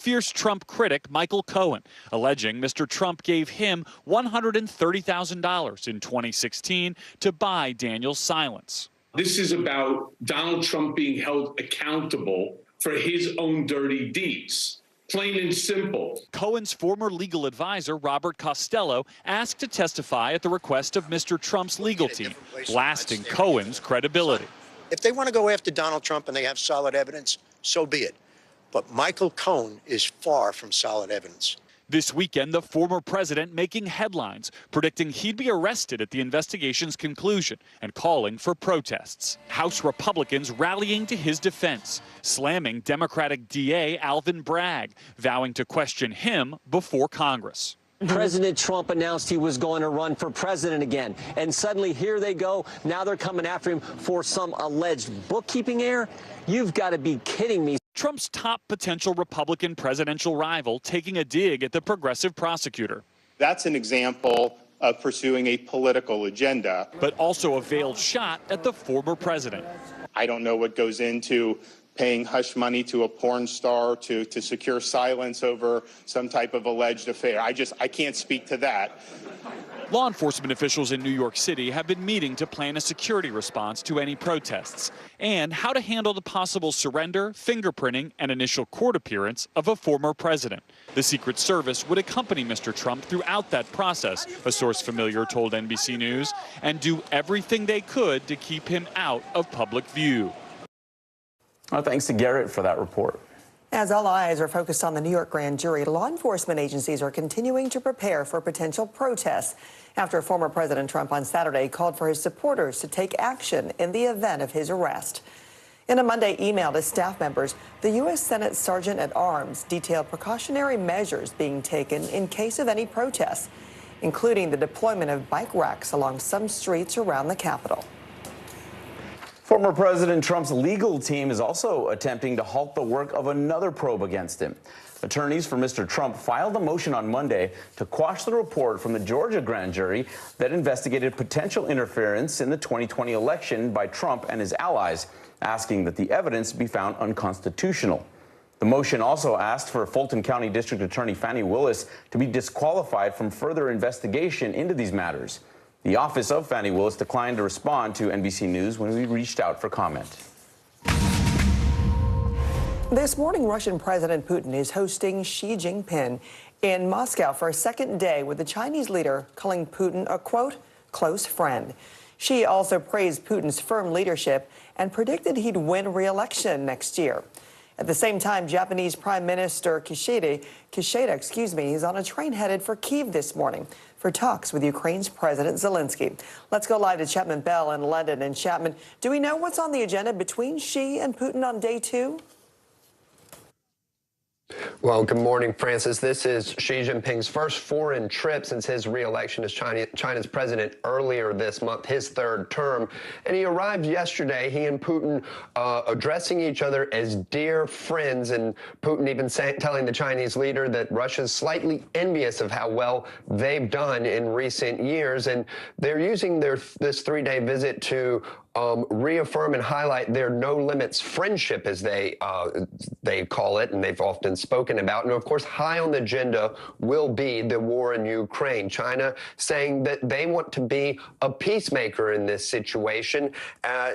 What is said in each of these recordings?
fierce Trump critic Michael Cohen, alleging Mr. Trump gave him $130,000 in 2016 to buy Daniel's silence. This is about Donald Trump being held accountable for his own dirty deeds. Plain and simple. Cohen's former legal advisor, Robert Costello, asked to testify at the request of Mr. Trump's legal team, blasting Cohen's credibility. If they want to go after Donald Trump and they have solid evidence, so be it. But Michael Cohen is far from solid evidence. This weekend, the former president making headlines, predicting he'd be arrested at the investigation's conclusion and calling for protests. House Republicans rallying to his defense, slamming Democratic DA Alvin Bragg, vowing to question him before Congress. President Trump announced he was going to run for president again, and suddenly here they go. Now they're coming after him for some alleged bookkeeping error. You've got to be kidding me. Trump's top potential Republican presidential rival taking a dig at the progressive prosecutor. That's an example of pursuing a political agenda. But also a veiled shot at the former president. I don't know what goes into paying hush money to a porn star to secure silence over some type of alleged affair. I can't speak to that. Law enforcement officials in New York City have been meeting to plan a security response to any protests and how to handle the possible surrender, fingerprinting, and initial court appearance of a former president. The Secret Service would accompany Mr. Trump throughout that process, a source familiar told NBC News, and do everything they could to keep him out of public view. Well, thanks to Garrett for that report. As all eyes are focused on the New York grand jury, law enforcement agencies are continuing to prepare for potential protests after former President Trump on Saturday called for his supporters to take action in the event of his arrest. In a Monday email to staff members, the U.S. Senate Sergeant at Arms detailed precautionary measures being taken in case of any protests, including the deployment of bike racks along some streets around the Capitol. Former President Trump's legal team is also attempting to halt the work of another probe against him. Attorneys for Mr. Trump filed a motion on Monday to quash the report from the Georgia grand jury that investigated potential interference in the 2020 election by Trump and his allies, asking that the evidence be found unconstitutional. The motion also asked for Fulton County District Attorney Fani Willis to be disqualified from further investigation into these matters. The office of Fani Willis declined to respond to NBC News when we reached out for comment. This morning, Russian President Putin is hosting Xi Jinping in Moscow for a second day with the Chinese leader calling Putin a, quote, close friend. Xi also praised Putin's firm leadership and predicted he'd win re-election next year. At the same time, Japanese Prime Minister Kishida, is on a train headed for Kyiv this morning for talks with Ukraine's President Zelensky. Let's go live to Chapman Bell in London. And Chapman, do we know what's on the agenda between Xi and Putin on day 2? Well, good morning, Francis. This is Xi Jinping's first foreign trip since his re-election as China's president earlier this month, his third term. And he arrived yesterday, he and Putin addressing each other as dear friends, and Putin even telling the Chinese leader that Russia's slightly envious of how well they've done in recent years. And they're using this three-day visit to reaffirm and highlight their no-limits friendship, as they call it, and they've often spoken about. And of course, high on the agenda will be the war in Ukraine. China saying that they want to be a peacemaker in this situation.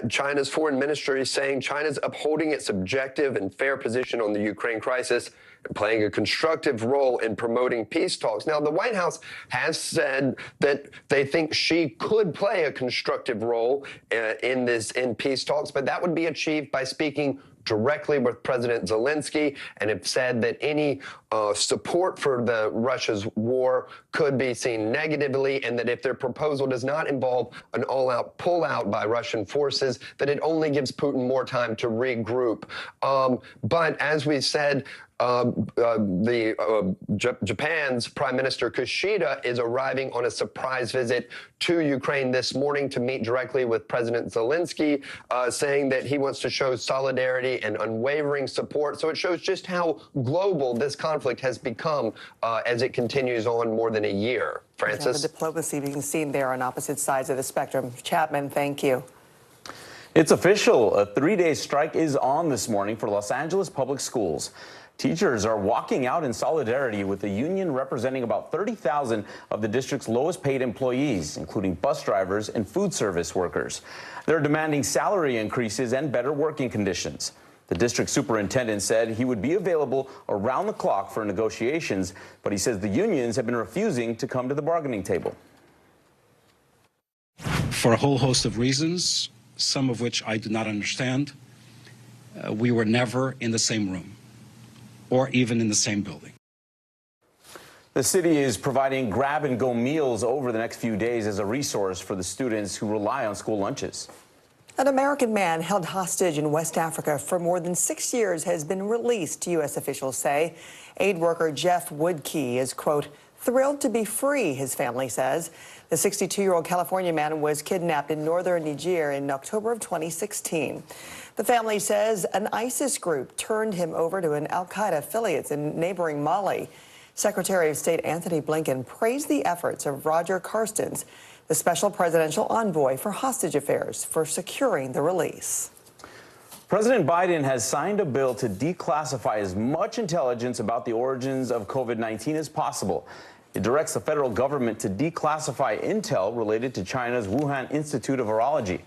China's foreign ministry is saying China's upholding its objective and fair position on the Ukraine crisis and playing a constructive role in promoting peace talks. Now, the White House has said that they think Xi could play a constructive role in peace talks, but that would be achieved by speaking directly with President Zelensky, and have said that any support for Russia's war could be seen negatively, and that if their proposal does not involve an all-out pullout by Russian forces, that it only gives Putin more time to regroup. But as we said, Japan's Prime Minister Kishida is arriving on a surprise visit to Ukraine this morning to meet directly with President Zelensky, saying that he wants to show solidarity and unwavering support. So it shows just how global this conflict has become as it continues on more than a year. Francis? The diplomacy being seen there on opposite sides of the spectrum. Chapman, thank you. It's official. A 3-day strike is on this morning for Los Angeles public schools. Teachers are walking out in solidarity with the union representing about 30,000 of the district's lowest paid employees, including bus drivers and food service workers. They're demanding salary increases and better working conditions. The district superintendent said he would be available around the clock for negotiations, but he says the unions have been refusing to come to the bargaining table. For a whole host of reasons, some of which I do not understand, we were never in the same room or even in the same building. The city is providing grab-and-go meals over the next few days as a resource for the students who rely on school lunches. An American man held hostage in West Africa for more than 6 years has been released, U.S. officials say. Aid worker Jeff Woodkey is, quote, thrilled to be free, his family says. The 62-year-old California man was kidnapped in northern Niger in October of 2016. The family says an ISIS group turned him over to an al-Qaeda affiliate in neighboring Mali. Secretary of State Anthony Blinken praised the efforts of Roger Carstens, the special presidential envoy for hostage affairs, for securing the release. President Biden has signed a bill to declassify as much intelligence about the origins of COVID-19 as possible. It directs the federal government to declassify intel related to China's Wuhan Institute of Virology.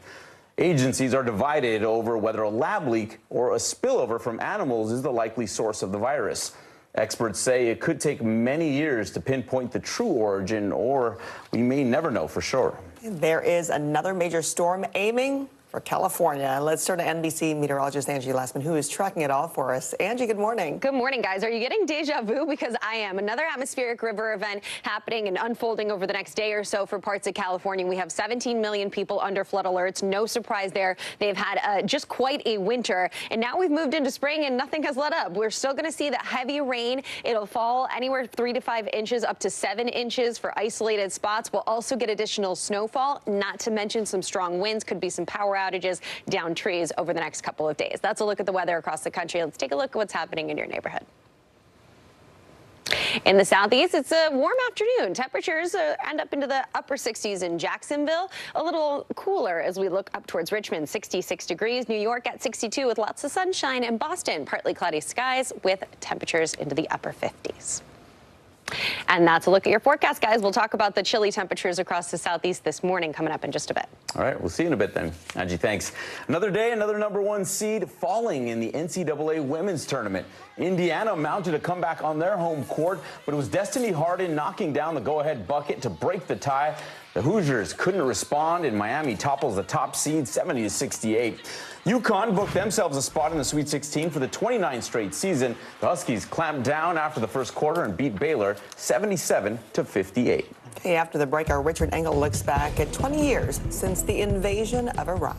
Agencies are divided over whether a lab leak or a spillover from animals is the likely source of the virus. Experts say it could take many years to pinpoint the true origin, or we may never know for sure. There is another major storm aiming for California. Let's turn to NBC meteorologist Angie Lessman, who is tracking it all for us. Angie, good morning. Good morning, guys. Are you getting deja vu? Because I am. Another atmospheric river event happening and unfolding over the next day or so for parts of California. We have 17 million people under flood alerts. No surprise there. They've had just quite a winter. And now we've moved into spring and nothing has let up. We're still going to see that heavy rain. It'll fall anywhere 3 to 5 inches up to 7 inches for isolated spots. We'll also get additional snowfall, not to mention some strong winds. Could be some power outages down trees over the next couple of days. That's a look at the weather across the country. Let's take a look at what's happening in your neighborhood. In the southeast, it's a warm afternoon. Temperatures end up into the upper 60s in Jacksonville. A little cooler as we look up towards Richmond, 66 degrees. New York at 62 with lots of sunshine. And Boston, partly cloudy skies with temperatures into the upper 50s. And that's a look at your forecast, guys. We'll talk about the chilly temperatures across the southeast this morning coming up in just a bit. All right, we'll see you in a bit then. Angie, thanks. Another day, another #1 seed falling in the NCAA women's tournament. Indiana mounted a comeback on their home court, but it was Destiny Harden knocking down the go-ahead bucket to break the tie. The Hoosiers couldn't respond, and Miami topples the top seed 70-68. UConn booked themselves a spot in the Sweet 16 for the 29th straight season. The Huskies clamped down after the first quarter and beat Baylor 77-58. Okay, after the break, our Richard Engel looks back at 20 years since the invasion of Iraq.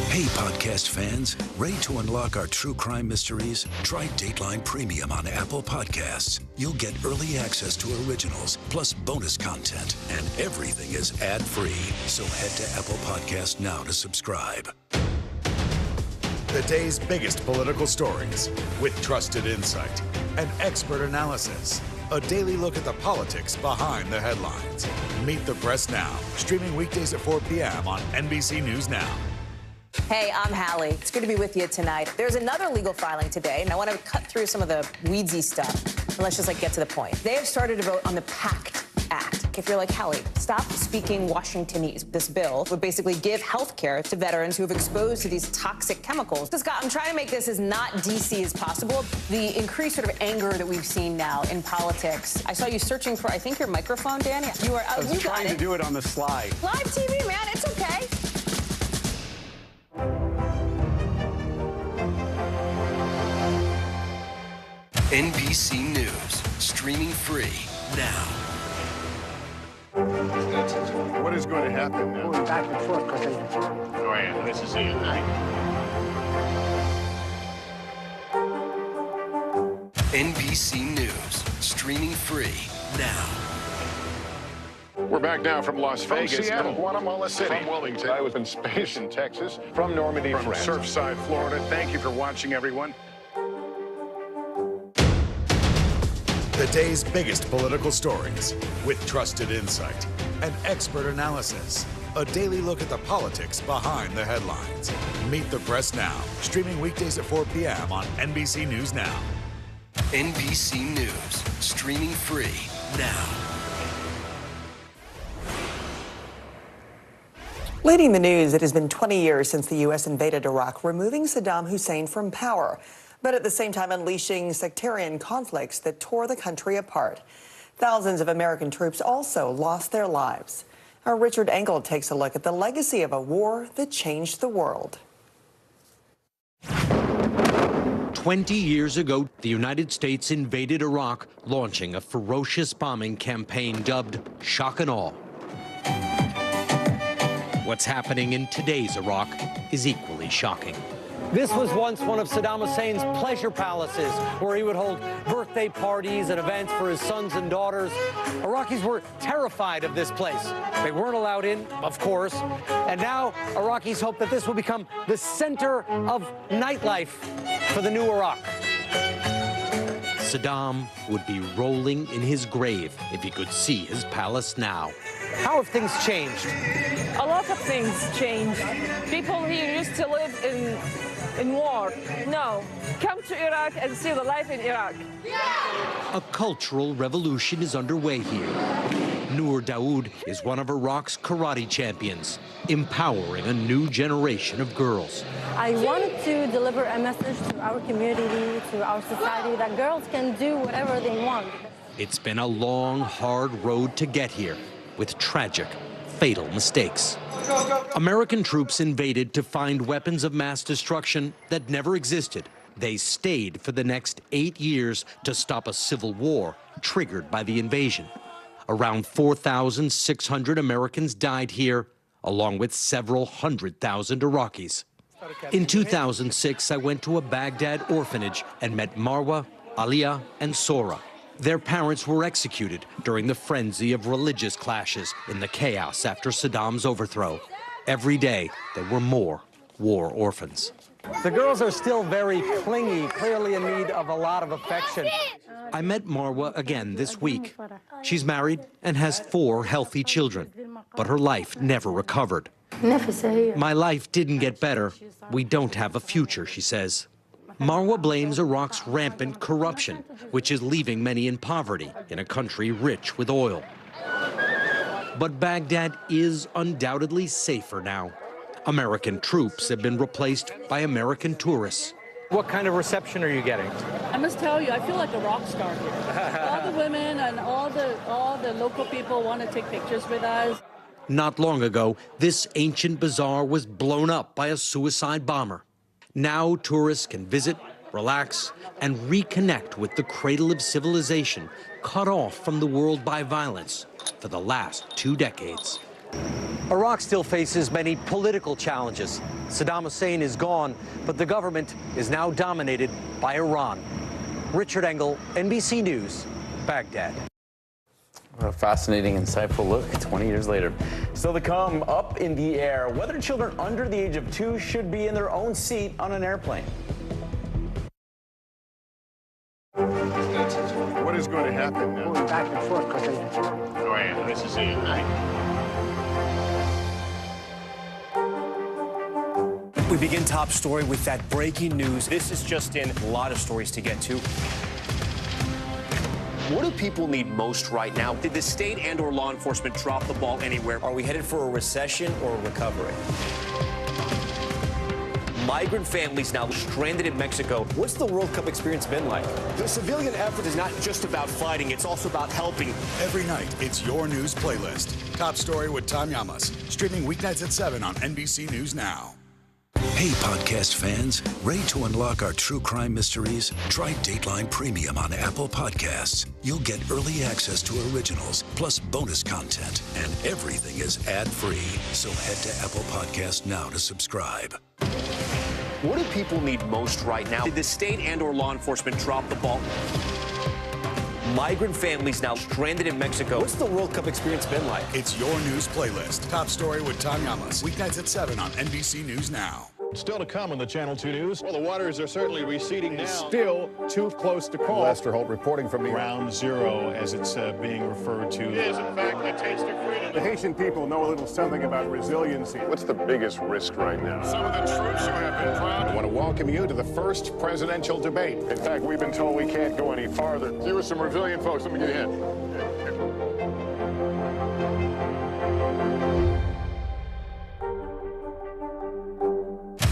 Hey, podcast fans, ready to unlock our true crime mysteries? Try Dateline Premium on Apple Podcasts. You'll get early access to originals, plus bonus content, and everything is ad-free. So head to Apple Podcasts now to subscribe. The day's biggest political stories, with trusted insight and expert analysis. A daily look at the politics behind the headlines. Meet the Press Now, streaming weekdays at 4 p.m. on NBC News Now. Hey, I'm Hallie. It's good to be with you tonight. There's another legal filing today, and I want to cut through some of the weedsy stuff. And let's just get to the point. They have started to vote on the PACT Act. If you're like, Hallie, stop speaking Washingtonese. This bill would basically give health care to veterans who have exposed to these toxic chemicals. So, Scott, I'm trying to make this as not DC as possible. The increased sort of anger that we've seen now in politics. I saw you searching for, I think, your microphone, Dan. You are. I was trying to do it on the slide. Live TV, man. It's okay. NBC News, streaming free now. What is going to happen now? Going back and forth because Oh, yeah, this is it, right? NBC News, streaming free now. We're back now from Las Vegas. From Seattle, No. Guatemala City. From Wilmington. I was in space in Texas. From Normandy, From France. Surfside, Florida. Thank you for watching, everyone. The day's biggest political stories with trusted insight and expert analysis. A daily look at the politics behind the headlines. Meet the Press Now, streaming weekdays at 4 p.m. on NBC News Now. NBC News, streaming free now. Leading the news, it has been 20 years since the U.S. invaded Iraq, removing Saddam Hussein from power, but at the same time unleashing sectarian conflicts that tore the country apart. Thousands of American troops also lost their lives. Our Richard Engel takes a look at the legacy of a war that changed the world. 20 years ago, the United States invaded Iraq, launching a ferocious bombing campaign dubbed Shock and Awe. What's happening in today's Iraq is equally shocking. This was once one of Saddam Hussein's pleasure palaces, where he would hold birthday parties and events for his sons and daughters. Iraqis were terrified of this place. They weren't allowed in, of course. And now Iraqis hope that this will become the center of nightlife for the new Iraq. Saddam would be rolling in his grave if he could see his palace now. How have things changed? A lot of things changed. People here used to live in war. No, come to Iraq and see the life in Iraq. A cultural revolution is underway here. Noor Dawood is one of Iraq's karate champions, empowering a new generation of girls. I want to deliver a message to our community, to our society, that girls can do whatever they want. It's been a long, hard road to get here, with tragic, fatal mistakes. American troops invaded to find weapons of mass destruction that never existed. They stayed for the next 8 years to stop a civil war triggered by the invasion. Around 4,600 Americans died here, along with several 100,000 Iraqis. In 2006, I went to a Baghdad orphanage and met Marwa, Aliyah, and Sora. Their parents were executed during the frenzy of religious clashes in the chaos after Saddam's overthrow. Every day, there were more war orphans. The girls are still very clingy, clearly in need of a lot of affection. I met Marwa again this week. She's married and has 4 healthy children, but her life never recovered. My life didn't get better. We don't have a future, she says. Marwa blames Iraq's rampant corruption, which is leaving many in poverty in a country rich with oil. But Baghdad is undoubtedly safer now. American troops have been replaced by American tourists. What kind of reception are you getting? I must tell you, I feel like a rock star here. All the women and all the local people want to take pictures with us. Not long ago, this ancient bazaar was blown up by a suicide bomber. Now tourists can visit, relax, and reconnect with the cradle of civilization, cut off from the world by violence for the last 2 decades. Iraq still faces many political challenges. Saddam Hussein is gone, but the government is now dominated by Iran. Richard Engel, NBC News, Baghdad. What a fascinating, insightful look 20 years later. Still to come, up in the air, whether children under the age of 2 should be in their own seat on an airplane. What is going to happen now? Going back and forth because Oh, yeah, this is it, right? We begin top story with that breaking news. This is just in, a lot of stories to get to. What do people need most right now? Did the state and/or law enforcement drop the ball anywhere? Are we headed for a recession or a recovery? Migrant families now stranded in Mexico. What's the World Cup experience been like? The civilian effort is not just about fighting, it's also about helping. Every night, it's your news playlist. Top Story with Tom Llamas, streaming weeknights at 7 on NBC News Now. Hey, podcast fans, ready to unlock our true crime mysteries? Try Dateline Premium on Apple Podcasts. You'll get early access to originals, plus bonus content, and everything is ad-free. So head to Apple Podcasts now to subscribe. What do people need most right now? Did the state and/or law enforcement drop the ball? Migrant families now stranded in Mexico. What's the World Cup experience been like? It's your news playlist. Top Story with Tom Llamas, weeknights at 7 on NBC News Now. Still to come on the Channel 2 News. Well, the waters are certainly receding now. Still too close to call. Lester Holt reporting from the Ground Zero, as it's being referred to. It is, in fact, a taste of freedom. The Haitian people know a little something about resiliency. What's the biggest risk right now? Some of the troops who have been proud. I want to welcome you to the first presidential debate. In fact, we've been told we can't go any farther. Here are some resilient folks. Let me get a hint.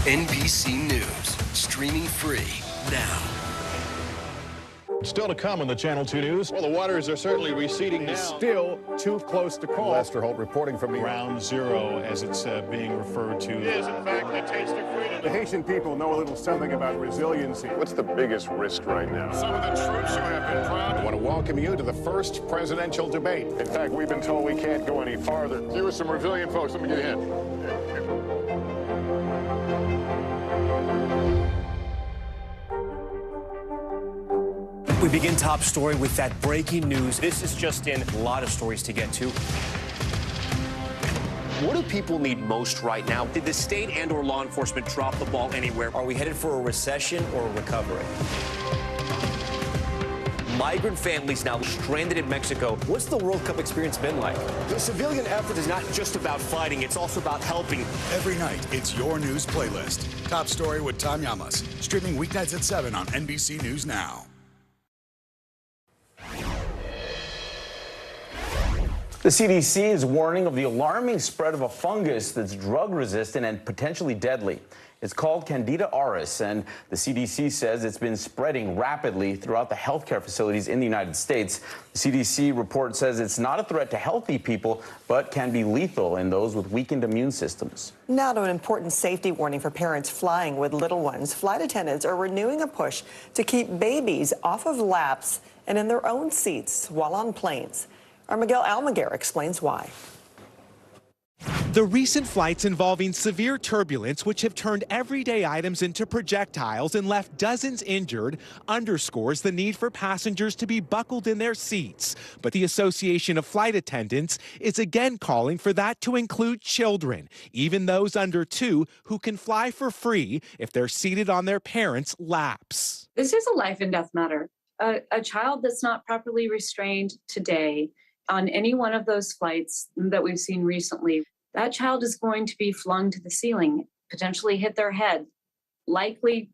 NBC News, streaming free now. Still to come on the Channel 2 News. Well, the waters are certainly receding now. Still too close to call. Lester Holt reporting from the Ground Zero, as it's being referred to. It is, in fact, a taste of freedom. The Haitian people know a little something about resiliency. What's the biggest risk right now? Some of the troops who have been proud. I want to welcome you to the first presidential debate. In fact, we've been told we can't go any farther. Here are some resilient folks. Let me get a hint. We begin top story with that breaking news. This is just in, a lot of stories to get to. What do people need most right now? Did the state and or law enforcement drop the ball anywhere? Are we headed for a recession or a recovery? Migrant families now stranded in Mexico. What's the World Cup experience been like? The civilian effort is not just about fighting, it's also about helping. Every night, it's your news playlist. Top Story with Tom Llamas. Streaming weeknights at 7 on NBC News Now. The CDC is warning of the alarming spread of a fungus that's drug-resistant and potentially deadly. It's called Candida auris, and the CDC says it's been spreading rapidly throughout the healthcare facilities in the United States. The CDC report says it's not a threat to healthy people, but can be lethal in those with weakened immune systems. Now to an important safety warning for parents flying with little ones. Flight attendants are renewing a push to keep babies off of laps and in their own seats while on planes. Our Miguel Almaguer explains why. The recent flights involving severe turbulence, which have turned everyday items into projectiles and left dozens injured, underscores the need for passengers to be buckled in their seats. But the Association of Flight Attendants is again calling for that to include children, even those under 2 who can fly for free if they're seated on their parents' laps. This is a life and death matter. A child that's not properly restrained today on any one of those flights that we've seen recently, that child is going to be flung to the ceiling, potentially hit their head, likely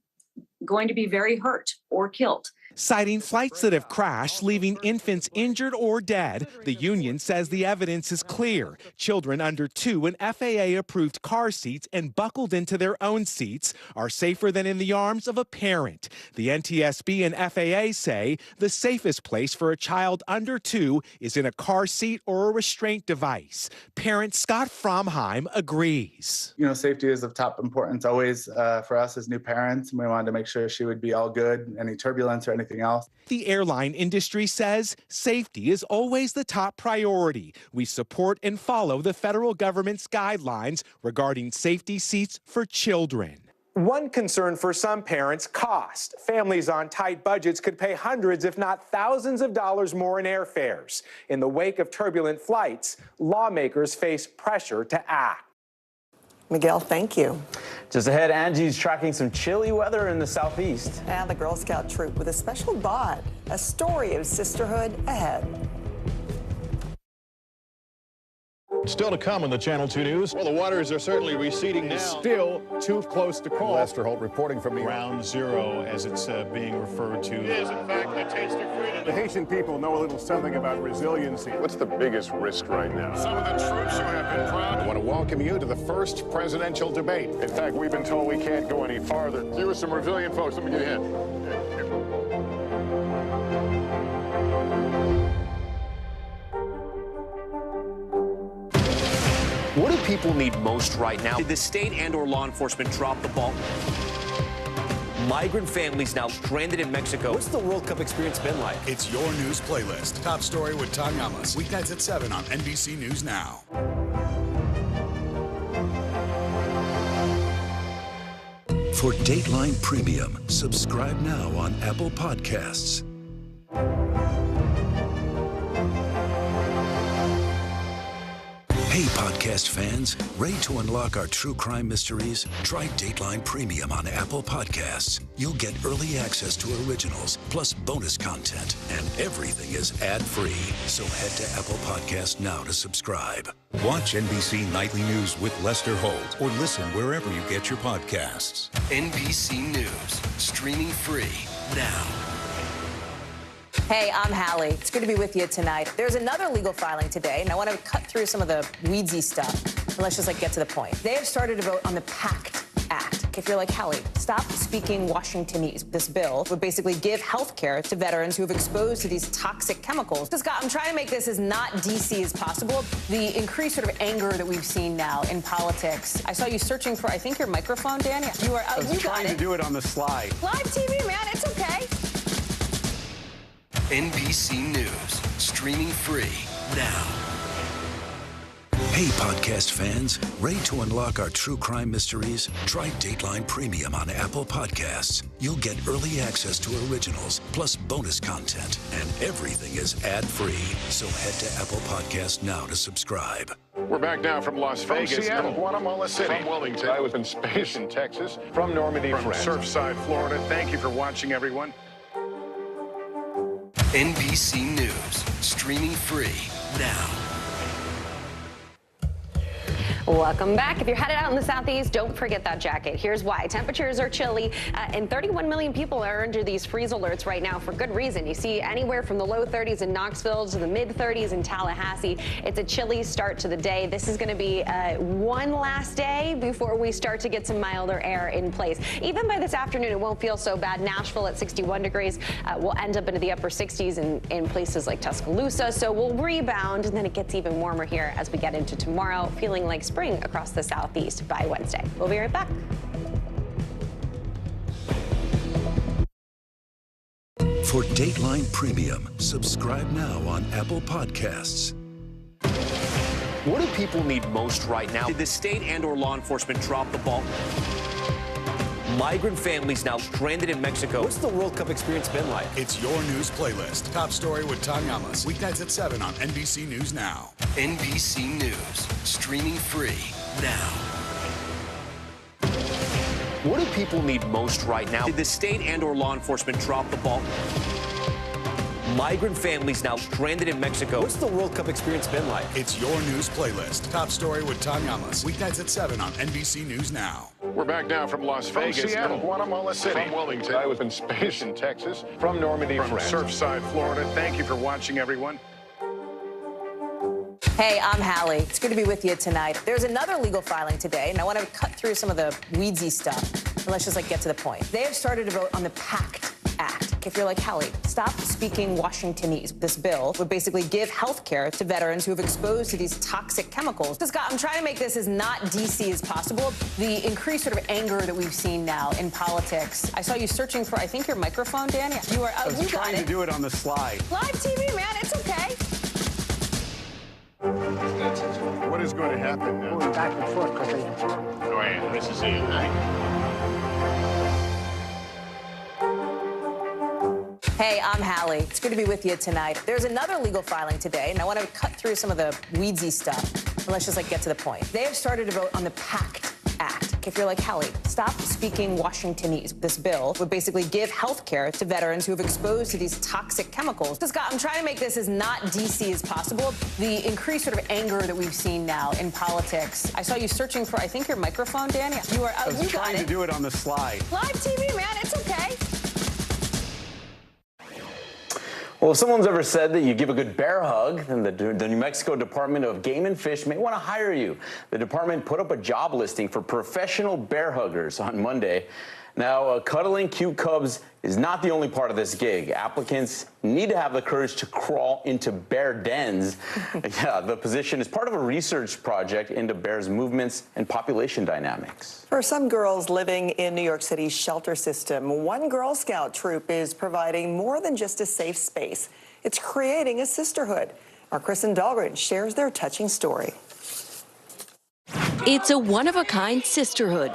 going to be very hurt or killed. Citing flights that have crashed, leaving infants injured or dead, the union says the evidence is clear. Children under 2 in FAA-approved car seats and buckled into their own seats are safer than in the arms of a parent. The NTSB and FAA say the safest place for a child under 2 is in a car seat or a restraint device. Parent Scott Fromheim agrees. You know, safety is of top importance always for us as new parents. We wanted to make sure she would be all good, any turbulence or anything else. The airline industry says safety is always the top priority. We support and follow the federal government's guidelines regarding safety seats for children. One concern for some parents, cost. Families on tight budgets could pay hundreds, if not thousands of dollars more in airfares. In the wake of turbulent flights, lawmakers face pressure to act. Miguel, thank you. Just ahead, Angie's tracking some chilly weather in the southeast. And the Girl Scout troop with a special bod, a story of sisterhood ahead. Still to come on the Channel 2 News. Well, the waters are certainly receding now. Still too close to call. Lester Holt reporting from the Ground Zero, as it's being referred to. It is, in fact, a taste of freedom. The Haitian people know a little something about resiliency. What's the biggest risk right now? Some of the troops who have been proud. I want to welcome you to the first presidential debate. In fact, we've been told we can't go any farther. Here are some resilient folks. Let me get a hint. What do people need most right now? Did the state and or law enforcement drop the ball? Migrant families now stranded in Mexico. What's the World Cup experience been like? It's your news playlist. Top Story with Tom Llamas. Weeknights at 7 on NBC News Now. For Dateline Premium, subscribe now on Apple Podcasts. Hey, podcast fans, ready to unlock our true crime mysteries? Try Dateline Premium on Apple Podcasts. You'll get early access to originals, plus bonus content, and everything is ad-free. So head to Apple Podcasts now to subscribe. Watch NBC Nightly News with Lester Holt or listen wherever you get your podcasts. NBC News, streaming free now. Hey, I'm Hallie. It's good to be with you tonight. There's another legal filing today, and I want to cut through some of the weedsy stuff. And let's just get to the point. They have started to vote on the PACT Act. If you're like Hallie, stop speaking Washingtonese. This bill would basically give health care to veterans who have exposed to these toxic chemicals. So, Scott, I'm trying to make this as not DC as possible. The increased sort of anger that we've seen now in politics. I saw you searching for, I think, your microphone, Dan. You are. I was trying to do it on the slide. Live TV, man. It's okay. NBC News, streaming free now. Hey, podcast fans, ready to unlock our true crime mysteries? Try Dateline Premium on Apple Podcasts. You'll get early access to originals, plus bonus content, and everything is ad-free. So head to Apple Podcasts now to subscribe. We're back now from Las Vegas. From Seattle, Guatemala City. From Wellington. I was in space in Texas. From Normandy, from Surfside, Florida. Thank you for watching, everyone. NBC News, streaming free now. Welcome back. If you're headed out in the southeast, don't forget that jacket. Here's why. Temperatures are chilly, and 31 million people are under these freeze alerts right now for good reason. You see anywhere from the low 30s in Knoxville to the mid 30s in Tallahassee. It's a chilly start to the day. This is going to be one last day before we start to get some milder air in place. Even by this afternoon, it won't feel so bad. Nashville at 61 degrees. We'll end up into the upper 60s in places like Tuscaloosa. So we'll rebound, and then it gets even warmer here as we get into tomorrow, feeling like spring across the southeast by Wednesday. We'll be right back. For Dateline Premium, subscribe now on Apple Podcasts. What do people need most right now? Did the state and/or law enforcement drop the ball? Migrant families now stranded in Mexico. What's the World Cup experience been like? It's your news playlist. Top story with Tanya Amos. Weeknights at 7 on NBC News Now. NBC News, streaming free now. What do people need most right now? Did the state and/or law enforcement drop the ball? Migrant families now stranded in Mexico. What's the World Cup experience been like? It's your news playlist. Top story with Tanya Amos. Weeknights at 7 on NBC News Now. We're back now from Las Vegas. From Seattle, Guatemala City. From Wellington. I was in space in Texas. From Normandy, from Surfside, Florida. Thank you for watching, everyone. Hey, I'm Hallie. It's good to be with you tonight. There's another legal filing today, and I want to cut through some of the weedsy stuff. And let's just get to the point. They have started to vote on the PACT Act. If you're like Hallie, stop speaking Washingtonese. This bill would basically give health care to veterans who have exposed to these toxic chemicals. So, Scott, I'm trying to make this as not DC as possible. The increased sort of anger that we've seen now in politics. I saw you searching for, I think, your microphone, Dan. You are. I was trying to do it on the slide. Live TV, man. It's okay. What is going to happen now? Going back and forth because go ahead. This is it, right? Hey, I'm Hallie. It's good to be with you tonight. There's another legal filing today, and I want to cut through some of the weedsy stuff. And let's just get to the point. They have started to vote on the PACT Act. If you're like Hallie, stop speaking Washingtonese. This bill would basically give health care to veterans who have exposed to these toxic chemicals. So, Scott, I'm trying to make this as not DC as possible. The increased sort of anger that we've seen now in politics. I saw you searching for, I think, your microphone, Dan. You are. I was trying to do it on the slide. Live TV, man. It's okay. Well, if someone's ever said that you give a good bear hug, then the New Mexico Department of Game and Fish may want to hire you. The department put up a job listing for professional bear huggers on Monday. Now, cuddling cute cubs is not the only part of this gig. Applicants need to have the courage to crawl into bear dens. Yeah, the position is part of a research project into bears' movements and population dynamics. For some girls living in New York City's shelter system, one Girl Scout troop is providing more than just a safe space. It's creating a sisterhood. Our Kristen Dahlgren shares their touching story. It's a one-of-a-kind sisterhood.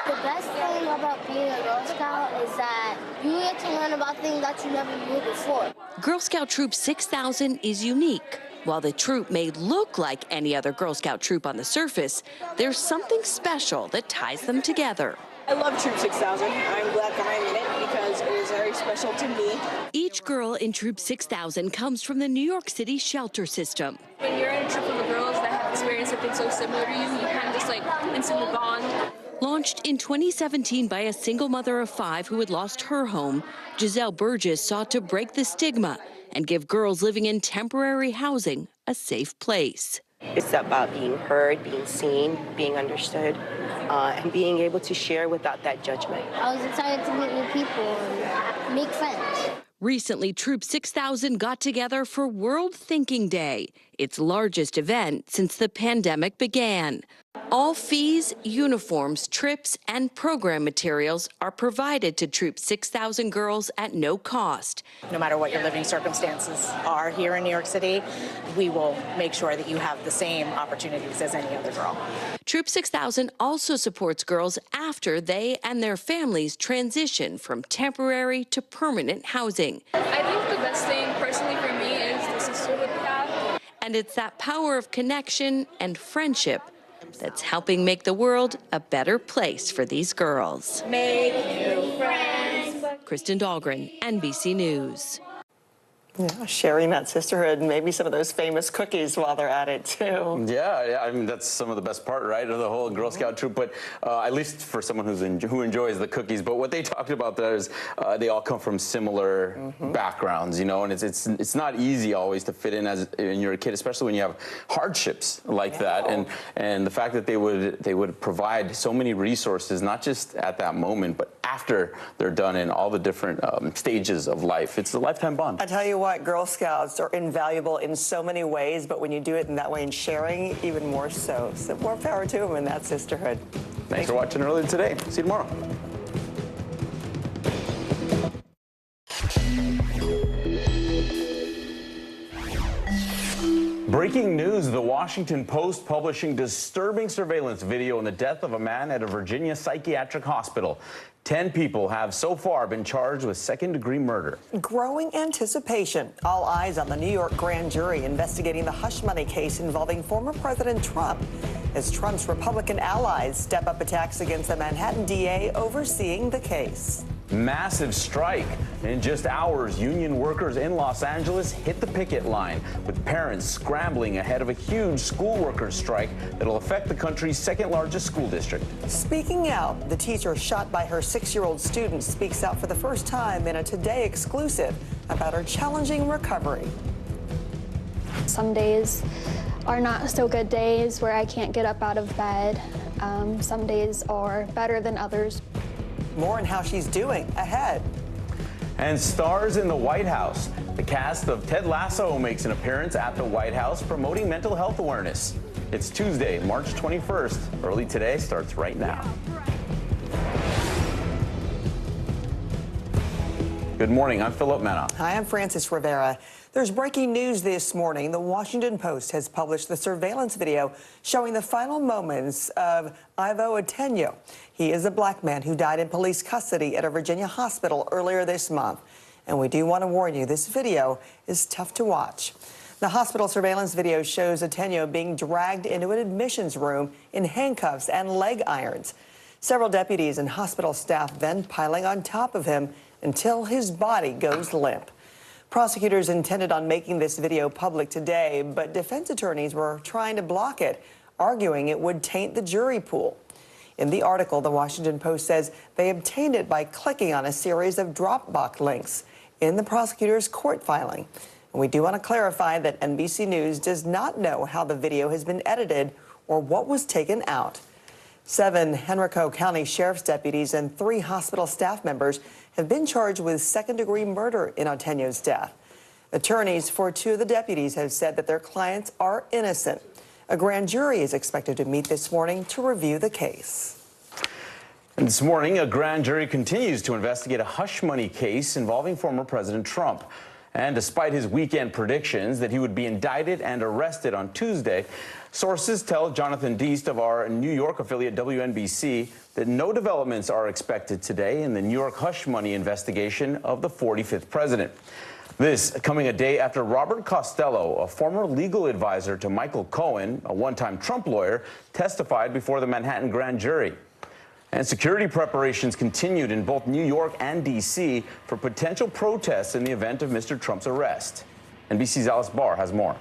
The best thing about being a Girl Scout is that you get to learn about things that you never knew before. Girl Scout Troop 6000 is unique. While the troop may look like any other Girl Scout troop on the surface, there's something special that ties them together. I love Troop 6000. I'm glad that I'm in it because it is very special to me. Each girl in Troop 6000 comes from the New York City shelter system. When you're in a troop full of girls that have experienced something so similar to you, you kind of just like instantly bond. Launched in 2017 by a single mother of 5 who had lost her home, Giselle Burgess sought to break the stigma and give girls living in temporary housing a safe place. It's about being heard, being seen, being understood, and being able to share without that judgment. I was excited to meet new people and make friends. Recently, Troop 6000 got together for World Thinking Day, its largest event since the pandemic began. All fees, uniforms, trips, and program materials are provided to Troop 6000 girls at no cost. No matter what your living circumstances are here in New York City, we will make sure that you have the same opportunities as any other girl. Troop 6000 also supports girls after they and their families transition from temporary to permanent housing. I think the best thing personally for me is the sisterhood we have. And it's that power of connection and friendship that's helping make the world a better place for these girls. Make new friends. Kristen Dahlgren, NBC News. Yeah, sharing that sisterhood and maybe some of those famous cookies while they're at it, too. Yeah, I mean, that's some of the best part, right, of the whole Girl Scout troop, but at least for someone who enjoys the cookies. But what they talked about there is they all come from similar backgrounds, you know, and it's not easy always to fit in as when you're a kid, especially when you have hardships like that. And the fact that they would provide so many resources, not just at that moment, but after they're done in all the different stages of life. It's a lifetime bond. I tell you what, Girl Scouts are invaluable in so many ways, but when you do it in that way and sharing, even more so. So more power to them in that sisterhood. Thanks for watching Earlier Today. See you tomorrow. Breaking news, the Washington Post publishing disturbing surveillance video on the death of a man at a Virginia psychiatric hospital. 10 people have so far been charged with second-degree murder. Growing anticipation. All eyes on the New York grand jury investigating the hush money case involving former President Trump, as Trump's Republican allies step up attacks against the Manhattan DA overseeing the case. Massive strike. In just hours, union workers in Los Angeles hit the picket line, with parents scrambling ahead of a huge school workers strike that'll affect the country's second-largest school district. Speaking out, the teacher shot by her 6-year-old student speaks out for the first time in a Today exclusive about her challenging recovery. Some days are not so good days where I can't get up out of bed. Some days are better than others. More on how she's doing ahead. And stars in the White House. The cast of Ted Lasso makes an appearance at the White House promoting mental health awareness. It's Tuesday, March 21st. Early Today starts right now. Good morning, I'm Philip Mena. Hi, I'm Francis Rivera. There's breaking news this morning. The Washington Post has published the surveillance video showing the final moments of Ivo Atenyo. He is a black man who died in police custody at a Virginia hospital earlier this month. And we do want to warn you, this video is tough to watch. The hospital surveillance video shows Atenyo being dragged into an admissions room in handcuffs and leg irons. Several deputies and hospital staff then piling on top of him until his body goes limp. Prosecutors intended on making this video public today, but defense attorneys were trying to block it, arguing it would taint the jury pool. In the article, the Washington Post says they obtained it by clicking on a series of Dropbox links in the prosecutor's court filing. And we do want to clarify that NBC News does not know how the video has been edited or what was taken out. 7 Henrico County Sheriff's deputies and 3 hospital staff members have been charged with second-degree murder in Atenyo's death. Attorneys for 2 of the deputies have said that their clients are innocent. A grand jury is expected to meet this morning to review the case. And this morning, a grand jury continues to investigate a hush money case involving former President Trump. And despite his weekend predictions that he would be indicted and arrested on Tuesday, sources tell Jonathan Deist of our New York affiliate WNBC that no developments are expected today in the New York hush money investigation of the 45th president. This coming a day after Robert Costello, a former legal advisor to Michael Cohen, a one-time Trump lawyer, testified before the Manhattan grand jury. And security preparations continued in both New York and D.C. for potential protests in the event of Mr. Trump's arrest. NBC's Alice Barr has more.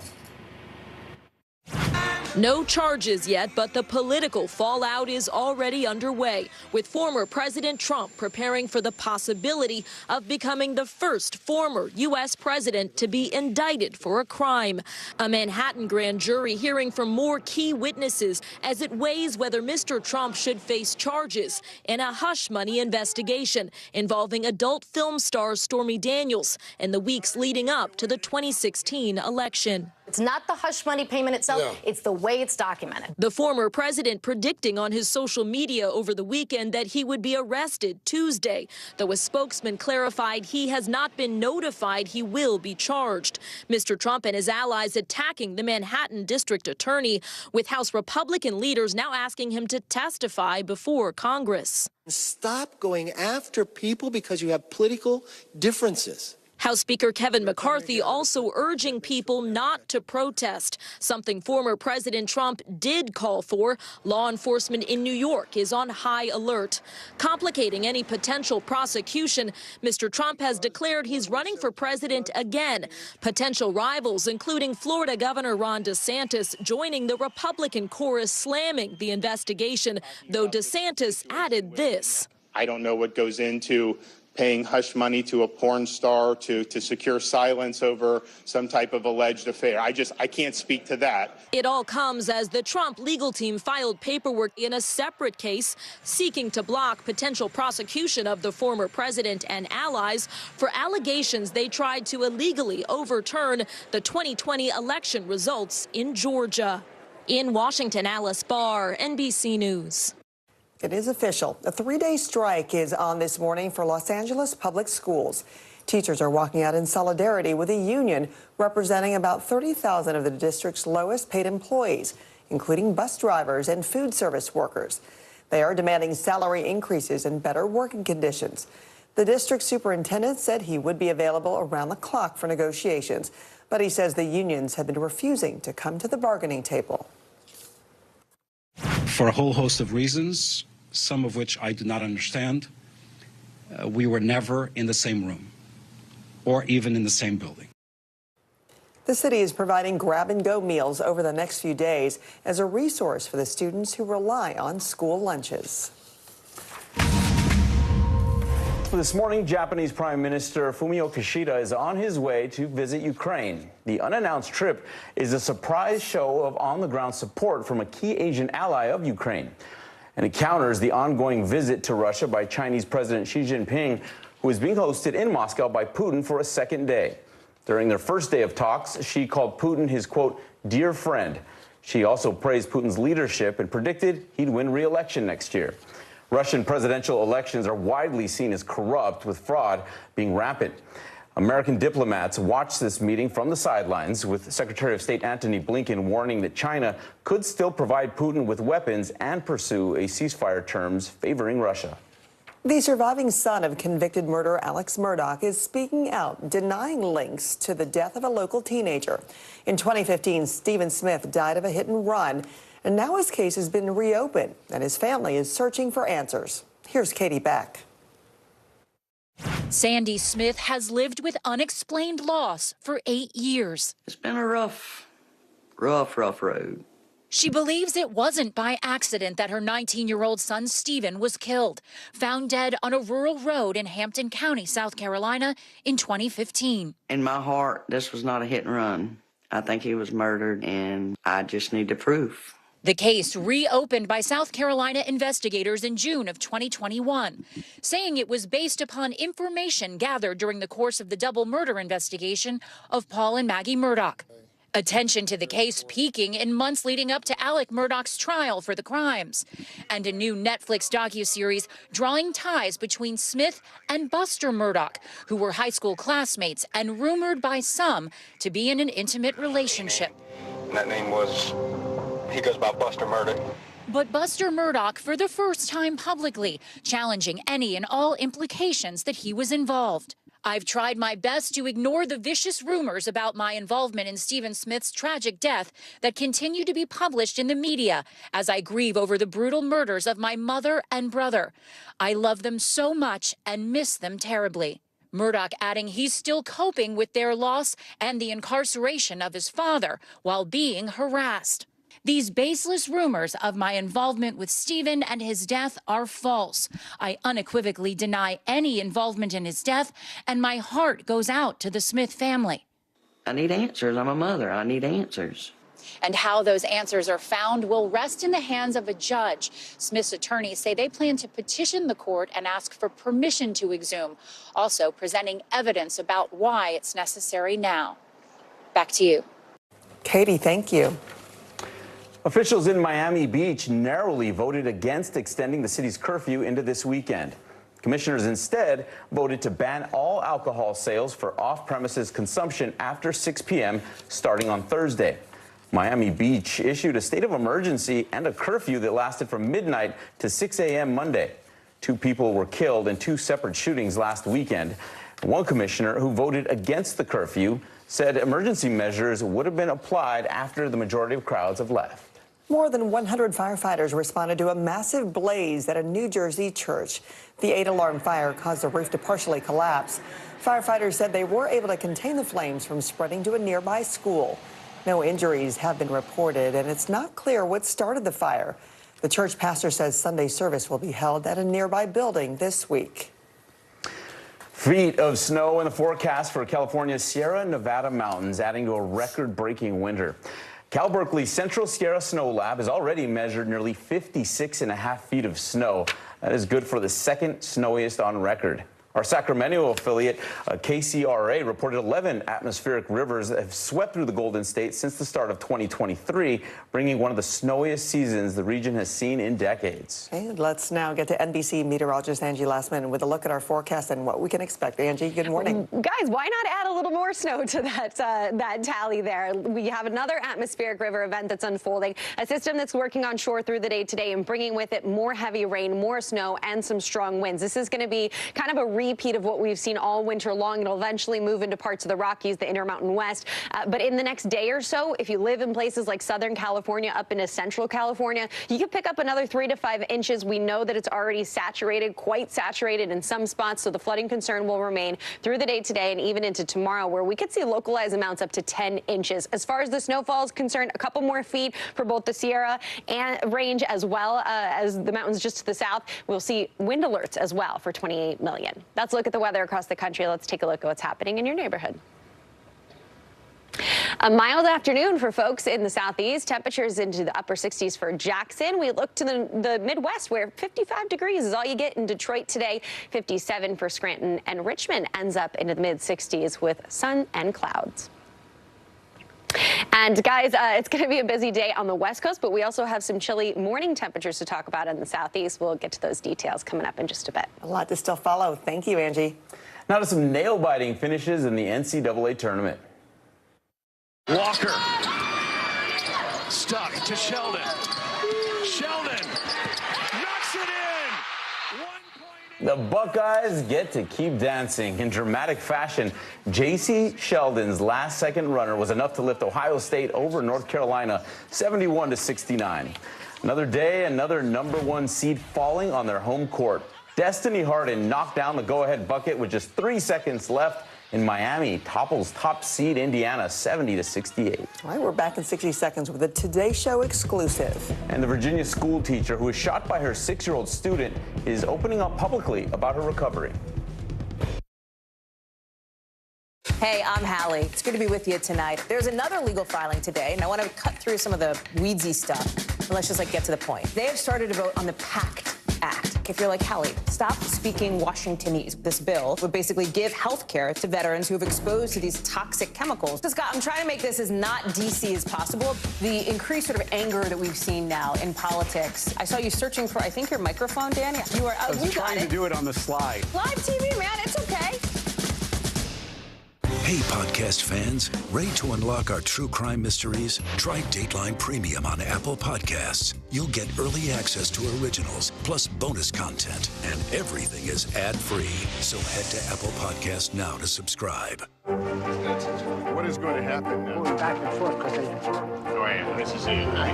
No charges yet, but the political fallout is already underway, with former President Trump preparing for the possibility of becoming the first former U.S. president to be indicted for a crime. A Manhattan grand jury hearing from more key witnesses as it weighs whether Mr. Trump should face charges in a hush money investigation involving adult film star Stormy Daniels in the weeks leading up to the 2016 election. It's not the hush money payment itself, it's the way it's documented. The former president predicting on his social media over the weekend that he would be arrested Tuesday, though a spokesman clarified he has not been notified he will be charged. Mr. Trump and his allies attacking the Manhattan district attorney, with House Republican leaders now asking him to testify before Congress. Stop going after people because you have political differences. House Speaker Kevin McCarthy also urging people not to protest, something former President Trump did call for. Law enforcement in New York is on high alert. Complicating any potential prosecution, Mr. Trump has declared he's running for president again. Potential rivals, including Florida Governor Ron DeSantis, joining the Republican chorus slamming the investigation, though DeSantis added this. I don't know what goes into paying hush money to a porn star to secure silence over some type of alleged affair. I can't speak to that. It all comes as the Trump legal team filed paperwork in a separate case seeking to block potential prosecution of the former president and allies for allegations they tried to illegally overturn the 2020 election results in Georgia. In Washington, Alice Barr, NBC News. It is official. A 3-day strike is on this morning for Los Angeles public schools. Teachers are walking out in solidarity with a union representing about 30,000 of the district's lowest paid employees, including bus drivers and food service workers. They are demanding salary increases and better working conditions. The district superintendent said he would be available around the clock for negotiations, but he says the unions have been refusing to come to the bargaining table. For a whole host of reasons, some of which I do not understand, we were never in the same room or even in the same building. The city is providing grab-and-go meals over the next few days as a resource for the students who rely on school lunches. This morning, Japanese Prime Minister Fumio Kishida is on his way to visit Ukraine. The unannounced trip is a surprise show of on-the-ground support from a key Asian ally of Ukraine. And it counters the ongoing visit to Russia by Chinese President Xi Jinping, who is being hosted in Moscow by Putin for a second day. During their first day of talks, Xi called Putin his, quote, dear friend. Xi also praised Putin's leadership and predicted he'd win re-election next year. Russian presidential elections are widely seen as corrupt, with fraud being rampant. American diplomats watched this meeting from the sidelines, with Secretary of State Antony Blinken warning that China could still provide Putin with weapons and pursue a ceasefire terms favoring Russia. The surviving son of convicted murderer Alex Murdaugh is speaking out, denying links to the death of a local teenager. In 2015, Stephen Smith died of a hit and run, and now his case has been reopened, and his family is searching for answers. Here's Katie Beck. Sandy Smith has lived with unexplained loss for 8 years. It's been a rough road. She believes it wasn't by accident that her 19-year-old son Stephen was killed, found dead on a rural road in Hampton County, South Carolina in 2015. In my heart, this was not a hit and run. I think he was murdered, and I just need the proof. The case reopened by South Carolina investigators in June of 2021, saying it was based upon information gathered during the course of the double murder investigation of Paul and Maggie Murdaugh. Attention to the case peaking in months leading up to Alec Murdaugh's trial for the crimes, and a new Netflix docuseries drawing ties between Smith and Buster Murdaugh, who were high school classmates and rumored by some to be in an intimate relationship. And that name was, he goes by Buster Murdaugh. But Buster Murdaugh, for the first time publicly, challenging any and all implications that he was involved. I've tried my best to ignore the vicious rumors about my involvement in Stephen Smith's tragic death that continue to be published in the media as I grieve over the brutal murders of my mother and brother. I love them so much and miss them terribly. Murdoch adding he's still coping with their loss and the incarceration of his father while being harassed. These baseless rumors of my involvement with Stephen and his death are false. I unequivocally deny any involvement in his death, and my heart goes out to the Smith family. I need answers. I'm a mother. I need answers. And how those answers are found will rest in the hands of a judge. Smith's attorneys say they plan to petition the court and ask for permission to exhume, also presenting evidence about why it's necessary now. Back to you. Katie, thank you. Officials in Miami Beach narrowly voted against extending the city's curfew into this weekend. Commissioners instead voted to ban all alcohol sales for off-premises consumption after 6 p.m. starting on Thursday. Miami Beach issued a state of emergency and a curfew that lasted from midnight to 6 a.m. Monday. 2 people were killed in 2 separate shootings last weekend. One commissioner who voted against the curfew said emergency measures would have been applied after the majority of crowds have left. More than 100 firefighters responded to a massive blaze at a New Jersey church. The 8-alarm fire caused the roof to partially collapse. Firefighters said they were able to contain the flames from spreading to a nearby school. No injuries have been reported, and it's not clear what started the fire. The church pastor says Sunday service will be held at a nearby building this week. Feet of snow in the forecast for California's Sierra Nevada mountains, adding to a record-breaking winter. Cal Berkeley's Central Sierra Snow Lab has already measured nearly 56.5 feet of snow. That is good for the second snowiest on record. Our Sacramento affiliate, KCRA, reported 11 atmospheric rivers that have swept through the Golden State since the start of 2023, bringing one of the snowiest seasons the region has seen in decades. And let's now get to NBC meteorologist Angie Lastman with a look at our forecast and what we can expect. Angie, good morning. Guys, why not add a little more snow to that tally there? We have another atmospheric river event that's unfolding, a system that's working on shore through the day today and bringing with it more heavy rain, more snow, and some strong winds. This is going to be kind of a repeat of what we've seen all winter long. It'll eventually move into parts of the Rockies, the Intermountain West. But in the next day or so, if you live in places like Southern California up into Central California, you could pick up another 3 to 5 inches. We know that it's already saturated, quite saturated in some spots, so the flooding concern will remain through the day today and even into tomorrow, where we could see localized amounts up to 10 inches. As far as the snowfall is concerned, a couple more feet for both the Sierra and range as well as the mountains just to the south. We'll see wind alerts as well for 28 million. That's a look at the weather across the country. Let's take a look at what's happening in your neighborhood. A mild afternoon for folks in the southeast. Temperatures into the upper 60s for Jackson. We look to the Midwest, where 55 degrees is all you get in Detroit today. 57 for Scranton, and Richmond ends up into the mid-60s with sun and clouds. And guys, it's going to be a busy day on the West Coast, but we also have some chilly morning temperatures to talk about in the Southeast. We'll get to those details coming up in just a bit. A lot to still follow. Thank you, Angie. Now to some nail-biting finishes in the NCAA tournament. Walker. Stuck to Sheldon. Sheldon knocks it in. The Buckeyes get to keep dancing. In dramatic fashion, J.C. Sheldon's last-second runner was enough to lift Ohio State over North Carolina 71-69. Another day, another #1 seed falling on their home court. Destiny Harden knocked down the go-ahead bucket with just 3 seconds left. In Miami, topples top seed Indiana 70-68. All right, we're back in 60 seconds with a Today Show exclusive. And the Virginia school teacher who was shot by her 6-year-old student is opening up publicly about her recovery. Hey, I'm Hallie. It's good to be with you tonight. There's another legal filing today, and I want to cut through some of the weedsy stuff. And let's just get to the point. They have started to vote on the PACT Act. If you're like, Hallie, stop speaking Washingtonese. This bill would basically give health care to veterans who have exposed to these toxic chemicals. So, Scott, I'm trying to make this as not D.C. as possible. The increased sort of anger that we've seen now in politics. I saw you searching for, I think, your microphone, Dan. You are. I was trying to do it on the slide. Live TV, man. It's okay. Hey, podcast fans, ready to unlock our true crime mysteries? Try Dateline Premium on Apple Podcasts. You'll get early access to originals, plus bonus content, and everything is ad-free. So head to Apple Podcasts now to subscribe. What is going to happen now? Going back and forth because they... Oh, yeah, this is it, right?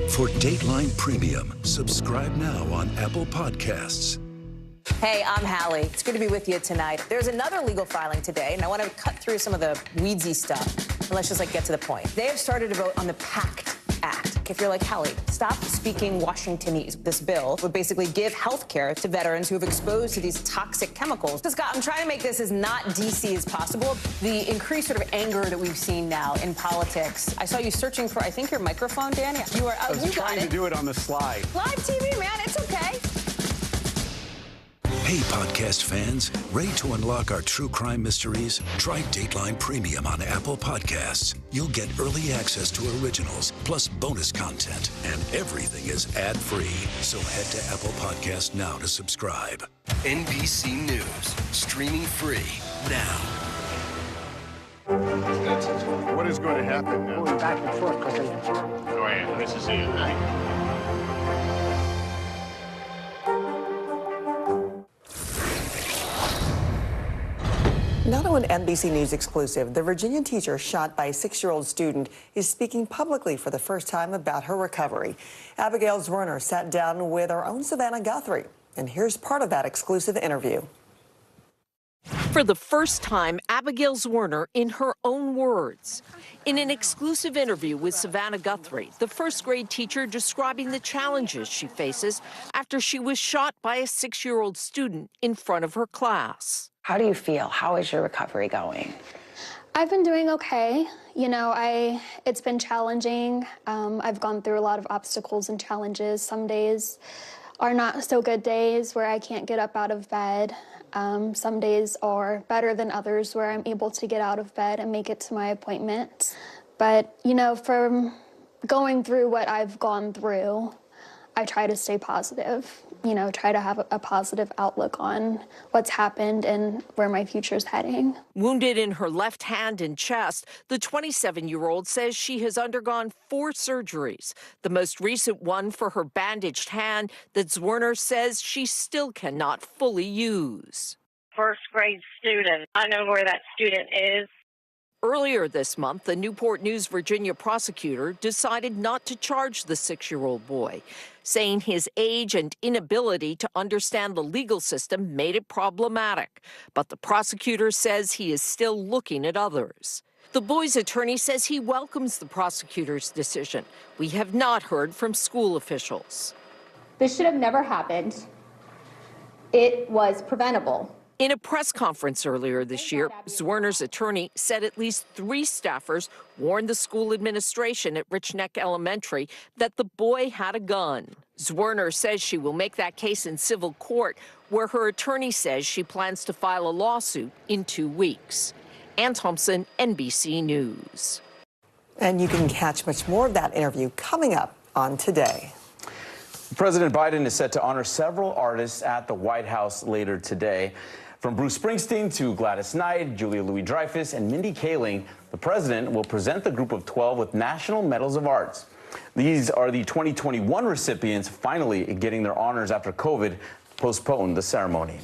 For Dateline Premium, subscribe now on Apple Podcasts. Hey, I'm Hallie. It's good to be with you tonight. There's another legal filing today, and I want to cut through some of the weedsy stuff. And let's just get to the point. They have started to vote on the PACT Act. If you're like, Hallie, stop speaking Washingtonese. This bill would basically give health care to veterans who have exposed to these toxic chemicals. So, Scott, I'm trying to make this as not DC as possible. The increased sort of anger that we've seen now in politics. I saw you searching for, I think, your microphone, Danny. You were I was trying to do it on the slide. Live TV, man. It's okay. Hey, podcast fans, ready to unlock our true crime mysteries? Try Dateline Premium on Apple Podcasts. You'll get early access to originals, plus bonus content, and everything is ad-free. So head to Apple Podcasts now to subscribe. NBC News, streaming free now. What is going to happen now? Going back and forth because they... Oh, yeah, this is it, right? Now to an NBC News exclusive. The Virginia teacher shot by a 6-year-old student is speaking publicly for the first time about her recovery. Abigail Zwerner sat down with our own Savannah Guthrie. And here's part of that exclusive interview. For the first time, Abigail Zwerner in her own words. In an exclusive interview with Savannah Guthrie, the first-grade teacher describing the challenges she faces after she was shot by a 6-year-old student in front of her class. How do you feel? How is your recovery going? I've been doing okay. You know, it's been challenging. I've gone through a lot of obstacles and challenges. Some days are not so good days where I can't get up out of bed. Some days are better than others where I'm able to get out of bed and make it to my appointment. But, you know, from going through what I've gone through, I try to stay positive, you know, try to have a positive outlook on what's happened and where my future's heading. Wounded in her left hand and chest, the 27-year-old says she has undergone 4 surgeries, the most recent one for her bandaged hand that Zwerner says she still cannot fully use. First grade student. I know where that student is. Earlier this month, the Newport News, Virginia prosecutor decided not to charge the 6-year-old boy, saying his age and inability to understand the legal system made it problematic. But the prosecutor says he is still looking at others. The boy's attorney says he welcomes the prosecutor's decision. We have not heard from school officials. This should have never happened. It was preventable. In a press conference earlier this year, Zwerner's attorney said at least 3 staffers warned the school administration at Rich Neck Elementary that the boy had a gun. Zwerner says she will make that case in civil court, where her attorney says she plans to file a lawsuit in 2 weeks. Ann Thompson, NBC News. And you can catch much more of that interview coming up on Today. President Biden is set to honor several artists at the White House later today. From Bruce Springsteen to Gladys Knight, Julia Louis-Dreyfus, and Mindy Kaling, the president will present the group of 12 with National Medals of Arts. These are the 2021 recipients finally getting their honors after COVID postponed the ceremony.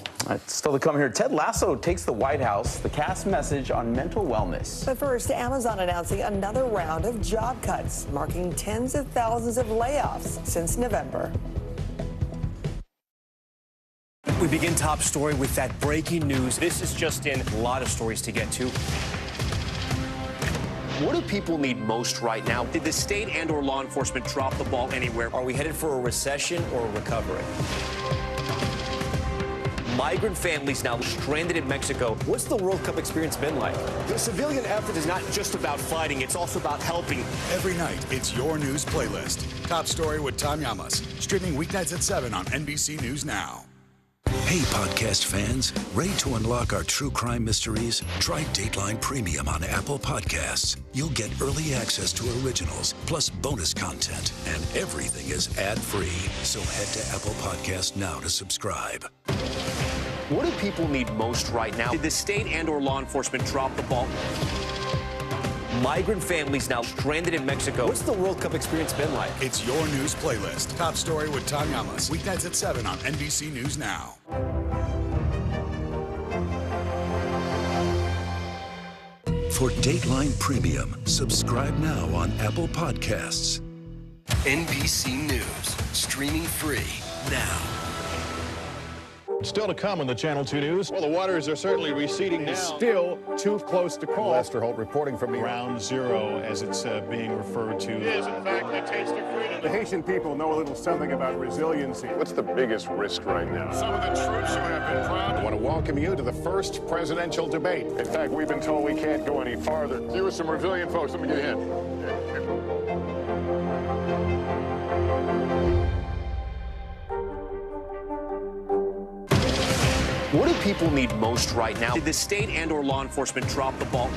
Still to come here, Ted Lasso takes the White House, the cast message on mental wellness. But first, Amazon announcing another round of job cuts, marking tens of thousands of layoffs since November. We begin top story with that breaking news. This is just in, a lot of stories to get to. What do people need most right now? Did the state and or law enforcement drop the ball anywhere? Are we headed for a recession or a recovery? Migrant families now stranded in Mexico. What's the World Cup experience been like? The civilian effort is not just about fighting, it's also about helping. Every night, it's your news playlist. Top Story with Tom Llamas, streaming weeknights at 7 on NBC News Now. Hey, podcast fans, ready to unlock our true crime mysteries? Try Dateline Premium on Apple Podcasts. You'll get early access to originals, plus bonus content, and everything is ad-free. So head to Apple Podcasts now to subscribe. What do people need most right now? Did the state and/or law enforcement drop the ball? Migrant families now stranded in Mexico. What's the World Cup experience been like? It's your news playlist. Top Story with Tom Yamas. Weeknights at 7 on NBC News Now. For Dateline Premium, subscribe now on Apple Podcasts. NBC News, streaming free now. Still to come on the Channel 2 News. Well, the waters are certainly receding now. Still too close to call. Lester Holt reporting from Ground Zero, as it's being referred to. It is, in fact, the taste of freedom. The Haitian people know a little something about resiliency. What's the biggest risk right now? Some of the troops who have been proud. I want to welcome you to the first presidential debate. In fact, we've been told we can't go any farther. You with some resilient folks, let me get a hint. What do people need most right now? Did the state and/or law enforcement drop the ball?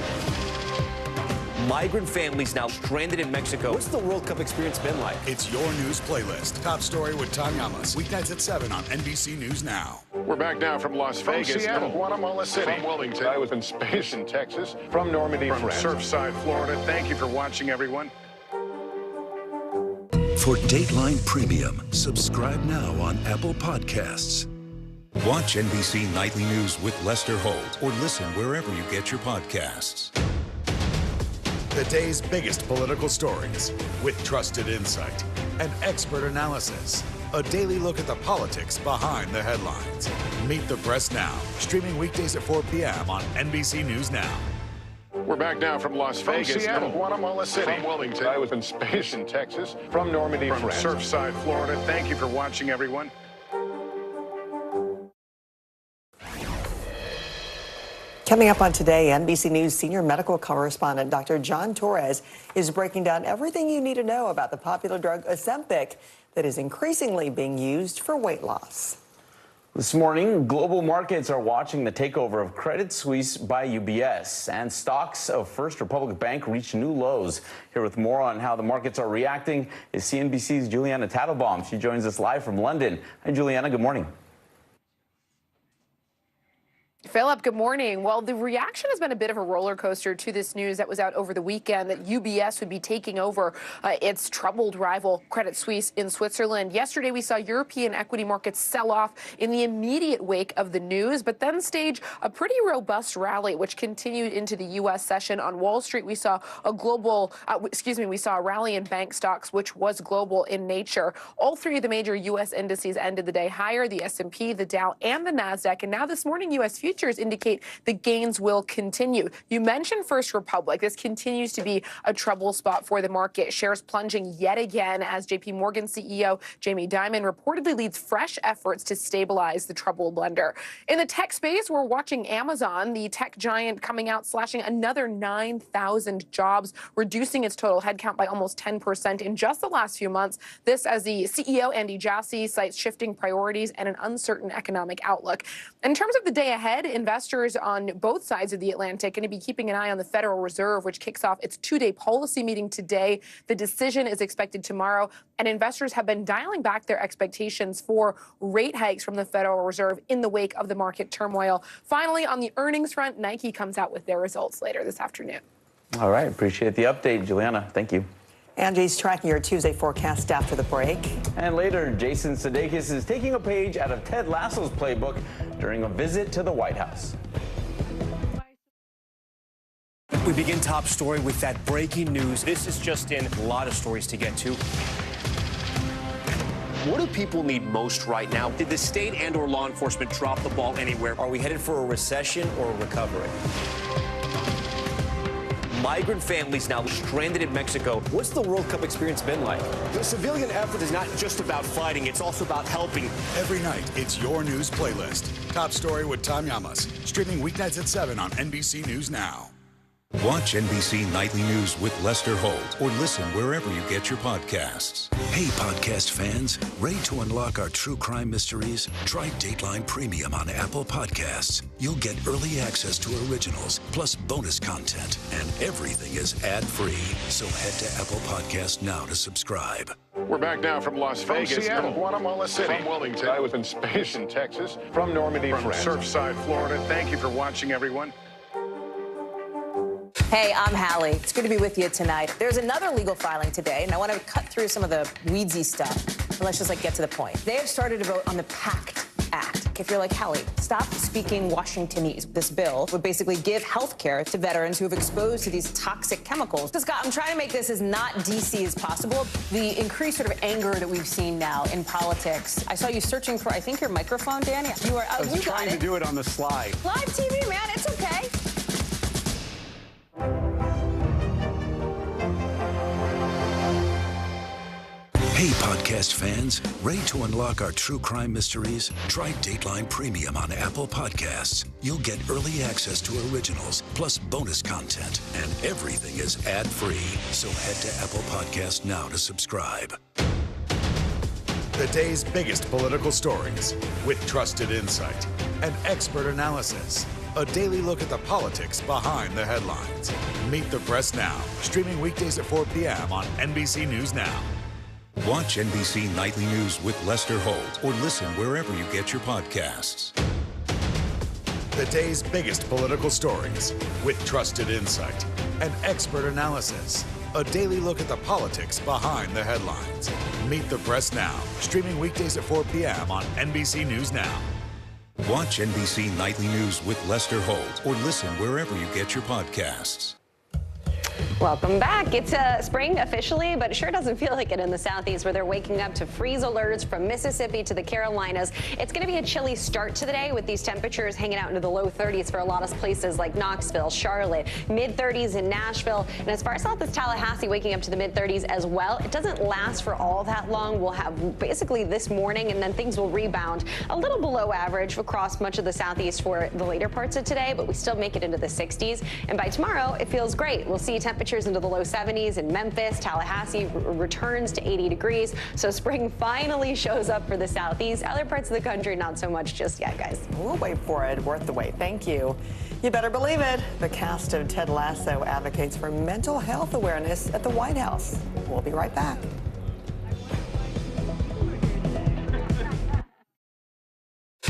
Migrant families now stranded in Mexico. What's the World Cup experience been like? It's your news playlist. Top Story with Tom Yamas. Weeknights at 7 on NBC News Now. We're back now from Las Vegas. From Seattle, Guatemala City. From Wilmington. I was in space in Texas. From Normandy, From France. Surfside, Florida. Thank you for watching, everyone. For Dateline Premium, subscribe now on Apple Podcasts. Watch NBC Nightly News with Lester Holt or listen wherever you get your podcasts. The day's biggest political stories with trusted insight and expert analysis. A daily look at the politics behind the headlines. Meet the Press Now, streaming weekdays at 4 p.m. on NBC News Now. We're back now from Las Vegas. From Seattle, Guatemala City. From Wilmington. I was in space in Texas. From Normandy, From France. Surfside, Florida. Thank you for watching, everyone. Coming up on Today, NBC News senior medical correspondent Dr. John Torres is breaking down everything you need to know about the popular drug Ozempic that is increasingly being used for weight loss. This morning, global markets are watching the takeover of Credit Suisse by UBS, and stocks of First Republic Bank reached new lows. Here with more on how the markets are reacting is CNBC's Juliana Tattlebaum. She joins us live from London. Hi, Juliana. Good morning. Philip, good morning. Well, the reaction has been a bit of a roller coaster to this news that was out over the weekend that UBS would be taking over its troubled rival Credit Suisse in Switzerland. Yesterday, we saw European equity markets sell off in the immediate wake of the news, but then stage a pretty robust rally, which continued into the U.S. session. On Wall Street, we saw we saw a rally in bank stocks, which was global in nature. All three of the major U.S. indices ended the day higher: the S&P, the Dow, and the NASDAQ. And now this morning, U.S. futures indicate the gains will continue. You mentioned First Republic. This continues to be a trouble spot for the market. Shares plunging yet again as JP Morgan CEO Jamie Dimon reportedly leads fresh efforts to stabilize the troubled lender. In the tech space, we're watching Amazon, the tech giant, coming out slashing another 9,000 jobs, reducing its total headcount by almost 10% in just the last few months. This as the CEO, Andy Jassy, cites shifting priorities and an uncertain economic outlook. In terms of the day ahead, investors on both sides of the Atlantic going to be keeping an eye on the Federal Reserve, which kicks off its two-day policy meeting today. The decision is expected tomorrow, and investors have been dialing back their expectations for rate hikes from the Federal Reserve in the wake of the market turmoil. Finally, on the earnings front, Nike comes out with their results later this afternoon. All right. Appreciate the update, Juliana. Thank you. Angie's tracking your Tuesday forecast after the break. And later, Jason Sudeikis is taking a page out of Ted Lasso's playbook during a visit to the White House. We begin Top Story with that breaking news. This is just in, a lot of stories to get to. What do people need most right now? Did the state and/or law enforcement drop the ball anywhere? Are we headed for a recession or a recovery? Migrant families now stranded in Mexico. What's the World Cup experience been like? The civilian effort is not just about fighting, it's also about helping. Every night, it's your news playlist. Top Story with Tom Yamas, streaming weeknights at 7 on NBC News Now. Watch NBC Nightly News with Lester Holt or listen wherever you get your podcasts. Hey, podcast fans, ready to unlock our true crime mysteries? Try Dateline Premium on Apple Podcasts. You'll get early access to originals, plus bonus content, and everything is ad-free. So head to Apple Podcasts now to subscribe. We're back now from Las Vegas. From Seattle, No. Guatemala City. From Wilmington. I was in space in Texas. From Normandy, From France. Surfside, Florida. Thank you for watching, everyone. Hey, I'm Hallie. It's good to be with you tonight. There's another legal filing today, and I want to cut through some of the weedsy stuff. But let's just get to the point. They have started to vote on the PACT Act. If you're like Hallie, stop speaking Washingtonese. This bill would basically give health care to veterans who have exposed to these toxic chemicals. So, Scott, I'm trying to make this as not DC as possible. The increased sort of anger that we've seen now in politics. I saw you searching for, I think, your microphone, Danny. You are. I was trying to do it on the slide. Live TV, man. It's okay. Hey, podcast fans, ready to unlock our true crime mysteries? Try Dateline Premium on Apple Podcasts. You'll get early access to originals, plus bonus content, and everything is ad-free. So head to Apple Podcasts now to subscribe. The day's biggest political stories with trusted insight and expert analysis. A daily look at the politics behind the headlines. Meet the Press Now, streaming weekdays at 4 p.m. on NBC News Now. Watch NBC Nightly News with Lester Holt or listen wherever you get your podcasts. The day's biggest political stories with trusted insight and expert analysis. A daily look at the politics behind the headlines. Meet the Press Now, streaming weekdays at 4 p.m. on NBC News Now. Watch NBC Nightly News with Lester Holt or listen wherever you get your podcasts. Welcome back. It's spring officially, but it sure doesn't feel like it in the southeast, where they're waking up to freeze alerts from Mississippi to the Carolinas. It's going to be a chilly start to the day, with these temperatures hanging out into the low 30s for a lot of places like Knoxville, Charlotte, mid 30s in Nashville, and as far south as Tallahassee, waking up to the mid 30s as well. It doesn't last for all that long. We'll have basically this morning, and then things will rebound a little below average across much of the southeast for the later parts of today, but we still make it into the 60s. And by tomorrow, it feels great. We'll see temperatures into the low 70s in Memphis. Tallahassee returns to 80 degrees. So spring finally shows up for the southeast. Other parts of the country, not so much just yet, guys. We'll wait for it. Worth the wait. Thank you. You better believe it. The cast of Ted Lasso advocates for mental health awareness at the White House. We'll be right back.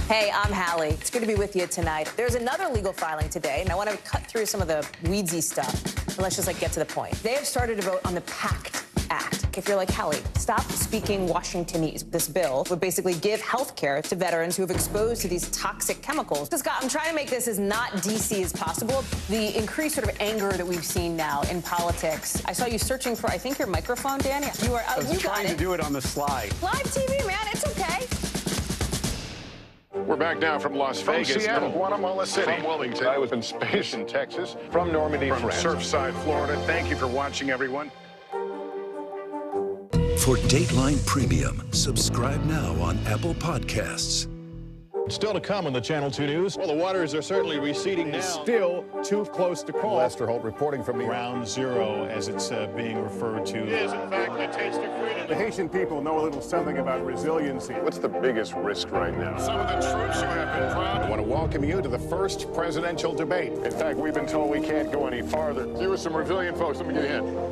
Hey, I'm Hallie. It's good to be with you tonight. There's another legal filing today, and I want to cut through some of the weedsy stuff. But let's just get to the point. They have started to vote on the PACT Act. If you're like Hallie, stop speaking Washingtonese. This bill would basically give health care to veterans who have exposed to these toxic chemicals. So, Scott, I'm trying to make this as not DC as possible. The increased sort of anger that we've seen now in politics. I saw you searching for, I think, your microphone, Danny. You are. I was trying to do it on the slide. Live TV, man. It's okay. We're back now from Las From Vegas. Seattle, No. Guatemala City. From Wilmington. I was in space in Texas. From Normandy, From France. Surfside, Florida. Thank you for watching, everyone. For Dateline Premium, subscribe now on Apple Podcasts. Still to come on the Channel 2 News. Well, the waters are certainly receding now. Still too close to call. Lester Holt reporting from New York. Ground zero, as it's being referred to. It is, in fact, the taste of freedom. The Haitian people know a little something about resiliency. What's the biggest risk right now? Some of the troops who have been proud. I want to welcome you to the first presidential debate. In fact, we've been told we can't go any farther. Here are some resilient folks. Let me get in.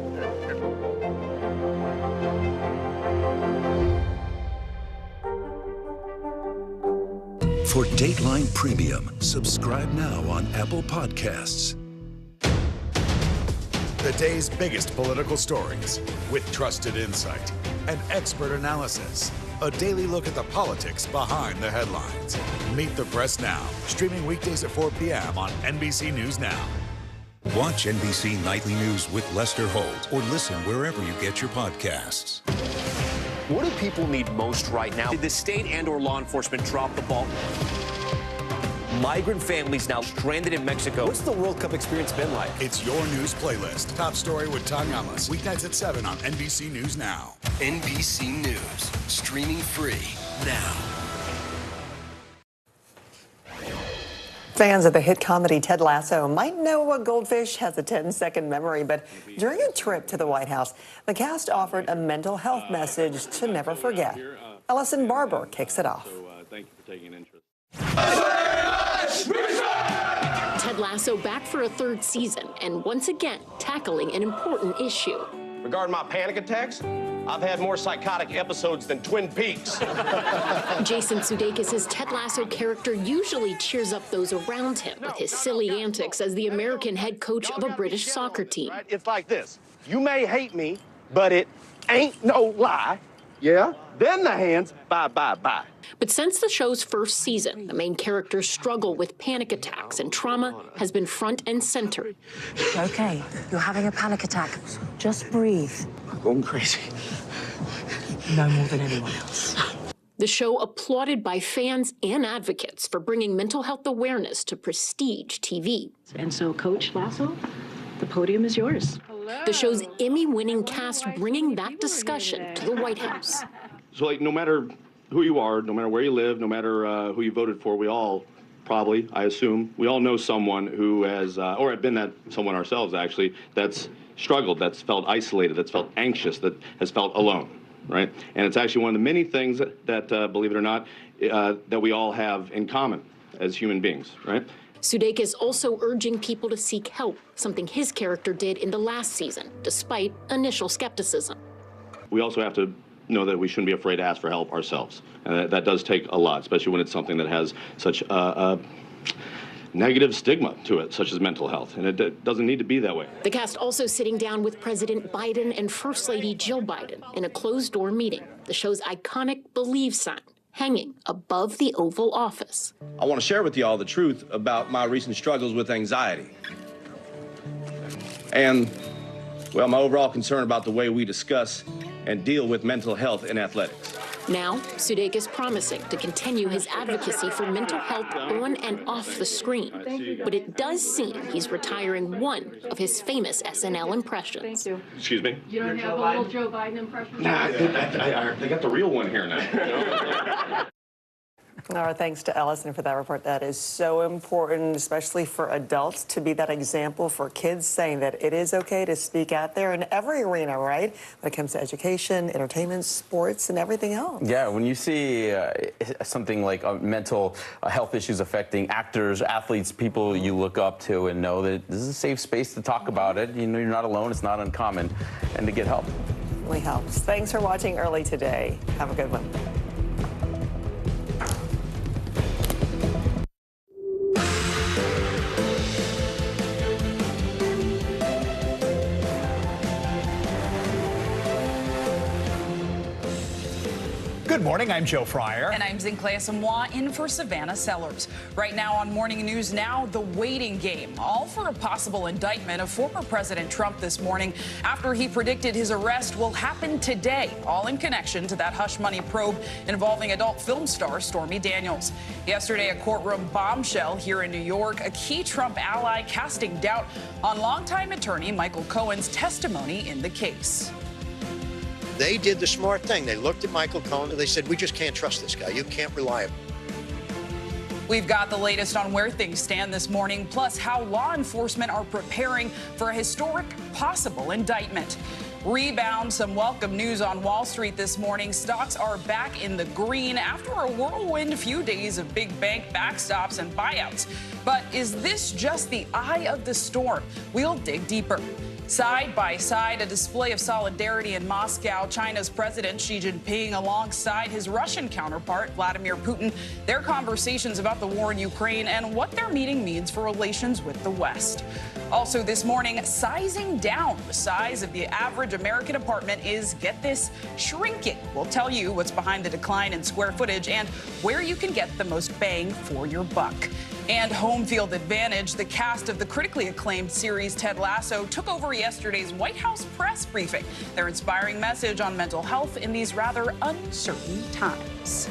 For Dateline Premium, subscribe now on Apple Podcasts. The day's biggest political stories with trusted insight and expert analysis. A daily look at the politics behind the headlines. Meet the Press Now, streaming weekdays at 4 p.m. on NBC News Now. Watch NBC Nightly News with Lester Holt or listen wherever you get your podcasts. What do people need most right now? Did the state and/or law enforcement drop the ball? Migrant families now stranded in Mexico. What's the World Cup experience been like? It's your news playlist. Top story with Tom Ellis. Weeknights at 7 on NBC News Now. NBC News, streaming free now. Fans of the hit comedy Ted Lasso might know a goldfish has a 10-second memory, but during a trip to the White House, the cast offered a mental health message to never forget. Ellison Barber kicks it off. Thank you for taking interest. Ted Lasso back for a third season and once again tackling an important issue. Regarding my panic attacks, I've had more psychotic episodes than Twin Peaks. Jason Sudeikis' Ted Lasso character usually cheers up those around him with his silly antics as the American head coach of a British soccer team. It's like this. You may hate me, but it ain't no lie. Yeah? Then the hands, bye, bye, bye. But since the show's first season, the main character's struggle with panic attacks and trauma has been front and center. Okay, you're having a panic attack. Just breathe. I'm going crazy. No more than anyone else. The show applauded by fans and advocates for bringing mental health awareness to prestige TV. And so, Coach Lasso, the podium is yours. The show's Emmy-winning cast bringing that discussion to the White House. So, like, no matter who you are, no matter where you live, no matter who you voted for, we all probably, I assume, we all know someone who has, or have been that someone ourselves, actually, that's struggled, that's felt isolated, that's felt anxious, that has felt alone, right? And it's actually one of the many things that believe it or not, that we all have in common as human beings, right? Sudeikis also urging people to seek help, something his character did in the last season, despite initial skepticism. We also have to know that we shouldn't be afraid to ask for help ourselves. And that does take a lot, especially when it's something that has such a negative stigma to it, such as mental health. And it doesn't need to be that way. The cast also sitting down with President Biden and First Lady Jill Biden in a closed-door meeting, the show's iconic Believe sign hanging above the Oval Office. I want to share with you all the truth about my recent struggles with anxiety. And, well, my overall concern about the way we discuss and deal with mental health in athletics. Now, Sudeikis promising to continue his advocacy for mental health on and off the screen. But it does seem he's retiring one of his famous SNL impressions. Thank you. Excuse me? You don't have a little Joe Biden impression? Nah, they got the real one here now. Our thanks to Ellison for that report. That is so important, especially for adults, to be that example for kids, saying that it is okay to speak out there in every arena, right? When it comes to education, entertainment, sports, and everything else. Yeah, when you see something like mental health issues affecting actors, athletes, people you look up to, and know that this is a safe space to talk about it. You know, you're not alone. It's not uncommon. And to get help. Really helps. Thanks for watching Early Today. Have a good one. Good morning, I'm Joe Fryer. And I'm Zinklea Samoa in for Savannah Sellers. Right now on Morning News Now, the waiting game, all for a possible indictment of former President Trump this morning after he predicted his arrest will happen today, all in connection to that hush money probe involving adult film star Stormy Daniels. Yesterday, a courtroom bombshell here in New York, a key Trump ally casting doubt on longtime attorney Michael Cohen's testimony in the case. They did the smart thing. They looked at Michael Cohen and they said, we just can't trust this guy. You can't rely on him. We've got the latest on where things stand this morning, plus how law enforcement are preparing for a historic possible indictment. Rebound, some welcome news on Wall Street this morning. Stocks are back in the green after a whirlwind few days of big bank backstops and buyouts. But is this just the eye of the storm? We'll dig deeper. Side by side, a display of solidarity in Moscow. China's President Xi Jinping alongside his Russian counterpart, Vladimir Putin. Their conversations about the war in Ukraine and what their meeting means for relations with the West. Also this morning, sizing down. The size of the average American apartment is, get this, shrinking. We'll tell you what's behind the decline in square footage and where you can get the most bang for your buck. And home field advantage, the cast of the critically acclaimed series Ted Lasso took over yesterday's White House press briefing. Their inspiring message on mental health in these rather uncertain times.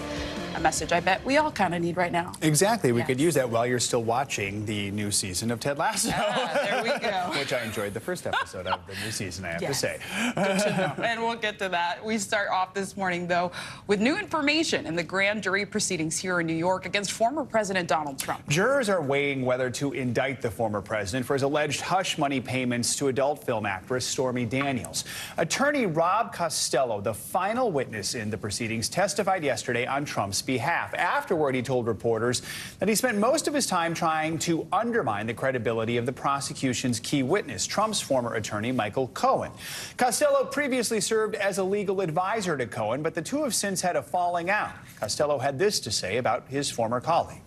A message I bet we all kind of need right now. Exactly. We could use that while you're still watching the new season of Ted Lasso. There we go. Which I enjoyed the first episode of the new season, I have to say. Good to know. And we'll get to that. We start off this morning, though, with new information in the grand jury proceedings here in New York against former President Donald Trump. Jurors are weighing whether to indict the former president for his alleged hush money payments to adult film actress Stormy Daniels. Attorney Rob Costello, the final witness in the proceedings, testified yesterday on Trump's behalf. Afterward, he told reporters that he spent most of his time trying to undermine the credibility of the prosecution's key witness, Trump's former attorney, Michael Cohen. Costello previously served as a legal advisor to Cohen, but the two have since had a falling out. Costello had this to say about his former colleague.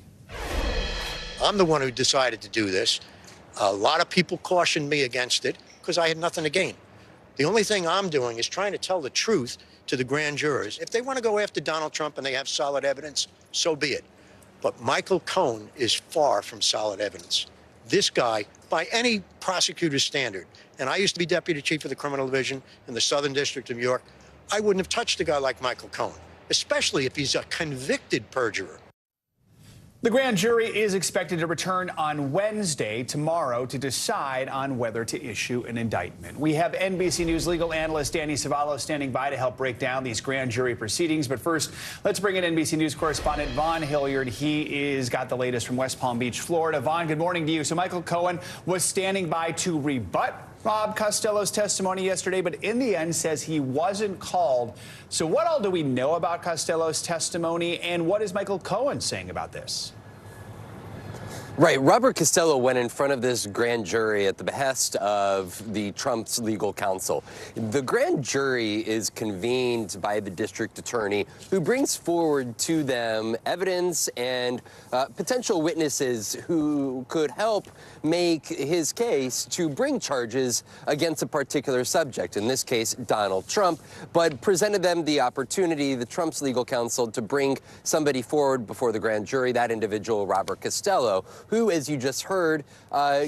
I'm the one who decided to do this. A lot of people cautioned me against it because I had nothing to gain. The only thing I'm doing is trying to tell the truth to the grand jurors. If they want to go after Donald Trump and they have solid evidence, so be it. But Michael Cohen is far from solid evidence. This guy, by any prosecutor's standard, and I used to be deputy chief of the criminal division in the Southern District of New York, I wouldn't have touched a guy like Michael Cohen, especially if he's a convicted perjurer. The grand jury is expected to return on Wednesday, tomorrow, to decide on whether to issue an indictment. We have NBC News legal analyst Danny Savallo standing by to help break down these grand jury proceedings. But first, let's bring in NBC News correspondent Vaughn Hilliard. He is got the latest from West Palm Beach, Florida. Vaughn, good morning to you. So Michael Cohen was standing by to rebut Rob Costello's testimony yesterday, but in the end says he wasn't called. So what all do we know about Costello's testimony, and what is Michael Cohen saying about this? Right. Robert Costello went in front of this grand jury at the behest of the Trump's legal counsel. The grand jury is convened by the district attorney, who brings forward to them evidence and potential witnesses who could help make his case to bring charges against a particular subject, in this case, Donald Trump, but presented them the opportunity, the Trump's legal counsel, to bring somebody forward before the grand jury, that individual, Robert Costello, who, as you just heard,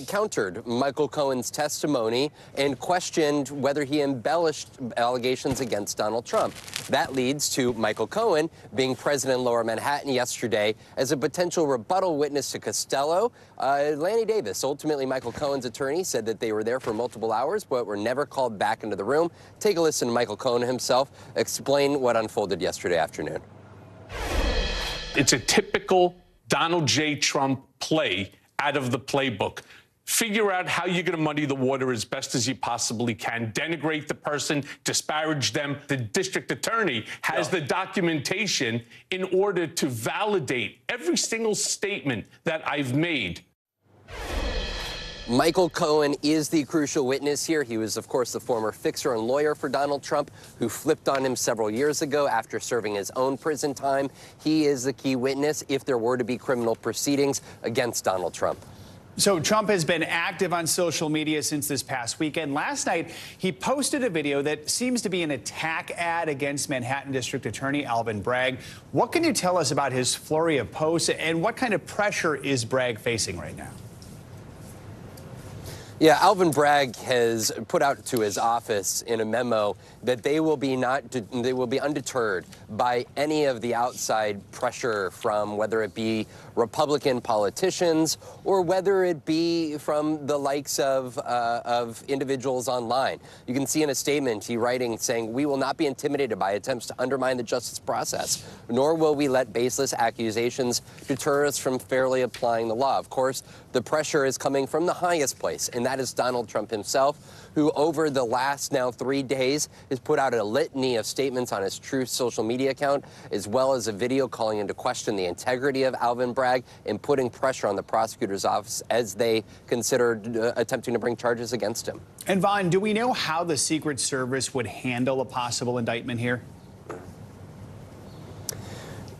countered Michael Cohen's testimony and questioned whether he embellished allegations against Donald Trump. That leads to Michael Cohen being present in Lower Manhattan yesterday as a potential rebuttal witness to Costello. Lanny Davis, ultimately Michael Cohen's attorney, said that they were there for multiple hours but were never called back into the room. Take a listen to Michael Cohen himself explain what unfolded yesterday afternoon. It's a typical Donald J. Trump play out of the playbook. Figure out how you're going to muddy the water as best as you possibly can, denigrate the person, disparage them. The district attorney has the documentation in order to validate every single statement that I've made. Michael Cohen is the crucial witness here. He was, of course, the former fixer and lawyer for Donald Trump, who flipped on him several years ago after serving his own prison time. He is the key witness if there were to be criminal proceedings against Donald Trump. So Trump has been active on social media since this past weekend. Last night, he posted a video that seems to be an attack ad against Manhattan District Attorney Alvin Bragg. What can you tell us about his flurry of posts, and what kind of pressure is Bragg facing right now? Yeah, Alvin Bragg has put out to his office in a memo that they will be undeterred by any of the outside pressure from whether it be Republican politicians or whether it be from the likes of individuals online. You can see in a statement he writing saying, "We will not be intimidated by attempts to undermine the justice process, nor will we let baseless accusations deter us from fairly applying the law." Of course, the pressure is coming from the highest place, and that is Donald Trump himself, who over the last now 3 days has put out a litany of statements on his Truth social media account, as well as a video calling into question the integrity of Alvin Bragg and putting pressure on the prosecutor's office as they considered attempting to bring charges against him. And Vaughn, do we know how the Secret Service would handle a possible indictment here?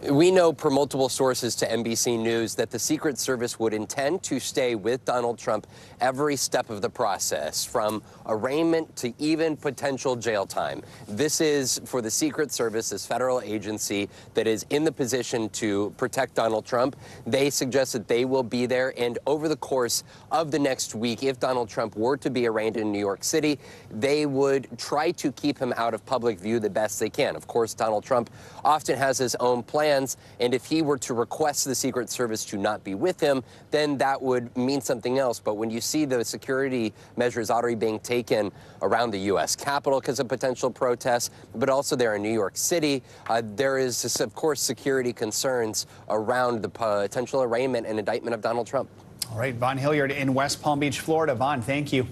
We know per multiple sources to NBC News that the Secret Service would intend to stay with Donald Trump every step of the process, from arraignment to even potential jail time. This is for the Secret Service, this federal agency that is in the position to protect Donald Trump. They suggest that they will be there, and over the course of the next week, if Donald Trump were to be arraigned in New York City, they would try to keep him out of public view the best they can. Of course, Donald Trump often has his own plans, and if he were to request the Secret Service to not be with him, then that would mean something else. But when you see the security measures already being taken around the U.S. Capitol because of potential protests, but also there in New York City, there is, of course, security concerns around the potential arraignment and indictment of Donald Trump. All right, Vaughn Hilliard in West Palm Beach, Florida. Vaughn, thank you.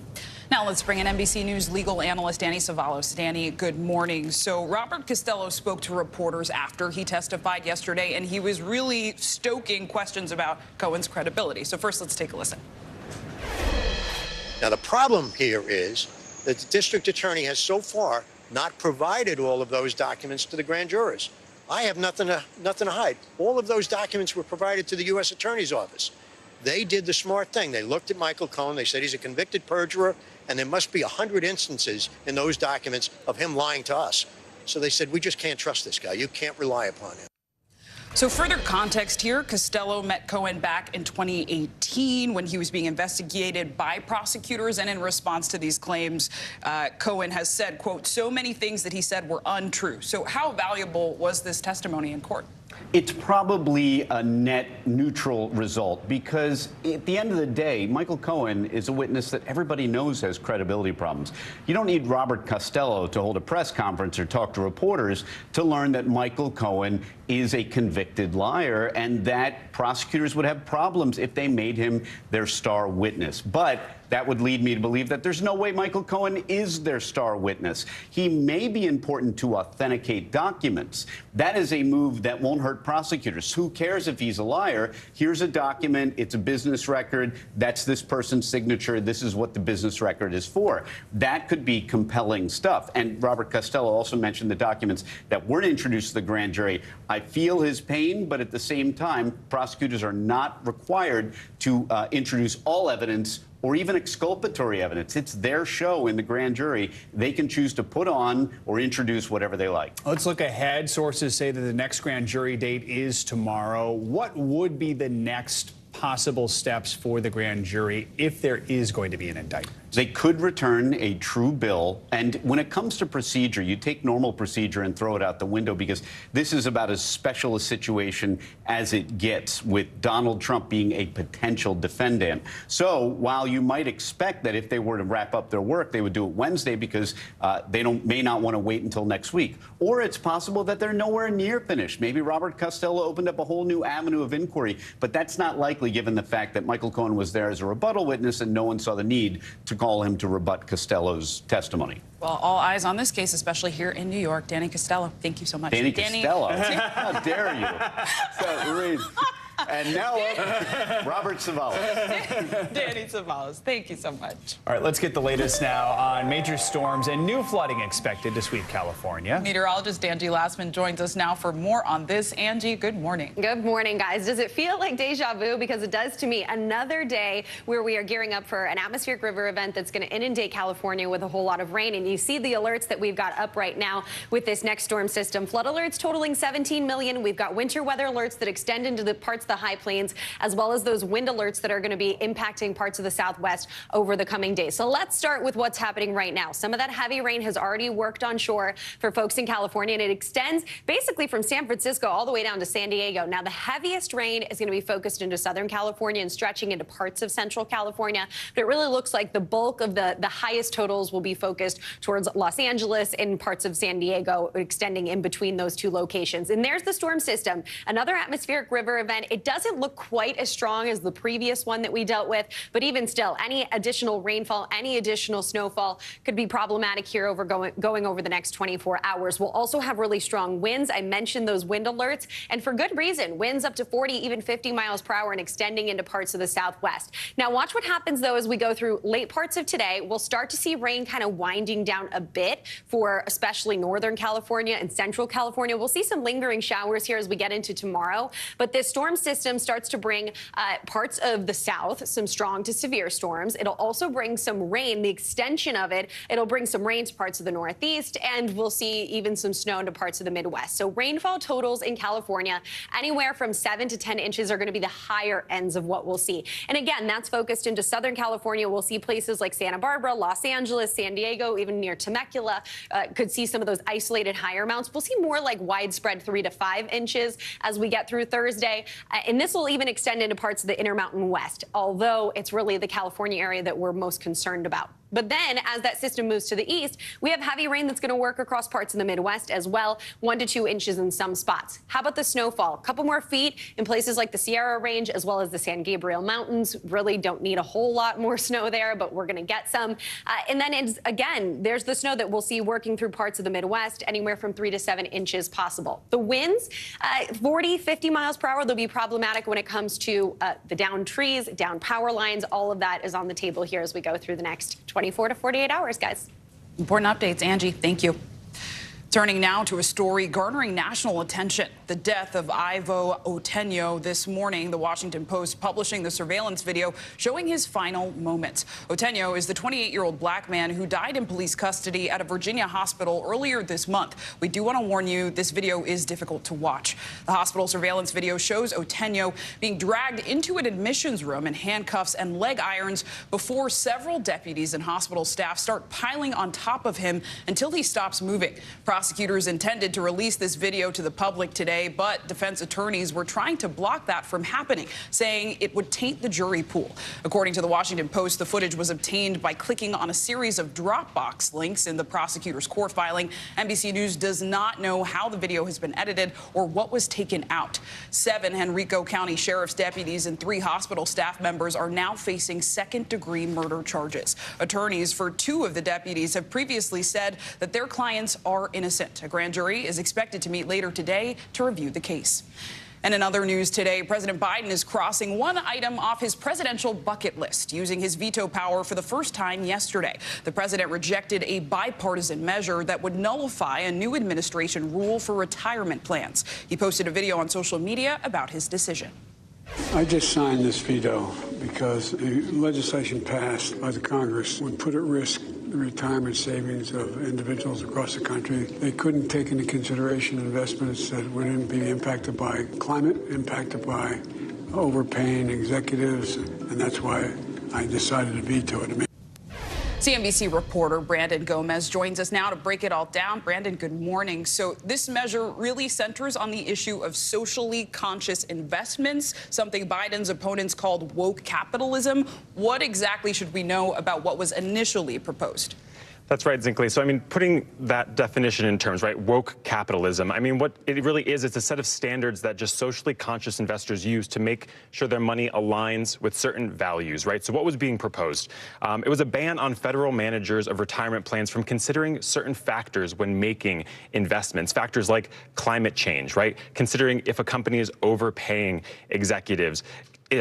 Now let's bring in NBC News legal analyst Danny Savalos. Danny, good morning. So Robert Costello spoke to reporters after he testified yesterday, and he was really stoking questions about Cohen's credibility. So first, let's take a listen. Now, the problem here is that the district attorney has so far not provided all of those documents to the grand jurors. I have nothing to hide. All of those documents were provided to the U.S. Attorney's Office. They did the smart thing. They looked at Michael Cohen. They said he's a convicted perjurer, and there must be 100 instances in those documents of him lying to us. So they said, we just can't trust this guy. You can't rely upon him. So further context here, Costello met Cohen back in 2018 when he was being investigated by prosecutors. And in response to these claims, Cohen has said, quote, so many things that he said were untrue. So how valuable was this testimony in court? It's probably a net neutral result because at the end of the day, Michael Cohen is a witness that everybody knows has credibility problems. You don't need Robert Costello to hold a press conference or talk to reporters to learn that Michael Cohen is a convicted liar and that prosecutors would have problems if they made him their star witness. But that would lead me to believe that there's no way Michael Cohen is their star witness. He may be important to authenticate documents. That is a move that won't hurt prosecutors. Who cares if he's a liar? Here's a document. It's a business record. That's this person's signature. This is what the business record is for. That could be compelling stuff. And Robert Costello also mentioned the documents that weren't introduced to the grand jury. I feel his pain, but at the same time, prosecutors are not required to introduce all evidence or even exculpatory evidence. It's their show in the grand jury. They can choose to put on or introduce whatever they like. Let's look ahead. Sources say that the next grand jury date is tomorrow. What would be the next possible steps for the grand jury if there is going to be an indictment? They could return a true bill. And when it comes to procedure, you take normal procedure and throw it out the window because this is about as special a situation as it gets with Donald Trump being a potential defendant. So while you might expect that if they were to wrap up their work, they would do it Wednesday because they may not want to wait until next week. Or it's possible that they're nowhere near finished. Maybe Robert Costello opened up a whole new avenue of inquiry, but that's not likely given the fact that Michael Cohen was there as a rebuttal witness and no one saw the need to call him to rebut Costello's testimony. Well, all eyes on this case, especially here in New York. Danny Costello, thank you so much. Danny Costello? How dare you? And now, Robert Savalos. Danny Savalos, thank you so much. All right, let's get the latest now on major storms and new flooding expected to sweep California. Meteorologist Angie Lassman joins us now for more on this. Angie, good morning. Good morning, guys. Does it feel like deja vu? Because it does to me. Another day where we are gearing up for an atmospheric river event that's going to inundate California with a whole lot of rain. And you see the alerts that we've got up right now with this next storm system. Flood alerts totaling 17 million. We've got winter weather alerts that extend into the parts of the high plains, as well as those wind alerts that are going to be impacting parts of the Southwest over the coming days. So let's start with what's happening right now. Some of that heavy rain has already worked on shore for folks in California, and it extends basically from San Francisco all the way down to San Diego. Now, the heaviest rain is going to be focused into Southern California and stretching into parts of Central California. But it really looks like the bulk of the highest totals will be focused towards Los Angeles and parts of San Diego, extending in between those two locations. And there's the storm system, another atmospheric river event. It doesn't look quite as strong as the previous one that we dealt with, but even still, any additional rainfall, any additional snowfall could be problematic here going over the next 24 hours. We'll also have really strong winds. I mentioned those wind alerts, and for good reason. Winds up to 40, even 50 miles per hour and extending into parts of the Southwest. Now, watch what happens, though, as we go through late parts of today. We'll start to see rain kind of winding down a bit for especially Northern California and Central California. We'll see some lingering showers here as we get into tomorrow, but this storm system starts to bring parts of the South some strong to severe storms. It'll also bring some rain, the extension of it. It'll bring some rain to parts of the Northeast, and we'll see even some snow into parts of the Midwest. So rainfall totals in California, anywhere from 7 to 10 inches are going to be the higher ends of what we'll see. And again, that's focused into Southern California. We'll see places like Santa Barbara, Los Angeles, San Diego, even near Temecula, could see some of those isolated higher amounts. We'll see more like widespread 3 to 5 inches as we get through Thursday. And this will even extend into parts of the Intermountain West, although it's really the California area that we're most concerned about. But then, as that system moves to the east, we have heavy rain that's going to work across parts of the Midwest as well, 1 to 2 inches in some spots. How about the snowfall? A couple more feet in places like the Sierra Range as well as the San Gabriel Mountains. Really don't need a whole lot more snow there, but we're going to get some. And then, again, there's the snow that we'll see working through parts of the Midwest, anywhere from 3 to 7 inches possible. The winds, 40, 50 miles per hour, they'll be problematic when it comes to the downed trees, down power lines. All of that is on the table here as we go through the next 24 to 48 hours, guys. Important updates, Angie. Thank you. Turning now to a story garnering national attention. The death of Ivo Otenyo this morning. The Washington Post publishing the surveillance video showing his final moments. Otenyo is the 28-year-old black man who died in police custody at a Virginia hospital earlier this month. We do want to warn you, this video is difficult to watch. The hospital surveillance video shows Otenyo being dragged into an admissions room in handcuffs and leg irons before several deputies and hospital staff start piling on top of him until he stops moving. Prosecutors intended to release this video to the public today, but defense attorneys were trying to block that from happening, saying it would taint the jury pool. According to the Washington Post, the footage was obtained by clicking on a series of Dropbox links in the prosecutor's court filing. NBC News does not know how the video has been edited or what was taken out. 7 Henrico County Sheriff's deputies and 3 hospital staff members are now facing second-degree murder charges. Attorneys for 2 of the deputies have previously said that their clients are innocent. A grand jury is expected to meet later today to review the case. And in other news today, President Biden is crossing one item off his presidential bucket list, using his veto power for the first time yesterday. The president rejected a bipartisan measure that would nullify a new administration rule for retirement plans. He posted a video on social media about his decision. I just signed this veto because the legislation passed by the Congress would put at risk the retirement savings of individuals across the country. They couldn't take into consideration investments that wouldn't be impacted by climate, impacted by overpaying executives, and that's why I decided to veto it. CNBC reporter Brandon Gomez joins us now to break it all down. Brandon, good morning. So this measure really centers on the issue of socially conscious investments, something Biden's opponents called woke capitalism. What exactly should we know about what was initially proposed? That's right, Zinkley. So, I mean, putting that definition in terms, right, woke capitalism, I mean, what it really is, it's a set of standards that just socially conscious investors use to make sure their money aligns with certain values, right? So what was being proposed? It was a ban on federal managers of retirement plans from considering certain factors when making investments, factors like climate change, right? Considering if a company is overpaying executives,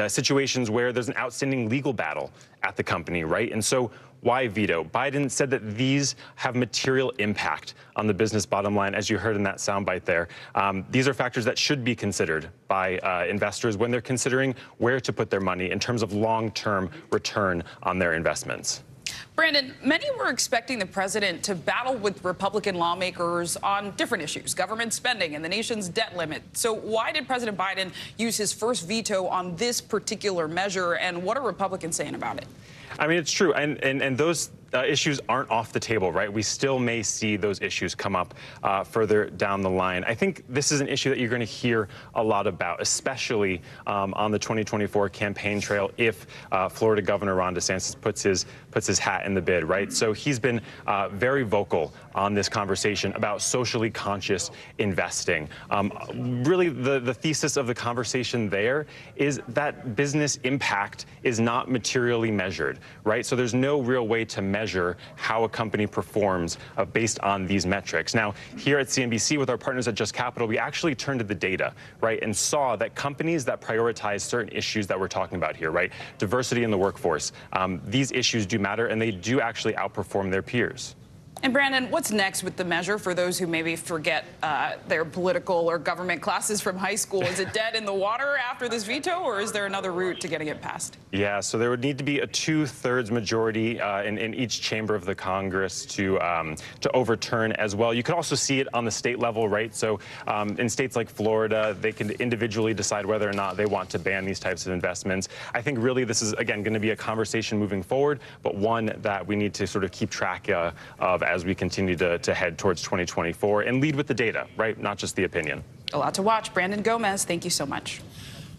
situations where there's an outstanding legal battle at the company, right? And so why veto? Biden said that these have material impact on the business bottom line, as you heard in that soundbite there. These are factors that should be considered by investors when they're considering where to put their money in terms of long-term return on their investments. Brandon, many were expecting the president to battle with Republican lawmakers on different issues, government spending and the nation's debt limit. So why did President Biden use his first veto on this particular measure, and what are Republicans saying about it? I mean, it's true, and those issues aren't off the table, right? We still may see those issues come up further down the line. I think this is an issue that you're going to hear a lot about, especially on the 2024 campaign trail if Florida Governor Ron DeSantis puts his hat in the bid, right? So he's been very vocal on this conversation about socially conscious investing. Really, the thesis of the conversation there is that business impact is not materially measured, right? So there's no real way to measure how a company performs based on these metrics. Now, here at CNBC with our partners at Just Capital, we actually turned to the data, right, and saw that companies that prioritize certain issues that we're talking about here, right, diversity in the workforce, these issues do matter, and they do actually outperform their peers. And Brandon, what's next with the measure for those who maybe forget their political or government classes from high school? Is it dead in the water after this veto, or is there another route to getting it passed? Yeah, so there would need to be a 2/3 majority in each chamber of the Congress to overturn as well. You could also see it on the state level, right? So in states like Florida, they can individually decide whether or not they want to ban these types of investments. I think really this is, again, going to be a conversation moving forward, but one that we need to sort of keep track of as we continue to head towards 2024 and lead with the data, right? Not just the opinion. A lot to watch. Brandon Gomez, thank you so much.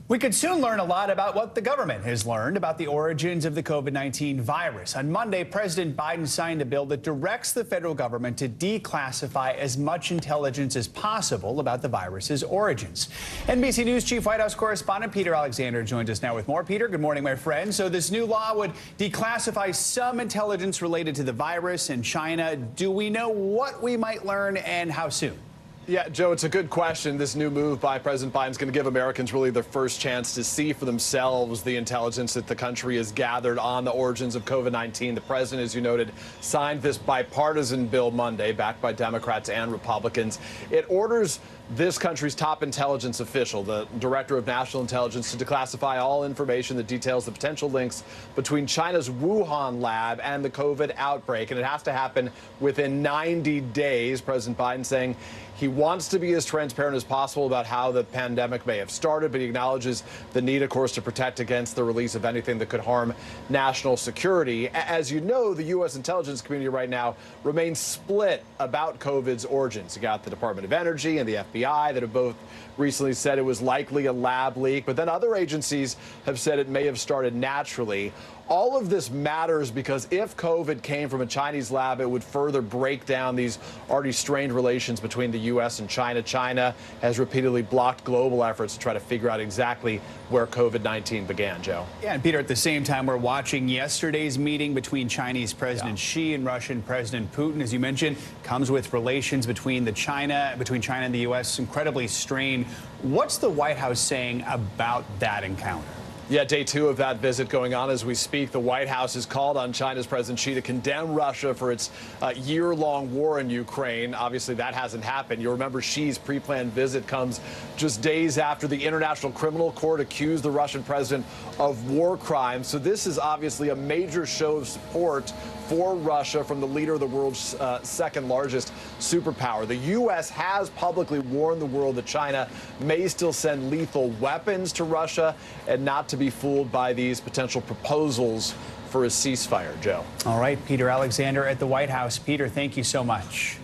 We could soon learn a lot about what the government has learned about the origins of the COVID-19 virus. On Monday, President Biden signed a bill that directs the federal government to declassify as much intelligence as possible about the virus's origins. NBC News Chief White House correspondent Peter Alexander joins us now with more. Peter, good morning, my friend. So this new law would declassify some intelligence related to the virus in China. Do we know what we might learn and how soon? Yeah, Joe, it's a good question. This new move by President Biden is going to give Americans really their first chance to see for themselves the intelligence that the country has gathered on the origins of COVID-19. The president, as you noted, signed this bipartisan bill Monday, backed by Democrats and Republicans. It orders this country's top intelligence official, the Director of National Intelligence, to declassify all information that details the potential links between China's Wuhan lab and the COVID outbreak. And it has to happen within 90 days, President Biden saying he wants to be as transparent as possible about how the pandemic may have started, but he acknowledges the need, of course, to protect against the release of anything that could harm national security. As you know, the U.S. intelligence community right now remains split about COVID's origins. You got the Department of Energy and the FBI that have both recently said it was likely a lab leak, but then other agencies have said it may have started naturally. All of this matters because if COVID came from a Chinese lab, it would further break down these already strained relations between the U.S. and China. China has repeatedly blocked global efforts to try to figure out exactly where COVID-19 began, Joe. Yeah, and Peter, at the same time, we're watching yesterday's meeting between Chinese President Xi and Russian President Putin. As you mentioned, comes with relations between China and the U.S. incredibly strained. What's the White House saying about that encounter? Yeah, day two of that visit going on as we speak. The White House has called on China's President Xi to condemn Russia for its year-long war in Ukraine. Obviously, that hasn't happened. You remember Xi's pre-planned visit comes just days after the International Criminal Court accused the Russian president of war crimes. So this is obviously a major show of support for Russia from the leader of the world's second largest superpower. The U.S. has publicly warned the world that China may still send lethal weapons to Russia and not to be fooled by these potential proposals for a ceasefire, Joe. All right, Peter Alexander at the White House. Peter, thank you so much.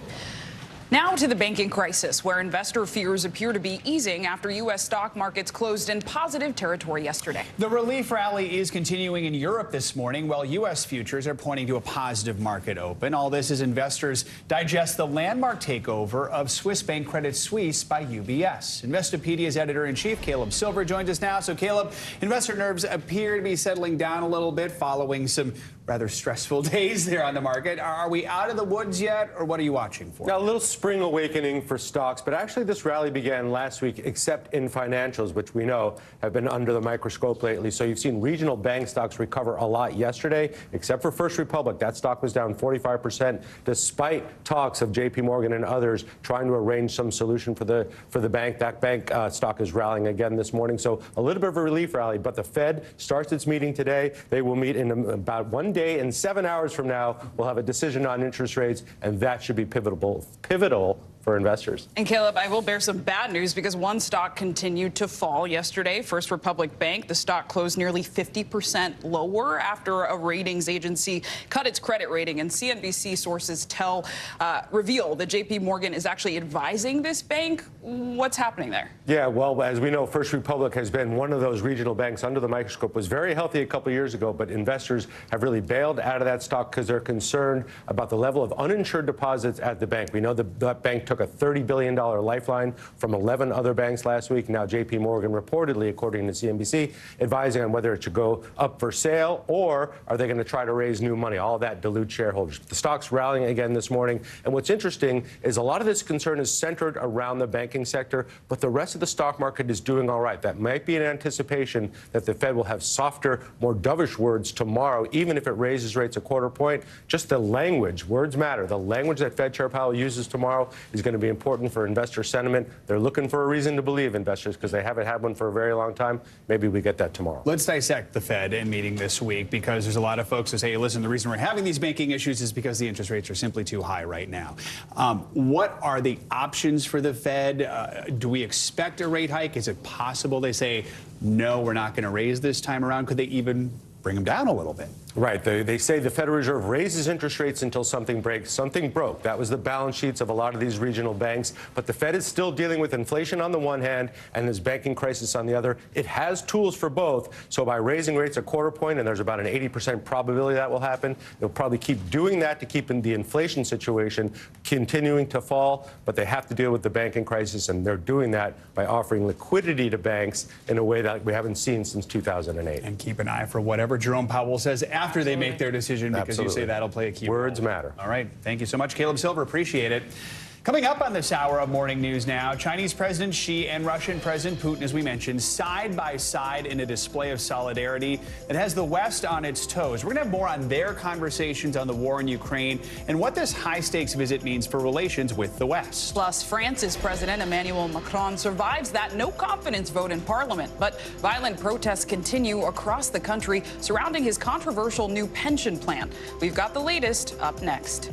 Now to the banking crisis, where investor fears appear to be easing after U.S. stock markets closed in positive territory yesterday. The relief rally is continuing in Europe this morning, while U.S. futures are pointing to a positive market open. All this as investors digest the landmark takeover of Swiss bank Credit Suisse by UBS. Investopedia's editor-in-chief, Caleb Silver, joins us now. So, Caleb, investor nerves appear to be settling down a little bit following some rather stressful days there on the market. Are we out of the woods yet, or what are you watching for? Now, a little spring awakening for stocks, but actually this rally began last week, except in financials, which we know have been under the microscope lately. So you've seen regional bank stocks recover a lot yesterday, except for First Republic. That stock was down 45%, despite talks of JP Morgan and others trying to arrange some solution for the bank. That bank stock is rallying again this morning. So a little bit of a relief rally, but the Fed starts its meeting today. They will meet in about 1 day and 7 hours from now. We'll have a decision on interest rates, and that should be pivotal for investors. And Caleb, I will bear some bad news because one stock continued to fall yesterday. First Republic Bank, the stock closed nearly 50% lower after a ratings agency cut its credit rating. And CNBC sources reveal that JP Morgan is actually advising this bank. What's happening there? Yeah, well, as we know, First Republic has been one of those regional banks under the microscope. Was very healthy a couple of years ago, but investors have really bailed out of that stock because they're concerned about the level of uninsured deposits at the bank. We know that bank took a $30 billion lifeline from 11 other banks last week. Now JP Morgan reportedly, according to CNBC, advising on whether it should go up for sale or are they going to try to raise new money. All of that dilutes shareholders. The stock's rallying again this morning. And what's interesting is a lot of this concern is centered around the banking sector, but the rest of the stock market is doing all right. That might be an anticipation that the Fed will have softer, more dovish words tomorrow, even if it raises rates a quarter point. Just the language, words matter. The language that Fed Chair Powell uses tomorrow is going to be important for investor sentiment. They're looking for a reason to believe, investors, because they haven't had one for a very long time. Maybe we get that tomorrow. Let's dissect the Fed and meeting this week, because there's a lot of folks who say, hey, listen, the reason we're having these banking issues is because the interest rates are simply too high right now. What are the options for the Fed? Do we expect a rate hike? Is it possible they say, no, we're not going to raise this time around? Could they even bring them down a little bit? Right. They say the Federal Reserve raises interest rates until something breaks. Something broke. That was the balance sheets of a lot of these regional banks. But the Fed is still dealing with inflation on the one hand and this banking crisis on the other. It has tools for both. So by raising rates a quarter point, and there's about an 80% probability that will happen, they'll probably keep doing that to keep the inflation situation continuing to fall. But they have to deal with the banking crisis, and they're doing that by offering liquidity to banks in a way that we haven't seen since 2008. And keep an eye for whatever Jerome Powell says after they make their decision, because you say that'll play a key role. Words matter. All right. Thank you so much, Caleb Silver. Appreciate it. Coming up on this hour of Morning News Now, Chinese President Xi and Russian President Putin, as we mentioned, side by side in a display of solidarity that has the West on its toes. We're going to have more on their conversations on the war in Ukraine and what this high-stakes visit means for relations with the West. Plus, France's President Emmanuel Macron survives that no-confidence vote in Parliament. But violent protests continue across the country surrounding his controversial new pension plan. We've got the latest up next.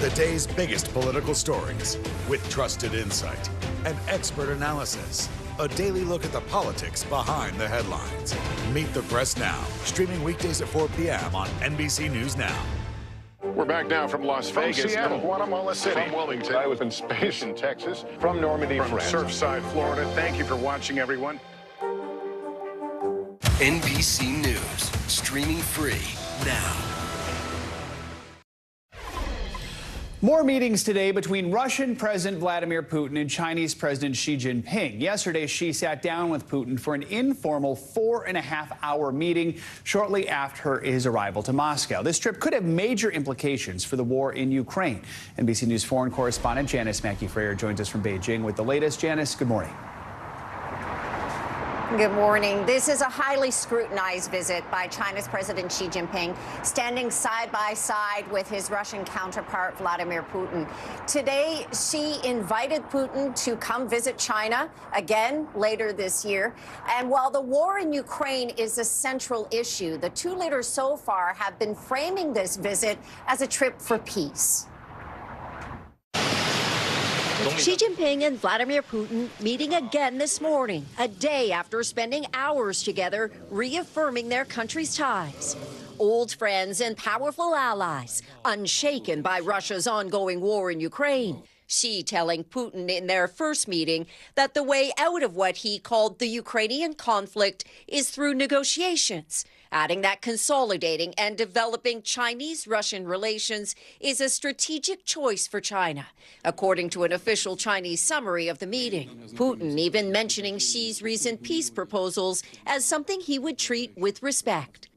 The day's biggest political stories with trusted insight and expert analysis. A daily look at the politics behind the headlines. Meet the Press Now, streaming weekdays at 4 p.m. on NBC News Now. We're back now from Las Vegas, Seattle, Guatemala City, from Wilmington, I was in space in Texas, from Normandy, from France, Surfside, Florida. Thank you for watching, everyone. NBC News, streaming free now. More meetings today between Russian President Vladimir Putin and Chinese President Xi Jinping. Yesterday, Xi sat down with Putin for an informal 4.5-hour meeting shortly after his arrival to Moscow. This trip could have major implications for the war in Ukraine. NBC News foreign correspondent Janice Mackey-Frayer joins us from Beijing with the latest. Janice, good morning. Good morning. This is a highly scrutinized visit by China's President Xi Jinping, standing side by side with his Russian counterpart, Vladimir Putin. Today, Xi invited Putin to come visit China again later this year. And while the war in Ukraine is a central issue, the two leaders so far have been framing this visit as a trip for peace. Xi Jinping and Vladimir Putin meeting again this morning, a day after spending hours together reaffirming their countries' ties. Old friends and powerful allies, unshaken by Russia's ongoing war in Ukraine. Xi telling Putin in their first meeting that the way out of what he called the Ukrainian conflict is through negotiations, adding that consolidating and developing Chinese-Russian relations is a strategic choice for China, according to an official Chinese summary of the meeting. Putin even mentioning Xi's recent peace proposals as something he would treat with respect.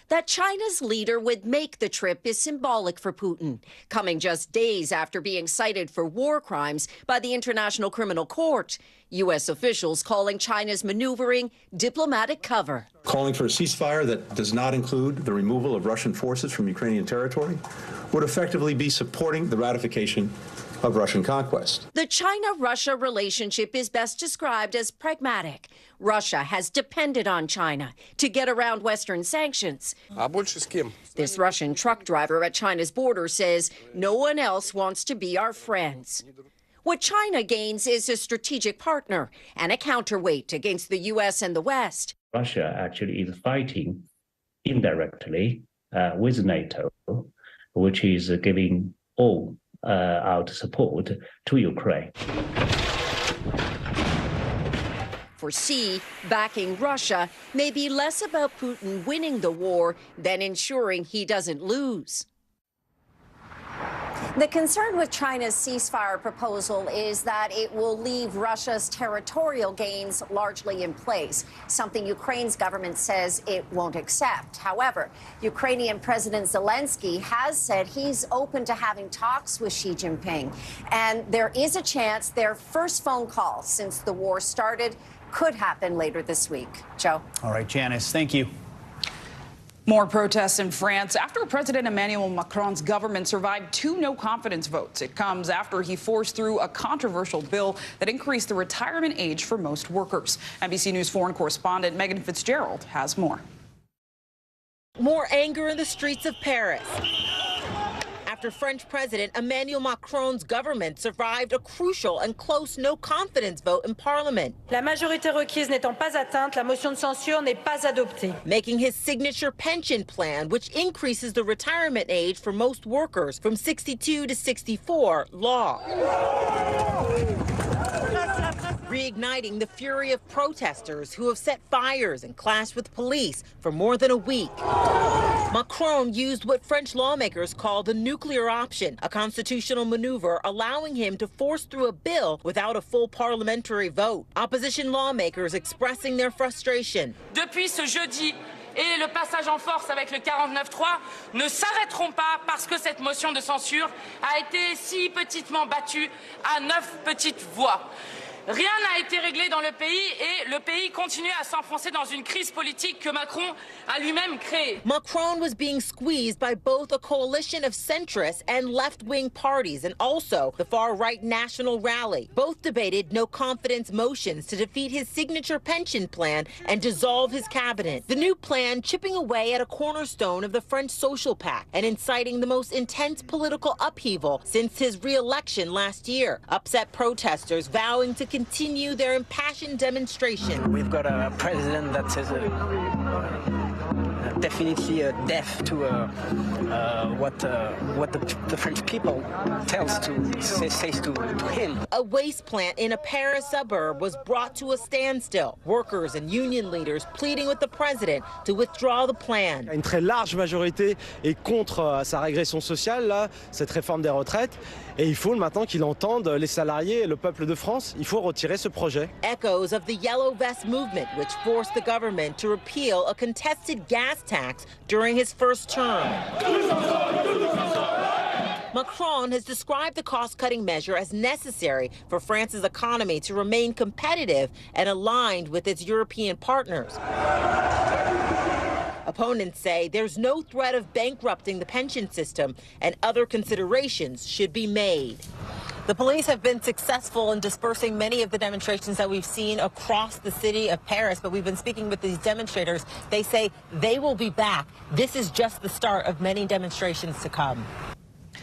That China's leader would make the trip is symbolic for Putin, coming just days after being cited for war crimes by the International Criminal Court. U.S. officials calling China's maneuvering diplomatic cover. Calling for a ceasefire that does not include the removal of Russian forces from Ukrainian territory would effectively be supporting the ratification of Russian conquest. The China-Russia relationship is best described as pragmatic. Russia has depended on China to get around Western sanctions. This Russian truck driver at China's border says no one else wants to be our friends. What China gains is a strategic partner and a counterweight against the U.S. and the West. Russia actually is fighting indirectly with NATO, which is giving all out support to Ukraine. For Xi, backing Russia may be less about Putin winning the war than ensuring he doesn't lose. The concern with China's ceasefire proposal is that it will leave Russia's territorial gains largely in place, something Ukraine's government says it won't accept. However, Ukrainian President Zelensky has said he's open to having talks with Xi Jinping, and there is a chance their first phone call since the war started could happen later this week. Joe. All right, Janice, thank you. More protests in France after President Emmanuel Macron's government survived 2 no-confidence votes. It comes after he forced through a controversial bill that increased the retirement age for most workers. NBC News foreign correspondent Megan Fitzgerald has more. More anger in the streets of Paris after French President Emmanuel Macron's government survived a crucial and close no-confidence vote in Parliament. La majorité requise n'étant pas atteinte, la motion de censure n'est pas adoptée. Making his signature pension plan, which increases the retirement age for most workers from 62 to 64, law. Reigniting the fury of protesters who have set fires and clashed with police for more than a week. Macron used what French lawmakers call the nuclear option, a constitutional maneuver allowing him to force through a bill without a full parliamentary vote. Opposition lawmakers expressing their frustration. Depuis ce jeudi et le passage en force avec le 49.3 ne s'arrêteront pas parce que cette motion de censure a été si petitement battue à 9 petites voix. Rien n'a été réglé dans le pays et le pays continue à s'enfoncer dans une crise politique que Macron a lui-même créée. Macron was being squeezed by both a coalition of centrist and left-wing parties and also the far-right National Rally. Both debated no-confidence motions to defeat his signature pension plan and dissolve his cabinet. The new plan chipping away at a cornerstone of the French social pact and inciting the most intense political upheaval since his re-election last year. Upset protesters vowing to continue their impassioned demonstration. We've got a president that says definitely deaf to what the French people says to him. A waste plant in a Paris suburb was brought to a standstill. Workers and union leaders pleading with the president to withdraw the plan. Une très large majorité est contre sa régression sociale, là, cette réforme des retraites. Et il faut maintenant qu'il entende les salariés et le peuple de France. Il faut retirer ce projet. Echoes of the Yellow Vest movement, which forced the government to repeal a contested gas tax during his first term. Macron has described the cost-cutting measure as necessary for France's economy to remain competitive and aligned with its European partners. Opponents say there's no threat of bankrupting the pension system and other considerations should be made. The police have been successful in dispersing many of the demonstrations that we've seen across the city of Paris, but we've been speaking with these demonstrators. They say they will be back. This is just the start of many demonstrations to come.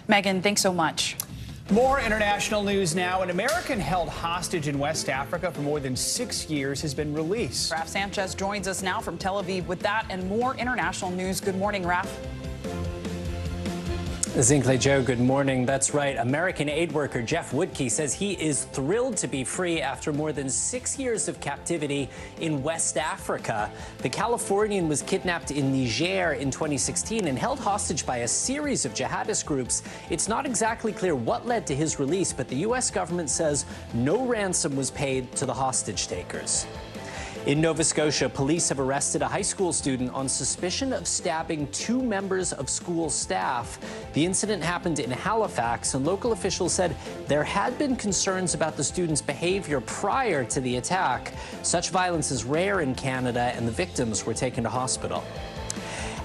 Megan, thanks so much. More international news now. An American held hostage in West Africa for more than 6 years has been released. Raf Sanchez joins us now from Tel Aviv with that and more international news. Good morning, Raf. Zinkley Joe, good morning. That's right. American aid worker Jeff Woodkey says he is thrilled to be free after more than 6 years of captivity in West Africa. The Californian was kidnapped in Niger in 2016 and held hostage by a series of jihadist groups. It's not exactly clear what led to his release, but the U.S. government says no ransom was paid to the hostage takers. In Nova Scotia, police have arrested a high school student on suspicion of stabbing 2 members of school staff. The incident happened in Halifax, and local officials said there had been concerns about the student's behavior prior to the attack. Such violence is rare in Canada, and the victims were taken to hospital.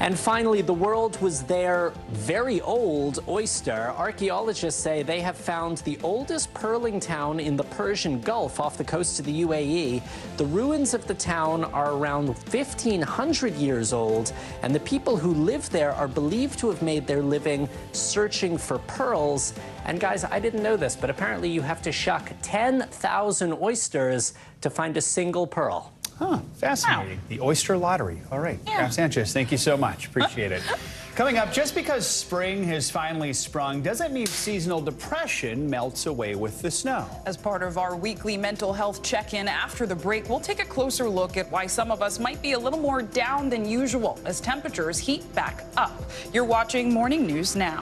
And finally, the world was their very old oyster. Archaeologists say they have found the oldest pearling town in the Persian Gulf off the coast of the UAE. The ruins of the town are around 1,500 years old, and the people who live there are believed to have made their living searching for pearls. And guys, I didn't know this, but apparently you have to shuck 10,000 oysters to find a single pearl. Huh, fascinating. Wow. The oyster lottery. All right. Yeah. Raf Sanchez, thank you so much. Appreciate it. Coming up, just because spring has finally sprung doesn't mean seasonal depression melts away with the snow. As part of our weekly mental health check-in after the break, we'll take a closer look at why some of us might be a little more down than usual as temperatures heat back up. You're watching Morning News Now.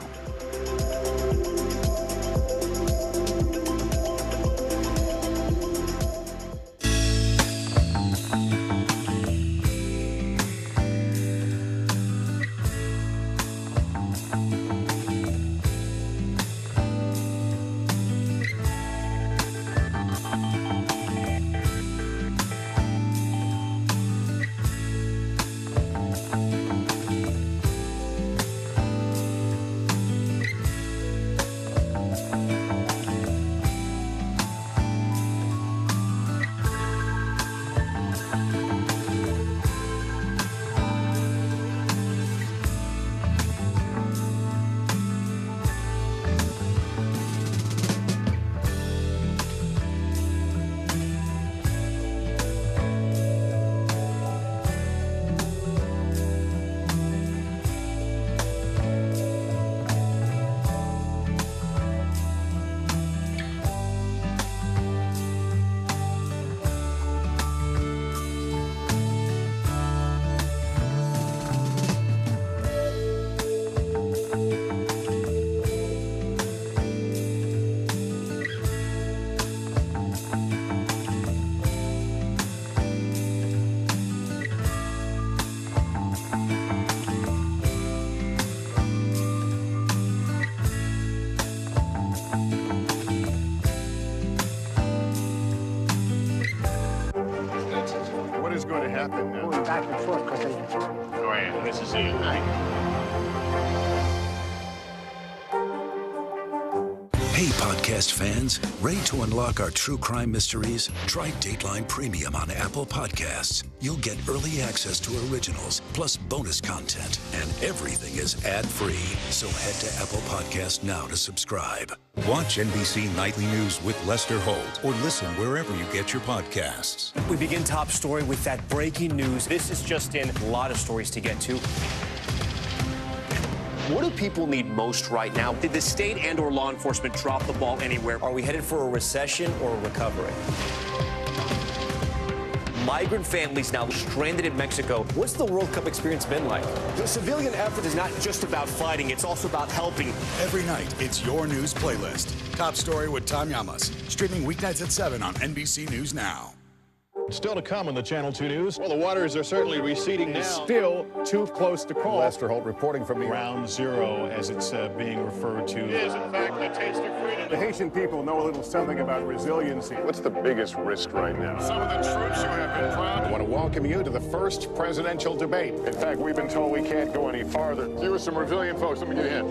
Back and forth because Go ahead. This is it, right? Hey, podcast fans, ready to unlock our true crime mysteries? Try Dateline Premium on Apple Podcasts. You'll get early access to originals, plus bonus content, and everything is ad-free. So head to Apple Podcasts now to subscribe. Watch NBC Nightly News with Lester Holt, or listen wherever you get your podcasts. We begin top story with that breaking news. This is just in, a lot of stories to get to. What do people need most right now? Did the state and or law enforcement drop the ball anywhere? Are we headed for a recession or a recovery? Migrant families now stranded in Mexico. What's the World Cup experience been like? The civilian effort is not just about fighting, it's also about helping. Every night, it's your news playlist. Top Story with Tom Llamas, streaming weeknights at 7 on NBC News Now. Still to come in the Channel 2 News. Well, the waters are certainly receding now. Still too close to call. Lester Holt reporting from Ground Zero, as it's being referred to. It is, in fact, the taste of freedom. The Haitian people know a little something about resiliency. What's the biggest risk right now? Some of the troops who have been proud. I want to welcome you to the first presidential debate. In fact, we've been told we can't go any farther. You with some resilient folks. Let me get a hint.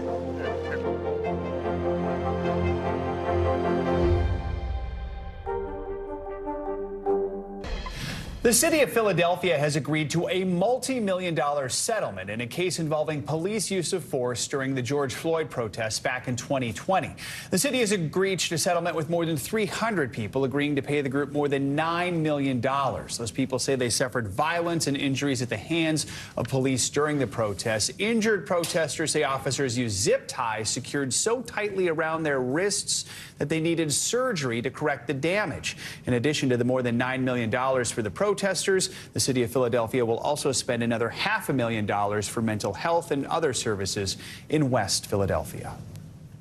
The city of Philadelphia has agreed to a multi-million-dollar settlement in a case involving police use of force during the George Floyd protests back in 2020. The city has agreed to a settlement with more than 300 people, agreeing to pay the group more than $9 million. Those people say they suffered violence and injuries at the hands of police during the protests. Injured protesters say officers used zip ties secured so tightly around their wrists that they needed surgery to correct the damage. In addition to the more than $9 million for the protesters, the city of Philadelphia will also spend another $500,000 for mental health and other services in West Philadelphia.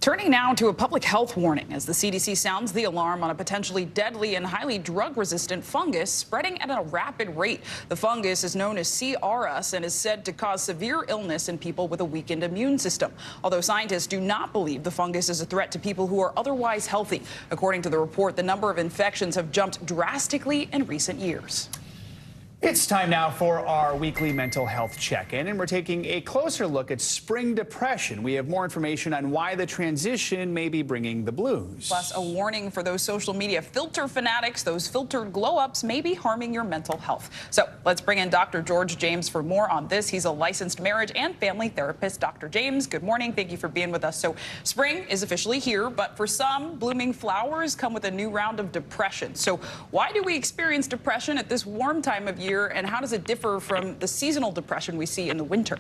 Turning now to a public health warning as the CDC sounds the alarm on a potentially deadly and highly drug-resistant fungus spreading at a rapid rate. The fungus is known as C. auris and is said to cause severe illness in people with a weakened immune system. Although scientists do not believe the fungus is a threat to people who are otherwise healthy. According to the report, the number of infections have jumped drastically in recent years. It's time now for our weekly mental health check-in, and we're taking a closer look at spring depression. We have more information on why the transition may be bringing the blues. Plus, a warning for those social media filter fanatics. Those filtered glow-ups may be harming your mental health. So let's bring in Dr. George James for more on this. He's a licensed marriage and family therapist. Dr. James, good morning. Thank you for being with us. So spring is officially here, but for some, blooming flowers come with a new round of depression. So why do we experience depression at this warm time of year? And how does it differ from the seasonal depression we see in the winter?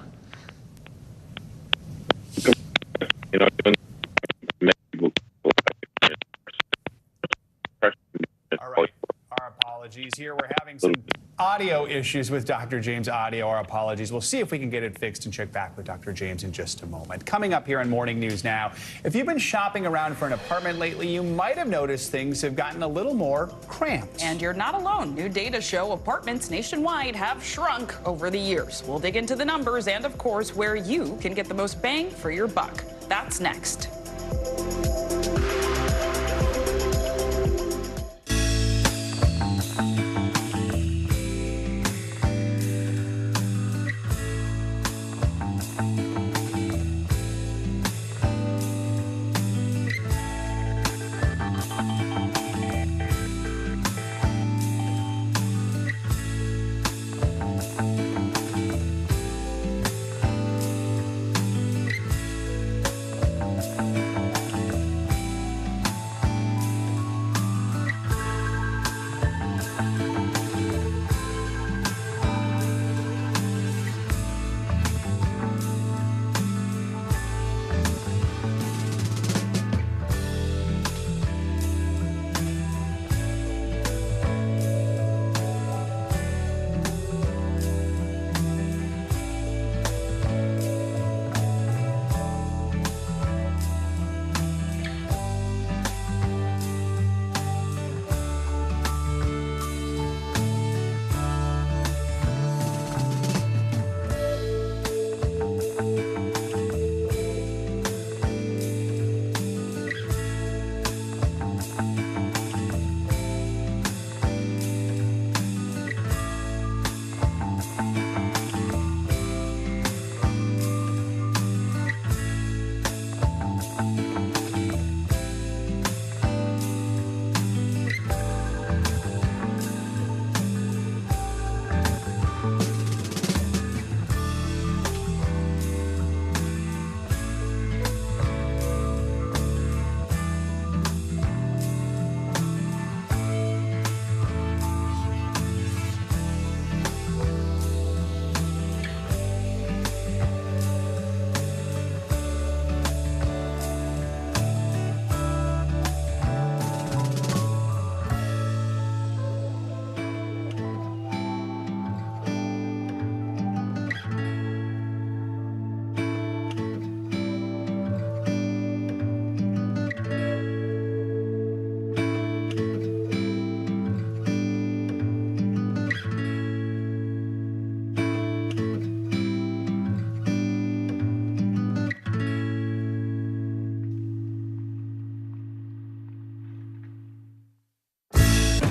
All right. Our apologies here. We're having some audio issues with Dr. James' audio. Our apologies. We'll see if we can get it fixed and check back with Dr. James in just a moment. Coming up here on Morning News Now, if you've been shopping around for an apartment lately, you might have noticed things have gotten a little more cramped. And you're not alone. New data show apartments nationwide have shrunk over the years. We'll dig into the numbers and, of course, where you can get the most bang for your buck. That's next.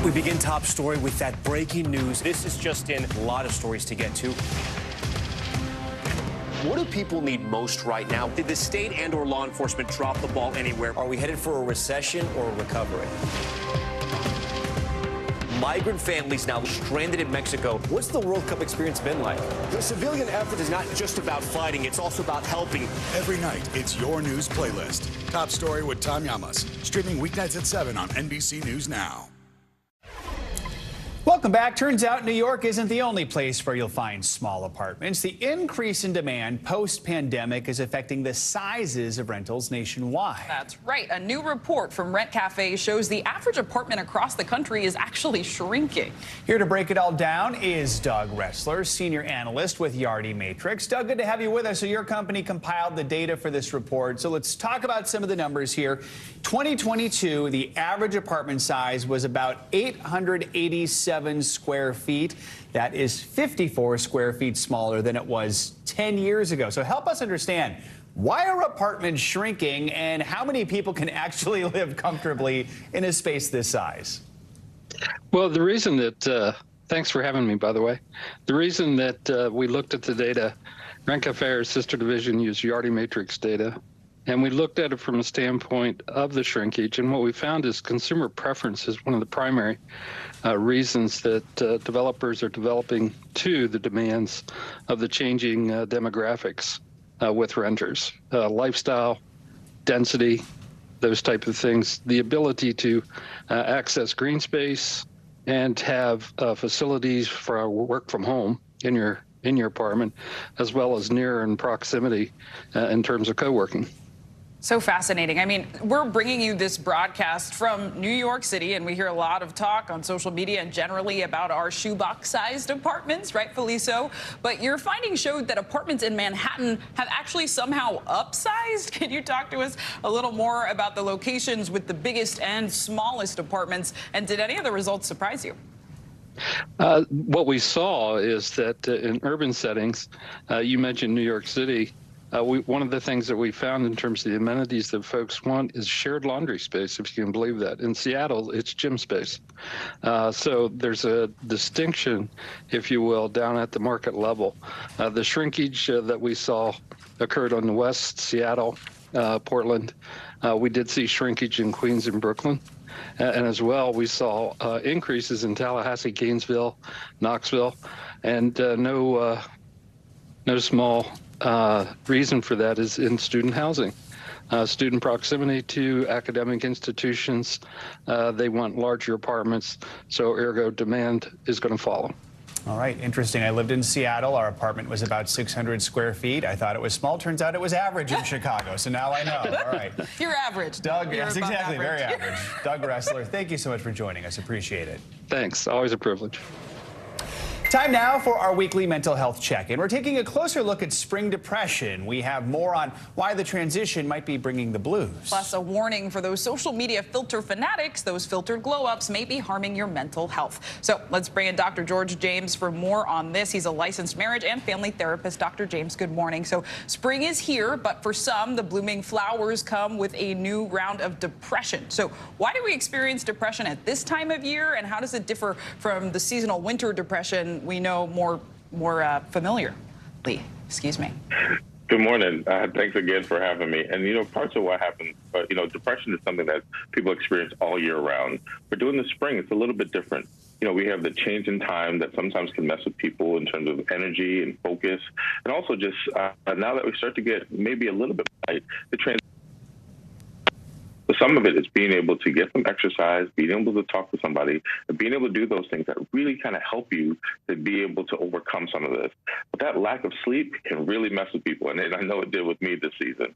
We begin top story with that breaking news. This is just in. A lot of stories to get to. What do people need most right now? Did the state and or law enforcement drop the ball anywhere? Are we headed for a recession or a recovery? Migrant families now stranded in Mexico. What's the World Cup experience been like? The civilian effort is not just about fighting, it's also about helping. Every night, it's your news playlist. Top Story with Tom Llamas. Streaming weeknights at 7 on NBC News Now. Welcome back. Turns out New York isn't the only place where you'll find small apartments. The increase in demand post-pandemic is affecting the sizes of rentals nationwide. That's right. A new report from Rent Cafe shows the average apartment across the country is actually shrinking. Here to break it all down is Doug Ressler, senior analyst with Yardi Matrix. Doug, good to have you with us. So your company compiled the data for this report. So let's talk about some of the numbers here. 2022, the average apartment size was about 887 square feet. That is 54 square feet smaller than it was 10 years ago. So help us understand, why are apartments shrinking and how many people can actually live comfortably in a space this size? Well, the reason that, thanks for having me, by the way. The reason that we looked at the data, Rent Cafe, our sister division, used Yardi Matrix data, and we looked at it from a standpoint of the shrinkage. And what we found is consumer preference is one of the primary reasons that developers are developing to the demands of the changing demographics with renters. Lifestyle, density, those type of things, the ability to access green space and have facilities for work from home in your apartment, as well as near and proximity in terms of co-working. So fascinating. I mean, we're bringing you this broadcast from New York City, and we hear a lot of talk on social media and generally about our shoebox-sized apartments, rightfully so. But your findings showed that apartments in Manhattan have actually somehow upsized. Can you talk to us a little more about the locations with the biggest and smallest apartments? And did any of the results surprise you? What we saw is that in urban settings, you mentioned New York City, one of the things that we found in terms of the amenities that folks want is shared laundry space, if you can believe that. In Seattle, it's gym space. So there's a distinction, if you will, down at the market level. The shrinkage that we saw occurred on the west, Seattle, Portland. We did see shrinkage in Queens and Brooklyn. And as well, we saw increases in Tallahassee, Gainesville, Knoxville, and no small reason for that is in student housing. Student proximity to academic institutions, they want larger apartments, so ergo demand is going to follow. All right, interesting. I lived in Seattle. Our apartment was about 600 square feet. I thought it was small. Turns out it was average in Chicago, so now I know. All right. You're average. Doug, yes, exactly, very average. Doug Ressler, thank you so much for joining us. Appreciate it. Thanks. Always a privilege. Time now for our weekly mental health check-in. We're taking a closer look at spring depression. We have more on why the transition might be bringing the blues. Plus a warning for those social media filter fanatics. Those filtered glow-ups may be harming your mental health. So let's bring in Dr. George James for more on this. He's a licensed marriage and family therapist. Dr. James, good morning. So spring is here, but for some, the blooming flowers come with a new round of depression. So why do we experience depression at this time of year, and how does it differ from the seasonal winter depression we know more familiarly? Excuse me. Good morning. Thanks again for having me. And, you know, parts of what happens, you know, depression is something that people experience all year round. But during the spring, it's a little bit different. You know, we have the change in time that sometimes can mess with people in terms of energy and focus. And also just now that we start to get maybe a little bit light, the transition. Some of it is being able to get some exercise, being able to talk to somebody, and being able to do those things that really kind of help you to be able to overcome some of this. But that lack of sleep can really mess with people, and I know it did with me this season.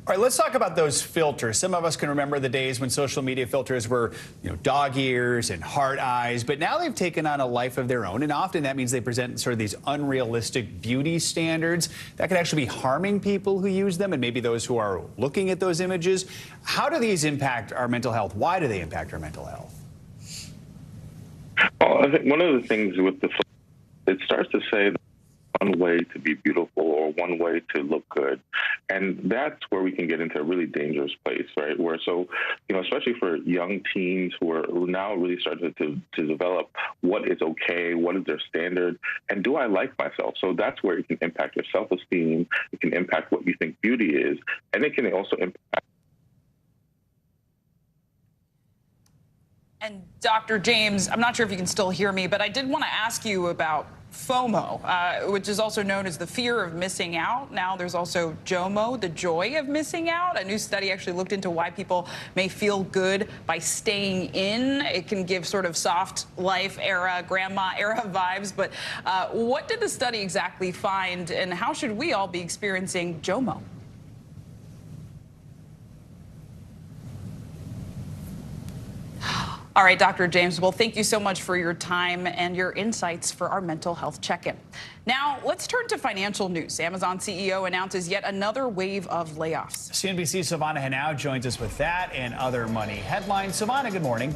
All right, let's talk about those filters. Some of us can remember the days when social media filters were, you know, dog ears and heart eyes, but now they've taken on a life of their own, and often that means they present sort of these unrealistic beauty standards that could actually be harming people who use them and maybe those who are looking at those images. How do these impact our mental health? Why do they impact our mental health? Well, I think one of the things with the it starts to say that one way to be beautiful or one way to look good. And that's where we can get into a really dangerous place, right? Where, so, you know, especially for young teens who are now really starting to develop what is okay, what is their standard, and do I like myself? So that's where it can impact your self-esteem, it can impact what you think beauty is, and it can also impact. And Dr. James, I'm not sure if you can still hear me, but I did want to ask you about FOMO, which is also known as the fear of missing out. Now there's also JOMO, the joy of missing out. A new study actually looked into why people may feel good by staying in. It can give sort of soft life era, grandma era vibes. But what did the study exactly find, and how should we all be experiencing JOMO? All right, Dr. James, well, thank you so much for your time and your insights for our mental health check-in. Now, let's turn to financial news. Amazon CEO announces yet another wave of layoffs. CNBC's Silvana Henao joins us with that and other money headlines. Silvana, good morning.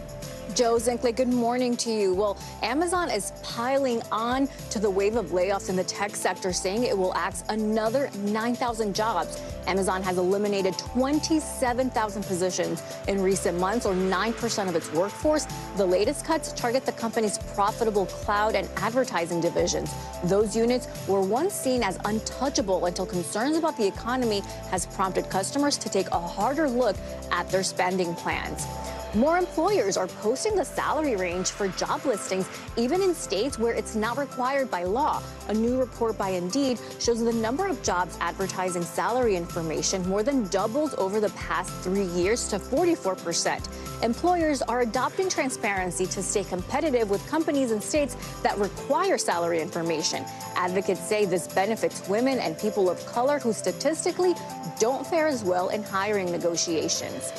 Joe Zinkley, good morning to you. Well, Amazon is piling on to the wave of layoffs in the tech sector, saying it will axe another 9,000 jobs. Amazon has eliminated 27,000 positions in recent months, or 9% of its workforce. The latest cuts target the company's profitable cloud and advertising divisions. Those units were once seen as untouchable until concerns about the economy has prompted customers to take a harder look at their spending plans. More employers are posting the salary range for job listings, even in states where it's not required by law. A new report by Indeed shows the number of jobs advertising salary information more than doubled over the past 3 years to 44%. Employers are adopting transparency to stay competitive with companies in states that require salary information. Advocates say this benefits women and people of color who statistically don't fare as well in hiring negotiations.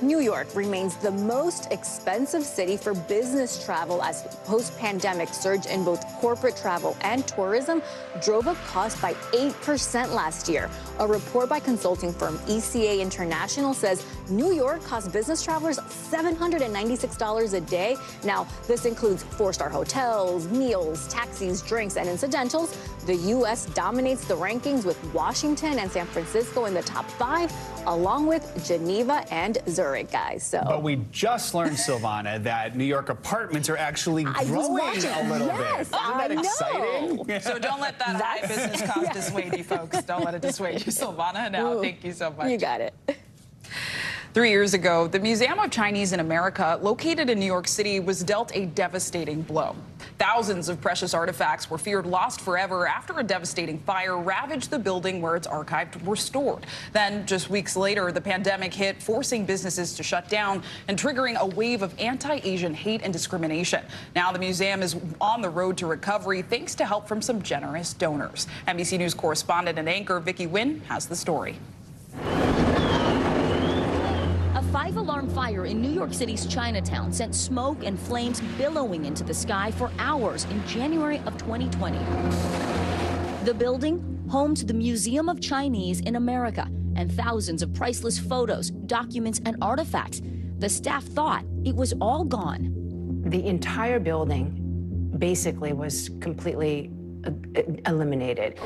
New York remains the most expensive city for business travel as post-pandemic surge in both corporate travel and tourism drove up costs by 8% last year. A report by consulting firm ECA International says New York costs business travelers $796 a day. Now, this includes 4-star hotels, meals, taxis, drinks, and incidentals. The U.S. dominates the rankings with Washington and San Francisco in the top 5, along with Geneva and Zurich, guys. But we just learned, Silvana, that New York apartments are actually growing a little bit. Isn't that exciting? So don't let that high business cost dissuade you, folks. Don't let it dissuade you, Silvana. Now, thank you so much. You got it. 3 years ago, the Museum of Chinese in America, located in New York City, was dealt a devastating blow. Thousands of precious artifacts were feared lost forever after a devastating fire ravaged the building where its archives were stored. Then, just weeks later, the pandemic hit, forcing businesses to shut down and triggering a wave of anti-Asian hate and discrimination. Now the museum is on the road to recovery thanks to help from some generous donors. NBC News correspondent and anchor Vicki Nguyen has the story. A 5-alarm fire in New York City's Chinatown sent smoke and flames billowing into the sky for hours in January of 2020. The building, home to the Museum of Chinese in America, and thousands of priceless photos, documents, and artifacts. The staff thought it was all gone. The entire building basically was completely eliminated.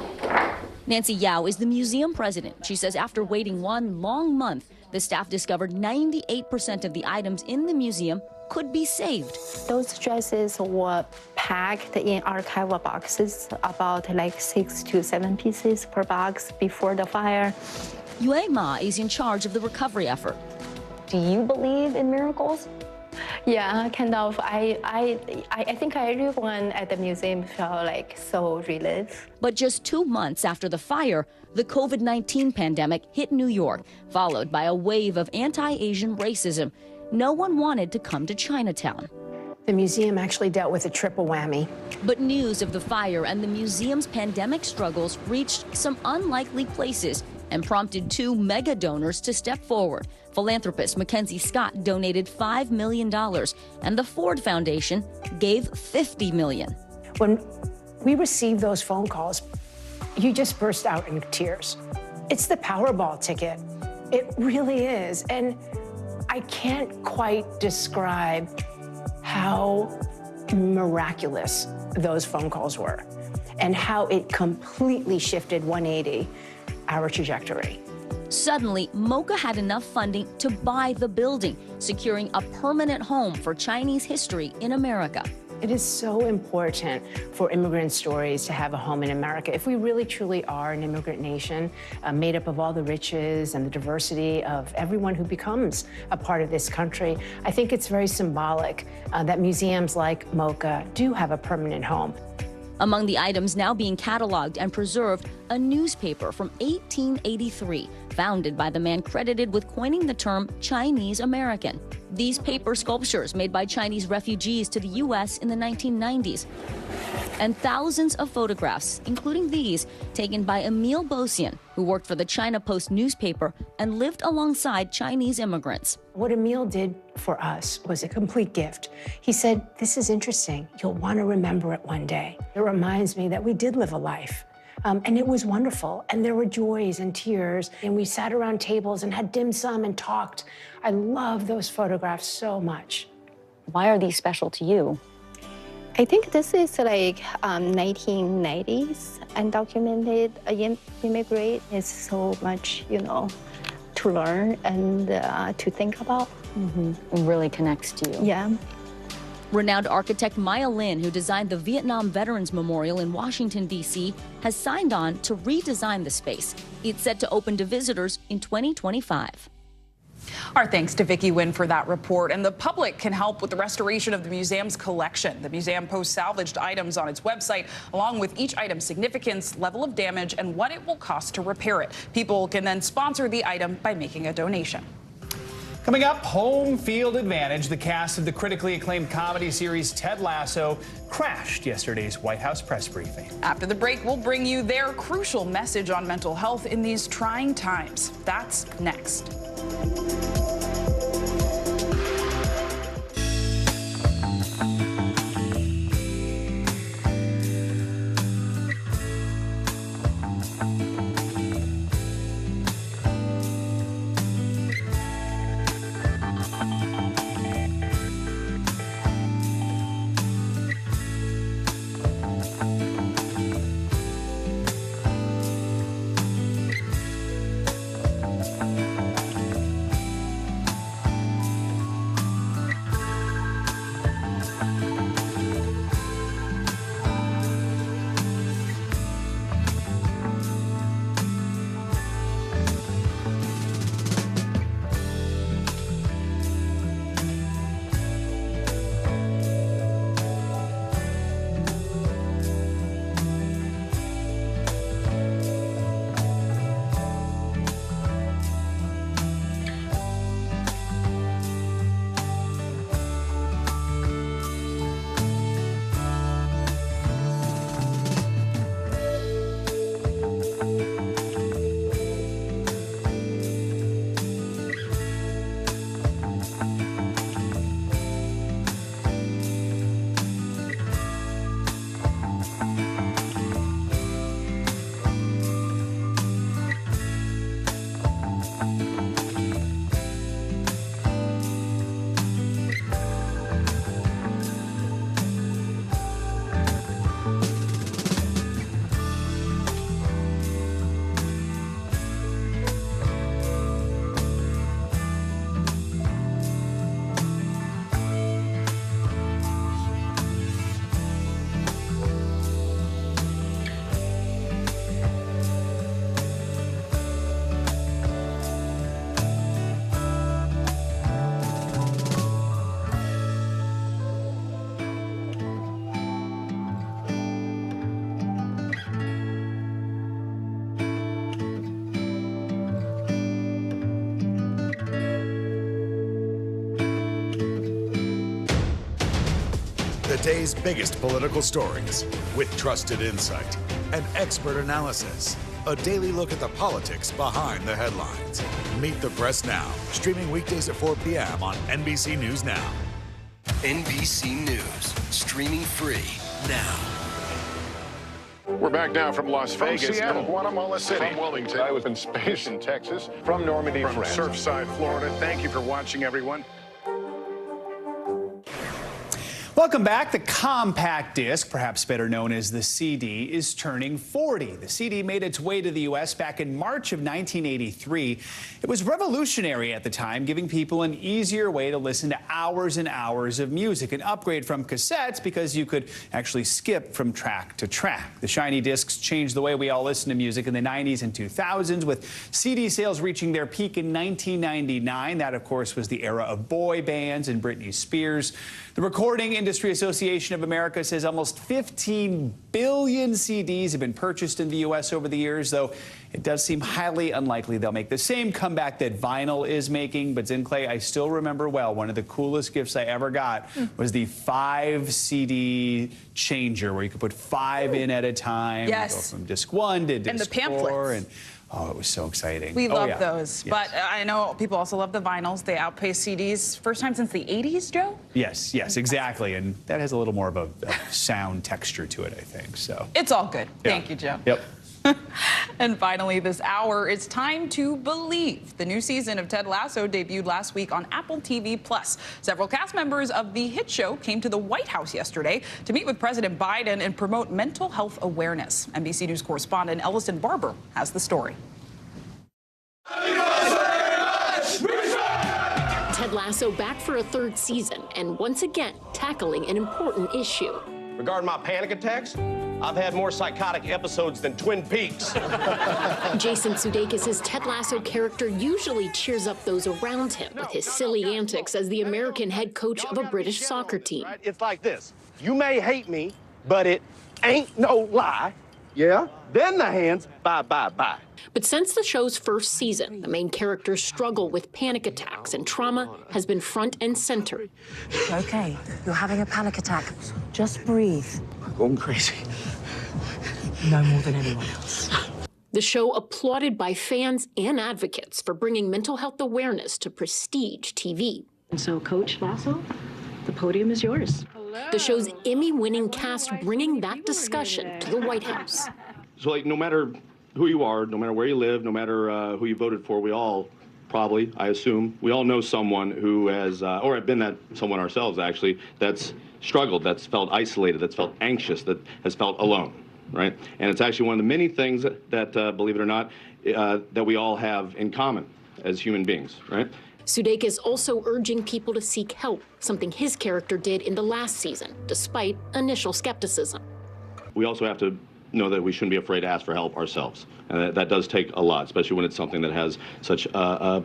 Nancy Yao is the museum president. She says after waiting one long month, the staff discovered 98% of the items in the museum could be saved. Those dresses were packed in archival boxes, about like 6 to 7 pieces per box before the fire. Yue Ma is in charge of the recovery effort. Do you believe in miracles? Yeah, kind of. I think everyone at the museum felt like so relieved. But just 2 months after the fire, the COVID-19 pandemic hit New York, followed by a wave of anti-Asian racism. No one wanted to come to Chinatown. The museum actually dealt with a triple whammy. But news of the fire and the museum's pandemic struggles reached some unlikely places and prompted 2 mega donors to step forward. Philanthropist Mackenzie Scott donated $5 million, and the Ford Foundation gave $50 million. When we received those phone calls, you just burst out in tears. It's the Powerball ticket. It really is. And I can't quite describe how miraculous those phone calls were and how it completely shifted 180 our trajectory. Suddenly, MoCA had enough funding to buy the building, securing a permanent home for Chinese history in America. It is so important for immigrant stories to have a home in America. If we really truly are an immigrant nation made up of all the riches and the diversity of everyone who becomes a part of this country, I think it's very symbolic that museums like MoCA do have a permanent home. Among the items now being cataloged and preserved, a newspaper from 1883, founded by the man credited with coining the term Chinese American. These paper sculptures made by Chinese refugees to the U.S. in the 1990s. And thousands of photographs, including these, taken by Emil Bosian, who worked for the China Post newspaper and lived alongside Chinese immigrants. What Emil did for us was a complete gift. He said, "This is interesting. You'll want to remember it one day." It reminds me that we did live a life. And it was wonderful. And there were joys and tears. And we sat around tables and had dim sum and talked. I love those photographs so much. Why are these special to you? I think this is like 1990s undocumented immigrant. It's so much, to learn and to think about. It really connects to you. Yeah. Renowned architect Maya Lin, who designed the Vietnam Veterans Memorial in Washington, D.C., has signed on to redesign the space. It's set to open to visitors in 2025. Our thanks to Vicki Nguyen for that report. And the public can help with the restoration of the museum's collection. The museum posts salvaged items on its website, along with each item's significance, level of damage, and what it will cost to repair it. People can then sponsor the item by making a donation. Coming up, home field advantage. The cast of the critically acclaimed comedy series Ted Lasso crashed yesterday's White House press briefing. After the break, we'll bring you their crucial message on mental health in these trying times. That's next. The day's biggest political stories with trusted insight and expert analysis. A daily look at the politics behind the headlines. Meet the Press Now, streaming weekdays at 4 p.m. on NBC News Now. NBC News, streaming free now. We're back now from Las Vegas. From Seattle, Guatemala City. From Wilmington. I was in space in Texas. From Normandy, From France. Surfside, Florida. Thank you for watching, everyone. Welcome back. The compact disc, perhaps better known as the CD, is turning 40. The CD made its way to the U.S. back in March of 1983. It was revolutionary at the time, giving people an easier way to listen to hours and hours of music, an upgrade from cassettes because you could actually skip from track to track. The shiny discs changed the way we all listen to music in the 90s and 2000s, with CD sales reaching their peak in 1999. That, of course, was the era of boy bands and Britney Spears. The Recording Industry Association of America says almost 15 billion CDs have been purchased in the U.S. over the years, though it does seem highly unlikely they'll make the same comeback that vinyl is making. But Clay, I still remember well, one of the coolest gifts I ever got was the 5 CD changer, where you could put 5 in at a time. Yes. Go from disc 1 to disc and the pamphlets. 4. And oh, it was so exciting. We love those. Yes. But I know people also love the vinyls. They outpace CDs. First time since the 80s, Joe? Yes, exactly. And that has a little more of a sound texture to it, I think. So it's all good. Yeah. Thank you, Joe. Yep. And finally, this hour, it's time to believe. The new season of Ted Lasso debuted last week on Apple TV+. Several cast members of the hit show came to the White House yesterday to meet with President Biden and promote mental health awareness. NBC News correspondent Ellison Barber has the story. Ted Lasso back for a 3rd season and once again tackling an important issue. Regarding my panic attacks, I've had more psychotic episodes than Twin Peaks. Jason Sudeikis' Ted Lasso character usually cheers up those around him with his silly antics as the American head coach of a British soccer team. It's like this. You may hate me, but it ain't no lie. Yeah? Then the hands, bye, bye, bye. But since the show's 1st season, the main character's struggle with panic attacks and trauma has been front and center. Okay, you're having a panic attack. Just breathe. I'm going crazy. No more than anyone else. The show applauded by fans and advocates for bringing mental health awareness to prestige TV. And so, Coach Lasso, the podium is yours. The show's Emmy-winning cast bringing that discussion to the White House. So, no matter who you are, no matter where you live, no matter who you voted for, we all probably, I assume, we all know someone who has, or have been that someone ourselves, actually, that's struggled, that's felt isolated, that's felt anxious, that has felt alone, right? And it's actually one of the many things that believe it or not, that we all have in common as human beings, right? Sudeikis also urging people to seek help, something his character did in the last season, despite initial skepticism. We also have to know that we shouldn't be afraid to ask for help ourselves. And that does take a lot, especially when it's something that has such a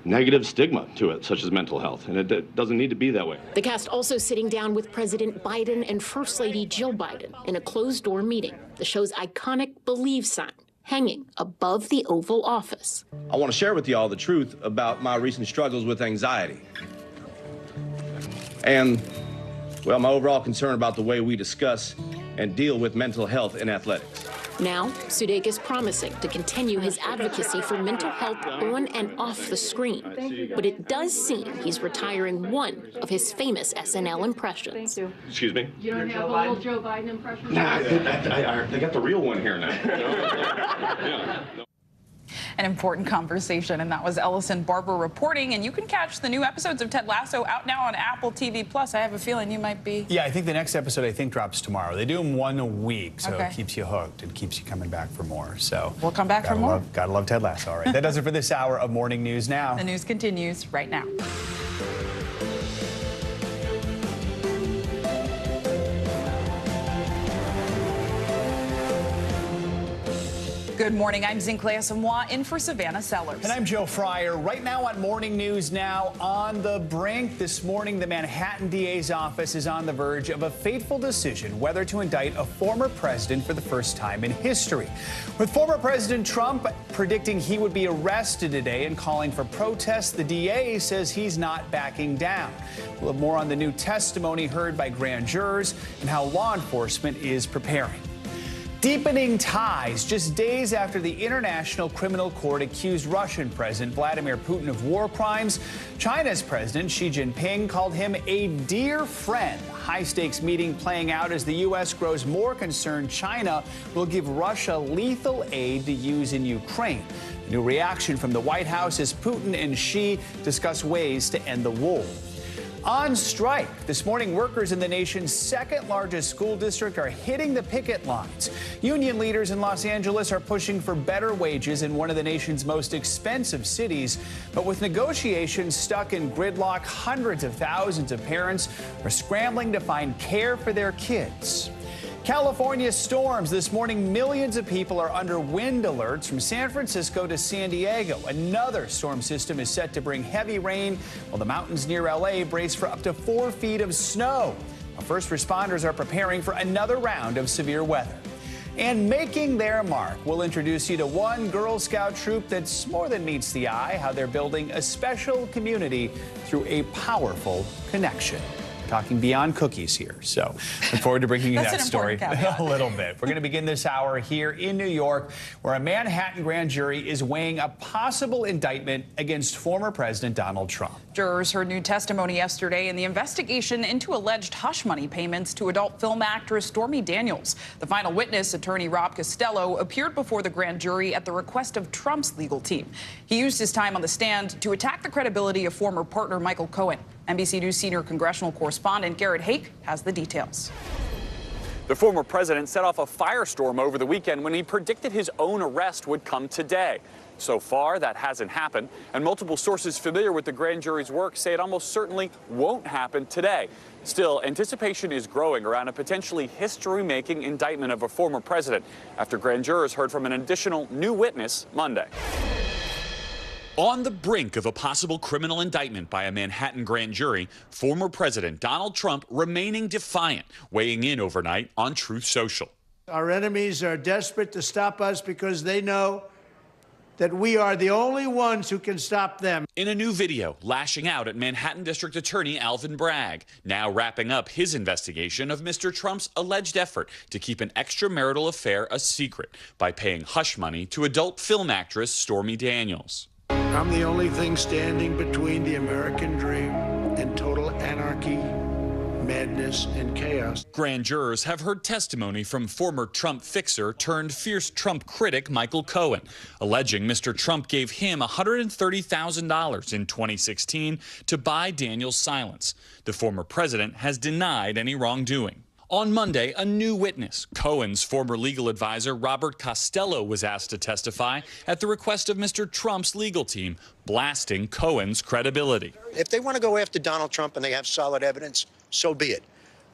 negative stigma to it, such as mental health. And it doesn't need to be that way. The cast also sitting down with President Biden and First Lady Jill Biden in a closed-door meeting. The show's iconic Believe sign hanging above the Oval Office. I want to share with you all the truth about my recent struggles with anxiety. And, well, my overall concern about the way we discuss and deal with mental health in athletics. Now, Sudeikis promising to continue his advocacy for mental health on and off the screen. But it does seem he's retiring one of his famous SNL impressions. Thank you. Excuse me? You don't have a little Joe Biden impression? Nah, they got the real one here now. Yeah. An important conversation, and that was Ellison Barber reporting. And you can catch the new episodes of Ted Lasso out now on Apple TV+. I have a feeling you might be. Yeah, I think the next episode, drops tomorrow. They do them one a week, so Okay. it keeps you hooked and keeps you coming back for more. So we'll come back for more. Gotta love Ted Lasso. All right, that does it for this hour of Morning News Now. The news continues right now. Good morning. I'm Zinklea Samoa in for Savannah Sellers. And I'm Joe Fryer. Right now on Morning News Now, on the brink. This morning, the Manhattan DA's office is on the verge of a fateful decision whether to indict a former president for the first time in history. With former President Trump predicting he would be arrested today and calling for protests, the DA says he's not backing down. We'll have more on the new testimony heard by grand jurors and how law enforcement is preparing. Deepening ties just days after the International Criminal Court accused Russian President Vladimir Putin of war crimes. China's President Xi Jinping called him a dear friend. High-stakes meeting playing out as the U.S. grows more concerned China will give Russia lethal aid to use in Ukraine. A new reaction from the White House as Putin and Xi discuss ways to end the war. on strike. This morning, workers in the nation's second largest school district are hitting the picket lines. Union leaders in Los Angeles are pushing for better wages in one of the nation's most expensive cities. But with negotiations stuck in gridlock, hundreds of thousands of parents are scrambling to find care for their kids. California storms. This morning, millions of people are under wind alerts from San Francisco to San Diego. Another storm system is set to bring heavy rain, while the mountains near LA brace for up to 4 feet of snow. First responders are preparing for another round of severe weather. And making their mark, we'll introduce you to one Girl Scout troop that's more than meets the eye, how they're building a special community through a powerful connection. Talking beyond cookies here. So look forward to bringing you that story a little bit. We're going to begin this hour here in New York, where a Manhattan grand jury is weighing a possible indictment against former President Donald Trump. Jurors heard new testimony yesterday in the investigation into alleged hush money payments to adult film actress Stormy Daniels. The final witness, attorney Rob Costello, appeared before the grand jury at the request of Trump's legal team. He used his time on the stand to attack the credibility of former partner Michael Cohen. NBC News senior congressional correspondent Garrett Hake has the details. The former president set off a firestorm over the weekend when he predicted his own arrest would come today. So far, that hasn't happened, and multiple sources familiar with the grand jury's work say it almost certainly won't happen today. Still, anticipation is growing around a potentially history-making indictment of a former president after grand jurors heard from an additional new witness Monday. On the brink of a possible criminal indictment by a Manhattan grand jury, former President Donald Trump remaining defiant, weighing in overnight on Truth Social. Our enemies are desperate to stop us because they know that we are the only ones who can stop them. In a new video, lashing out at Manhattan District Attorney Alvin Bragg, now wrapping up his investigation of Mr. Trump's alleged effort to keep an extramarital affair a secret by paying hush money to adult film actress Stormy Daniels. I'm the only thing standing between the American dream and total anarchy, madness, and chaos. Grand jurors have heard testimony from former Trump fixer turned fierce Trump critic Michael Cohen, alleging Mr. Trump gave him $130,000 in 2016 to buy Daniels' silence. The former president has denied any wrongdoing. On Monday, a new witness, Cohen's former legal advisor Robert Costello, was asked to testify at the request of Mr. Trump's legal team, blasting Cohen's credibility. If they want to go after Donald Trump and they have solid evidence, so be it.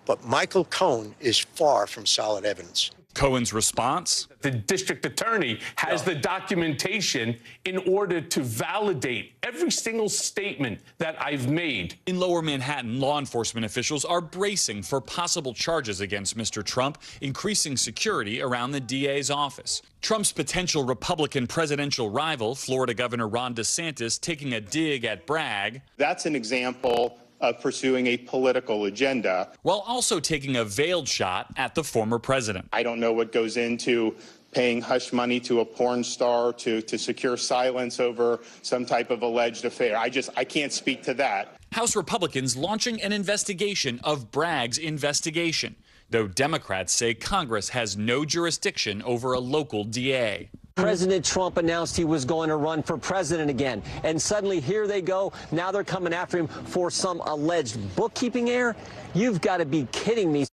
But Michael Cohen is far from solid evidence. Cohen's response? The district attorney has the documentation in order to validate every single statement that I've made. In Lower Manhattan, law enforcement officials are bracing for possible charges against Mr. Trump, increasing security around the DA's office. Trump's potential Republican presidential rival, Florida Governor Ron DeSantis, taking a dig at Bragg. That's an example of pursuing a political agenda, while also taking a veiled shot at the former president. I don't know what goes into paying hush money to a porn star to secure silence over some type of alleged affair. I can't speak to that. House Republicans launching an investigation of Bragg's investigation, though Democrats say Congress has no jurisdiction over a local DA. President Trump announced he was going to run for president again, and suddenly here they go. Now they're coming after him for some alleged bookkeeping error. You've got to be kidding me.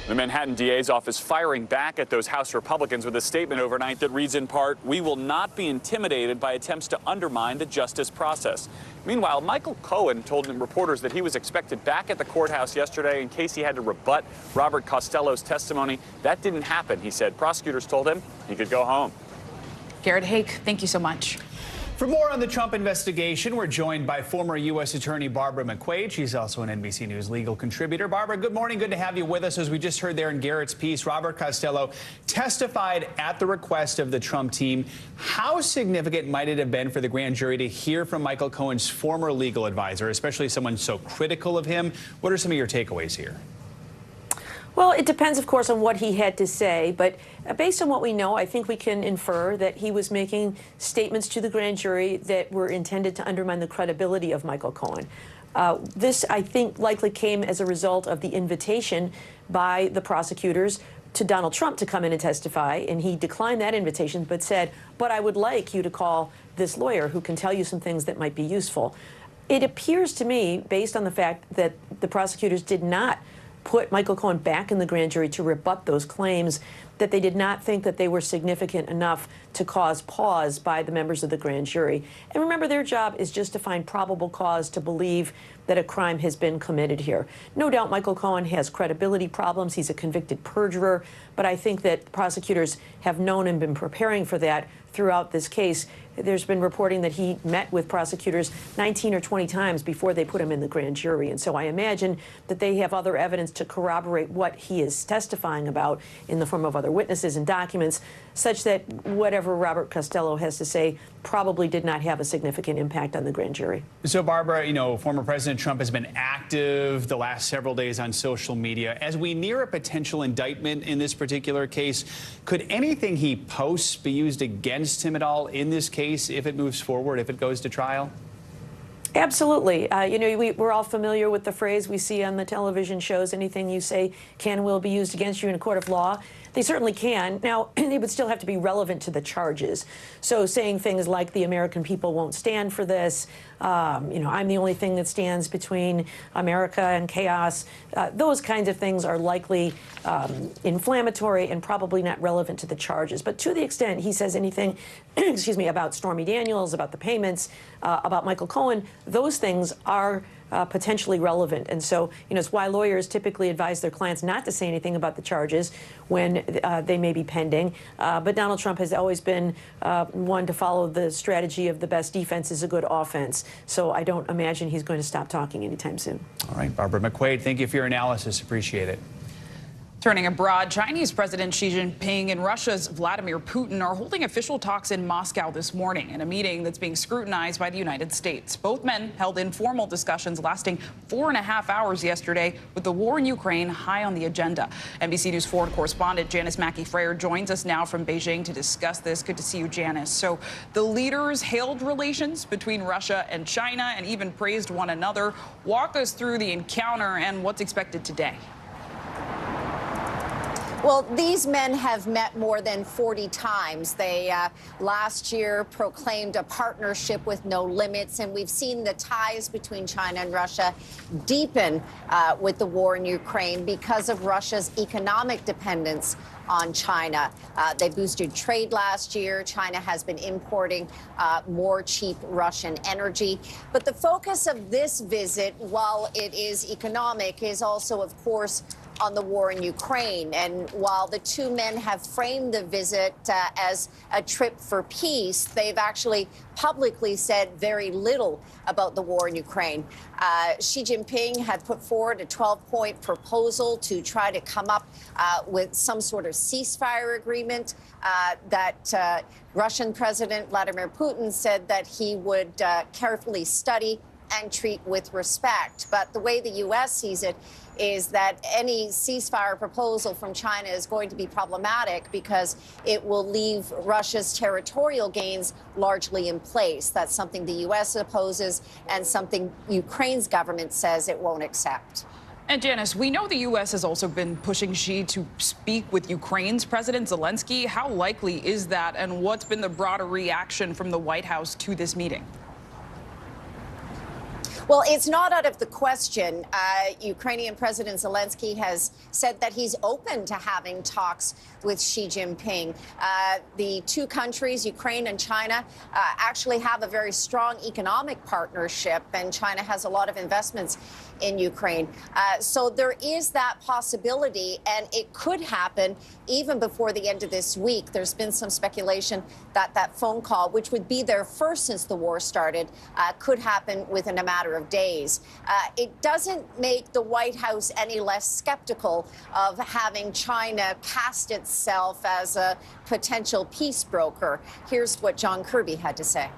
The Manhattan DA's office firing back at those House Republicans with a statement overnight that reads in part, "We will not be intimidated by attempts to undermine the justice process." Meanwhile, Michael Cohen told reporters that he was expected back at the courthouse yesterday in case he had to rebut Robert Costello's testimony. That didn't happen, he said. Prosecutors told him he could go home. Garrett Hake, thank you so much. For more on the Trump investigation, we're joined by former U.S. Attorney Barbara McQuaid. She's also an NBC News legal contributor. Barbara, good morning. Good to have you with us. As we just heard there in Garrett's piece, Robert Costello testified at the request of the Trump team. How significant might it have been for the grand jury to hear from Michael Cohen's former legal advisor, especially someone so critical of him? What are some of your takeaways here? Well, it depends, of course, on what he had to say. But based on what we know, I think we can infer that he was making statements to the grand jury that were intended to undermine the credibility of Michael Cohen. This, I think, likely came as a result of the invitation by the prosecutors to Donald Trump to come in and testify. And he declined that invitation, but said, but I would like you to call this lawyer who can tell you some things that might be useful. It appears to me, based on the fact that the prosecutors did not put Michael Cohen back in the grand jury to rebut those claims, that they did not think that they were significant enough to cause pause by the members of the grand jury. And remember, their job is just to find probable cause to believe that a crime has been committed here. No doubt Michael Cohen has credibility problems. He's a convicted perjurer. But I think that prosecutors have known and been preparing for that throughout this case. There's been reporting that he met with prosecutors 19 or 20 times before they put him in the grand jury. And so I imagine that they have other evidence to corroborate what he is testifying about in the form of other witnesses and documents, such that whatever Robert Costello has to say probably did not have a significant impact on the grand jury. So, Barbara, you know, former President Trump has been active the last several days on social media. As we near a potential indictment in this particular case, could anything he posts be used against him at all in this case if it moves forward, if it goes to trial? Absolutely. You know, we're all familiar with the phrase we see on the television shows, anything you say can and will be used against you in a court of law. They certainly can. Now, they would still have to be relevant to the charges. So saying things like the American people won't stand for this, you know, I'm the only thing that stands between America and chaos, those kinds of things are likely inflammatory and probably not relevant to the charges. But to the extent he says anything, excuse me, about Stormy Daniels, about the payments, about Michael Cohen, those things are potentially relevant. And so, you know, it's why lawyers typically advise their clients not to say anything about the charges when they may be pending. But Donald Trump has always been one to follow the strategy of the best defense is a good offense. So I don't imagine he's going to stop talking anytime soon. All right, Barbara McQuaid, thank you for your analysis. Appreciate it. Turning abroad, Chinese President Xi Jinping and Russia's Vladimir Putin are holding official talks in Moscow this morning in a meeting that's being scrutinized by the United States. Both men held informal discussions lasting 4.5 hours yesterday, with the war in Ukraine high on the agenda. NBC News foreign correspondent Janice Mackey-Frayer joins us now from Beijing to discuss this. Good to see you, Janice. So the leaders hailed relations between Russia and China and even praised one another. Walk us through the encounter and what's expected today. Well, these men have met more than 40 times. They last year proclaimed a partnership with no limits, and we've seen the ties between China and Russia deepen with the war in Ukraine because of Russia's economic dependence on China. They boosted trade last year. China has been importing more cheap Russian energy. But the focus of this visit, while it is economic, is also, of course, on the war in Ukraine. And while the two men have framed the visit as a trip for peace, they've actually publicly said very little about the war in Ukraine. Xi Jinping had put forward a 12-point proposal to try to come up with some sort of ceasefire agreement that Russian President Vladimir Putin said that he would carefully study and treat with respect. But the way the U.S. sees it is that any ceasefire proposal from China is going to be problematic because it will leave Russia's territorial gains largely in place. That's something the U.S. opposes and something Ukraine's government says it won't accept. And Janice, we know the U.S. has also been pushing Xi to speak with Ukraine's President Zelensky. How likely is that, and what's been the broader reaction from the White House to this meeting? Well, it's not out of the question. Ukrainian President Zelensky has said that he's open to having talks with Xi Jinping. The two countries, Ukraine and China, actually have a very strong economic partnership, and China has a lot of investments in Ukraine. So there is that possibility, and it could happen even before the end of this week. There's been some speculation that that phone call, which would be their first since the war started, could happen within a matter of days. It doesn't make the White House any less skeptical of having China cast itself as a potential peace broker. Here's what John Kirby had to say.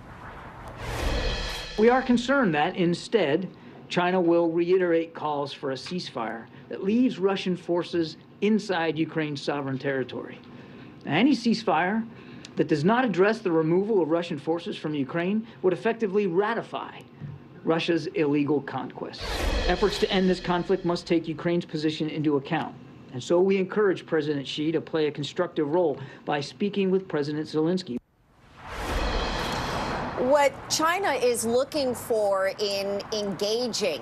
We are concerned that instead, China will reiterate calls for a ceasefire that leaves Russian forces inside Ukraine's sovereign territory. Now, any ceasefire that does not address the removal of Russian forces from Ukraine would effectively ratify Russia's illegal conquests. Efforts to end this conflict must take Ukraine's position into account. And so we encourage President Xi to play a constructive role by speaking with President Zelensky. What China is looking for in engaging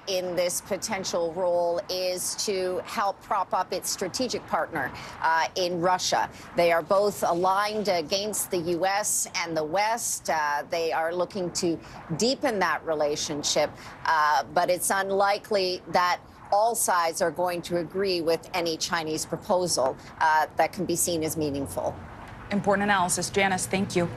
in this potential role is to help prop up its strategic partner in Russia. They are both aligned against the U.S. and the West. They are looking to deepen that relationship, but it's unlikely that all sides are going to agree with any Chinese proposal that can be seen as meaningful. Important analysis. Janice, thank you.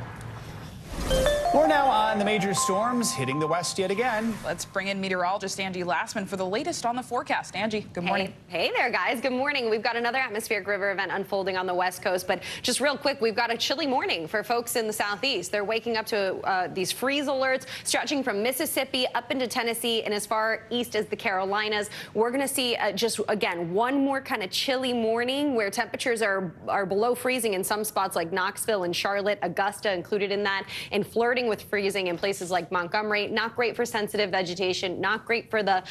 We're now on the major storms hitting the West yet again. Let's bring in meteorologist Angie Lassman for the latest on the forecast. Angie, good morning. Hey there, guys. Good morning. We've got another atmospheric river event unfolding on the West Coast, but just real quick, we've got a chilly morning for folks in the Southeast. They're waking up to these freeze alerts stretching from Mississippi up into Tennessee and as far east as the Carolinas. We're going to see just, again, one more kind of chilly morning where temperatures are below freezing in some spots like Knoxville and Charlotte, Augusta included in that, and flirting with freezing in places like Montgomery. Not great for sensitive vegetation, not great for the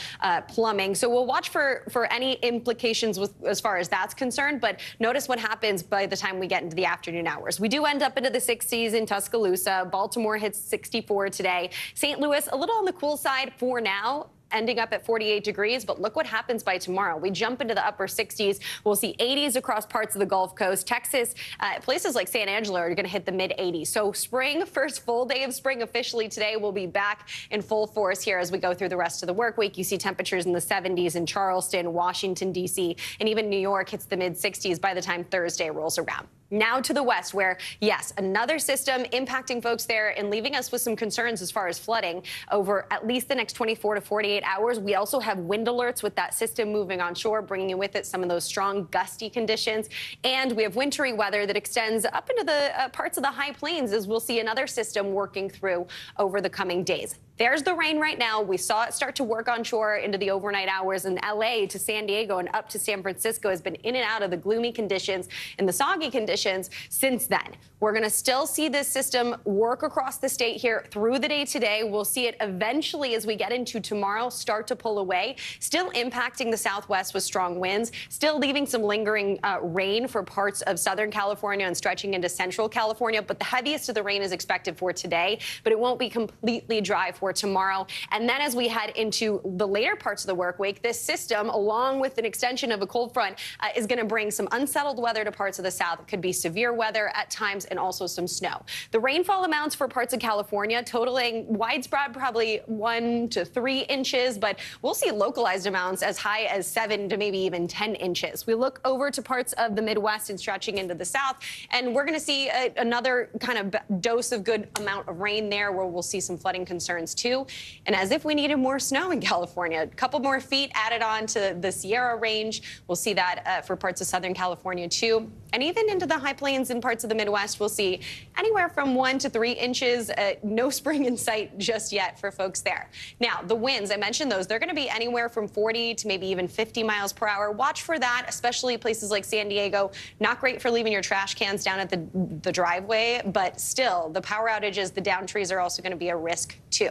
plumbing. So we'll watch for any implications as far as that's concerned, but notice what happens by the time we get into the afternoon hours. We do end up into the 60s in Tuscaloosa. Baltimore hits 64 today. St. Louis, a little on the cool side for now, ending up at 48 degrees, but look what happens by tomorrow. We jump into the upper 60s. We'll see 80s across parts of the Gulf Coast. Texas, places like San Angelo are going to hit the mid-80s. So spring, first full day of spring officially today, will be back in full force here as we go through the rest of the work week. You see temperatures in the 70s in Charleston, Washington, D.C., and even New York hits the mid-60s by the time Thursday rolls around. Now to the west, where, yes, another system impacting folks there and leaving us with some concerns as far as flooding over at least the next 24 to 48 hours. We also have wind alerts with that system moving onshore, bringing with it some of those strong gusty conditions. And we have wintry weather that extends up into the parts of the high plains as we'll see another system working through over the coming days. There's the rain right now. We saw it start to work onshore into the overnight hours, in L.A. to San Diego and up to San Francisco has been in and out of the gloomy conditions and the soggy conditions since then. We're going to still see this system work across the state here through the day today. We'll see it eventually as we get into tomorrow start to pull away, still impacting the southwest with strong winds, still leaving some lingering rain for parts of Southern California and stretching into Central California. But the heaviest of the rain is expected for today, but it won't be completely dry for tomorrow. And then as we head into the later parts of the work week, this system, along with an extension of a cold front, is going to bring some unsettled weather to parts of the south. It could be severe weather at times and also some snow. The rainfall amounts for parts of California totaling widespread probably 1 to 3 inches, but we'll see localized amounts as high as 7 to maybe even 10 inches. We look over to parts of the Midwest and stretching into the south, and we're going to see another kind of dose of good amount of rain there where we'll see some flooding concerns too. And as if we needed more snow in California, a couple more feet added on to the Sierra range. We'll see that for parts of Southern California too. And even into the high plains and parts of the Midwest, we'll see anywhere from 1 to 3 inches. No spring in sight just yet for folks there. Now, the winds, I mentioned those, they're going to be anywhere from 40 to maybe even 50 miles per hour. Watch for that, especially places like San Diego. Not great for leaving your trash cans down at the driveway, but still, the power outages, the downed trees are also going to be a risk too.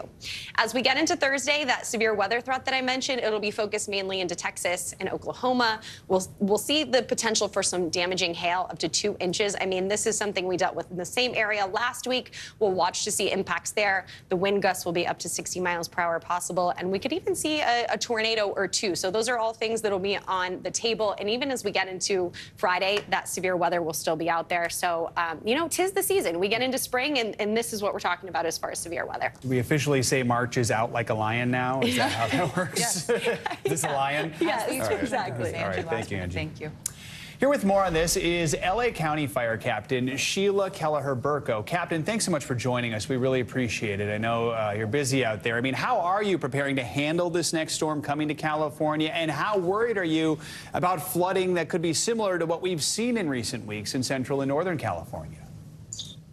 As we get into Thursday, that severe weather threat that I mentioned, it'll be focused mainly into Texas and Oklahoma. We'll see the potential for some damaging hail up to 2 inches. I mean, this is something we dealt with in the same area last week. We'll watch to see impacts there. The wind gusts will be up to 60 miles per hour possible, and we could even see a tornado or two. So those are all things that'll be on the table. And even as we get into Friday, that severe weather will still be out there. So, you know, 'tis the season. We get into spring, and this is what we're talking about as far as severe weather. We officially say March is out like a lion now? Is that how that works? Yes. Is this a lion? Yes, right. exactly. All right, thank you, Angie. Thank you. Here with more on this is L.A. County Fire Captain Sheila Kelleher-Burko. Captain, thanks so much for joining us. We really appreciate it. I know you're busy out there. I mean, how are you preparing to handle this next storm coming to California? And how worried are you about flooding that could be similar to what we've seen in recent weeks in Central and Northern California?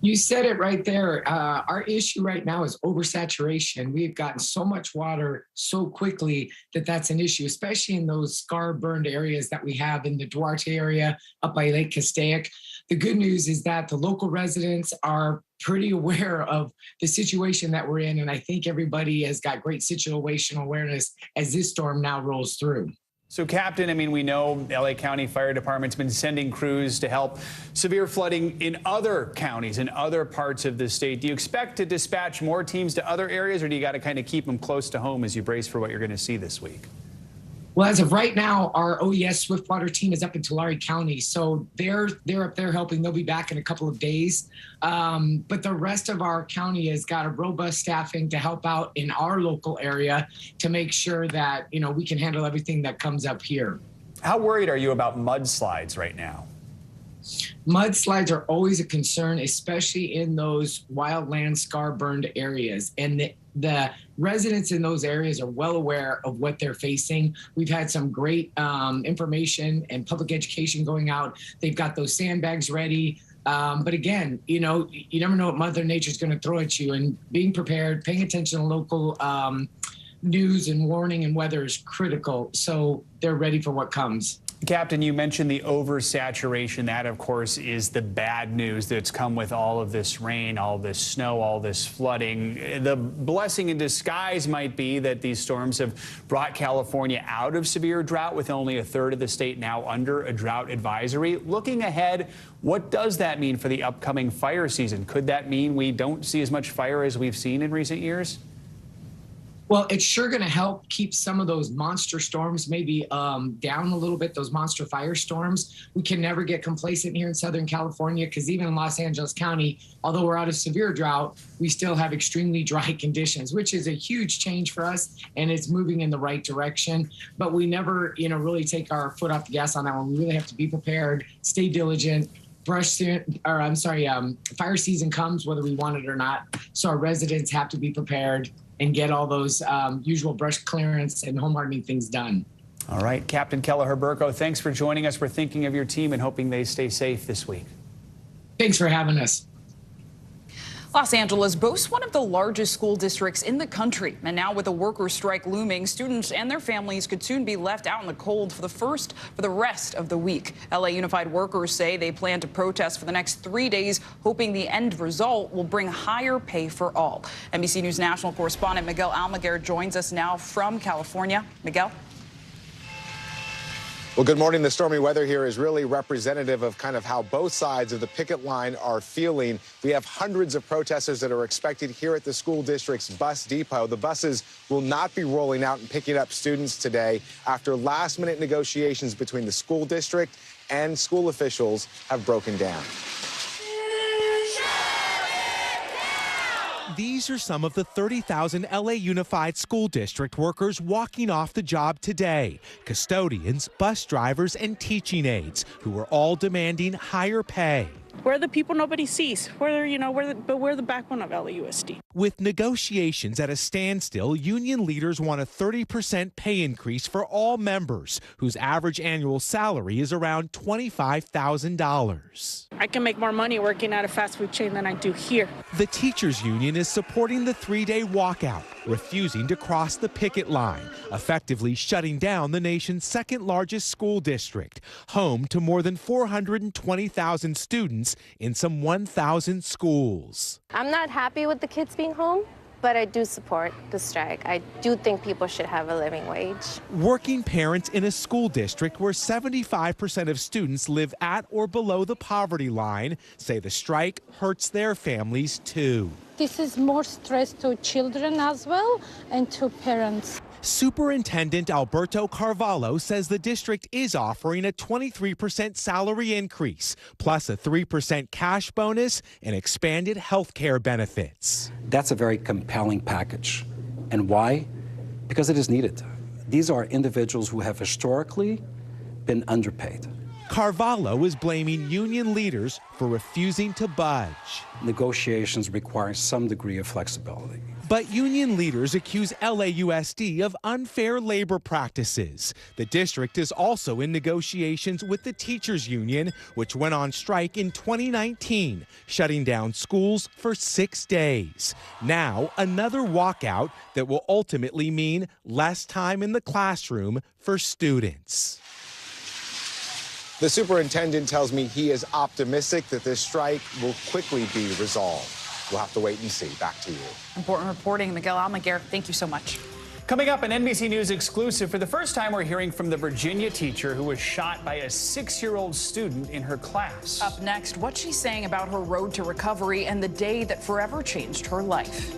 You said it right there. Our issue right now is oversaturation. We've gotten so much water so quickly that that's an issue, especially in those scar-burned areas that we have in the Duarte area up by Lake Castaic. The good news is that the local residents are pretty aware of the situation that we're in, and I think everybody has got great situational awareness as this storm now rolls through. So, Captain, I mean, we know LA County Fire Department's been sending crews to help severe flooding in other counties, in other parts of the state. Do you expect to dispatch more teams to other areas, or do you got to kind of keep them close to home as you brace for what you're going to see this week? Well, as of right now, our OES Swiftwater team is up in Tulare County, so they're up there helping. They'll be back in a couple of days. But the rest of our county has got a robust staffing to help out in our local area to make sure that, you know, we can handle everything that comes up here. How worried are you about mudslides right now? Mudslides are always a concern, especially in those wildland scar-burned areas. And the residents in those areas are well aware of what they're facing. We've had some great information and public education going out. They've got those sandbags ready. But again, you know, you never know what Mother Nature's going to throw at you. And being prepared, paying attention to local news and warning and weather is critical. So they're ready for what comes. Captain, you mentioned the oversaturation. That, of course, is the bad news that's come with all of this rain, all this snow, all this flooding. The blessing in disguise might be that these storms have brought California out of severe drought, with only a third of the state now under a drought advisory. Looking ahead, what does that mean for the upcoming fire season? Could that mean we don't see as much fire as we've seen in recent years? Well, it's sure going to help keep some of those monster storms maybe down a little bit, those monster firestorms. We can never get complacent here in Southern California, because even in Los Angeles County, although we're out of severe drought, we still have extremely dry conditions, which is a huge change for us, and it's moving in the right direction. But we never, you know, really take our foot off the gas on that one. We really have to be prepared, stay diligent. Fire season comes whether we want it or not. So our residents have to be prepared and get all those usual brush clearance and home hardening things done. All right, Captain Kelleher Burko, thanks for joining us. We're thinking of your team and hoping they stay safe this week. Thanks for having us. Los Angeles boasts one of the largest school districts in the country. And now with a worker strike looming, students and their families could soon be left out in the cold for the rest of the week. LA Unified workers say they plan to protest for the next 3 days, hoping the end result will bring higher pay for all. NBC News national correspondent Miguel Almaguer joins us now from California. Miguel? Well, good morning. The stormy weather here is really representative of kind of how both sides of the picket line are feeling. We have hundreds of protesters that are expected here at the school district's bus depot. The buses will not be rolling out and picking up students today after last-minute negotiations between the school district and school officials have broken down. These are some of the 30,000 LA Unified School District workers walking off the job today. Custodians, bus drivers, and teaching aides who are all demanding higher pay. We're the people nobody sees. We're the backbone of LAUSD. With negotiations at a standstill, union leaders want a 30% pay increase for all members, whose average annual salary is around $25,000. I can make more money working at a fast food chain than I do here. The teachers union is supporting the 3-day walkout, refusing to cross the picket line, effectively shutting down the nation's second largest school district, home to more than 420,000 students in some 1,000 schools. I'm not happy with the kids being home, but I do support the strike. I do think people should have a living wage. Working parents in a school district where 75% of students live at or below the poverty line say the strike hurts their families too. This is more stress to children as well and to parents. Superintendent Alberto Carvalho says the district is offering a 23% salary increase, plus a 3% cash bonus and expanded health care benefits. That's a very compelling package. And why? Because it is needed. These are individuals who have historically been underpaid. Carvalho is blaming union leaders for refusing to budge. Negotiations require some degree of flexibility. But union leaders accuse LAUSD of unfair labor practices. The district is also in negotiations with the teachers union, which went on strike in 2019, shutting down schools for 6 days. Now, another walkout that will ultimately mean less time in the classroom for students. The superintendent tells me he is optimistic that this strike will quickly be resolved. We'll have to wait and see. Back to you. Important reporting. Miguel Almaguer, thank you so much. Coming up, an NBC News exclusive. For the first time, we're hearing from the Virginia teacher who was shot by a 6-year-old student in her class. Up next, what she's saying about her road to recovery and the day that forever changed her life.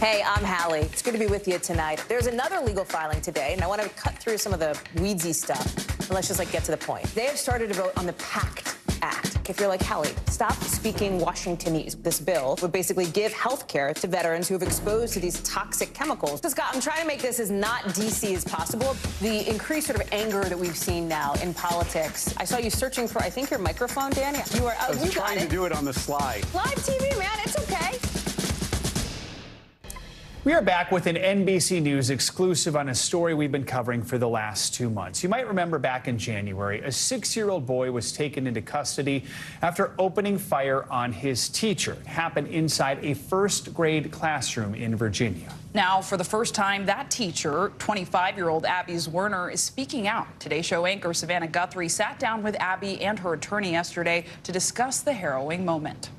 Hey, I'm Hallie. It's good to be with you tonight. There's another legal filing today, and I want to cut through some of the weedsy stuff. And let's just get to the point. They have started to vote on the PACT Act. If you're like, Hallie, stop speaking Washingtonese. This bill would basically give health care to veterans who have exposed to these toxic chemicals. So, Scott, I'm trying to make this as not DC as possible. The increased sort of anger that we've seen now in politics. I saw you searching for, I think, your microphone, Dan. You are. I was trying to do it on the slide. Live TV, man. It's okay. We are back with an NBC News exclusive on a story we've been covering for the last 2 months. You might remember back in January, a 6-year-old boy was taken into custody after opening fire on his teacher. It happened inside a first-grade classroom in Virginia. Now, for the first time, that teacher, 25-year-old Abby Werner, is speaking out. Today Show anchor Savannah Guthrie sat down with Abby and her attorney yesterday to discuss the harrowing moment.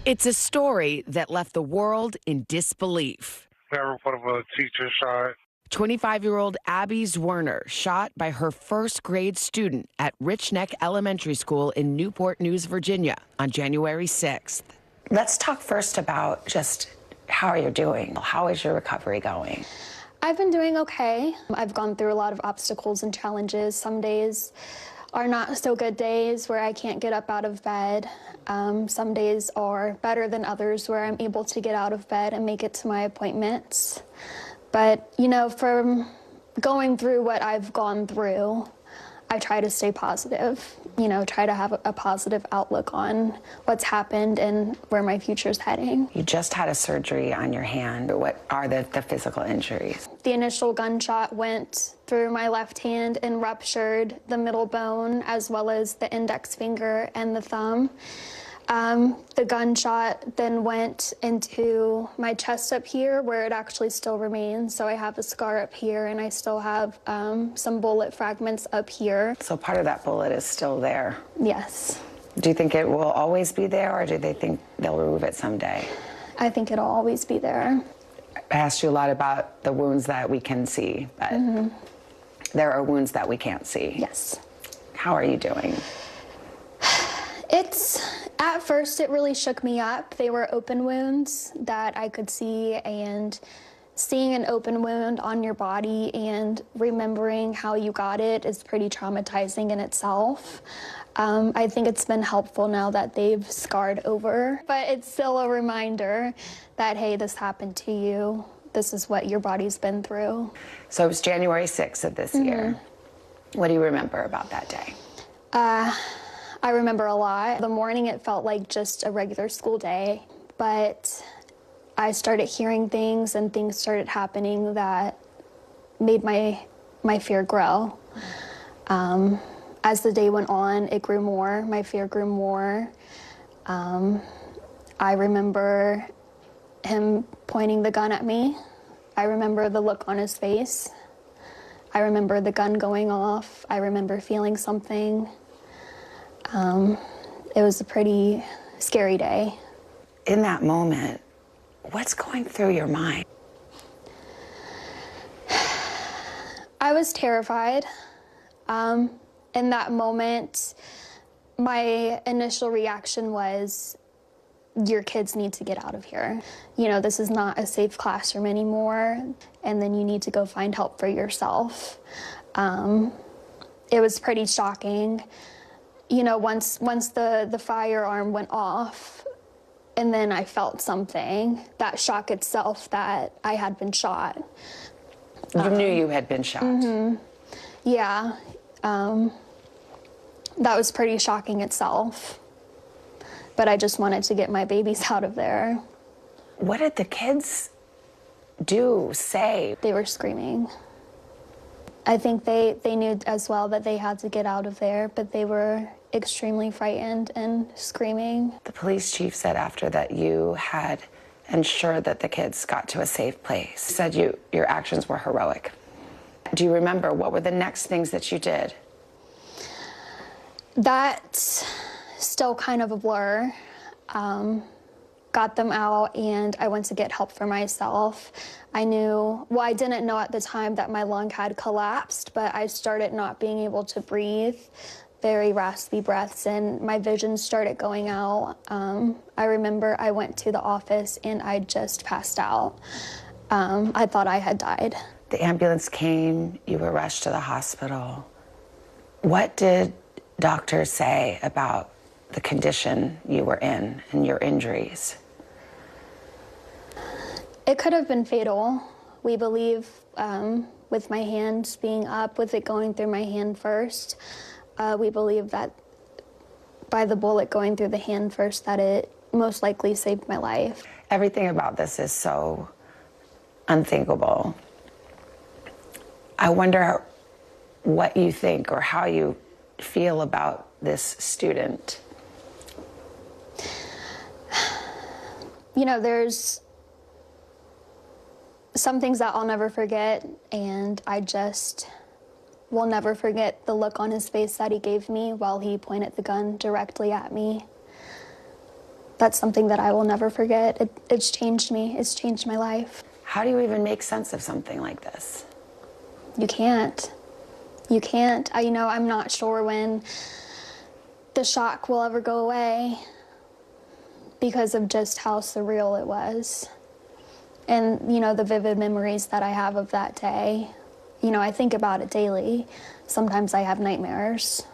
It's a story that left the world in disbelief. Never put a teacher shot. 25-year-old Abby Werner shot by her first-grade student at Rich Neck Elementary School in Newport News, Virginia, on January 6th. Let's talk first about just how are you doing? How is your recovery going? I've been doing okay. I've gone through a lot of obstacles and challenges. Some days are not so good days where I can't get up out of bed. Some days are better than others where I'm able to get out of bed and make it to my appointments. But, you know, from going through what I've gone through, I try to stay positive, you know, try to have a positive outlook on what's happened and where my future's heading. You just had a surgery on your hand. What are the physical injuries? The initial gunshot went through my left hand and ruptured the middle bone as well as the index finger and the thumb. The gunshot then went into my chest up here where it actually still remains. So I have a scar up here and I still have some bullet fragments up here. So part of that bullet is still there? Yes. Do you think it will always be there, or do they think they'll remove it someday? I think it'll always be there. I asked you a lot about the wounds that we can see, but there are wounds that we can't see. Yes. How are you doing? At first, it really shook me up. They were open wounds that I could see, and seeing an open wound on your body and remembering how you got it is pretty traumatizing in itself. I think it's been helpful now that they've scarred over, but it's still a reminder that, hey, this happened to you. This is what your body's been through. So it was January 6th of this year. What do you remember about that day? I remember a lot. The morning, it felt like just a regular school day, but I started hearing things and things started happening that made my fear grow. As the day went on, it grew more. My fear grew more. I remember him pointing the gun at me. I remember the look on his face. I remember the gun going off. I remember feeling something. It was a pretty scary day. In that moment, what's going through your mind? I was terrified. In that moment, my initial reaction was, your kids need to get out of here. You know, this is not a safe classroom anymore, and then you need to go find help for yourself. It was pretty shocking. You know, once the firearm went off, and then I felt something, that shock itself that I had been shot. You knew you had been shot? Yeah. That was pretty shocking itself. But I just wanted to get my babies out of there. What did the kids do, say? They were screaming. I think they knew as well that they had to get out of there, but they were extremely frightened and screaming. The police chief said after that you had ensured that the kids got to a safe place. He said your actions were heroic. Do you remember what were the next things that you did? That's still kind of a blur. Got them out, and I went to get help for myself. I didn't know at the time that my lung had collapsed, but I started not being able to breathe, very raspy breaths, and my vision started going out. I remember I went to the office and I just passed out. I thought I had died. The ambulance came, you were rushed to the hospital. What did doctors say about the condition you were in and your injuries? It could have been fatal. We believe with my hand being up, with it going through my hand first, we believe that by the bullet going through the hand first, that it most likely saved my life. Everything about this is so unthinkable. I wonder what you think or how you feel about this student. You know, there's some things that I'll never forget, and I just will never forget the look on his face that he gave me while he pointed the gun directly at me. That's something that I will never forget. It's changed me. It's changed my life. How do you even make sense of something like this? You can't. You can't. I'm not sure when the shock will ever go away because of just how surreal it was. And, the vivid memories that I have of that day. I think about it daily. Sometimes I have nightmares.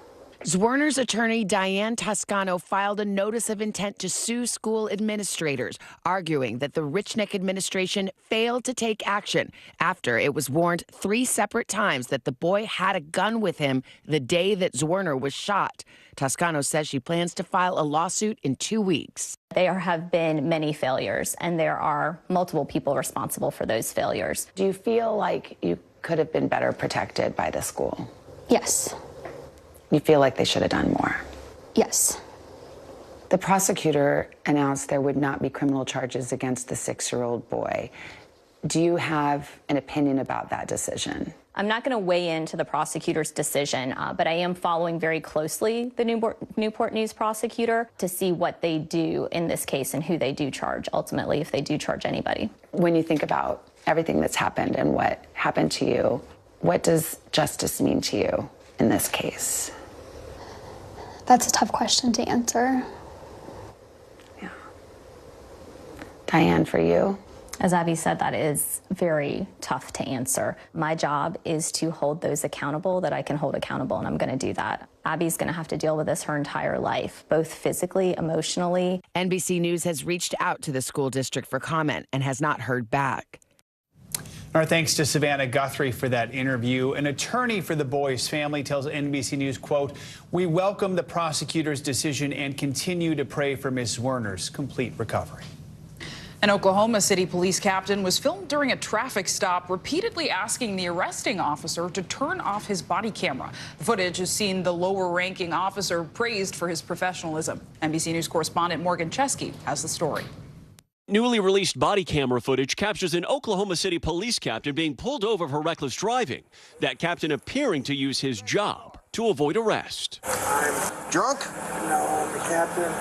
Zwerner's attorney, Diane Toscano, filed a notice of intent to sue school administrators, arguing that the Richneck administration failed to take action after it was warned 3 separate times that the boy had a gun with him the day that Zwerner was shot. Toscano says she plans to file a lawsuit in 2 weeks. There have been many failures, and there are multiple people responsible for those failures. Do you feel like you could have been better protected by the school? Yes. You feel like they should have done more? Yes. The prosecutor announced there would not be criminal charges against the 6-year-old boy. Do you have an opinion about that decision? I'm not going to weigh into the prosecutor's decision, but I am following very closely the Newport News prosecutor to see what they do in this case and who they do charge, ultimately, if they do charge anybody. When you think about everything that's happened and what happened to you, what does justice mean to you in this case? That's a tough question to answer. Yeah. Diane, for you? As Abby said, that is very tough to answer. My job is to hold those accountable that I can hold accountable, and I'm going to do that. Abby's going to have to deal with this her entire life, both physically, emotionally. NBC News has reached out to the school district for comment and has not heard back. Our thanks to Savannah Guthrie for that interview. An attorney for the boy's family tells NBC News, quote, "We welcome the prosecutor's decision and continue to pray for Ms. Werner's complete recovery." An Oklahoma City police captain was filmed during a traffic stop, repeatedly asking the arresting officer to turn off his body camera. The footage has seen the lower-ranking officer praised for his professionalism. NBC News correspondent Morgan Chesky has the story. Newly released body camera footage captures an Oklahoma City police captain being pulled over for reckless driving. That captain appearing to use his job to avoid arrest. I'm drunk? No, I'm the captain.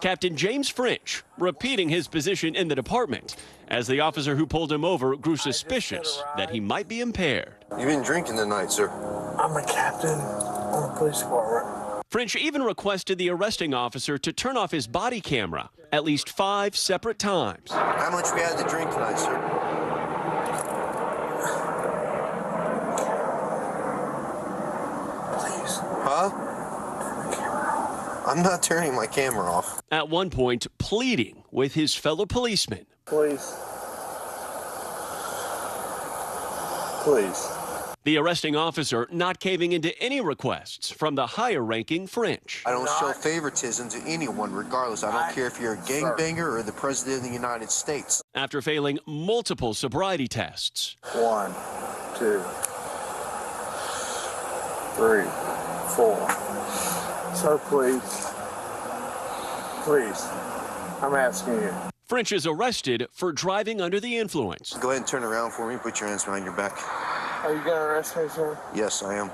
Captain James French repeating his position in the department as the officer who pulled him over grew suspicious that he might be impaired. You've been drinking tonight, sir. I'm a captain on the police department. French even requested the arresting officer to turn off his body camera at least 5 separate times. How much we had to drink tonight, sir? Please. Huh? I'm not turning my camera off. At one point, pleading with his fellow policemen. Please. Please. The arresting officer not caving into any requests from the higher-ranking French. I don't show favoritism to anyone, regardless. I don't care if you're a gangbanger or the president of the United States. After failing multiple sobriety tests. 1, 2, 3, 4. Sir, please. Please. I'm asking you. French is arrested for driving under the influence. Go ahead and turn around for me. Put your hands behind your back. Are you going to arrest me, sir? Yes, I am.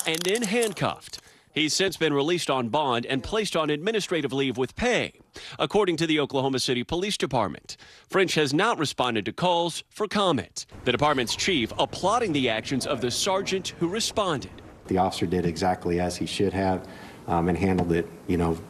And then handcuffed. He's since been released on bond and placed on administrative leave with pay, according to the Oklahoma City Police Department. French has not responded to calls for comment. The department's chief applauding the actions of the sergeant who responded. The officer did exactly as he should have and handled it,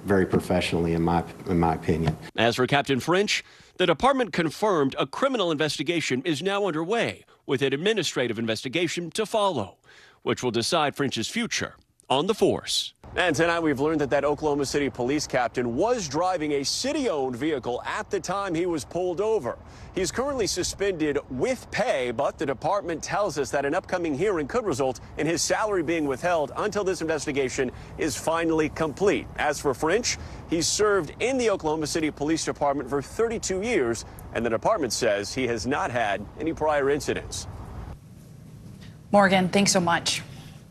very professionally, in my opinion. As for Captain French, the department confirmed a criminal investigation is now underway, with an administrative investigation to follow, which will decide French's future on the force. And tonight we've learned that Oklahoma City police captain was driving a city-owned vehicle at the time he was pulled over. He's currently suspended with pay, but the department tells us that an upcoming hearing could result in his salary being withheld until this investigation is finally complete. As for French, he's served in the Oklahoma City Police Department for 32 years, and the department says he has not had any prior incidents. Morgan, thanks so much.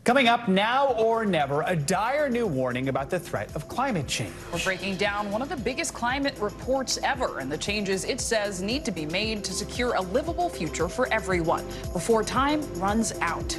Coming up, now or never, a dire new warning about the threat of climate change. We're breaking down one of the biggest climate reports ever and the changes it says need to be made to secure a livable future for everyone before time runs out.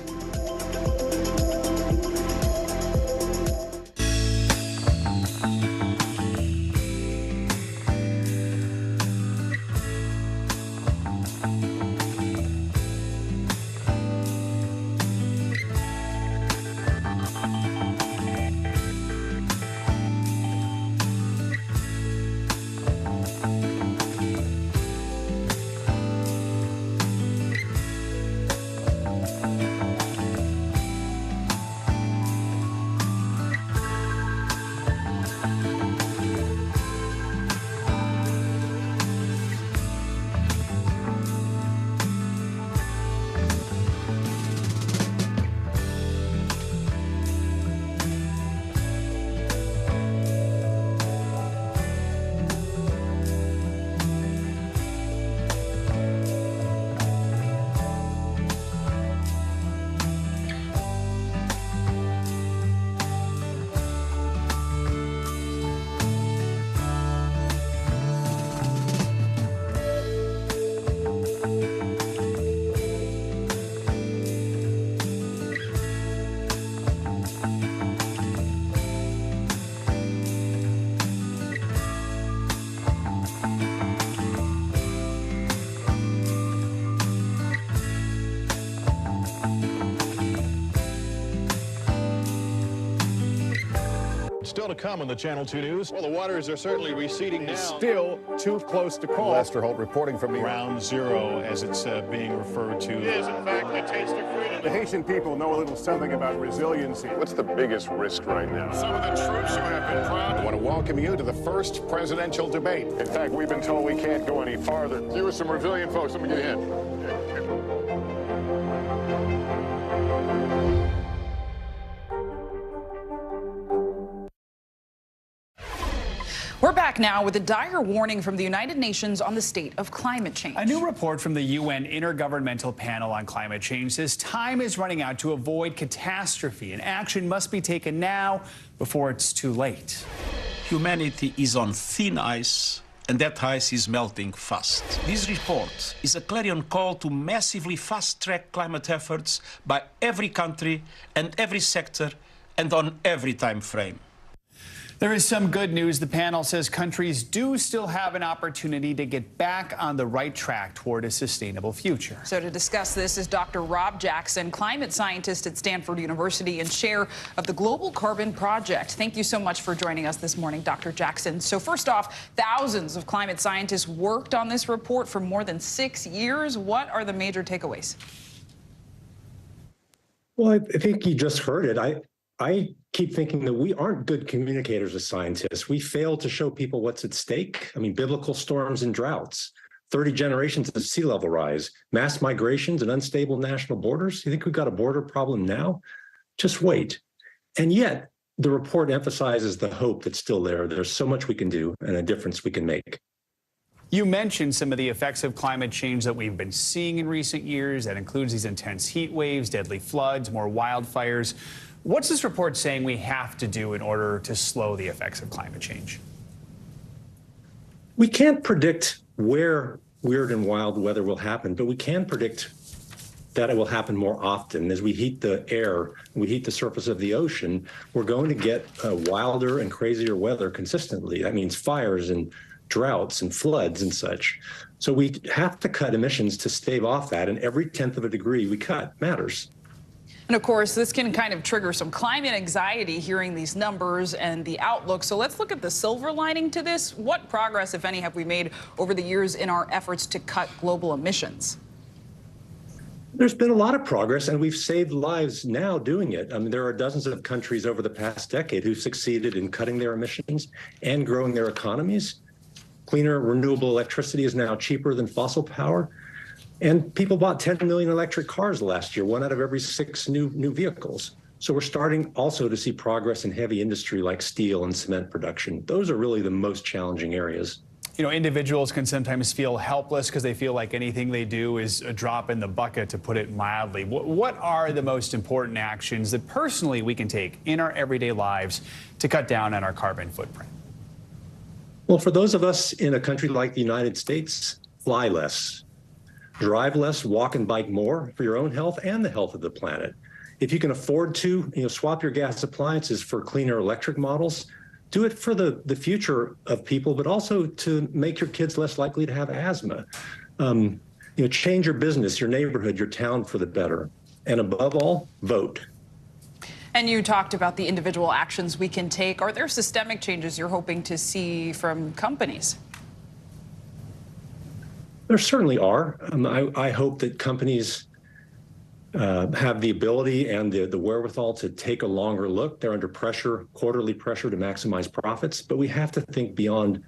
Still to come on the Channel 2 News. Well, the waters are certainly receding now. Still too close to call. Lester Holt reporting from Ground Zero, as it's being referred to. It is, in fact, the taste of freedom. The Haitian people know a little something about resiliency. What's the biggest risk right now? Some of the troops who have been proud. I want to welcome you to the first presidential debate. In fact, we've been told we can't go any farther. You were some resilient folks. Let me get in. We're back now with a dire warning from the United Nations on the state of climate change. A new report from the UN Intergovernmental Panel on Climate Change says time is running out to avoid catastrophe, and action must be taken now before it's too late. Humanity is on thin ice, and that ice is melting fast. This report is a clarion call to massively fast-track climate efforts by every country and every sector and on every time frame. There is some good news. The panel says countries do still have an opportunity to get back on the right track toward a sustainable future. So to discuss this is Dr. Rob Jackson, climate scientist at Stanford University and chair of the Global Carbon Project. Thank you so much for joining us this morning, Dr. Jackson. So first off, thousands of climate scientists worked on this report for more than 6 years. What are the major takeaways? Well, I think you just heard it. I keep thinking that we aren't good communicators as scientists. We fail to show people what's at stake. I mean, biblical storms and droughts, 30 generations of sea level rise, mass migrations and unstable national borders. You think we've got a border problem now? Just wait. And yet, the report emphasizes the hope that's still there. There's so much we can do and a difference we can make. You mentioned some of the effects of climate change that we've been seeing in recent years. That includes these intense heat waves, deadly floods, more wildfires. What's this report saying we have to do in order to slow the effects of climate change? We can't predict where weird and wild weather will happen, but we can predict that it will happen more often. As we heat the air, we heat the surface of the ocean, we're going to get wilder and crazier weather consistently. That means fires and droughts and floods and such. So we have to cut emissions to stave off that, and every 1/10 of a degree we cut matters. And of course, this can kind of trigger some climate anxiety hearing these numbers and the outlook. So let's look at the silver lining to this. What progress, if any, have we made over the years in our efforts to cut global emissions? There's been a lot of progress, and we've saved lives now doing it. I mean, there are dozens of countries over the past decade who've succeeded in cutting their emissions and growing their economies. Cleaner, renewable electricity is now cheaper than fossil power. And people bought 10 million electric cars last year, 1 out of every 6 new vehicles. So we're starting also to see progress in heavy industry like steel and cement production. Those are really the most challenging areas. You know, individuals can sometimes feel helpless because they feel like anything they do is a drop in the bucket, to put it mildly. What are the most important actions that personally we can take in our everyday lives to cut down on our carbon footprint? Well, for those of us in a country like the United States, fly less. Drive less, walk and bike more for your own health and the health of the planet. If you can afford to, swap your gas appliances for cleaner electric models, do it for the future of people, but also to make your kids less likely to have asthma. Change your business, your neighborhood, your town for the better. And above all, vote. And you talked about the individual actions we can take. Are there systemic changes you're hoping to see from companies? There certainly are. I hope that companies have the ability and the wherewithal to take a longer look. They're under pressure, quarterly pressure to maximize profits, but we have to think beyond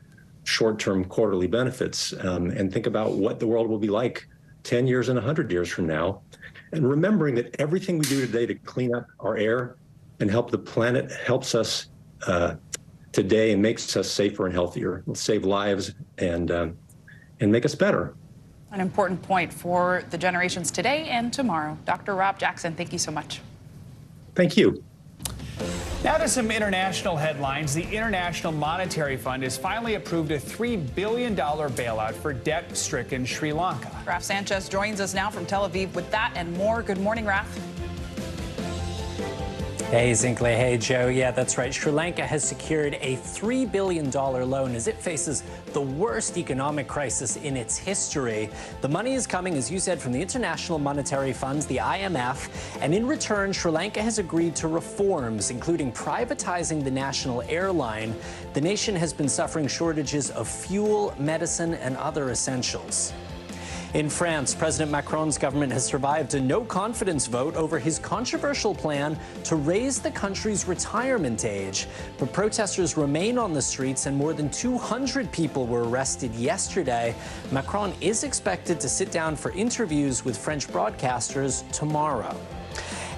short-term quarterly benefits and think about what the world will be like 10 years and 100 years from now. And remembering that everything we do today to clean up our air and help the planet helps us today and makes us safer and healthier. It'll save lives and make us better. An important point for the generations today and tomorrow. Dr. Rob Jackson, thank you so much. Thank you. Now to some international headlines. The International Monetary Fund has finally approved a $3 billion bailout for debt-stricken Sri Lanka. Raf Sanchez joins us now from Tel Aviv with that and more. Good morning, Raf. Hey, Zinkley. Hey, Joe. Yeah, that's right. Sri Lanka has secured a $3 billion loan as it faces the worst economic crisis in its history. The money is coming, as you said, from the International Monetary Funds, the IMF, and in return, Sri Lanka has agreed to reforms, including privatizing the national airline. The nation has been suffering shortages of fuel, medicine, and other essentials. In France, President Macron's government has survived a no-confidence vote over his controversial plan to raise the country's retirement age. But protesters remain on the streets, and more than 200 people were arrested yesterday. Macron is expected to sit down for interviews with French broadcasters tomorrow.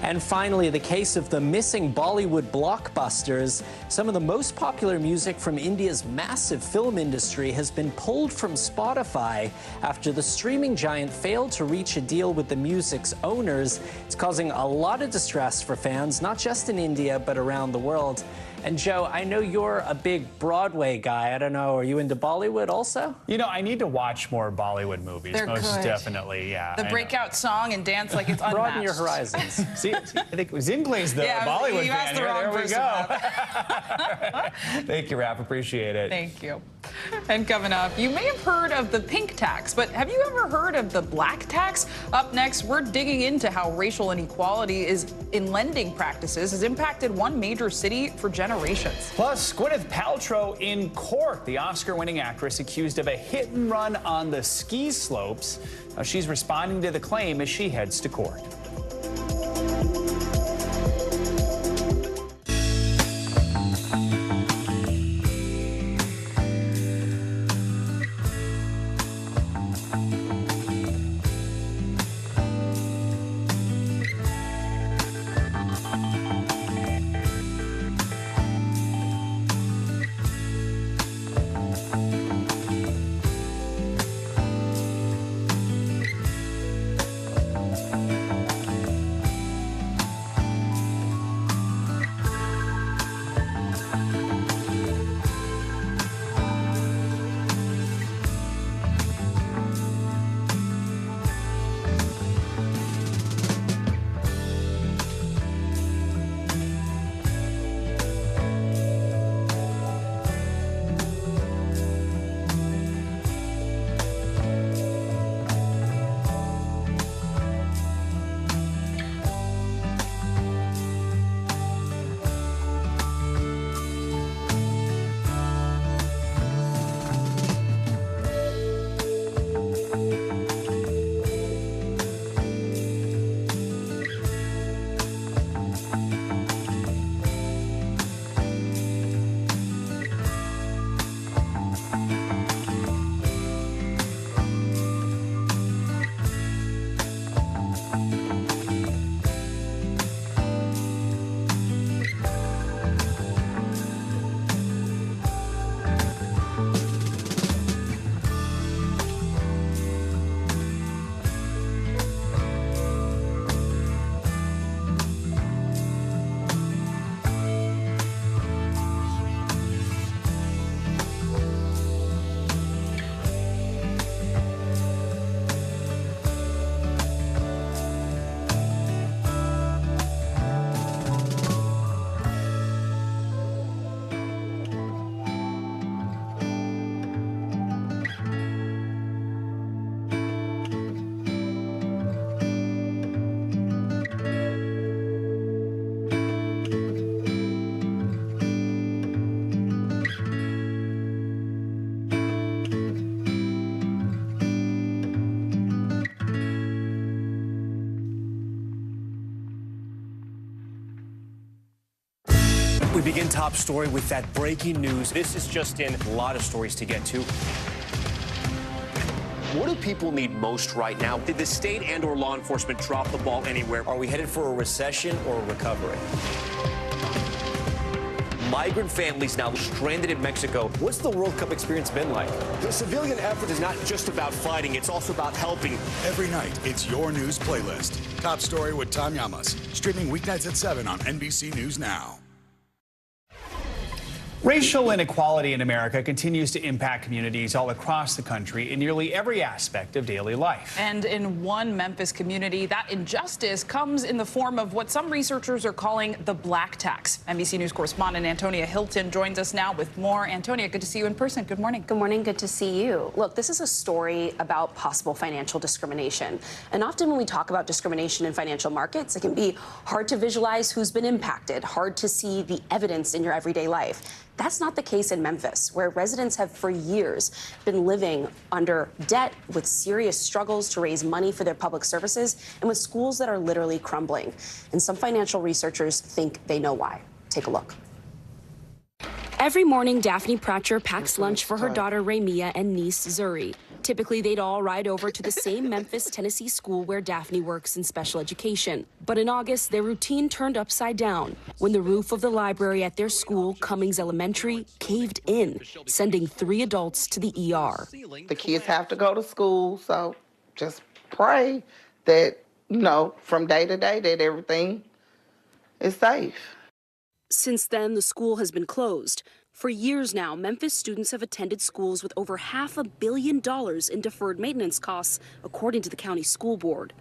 And finally, the case of the missing Bollywood blockbusters. Some of the most popular music from India's massive film industry has been pulled from Spotify after the streaming giant failed to reach a deal with the music's owners. It's causing a lot of distress for fans, not just in India, but around the world. And Joe, I know you're a big Broadway guy. I don't know, are you into Bollywood also? You know, I need to watch more Bollywood movies. They're most good. Definitely, yeah. The breakout song and dance like it's unmatched. Broaden your horizons. See, I think Zinkley's the Bollywood you fan asked the here. wrong There we person, go. Thank you, Raph. Appreciate it. Thank you. And coming up, you may have heard of the pink tax, but have you ever heard of the black tax? Up next, we're digging into how racial inequality in lending practices has impacted one major city for generations. Plus, Gwyneth Paltrow in court. The Oscar-winning actress accused of a hit-and-run on the ski slopes. Now, she's responding to the claim as she heads to court. We begin top story with that breaking news. This is just in, a lot of stories to get to. What do people need most right now? Did the state and or law enforcement drop the ball anywhere? Are we headed for a recession or a recovery? Migrant families now stranded in Mexico. What's the World Cup experience been like? The civilian effort is not just about fighting, it's also about helping. Every night, it's your news playlist. Top Story with Tom Llamas. Streaming weeknights at 7 on NBC News Now. Racial inequality in America continues to impact communities all across the country in nearly every aspect of daily life. And in one Memphis community, that injustice comes in the form of what some researchers are calling the black tax. NBC News correspondent Antonia Hilton joins us now with more. Antonia, good to see you in person. Good morning. Good morning. Good to see you. Look, this is a story about possible financial discrimination. And often when we talk about discrimination in financial markets, it can be hard to visualize who's been impacted, hard to see the evidence in your everyday life. That's not the case in Memphis, where residents have for years been living under debt with serious struggles to raise money for their public services and with schools that are literally crumbling. And some financial researchers think they know why. Take a look. Every morning, Daphne Pratcher packs lunch for her daughter Ramia and niece Zuri. Typically, they'd all ride over to the same Memphis, Tennessee school where Daphne works in special education. But in August, their routine turned upside down when the roof of the library at their school, Cummings Elementary, caved in, sending 3 adults to the ER. The kids have to go to school, so just pray that, from day to day, that everything is safe. Since then, the school has been closed. For years now, Memphis students have attended schools with over $500 million in deferred maintenance costs, according to the county school board.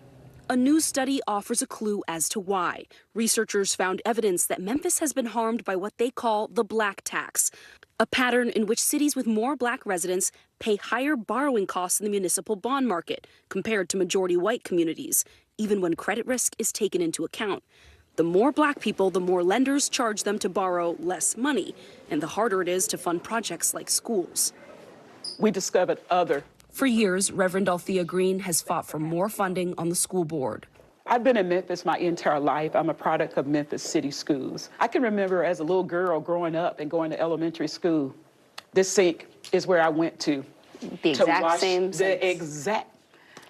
A new study offers a clue as to why. Researchers found evidence that Memphis has been harmed by what they call the black tax, a pattern in which cities with more black residents pay higher borrowing costs in the municipal bond market compared to majority white communities, even when credit risk is taken into account. The more black people, the more lenders charge them to borrow less money, and the harder it is to fund projects like schools. We discovered other. For years, Reverend Althea Green has fought for more funding on the school board. I've been in Memphis my entire life. I'm a product of Memphis City Schools. I can remember as a little girl growing up and going to elementary school, this sink is where I went to. The exact same sinks. The exact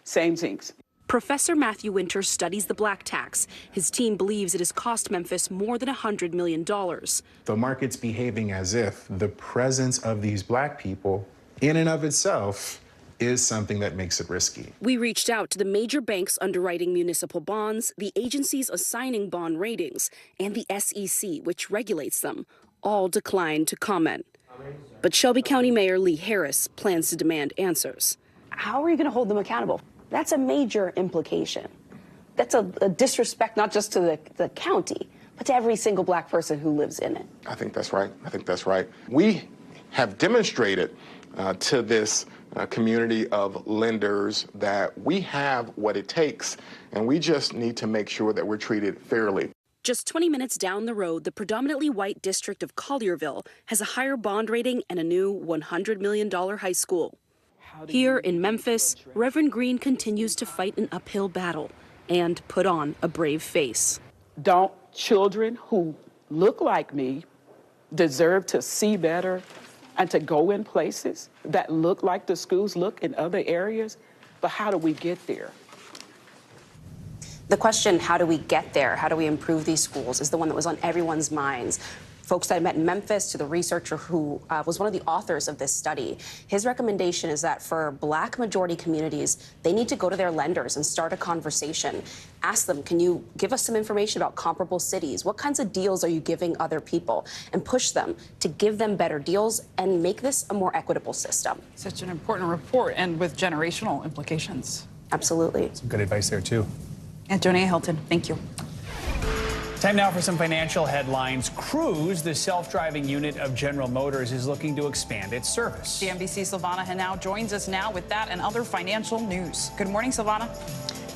same sinks. Professor Matthew Winter studies the black tax. His team believes it has cost Memphis more than $100 million. The market's behaving as if the presence of these black people in and of itself is something that makes it risky. We reached out to the major banks underwriting municipal bonds, the agencies assigning bond ratings, and the SEC, which regulates them. All declined to comment. But Shelby County Mayor Lee Harris plans to demand answers. How are you going to hold them accountable? That's a major implication. That's a disrespect not just to the county, but to every single black person who lives in it. I think that's right. I think that's right. We have demonstrated to this community of lenders that we have what it takes, and we just need to make sure that we're treated fairly. Just 20 minutes down the road, the predominantly white district of Collierville has a higher bond rating and a new $100 million high school. Here in Memphis, Reverend Green continues to fight an uphill battle and put on a brave face. Don't children who look like me deserve to see better and to go in places that look like the schools look in other areas? But how do we get there? The question, how do we get there? How do we improve these schools is the one that was on everyone's minds. Folks that I met in Memphis, to the researcher who was one of the authors of this study. His recommendation is that for black majority communities, they need to go to their lenders and start a conversation. Ask them, can you give us some information about comparable cities? What kinds of deals are you giving other people? And push them to give them better deals and make this a more equitable system. Such an important report and with generational implications. Absolutely. Some good advice there, too. Antonia Hilton, thank you. Time now for some financial headlines. Cruise, the self-driving unit of General Motors, is looking to expand its service. CNBC's Silvana Henao joins us now with that and other financial news. Good morning, Silvana.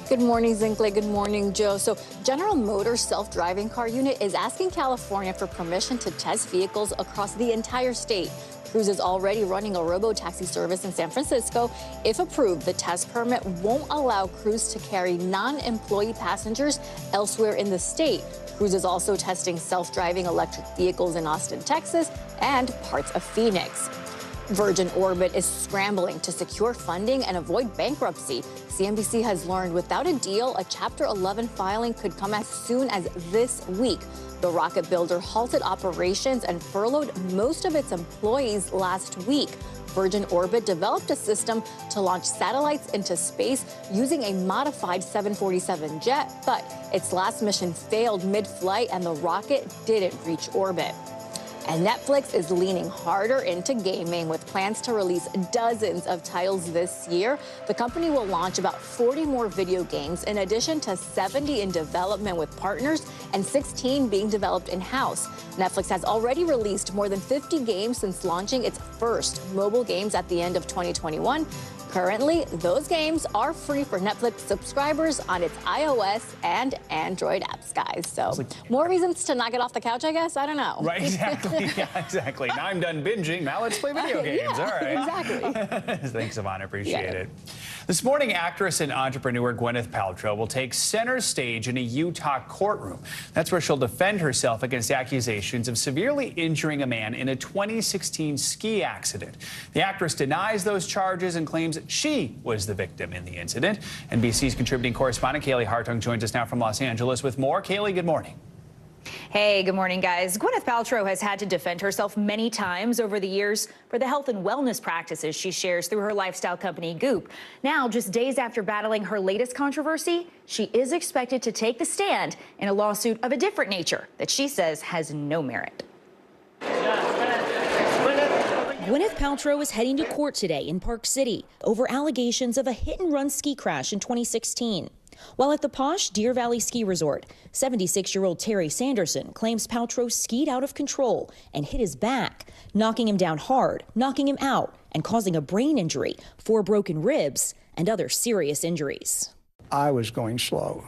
Good morning, Zinkley. Good morning, Joe. So General Motors self-driving car unit is asking California for permission to test vehicles across the entire state. Cruise is already running a robo-taxi service in San Francisco. If approved, the test permit won't allow Cruise to carry non-employee passengers elsewhere in the state. Cruise is also testing self-driving electric vehicles in Austin, Texas, and parts of Phoenix. Virgin Orbit is scrambling to secure funding and avoid bankruptcy. CNBC has learned without a deal, a Chapter 11 filing could come as soon as this week. The rocket builder halted operations and furloughed most of its employees last week. Virgin Orbit developed a system to launch satellites into space using a modified 747 jet, but its last mission failed mid-flight and the rocket didn't reach orbit. And Netflix is leaning harder into gaming with plans to release dozens of titles this year. The company will launch about 40 more video games in addition to 70 in development with partners and 16 being developed in-house. Netflix has already released more than 50 games since launching its first mobile games at the end of 2021. Currently, those games are free for Netflix subscribers on its iOS and Android apps, guys. So more reasons to not get off the couch, I guess. I don't know. Right, exactly. Yeah, exactly. Now I'm done binging. Now let's play video games. Yeah, all right. exactly. Thanks, Yvonne. Appreciate it. This morning, actress and entrepreneur Gwyneth Paltrow will take center stage in a Utah courtroom. That's where she'll defend herself against accusations of severely injuring a man in a 2016 ski accident. The actress denies those charges and claims that she was the victim in the incident. NBC's contributing correspondent Kaylee Hartung joins us now from Los Angeles with more. Kaylee, good morning. Hey, good morning, guys. Gwyneth Paltrow has had to defend herself many times over the years for the health and wellness practices she shares through her lifestyle company, Goop. Now, just days after battling her latest controversy, she is expected to take the stand in a lawsuit of a different nature that she says has no merit. Gwyneth Paltrow is heading to court today in Park City over allegations of a hit-and-run ski crash in 2016. While at the posh Deer Valley Ski Resort, 76-year-old Terry Sanderson claims Paltrow skied out of control and hit his back, knocking him down hard, knocking him out, and causing a brain injury, 4 broken ribs, and other serious injuries. I was going slow,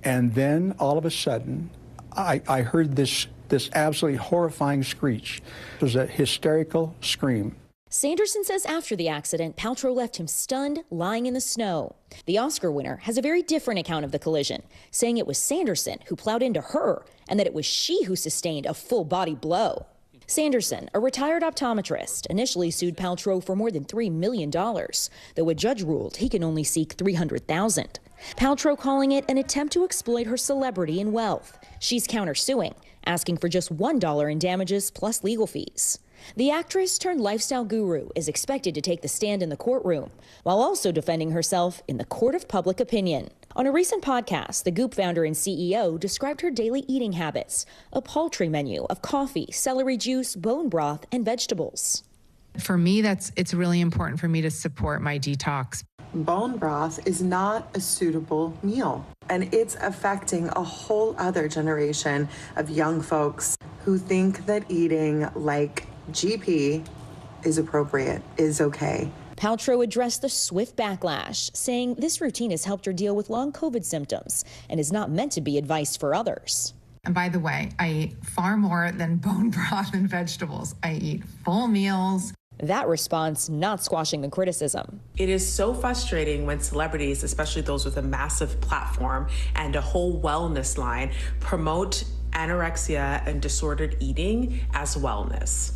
and then all of a sudden, I heard this absolutely horrifying screech. It was a hysterical scream. Sanderson says after the accident, Paltrow left him stunned, lying in the snow. The Oscar winner has a very different account of the collision, saying it was Sanderson who plowed into her and that it was she who sustained a full-body blow. Sanderson, a retired optometrist, initially sued Paltrow for more than $3 million, though a judge ruled he can only seek $300,000. Paltrow calling it an attempt to exploit her celebrity and wealth. She's countersuing, asking for just $1 in damages plus legal fees. The actress turned lifestyle guru is expected to take the stand in the courtroom, while also defending herself in the court of public opinion. On a recent podcast, the Goop founder and CEO described her daily eating habits, a paltry menu of coffee, celery juice, bone broth, and vegetables. For me, it's really important for me to support my detox. Bone broth is not a suitable meal, and it's affecting a whole other generation of young folks who think that eating like GP is appropriate, is okay. Paltrow addressed the swift backlash, saying this routine has helped her deal with long COVID symptoms and is not meant to be advice for others. And by the way, I eat far more than bone broth and vegetables. I eat full meals. That response not squashing the criticism. It is so frustrating when celebrities, especially those with a massive platform and a whole wellness line, promote anorexia and disordered eating as wellness.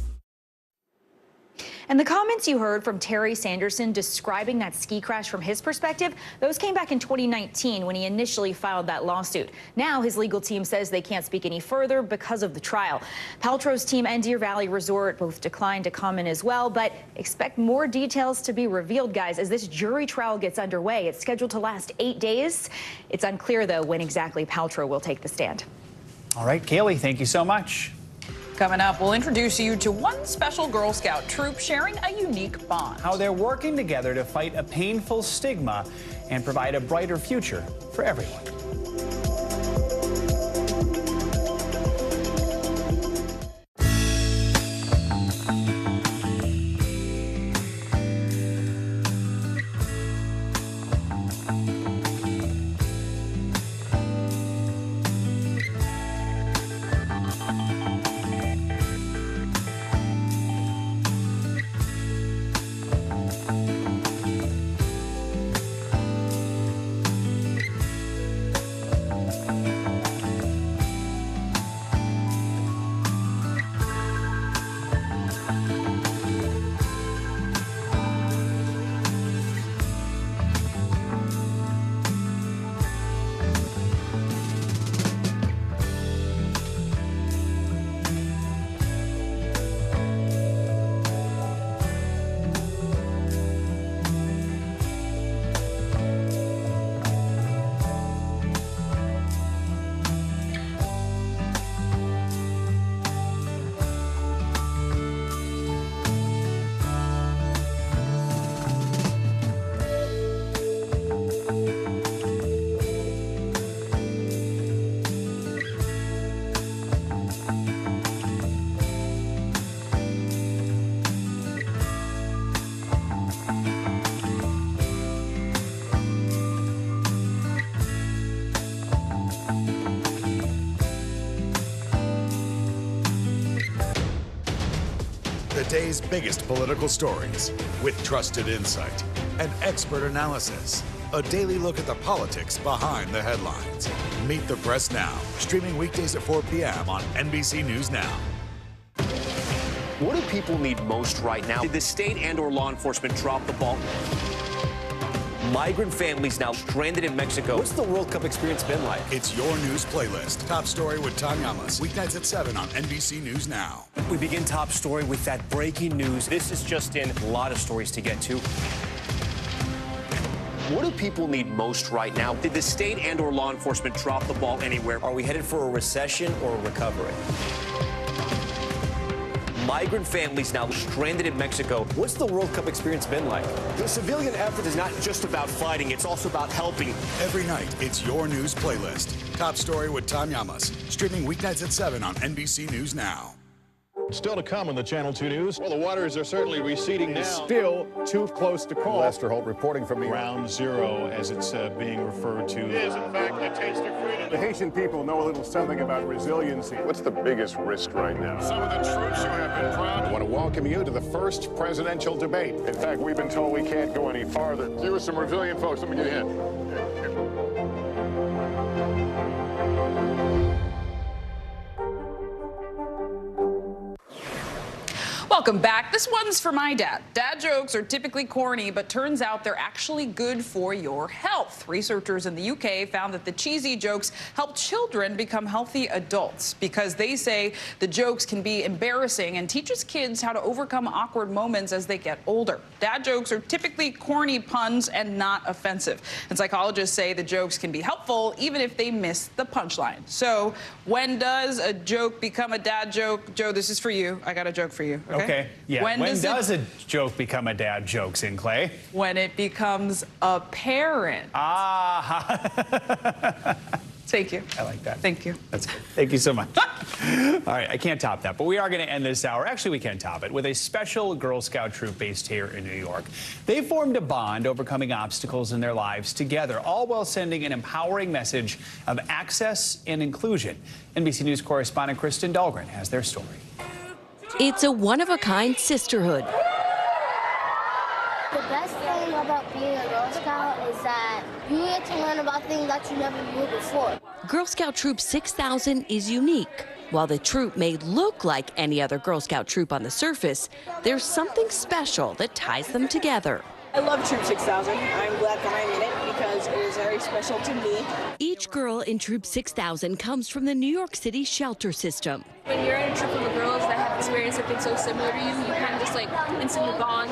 And the comments you heard from Terry Sanderson describing that ski crash from his perspective, those came back in 2019 when he initially filed that lawsuit. Now his legal team says they can't speak any further because of the trial. Paltrow's team and Deer Valley Resort both declined to comment as well, but expect more details to be revealed, guys, as this jury trial gets underway. It's scheduled to last 8 days. It's unclear, though, when exactly Paltrow will take the stand. All right, Kaylee, thank you so much. Coming up, we'll introduce you to one special Girl Scout troop sharing a unique bond. How they're working together to fight a painful stigma and provide a brighter future for everyone. The day's biggest political stories with trusted insight and expert analysis. A daily look at the politics behind the headlines. Meet the Press Now, streaming weekdays at 4 p.m. on NBC News Now. What do people need most right now? Did the state and/or law enforcement drop the ball? Migrant families now stranded in Mexico. What's the World Cup experience been like? It's your news playlist. Top Story with Tom Yamas. Weeknights at 7 on NBC News Now. We begin Top Story with that breaking news. This is just in. A lot of stories to get to. What do people need most right now? Did the state and/or law enforcement drop the ball anywhere? Are we headed for a recession or a recovery? Migrant families now stranded in Mexico. What's the World Cup experience been like? The civilian effort is not just about fighting, it's also about helping. Every night, it's your news playlist. Top Story with Tom Yamas. Streaming weeknights at 7 on NBC News Now. Still to come on the Channel 2 News. Well, the waters are certainly receding now. Still too close to call. Lester Holt reporting from the Ground Zero, as it's being referred to. It is, in fact, a taste of freedom. The Haitian people know a little something about resiliency. What's the biggest risk right now? Some of the troops who have been proud. I want to welcome you to the first presidential debate. In fact, we've been told we can't go any farther. You are some resilient folks. Let me get a hint. Welcome back. This one's for my dad. Dad jokes are typically corny, but turns out they're actually good for your health. Researchers in the UK found that the cheesy jokes help children become healthy adults because they say the jokes can be embarrassing and teaches kids how to overcome awkward moments as they get older. Dad jokes are typically corny puns and not offensive. And psychologists say the jokes can be helpful even if they miss the punchline. So when does a joke become a dad joke? Joe, this is for you. I got a joke for you. Okay. Yeah. When does a joke become a dad joke, Sinclair? When it becomes apparent. Ah. Thank you. I like that. Thank you. That's good. Thank you so much. All right, I can't top that, but we are going to end this hour. Actually, we can top it with a special Girl Scout troop based here in New York. They formed a bond overcoming obstacles in their lives together, all while sending an empowering message of access and inclusion. NBC News correspondent Kristen Dahlgren has their story. It's a one-of-a-kind sisterhood. The best thing about being a Girl Scout is that you get to learn about things that you never knew before. Girl Scout Troop 6000 is unique. While the troop may look like any other Girl Scout troop on the surface, there's something special that ties them together. I love Troop 6000. I'm glad that I'm in it because it is very special to me. Each girl in Troop 6000 comes from the New York City shelter system. When you're in a troop of girls that have experienced something so similar to you, you kind of just like instantly bond.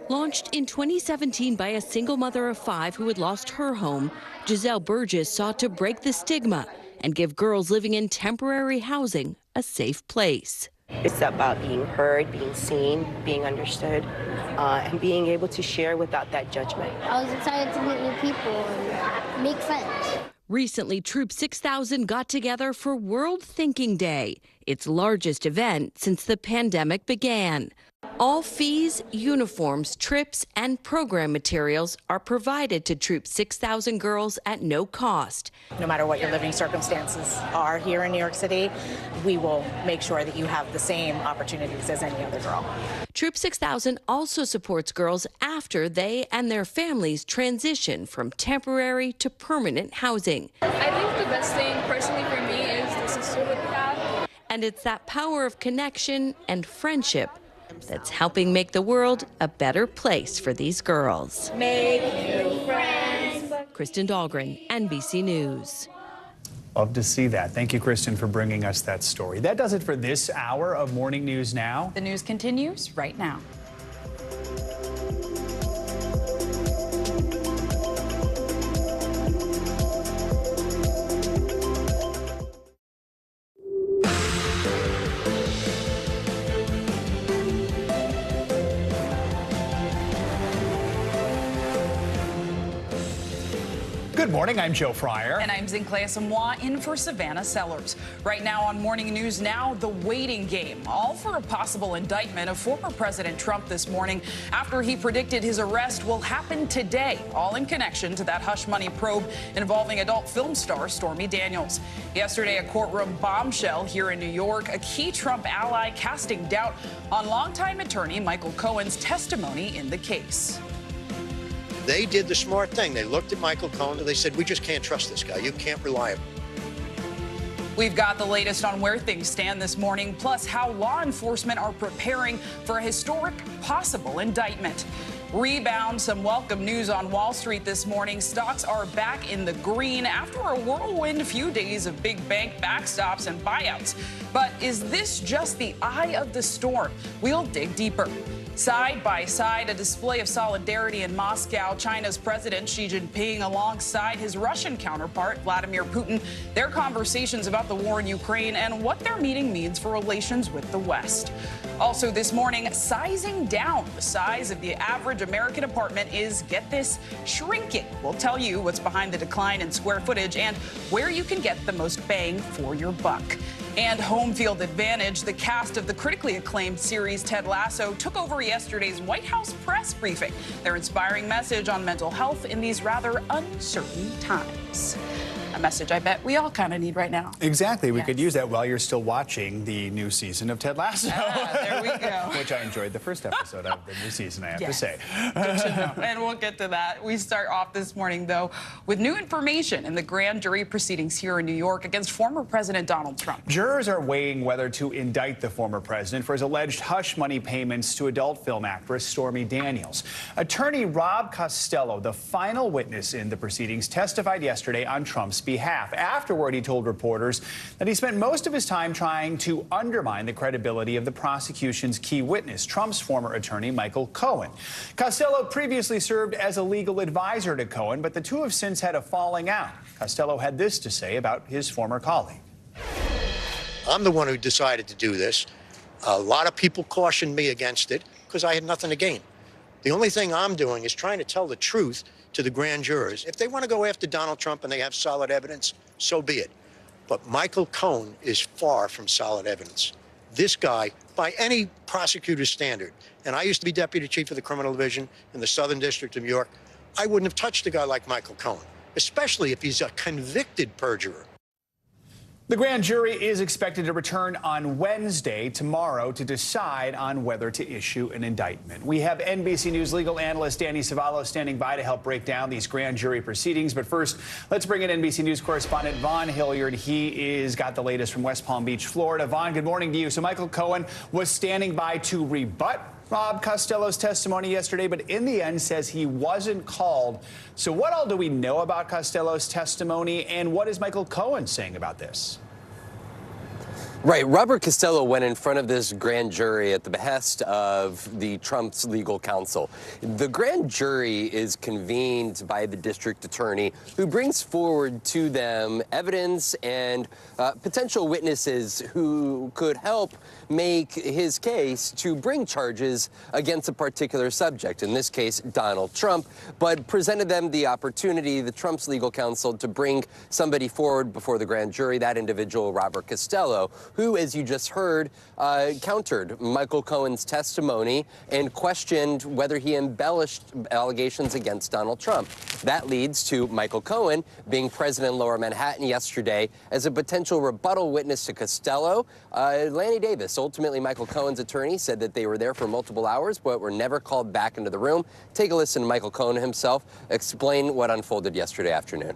Launched in 2017 by a single mother of 5 who had lost her home, Giselle Burgess sought to break the stigma and give girls living in temporary housing a safe place. It's about being heard, being seen, being understood, and being able to share without that judgment. I was excited to meet new people and make friends. Recently, Troop 6000 got together for World Thinking Day, its largest event since the pandemic began. All fees, uniforms, trips, and program materials are provided to Troop 6000 girls at no cost. No matter what your living circumstances are here in New York City, we will make sure that you have the same opportunities as any other girl. Troop 6000 also supports girls after they and their families transition from temporary to permanent housing. I think the best thing personally for me is the sisterhood we have. And it's that power of connection and friendship that's helping make the world a better place for these girls. Make new friends. Kristen Dahlgren, NBC News. Love to see that. Thank you, Kristen, for bringing us that story. That does it for this hour of Morning News Now. The news continues right now. Good morning, I'm Joe Fryer. And I'm Zinklea Samoa in for Savannah Sellers. Right now on Morning News Now, the waiting game, all for a possible indictment of former President Trump this morning after he predicted his arrest will happen today, all in connection to that hush money probe involving adult film star Stormy Daniels. Yesterday, a courtroom bombshell here in New York, a key Trump ally casting doubt on longtime attorney Michael Cohen's testimony in the case. They did the smart thing. They looked at Michael Cohen and they said, we just can't trust this guy. You can't rely on him. We've got the latest on where things stand this morning, plus how law enforcement are preparing for a historic possible indictment. Rebound, some welcome news on Wall Street this morning. Stocks are back in the green after a whirlwind few days of big bank backstops and buyouts. But is this just the eye of the storm? We'll dig deeper. Side by side, a display of solidarity in Moscow. China's President Xi Jinping alongside his Russian counterpart, Vladimir Putin. Their conversations about the war in Ukraine and what their meeting means for relations with the West. Also this morning, sizing down. The size of the average American apartment is, get this, shrinking. We'll tell you what's behind the decline in square footage and where you can get the most bang for your buck. And home field advantage, the cast of the critically acclaimed series Ted Lasso took over yesterday's White House press briefing. Their inspiring message on mental health in these rather uncertain times. A message I bet we all kind of need right now. Exactly. We could use that while you're still watching the new season of Ted Lasso. There we go. Which I enjoyed the first episode of the new season, I have to say. Good to know. And we'll get to that. We start off this morning, though, with new information in the grand jury proceedings here in New York against former President Donald Trump. Jurors are weighing whether to indict the former president for his alleged hush money payments to adult film actress Stormy Daniels. Attorney Rob Costello, the final witness in the proceedings, testified yesterday on Trump's behalf. Afterward, he told reporters that he spent most of his time trying to undermine the credibility of the prosecution's key witness, Trump's former attorney, Michael Cohen. Costello previously served as a legal advisor to Cohen, but the two have since had a falling out. Costello had this to say about his former colleague. I'm the one who decided to do this. A lot of people cautioned me against it because I had nothing to gain. The only thing I'm doing is trying to tell the truth to the grand jurors. If they want to go after Donald Trump and they have solid evidence, so be it. But Michael Cohen is far from solid evidence. This guy, by any prosecutor's standard, and I used to be deputy chief of the criminal division in the Southern District of New York, I wouldn't have touched a guy like Michael Cohen, especially if he's a convicted perjurer. The grand jury is expected to return on Wednesday, tomorrow, to decide on whether to issue an indictment. We have NBC News legal analyst Danny Savallo standing by to help break down these grand jury proceedings. But first, let's bring in NBC News correspondent Vaughn Hilliard. He is got the latest from West Palm Beach, Florida. Vaughn, good morning to you. So Michael Cohen was standing by to rebut Rob Costello's testimony yesterday, but in the end says he wasn't called. So what all do we know about Costello's testimony, and what is Michael Cohen saying about this? Right. Robert Costello went in front of this grand jury at the behest of the Trump's legal counsel. The grand jury is convened by the district attorney, who brings forward to them evidence and potential witnesses who could help make his case to bring charges against a particular subject, in this case, Donald Trump, but presented them the opportunity, the Trump's legal counsel, to bring somebody forward before the grand jury, that individual, Robert Costello, who, as you just heard, countered Michael Cohen's testimony and questioned whether he embellished allegations against Donald Trump. That leads to Michael Cohen being present in Lower Manhattan yesterday as a potential rebuttal witness to Costello. Lanny Davis, ultimately Michael Cohen's attorney, said that they were there for multiple hours but were never called back into the room. Take a listen to Michael Cohen himself explain what unfolded yesterday afternoon.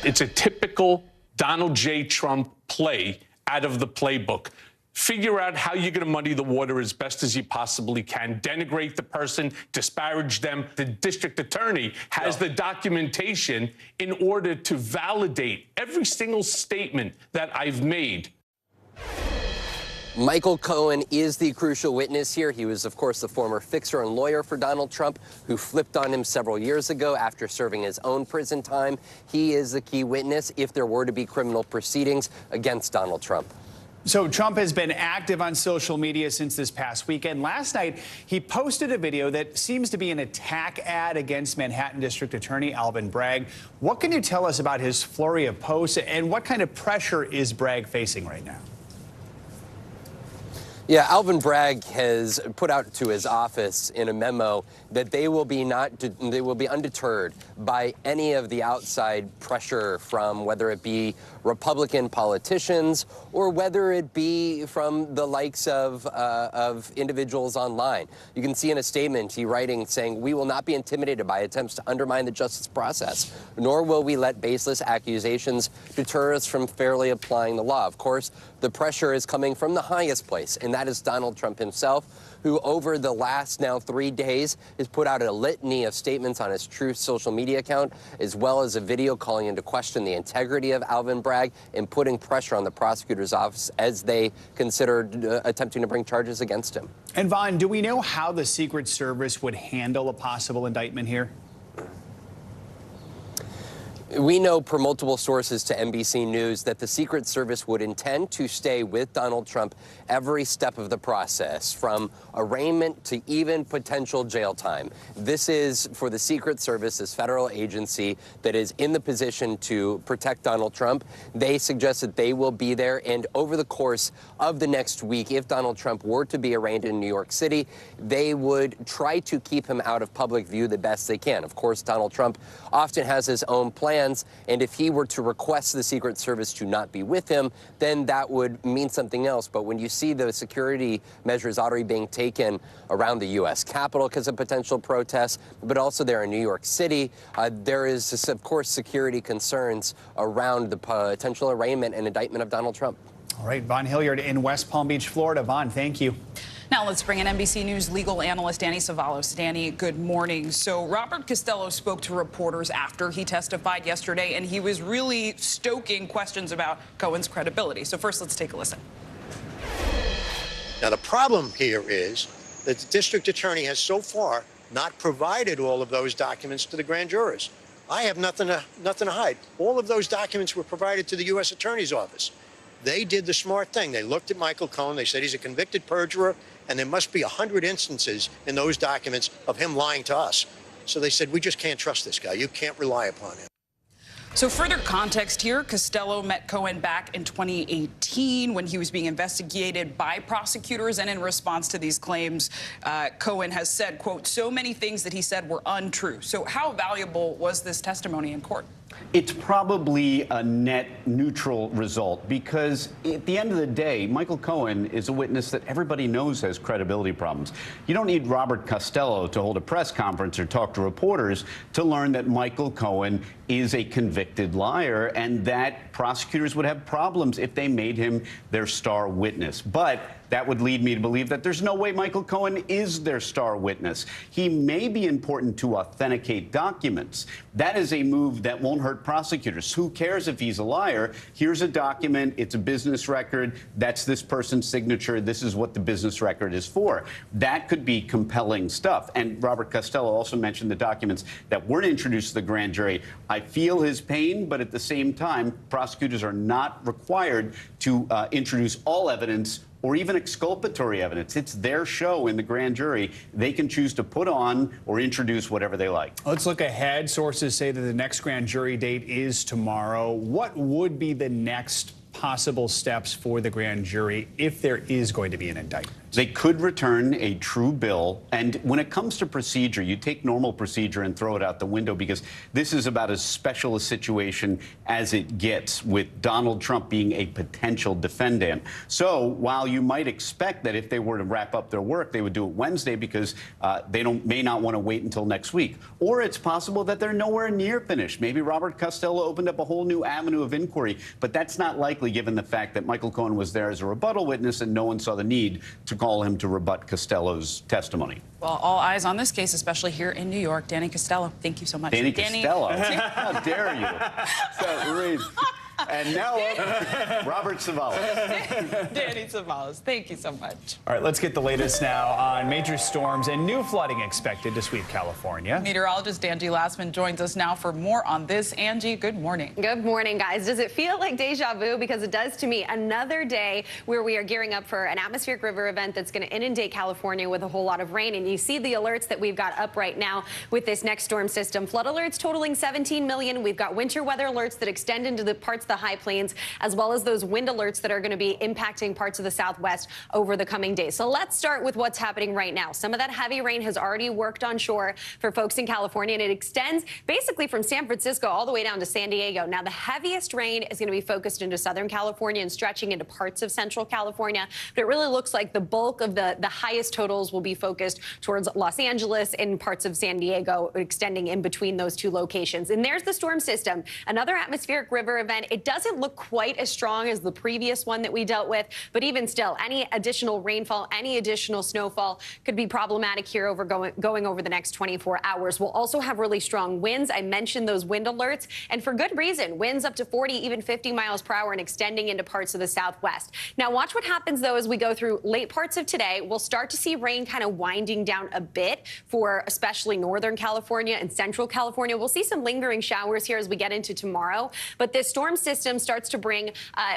It's a typical Donald J. Trump play out of the playbook. Figure out how you're going to muddy the water as best as you possibly can. Denigrate the person, disparage them. The district attorney has the documentation in order to validate every single statement that I've made. Michael Cohen is the crucial witness here. He was, of course, the former fixer and lawyer for Donald Trump, who flipped on him several years ago after serving his own prison time. He is the key witness if there were to be criminal proceedings against Donald Trump. So Trump has been active on social media since this past weekend. Last night, he posted a video that seems to be an attack ad against Manhattan District Attorney Alvin Bragg. What can you tell us about his flurry of posts, and what kind of pressure is Bragg facing right now? Yeah, Alvin Bragg has put out to his office in a memo that they will be undeterred by any of the outside pressure from whether it be Republican politicians or whether it be from the likes of individuals online. You can see in a statement he writing saying, "We will not be intimidated by attempts to undermine the justice process, nor will we let baseless accusations deter us from fairly applying the law." Of course, the pressure is coming from the highest place, and that is Donald Trump himself, who over the last now 3 days has put out a litany of statements on his Truth social media account, as well as a video calling into question the integrity of Alvin Bragg and putting pressure on the prosecutor's office as they considered attempting to bring charges against him. And Vaughn, do we know how the Secret Service would handle a possible indictment here? We know per multiple sources to NBC News that the Secret Service would intend to stay with Donald Trump every step of the process, from arraignment to even potential jail time. This is for the Secret Service, this federal agency that is in the position to protect Donald Trump. They suggest that they will be there, and over the course of the next week, if Donald Trump were to be arraigned in New York City, they would try to keep him out of public view the best they can. Of course, Donald Trump often has his own plans, and if he were to request the Secret Service to not be with him, then that would mean something else. But when you see the security measures already being taken around the U.S. Capitol because of potential protests, but also there in New York City, there is, of course, security concerns around the potential arraignment and indictment of Donald Trump. All right, Vaughn Hilliard in West Palm Beach, Florida. Vaughn, thank you. Now let's bring in NBC News legal analyst Danny Savalos. Danny, good morning. So Robert Costello spoke to reporters after he testified yesterday, and he was really stoking questions about Cohen's credibility. So first, let's take a listen. Now, the problem here is that the district attorney has so far not provided all of those documents to the grand jurors. I have nothing to hide. All of those documents were provided to the U.S. Attorney's Office. They did the smart thing. They looked at Michael Cohen. They said he's a convicted perjurer, and there must be 100 instances in those documents of him lying to us. So they said, we just can't trust this guy. You can't rely upon him. So further context here, Costello met Cohen back in 2018 when he was being investigated by prosecutors. And in response to these claims, Cohen has said, quote, so many things that he said were untrue. So how valuable was this testimony in court? It's probably a net neutral result because at the end of the day, Michael Cohen is a witness that everybody knows has credibility problems. You don't need Robert Costello to hold a press conference or talk to reporters to learn that Michael Cohen is a convicted liar and that prosecutors would have problems if they made him their star witness. But that would lead me to believe that there's no way Michael Cohen is their star witness. He may be important to authenticate documents. That is a move that won't hurt prosecutors. Who cares if he's a liar? Here's a document. It's a business record. That's this person's signature. This is what the business record is for. That could be compelling stuff. And Robert Costello also mentioned the documents that weren't introduced to the grand jury. I feel his pain, but at the same time, prosecutors are not required to introduce all evidence or even exculpatory evidence. It's their show in the grand jury. They can choose to put on or introduce whatever they like. Let's look ahead. Sources say that the next grand jury date is tomorrow. What would be the next possible steps for the grand jury if there is going to be an indictment? They could return a true bill. And when it comes to procedure, you take normal procedure and throw it out the window because this is about as special a situation as it gets with Donald Trump being a potential defendant. So while you might expect that if they were to wrap up their work, they would do it Wednesday because they may not want to wait until next week. Or it's possible that they're nowhere near finished. Maybe Robert Costello opened up a whole new avenue of inquiry, but that's not likely given the fact that Michael Cohen was there as a rebuttal witness and no one saw the need to call him to rebut Costello's testimony. Well, all eyes on this case, especially here in New York. Danny Costello, thank you so much. Danny Costello? How dare you? And now, Robert Savalas. Danny Savalas, thank you so much. All right, let's get the latest now on major storms and new flooding expected to sweep California. Meteorologist Angie Lassman joins us now for more on this. Angie, good morning. Good morning, guys. Does it feel like deja vu? Because it does to me. Another day where we are gearing up for an atmospheric river event that's going to inundate California with a whole lot of rain. And you see the alerts that we've got up right now with this next storm system. Flood alerts totaling 17 million. We've got winter weather alerts that extend into the parts of the high plains, as well as those wind alerts that are going to be impacting parts of the Southwest over the coming days. So let's start with what's happening right now. Some of that heavy rain has already worked on shore for folks in California, and it extends basically from San Francisco all the way down to San Diego. Now, the heaviest rain is going to be focused into Southern California and stretching into parts of Central California. But it really looks like the bulk of the highest totals will be focused towards Los Angeles and parts of San Diego, extending in between those two locations. And there's the storm system, another atmospheric river event. It doesn't look quite as strong as the previous one that we dealt with, but even still, any additional rainfall, any additional snowfall could be problematic here going over the next 24 hours. We'll also have really strong winds. I mentioned those wind alerts, and for good reason. Winds up to 40, even 50 miles per hour and extending into parts of the Southwest. Now, watch what happens, though, as we go through late parts of today. We'll start to see rain kind of winding down a bit for especially Northern California and Central California. We'll see some lingering showers here as we get into tomorrow. But this storm system starts to bring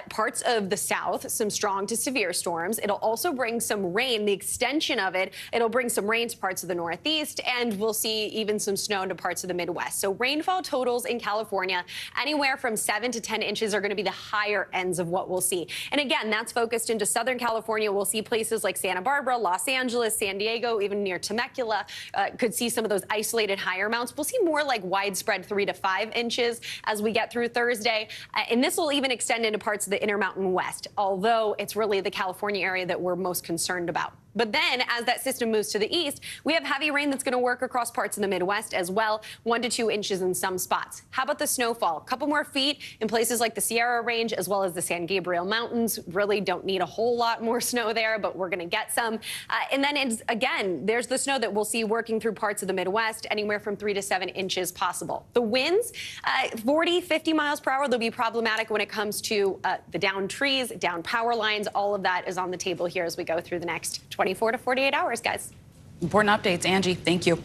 parts of the South, some strong to severe storms. It'll also bring some rain, the extension of it. It'll bring some rain to parts of the Northeast, and we'll see even some snow into parts of the Midwest. So rainfall totals in California, anywhere from 7 to 10 inches are going to be the higher ends of what we'll see. And again, that's focused into Southern California. We'll see places like Santa Barbara, Los Angeles, San Diego, even near Temecula, could see some of those isolated higher amounts. We'll see more like widespread 3 to 5 inches as we get through Thursday. And this will even extend into parts of the Intermountain West, although it's really the California area that we're most concerned about. But then, as that system moves to the east, we have heavy rain that's going to work across parts of the Midwest as well, 1 to 2 inches in some spots. How about the snowfall? A couple more feet in places like the Sierra Range as well as the San Gabriel Mountains. Really don't need a whole lot more snow there, but we're going to get some. And then, again, there's the snow that we'll see working through parts of the Midwest, anywhere from 3 to 7 inches possible. The winds, 40, 50 miles per hour, they'll be problematic when it comes to the downed trees, down power lines. All of that is on the table here as we go through the next 24 to 48 hours, guys. Important updates, Angie. Thank you.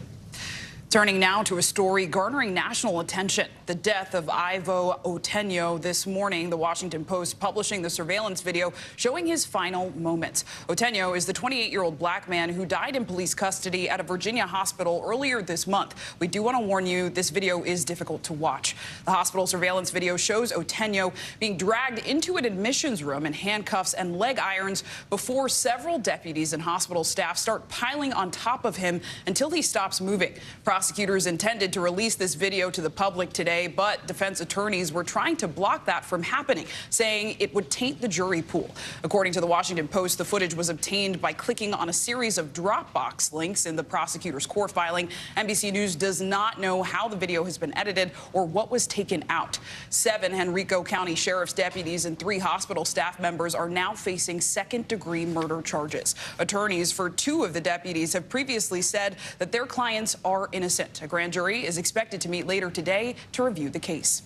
Turning now to a story garnering national attention. The death of Ivo Otenyo this morning. The Washington Post publishing the surveillance video showing his final moments. Otenyo is the 28-year-old black man who died in police custody at a Virginia hospital earlier this month. We do want to warn you, this video is difficult to watch. The hospital surveillance video shows Otenyo being dragged into an admissions room in handcuffs and leg irons before several deputies and hospital staff start piling on top of him until he stops moving. Prosecutors intended to release this video to the public today, but defense attorneys were trying to block that from happening, saying it would taint the jury pool. According to the Washington Post, the footage was obtained by clicking on a series of Dropbox links in the prosecutor's court filing. NBC News does not know how the video has been edited or what was taken out. 7 Henrico County Sheriff's deputies and 3 hospital staff members are now facing second-degree murder charges. Attorneys for 2 of the deputies have previously said that their clients are innocent. A grand jury is expected to meet later today to review the case.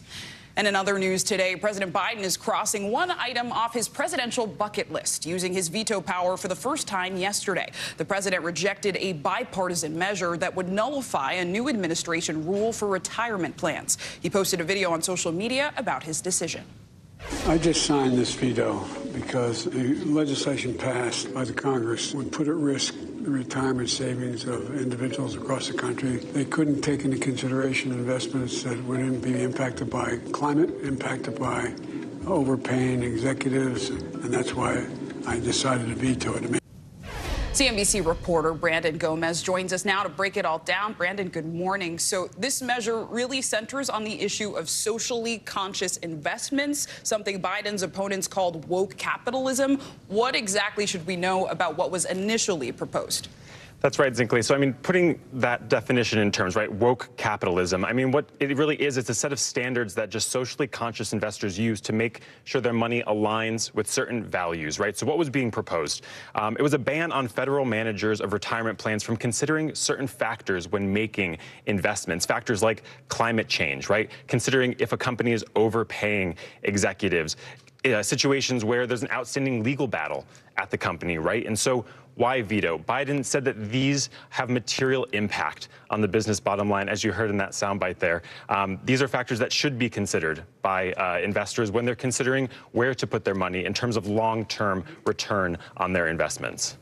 And in other news today, President Biden is crossing one item off his presidential bucket list, using his veto power for the first time yesterday. The president rejected a bipartisan measure that would nullify a new administration rule for retirement plans. He posted a video on social media about his decision. I just signed this veto because the legislation passed by the Congress would put at risk the retirement savings of individuals across the country. They couldn't take into consideration investments that wouldn't be impacted by climate, impacted by overpaying executives, and that's why I decided to veto it. CNBC reporter Brandon Gomez joins us now to break it all down. Brandon, good morning. So this measure really centers on the issue of socially conscious investments, something Biden's opponents called woke capitalism. What exactly should we know about what was initially proposed? That's right, Zinkley. So, I mean, putting that definition in terms, right, woke capitalism, I mean, what it really is, it's a set of standards that just socially conscious investors use to make sure their money aligns with certain values, right? So what was being proposed? It was a ban on federal managers of retirement plans from considering certain factors when making investments, factors like climate change, right? Considering if a company is overpaying executives, situations where there's an outstanding legal battle at the company, right? And so why veto? Biden said that these have material impact on the business bottom line, as you heard in that soundbite there. These are factors that should be considered by investors when they're considering where to put their money in terms of long-term return on their investments.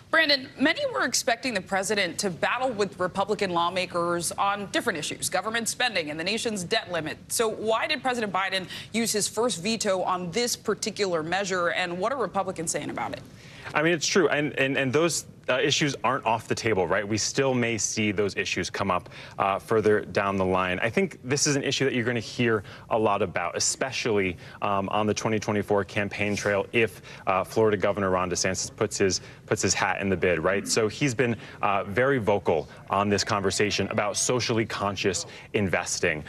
Brandon, many were expecting the president to battle with Republican lawmakers on different issues, government spending and the nation's debt limit. So why did President Biden use his first veto on this particular measure, and what are Republicans saying about it? I mean, it's true, and those issues aren't off the table, right? We still may see those issues come up further down the line. I think this is an issue that you're going to hear a lot about, especially on the 2024 campaign trail if Florida Governor Ron DeSantis puts his hat in the bid, right? So he's been very vocal on this conversation about socially conscious investing.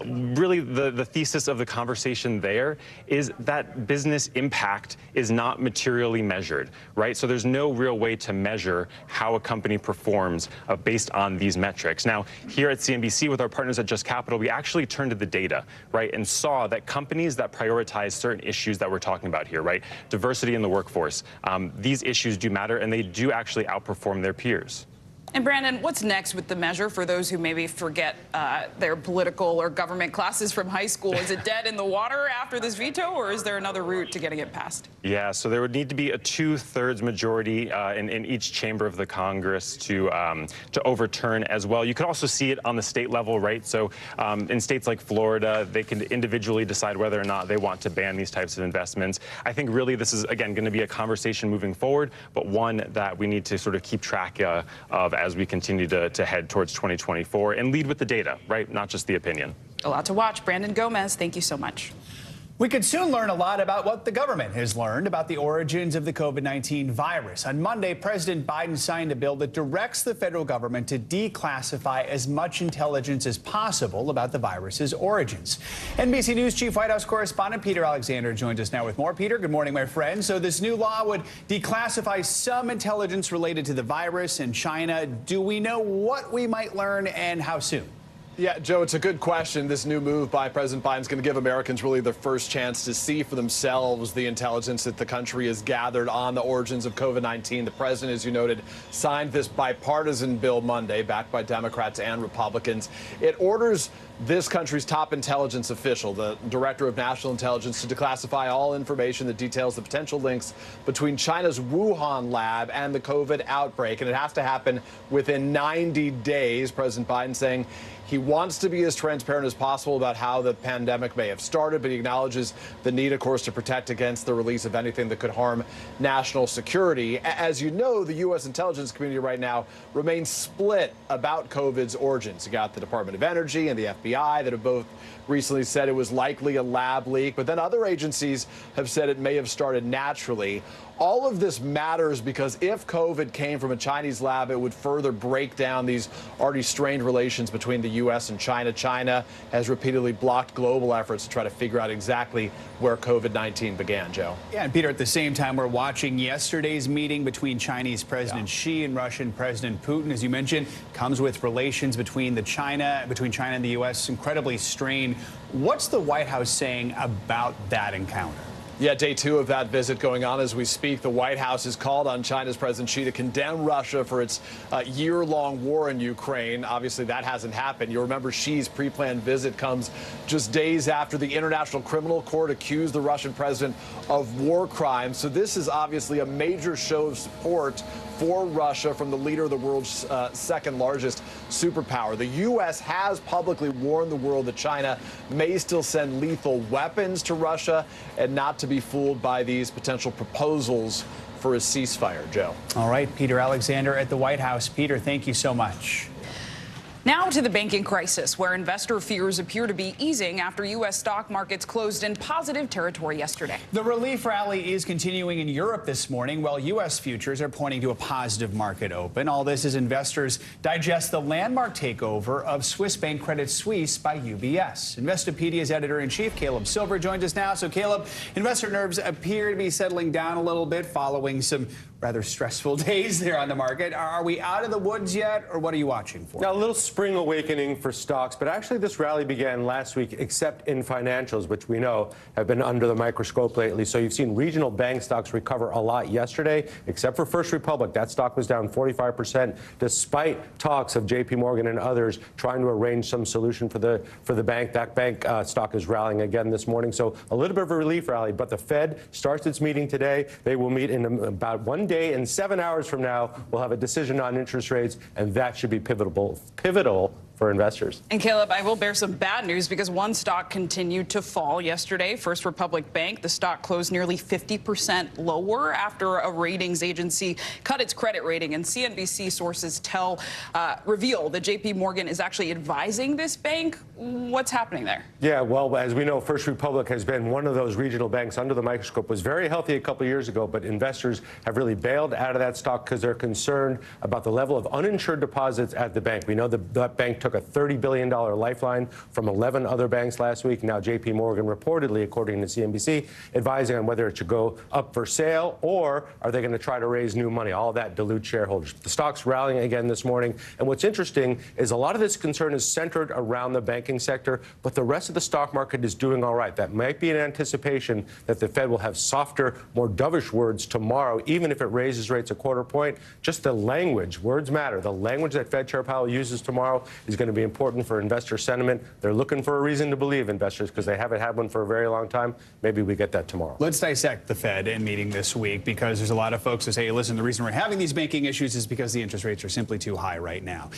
Really, the thesis of the conversation there is that business impact is not materially measured, right? So there's no real way to measure how a company performs based on these metrics. Now, here at CNBC with our partners at Just Capital, we actually turned to the data, right, and saw that companies that prioritize certain issues that we're talking about here, right, diversity in the workforce, these issues do matter, and they do actually outperform their peers. And Brandon, what's next with the measure for those who maybe forget their political or government classes from high school? Is it dead in the water after this veto, or is there another route to getting it passed? Yeah, so there would need to be a 2/3 majority in each chamber of the Congress to overturn as well. You could also see it on the state level, right? So in states like Florida, they can individually decide whether or not they want to ban these types of investments. I think really this is, again, going to be a conversation moving forward, but one that we need to sort of keep track of as we continue to head towards 2024 and lead with the data, right? Not just the opinion. A lot to watch. Brandon Gomez, thank you so much. We could soon learn a lot about what the government has learned about the origins of the COVID-19 virus. On Monday, President Biden signed a bill that directs the federal government to declassify as much intelligence as possible about the virus's origins. NBC News Chief White House correspondent Peter Alexander joins us now with more. Peter, good morning, my friend. So this new law would declassify some intelligence related to the virus in China. Do we know what we might learn and how soon? Yeah, Joe, it's a good question. This new move by President Biden is going to give Americans really their first chance to see for themselves the intelligence that the country has gathered on the origins of COVID-19. The president, as you noted, signed this bipartisan bill Monday, backed by Democrats and Republicans. It orders this country's top intelligence official, the Director of National Intelligence, to declassify all information that details the potential links between China's Wuhan lab and the COVID outbreak. And it has to happen within 90 days, President Biden saying he wants to be as transparent as possible about how the pandemic may have started, but he acknowledges the need, of course, to protect against the release of anything that could harm national security. As you know, the U.S. intelligence community right now remains split about COVID's origins. You got the Department of Energy and the FBI that have both recently said it was likely a lab leak, but then other agencies have said it may have started naturally. All of this matters because if COVID came from a Chinese lab, it would further break down these already strained relations between the U.S. and China. China has repeatedly blocked global efforts to try to figure out exactly where COVID-19 began, Joe. Yeah, and Peter, at the same time, we're watching yesterday's meeting between Chinese President Xi and Russian President Putin. As you mentioned, comes with relations between China and the U.S. incredibly strained. What's the White House saying about that encounter? Yeah, day 2 of that visit going on as we speak. The White House has called on China's President Xi to condemn Russia for its year-long war in Ukraine. Obviously, that hasn't happened. You'll remember Xi's pre-planned visit comes just days after the International Criminal Court accused the Russian president of war crimes. So this is obviously a major show of support for Russia from the leader of the world's second largest superpower. The U.S. has publicly warned the world that China may still send lethal weapons to Russia and not to be fooled by these potential proposals for a ceasefire, Joe. All right, Peter Alexander at the White House. Peter, thank you so much. Now to the banking crisis, where investor fears appear to be easing after U.S. stock markets closed in positive territory yesterday. The relief rally is continuing in Europe this morning, while U.S. futures are pointing to a positive market open. All this as investors digest the landmark takeover of Swiss bank Credit Suisse by UBS. Investopedia's editor-in-chief, Caleb Silver, joins us now. So, Caleb, investor nerves appear to be settling down a little bit following some rather stressful days there on the market. Are we out of the woods yet, or what are you watching for? Now, a little spring awakening for stocks, but actually this rally began last week, except in financials, which we know have been under the microscope lately. So you've seen regional bank stocks recover a lot yesterday, except for First Republic. That stock was down 45%, despite talks of JP Morgan and others trying to arrange some solution for the bank. That bank stock is rallying again this morning. So a little bit of a relief rally, but the Fed starts its meeting today. They will meet in about 1 day and 7 hours from now. We'll have a decision on interest rates, and that should be pivotal for investors. And Caleb, I will bear some bad news because one stock continued to fall yesterday. First Republic Bank, the stock closed nearly 50% lower after a ratings agency cut its credit rating. And CNBC sources reveal that JP Morgan is actually advising this bank. What's happening there? Yeah, well, as we know, First Republic has been one of those regional banks under the microscope. Was very healthy a couple of years ago, but investors have really bailed out of that stock because they're concerned about the level of uninsured deposits at the bank. We know that bank took a $30 billion lifeline from 11 other banks last week. Now JP Morgan reportedly, according to CNBC, advising on whether it should go up for sale or are they going to try to raise new money. All of that dilute shareholders. The stock's rallying again this morning. And what's interesting is a lot of this concern is centered around the banking sector, but the rest of the stock market is doing all right. That might be an anticipation that the Fed will have softer, more dovish words tomorrow, even if it raises rates a quarter point. Just the language, words matter. The language that Fed Chair Powell uses tomorrow is going to be important for investor sentiment. They're looking for a reason to believe, investors, because they haven't had one for a very long time. Maybe we get that tomorrow. Let's dissect the Fed and meeting this week, because there's a lot of folks who say, hey, listen, the reason we're having these banking issues is because the interest rates are simply too high right now.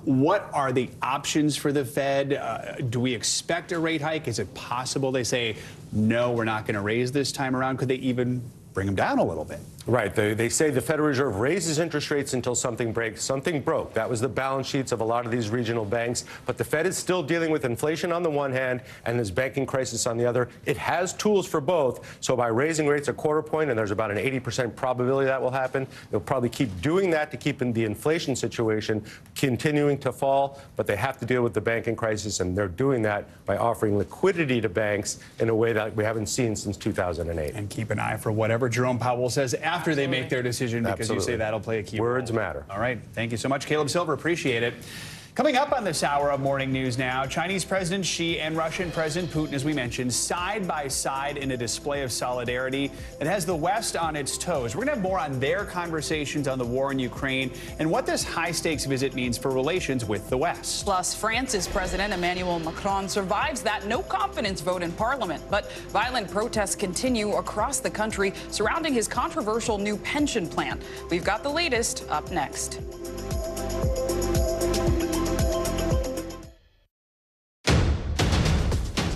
What are the options for the Fed? Do we expect a rate hike? Is it possible they say, no, we're not going to raise this time around? Could they even bring them down a little bit? Right. They say the Federal Reserve raises interest rates until something breaks. Something broke. That was the balance sheets of a lot of these regional banks. But the Fed is still dealing with inflation on the one hand and this banking crisis on the other. It has tools for both. So by raising rates a quarter point, and there's about an 80% probability that will happen, they'll probably keep doing that to keep the inflation situation continuing to fall. But they have to deal with the banking crisis, and they're doing that by offering liquidity to banks in a way that we haven't seen since 2008. And keep an eye for whatever Jerome Powell says after they make their decision, because you say that'll play a key role. Words matter. All right. Thank you so much, Caleb Silver. Appreciate it. Coming up on this hour of Morning News Now, Chinese President Xi and Russian President Putin, as we mentioned, side by side in a display of solidarity that has the West on its toes. We're going to have more on their conversations on the war in Ukraine and what this high-stakes visit means for relations with the West. Plus, France's President Emmanuel Macron survives that no-confidence vote in Parliament. But violent protests continue across the country surrounding his controversial new pension plan. We've got the latest up next.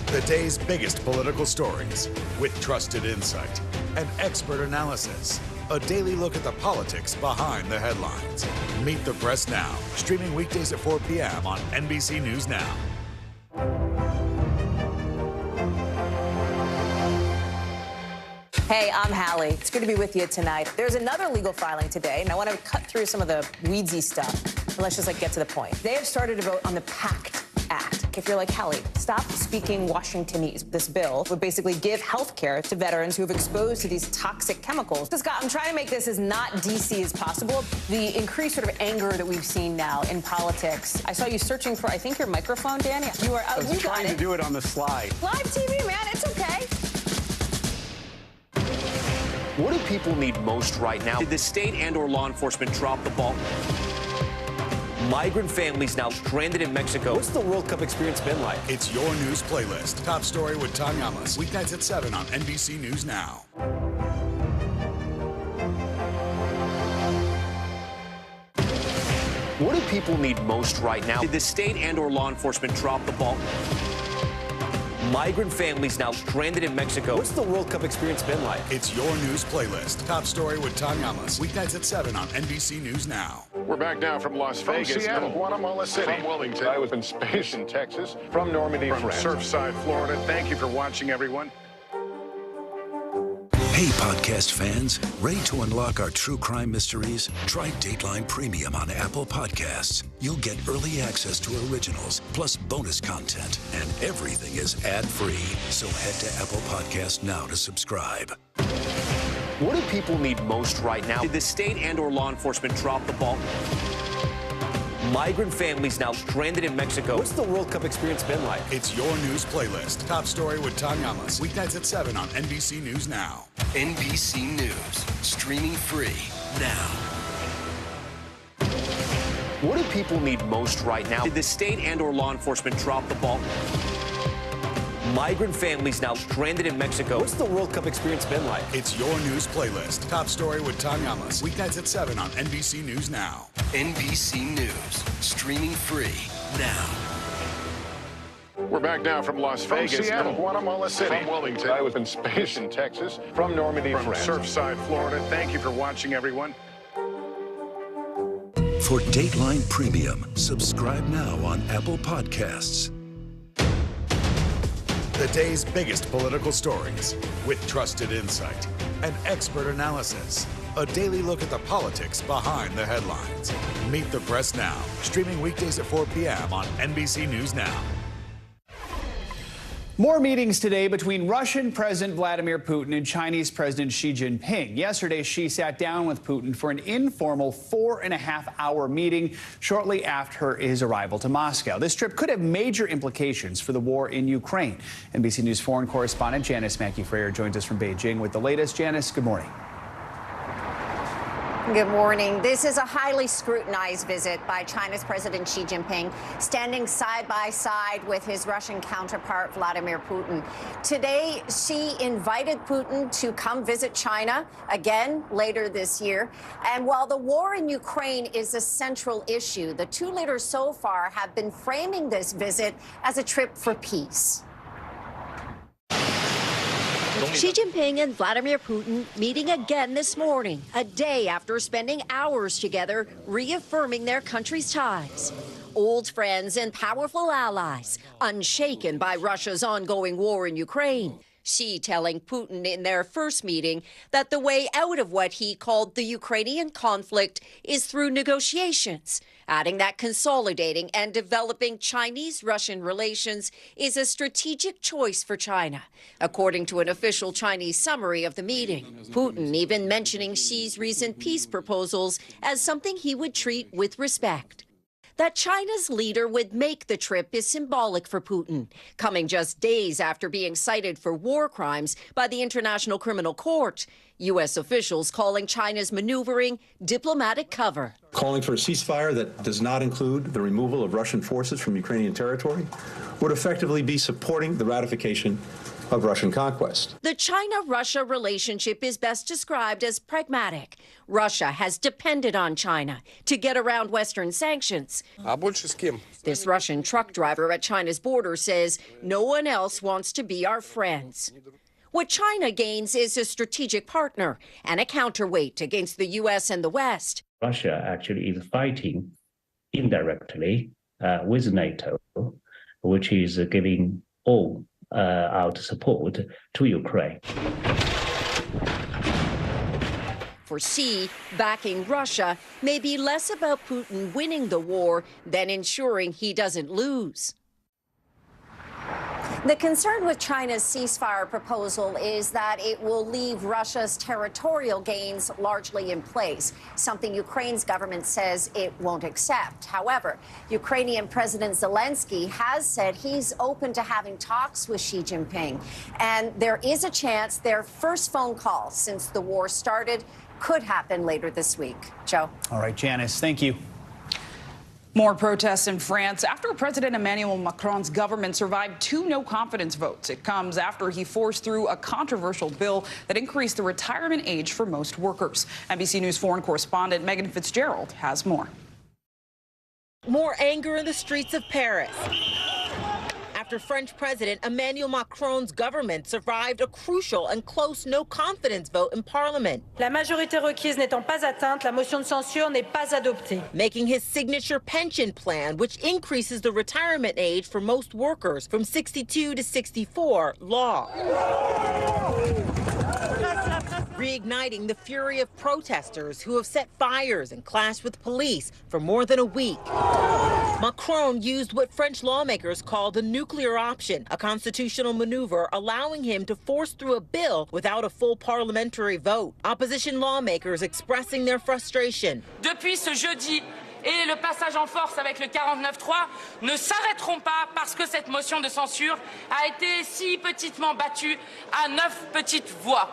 The day's biggest political stories with trusted insight and expert analysis. A daily look at the politics behind the headlines. Meet the Press Now, streaming weekdays at 4 p.m. on NBC News Now. Hey, I'm Hallie. It's good to be with you tonight. There's another legal filing today, and I want to cut through some of the weedsy stuff. And let's just get to the point. They have started to vote on the PACT Act. If you're like, Hallie, stop speaking Washingtonese. This bill would basically give health care to veterans who have exposed to these toxic chemicals. So, Scott, I'm trying to make this as not DC as possible. The increased sort of anger that we've seen now in politics. I saw you searching for, I think, your microphone, Danny. You are out. I was trying to do it on the slide. Live TV, man. It's okay. What do people need most right now? Did the state and/or law enforcement drop the ball? Migrant families now stranded in Mexico. What's the World Cup experience been like? It's your news playlist. Top story with Tom Yamas. Weeknights at 7 on NBC News Now. What do people need most right now? Did the state and/or law enforcement drop the ball? Migrant families now stranded in Mexico. What's the World Cup experience been like? It's your news playlist. Top story with Tom Yamas. Weeknights at 7 on NBC News Now. We're back now from Las Vegas. From Seattle, Guatemala City. From Wilmington. I was in space in Texas. From Normandy, From France. Surfside, Florida. Thank you for watching, everyone. Hey, podcast fans, ready to unlock our true crime mysteries? Try Dateline Premium on Apple Podcasts. You'll get early access to originals, plus bonus content, and everything is ad-free. So head to Apple Podcasts now to subscribe. What do people need most right now? Did the state and/or law enforcement drop the ball? Migrant families now stranded in Mexico. What's the World Cup experience been like? It's your news playlist. Top story with Tanya Amos. Weeknights at 7 on NBC News Now. NBC News, streaming free now. What do people need most right now? Did the state and/or law enforcement drop the ball? Migrant families now stranded in Mexico. What's the World Cup experience been like? It's your news playlist. Top story with Tanya Amos. Weeknights at 7 on NBC News Now. NBC News, streaming free now. We're back now from Las From Vegas. Seattle, Guatemala City. From Wilmington. I was in space in Texas. From Normandy, From France. Surfside, Florida. Thank you for watching, everyone. For Dateline Premium, subscribe now on Apple Podcasts. The day's biggest political stories with trusted insight and expert analysis. A daily look at the politics behind the headlines. Meet the Press Now, streaming weekdays at 4 p.m. on NBC News Now. More meetings today between Russian President Vladimir Putin and Chinese President Xi Jinping. Yesterday, Xi sat down with Putin for an informal 4.5-hour meeting shortly after his arrival to Moscow. This trip could have major implications for the war in Ukraine. NBC News foreign correspondent Janice Mackey-Frayer joins us from Beijing with the latest. Janice, good morning. Good morning. This is a highly scrutinized visit by China's President Xi Jinping, standing side by side with his Russian counterpart, Vladimir Putin. Today, Xi invited Putin to come visit China again later this year. And while the war in Ukraine is a central issue, the two leaders so far have been framing this visit as a trip for peace. Xi Jinping and Vladimir Putin meeting again this morning, a day after spending hours together reaffirming their countries' ties. Old friends and powerful allies, unshaken by Russia's ongoing war in Ukraine. Xi telling Putin in their first meeting that the way out of what he called the Ukrainian conflict is through negotiations, adding that consolidating and developing Chinese-Russian relations is a strategic choice for China, according to an official Chinese summary of the meeting. Putin even mentioning Xi's recent peace proposals as something he would treat with respect. That China's leader would make the trip is symbolic for Putin, coming just days after being cited for war crimes by the International Criminal Court. U.S. officials calling China's maneuvering diplomatic cover. Calling for a ceasefire that does not include the removal of Russian forces from Ukrainian territory would effectively be supporting the ratification of Russian conquest. The China-Russia relationship is best described as pragmatic. Russia has depended on China to get around Western sanctions. This Russian truck driver at China's border says no one else wants to be our friends. What China gains is a strategic partner and a counterweight against the U.S. and the West. Russia actually is fighting indirectly with NATO, which is giving all out support to Ukraine. For Xi, backing Russia may be less about Putin winning the war than ensuring he doesn't lose. The concern with China's ceasefire proposal is that it will leave Russia's territorial gains largely in place, something Ukraine's government says it won't accept. However, Ukrainian President Zelensky has said he's open to having talks with Xi Jinping. And there is a chance their first phone call since the war started could happen later this week. Joe. All right, Janice, thank you. More protests in France after President Emmanuel Macron's government survived 2 no-confidence votes. It comes after he forced through a controversial bill that increased the retirement age for most workers. NBC News foreign correspondent Megan Fitzgerald has more. More anger in the streets of Paris after French President Emmanuel Macron's government survived a crucial and close no-confidence vote in Parliament. La majorité requise n'étant pas atteinte, la motion de censure n'est pas adoptée. Making his signature pension plan, which increases the retirement age for most workers from 62 to 64, law. Reigniting the fury of protesters who have set fires and clashed with police for more than a week. Macron used what French lawmakers called a nuclear option, a constitutional maneuver allowing him to force through a bill without a full parliamentary vote. Opposition lawmakers expressing their frustration. Depuis ce jeudi et le passage en force avec le 49.3 ne s'arrêteront pas parce que cette motion de censure a été si petitement battue à 9 petites voix.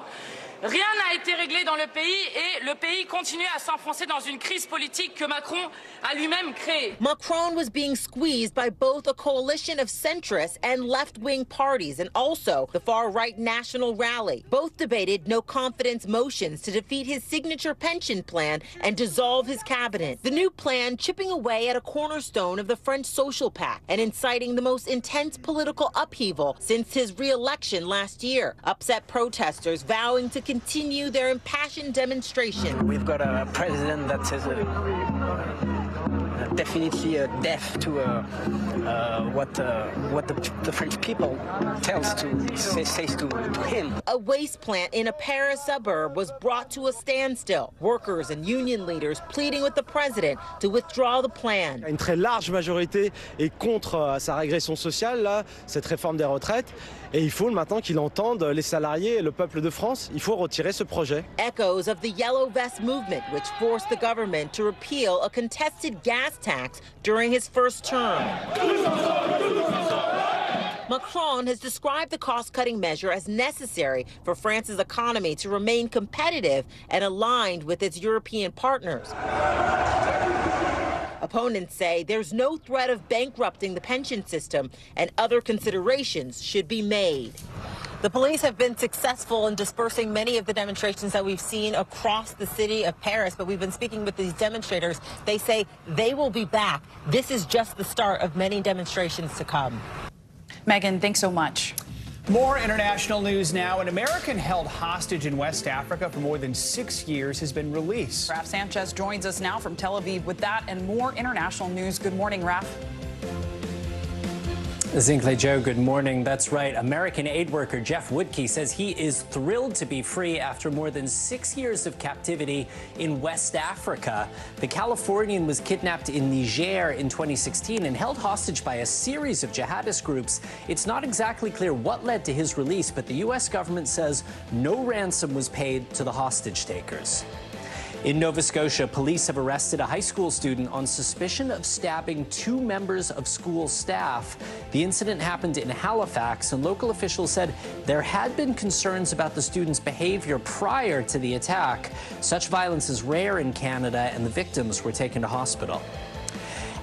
Rien n'a été réglé dans le pays et le pays continue à s'enfoncer dans une crise politique que Macron a lui-même créée. Macron was being squeezed by both a coalition of centrist and left-wing parties and also the far-right National Rally. Both debated no-confidence motions to defeat his signature pension plan and dissolve his cabinet. The new plan chipping away at a cornerstone of the French social pact and inciting the most intense political upheaval since his re-election last year. Upset protesters vowing to continue their impassioned demonstration. We've got a president that says definitely deaf to what the French people says to him. A waste plant in a Paris suburb was brought to a standstill. Workers and union leaders pleading with the president to withdraw the plan. Une très large majorité est contre sa régression sociale, là, cette réforme des retraites. Et il faut maintenant qu'il entende les salariés et le peuple de France. Il faut retirer ce projet. Echoes of the Yellow Vest movement, which forced the government to repeal a contested gas tax during his first term. Macron has described the cost-cutting measure as necessary for France's economy to remain competitive and aligned with its European partners. Opponents say there's no threat of bankrupting the pension system and other considerations should be made. The police have been successful in dispersing many of the demonstrations that we've seen across the city of Paris, but we've been speaking with these demonstrators. They say they will be back. This is just the start of many demonstrations to come. Megan, thanks so much. More international news now. An American held hostage in West Africa for more than 6 years has been released. Raf Sanchez joins us now from Tel Aviv with that and more international news. Good morning, Raf. Zinkley Joe, good morning. That's right. American aid worker Jeff Woodkey says he is thrilled to be free after more than 6 years of captivity in West Africa. The Californian was kidnapped in Niger in 2016 and held hostage by a series of jihadist groups. It's not exactly clear what led to his release, but the U.S. government says no ransom was paid to the hostage takers. In Nova Scotia, police have arrested a high school student on suspicion of stabbing 2 members of school staff. The incident happened in Halifax, and local officials said there had been concerns about the student's behavior prior to the attack. Such violence is rare in Canada, and the victims were taken to hospital.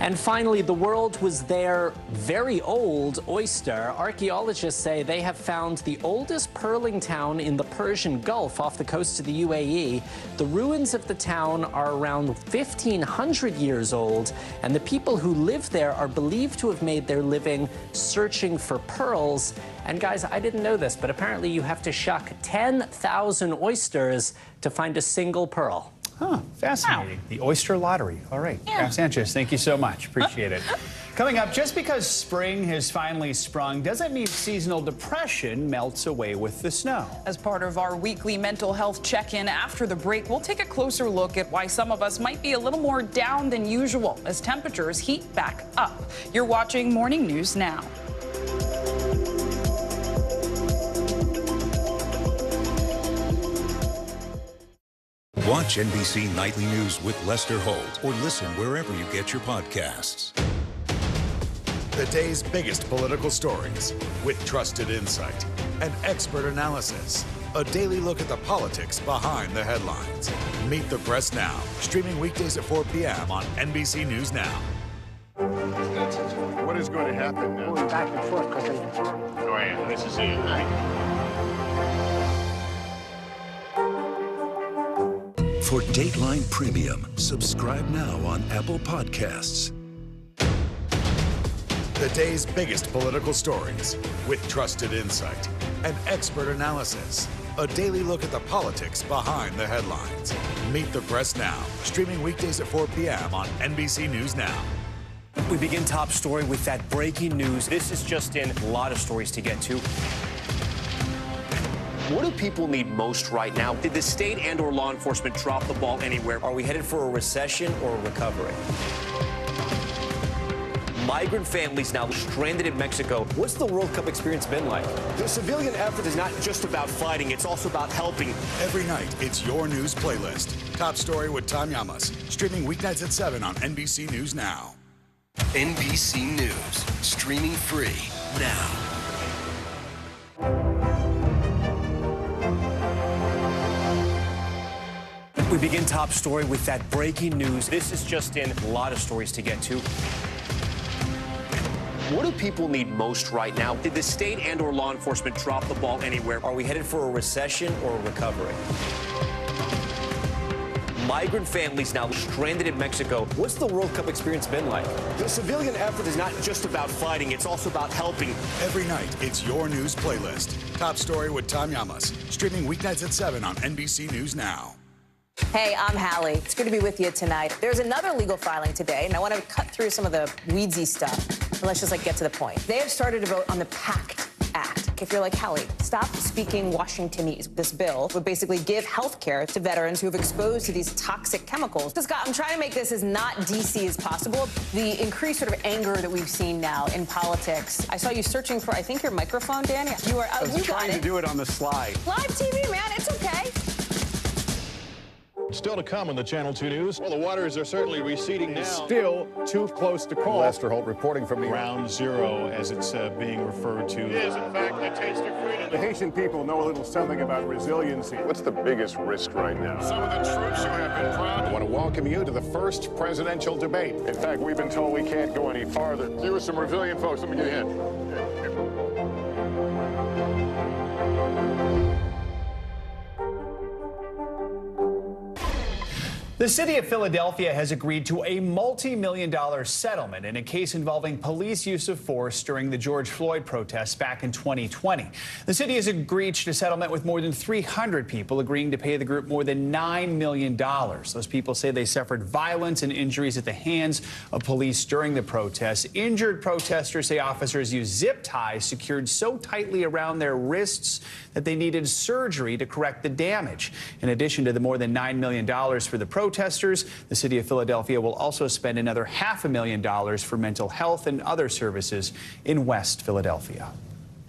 And finally, the world was their very old oyster. Archaeologists say they have found the oldest pearling town in the Persian Gulf off the coast of the UAE. The ruins of the town are around 1,500 years old, and the people who live there are believed to have made their living searching for pearls. And guys, I didn't know this, but apparently you have to shuck 10,000 oysters to find a single pearl. Huh, fascinating. Wow. The oyster lottery. All right. Yeah. Raf Sanchez, thank you so much. Appreciate it. Coming up, just because spring has finally sprung doesn't mean seasonal depression melts away with the snow. As part of our weekly mental health check-in after the break, we'll take a closer look at why some of us might be a little more down than usual as temperatures heat back up. You're watching Morning News Now. Watch NBC Nightly News with Lester Holt or listen wherever you get your podcasts. The day's biggest political stories with trusted insight and expert analysis. A daily look at the politics behind the headlines. Meet the Press Now, streaming weekdays at 4 p.m. on NBC News Now. What is going to happen now? Going back and forth because Go ahead. Nice to see you. For Dateline Premium, subscribe now on Apple Podcasts. The day's biggest political stories with trusted insight and expert analysis. A daily look at the politics behind the headlines. Meet the Press Now, streaming weekdays at 4 p.m. on NBC News Now. We begin top story with that breaking news. This is just in, a lot of stories to get to. What do people need most right now? Did the state and or law enforcement drop the ball anywhere? Are we headed for a recession or a recovery? Migrant families now stranded in Mexico. What's the World Cup experience been like? The civilian effort is not just about fighting, it's also about helping. Every night, it's your news playlist. Top Story with Tom Llamas, streaming weeknights at 7 on NBC News Now. NBC News, streaming free now. We begin top story with that breaking news. This is just in, a lot of stories to get to. What do people need most right now? Did the state and or law enforcement drop the ball anywhere? Are we headed for a recession or a recovery? Migrant families now stranded in Mexico. What's the World Cup experience been like? The civilian effort is not just about fighting, it's also about helping. Every night, it's your news playlist. Top Story with Tom Llamas, streaming weeknights at 7 on NBC News Now. Hey, I'm Hallie. It's good to be with you tonight. There's another legal filing today, and I want to cut through some of the weedsy stuff. And let's just get to the point. They have started to vote on the PACT Act. If you're like Hallie, stop speaking Washingtonese. This bill would basically give health care to veterans who have exposed to these toxic chemicals. So, Scott, I'm trying to make this as not DC as possible. The increased sort of anger that we've seen now in politics. I saw you searching for, I think, your microphone, Dan. You are. I was trying to do it on the slide. Live TV, man. It's okay. Still to come on the Channel 2 News. Well, the waters are certainly receding now. Still too close to call. Lester Holt reporting from the Ground Zero, as it's being referred to. It is, in fact, the taste of freedom. The Haitian people know a little something about resiliency. What's the biggest risk right now? Some of the troops who have been proud. I want to welcome you to the first presidential debate. In fact, we've been told we can't go any farther. You were some resilient folks. Let me get in. The city of Philadelphia has agreed to a multi-million-dollar settlement in a case involving police use of force during the George Floyd protests back in 2020. The city has agreed to a settlement with more than 300 people, agreeing to pay the group more than $9 million. Those people say they suffered violence and injuries at the hands of police during the protests. Injured protesters say officers used zip ties secured so tightly around their wrists that they needed surgery to correct the damage. In addition to the more than $9 million for the protesters, the city of Philadelphia will also spend another $500,000 for mental health and other services in West Philadelphia.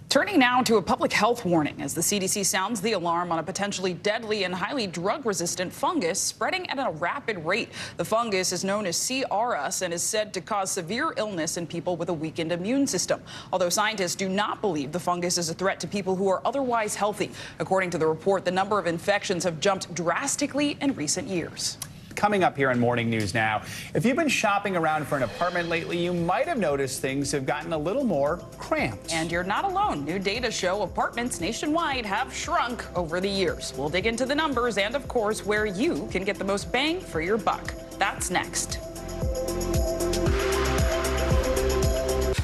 Turning now to a public health warning as the CDC sounds the alarm on a potentially deadly and highly drug-resistant fungus spreading at a rapid rate. The fungus is known as C. auris and is said to cause severe illness in people with a weakened immune system. Although scientists do not believe the fungus is a threat to people who are otherwise healthy. According to the report, the number of infections have jumped drastically in recent years. Coming up here on Morning News Now, if you've been shopping around for an apartment lately, you might have noticed things have gotten a little more cramped. And you're not alone. New data show apartments nationwide have shrunk over the years. We'll dig into the numbers and, of course, where you can get the most bang for your buck. That's next.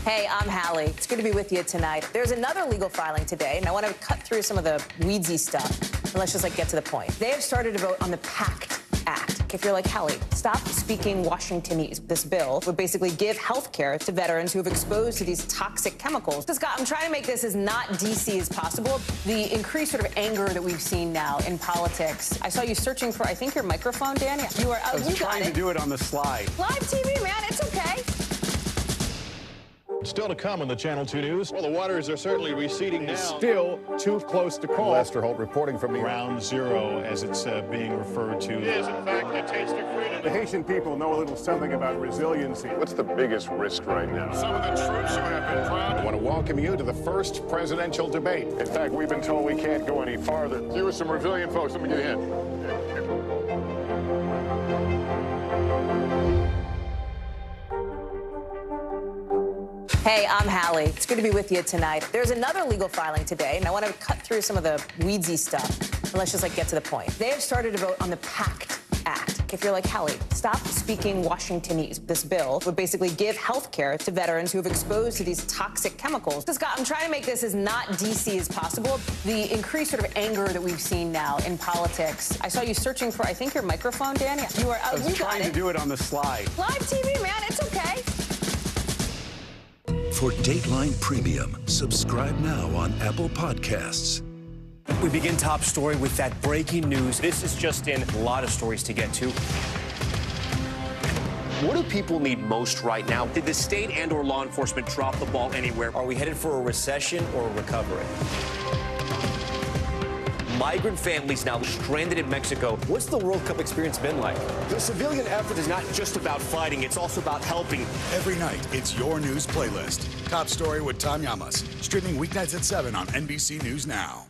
Hey, I'm Hallie. It's good to be with you tonight. There's another legal filing today, and I want to cut through some of the weedsy stuff. And let's just get to the point. They have started to vote on the PACT Act. If you're like Hallie, stop speaking Washingtonese. This bill would basically give health care to veterans who have exposed to these toxic chemicals. So, Scott, I'm trying to make this as not DC as possible. The increased sort of anger that we've seen now in politics. I saw you searching for, I think, your microphone, Dan. You are. I was trying to do it on the slide. Live TV, man. It's okay. Still to come on the Channel 2 News. Well, the waters are certainly receding now. Still too close to call. Lester Holt reporting from the Ground Zero, as it's being referred to. It is, in fact, the taste of freedom. The Haitian people know a little something about resiliency. What's the biggest risk right now? Some of the troops who have been proud. I want to welcome you to the first presidential debate. In fact, we've been told we can't go any farther. You were some resilient folks. Let me get in. Hey, I'm Hallie. It's good to be with you tonight. There's another legal filing today, and I want to cut through some of the weedsy stuff. And let's just get to the point. They have started to vote on the PACT Act. If you're like, Hallie, stop speaking Washingtonese. This bill would basically give health care to veterans who have exposed to these toxic chemicals. So, Scott, I'm trying to make this as not DC as possible. The increased sort of anger that we've seen now in politics. I saw you searching for, I think, your microphone, Dan. You are. I was trying to do it on the slide. Live TV, man. It's okay. For Dateline Premium, subscribe now on Apple Podcasts. We begin top story with that breaking news. This is just in, a lot of stories to get to. What do people need most right now? Did the state and or law enforcement drop the ball anywhere? Are we headed for a recession or a recovery? Migrant families now stranded in Mexico. What's the World Cup experience been like? The civilian effort is not just about fighting, it's also about helping. Every night, it's your news playlist. Top Story with Tom Llamas, streaming weeknights at 7 on NBC News Now.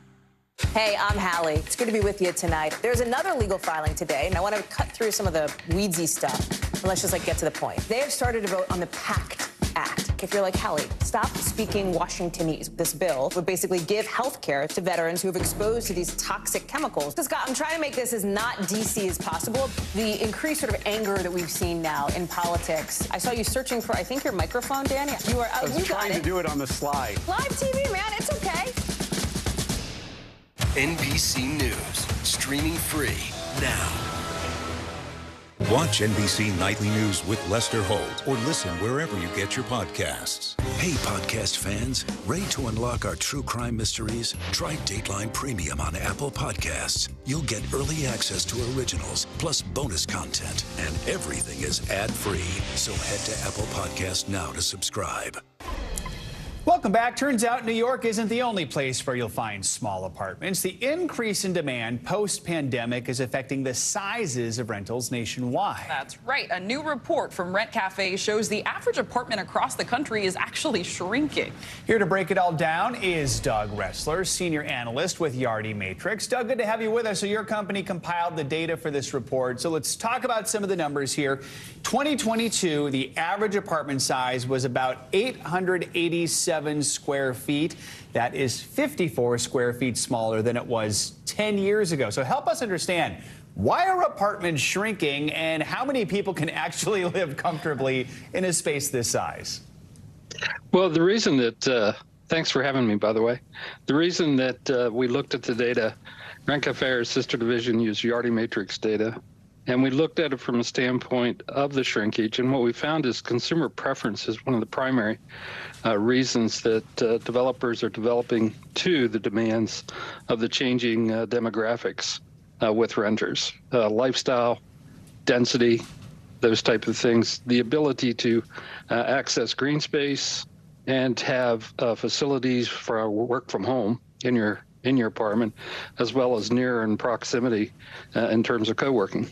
Hey, I'm Hallie. It's good to be with you tonight. There's another legal filing today, and I want to cut through some of the weedsy stuff. And let's just get to the point. They have started to vote on the PACT Act. If you're like, Hallie, stop speaking Washingtonese. This bill would basically give health care to veterans who have exposed to these toxic chemicals. So, Scott, I'm trying to make this as not DC as possible. The increased sort of anger that we've seen now in politics. I saw you searching for, I think, your microphone, Dan. You are. I was trying to do it on the slide. Live TV, man. It's okay. NBC News, streaming free now. Watch NBC Nightly News with Lester Holt or listen wherever you get your podcasts. Hey, podcast fans, ready to unlock our true crime mysteries? Try Dateline Premium on Apple Podcasts. You'll get early access to originals, plus bonus content, and everything is ad-free. So head to Apple Podcasts now to subscribe. Welcome back. Turns out New York isn't the only place where you'll find small apartments. The increase in demand post-pandemic is affecting the sizes of rentals nationwide. That's right. A new report from Rent Cafe shows the average apartment across the country is actually shrinking. Here to break it all down is Doug Ressler, senior analyst with Yardi Matrix. Doug, good to have you with us. So your company compiled the data for this report. So let's talk about some of the numbers here. 2022, the average apartment size was about 887 square feet. That is 54 square feet smaller than it was 10 years ago. So help us understand, why are apartments shrinking and how many people can actually live comfortably in a space this size? Well, the reason that, thanks for having me, by the way. The reason that we looked at the data, Rent Cafe, our sister division, used Yardi Matrix data, and we looked at it from a standpoint of the shrinkage. And what we found is consumer preference is one of the primary reasons that developers are developing to the demands of the changing demographics with renters. Lifestyle, density, those type of things, the ability to access green space and have facilities for work from home in your apartment, as well as near and proximity in terms of co-working.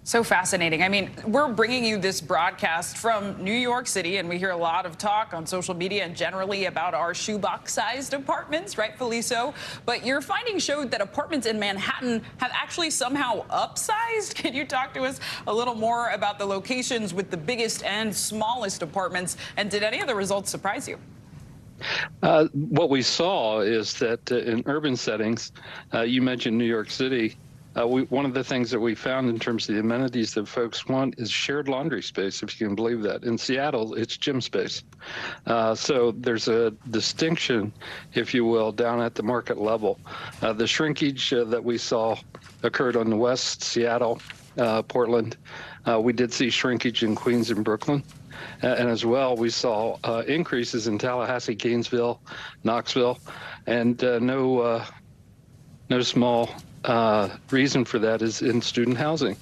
So fascinating. I mean, we're bringing you this broadcast from New York City, and we hear a lot of talk on social media and generally about our shoebox-sized apartments, rightfully so. But your findings showed that apartments in Manhattan have actually somehow upsized. Can you talk to us a little more about the locations with the biggest and smallest apartments? And did any of the results surprise you? What we saw is that in urban settings, you mentioned New York City, one of the things that we found in terms of the amenities that folks want is shared laundry space, if you can believe that. In Seattle, it's gym space. So there's a distinction, if you will, down at the market level. The shrinkage that we saw occurred on the West, Seattle, Portland. We did see shrinkage in Queens and Brooklyn. And as well, we saw increases in Tallahassee, Gainesville, Knoxville, and no small reason for that is in student housing.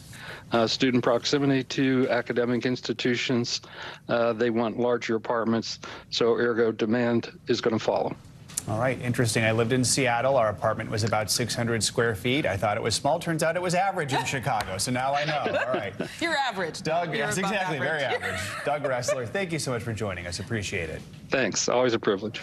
Student proximity to academic institutions, they want larger apartments, so ergo demand is going to follow. All right, interesting. I lived in Seattle. Our apartment was about 600 square feet. I thought it was small. Turns out it was average in Chicago, so now I know. All right. You're average. Doug, You're yes, exactly, average. very average. Doug Ressler, thank you so much for joining us. Appreciate it. Thanks. Always a privilege.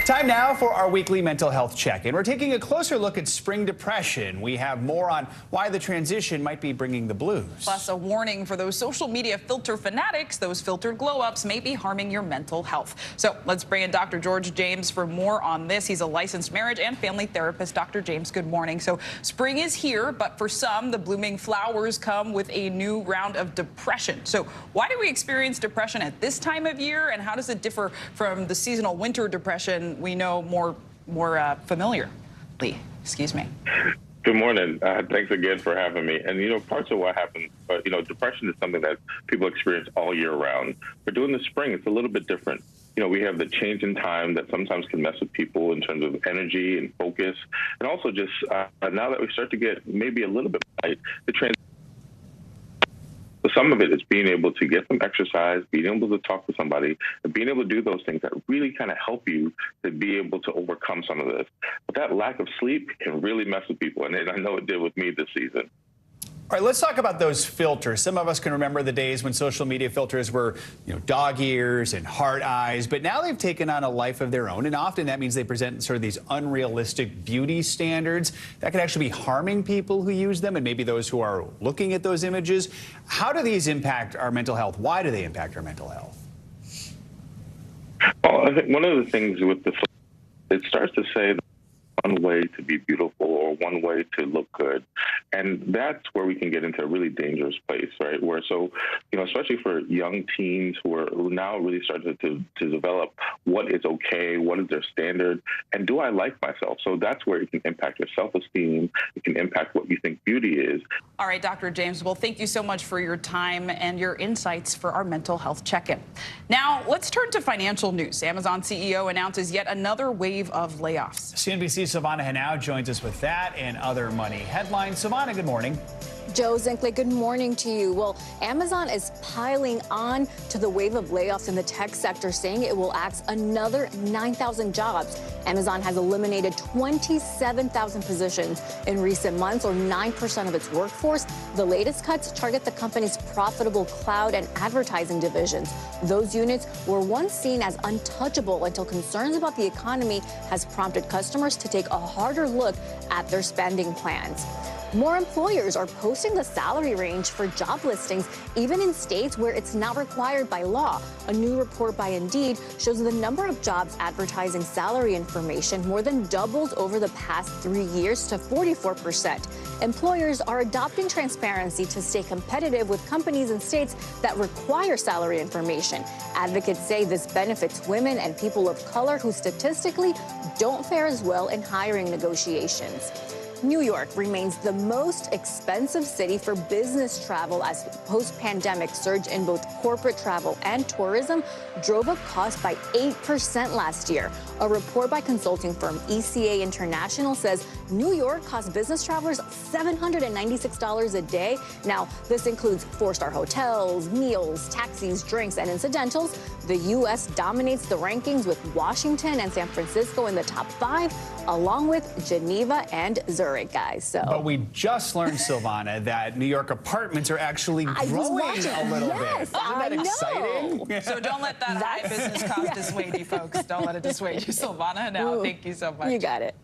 Time now for our weekly mental health check-in. We're taking a closer look at spring depression. We have more on why the transition might be bringing the blues. Plus, a warning for those social media filter fanatics. Those filtered glow-ups may be harming your mental health. So let's bring in Dr. George James for more on this. He's a licensed marriage and family therapist. Dr. James, good morning. So spring is here, but for some, the blooming flowers come with a new round of depression. So why do we experience depression at this time of year, and how does it differ from the seasonal winter depression we know more familiarly? Excuse me. Good morning. Thanks again for having me. And, parts of what happens, depression is something that people experience all year round. But during the spring, it's a little bit different. We have the change in time that sometimes can mess with people in terms of energy and focus. And also just now that we start to get maybe a little bit light, the transition. Some of it is being able to get some exercise, being able to talk to somebody, and being able to do those things that really kind of help you to be able to overcome some of this. But that lack of sleep can really mess with people, and I know it did with me this season. All right, let's talk about those filters. Some of us can remember the days when social media filters were, dog ears and heart eyes, but now they've taken on a life of their own, and often that means they present sort of these unrealistic beauty standards that could actually be harming people who use them and maybe those who are looking at those images. How do these impact our mental health? Why do they impact our mental health? Well, I think one of the things with it starts to say one way to be beautiful or one way to look good. And that's where we can get into a really dangerous place, right? Where especially for young teens who now really started to develop what is okay, what is their standard, and do I like myself? So that's where it can impact your self-esteem. It can impact what you think beauty is. All right, Dr. James, well, thank you so much for your time and your insights for our mental health check-in. Now, let's turn to financial news. Amazon CEO announces yet another wave of layoffs. CNBC's Savannah Hanau joins us with that and other money headlines. Savannah, good morning. Joe Zinkley, good morning to you. Well, Amazon is piling on to the wave of layoffs in the tech sector, saying it will axe another 9,000 jobs. Amazon has eliminated 27,000 positions in recent months, or 9% of its workforce. The latest cuts target the company's profitable cloud and advertising divisions. Those units were once seen as untouchable until concerns about the economy has prompted customers to take a harder look at their spending plans. More employers are posting the salary range for job listings, even in states where it's not required by law. A new report by Indeed shows the number of jobs advertising salary information more than doubled over the past 3 years to 44%. Employers are adopting transparency to stay competitive with companies in states that require salary information. Advocates say this benefits women and people of color who statistically don't fare as well in hiring negotiations. New York remains the most expensive city for business travel as post-pandemic surge in both corporate travel and tourism drove up costs by 8% last year. A report by consulting firm ECA International says New York costs business travelers $796 a day. Now, this includes 4-star hotels, meals, taxis, drinks, and incidentals. The U.S. dominates the rankings with Washington and San Francisco in the top 5, along with Geneva and Zurich, guys. But we just learned, Silvana, that New York apartments are actually growing a little bit. Isn't that exciting? So don't let that high business cost dissuade you, folks. Don't let it dissuade you. Silvana, now, thank you so much. You got it.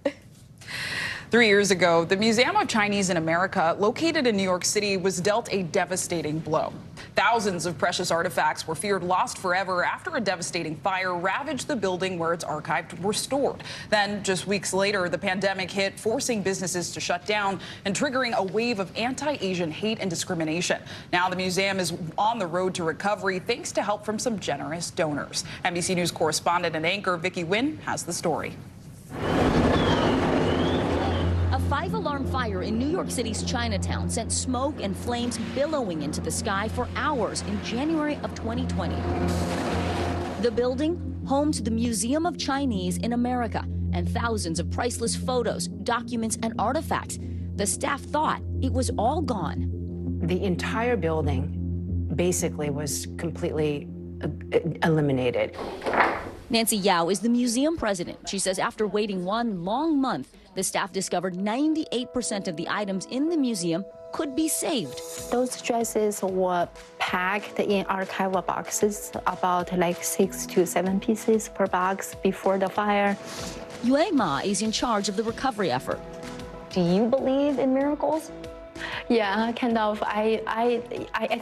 3 years ago, the Museum of Chinese in America, located in New York City, was dealt a devastating blow. Thousands of precious artifacts were feared lost forever after a devastating fire ravaged the building where its archives were stored. Then, just weeks later, the pandemic hit, forcing businesses to shut down and triggering a wave of anti-Asian hate and discrimination. Now the museum is on the road to recovery thanks to help from some generous donors. NBC News correspondent and anchor Vicki Nguyen has the story. A 5-alarm fire in New York City's Chinatown sent smoke and flames billowing into the sky for hours in January of 2020. The building, home to the Museum of Chinese in America, and thousands of priceless photos, documents, and artifacts. The staff thought it was all gone. The entire building basically was completely eliminated. Nancy Yao is the museum president. She says after waiting one long month, the staff discovered 98% of the items in the museum could be saved. Those dresses were packed in archival boxes, about like 6 to 7 pieces per box before the fire. Yue Ma is in charge of the recovery effort. Do you believe in miracles? Yeah, kind of. I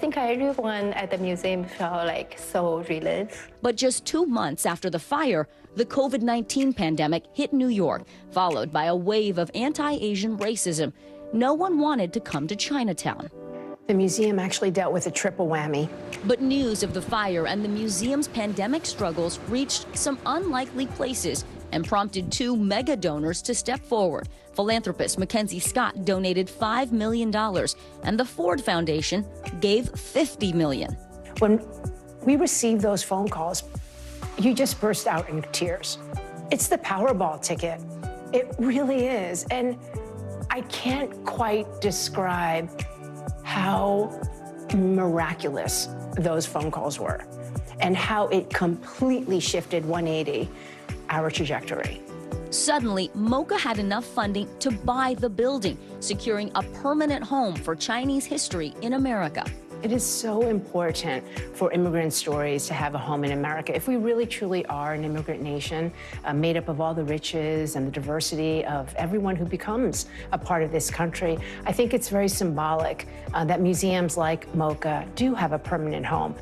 think everyone at the museum felt like so relieved. But just 2 months after the fire, the COVID-19 pandemic hit New York, followed by a wave of anti-Asian racism. No one wanted to come to Chinatown. The museum actually dealt with a triple whammy. But news of the fire and the museum's pandemic struggles reached some unlikely places and prompted 2 mega donors to step forward. Philanthropist Mackenzie Scott donated $5 million, and the Ford Foundation gave $50 million. When we received those phone calls, you just burst out in tears. It's the Powerball ticket. It really is. And I can't quite describe how miraculous those phone calls were and how it completely shifted 180 our trajectory. Suddenly, MoCA had enough funding to buy the building, securing a permanent home for Chinese history in America. It is so important for immigrant stories to have a home in America. If we really truly are an immigrant nation made up of all the riches and the diversity of everyone who becomes a part of this country, I think it's very symbolic that museums like MoCA do have a permanent home.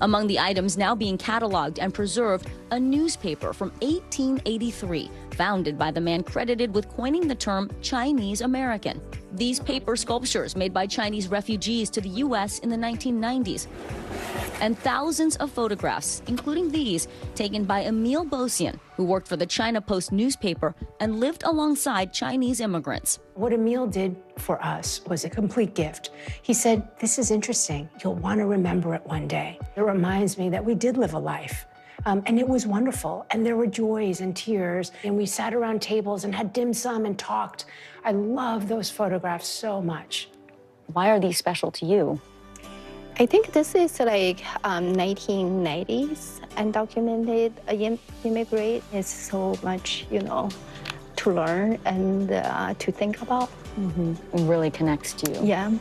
Among the items now being cataloged and preserved, a newspaper from 1883, founded by the man credited with coining the term Chinese American. These paper sculptures made by Chinese refugees to the U.S. in the 1990s. And thousands of photographs, including these, taken by Emile Bosian, who worked for the China Post newspaper and lived alongside Chinese immigrants. What Emile did for us was a complete gift. He said, "This is interesting. You'll want to remember it one day." It reminds me that we did live a life. And it was wonderful. And there were joys and tears. And we sat around tables and had dim sum and talked. I love those photographs so much. Why are these special to you? I think this is like 1990s undocumented immigrant. It's so much, to learn and to think about. It really connects to you. Yeah.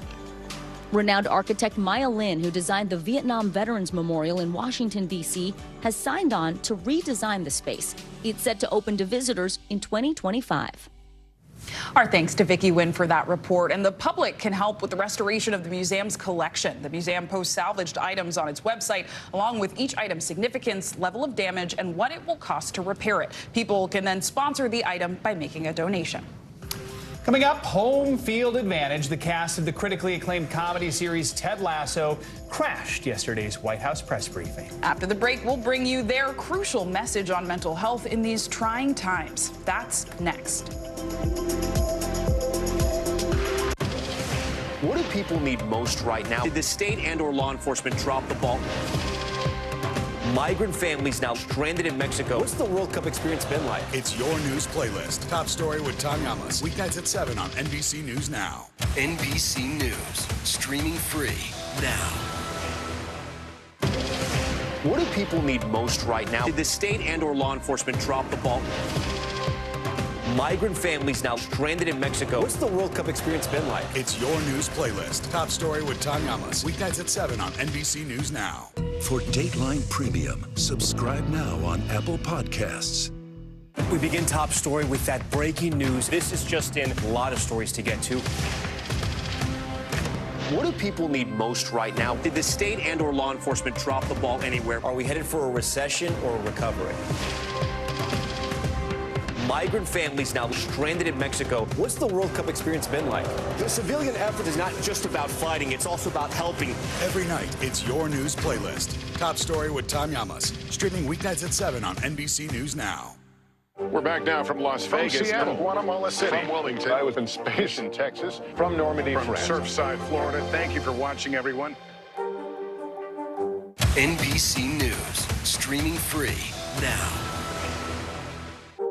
Renowned architect Maya Lin, who designed the Vietnam Veterans Memorial in Washington, D.C., has signed on to redesign the space. It's set to open to visitors in 2025. Our thanks to Vicki Nguyen for that report. And the public can help with the restoration of the museum's collection. The museum posts salvaged items on its website, along with each item's significance, level of damage, and what it will cost to repair it. People can then sponsor the item by making a donation. Coming up, home field advantage. The cast of the critically acclaimed comedy series Ted Lasso crashed yesterday's White House press briefing. After the break, we'll bring you their crucial message on mental health in these trying times. That's next. What do people need most right now? Did the state and/or law enforcement drop the ball? Migrant families now stranded in Mexico. What's the World Cup experience been like? It's your news playlist. Top story with Tom Yamas. Weeknights at 7 on NBC News Now. NBC News, streaming free now. What do people need most right now? Did the state and/or law enforcement drop the ball? Migrant families now stranded in Mexico. What's the World Cup experience been like? It's your news playlist. Top story with Tom Yamas. Weeknights at 7 on NBC News Now. For Dateline Premium, subscribe now on Apple Podcasts. We begin Top Story with that breaking news. This is just in. A lot of stories to get to. What do people need most right now? Did the state and/or law enforcement drop the ball anywhere? Are we headed for a recession or a recovery? Migrant families now stranded in Mexico. What's the World Cup experience been like? The civilian effort is not just about fighting, it's also about helping. Every night, it's your news playlist. Top story with Tom Yamas. Streaming weeknights at 7 on NBC News Now. We're back now from Las Vegas, from Seattle, Guatemala City, from Wilmington. I was in space in Texas, from Normandy, from Surfside, Florida. Thank you for watching, everyone. NBC News, streaming free now.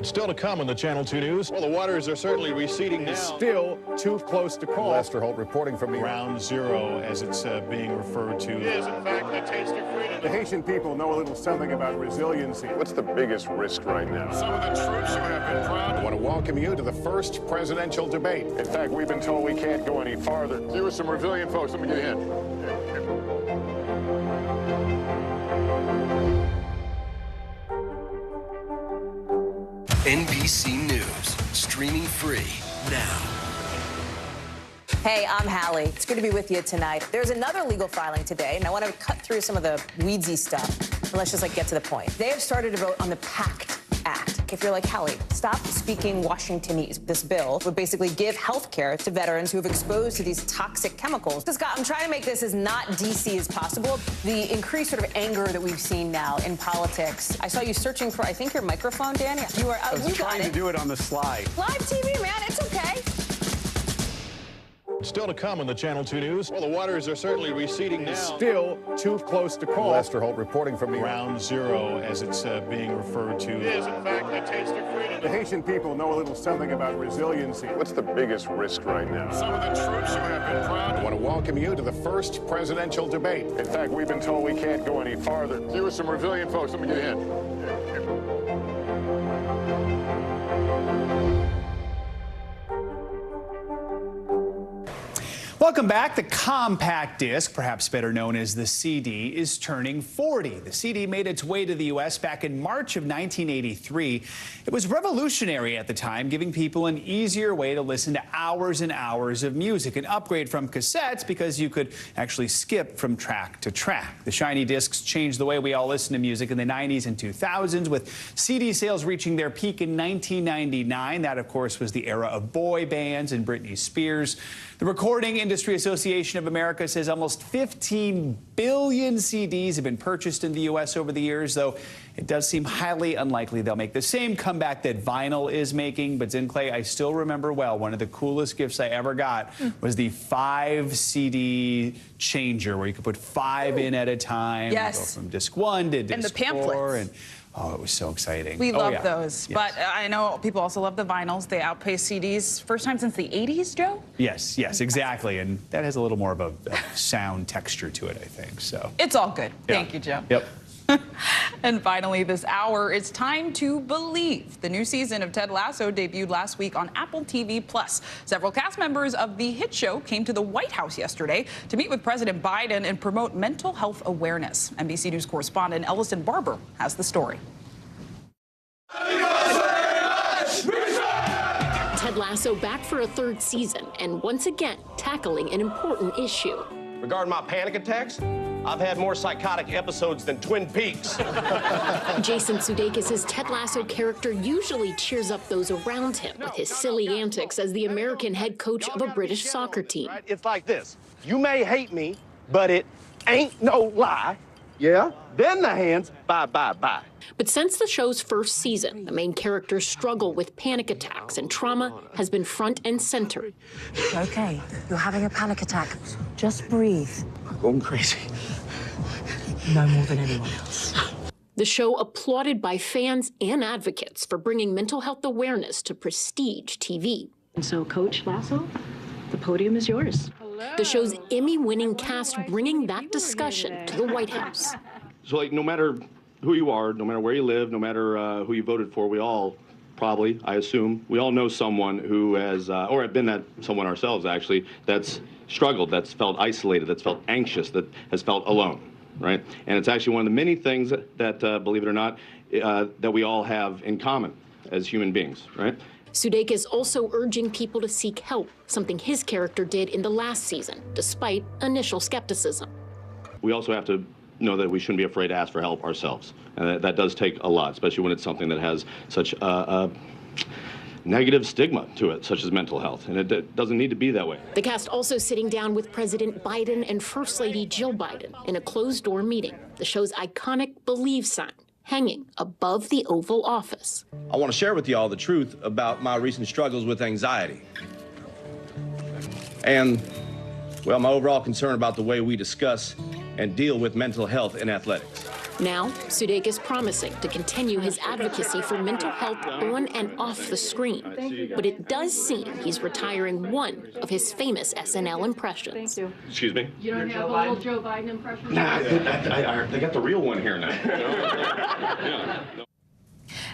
Still to come on the Channel 2 News. Well, the waters are certainly receding now. It's still too close to call. Lester Holt reporting from Ground Zero, as it's being referred to. It is, in fact, the taste of freedom. The Haitian people know a little something about resiliency. What's the biggest risk right now? Some of the troops who have been proud. I want to welcome you to the first presidential debate. In fact, we've been told we can't go any farther. You are some resilient folks. Let me get in. NBC News, streaming free now. Hey, I'm Hallie. It's good to be with you tonight. There's another legal filing today, and I want to cut through some of the weedsy stuff. But let's just get to the point. They have started to vote on the PACT Act. If you're like Hallie, stop speaking Washingtonese. This bill would basically give health care to veterans who have exposed to these toxic chemicals. So, Scott, I'm trying to make this as not DC as possible. The increased sort of anger that we've seen now in politics. I saw you searching for, I think, your microphone, Danny. You were I was trying to do it on the slide. Live TV, man. It's okay. Still to come on the Channel 2 News. Well, the waters are certainly receding now. It's still too close to call. Lester Holt reporting from Ground Zero, as it's being referred to. It is, in fact, the taste of freedom. The Haitian people know a little something about resiliency. What's the biggest risk right now? Some of the troops who have been proud. I want to welcome you to the first presidential debate. In fact, we've been told we can't go any farther. You are some resilient folks. Let me get in. Welcome back. The compact disc, perhaps better known as the CD, is turning 40. The CD made its way to the U.S. back in March of 1983. It was revolutionary at the time, giving people an easier way to listen to hours and hours of music, an upgrade from cassettes because you could actually skip from track to track. The shiny discs changed the way we all listen to music in the 90s and 2000s, with CD sales reaching their peak in 1999. That, of course, was the era of boy bands and Britney Spears. The Recording Industry Association of America says almost 15 billion CDs have been purchased in the U.S. over the years, though it does seem highly unlikely they'll make the same comeback that vinyl is making. But Zin Clay, I still remember well, one of the coolest gifts I ever got was the 5 CD changer, where you could put 5 in at a time. Yes. Go from disc 1 to disc 4. And the pamphlets. And oh, it was so exciting. We love those. Yes. But I know people also love the vinyls. They outpace CDs. First time since the 80s, Joe? Yes, exactly. And that has a little more of a sound texture to it, I think. So it's all good. Yeah. Thank you, Joe. Yep. And finally, this hour, it's time to believe. The new season of Ted Lasso debuted last week on Apple TV+. Several cast members of the hit show came to the White House yesterday to meet with President Biden and promote mental health awareness. NBC News correspondent Ellison Barber has the story. Ted Lasso back for a 3rd season and once again tackling an important issue. Regarding my panic attacks, I've had more psychotic episodes than Twin Peaks. Jason Sudeikis' Ted Lasso character usually cheers up those around him with his silly antics as the American head coach of a British soccer team. It's like this. You may hate me, but it ain't no lie. Yeah? Then the hands, bye, bye, bye. But since the show's first season, the main character's struggle with panic attacks and trauma has been front and center. Okay, you're having a panic attack. Just breathe. I'm going crazy. No more than anyone else. The show applauded by fans and advocates for bringing mental health awareness to prestige TV. And so, Coach Lasso, the podium is yours. The show's Emmy-winning cast bringing that discussion to the White House. So, no matter who you are, no matter where you live, no matter who you voted for, we all probably, I assume, we all know someone who has, or have been that someone ourselves, actually, that's struggled, that's felt isolated, that's felt anxious, that has felt alone, right? And it's actually one of the many things that believe it or not, that we all have in common as human beings, right? Sudeikis also urging people to seek help, something his character did in the last season, despite initial skepticism. We also have to know that we shouldn't be afraid to ask for help ourselves. And that does take a lot, especially when it's something that has such a negative stigma to it, such as mental health. And it doesn't need to be that way. The cast also sitting down with President Biden and First Lady Jill Biden in a closed-door meeting. The show's iconic Believe sign hanging above the Oval Office. I want to share with you all the truth about my recent struggles with anxiety. And, well, my overall concern about the way we discuss and deal with mental health in athletics. Now, Sudeikis promising to continue his advocacy for mental health on and off the screen. But it does seem he's retiring one of his famous SNL impressions. Thank you. Excuse me? You don't have a little Joe Biden impression? Nah, they got the real one here now. Yeah.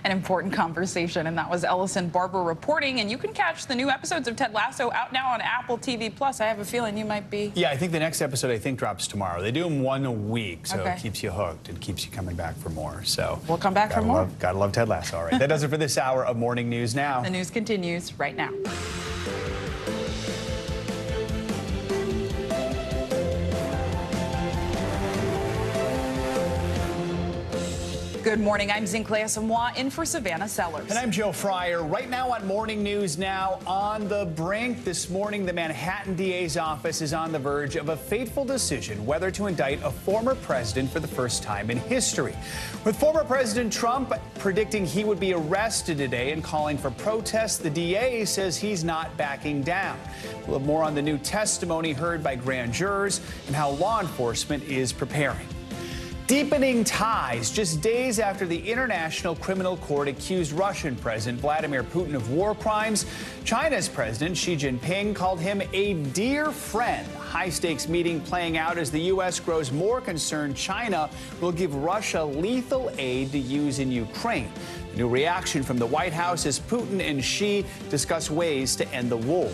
An important conversation, and that was Ellison Barber reporting. And you can catch the new episodes of Ted Lasso out now on Apple TV+. I have a feeling you might be. Yeah, I think the next episode drops tomorrow. They do them one a week, so Okay. it keeps you hooked and keeps you coming back for more. So we'll come back for more. Gotta love Ted Lasso. All right, that does it for this hour of Morning News Now. The news continues right now. Good morning. I'm Zinklea Samoa in for Savannah Sellers. And I'm Joe Fryer. Right now on Morning News Now, on the brink. This morning, the Manhattan DA's office is on the verge of a fateful decision whether to indict a former president for the first time in history. With former President Trump predicting he would be arrested today and calling for protests, the DA says he's not backing down. We'll have more on the new testimony heard by grand jurors and how law enforcement is preparing. Deepening ties just days after the International Criminal Court accused Russian President Vladimir Putin of war crimes. China's President Xi Jinping called him a dear friend. High-stakes meeting playing out as the U.S. grows more concerned China will give Russia lethal aid to use in Ukraine. The new reaction from the White House as Putin and Xi discuss ways to end the war.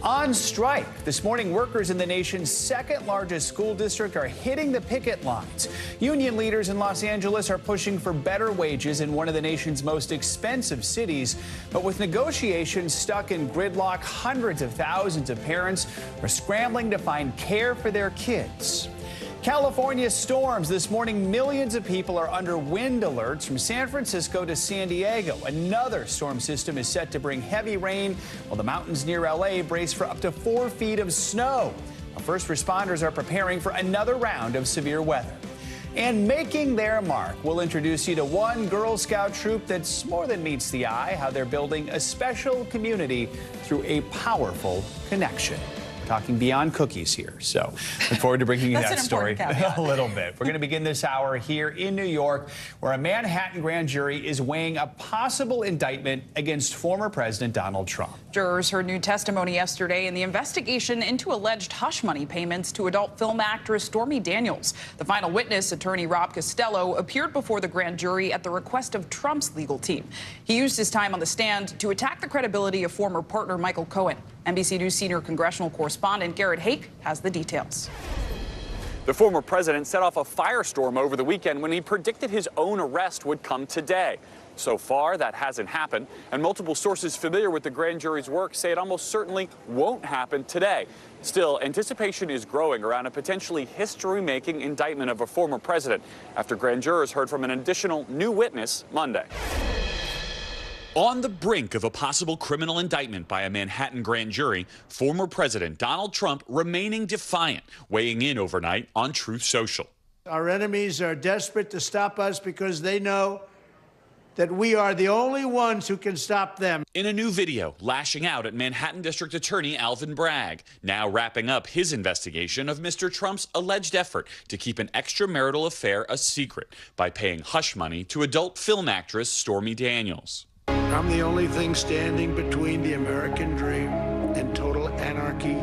On strike. This morning, workers in the nation's second largest school district are hitting the picket lines. Union leaders in Los Angeles are pushing for better wages in one of the nation's most expensive cities. But with negotiations stuck in gridlock, hundreds of thousands of parents are scrambling to find care for their kids. California storms. This morning, millions of people are under wind alerts from San Francisco to San Diego. Another storm system is set to bring heavy rain, while the mountains near LA brace for up to 4 feet of snow. First responders are preparing for another round of severe weather. And making their mark, we'll introduce you to one Girl Scout troop that's more than meets the eye, how they're building a special community through a powerful connection. Talking beyond cookies here. So look forward to bringing you that story a little bit. We're going to begin this hour here in New York, where a Manhattan grand jury is weighing a possible indictment against former President Donald Trump. Jurors heard new testimony yesterday in the investigation into alleged hush money payments to adult film actress Stormy Daniels. The final witness, attorney Rob Costello, appeared before the grand jury at the request of Trump's legal team. He used his time on the stand to attack the credibility of former partner Michael Cohen. NBC News senior congressional correspondent Garrett Hake has the details. The former president set off a firestorm over the weekend when he predicted his own arrest would come today. So far, that hasn't happened, and multiple sources familiar with the grand jury's work say it almost certainly won't happen today. Still, anticipation is growing around a potentially history-making indictment of a former president after grand jurors heard from an additional new witness Monday. On the brink of a possible criminal indictment by a Manhattan grand jury, former President Donald Trump remaining defiant, weighing in overnight on Truth Social. Our enemies are desperate to stop us because they know that we are the only ones who can stop them. In a new video, lashing out at Manhattan District Attorney Alvin Bragg, now wrapping up his investigation of Mr. Trump's alleged effort to keep an extramarital affair a secret by paying hush money to adult film actress Stormy Daniels. I'm the only thing standing between the American dream and total anarchy,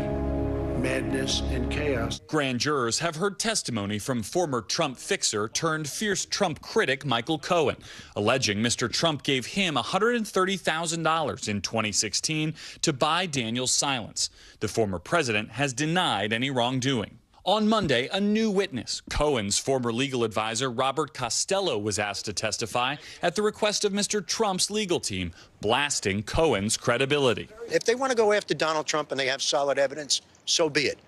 madness, and chaos. Grand jurors have heard testimony from former Trump fixer turned fierce Trump critic Michael Cohen, alleging Mr. Trump gave him $130,000 in 2016 to buy Daniels' silence. The former president has denied any wrongdoing. On Monday, a new witness, Cohen's former legal advisor Robert Costello, was asked to testify at the request of Mr. Trump's legal team, blasting Cohen's credibility. If they want to go after Donald Trump and they have solid evidence, so be it.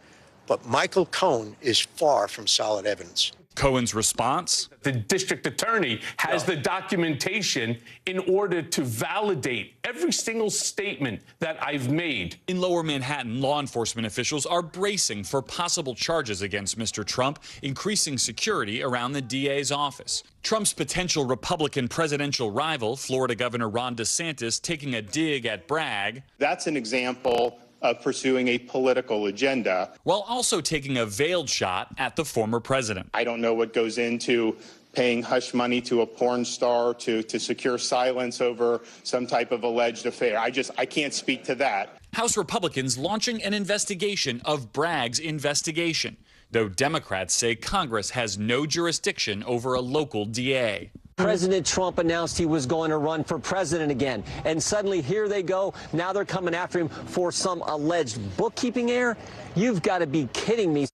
But Michael Cohen is far from solid evidence. Cohen's response? The district attorney has the documentation in order to validate every single statement that I've made. In Lower Manhattan, law enforcement officials are bracing for possible charges against Mr. Trump, increasing security around the DA's office. Trump's potential Republican presidential rival, Florida Governor Ron DeSantis, taking a dig at Bragg. That's an example of pursuing a political agenda, while also taking a veiled shot at the former president. I don't know what goes into paying hush money to a porn star to secure silence over some type of alleged affair. I can't speak to that. House Republicans launching an investigation of Bragg's investigation, though Democrats say Congress has no jurisdiction over a local DA. President Trump announced he was going to run for president again, and suddenly here they go. Now they're coming after him for some alleged bookkeeping error. You've got to be kidding me.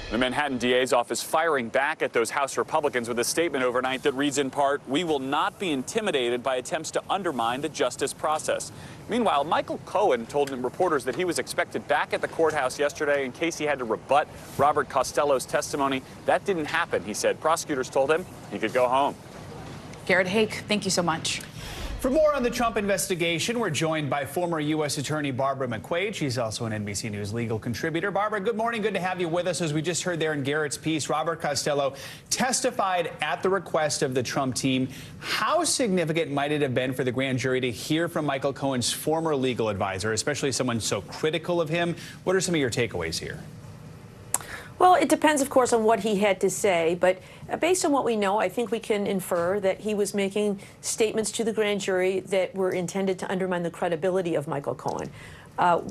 The Manhattan DA's office firing back at those House Republicans with a statement overnight that reads in part, "We will not be intimidated by attempts to undermine the justice process." Meanwhile, Michael Cohen told reporters that he was expected back at the courthouse yesterday in case he had to rebut Robert Costello's testimony. That didn't happen, he said. Prosecutors told him he could go home. Garrett Hake, thank you so much. For more on the Trump investigation, we're joined by former U.S. Attorney Barbara McQuade. She's also an NBC News legal contributor. Barbara, good morning. Good to have you with us. As we just heard there in Garrett's piece, Robert Costello testified at the request of the Trump team. How significant might it have been for the grand jury to hear from Michael Cohen's former legal advisor, especially someone so critical of him? What are some of your takeaways here? Well, it depends, of course, on what he had to say. But based on what we know, I think we can infer that he was making statements to the grand jury that were intended to undermine the credibility of Michael Cohen.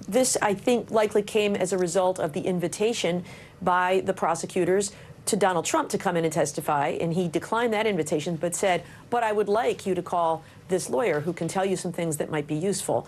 This, I think, likely came as a result of the invitation by the prosecutors to Donald Trump to come in and testify. And he declined that invitation, but said, "But I would like you to call this lawyer who can tell you some things that might be useful."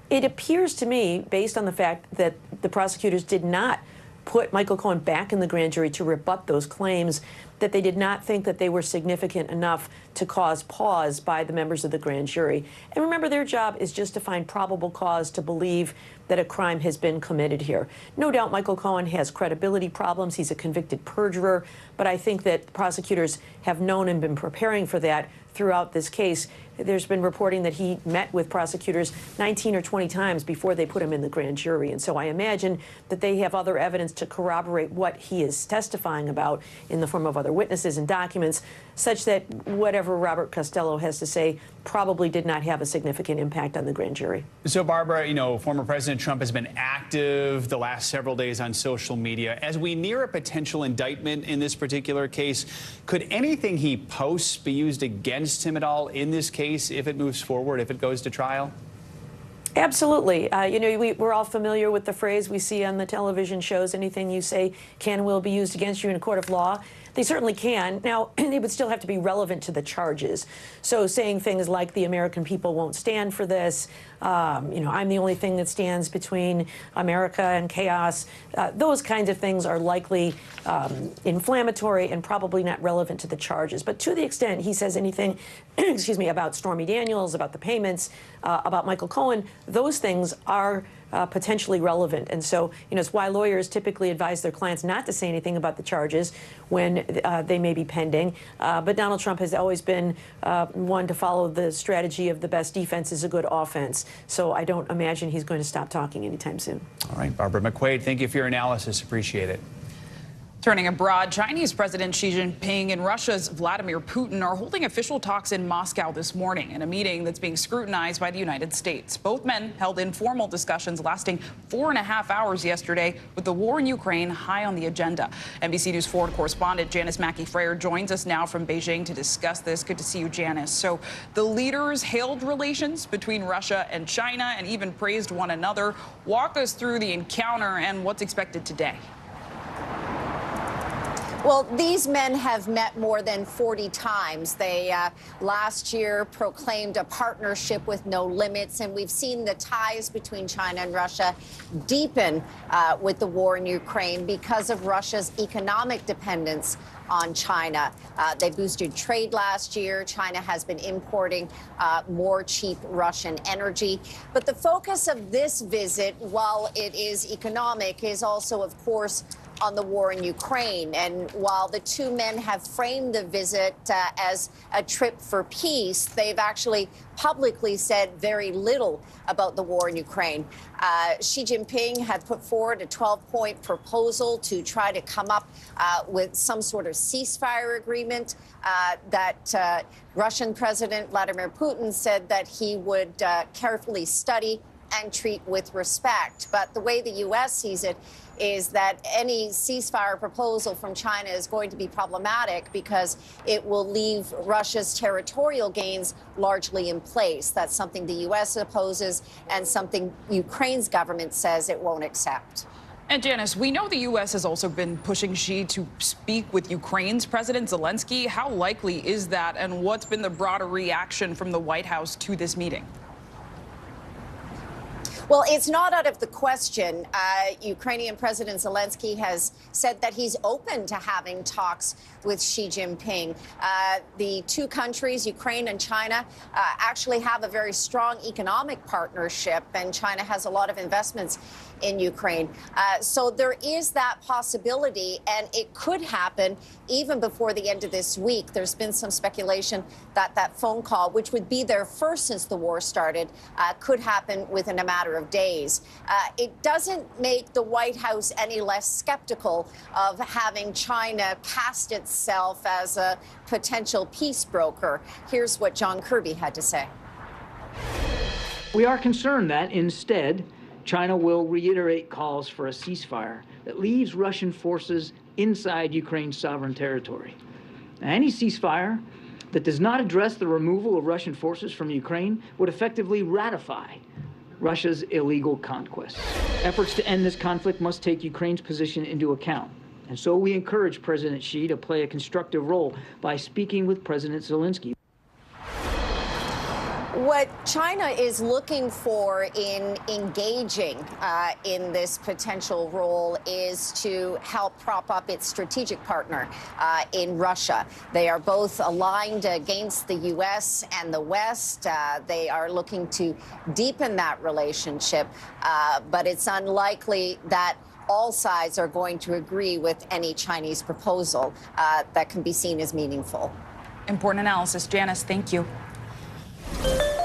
It appears to me, based on the fact that the prosecutors did not put Michael Cohen back in the grand jury to rebut those claims, that they did not think that they were significant enough to cause pause by the members of the grand jury. And remember, their job is just to find probable cause to believe that a crime has been committed here. No doubt Michael Cohen has credibility problems. He's a convicted perjurer. But I think that prosecutors have known and been preparing for that throughout this case. There's been reporting that he met with prosecutors 19 or 20 times before they put him in the grand jury. And so I imagine that they have other evidence to corroborate what he is testifying about in the form of other witnesses and documents, such that whatever Robert Costello has to say probably did not have a significant impact on the grand jury. So, Barbara, you know, former President Trump has been active the last several days on social media. As we near a potential indictment in this particular case, could anything he posts be used against him at all in this case if it moves forward, if it goes to trial? Absolutely. You know, we're all familiar with the phrase we see on the television shows, anything you say can and will be used against you in a court of law. They certainly can. Now, they would still have to be relevant to the charges. So saying things like the American people won't stand for this, you know, I'm the only thing that stands between America and chaos, those kinds of things are likely inflammatory and probably not relevant to the charges. But to the extent he says anything, excuse me, about Stormy Daniels, about the payments, about Michael Cohen, those things are potentially relevant. And so, you know, it's why lawyers typically advise their clients not to say anything about the charges when they may be pending. But Donald Trump has always been one to follow the strategy of the best defense is a good offense. So I don't imagine he's going to stop talking anytime soon. All right, Barbara McQuade, thank you for your analysis. Appreciate it. Turning abroad, Chinese President Xi Jinping and Russia's Vladimir Putin are holding official talks in Moscow this morning in a meeting that's being scrutinized by the United States. Both men held informal discussions lasting 4.5 hours yesterday, with the war in Ukraine high on the agenda. NBC News foreign correspondent Janice Mackey-Frayer joins us now from Beijing to discuss this. Good to see you, Janice. So the leaders hailed relations between Russia and China and even praised one another. Walk us through the encounter and what's expected today. Well, these men have met more than 40 times. They last year proclaimed a partnership with no limits, and we've seen the ties between China and Russia deepen with the war in Ukraine because of Russia's economic dependence on China. They boosted trade last year. China has been importing more cheap Russian energy. But the focus of this visit, while it is economic, is also, of course, on the war in Ukraine. And while the two men have framed the visit as a trip for peace, they've actually publicly said very little about the war in Ukraine. Xi Jinping had put forward a 12-point proposal to try to come up with some sort of ceasefire agreement that Russian President Vladimir Putin said that he would carefully study and treat with respect. But the way the U.S. sees it is that any ceasefire proposal from China is going to be problematic because it will leave Russia's territorial gains largely in place. That's something the U.S. opposes and something Ukraine's government says it won't accept. And Janice, we know the U.S. has also been pushing Xi to speak with Ukraine's President Zelensky. How likely is that, and what's been the broader reaction from the White House to this meeting? Well, it's not out of the question. Ukrainian President Zelensky has said that he's open to having talks with Xi Jinping. The two countries, Ukraine and China, actually have a very strong economic partnership, and China has a lot of investments in Ukraine. So there is that possibility, and it could happen even before the end of this week. There's been some speculation that that phone call, which would be their first since the war started, could happen within a matter of days. It doesn't make the White House any less skeptical of having China cast itself as a potential peace broker. Here's what John Kirby had to say. We are concerned that instead, China will reiterate calls for a ceasefire that leaves Russian forces inside Ukraine's sovereign territory. Now, any ceasefire that does not address the removal of Russian forces from Ukraine would effectively ratify Russia's illegal conquest. Efforts to end this conflict must take Ukraine's position into account. And so we encourage President Xi to play a constructive role by speaking with President Zelensky. What China is looking for in engaging in this potential role is to help prop up its strategic partner in Russia. They are both aligned against the U.S. and the West. They are looking to deepen that relationship, but it's unlikely that all sides are going to agree with any Chinese proposal that can be seen as meaningful. Important analysis. Janice, thank you.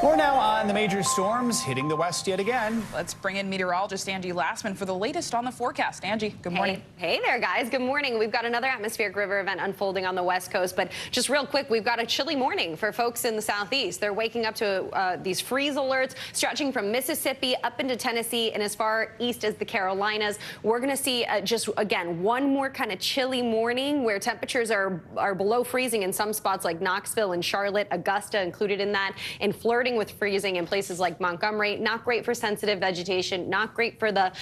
We're now on the major storms hitting the West yet again. Let's bring in meteorologist Angie Lassman for the latest on the forecast. Angie, good morning. Hey there, guys. Good morning. We've got another atmospheric river event unfolding on the West Coast, but just real quick, we've got a chilly morning for folks in the Southeast. They're waking up to these freeze alerts stretching from Mississippi up into Tennessee and as far east as the Carolinas. We're going to see just, again, one more kind of chilly morning where temperatures are below freezing in some spots like Knoxville and Charlotte, Augusta included in that, and flirting with freezing in places like Montgomery. Not great for sensitive vegetation, not great for the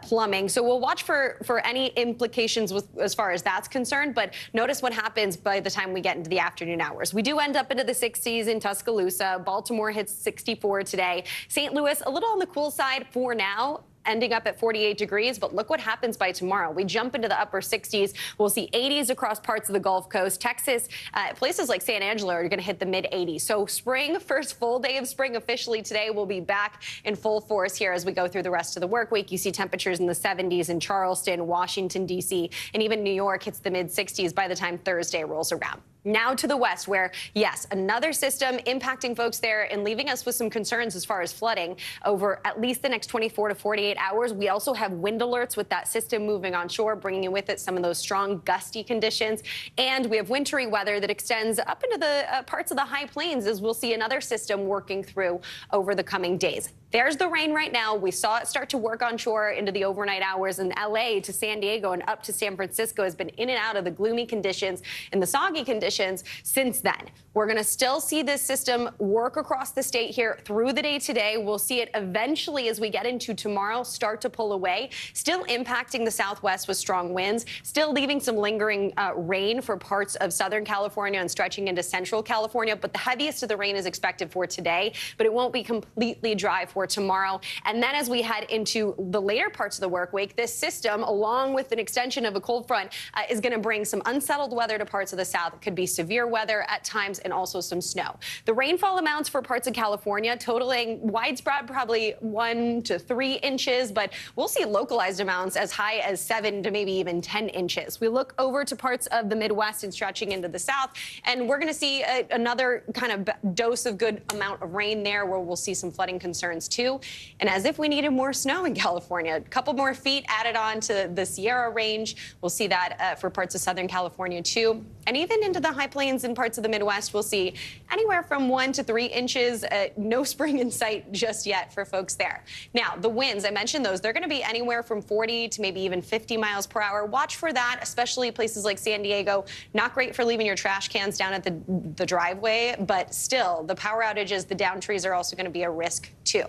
plumbing. So we'll watch for any implications as far as that's concerned, but notice what happens by the time we get into the afternoon hours. We do end up into the 60s in Tuscaloosa. Baltimore hits 64 today. St. Louis, a little on the cool side for now, ending up at 48 degrees, but look what happens by tomorrow. We jump into the upper 60s. We'll see 80s across parts of the Gulf Coast. Texas, places like San Angelo are going to hit the mid-80s. So spring, first full day of spring officially today, will be back in full force here as we go through the rest of the work week. You see temperatures in the 70s in Charleston, Washington, D.C., and even New York hits the mid-60s by the time Thursday rolls around. Now to the west, where, yes, another system impacting folks there and leaving us with some concerns as far as flooding over at least the next 24 to 48 hours. We also have wind alerts with that system moving onshore, bringing with it some of those strong gusty conditions. And we have wintry weather that extends up into the parts of the high plains as we'll see another system working through over the coming days. There's the rain right now. We saw it start to work onshore into the overnight hours, in L.A. to San Diego and up to San Francisco has been in and out of the gloomy conditions and the soggy conditions since then. We're going to still see this system work across the state here through the day today. We'll see it eventually as we get into tomorrow start to pull away, still impacting the southwest with strong winds, still leaving some lingering rain for parts of Southern California and stretching into Central California. But the heaviest of the rain is expected for today, but it won't be completely dry for tomorrow. And then as we head into the later parts of the work week, this system, along with an extension of a cold front, is going to bring some unsettled weather to parts of the south. It could be severe weather at times and also some snow. The rainfall amounts for parts of California totaling widespread probably 1 to 3 inches, but we'll see localized amounts as high as 7 to maybe even 10 inches. We look over to parts of the Midwest and stretching into the south, and we're going to see another kind of dose of good amount of rain there where we'll see some flooding concerns just 2. And as if we needed more snow in California, a couple more feet added on to the Sierra range. We'll see that for parts of Southern California, too. And even into the high plains and parts of the Midwest, we'll see anywhere from 1 to 3 inches. No spring in sight just yet for folks there. Now, the winds, I mentioned those, they're going to be anywhere from 40 to maybe even 50 miles per hour. Watch for that, especially places like San Diego. Not great for leaving your trash cans down at the driveway, but still, the power outages, the downed trees are also going to be a risk, too.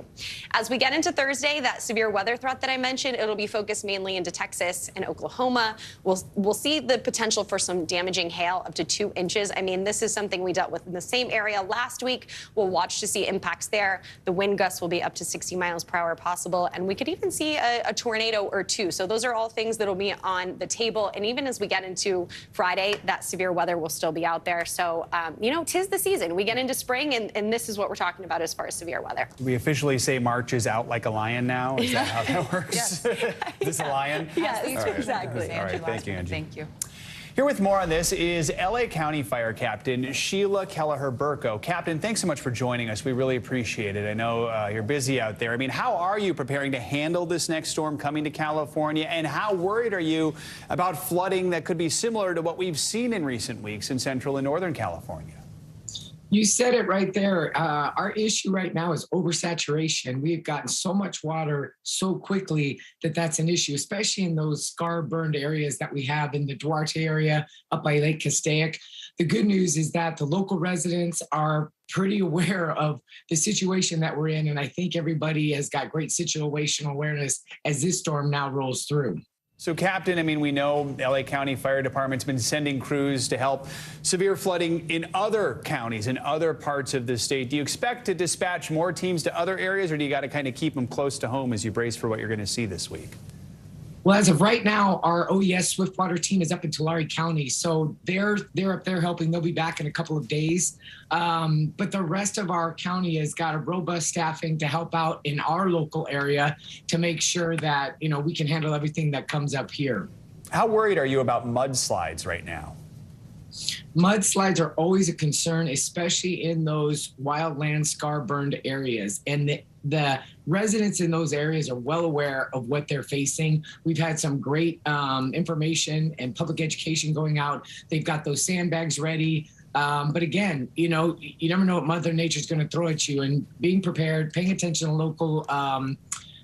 As we get into Thursday, that severe weather threat that I mentioned, it'll be focused mainly into Texas and Oklahoma. We'll see the potential for some damaging hail up to 2 inches. I mean, this is something we dealt with in the same area last week. We'll watch to see impacts there. The wind gusts will be up to 60 miles per hour possible, and we could even see a tornado or 2. So those are all things that will be on the table. And even as we get into Friday, that severe weather will still be out there. So, you know, 'tis the season. We get into spring, and this is what we're talking about as far as severe weather. We officially say March is out like a lion now? Is that how that works? Yes. Is this a lion? Yes, Right. exactly. All right, thank you, Angie. Thank you. Here with more on this is LA County Fire Captain Sheila Kelleher-Burko. Captain, thanks so much for joining us. We really appreciate it. I know you're busy out there. I mean, how are you preparing to handle this next storm coming to California? And how worried are you about flooding that could be similar to what we've seen in recent weeks in Central and Northern California? You said it right there. Our issue right now is oversaturation. We've gotten so much water so quickly that that's an issue, especially in those scar-burned areas that we have in the Duarte area up by Lake Castaic. The good news is that the local residents are pretty aware of the situation that we're in, and I think everybody has got great situational awareness as this storm now rolls through. So, Captain, I mean, we know LA County Fire Department's been sending crews to help severe flooding in other counties, in other parts of the state. Do you expect to dispatch more teams to other areas, or do you got to kind of keep them close to home as you brace for what you're going to see this week? Well, as of right now, our OES Swiftwater team is up in Tulare County, so they're up there helping. They'll be back in a couple of days. But the rest of our county has got a robust staffing to help out in our local area to make sure that, you know, we can handle everything that comes up here. How worried are you about mudslides right now? Mudslides are always a concern, especially in those wildland scar-burned areas. And the residents in those areas are well aware of what they're facing. We've had some great information and public education going out. They've got those sandbags ready. But again, you know, you never know what Mother Nature's going to throw at you. And being prepared, paying attention to local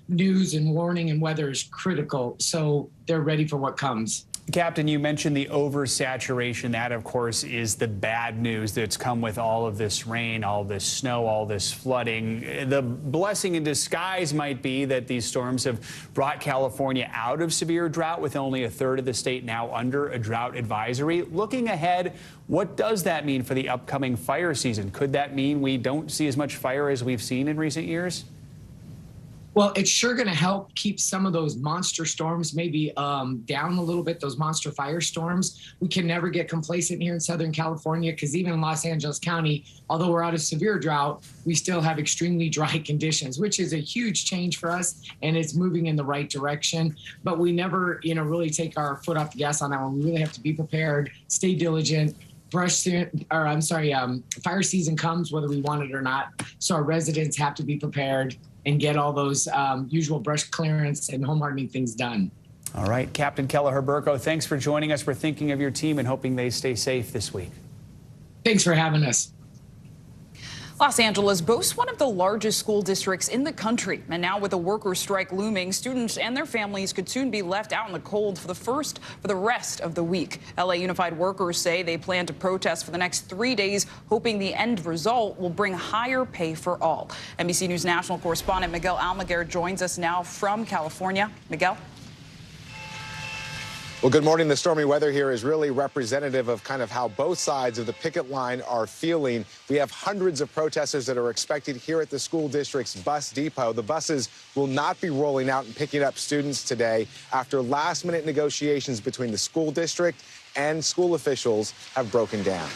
news and warning and weather is critical. So they're ready for what comes. Captain, you mentioned the oversaturation. That, of course, is the bad news that's come with all of this rain, all this snow, all this flooding. The blessing in disguise might be that these storms have brought California out of severe drought, with only a third of the state now under a drought advisory. Looking ahead, what does that mean for the upcoming fire season? Could that mean we don't see as much fire as we've seen in recent years? Well, it's sure going to help keep some of those monster storms maybe down a little bit, those monster firestorms. We can never get complacent here in Southern California, because even in Los Angeles County, although we're out of severe drought, we still have extremely dry conditions, which is a huge change for us, and it's moving in the right direction. But we never, you know, really take our foot off the gas on that one. We really have to be prepared, stay diligent. Fire season comes whether we want it or not. So our residents have to be prepared and get all those usual brush clearance and home hardening things done. All right, Captain Kelleher-Burko, thanks for joining us. We're thinking of your team and hoping they stay safe this week. Thanks for having us. Los Angeles boasts one of the largest school districts in the country. And now with a workers' strike looming, students and their families could soon be left out in the cold for the rest of the week. LA Unified workers say they plan to protest for the next 3 days, hoping the end result will bring higher pay for all. NBC News national correspondent Miguel Almaguer joins us now from California. Miguel? Well, good morning. The stormy weather here is really representative of kind of how both sides of the picket line are feeling. We have hundreds of protesters that are expected here at the school district's bus depot. The buses will not be rolling out and picking up students today after last-minute negotiations between the school district and school officials have broken down.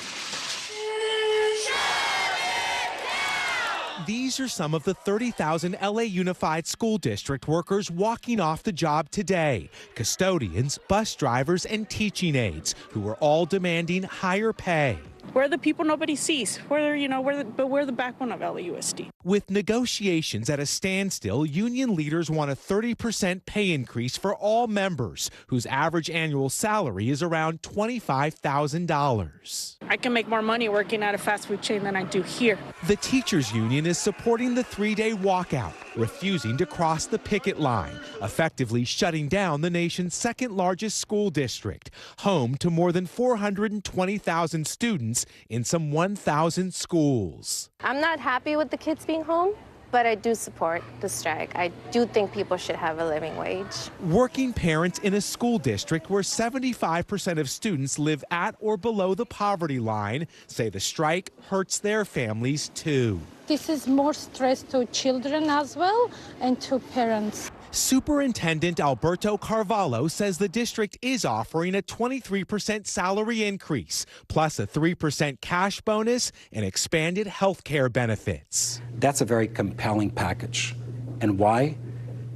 These are some of the 30,000 LA Unified School District workers walking off the job today. Custodians, bus drivers, and teaching aides, who are all demanding higher pay. We're the people nobody sees. We're the backbone of LAUSD. With negotiations at a standstill, union leaders want a 30% pay increase for all members, whose average annual salary is around $25,000. I can make more money working at a fast food chain than I do here. The teachers union is supporting the 3-day walkout, refusing to cross the picket line, effectively shutting down the nation's second largest school district, home to more than 420,000 students in some 1,000 schools. I'm not happy with the kids being home, but I do support the strike. I do think people should have a living wage. Working parents in a school district where 75% of students live at or below the poverty line say the strike hurts their families too. This is more stress to children as well and to parents. Superintendent Alberto Carvalho says the district is offering a 23% salary increase, plus a 3% cash bonus and expanded health care benefits. That's a very compelling package. And why?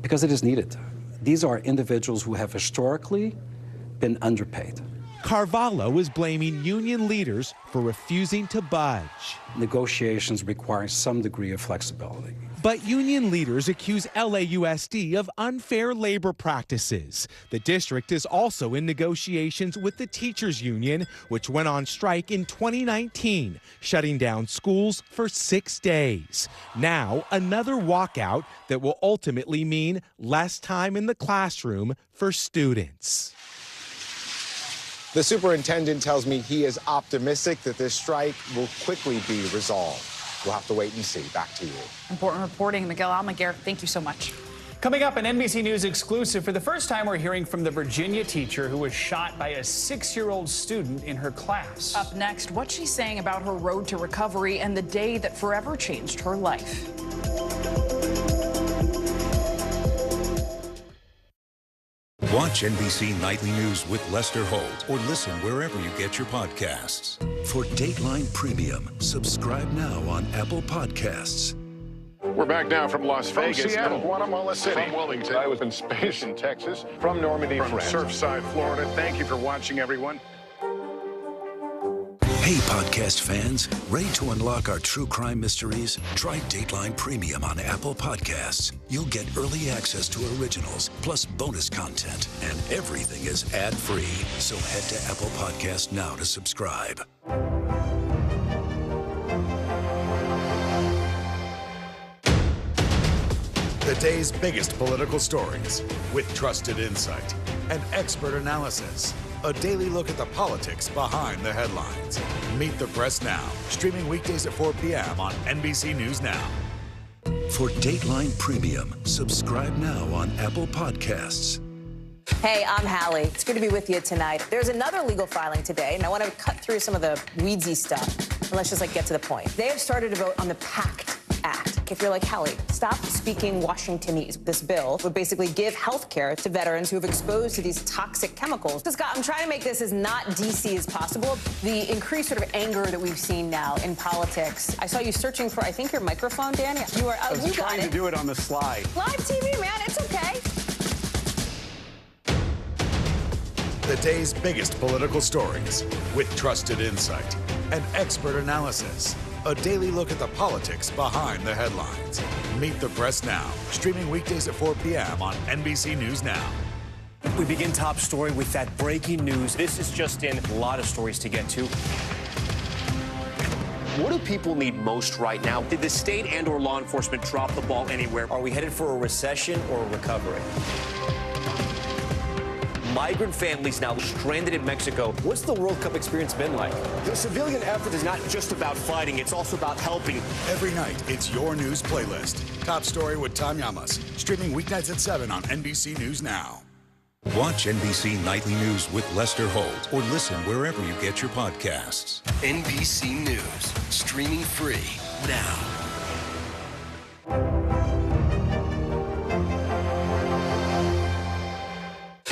Because it is needed. These are individuals who have historically been underpaid. Carvalho is blaming union leaders for refusing to budge. Negotiations require some degree of flexibility. But union leaders accuse LAUSD of unfair labor practices. The district is also in negotiations with the teachers union, which went on strike in 2019, shutting down schools for 6 days. Now, another walkout that will ultimately mean less time in the classroom for students. The superintendent tells me he is optimistic that this strike will quickly be resolved. We'll have to wait and see. Back to you. Important reporting, Miguel Almaguer. Thank you so much. Coming up, an NBC News exclusive. For the first time, we're hearing from the Virginia teacher who was shot by a 6-year-old student in her class. Up next, what she's saying about her road to recovery and the day that forever changed her life. Watch NBC Nightly News with Lester Holt or listen wherever you get your podcasts. For Dateline Premium, subscribe now on Apple Podcasts. We're back now from Las Vegas. From Seattle, Guatemala City. From Wilmington. I was in space in Texas. From Normandy, From France. Surfside, Florida. Thank you for watching, everyone. Hey, podcast fans, ready to unlock our true crime mysteries? Try Dateline Premium on Apple Podcasts. You'll get early access to originals, plus bonus content, and everything is ad-free. So head to Apple Podcasts now to subscribe. The day's biggest political stories with trusted insight and expert analysis. A daily look at the politics behind the headlines. Meet the Press Now, streaming weekdays at 4 p.m. on NBC News Now. For Dateline Premium, subscribe now on Apple Podcasts. Hey, I'm Hallie. It's good to be with you tonight. There's another legal filing today, and I want to cut through some of the weedsy stuff. And let's just get to the point. They have started to vote on the PACT Act. If you're like, Hallie, stop speaking Washingtonese. This bill would basically give health care to veterans who have exposed to these toxic chemicals. So, Scott, I'm trying to make this as not DC as possible. The increased sort of anger that we've seen now in politics. I saw you searching for, I think, your microphone, Dan. You are. I was you trying got to do it on the slide. Live TV, man. It's okay. The day's biggest political stories with trusted insight and expert analysis. A daily look at the politics behind the headlines. Meet the Press Now, streaming weekdays at 4 p.m. on NBC News Now. We begin top story with that breaking news. This is just in, a lot of stories to get to. What do people need most right now? Did the state and or law enforcement drop the ball anywhere? Are we headed for a recession or a recovery? Migrant families now stranded in Mexico. What's the World Cup experience been like? The civilian effort is not just about fighting, it's also about helping. Every night, it's your news playlist. Top Story with Tom Llamas, streaming weeknights at 7 on NBC News Now. Watch NBC Nightly News with Lester Holt or listen wherever you get your podcasts. NBC News, streaming free now.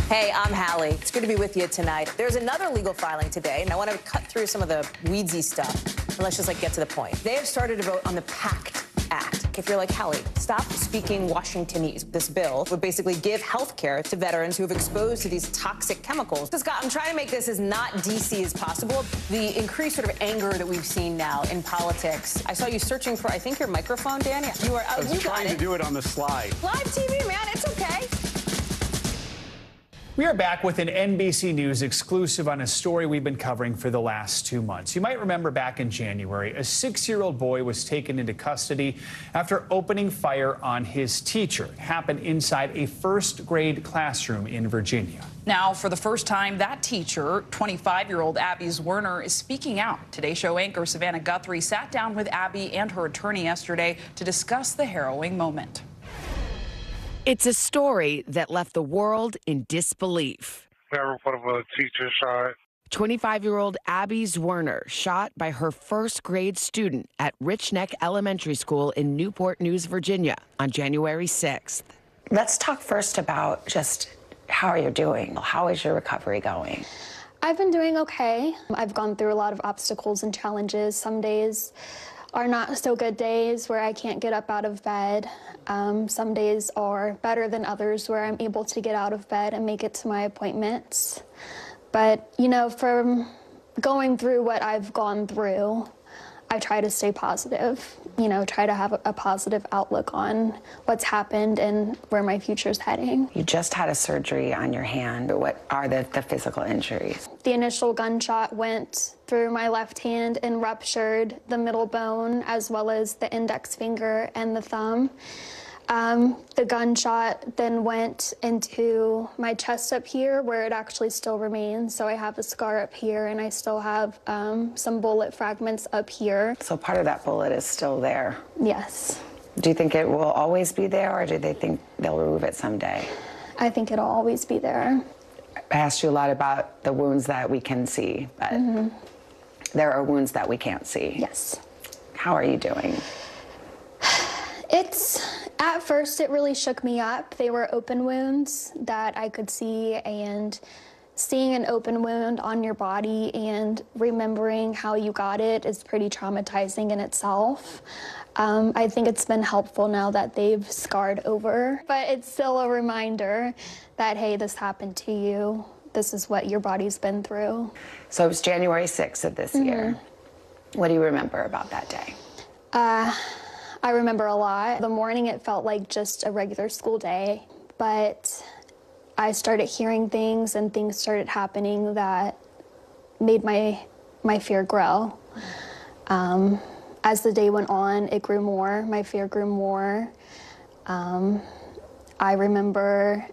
Hey, I'm Hallie. It's good to be with you tonight. There's another legal filing today, and I want to cut through some of the weedsy stuff. And let's just get to the point. They have started to vote on the PACT Act. back. If you're like, Hallie, stop speaking Washingtonese. This bill would basically give health care to veterans who have exposed to these toxic chemicals. So, Scott, I'm trying to make this as not DC as possible. The increased sort of anger that we've seen now in politics. I saw you searching for, I think, your microphone, Dan. You are. I was trying to do it on the slide. Live TV, man. It's okay. We are back with an NBC News exclusive on a story we've been covering for the last 2 months. You might remember back in January, a 6-year-old boy was taken into custody after opening fire on his teacher. It happened inside a first-grade classroom in Virginia. Now, for the first time, that teacher, 25-year-old Abby Werner, is speaking out. Today Show anchor Savannah Guthrie sat down with Abby and her attorney yesterday to discuss the harrowing moment. It's a story that left the world in disbelief. Never put of a teacher shot. 25-year-old Abby Werner shot by her first-grade student at Rich Neck Elementary School in Newport News, Virginia, on January 6th. Let's talk first about just how are you doing? How is your recovery going? I've been doing okay. I've gone through a lot of obstacles and challenges. Some days are not so good days where I can't get up out of bed. Some days are better than others where I'm able to get out of bed and make it to my appointments. But, you know, from going through what I've gone through, I try to stay positive, you know, try to have a positive outlook on what's happened and where my future's heading. You just had a surgery on your hand. What are the physical injuries? The initial gunshot went through my left hand and ruptured the middle bone as well as the index finger and the thumb. The gunshot then went into my chest up here where it actually still remains. So I have a scar up here and I still have some bullet fragments up here. So part of that bullet is still there? Yes. Do you think it will always be there, or do they think they'll remove it someday? I think it'll always be there. I asked you a lot about the wounds that we can see, but there are wounds that we can't see. Yes. How are you doing? At first, it really shook me up. They were open wounds that I could see, and seeing an open wound on your body and remembering how you got it is pretty traumatizing in itself. I think it's been helpful now that they've scarred over, but it's still a reminder that, hey, this happened to you. This is what your body's been through. So it was January 6th of this year. What do you remember about that day? I remember a lot. The morning, it felt like just a regular school day, but I started hearing things and things started happening that made my fear grow. As the day went on, it grew more. My fear grew more. I remember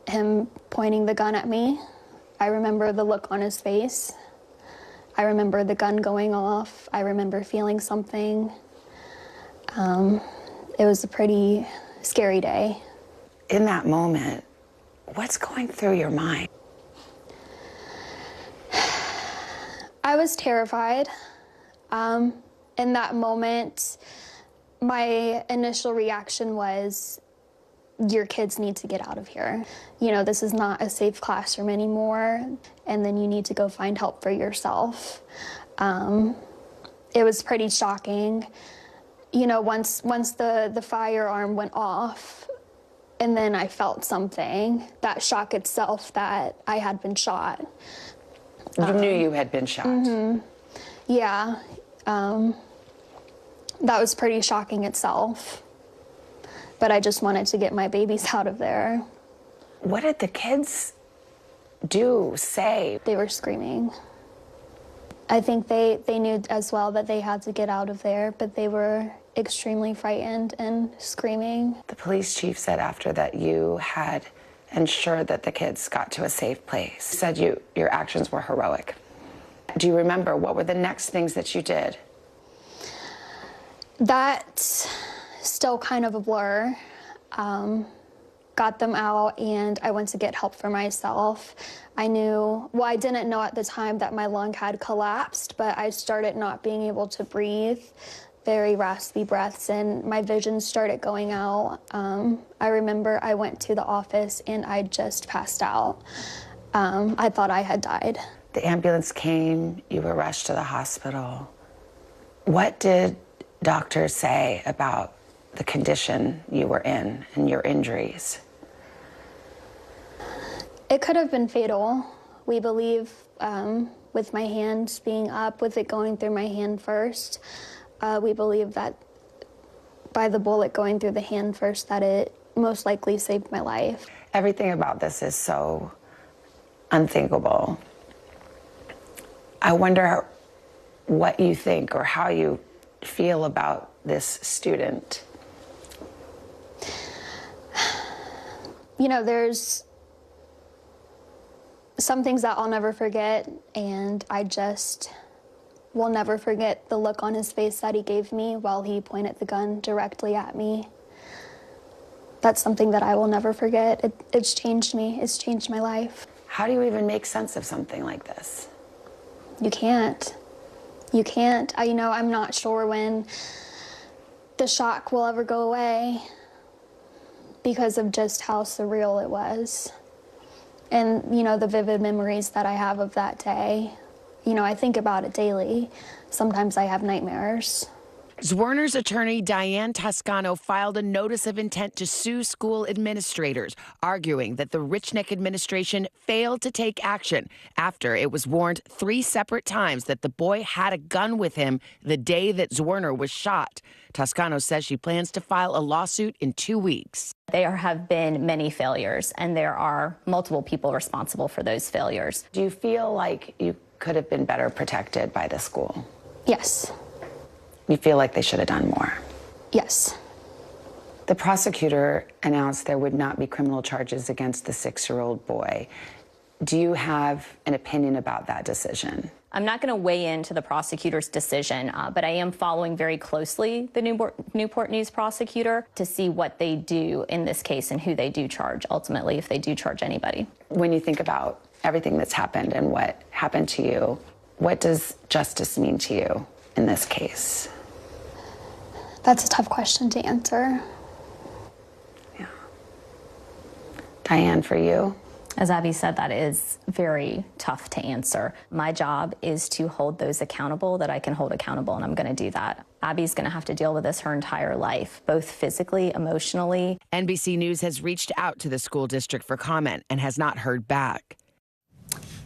him pointing the gun at me. I remember the look on his face. I remember the gun going off. I remember feeling something. It was a pretty scary day. In that moment, what's going through your mind? I was terrified. In that moment, my initial reaction was, your kids need to get out of here. You know, this is not a safe classroom anymore, and then you need to go find help for yourself. It was pretty shocking. You know, once the firearm went off, and then I felt something, that shock itself that I had been shot. You knew you had been shot? Yeah. That was pretty shocking itself. But I just wanted to get my babies out of there. What did the kids do, say? They were screaming. I think they knew as well that they had to get out of there, but they were extremely frightened and screaming. The police chief said after that you had ensured that the kids got to a safe place. He said your actions were heroic. Do you remember what were the next things that you did? That's still kind of a blur. Got them out and I went to get help for myself. I didn't know at the time that my lung had collapsed, but I started not being able to breathe, very raspy breaths, and my vision started going out. I remember I went to the office and I just passed out. I thought I had died. The ambulance came, you were rushed to the hospital. What did doctors say about the condition you were in and your injuries? It could have been fatal. We believe with my hand being up, with it going through my hand first, we believe that by the bullet going through the hand first, that it most likely saved my life. Everything about this is so unthinkable. I wonder what you think or how you feel about this student. You know, there's some things that I'll never forget, and I just will never forget the look on his face that he gave me while he pointed the gun directly at me. That's something that I will never forget. It's changed me. It's changed my life. How do you even make sense of something like this? You can't. You can't. I'm not sure when the shock will ever go away because of just how surreal it was. And, the vivid memories that I have of that day. I think about it daily. Sometimes I have nightmares. Zwerner's attorney, Diane Toscano, filed a notice of intent to sue school administrators, arguing that the Rich Neck administration failed to take action after it was warned 3 separate times that the boy had a gun with him the day that Zwerner was shot. Toscano says she plans to file a lawsuit in 2 weeks. There have been many failures, and there are multiple people responsible for those failures. Do you feel like you could have been better protected by the school? Yes. You feel like they should have done more? Yes. The prosecutor announced there would not be criminal charges against the 6-year-old boy. Do you have an opinion about that decision? I'm not going to weigh into the prosecutor's decision, but I am following very closely the Newport News prosecutor to see what they do in this case and who they do charge, ultimately, if they do charge anybody. When you think about everything that's happened and what happened to you, what does justice mean to you in this case? That's a tough question to answer. Yeah. Diane, for you? As Abby said, that is very tough to answer. My job is to hold those accountable that I can hold accountable, and I'm going to do that. Abby's going to have to deal with this her entire life, both physically, emotionally. NBC News has reached out to the school district for comment and has not heard back.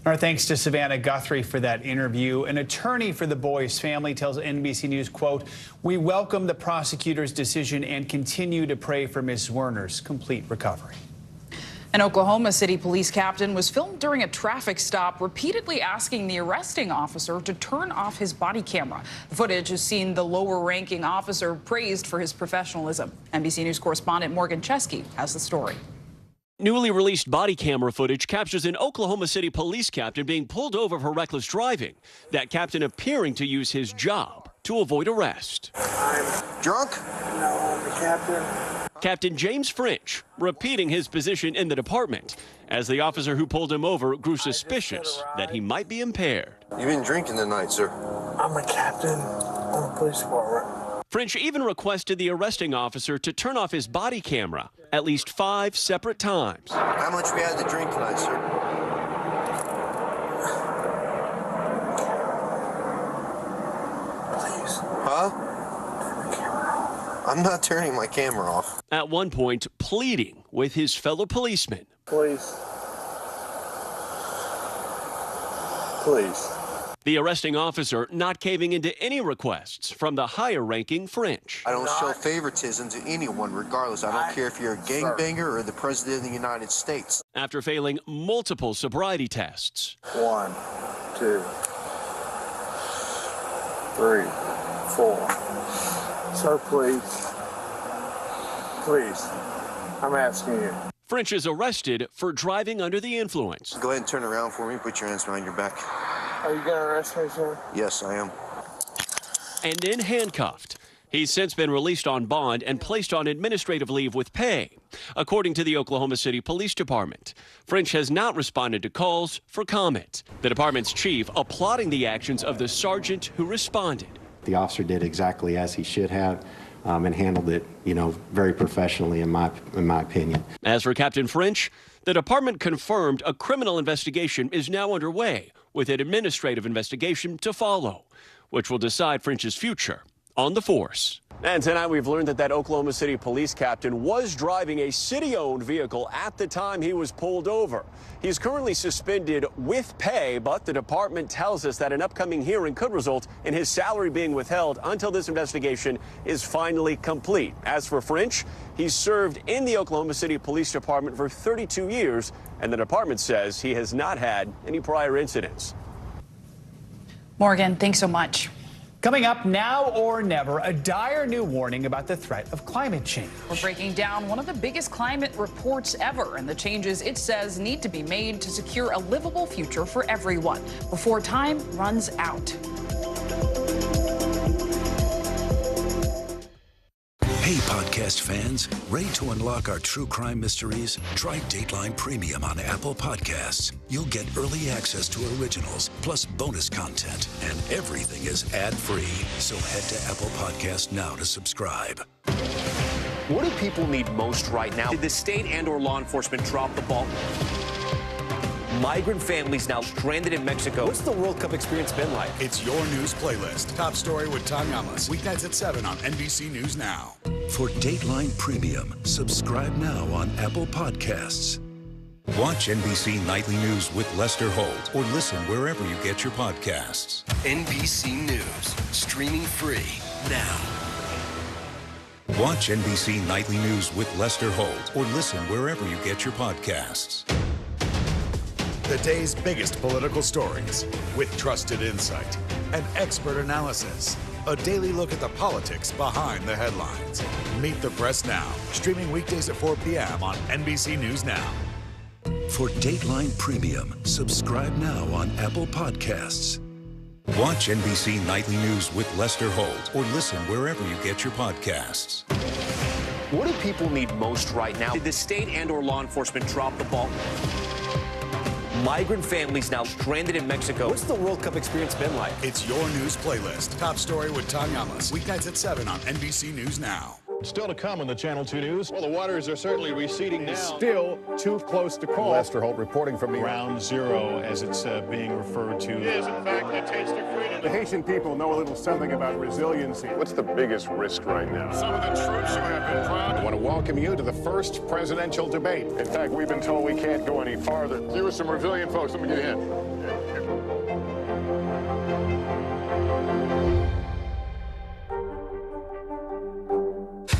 Our thanks to Savannah Guthrie for that interview. An attorney for the boy's family tells NBC News, quote, "We welcome the prosecutor's decision and continue to pray for Ms. Werner's complete recovery." An Oklahoma City police captain was filmed during a traffic stop, repeatedly asking the arresting officer to turn off his body camera. The footage has seen the lower-ranking officer praised for his professionalism. NBC News correspondent Morgan Chesky has the story. Newly released body camera footage captures an Oklahoma City police captain being pulled over for reckless driving. That captain appearing to use his job to avoid arrest. I'm drunk? No, I'm the captain. Captain James French repeating his position in the department as the officer who pulled him over grew suspicious that he might be impaired. You've been drinking tonight, sir. I'm a captain on the police department. French even requested the arresting officer to turn off his body camera at least 5 separate times. How much we had to drink tonight, sir? Please. Huh? I'm not turning my camera off. At one point, pleading with his fellow policemen. Please. Please. The arresting officer not caving into any requests from the higher-ranking French. I don't show favoritism to anyone, regardless. I don't care if you're a gangbanger or the president of the United States. After failing multiple sobriety tests. 1, 2, 3, 4. Sir, please. Please. I'm asking you. French is arrested for driving under the influence. Go ahead and turn around for me. Put your hands behind your back. Are you going to arrest me, sir? Yes, I am. And then handcuffed. He's since been released on bond and placed on administrative leave with pay, according to the Oklahoma City Police Department. French has not responded to calls for comment. The department's chief applauding the actions of the sergeant who responded. The officer did exactly as he should have and handled it, very professionally, in my opinion. As for Captain French, the department confirmed a criminal investigation is now underway with an administrative investigation to follow, which will decide French's future on the force. And tonight we've learned that Oklahoma City police captain was driving a city-owned vehicle at the time he was pulled over. He's currently suspended with pay, but the department tells us that an upcoming hearing could result in his salary being withheld until this investigation is finally complete. As for French, he's served in the Oklahoma City Police Department for 32 years, and the department says he has not had any prior incidents. Morgan, thanks so much. Coming up, now or never, a dire new warning about the threat of climate change. We're breaking down one of the biggest climate reports ever and the changes it says need to be made to secure a livable future for everyone before time runs out. Hey, podcast fans, ready to unlock our true crime mysteries? Try Dateline Premium on Apple Podcasts. You'll get early access to originals, plus bonus content, and everything is ad-free. So head to Apple Podcasts now to subscribe. What do people need most right now? Did the state and/or law enforcement drop the ball? Migrant families now stranded in Mexico. What's the World Cup experience been like? It's your news playlist. Top story with Tom Yamas. Weeknights at 7 on NBC News Now. For Dateline Premium, subscribe now on Apple Podcasts. Watch NBC Nightly News with Lester Holt or listen wherever you get your podcasts. NBC News, streaming free now. Watch NBC Nightly News with Lester Holt or listen wherever you get your podcasts. The day's biggest political stories with trusted insight and expert analysis. A daily look at the politics behind the headlines. Meet the Press Now, streaming weekdays at 4 p.m. on NBC News Now. For Dateline Premium, subscribe now on Apple Podcasts. Watch NBC Nightly News with Lester Holt or listen wherever you get your podcasts. What do people need most right now? Did the state and/or law enforcement drop the ball? Migrant families now stranded in Mexico. What's the World Cup experience been like? It's your news playlist. Top story with Tom Yamas. Weeknights at 7 on NBC News Now. Still to come on the Channel 2 News. Well, the waters are certainly receding now. Still too close to call. Lester Holt reporting from Ground Zero, as it's being referred to. It is, in fact, a taste of freedom. The Haitian people know a little something about resiliency. What's the biggest risk right now? Some of the troops who have been proud. I want to welcome you to the first presidential debate. In fact, we've been told we can't go any farther. Here are some resilient folks. Let me get in.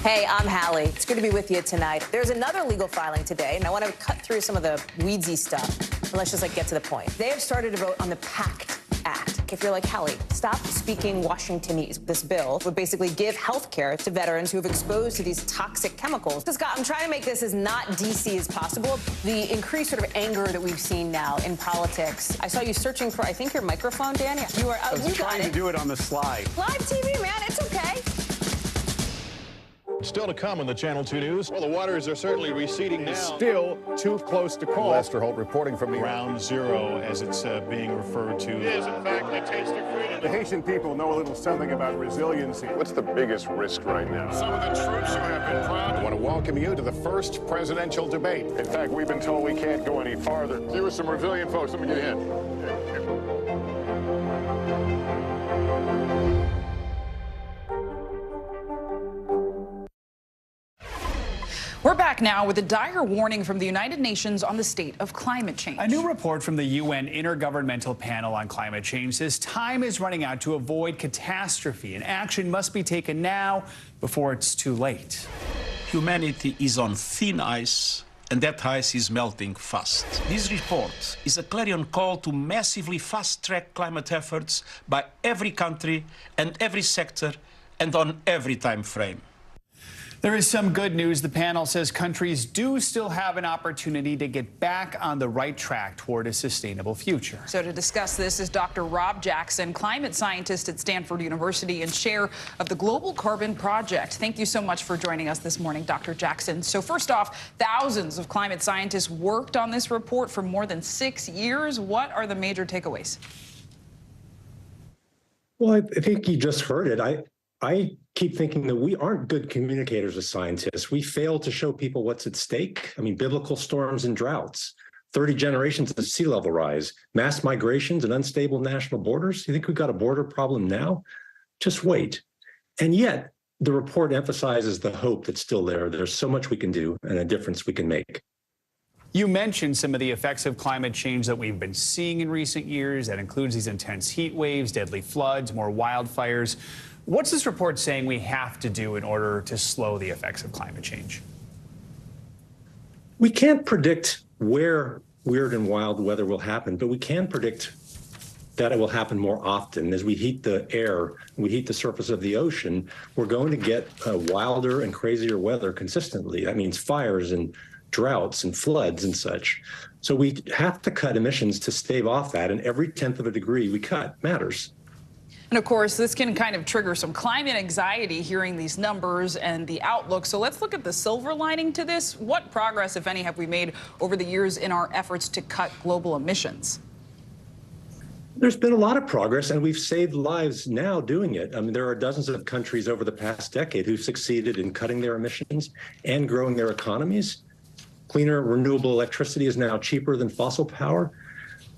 Hey, I'm Hallie. It's good to be with you tonight. There's another legal filing today, and I want to cut through some of the weedsy stuff. And let's just get to the point. They have started to vote on the PACT Act. If you're like, Hallie, stop speaking Washingtonese. This bill would basically give health care to veterans who have exposed to these toxic chemicals. So, Scott, I'm trying to make this as not DC as possible. The increased sort of anger that we've seen now in politics. I saw you searching for, I think, your microphone, Dan. You are. I was trying to do it on the slide. Live TV, man. It's okay. Still to come on the Channel 2 News. Well, the waters are certainly receding now. Still too close to call. Lester Holt reporting from Ground Zero, as it's being referred to. It is, in fact, a taste of freedom. The Haitian people know a little something about resiliency. What's the biggest risk right now? Some of the troops who have been proud. I want to welcome you to the first presidential debate. In fact, we've been told we can't go any farther. Here are some resilient folks. Let me get in. We're back now with a dire warning from the United Nations on the state of climate change. A new report from the UN Intergovernmental Panel on Climate Change says time is running out to avoid catastrophe, and action must be taken now before it's too late. Humanity is on thin ice, and that ice is melting fast. This report is a clarion call to massively fast-track climate efforts by every country and every sector and on every time frame. There is some good news. The panel says countries do still have an opportunity to get back on the right track toward a sustainable future. So to discuss this is Dr. Rob Jackson, climate scientist at Stanford University and chair of the Global Carbon Project. Thank you so much for joining us this morning, Dr. Jackson. So first off, thousands of climate scientists worked on this report for more than 6 years. What are the major takeaways? Well, I think you just heard it. I keep thinking that we aren't good communicators as scientists. We fail to show people what's at stake. I mean, biblical storms and droughts, 30 generations of sea level rise, mass migrations and unstable national borders. You think we've got a border problem now? Just wait. And yet, the report emphasizes the hope that's still there. There's so much we can do and a difference we can make. You mentioned some of the effects of climate change that we've been seeing in recent years. That includes these intense heat waves, deadly floods, more wildfires. What's this report saying we have to do in order to slow the effects of climate change? We can't predict where weird and wild weather will happen, but we can predict that it will happen more often. As we heat the air, we heat the surface of the ocean, we're going to get wilder and crazier weather consistently. That means fires and droughts and floods and such. So we have to cut emissions to stave off that, and every 1/10 of a degree we cut matters. And of course, this can kind of trigger some climate anxiety hearing these numbers and the outlook. So let's look at the silver lining to this. What progress, if any, have we made over the years in our efforts to cut global emissions? There's been a lot of progress, and we've saved lives now doing it. I mean, there are dozens of countries over the past decade who've succeeded in cutting their emissions and growing their economies. Cleaner, renewable electricity is now cheaper than fossil power.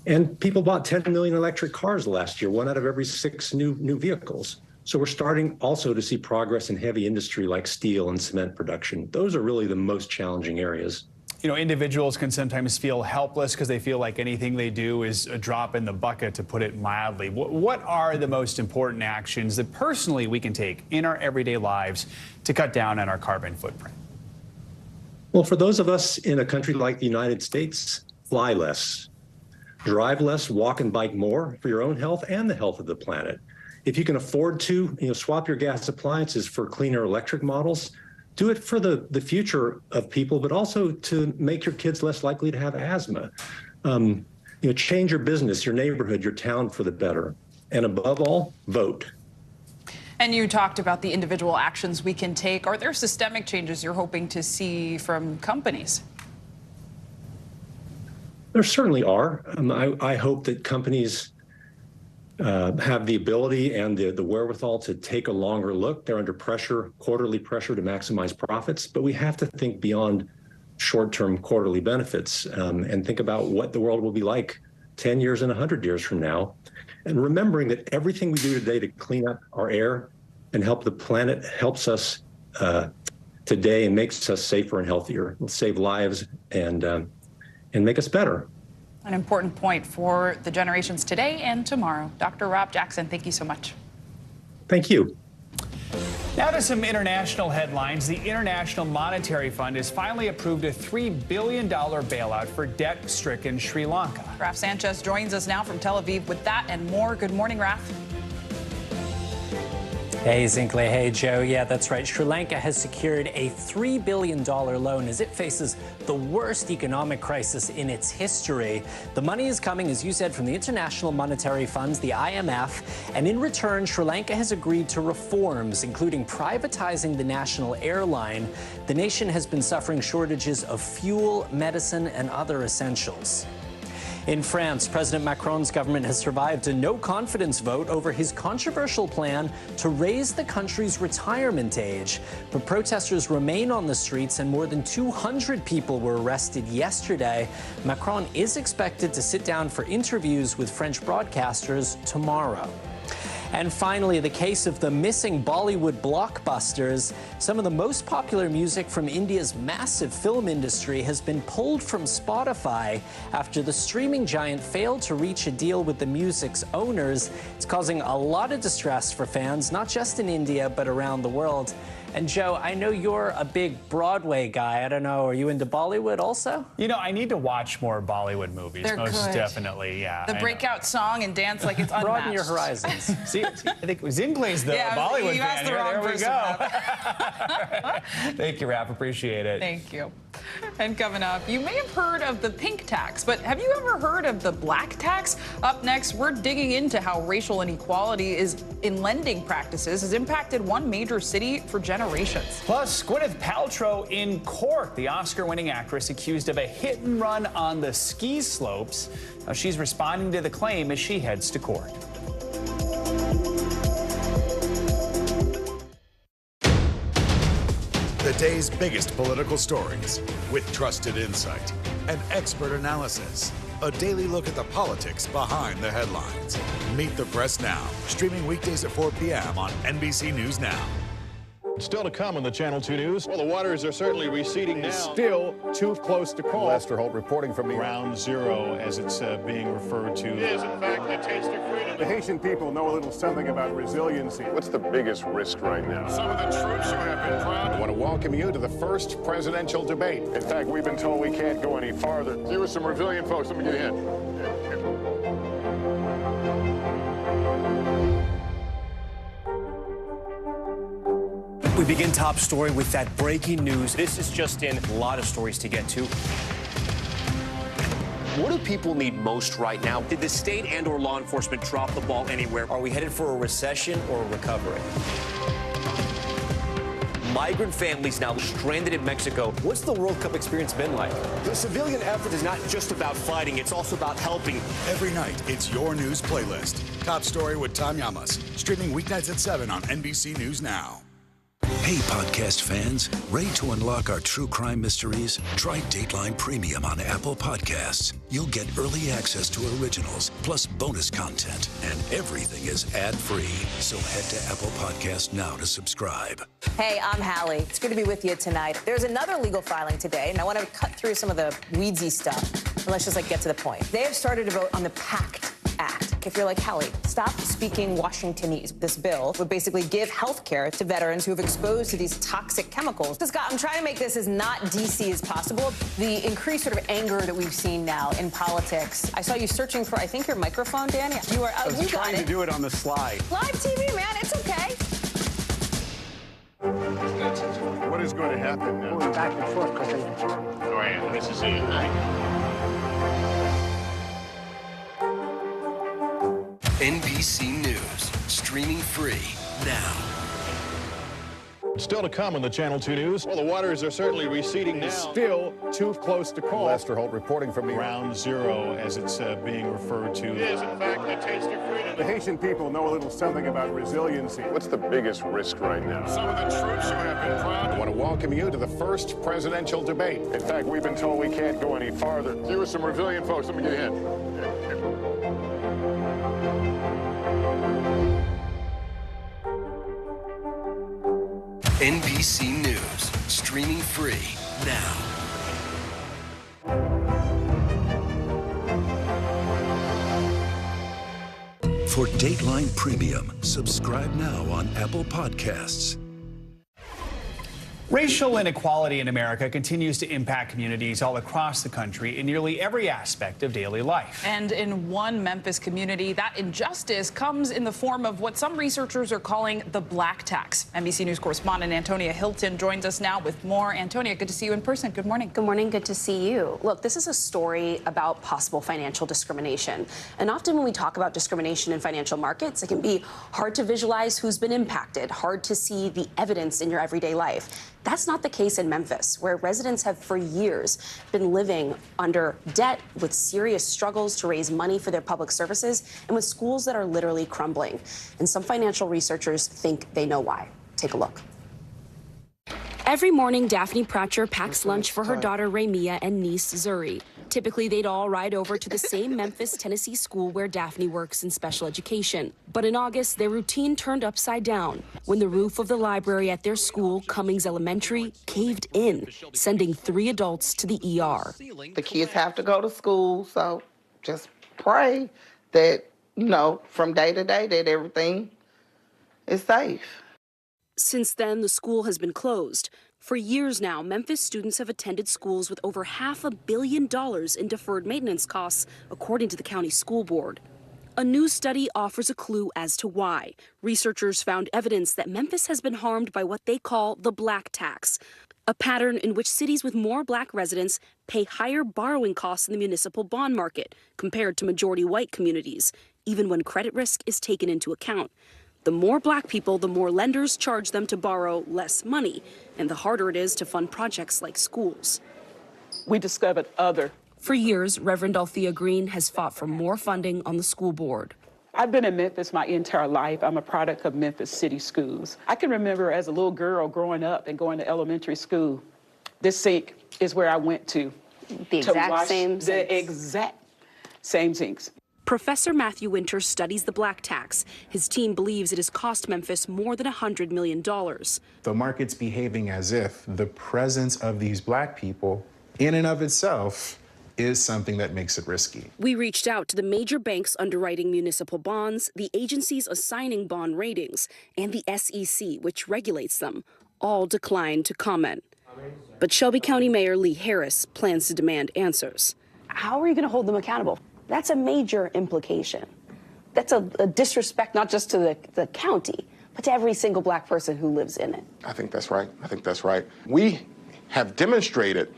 And people bought 10 million electric cars last year, 1 out of every 6 new vehicles. So we're starting also to see progress in heavy industry like steel and cement production. Those are really the most challenging areas. You know, individuals can sometimes feel helpless because they feel like anything they do is a drop in the bucket, to put it mildly. What are the most important actions that personally we can take in our everyday lives to cut down on our carbon footprint? Well, for those of us in a country like the United States, fly less, drive less, walk and bike more for your own health and the health of the planet. If you can afford to, swap your gas appliances for cleaner electric models. Do it for the future of people, but also to make your kids less likely to have asthma. Change your business, your neighborhood, your town for the better. And above all, vote. And you talked about the individual actions we can take. Are there systemic changes you're hoping to see from companies? There certainly are. I hope that companies have the ability and the wherewithal to take a longer look. They're under pressure, quarterly pressure to maximize profits, but we have to think beyond short-term quarterly benefits and think about what the world will be like 10 years and 100 years from now. And remembering that everything we do today to clean up our air and help the planet helps us today and makes us safer and healthier. It'll save lives and make us better. An important point for the generations today and tomorrow. Dr. Rob Jackson, thank you so much. Thank you. Now to some international headlines. The International Monetary Fund has finally approved a $3 billion bailout for debt-stricken Sri Lanka. Raf Sanchez joins us now from Tel Aviv with that and more. Good morning, Raf. Hey, Zinkley. Hey, Joe. Yeah, that's right. Sri Lanka has secured a $3 billion loan as it faces the worst economic crisis in its history. The money is coming, as you said, from the International Monetary Fund, the IMF, and in return, Sri Lanka has agreed to reforms, including privatizing the national airline. The nation has been suffering shortages of fuel, medicine, and other essentials. In France, President Macron's government has survived a no-confidence vote over his controversial plan to raise the country's retirement age. But protesters remain on the streets, and more than 200 people were arrested yesterday. Macron is expected to sit down for interviews with French broadcasters tomorrow. And finally, the case of the missing Bollywood blockbusters. Some of the most popular music from India's massive film industry has been pulled from Spotify after the streaming giant failed to reach a deal with the music's owners. It's causing a lot of distress for fans, not just in India, but around the world. And Joe, I know you're a big Broadway guy. I don't know, are you into Bollywood also? You know, I need to watch more Bollywood movies. They're most good. Definitely, yeah. The breakout song and dance like it's unmatched. Broaden your horizons. See, I think Zinkley's the Bollywood you asked fan the wrong here. There person, we go. Thank you, Rap. Appreciate it. Thank you. And coming up, you may have heard of the pink tax, but have you ever heard of the black tax? Up next, we're digging into how racial inequality in lending practices has impacted one major city for generations. Plus, Gwyneth Paltrow in court. The Oscar-winning actress accused of a hit-and-run on the ski slopes. Now she's responding to the claim as she heads to court. The day's biggest political stories with trusted insight and expert analysis. a daily look at the politics behind the headlines. Meet the Press Now, streaming weekdays at 4 p.m. on NBC News Now. Still to come on the Channel 2 News. Well, the waters are certainly receding now. Still too close to call. Lester Holt reporting from the Ground Zero, as it's being referred to. It is, in fact, a taste of freedom. The Haitian people know a little something about resiliency. What's the biggest risk right now? Some of the troops who have been proud. I want to welcome you to the first presidential debate. In fact, we've been told we can't go any farther. Here are some resilient folks. Let me get in. We begin top story with that breaking news. This is just in, a lot of stories to get to. What do people need most right now? Did the state and or law enforcement drop the ball anywhere? Are we headed for a recession or a recovery? Migrant families now stranded in Mexico. What's the World Cup experience been like? The civilian effort is not just about fighting, it's also about helping. Every night, it's your news playlist. Top Story with Tom Llamas, streaming weeknights at 7 on NBC News Now. Hey, podcast fans, ready to unlock our true crime mysteries? Try Dateline Premium on Apple Podcasts. You'll get early access to originals, plus bonus content, and everything is ad-free. So head to Apple Podcasts now to subscribe. Hey, I'm Hallie. It's good to be with you tonight. There's another legal filing today, and I want to cut through some of the weedsy stuff. And let's just get to the point. They have started to vote on the PACT Act. If you're like, Hallie, stop speaking Washingtonese. This bill would basically give health care to veterans who have exposed to these toxic chemicals. Scott, I'm trying to make this as not DC as possible. The increased sort of anger that we've seen now in politics. I saw you searching for, I think, your microphone, Danny. You are I was you trying got to do it on the slide. Live TV, man. It's okay. What is going to happen now? Going back and forth because Go ahead. This is it, right? NBC News, streaming free now. Still to come on the Channel 2 News. Well, the waters are certainly receding now. Still too close to call. Lester Holt reporting from the Ground Zero, as it's being referred to. It is, in fact, a taste of freedom. The Haitian people know a little something about resiliency. What's the biggest risk right now? Some of the troops who have been proud. I want to welcome you to the first presidential debate. In fact, we've been told we can't go any farther. Here are some resilient folks. Let me get in. NBC News, streaming free now. For Dateline Premium, subscribe now on Apple Podcasts. Racial inequality in America continues to impact communities all across the country in nearly every aspect of daily life. And in one Memphis community, that injustice comes in the form of what some researchers are calling the black tax. NBC News correspondent Antonia Hilton joins us now with more. Antonia, good to see you in person. Good morning. Good morning. Good to see you. Look, this is a story about possible financial discrimination. And often when we talk about discrimination in financial markets, it can be hard to visualize who's been impacted, hard to see the evidence in your everyday life. That's not the case in Memphis, where residents have for years been living under debt with serious struggles to raise money for their public services and with schools that are literally crumbling. And some financial researchers think they know why. Take a look. Every morning, Daphne Pratcher packs lunch for her daughter Ramia and niece Zuri. Typically, they'd all ride over to the same Memphis, Tennessee school where Daphne works in special education. But in August, their routine turned upside down when the roof of the library at their school, Cummings Elementary, caved in, sending 3 adults to the ER. The kids have to go to school, so just pray that, from day to day, that everything is safe. Since then, the school has been closed. For years now, Memphis students have attended schools with over $500 million in deferred maintenance costs, according to the county school board. A new study offers a clue as to why. Researchers found evidence that Memphis has been harmed by what they call the black tax, a pattern in which cities with more black residents pay higher borrowing costs in the municipal bond market compared to majority white communities, even when credit risk is taken into account. The more black people, the more lenders charge them to borrow less money, and the harder it is to fund projects like schools. We discovered For years, Reverend Althea Green has fought for more funding on the school board. I've been in Memphis my entire life. I'm a product of Memphis City Schools. I can remember as a little girl growing up and going to elementary school, this sink is where I went to. The exact same The exact. same things. Professor Matthew Winters studies the black tax. His team believes it has cost Memphis more than $100 million. The market's behaving as if the presence of these black people in and of itself is something that makes it risky. We reached out to the major banks underwriting municipal bonds, the agencies assigning bond ratings, and the SEC, which regulates them. All declined to comment. But Shelby County Mayor Lee Harris plans to demand answers. How are you going to hold them accountable? That's a major implication. That's a disrespect not just to the county, but to every single black person who lives in it. I think that's right. I think that's right. We have demonstrated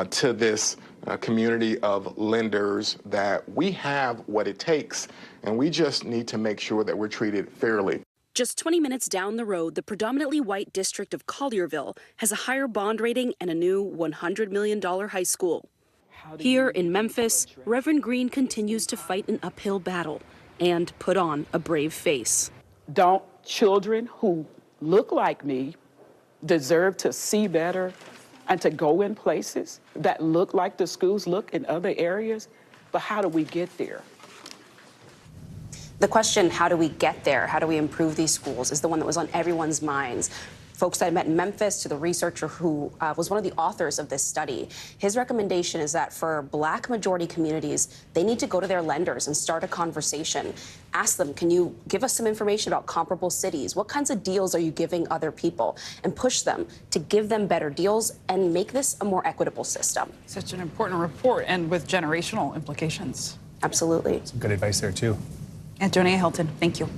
to this community of lenders that we have what it takes, and we just need to make sure that we're treated fairly. Just 20 minutes down the road, the predominantly white district of Collierville has a higher bond rating and a new $100 million high school. Here in Memphis, Reverend Green continues to fight an uphill battle and put on a brave face. Don't children who look like me deserve to see better and to go in places that look like the schools look in other areas? But how do we get there? The question, how do we get there? How do we improve these schools, is the one that was on everyone's minds. Folks that I met in Memphis, to the researcher who was one of the authors of this study. His recommendation is that for black majority communities, they need to go to their lenders and start a conversation. Ask them, can you give us some information about comparable cities? What kinds of deals are you giving other people? And push them to give them better deals and make this a more equitable system. Such an important report and with generational implications. Absolutely. Some good advice there, too. Antonia Hilton, thank you.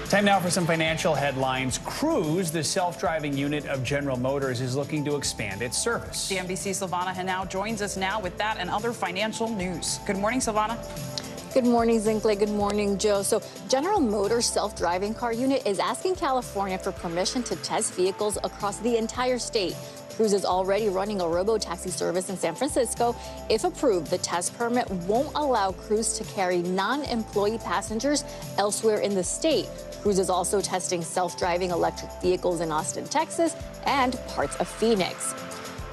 Time now for some financial headlines. Cruise, the self-driving unit of General Motors, is looking to expand its service. CNBC's Silvana Henao joins us now with that and other financial news. Good morning, Silvana. Good morning, Zinkley. Good morning, Joe. So General Motors self-driving car unit is asking California for permission to test vehicles across the entire state. Cruise is already running a robo-taxi service in San Francisco. If approved, the test permit won't allow Cruise to carry non-employee passengers elsewhere in the state. Cruise is also testing self-driving electric vehicles in Austin, Texas, and parts of Phoenix.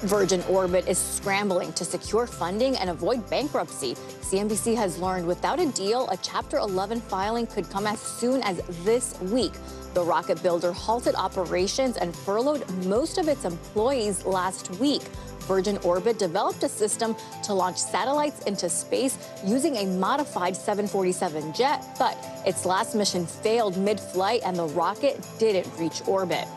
Virgin Orbit is scrambling to secure funding and avoid bankruptcy. CNBC has learned without a deal, a Chapter 11 filing could come as soon as this week. The rocket builder halted operations and furloughed most of its employees last week. Virgin Orbit developed a system to launch satellites into space using a modified 747 jet, but its last mission failed mid-flight and the rocket didn't reach orbit.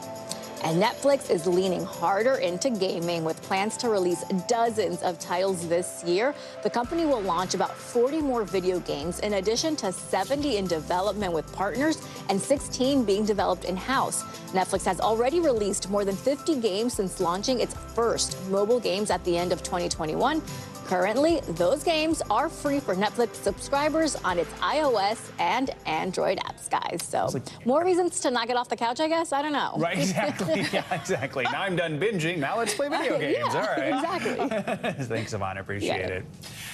And Netflix is leaning harder into gaming with plans to release dozens of titles this year. The company will launch about 40 more video games, in addition to 70 in development with partners and 16 being developed in-house. Netflix has already released more than 50 games since launching its first mobile games at the end of 2021. Currently, those games are free for Netflix subscribers on its iOS and Android apps, guys. So more reasons to not get off the couch, I guess. I don't know. Right, exactly. Yeah, exactly. Now I'm done binging. Now let's play video games. Yeah, all right. Exactly. Thanks, Ivana. Appreciate it.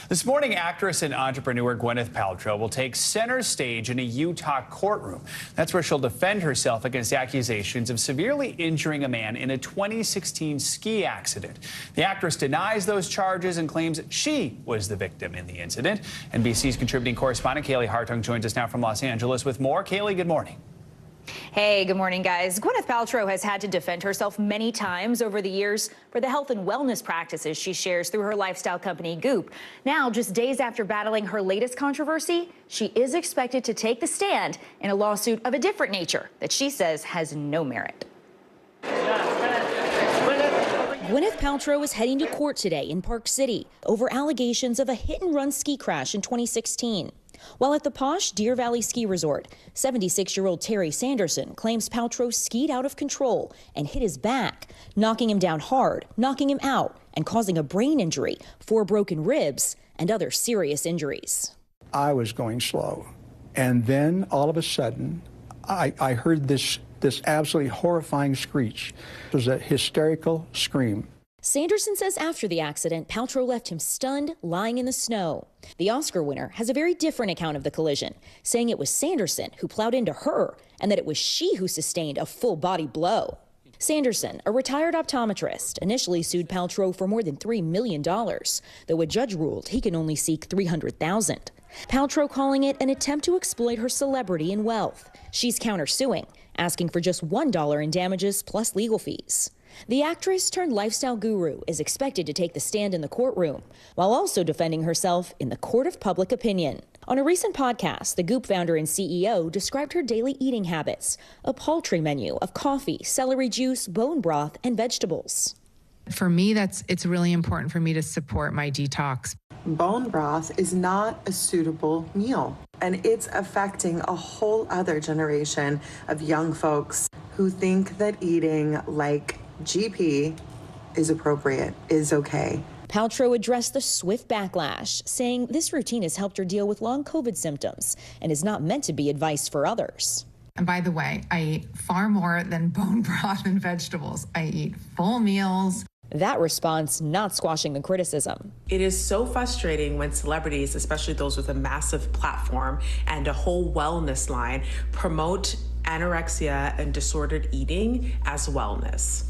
This morning, actress and entrepreneur Gwyneth Paltrow will take center stage in a Utah courtroom. That's where she'll defend herself against accusations of severely injuring a man in a 2016 ski accident. The actress denies those charges and claims she was the victim in the incident. NBC's contributing correspondent Kaylee Hartung joins us now from Los Angeles with more. Kaylee, good morning. Hey, good morning, guys. Gwyneth Paltrow has had to defend herself many times over the years for the health and wellness practices she shares through her lifestyle company, Goop. Now, just days after battling her latest controversy, she is expected to take the stand in a lawsuit of a different nature that she says has no merit. Gwyneth Paltrow is heading to court today in Park City over allegations of a hit-and-run ski crash in 2016. While at the posh Deer Valley Ski Resort, 76-year-old Terry Sanderson claims Paltrow skied out of control and hit his back, knocking him down hard, knocking him out, and causing a brain injury, 4 broken ribs, and other serious injuries. I was going slow, and then all of a sudden, I heard this absolutely horrifying screech. It was a hysterical scream. Sanderson says after the accident, Paltrow left him stunned, lying in the snow. The Oscar winner has a very different account of the collision, saying it was Sanderson who plowed into her and that it was she who sustained a full-body blow. Sanderson, a retired optometrist, initially sued Paltrow for more than $3 million, though a judge ruled he can only seek $300,000. Paltrow calling it an attempt to exploit her celebrity and wealth. She's countersuing, asking for just $1 in damages plus legal fees. The actress turned lifestyle guru is expected to take the stand in the courtroom, while also defending herself in the court of public opinion. On a recent podcast, the Goop founder and CEO described her daily eating habits, a paltry menu of coffee, celery juice, bone broth, and vegetables. For me, it's really important for me to support my detox. Bone broth is not a suitable meal, and it's affecting a whole other generation of young folks who think that eating like GP is appropriate, is okay. Paltrow addressed the swift backlash, saying this routine has helped her deal with long COVID symptoms and is not meant to be advice for others. And by the way, I eat far more than bone broth and vegetables. I eat full meals. That response not squashing the criticism. It is so frustrating when celebrities, especially those with a massive platform and a whole wellness line, promote anorexia and disordered eating as wellness.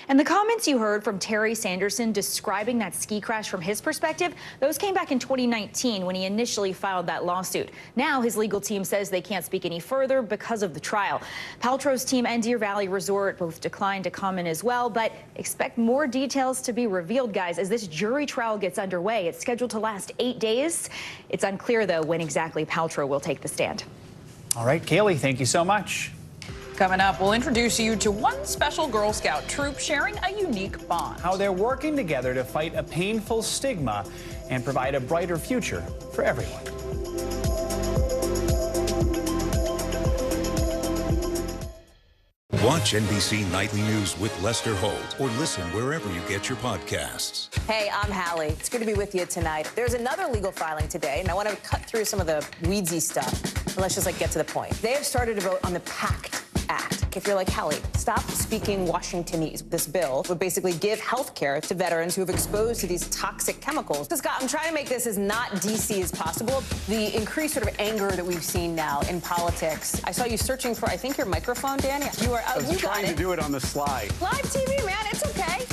And the comments you heard from Terry Sanderson describing that ski crash from his perspective, those came back in 2019 when he initially filed that lawsuit. Now his legal team says they can't speak any further because of the trial. Paltrow's team and Deer Valley Resort both declined to comment as well, but expect more details to be revealed, guys, as this jury trial gets underway. It's scheduled to last 8 days. It's unclear, though, when exactly Paltrow will take the stand. All right, Kaylee, thank you so much. Coming up, we'll introduce you to one special Girl Scout troop sharing a unique bond. How they're working together to fight a painful stigma and provide a brighter future for everyone. Watch NBC Nightly News with Lester Holt or listen wherever you get your podcasts. Hey, I'm Hallie. It's good to be with you tonight. There's another legal filing today, and I want to cut through some of the weedsy stuff. And let's just get to the point. They have started to vote on the PACT Act. If you're like Hallie, stop speaking Washingtonese. This bill would basically give health care to veterans who have exposed to these toxic chemicals. So, Scott, I'm trying to make this as not DC as possible. The increased sort of anger that we've seen now in politics. I saw you searching for, I think, your microphone, Dan. You are. I was trying to do it on the slide. Live TV, man. It's okay.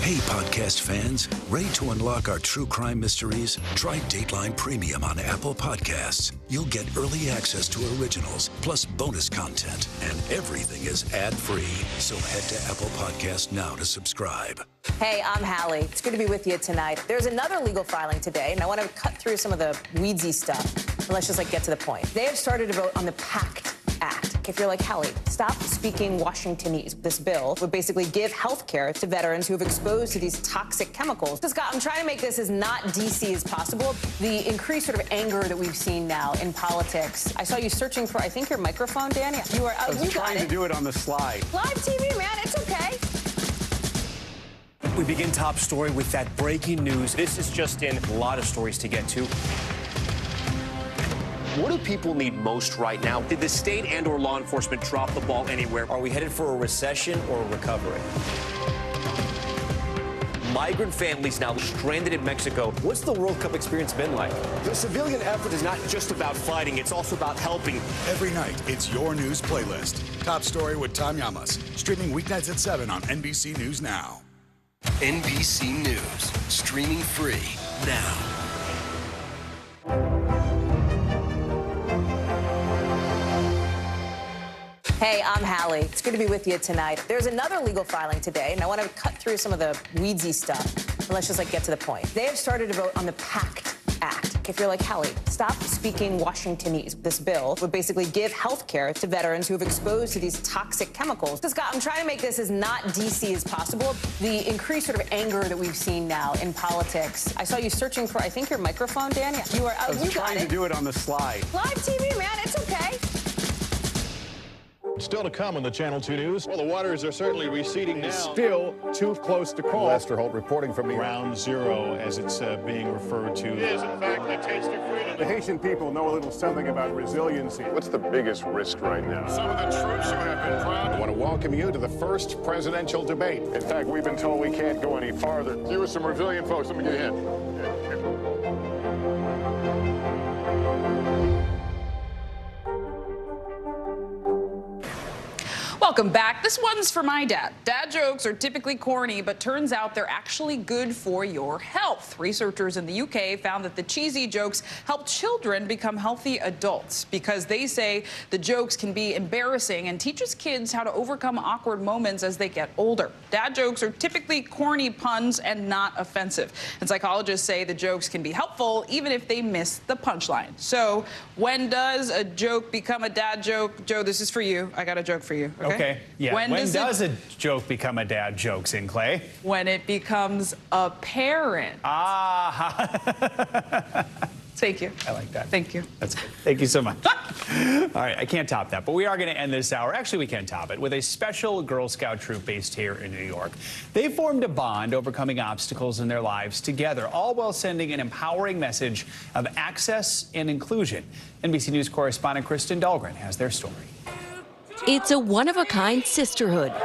Hey, podcast fans, ready to unlock our true crime mysteries? Try Dateline Premium on Apple Podcasts. You'll get early access to originals, plus bonus content, and everything is ad-free. So head to Apple Podcasts now to subscribe. Hey, I'm Hallie. It's good to be with you tonight. There's another legal filing today, and I want to cut through some of the weedsy stuff. And let's just get to the point. They have started to vote on the PACT Act. If you're like Hallie, stop speaking Washingtonese. This bill would basically give health care to veterans who have exposed to these toxic chemicals. So, Scott, I'm trying to make this as not DC as possible. The increased sort of anger that we've seen now in politics. I saw you searching for, I think, your microphone, Dan. You are. I was trying to do it on the slide. Live TV, man. It's okay. We begin top story with that breaking news. This is just in. A lot of stories to get to. What do people need most right now? Did the state and or law enforcement drop the ball anywhere? Are we headed for a recession or a recovery? Migrant families now stranded in Mexico. What's the World Cup experience been like? The civilian effort is not just about fighting, it's also about helping. Every night, it's your news playlist. Top Story with Tom Llamas. Streaming weeknights at 7 on NBC News Now. NBC News, streaming free now. Hey, I'm Hallie. It's good to be with you tonight. There's another legal filing today, and I want to cut through some of the weedsy stuff. And let's just get to the point. They have started to vote on the PACT Act. If you're like Hallie, stop speaking Washingtonese. This bill would basically give health care to veterans who have exposed to these toxic chemicals. So, Scott, I'm trying to make this as not DC as possible. The increased sort of anger that we've seen now in politics. I saw you searching for, I think, your microphone, Dan. You are. I was trying to do it on the slide. Live TV, man. It's okay. Still to come on the Channel 2 News. Well, the waters are certainly receding now. Still too close to call. Lester Holt reporting from the Ground Zero, as it's being referred to. It is, in fact, the taste of freedom. The Haitian people know a little something about resiliency. What's the biggest risk right now? Some of the troops who have been proud. I want to welcome you to the first presidential debate. In fact, we've been told we can't go any farther. You with some resilient folks. Let me get a hint. Welcome back. This one's for my dad. Dad jokes are typically corny, but turns out they're actually good for your health. Researchers in the UK found that the cheesy jokes help children become healthy adults because they say the jokes can be embarrassing and teaches kids how to overcome awkward moments as they get older. Dad jokes are typically corny puns and not offensive. And psychologists say the jokes can be helpful even if they miss the punchline. So when does a joke become a dad joke? Joe, this is for you. I got a joke for you. Okay. Yeah. When does a joke become a dad joke, Sinclair? When it becomes apparent. Ah. Thank you. I like that. Thank you. That's good. Thank you so much. All right, I can't top that, but we are going to end this hour. Actually, we can top it with a special Girl Scout troop based here in New York. They formed a bond overcoming obstacles in their lives together, all while sending an empowering message of access and inclusion. NBC News correspondent Kristen Dahlgren has their story. It's a one-of-a-kind sisterhood. The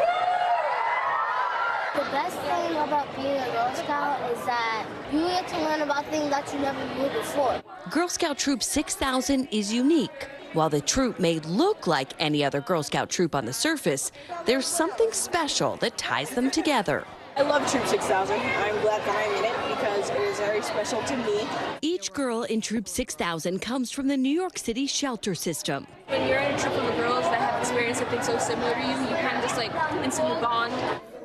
best thing about being a Girl Scout is that you get to learn about things that you never knew before. Girl Scout Troop 6000 is unique. While the troop may look like any other Girl Scout troop on the surface, there's something special that ties them together. I love Troop 6000. I'm glad that I'm in it because it is very special to me. Each girl in Troop 6000 comes from the New York City shelter system. When you're in a troop of girls that have experienced something so similar to you, you kind of just like instantly bond.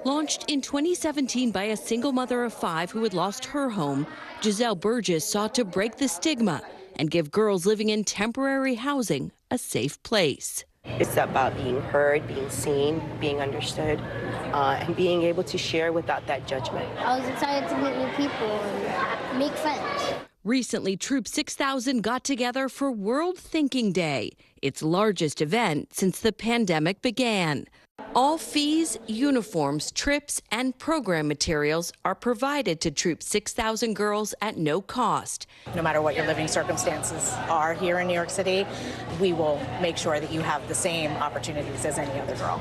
Launched in 2017 by a single mother of 5 who had lost her home, Giselle Burgess sought to break the stigma and give girls living in temporary housing a safe place. It's about being heard, being seen, being understood, and being able to share without that judgment. I was excited to meet new people and make friends. Recently, Troop 6000 got together for World Thinking Day, its largest event since the pandemic began. All fees, uniforms, trips, and program materials are provided to Troop 6000 girls at no cost. No matter what your living circumstances are here in New York City, we will make sure that you have the same opportunities as any other girl.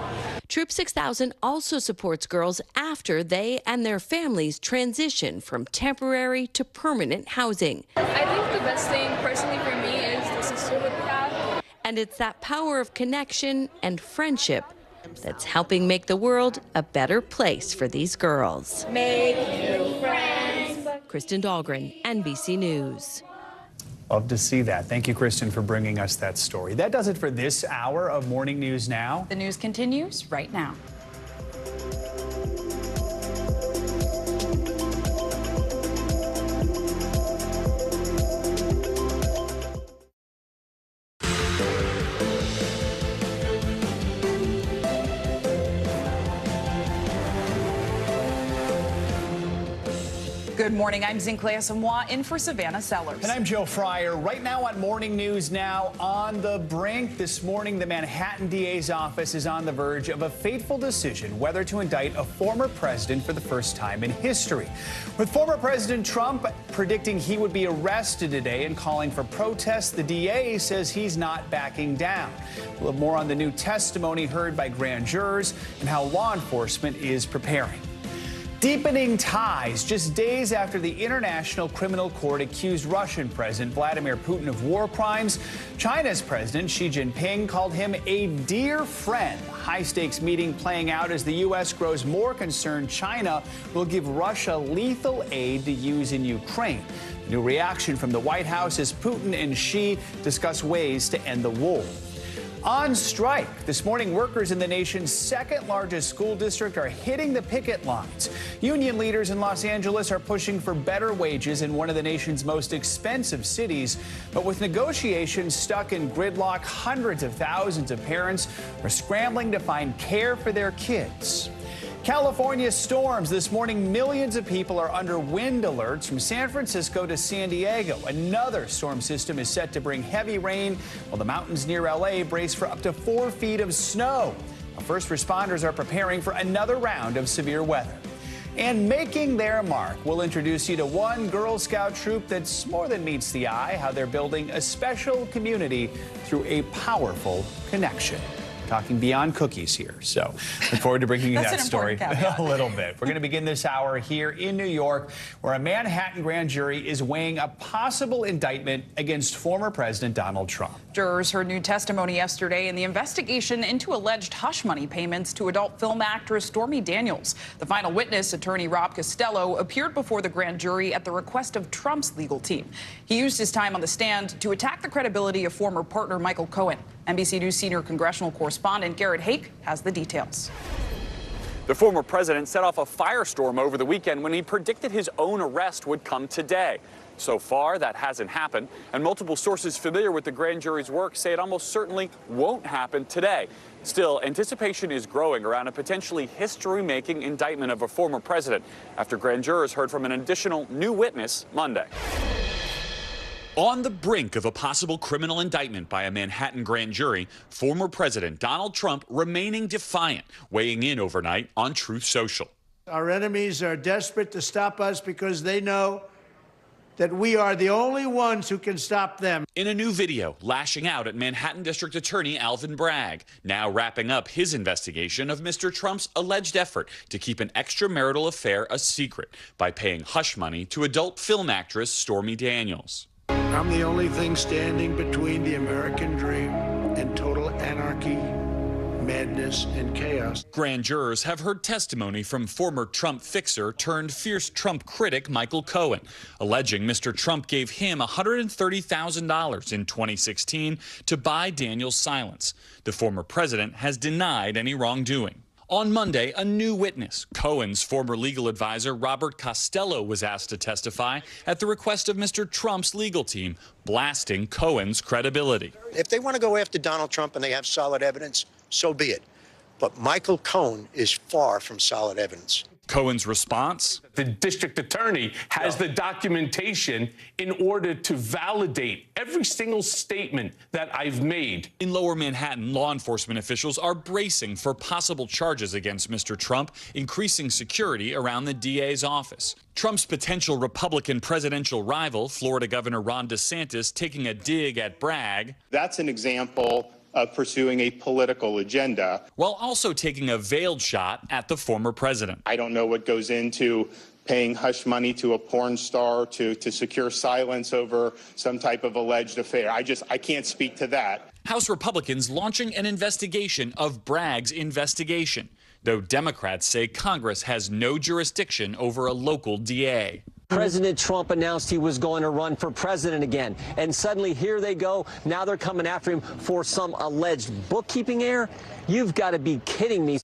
Troop 6000 also supports girls after they and their families transition from temporary to permanent housing. I think the best thing personally for me is the sisterhood we have. And it's that power of connection and friendship that's helping make the world a better place for these girls. Make new friends. Kristen Dahlgren, NBC News. Love to see that. Thank you, Kristen, for bringing us that story. That does it for this hour of Morning News Now. The news continues right now. Good morning. I'm Zinklea Samoa in for Savannah Sellers. And I'm Joe Fryer. Right now on Morning News Now, on the brink. This morning, the Manhattan DA's office is on the verge of a fateful decision whether to indict a former president for the first time in history. With former President Trump predicting he would be arrested today and calling for protests, the DA says he's not backing down. We'll have more on the new testimony heard by grand jurors and how law enforcement is preparing. Deepening ties just days after the International Criminal Court accused Russian President Vladimir Putin of war crimes. China's President Xi Jinping called him a dear friend. High-stakes meeting playing out as the U.S. grows more concerned China will give Russia lethal aid to use in Ukraine. A new reaction from the White House as Putin and Xi discuss ways to end the war. On strike. This morning, workers in the nation's second largest school district are hitting the picket lines. Union leaders in Los Angeles are pushing for better wages in one of the nation's most expensive cities. But with negotiations stuck in gridlock, hundreds of thousands of parents are scrambling to find care for their kids. California storms. This morning, millions of people are under wind alerts from San Francisco to San Diego. Another storm system is set to bring heavy rain, while the mountains near LA brace for up to 4 feet of snow. First responders are preparing for another round of severe weather. And making their mark, we'll introduce you to one Girl Scout troop that's more than meets the eye, how they're building a special community through a powerful connection. talking beyond cookies here. So look forward to bringing you that story a little bit. We're going to begin this hour here in New York, where a Manhattan grand jury is weighing a possible indictment against former President Donald Trump. Jurors heard new testimony yesterday in the investigation into alleged hush money payments to adult film actress Stormy Daniels. The final witness, attorney Rob Costello, appeared before the grand jury at the request of Trump's legal team. He used his time on the stand to attack the credibility of former partner Michael Cohen. NBC News senior congressional correspondent Garrett Hake has the details. The former president set off a firestorm over the weekend when he predicted his own arrest would come today. So far, that hasn't happened, and multiple sources familiar with the grand jury's work say it almost certainly won't happen today. Still, anticipation is growing around a potentially history-making indictment of a former president after grand jurors heard from an additional new witness Monday. On the brink of a possible criminal indictment by a Manhattan grand jury, former President Donald Trump remaining defiant, weighing in overnight on Truth Social. Our enemies are desperate to stop us because they know that we are the only ones who can stop them. In a new video, lashing out at Manhattan District Attorney Alvin Bragg, now wrapping up his investigation of Mr. Trump's alleged effort to keep an extramarital affair a secret by paying hush money to adult film actress Stormy Daniels. I'm the only thing standing between the American dream and total anarchy, madness, and chaos. Grand jurors have heard testimony from former Trump fixer turned fierce Trump critic Michael Cohen, alleging Mr. Trump gave him $130,000 in 2016 to buy Daniels' silence. The former president has denied any wrongdoing. On Monday, a new witness, Cohen's former legal advisor Robert Costello, was asked to testify at the request of Mr. Trump's legal team, blasting Cohen's credibility. If they want to go after Donald Trump and they have solid evidence, so be it. But Michael Cohen is far from solid evidence. Cohen's response? The district attorney has the documentation in order to validate every single statement that I've made. In Lower Manhattan, law enforcement officials are bracing for possible charges against Mr. Trump, increasing security around the DA's office. Trump's potential Republican presidential rival, Florida Governor Ron DeSantis, taking a dig at Bragg. That's an example of pursuing a political agenda, while also taking a veiled shot at the former president. I don't know what goes into paying hush money to a porn star to secure silence over some type of alleged affair. I can't speak to that. House Republicans launching an investigation of Bragg's investigation, though Democrats say Congress has no jurisdiction over a local DA. President Trump announced he was going to run for president again, and suddenly here they go. Now they're coming after him for some alleged bookkeeping error. You've got to be kidding me.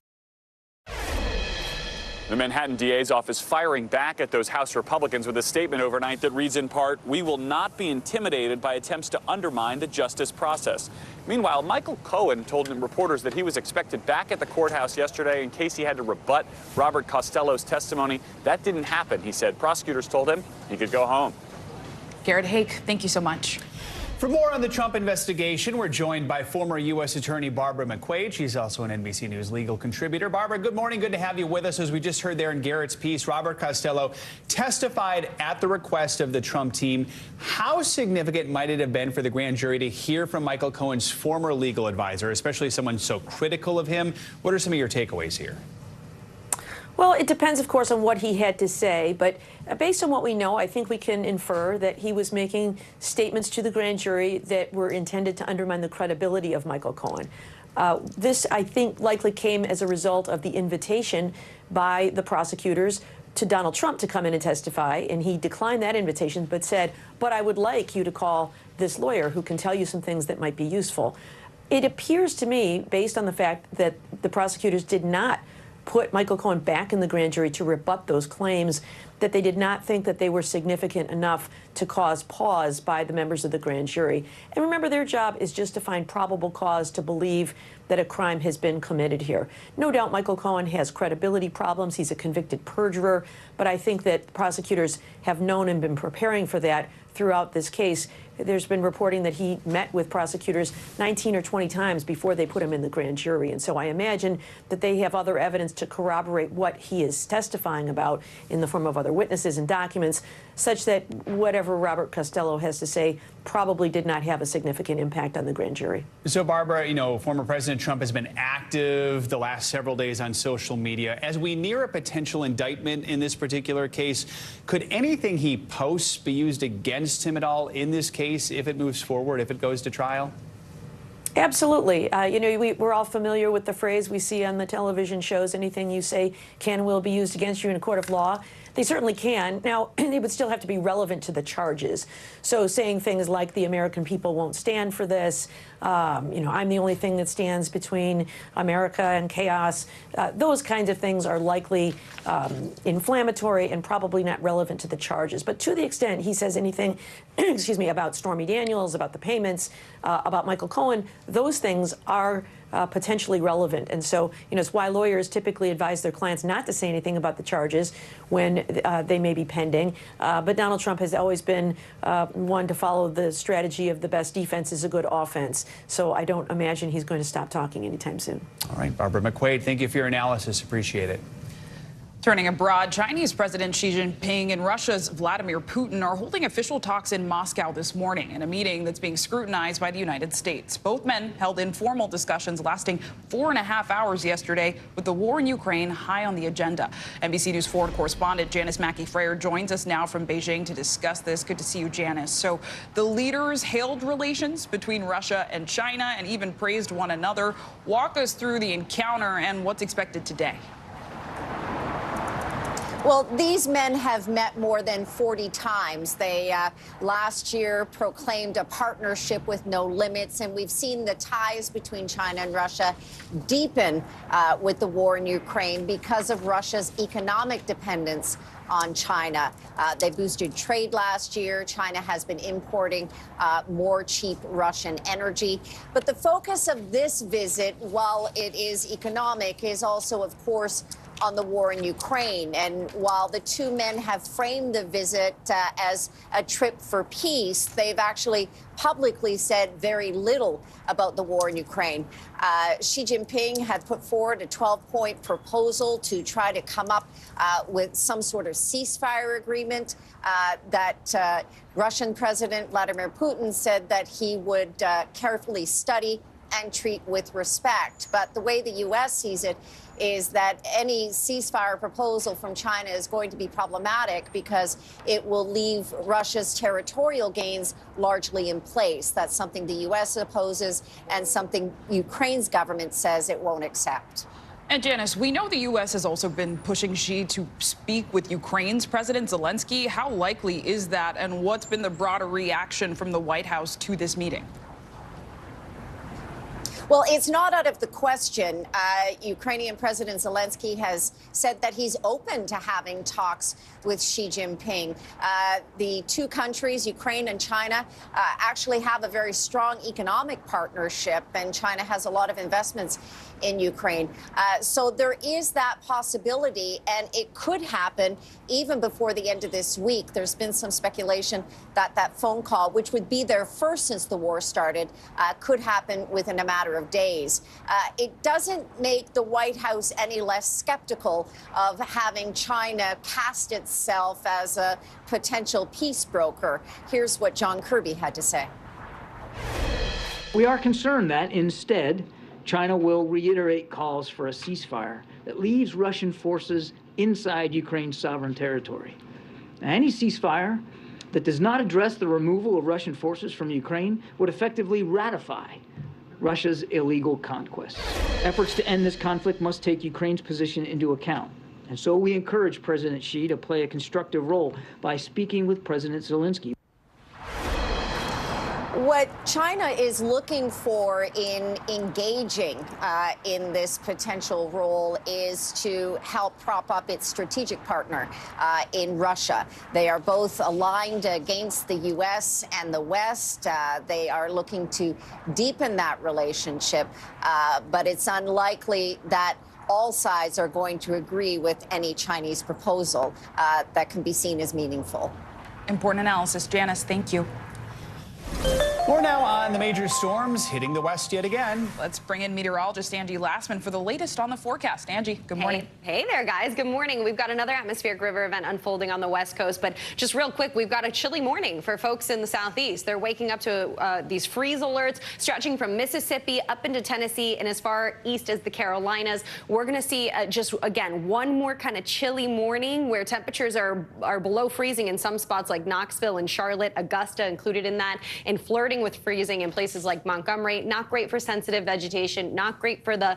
The Manhattan DA's office firing back at those House Republicans with a statement overnight that reads in part, "We will not be intimidated by attempts to undermine the justice process." Meanwhile, Michael Cohen told reporters that he was expected back at the courthouse yesterday in case he had to rebut Robert Costello's testimony. That didn't happen, he said. Prosecutors told him he could go home. Garrett Hake, thank you so much. For more on the Trump investigation, we're joined by former U.S. Attorney Barbara McQuaid. She's also an NBC News legal contributor. Barbara, good morning. Good to have you with us. As we just heard there in Garrett's piece, Robert Costello testified at the request of the Trump team. How significant might it have been for the grand jury to hear from Michael Cohen's former legal advisor, especially someone so critical of him? What are some of your takeaways here? Well, it depends, of course, on what he had to say. But based on what we know, I think we can infer that he was making statements to the grand jury that were intended to undermine the credibility of Michael Cohen. This, I think, likely came as a result of the invitation by the prosecutors to Donald Trump to come in and testify. And he declined that invitation, but said, but I would like you to call this lawyer who can tell you some things that might be useful. It appears to me, based on the fact that the prosecutors did not put Michael Cohen back in the grand jury to rebut those claims, that they did not think that they were significant enough to cause pause by the members of the grand jury. And remember, their job is just to find probable cause to believe that a crime has been committed here. No doubt Michael Cohen has credibility problems. He's a convicted perjurer. But I think that prosecutors have known and been preparing for that throughout this case. there's been reporting that he met with prosecutors 19 or 20 times before they put him in the grand jury. And so I imagine that they have other evidence to corroborate what he is testifying about in the form of other witnesses and documents, such that whatever Robert Costello has to say probably did not have a significant impact on the grand jury. So, Barbara, you know, former President Trump has been active the last several days on social media. As we near a potential indictment in this particular case, could anything he posts be used against him at all in this case if it moves forward, if it goes to trial? Absolutely. You know, we're all familiar with the phrase we see on the television shows, anything you say can, will be used against you in a court of law. They certainly can. Now, they would still have to be relevant to the charges. So saying things like the American people won't stand for this, you know, I'm the only thing that stands between America and chaos, those kinds of things are likely inflammatory and probably not relevant to the charges. But to the extent he says anything, excuse me, about Stormy Daniels, about the payments, about Michael Cohen, those things are potentially relevant. And so, you know, it's why lawyers typically advise their clients not to say anything about the charges when they may be pending. But Donald Trump has always been one to follow the strategy of the best defense is a good offense. So I don't imagine he's going to stop talking anytime soon. All right, Barbara McQuaid, thank you for your analysis. Appreciate it. Turning abroad, Chinese President Xi Jinping and Russia's Vladimir Putin are holding official talks in Moscow this morning in a meeting that's being scrutinized by the United States. Both men held informal discussions lasting 4.5 hours yesterday, with the war in Ukraine high on the agenda. NBC News foreign correspondent Janice Mackey-Frayer joins us now from Beijing to discuss this. Good to see you, Janice. So the leaders hailed relations between Russia and China and even praised one another. Walk us through the encounter and what's expected today. Well, these men have met more than 40 times. They last year proclaimed a partnership with no limits, and we've seen the ties between China and Russia deepen with the war in Ukraine because of Russia's economic dependence on China. They boosted trade last year. China has been importing more cheap Russian energy. But the focus of this visit, while it is economic, is also, of course, on the war in Ukraine. And while the two men have framed the visit as a trip for peace, they've actually publicly said very little about the war in Ukraine. Xi Jinping had put forward a 12-point proposal to try to come up with some sort of ceasefire agreement that Russian President Vladimir Putin said that he would carefully study and treat with respect. But the way the U.S. sees it is that any ceasefire proposal from China is going to be problematic because it will leave Russia's territorial gains largely in place. That's something the U.S. opposes and something Ukraine's government says it won't accept. And Janice, we know the U.S. has also been pushing Xi to speak with Ukraine's President Zelensky. How likely is that, and what's been the broader reaction from the White House to this meeting? Well, it's not out of the question. Ukrainian President Zelensky has said that he's open to having talks with Xi Jinping. The two countries, Ukraine and China, actually have a very strong economic partnership, and China has a lot of investments in Ukraine. So there is that possibility, and it could happen even before the end of this week. There's been some speculation that that phone call, which would be their first since the war started, could happen within a matter of days. It doesn't make the White House any less skeptical of having China cast itself as a potential peace broker. Here's what John Kirby had to say. We are concerned that instead, China will reiterate calls for a ceasefire that leaves Russian forces inside Ukraine's sovereign territory. Now, any ceasefire that does not address the removal of Russian forces from Ukraine would effectively ratify Russia's illegal conquests. Efforts to end this conflict must take Ukraine's position into account. And so we encourage President Xi to play a constructive role by speaking with President Zelensky. What China is looking for in engaging in this potential role is to help prop up its strategic partner in Russia. They are both aligned against the U.S. and the West. They are looking to deepen that relationship, but it's unlikely that all sides are going to agree with any Chinese proposal that can be seen as meaningful. Important analysis. Janice, thank you. now on the major storms hitting the west yet again. Let's bring in meteorologist Angie Lassman for the latest on the forecast. Angie, good morning. Hey there, guys. Good morning. We've got another atmospheric river event unfolding on the west coast, but just real quick, we've got a chilly morning for folks in the southeast. They're waking up to these freeze alerts stretching from Mississippi up into Tennessee and as far east as the Carolinas. We're going to see just, again, one more kind of chilly morning where temperatures are below freezing in some spots like Knoxville and Charlotte, Augusta included in that, and flirting with freezing in places like Montgomery. Not great for sensitive vegetation, not great for the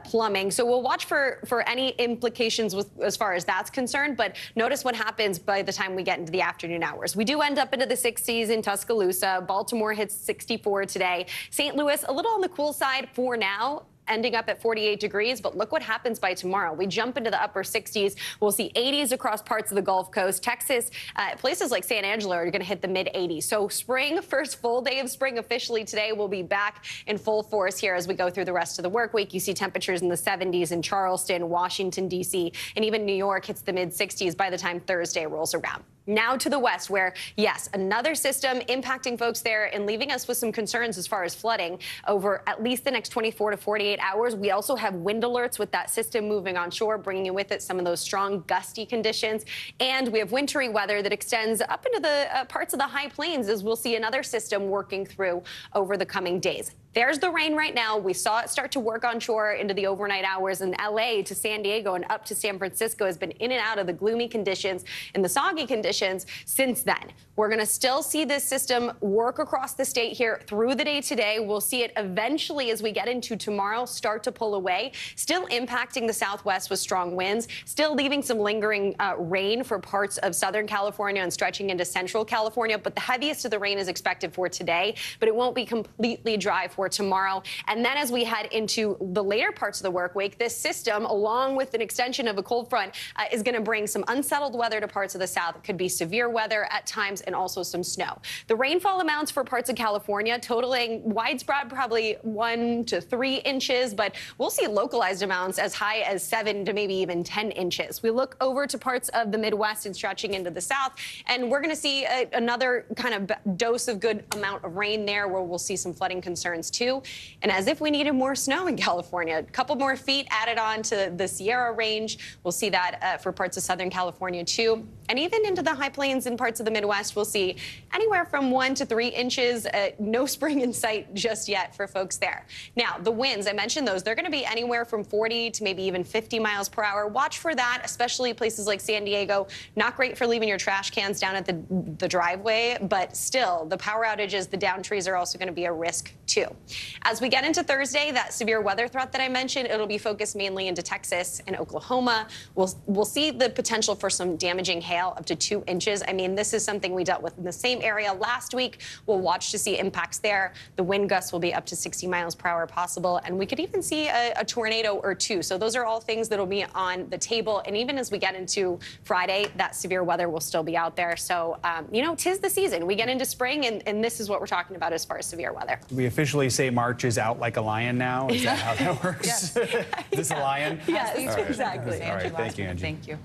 plumbing. So we'll watch for any implications as far as that's concerned, but notice what happens by the time we get into the afternoon hours. We do end up into the 60s in Tuscaloosa. Baltimore hits 64 today. St. Louis, a little on the cool side for now, ending up at 48 degrees, but look what happens by tomorrow. We jump into the upper 60s. We'll see 80s across parts of the Gulf Coast. Texas, places like San Angelo are going to hit the mid-80s. So spring, first full day of spring officially today, will be back in full force here as we go through the rest of the work week. You see temperatures in the 70s in Charleston, Washington, D.C., and even New York hits the mid-60s by the time Thursday rolls around. Now to the west, where, yes, another system impacting folks there and leaving us with some concerns as far as flooding over at least the next 24 to 48 hours. We also have wind alerts with that system moving onshore, bringing with it some of those strong gusty conditions. And we have wintry weather that extends up into the parts of the high plains as we'll see another system working through over the coming days. There's the rain right now. We saw it start to work onshore into the overnight hours, and L.A. to San Diego and up to San Francisco has been in and out of the gloomy conditions and the soggy conditions since then. We're going to still see this system work across the state here through the day today. We'll see it eventually as we get into tomorrow start to pull away, still impacting the southwest with strong winds, still leaving some lingering rain for parts of Southern California and stretching into Central California. But the heaviest of the rain is expected for today, but it won't be completely dry for tomorrow. And then as we head into the later parts of the work week, this system, along with an extension of a cold front, is going to bring some unsettled weather to parts of the south. It could be severe weather at times and also some snow. The rainfall amounts for parts of California totaling widespread probably 1 to 3 inches, but we'll see localized amounts as high as 7 to maybe even 10 inches. We look over to parts of the Midwest and stretching into the south, and we're going to see another kind of dose of good amount of rain there where we'll see some flooding concerns too. And as if we needed more snow in California, a couple more feet added on to the Sierra range. We'll see that for parts of Southern California too. And even into the high plains and parts of the Midwest, we'll see anywhere from 1 to 3 inches. No spring in sight just yet for folks there. Now, the winds, I mentioned those, they're going to be anywhere from 40 to maybe even 50 miles per hour. Watch for that, especially places like San Diego. Not great for leaving your trash cans down at the driveway, but still, the power outages, the downed trees are also going to be a risk too. As we get into Thursday, that severe weather threat that I mentioned, it'll be focused mainly into Texas and Oklahoma. We'll see the potential for some damaging hail up to 2 inches. I mean, this is something we dealt with in the same area last week. We'll watch to see impacts there. The wind gusts will be up to 60 miles per hour possible, and we could even see a tornado or two. So those are all things that'll be on the table. And even as we get into Friday, that severe weather will still be out there. So, you know, 'tis the season. We get into spring, and this is what we're talking about as far as severe weather. We officially say March is out like a lion now? Is that how that works? Yes. Is this a lion? Yes, Right. exactly. All right, thank you, Angie. Thank you.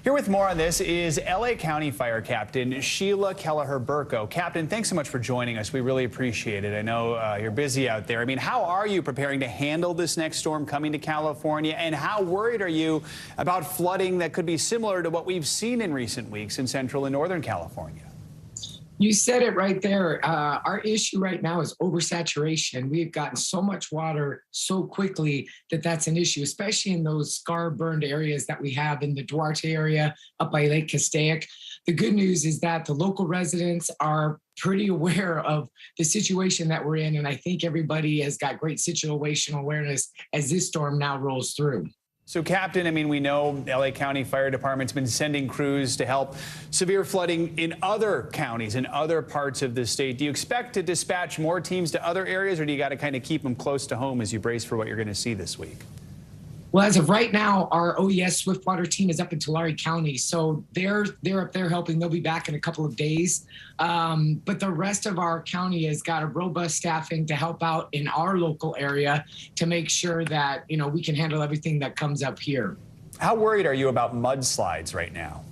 Here with more on this is L.A. County Fire Captain Sheila Kelleher-Burko. Captain, thanks so much for joining us. We really appreciate it. I know you're busy out there. I mean, how are you preparing to handle this next storm coming to California? And how worried are you about flooding that could be similar to what we've seen in recent weeks in Central and Northern California? You said it right there. Our issue right now is oversaturation. We've gotten so much water so quickly that that's an issue, especially in those scar-burned areas that we have in the Duarte area up by Lake Castaic. The good news is that the local residents are pretty aware of the situation that we're in, and I think everybody has got great situational awareness as this storm now rolls through. So, Captain, I mean, we know L.A. County Fire Department's been sending crews to help severe flooding in other counties, in other parts of the state. Do you expect to dispatch more teams to other areas, or do you got to kind of keep them close to home as you brace for what you're going to see this week? Well, as of right now, our OES Swiftwater team is up in Tulare County. So they're up there helping. They'll be back in a couple of days. But the rest of our county has got a robust staffing to help out in our local area to make sure that, you know, we can handle everything that comes up here. How worried are you about mudslides right now?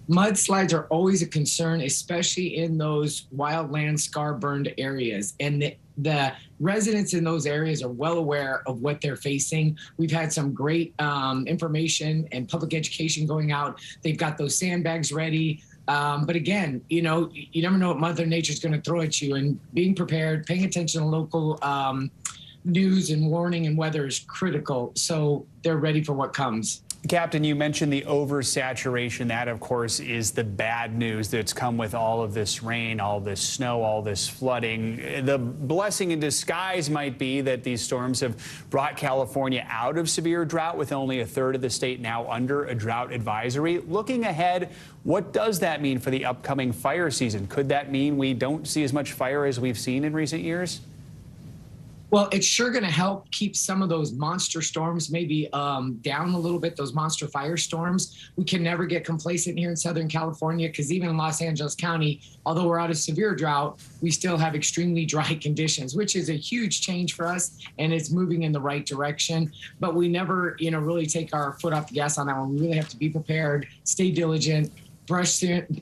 Mudslides are always a concern, especially in those wildland scar-burned areas. And the residents in those areas are well aware of what they're facing. We've had some great information and public education going out. They've got those sandbags ready. But again, you never know what Mother Nature's going to throw at you, and being prepared, paying attention to local news and warning and weather is critical, so they're ready for what comes. Captain, you mentioned the oversaturation. That, of course, is the bad news that's come with all of this rain, all this snow, all this flooding. The blessing in disguise might be that these storms have brought California out of severe drought, with only a third of the state now under a drought advisory. Looking ahead, what does that mean for the upcoming fire season? Could that mean we don't see as much fire as we've seen in recent years? Well, it's sure going to help keep some of those monster storms maybe down a little bit, those monster firestorms. We can never get complacent here in Southern California, because even in Los Angeles County, although we're out of severe drought, we still have extremely dry conditions, which is a huge change for us, and it's moving in the right direction. But we never, really take our foot off the gas on that one. We really have to be prepared, stay diligent. Fire season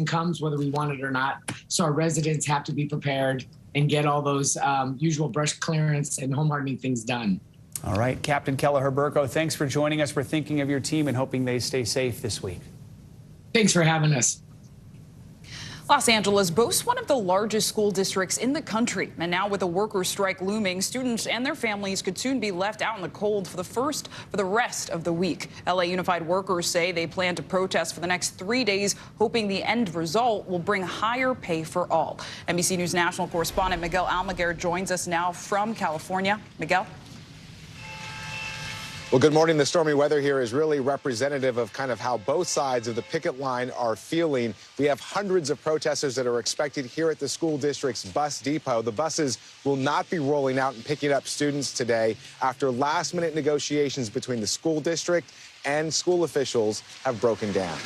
comes whether we want it or not. So our residents have to be prepared and get all those usual brush clearance and home hardening things done. All right, Captain Kelleher Burko, thanks for joining us. We're thinking of your team and hoping they stay safe this week. Thanks for having us. Los Angeles boasts one of the largest school districts in the country. And now with a workers' strike looming, students and their families could soon be left out in the cold for the rest of the week. LA Unified workers say they plan to protest for the next 3 days, hoping the end result will bring higher pay for all. NBC News national correspondent Miguel Almaguer joins us now from California. Miguel? Well, good morning. The stormy weather here is really representative of kind of how both sides of the picket line are feeling. We have hundreds of protesters that are expected here at the school district's bus depot. The buses will not be rolling out and picking up students today after last-minute negotiations between the school district and school officials have broken down.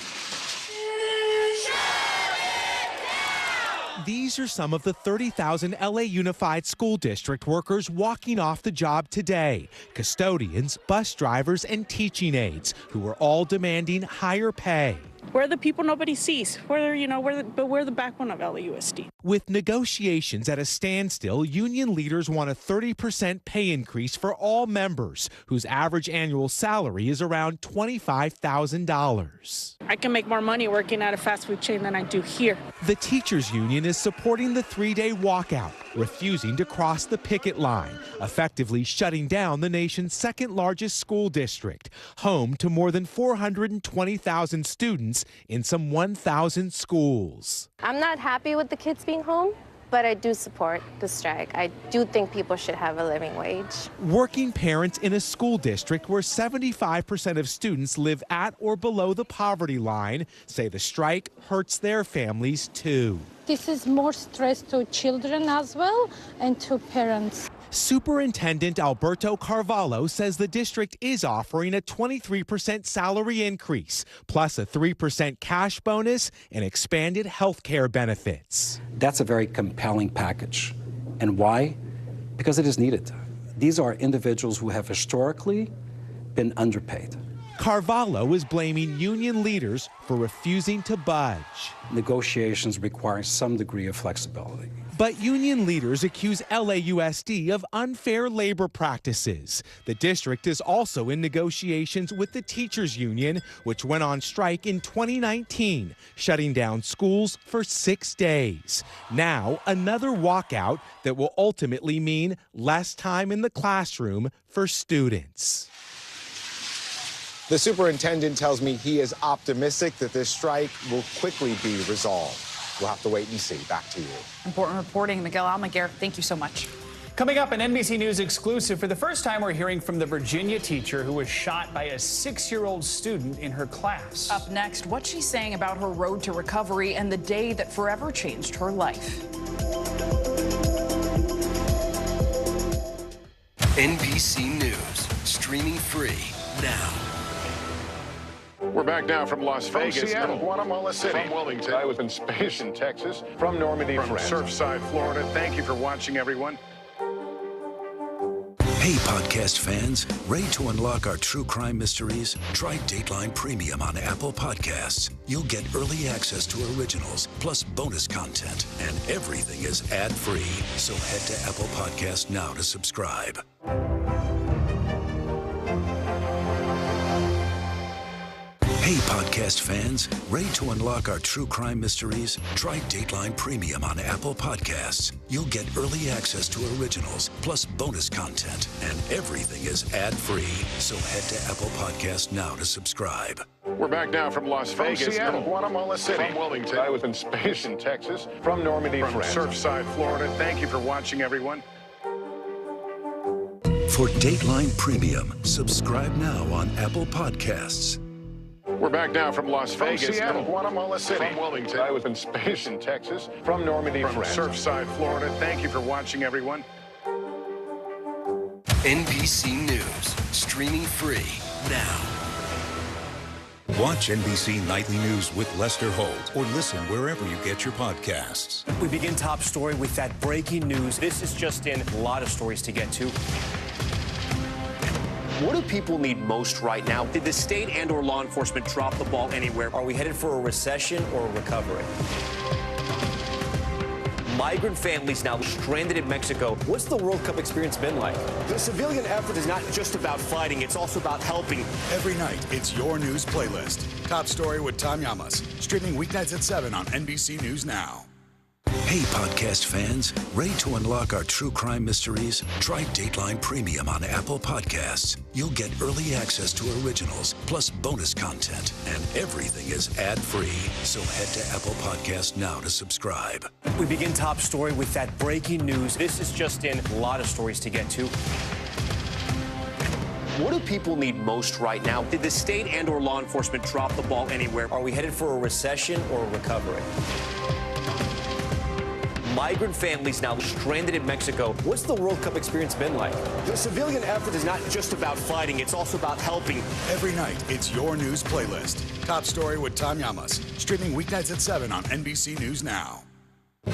These are some of the 30,000 LA Unified School District workers walking off the job today. Custodians, bus drivers, and teaching aides who are all demanding higher pay. We're the people nobody sees. We're the backbone of LAUSD. With negotiations at a standstill, union leaders want a 30% pay increase for all members, whose average annual salary is around $25,000. I can make more money working at a fast food chain than I do here. The teachers union is supporting the 3-day walkout, refusing to cross the picket line, effectively shutting down the nation's second largest school district, home to more than 420,000 students in some 1,000 schools. I'm not happy with the kids being home, but I do support the strike. I do think people should have a living wage. Working parents in a school district where 75% of students live at or below the poverty line say the strike hurts their families too. This is more stress to children as well and to parents. Superintendent Alberto Carvalho says the district is offering a 23% salary increase, plus a 3% cash bonus and expanded health care benefits. That's a very compelling package. And why? Because it is needed. These are individuals who have historically been underpaid. Carvalho is blaming union leaders for refusing to budge. Negotiations require some degree of flexibility. But union leaders accuse LAUSD of unfair labor practices. The district is also in negotiations with the teachers union, which went on strike in 2019, shutting down schools for 6 days. Now, another walkout that will ultimately mean less time in the classroom for students. The superintendent tells me he is optimistic that this strike will quickly be resolved. We'll have to wait and see. Back to you. Important reporting, Miguel Almaguer. Thank you so much. Coming up, an NBC News exclusive. For the first time, we're hearing from the Virginia teacher who was shot by a 6-year-old student in her class. Up next, what she's saying about her road to recovery and the day that forever changed her life. NBC News, streaming free now. We're back now from Las Vegas. From Seattle, Guatemala City. From Wilmington. I was in space in Texas. From Normandy, From France. Surfside, Florida. Thank you for watching, everyone. Hey, podcast fans, ready to unlock our true crime mysteries? Try Dateline Premium on Apple Podcasts. You'll get early access to originals, plus bonus content, and everything is ad-free. So head to Apple Podcasts now to subscribe. Hey, podcast fans, ready to unlock our true crime mysteries? Try Dateline Premium on Apple Podcasts. You'll get early access to originals, plus bonus content, and everything is ad-free. So head to Apple Podcasts now to subscribe. We're back now from Las Vegas, Seattle, Guatemala City, from Wilmington, I was in space in Texas, from Normandy, from France, Surfside, Florida. Thank you for watching, everyone. For Dateline Premium, subscribe now on Apple Podcasts. We're back now from Las Vegas, Seattle, Guatemala City, from Wilmington, I was in space in Texas, from Normandy, from France, Surfside, Florida. Thank you for watching, everyone. NBC News, streaming free now. Watch NBC Nightly News with Lester Holt or listen wherever you get your podcasts. We begin top story with that breaking news. This is just in, a lot of stories to get to. What do people need most right now? Did the state and or law enforcement drop the ball anywhere? Are we headed for a recession or a recovery? Migrant families now stranded in Mexico. What's the World Cup experience been like? The civilian effort is not just about fighting, it's also about helping. Every night, it's your news playlist. Top Story with Tom Llamas. Streaming weeknights at 7 on NBC News Now. Hey, podcast fans, ready to unlock our true crime mysteries? Try Dateline Premium on Apple Podcasts. You'll get early access to originals, plus bonus content, and everything is ad-free. So head to Apple Podcasts now to subscribe. We begin top story with that breaking news. This is just in, a lot of stories to get to. What do people need most right now? Did the state and or law enforcement drop the ball anywhere? Are we headed for a recession or a recovery? Migrant families now stranded in Mexico. What's the World Cup experience been like? The civilian effort is not just about fighting, it's also about helping. Every night, it's your news playlist. Top Story with Tom Llamas. Streaming weeknights at 7 on NBC News Now.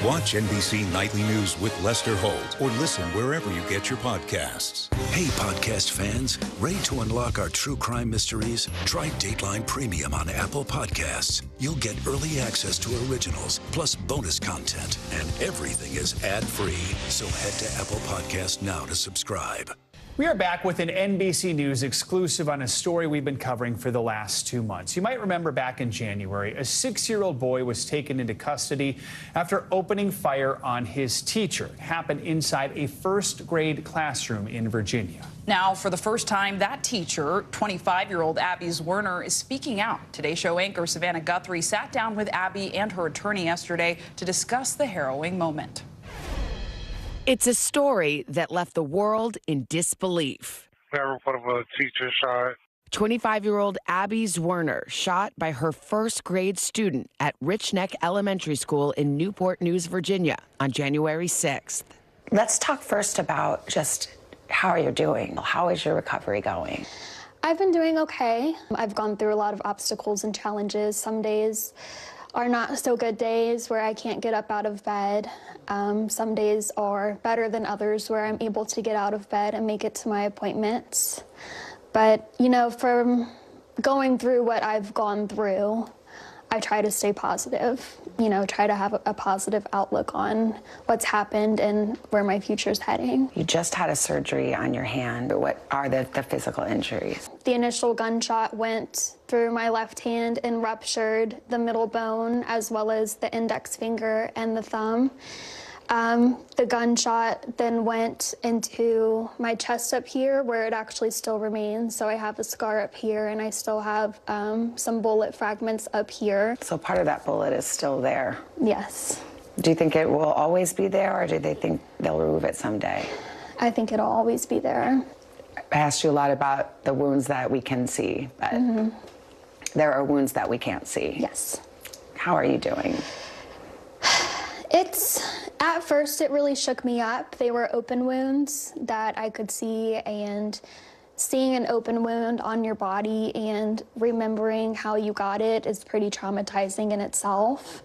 Watch NBC Nightly News with Lester Holt or listen wherever you get your podcasts. Hey, podcast fans, ready to unlock our true crime mysteries? Try Dateline Premium on Apple Podcasts. You'll get early access to originals, plus bonus content, and everything is ad-free. So head to Apple Podcasts now to subscribe. We are back with an NBC News exclusive on a story we've been covering for the last 2 months. You might remember back in January, a 6-year-old boy was taken into custody after opening fire on his teacher. It happened inside a first-grade classroom in Virginia. Now, for the first time, that teacher, 25-year-old Abby Werner, is speaking out. Today Show anchor Savannah Guthrie sat down with Abby and her attorney yesterday to discuss the harrowing moment. It's a story that left the world in disbelief. Never put a teacher shot. 25-year-old Abby Werner shot by her first-grade student at Rich Neck Elementary School in Newport News, Virginia, on January 6th. Let's talk first about just how are you doing? How is your recovery going? I've been doing okay. I've gone through a lot of obstacles and challenges. Some days are not so good days where I can't get up out of bed. Some days are better than others where I'm able to get out of bed and make it to my appointments. But, you know, from going through what I've gone through, I try to stay positive, you know, try to have a positive outlook on what's happened and where my future's heading. You just had a surgery on your hand. What are the physical injuries? The initial gunshot went through my left hand and ruptured the middle bone as well as the index finger and the thumb. The gunshot then went into my chest up here where it actually still remains. So I have a scar up here and I still have some bullet fragments up here. So part of that bullet is still there? Yes. Do you think it will always be there or do they think they'll remove it someday? I think it'll always be there. I asked you a lot about the wounds that we can see, but there are wounds that we can't see. Yes. How are you doing? At first, it really shook me up. They were open wounds that I could see, and seeing an open wound on your body and remembering how you got it is pretty traumatizing in itself.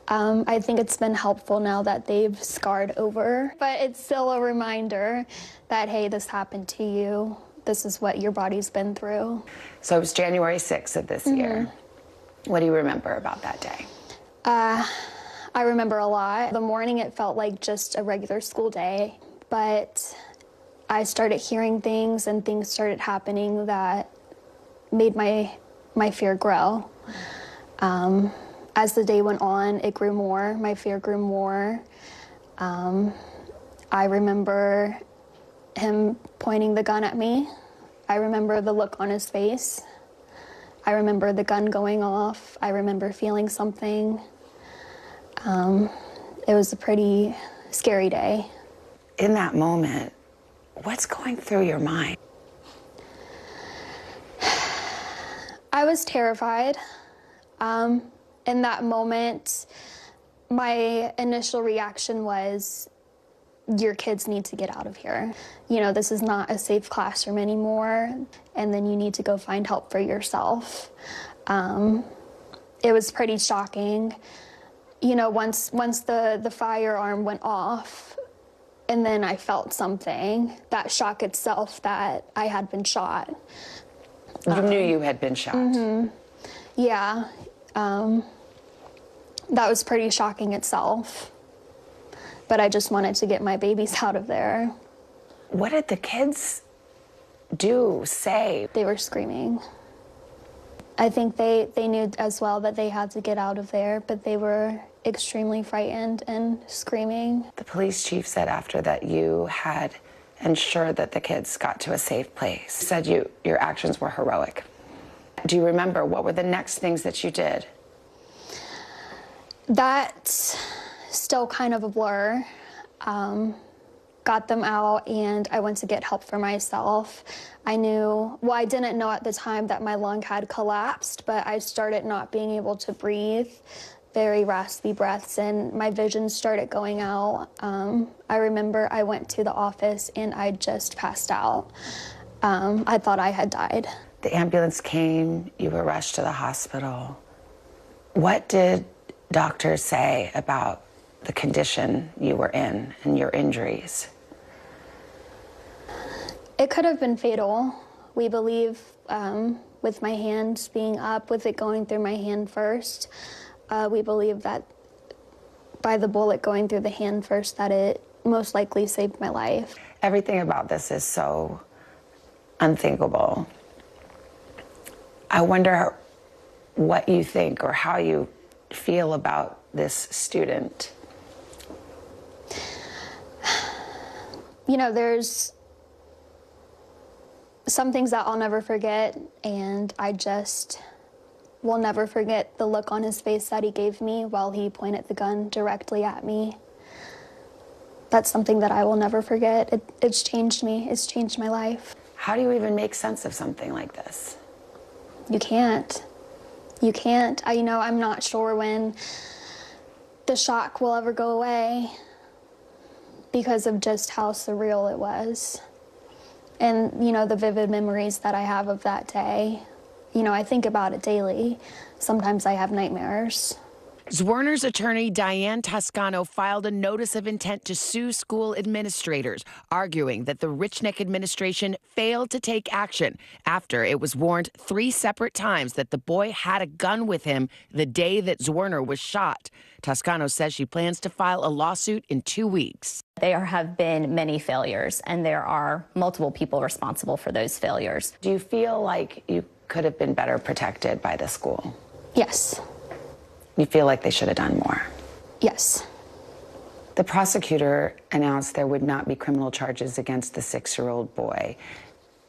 I think it's been helpful now that they've scarred over, but it's still a reminder that, hey, this happened to you. This is what your body's been through. So it was January 6th of this year. What do you remember about that day? I remember a lot. The morning, it felt like just a regular school day, but I started hearing things and things started happening that made my fear grow. As the day went on, it grew more. My fear grew more. I remember him pointing the gun at me. I remember the look on his face. I remember the gun going off. I remember feeling something. It was a pretty scary day. In that moment, what's going through your mind? I was terrified. In that moment, my initial reaction was, your kids need to get out of here. You know, this is not a safe classroom anymore, and then you need to go find help for yourself. It was pretty shocking. You know, once the firearm went off, and then I felt something, that shock itself that I had been shot. You knew you had been shot? Yeah. That was pretty shocking itself. But I just wanted to get my babies out of there. What did the kids do, say? They were screaming. I think they knew as well that they had to get out of there, but they were extremely frightened and screaming. The police chief said after that you had ensured that the kids got to a safe place. He said your actions were heroic. Do you remember what were the next things that you did? That's still kind of a blur. Got them out and I went to get help for myself. I didn't know at the time that my lung had collapsed, but I started not being able to breathe, very raspy breaths, and my vision started going out. I remember I went to the office and I just passed out. I thought I had died. The ambulance came, you were rushed to the hospital. What did doctors say about the condition you were in and your injuries? It could have been fatal. We believe with my hand being up, with it going through my hand first, we believe that by the bullet going through the hand first, that it most likely saved my life. Everything about this is so unthinkable. I wonder what you think or how you feel about this student. You know, there's some things that I'll never forget, and I just will never forget the look on his face that he gave me while he pointed the gun directly at me. That's something that I will never forget. It's changed me. It's changed my life. How do you even make sense of something like this? You can't. You can't. I'm not sure when the shock will ever go away because of just how surreal it was. And, the vivid memories that I have of that day. I think about it daily. Sometimes I have nightmares. Zwerner's attorney, Diane Toscano, filed a notice of intent to sue school administrators, arguing that the Rich Neck administration failed to take action after it was warned 3 separate times that the boy had a gun with him the day that Zwerner was shot. Toscano says she plans to file a lawsuit in 2 weeks. There have been many failures, and there are multiple people responsible for those failures. Do you feel like you could have been better protected by the school? Yes. You feel like they should have done more? Yes. The prosecutor announced there would not be criminal charges against the 6-year-old boy.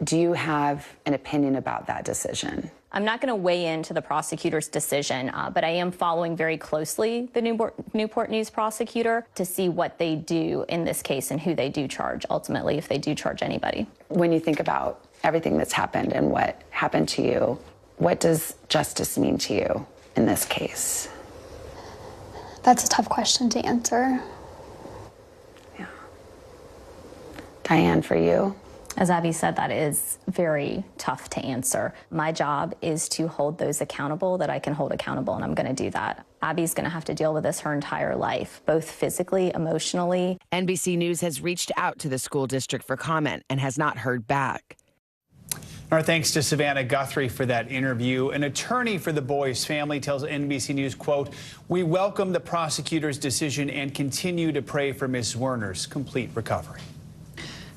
Do you have an opinion about that decision? I'm not going to weigh into the prosecutor's decision, but I am following very closely the Newport News prosecutor to see what they do in this case and who they do charge, ultimately, if they do charge anybody. When you think about everything that's happened and what happened to you, what does justice mean to you in this case? That's a tough question to answer. Yeah. Diane, for you? As Abby said, that is very tough to answer. My job is to hold those accountable that I can hold accountable, and I'm going to do that. Abby's going to have to deal with this her entire life, both physically, emotionally. NBC News has reached out to the school district for comment and has not heard back. Our thanks to Savannah Guthrie for that interview. An attorney for the boy's family tells NBC News, quote, "We welcome the prosecutor's decision and continue to pray for Ms. Werner's complete recovery."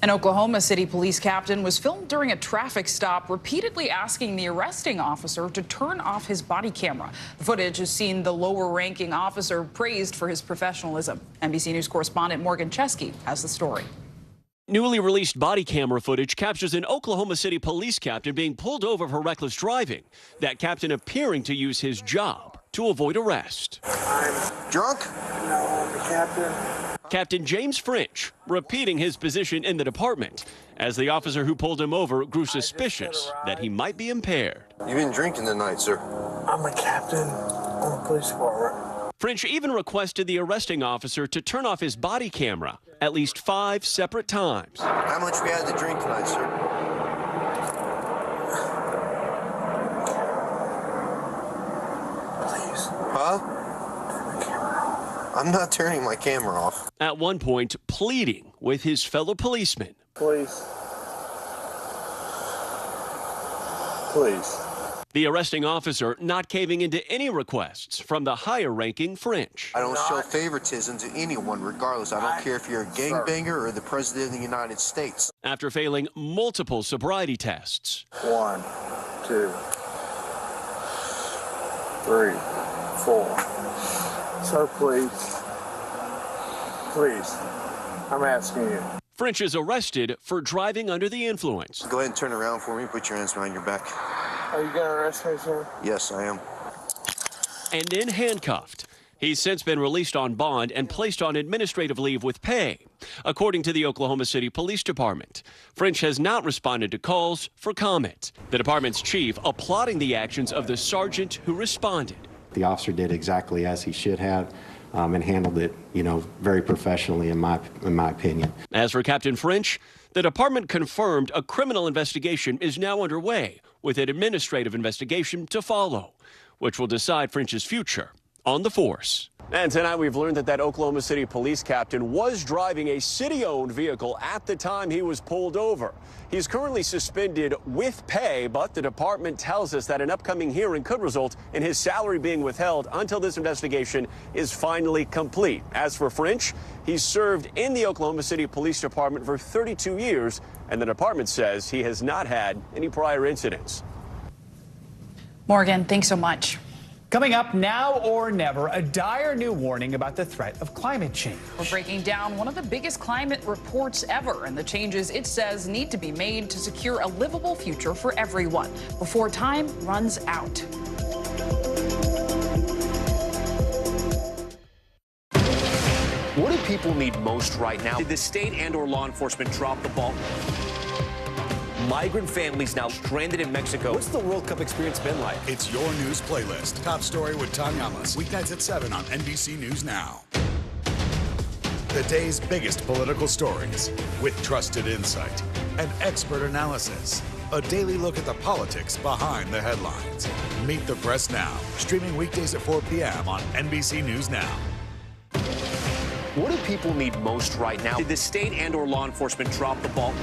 An Oklahoma City police captain was filmed during a traffic stop, repeatedly asking the arresting officer to turn off his body camera. The footage has seen the lower-ranking officer praised for his professionalism. NBC News correspondent Morgan Chesky has the story. Newly released body camera footage captures an Oklahoma City police captain being pulled over for reckless driving. That captain appearing to use his job to avoid arrest. I'm drunk? No, I'm the captain. Captain James French repeating his position in the department as the officer who pulled him over grew suspicious that he might be impaired. You've been drinking tonight, sir. I'm a captain on the police department. French even requested the arresting officer to turn off his body camera at least 5 separate times. How much we had to drink tonight, sir? Please. Huh? I'm not turning my camera off. At one point, pleading with his fellow policemen. Please. Please. The arresting officer not caving into any requests from the higher-ranking French. I don't show favoritism to anyone, regardless. I don't care if you're a gangbanger or the president of the United States. After failing multiple sobriety tests. 1, 2, 3, 4. So please, I'm asking you. French is arrested for driving under the influence. Go ahead and turn around for me. Put your hands behind your back. Are you going to arrest me, sir? Yes, I am. And then handcuffed. He's since been released on bond and placed on administrative leave with pay, according to the Oklahoma City Police Department. French has not responded to calls for comment. The department's chief applauding the actions of the sergeant who responded. The officer did exactly as he should have and handled it, very professionally, in my opinion. As for Captain French, the department confirmed a criminal investigation is now underway, with an administrative investigation to follow, which will decide French's future on the force. And tonight we've learned that Oklahoma City police captain was driving a city-owned vehicle at the time he was pulled over. He's currently suspended with pay, but the department tells us that an upcoming hearing could result in his salary being withheld until this investigation is finally complete. As for French, he's served in the Oklahoma City Police Department for 32 years, and the department says he has not had any prior incidents. Morgan, thanks so much. Coming up, now or never, a dire new warning about the threat of climate change. We're breaking down one of the biggest climate reports ever and the changes it says need to be made to secure a livable future for everyone before time runs out. What do people need most right now? Did the state and/or law enforcement drop the ball? Migrant families now stranded in Mexico. What's the World Cup experience been like? It's your news playlist. Top story with Tom Yamas. Weeknights at 7 on NBC News Now. The day's biggest political stories with trusted insight and expert analysis. A daily look at the politics behind the headlines. Meet the Press Now. Streaming weekdays at 4 p.m. on NBC News Now. What do people need most right now? Did the state and/or law enforcement drop the ball?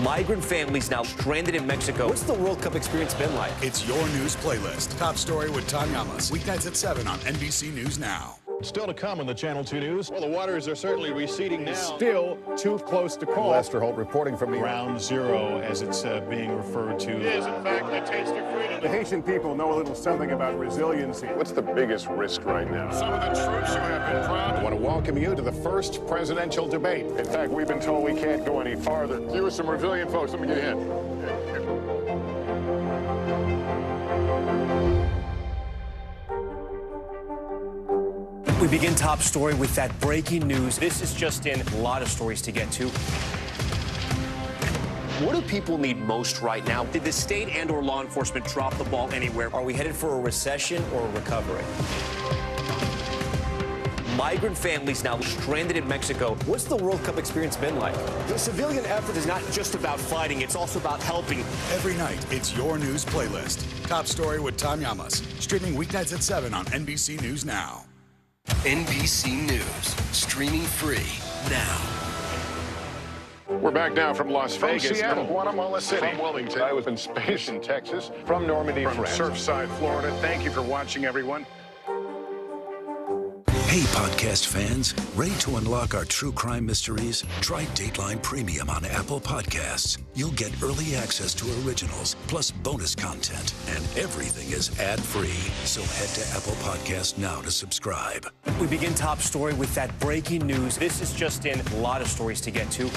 Migrant families now stranded in Mexico. What's the World Cup experience been like? It's your news playlist. Top story with Tom Yamas. Weeknights at 7 on NBC News Now. Still to come on the Channel 2 News. Well, the waters are certainly receding now. Still too close to call. Lester Holt reporting from Ground Zero, as it's being referred to. It is, in fact, the taste of freedom. The Haitian people know a little something about resiliency. What's the biggest risk right now? Some of the troops who have been proud. I want to welcome you to the first presidential debate. In fact, we've been told we can't go any farther. You are some resilient folks. Let me get in. We begin top story with that breaking news. This is just in. A lot of stories to get to. What do people need most right now? Did the state and/or law enforcement drop the ball anywhere? Are we headed for a recession or a recovery? Migrant families now stranded in Mexico. What's the World Cup experience been like? The civilian effort is not just about fighting, it's also about helping. Every night, it's your news playlist. Top Story with Tom Llamas. Streaming weeknights at 7 on NBC News Now. NBC News, streaming free now. We're back now from Las From Vegas, Seattle, Guatemala City, from Wellington. I was in space in Texas, from Normandy, from France. Surfside, Florida. Thank you for watching, everyone. Hey, podcast fans, ready to unlock our true crime mysteries? Try Dateline Premium on Apple Podcasts. You'll get early access to originals, plus bonus content, and everything is ad-free. So head to Apple Podcasts now to subscribe. We begin Top Story with that breaking news. This is just in, a lot of stories to get to.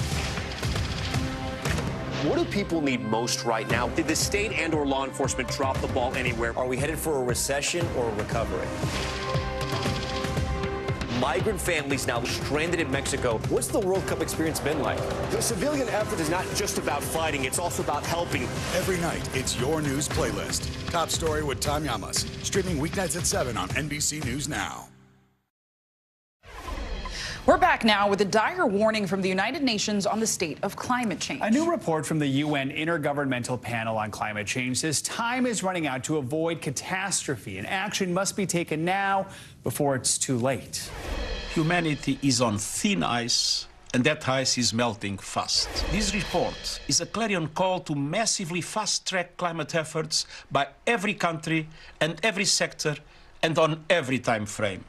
What do people need most right now? Did the state and or law enforcement drop the ball anywhere? Are we headed for a recession or a recovery? Migrant families now stranded in Mexico. What's the World Cup experience been like? The civilian effort is not just about fighting, it's also about helping. Every night, it's your news playlist. Top Story with Tom Llamas. Streaming weeknights at 7 on NBC News Now. We're back now with a dire warning from the United Nations on the state of climate change. A new report from the UN Intergovernmental Panel on Climate Change says time is running out to avoid catastrophe, and action must be taken now before it's too late. Humanity is on thin ice, and that ice is melting fast. This report is a clarion call to massively fast-track climate efforts by every country and every sector and on every time frame.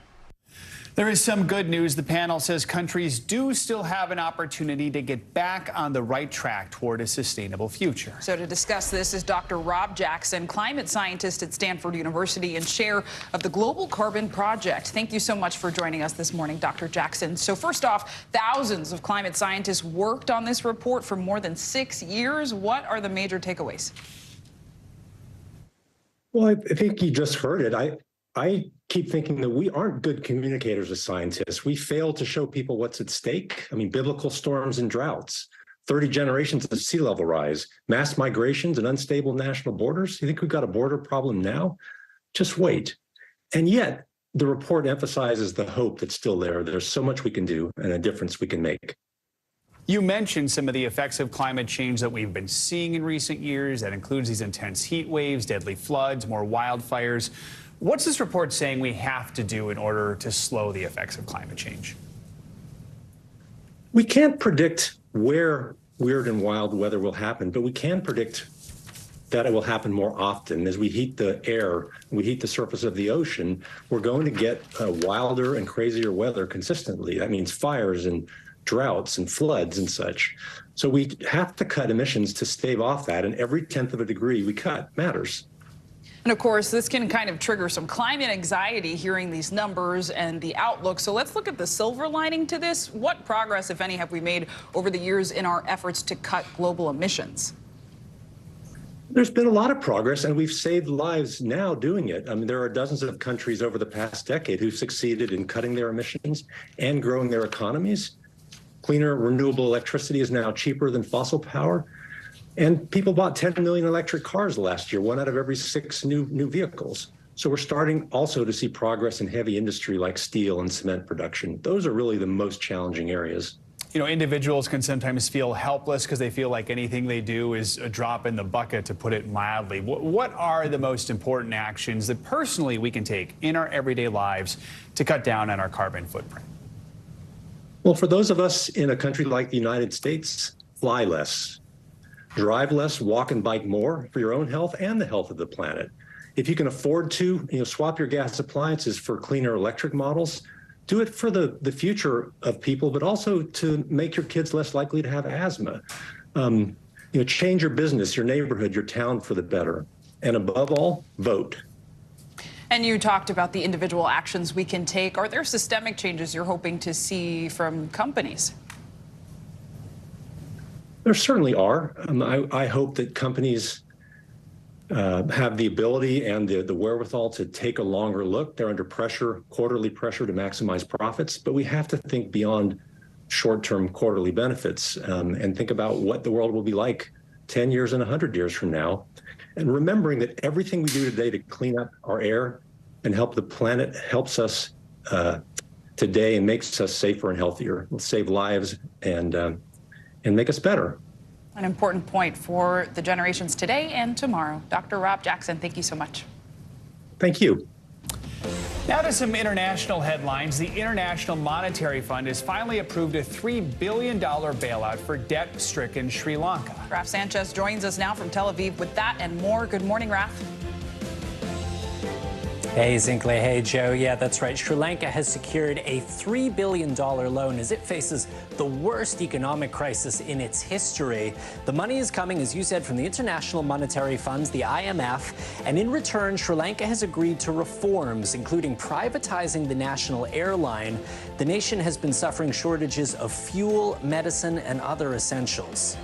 There is some good news. The panel says countries do still have an opportunity to get back on the right track toward a sustainable future. So to discuss this is Dr. Rob Jackson, climate scientist at Stanford University and chair of the Global Carbon Project. Thank you so much for joining us this morning, Dr. Jackson. So first off, thousands of climate scientists worked on this report for more than 6 years. What are the major takeaways? Well, I think you just heard it. I keep thinking that we aren't good communicators as scientists. We fail to show people what's at stake. I mean, biblical storms and droughts, 30 generations of sea level rise, mass migrations and unstable national borders. You think we've got a border problem now? Just wait. And yet, the report emphasizes the hope that's still there. There's so much we can do and a difference we can make. You mentioned some of the effects of climate change that we've been seeing in recent years. That includes these intense heat waves, deadly floods, more wildfires. What's this report saying we have to do in order to slow the effects of climate change? We can't predict where weird and wild weather will happen, but we can predict that it will happen more often. As we heat the air, we heat the surface of the ocean, we're going to get wilder and crazier weather consistently. That means fires and droughts and floods and such. So we have to cut emissions to stave off that, and every 1/10 of a degree we cut matters. And of course, this can kind of trigger some climate anxiety hearing these numbers and the outlook. So let's look at the silver lining to this. What progress, if any, have we made over the years in our efforts to cut global emissions? There's been a lot of progress, and we've saved lives now doing it. I mean, there are dozens of countries over the past decade who've succeeded in cutting their emissions and growing their economies. Cleaner, renewable electricity is now cheaper than fossil power. And people bought 10 million electric cars last year, 1 out of every 6 new vehicles. So we're starting also to see progress in heavy industry like steel and cement production. Those are really the most challenging areas. You know, individuals can sometimes feel helpless because they feel like anything they do is a drop in the bucket, to put it mildly. What are the most important actions that personally we can take in our everyday lives to cut down on our carbon footprint? Well, for those of us in a country like the United States, fly less. Drive less, walk and bike more for your own health and the health of the planet. If you can afford to, swap your gas appliances for cleaner electric models, do it for the future of people, but also to make your kids less likely to have asthma. Change your business, your neighborhood, your town for the better. And above all, vote. And you talked about the individual actions we can take. Are there systemic changes you're hoping to see from companies? There certainly are. I hope that companies have the ability and the wherewithal to take a longer look. They're under pressure, quarterly pressure to maximize profits, but we have to think beyond short-term quarterly benefits and think about what the world will be like 10 years and 100 years from now. And remembering that everything we do today to clean up our air and help the planet helps us today and makes us safer and healthier. It'll save lives and make us better. An important point for the generations today and tomorrow. Dr. Rob Jackson, thank you so much. Thank you. Now to some international headlines. The International Monetary Fund has finally approved a $3 billion bailout for debt-stricken Sri Lanka. Raf Sanchez joins us now from Tel Aviv with that and more. Good morning, Raf. Hey, Zinkley. Hey, Joe. Yeah, that's right. Sri Lanka has secured a $3 billion loan as it faces the worst economic crisis in its history. The money is coming, as you said, from the International Monetary Funds, the IMF, and in return, Sri Lanka has agreed to reforms, including privatizing the national airline. The nation has been suffering shortages of fuel, medicine, and other essentials.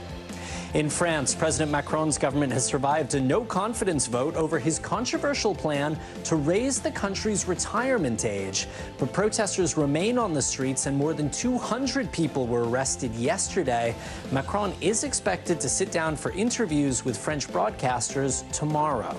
In France, President Macron's government has survived a no-confidence vote over his controversial plan to raise the country's retirement age. But protesters remain on the streets, and more than 200 people were arrested yesterday. Macron is expected to sit down for interviews with French broadcasters tomorrow.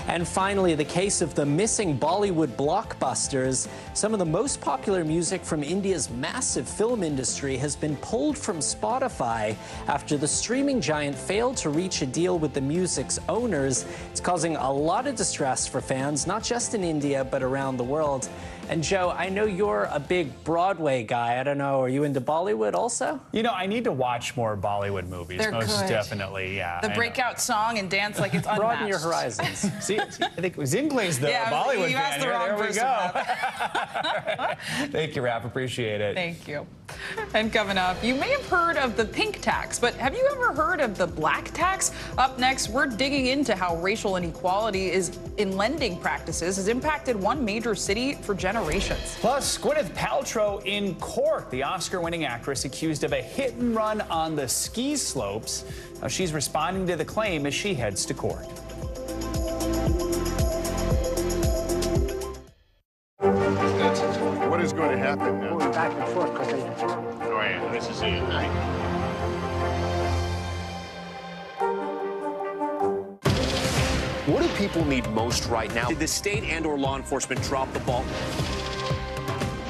And finally, the case of the missing Bollywood blockbusters. Some of the most popular music from India's massive film industry has been pulled from Spotify after the streaming giant failed to reach a deal with the music's owners. It's causing a lot of distress for fans, not just in India, but around the world. And Joe, I know you're a big Broadway guy. I don't know, are you into Bollywood also? You know, I need to watch more Bollywood movies. They're most good. Definitely, yeah. The breakout song and dance like it's unmatched. Broaden your horizons. See, I think Zinkley's the Bollywood you fan asked the here. wrong There we person, go. Thank you, Raph. Appreciate it. Thank you. And coming up, you may have heard of the pink tax, but have you ever heard of the black tax? Up next, we're digging into how racial inequality in lending practices has impacted one major city for generations. Plus, Gwyneth Paltrow in court. The Oscar-winning actress accused of a hit and run on the ski slopes. Now she's responding to the claim as she heads to court. What is going to happen now? Going back and forth because Oh, yeah, this is it, right? What do people need most right now? Did the state and/or law enforcement drop the ball?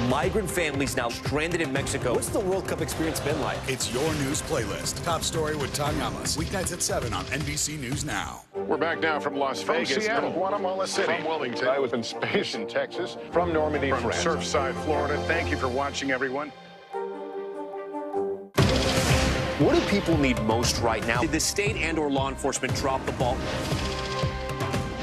Migrant families now stranded in Mexico. What's the World Cup experience been like? It's your news playlist. Top story with Tom Yamas. Weeknights at 7 on NBC News Now. We're back now from Las Vegas. Seattle, Guatemala City. From Wilmington. I was in space in Texas. From Normandy, From France. Surfside, Florida. Thank you for watching, everyone. What do people need most right now? Did the state and/or law enforcement drop the ball?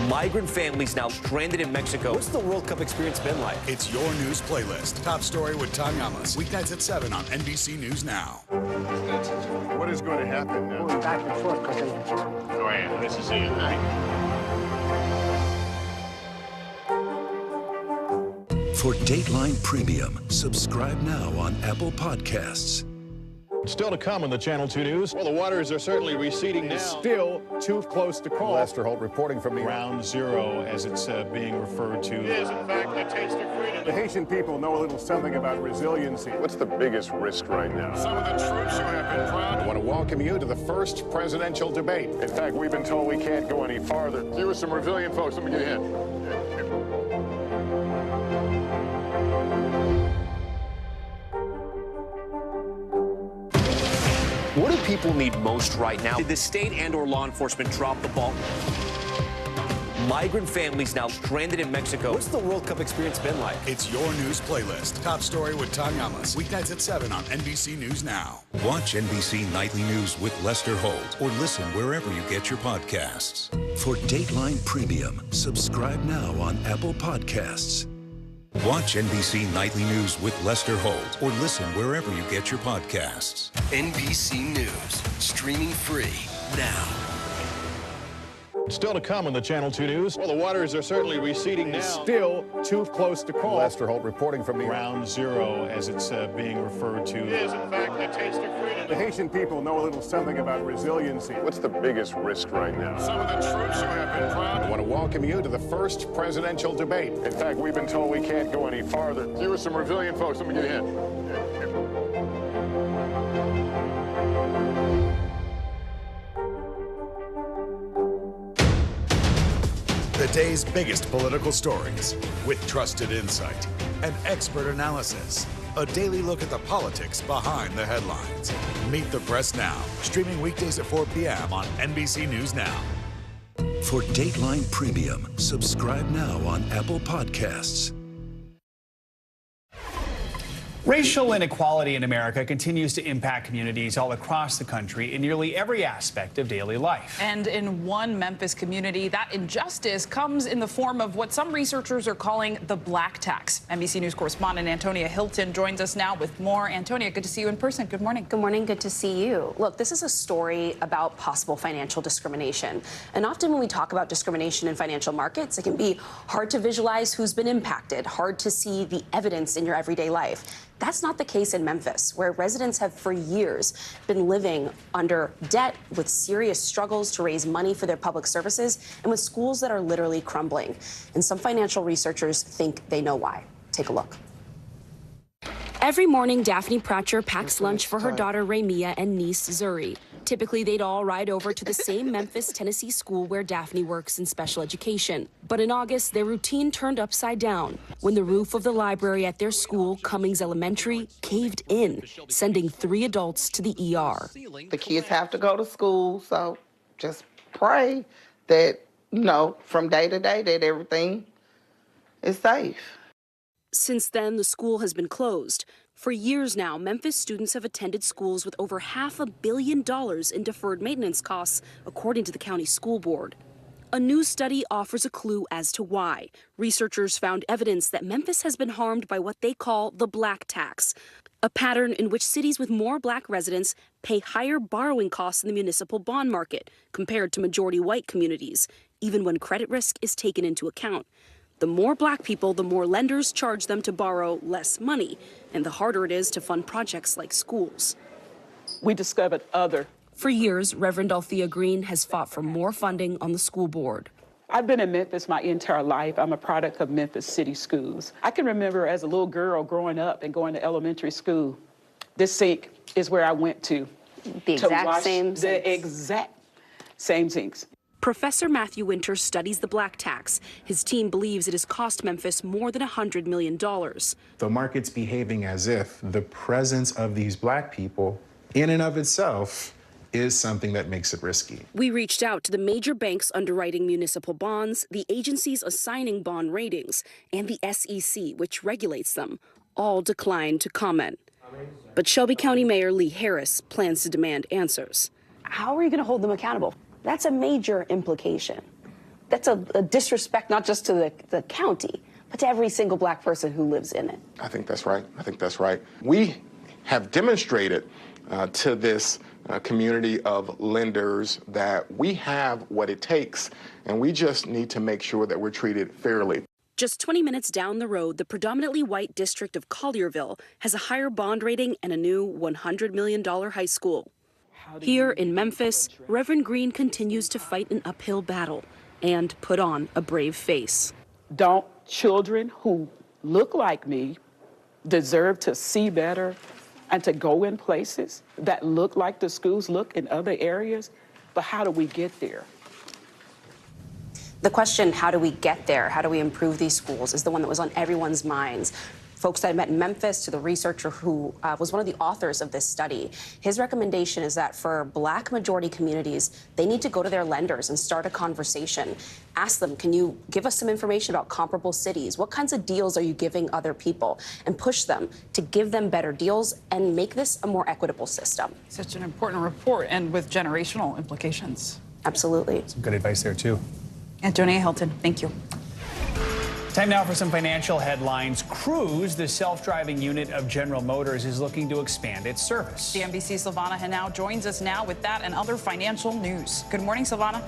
Migrant families now stranded in Mexico. What's the World Cup experience been like? It's your news playlist. Top story with Tom Yamas. Weeknights at 7 on NBC News Now. What is going to happen now? going back and forth because Oh, yeah, this is it, right? For Dateline Premium, subscribe now on Apple Podcasts. Still to come on the Channel 2 News. Well, the waters are certainly receding now. Still too close to call. Lester Holt reporting from the Ground Zero, as it's being referred to. It is, in fact, the taste of freedom. The Haitian people know a little something about resiliency. What's the biggest risk right now? Some of the troops who have been proud. I want to welcome you to the first presidential debate. In fact, we've been told we can't go any farther. You are some resilient folks. Let me get ahead. What do people need most right now? Did the state and/or law enforcement drop the ball? Migrant families now stranded in Mexico. What's the World Cup experience been like? It's your news playlist. Top story with Tom Yamas. Weeknights at 7 on NBC News Now. Watch NBC Nightly News with Lester Holt or listen wherever you get your podcasts. For Dateline Premium, subscribe now on Apple Podcasts. Watch NBC Nightly News with Lester Holt or listen wherever you get your podcasts. NBC News, streaming free now. Still to come on the Channel 2 News. Well, the waters are certainly receding now. Still too close to call. Lester Holt reporting from the Ground Zero, as it's being referred to. It is, in fact, the taste of freedom. The Haitian people know a little something about resiliency. What's the biggest risk right now? Some of the troops who have been proud. I want to welcome you to the first presidential debate. In fact, we've been told we can't go any farther. You are some resilient folks. Let me get ahead. The day's biggest political stories with trusted insight and expert analysis. A daily look at the politics behind the headlines. Meet the Press Now, streaming weekdays at 4 p.m. on NBC News Now. For Dateline Premium, subscribe now on Apple Podcasts. Racial inequality in America continues to impact communities all across the country in nearly every aspect of daily life. And in one Memphis community, that injustice comes in the form of what some researchers are calling the black tax. NBC News correspondent Antonia Hilton joins us now with more. Antonia, good to see you in person. Good morning. Good morning. Good to see you. Look, this is a story about possible financial discrimination. And often when we talk about discrimination in financial markets, it can be hard to visualize who's been impacted, hard to see the evidence in your everyday life. That's not the case in Memphis, where residents have for years been living under debt with serious struggles to raise money for their public services and with schools that are literally crumbling. And some financial researchers think they know why. Take a look. Every morning, Daphne Pratcher packs lunch for her daughter Ramia and niece Zuri. Typically, they'd all ride over to the same Memphis, Tennessee school where Daphne works in special education. But in August, their routine turned upside down when the roof of the library at their school, Cummings Elementary, caved in, sending 3 adults to the ER. The kids have to go to school, so just pray that, from day to day, that everything is safe. Since then, the school has been closed. For years now, Memphis students have attended schools with over $500 million in deferred maintenance costs, according to the county school board. A new study offers a clue as to why. Researchers found evidence that Memphis has been harmed by what they call the black tax, a pattern in which cities with more black residents pay higher borrowing costs in the municipal bond market compared to majority white communities, even when credit risk is taken into account. The more black people, the more lenders charge them to borrow less money, and the harder it is to fund projects like schools. We discovered other. For years, Reverend Althea Green has fought for more funding on the school board. I've been in Memphis my entire life. I'm a product of Memphis City Schools. I can remember as a little girl growing up and going to elementary school, this sink is where I went to. The exact same sinks. The exact same sinks. Professor Matthew Winter studies the black tax. His team believes it has cost Memphis more than $100 million. The market's behaving as if the presence of these black people in and of itself is something that makes it risky. We reached out to the major banks underwriting municipal bonds, the agencies assigning bond ratings, and the SEC, which regulates them. All declined to comment. But Shelby County Mayor Lee Harris plans to demand answers. How are you going to hold them accountable? That's a major implication. That's a disrespect not just to the county, but to every single black person who lives in it. I think that's right. We have demonstrated to this community of lenders that we have what it takes, and we just need to make sure that we're treated fairly. Just 20 minutes down the road, the predominantly white district of Collierville has a higher bond rating and a new $100 million high school. Here in Memphis, Reverend Green continues to fight an uphill battle and put on a brave face. Don't children who look like me deserve to see better and to go in places that look like the schools look in other areas? But how do we get there? The question, how do we get there? How do we improve these schools, is the one that was on everyone's minds. Folks that I met in Memphis, to the researcher who was one of the authors of this study. His recommendation is that for black majority communities, they need to go to their lenders and start a conversation. Ask them, can you give us some information about comparable cities? What kinds of deals are you giving other people? And push them to give them better deals and make this a more equitable system. Such an important report and with generational implications. Absolutely. Some good advice there, too. Antonia Hilton, thank you. Time now for some financial headlines. Cruise, the self-driving unit of General Motors, is looking to expand its service. The NBC's Silvana Henao joins us now with that and other financial news. Good morning, Silvana.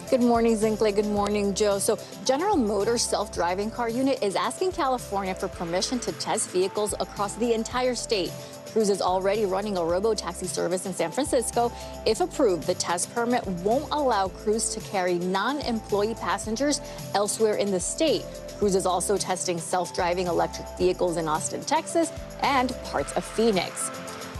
Good morning, Zinkley. Good morning, Joe. So General Motors self-driving car unit is asking California for permission to test vehicles across the entire state. Cruise is already running a robo-taxi service in San Francisco. If approved, the test permit won't allow Cruise to carry non-employee passengers elsewhere in the state. Cruise is also testing self-driving electric vehicles in Austin, Texas, and parts of Phoenix.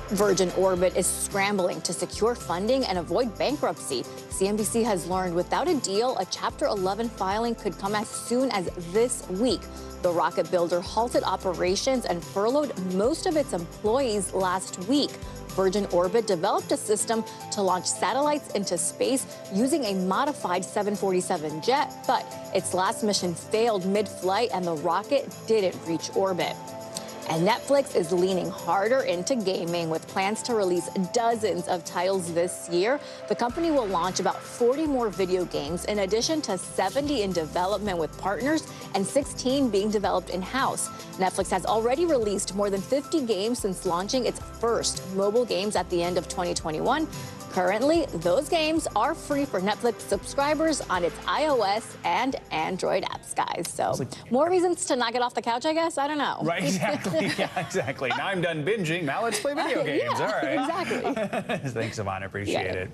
Virgin Orbit is scrambling to secure funding and avoid bankruptcy. CNBC has learned without a deal, a Chapter 11 filing could come as soon as this week. The rocket builder halted operations and furloughed most of its employees last week. Virgin Orbit developed a system to launch satellites into space using a modified 747 jet, but its last mission failed mid-flight and the rocket didn't reach orbit. And Netflix is leaning harder into gaming with plans to release dozens of titles this year. The company will launch about 40 more video games, in addition to 70 in development with partners and 16 being developed in-house. Netflix has already released more than 50 games since launching its first mobile games at the end of 2021. Currently, those games are free for Netflix subscribers on its iOS and Android apps, guys. So more reasons to not get off the couch, I guess. I don't know. Right, exactly. Yeah, exactly. Now I'm done binging. Now let's play video games. Yeah, all right. exactly. Thanks, Yvonne. I appreciate it.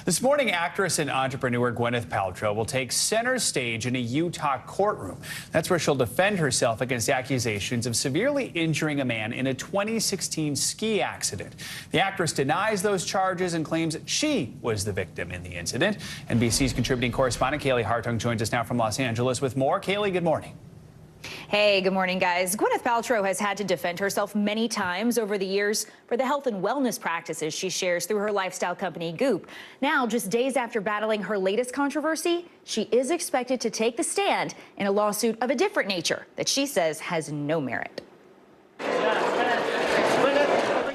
This morning, actress and entrepreneur Gwyneth Paltrow will take center stage in a Utah courtroom. That's where she'll defend herself against accusations of severely injuring a man in a 2016 ski accident. The actress denies those charges and claims she was the victim in the incident. NBC's contributing correspondent Kaylee Hartung joins us now from Los Angeles with more. Kaylee, good morning. Hey, good morning, guys. Gwyneth Paltrow has had to defend herself many times over the years for the health and wellness practices she shares through her lifestyle company, Goop. Now, just days after battling her latest controversy, she is expected to take the stand in a lawsuit of a different nature that she says has no merit.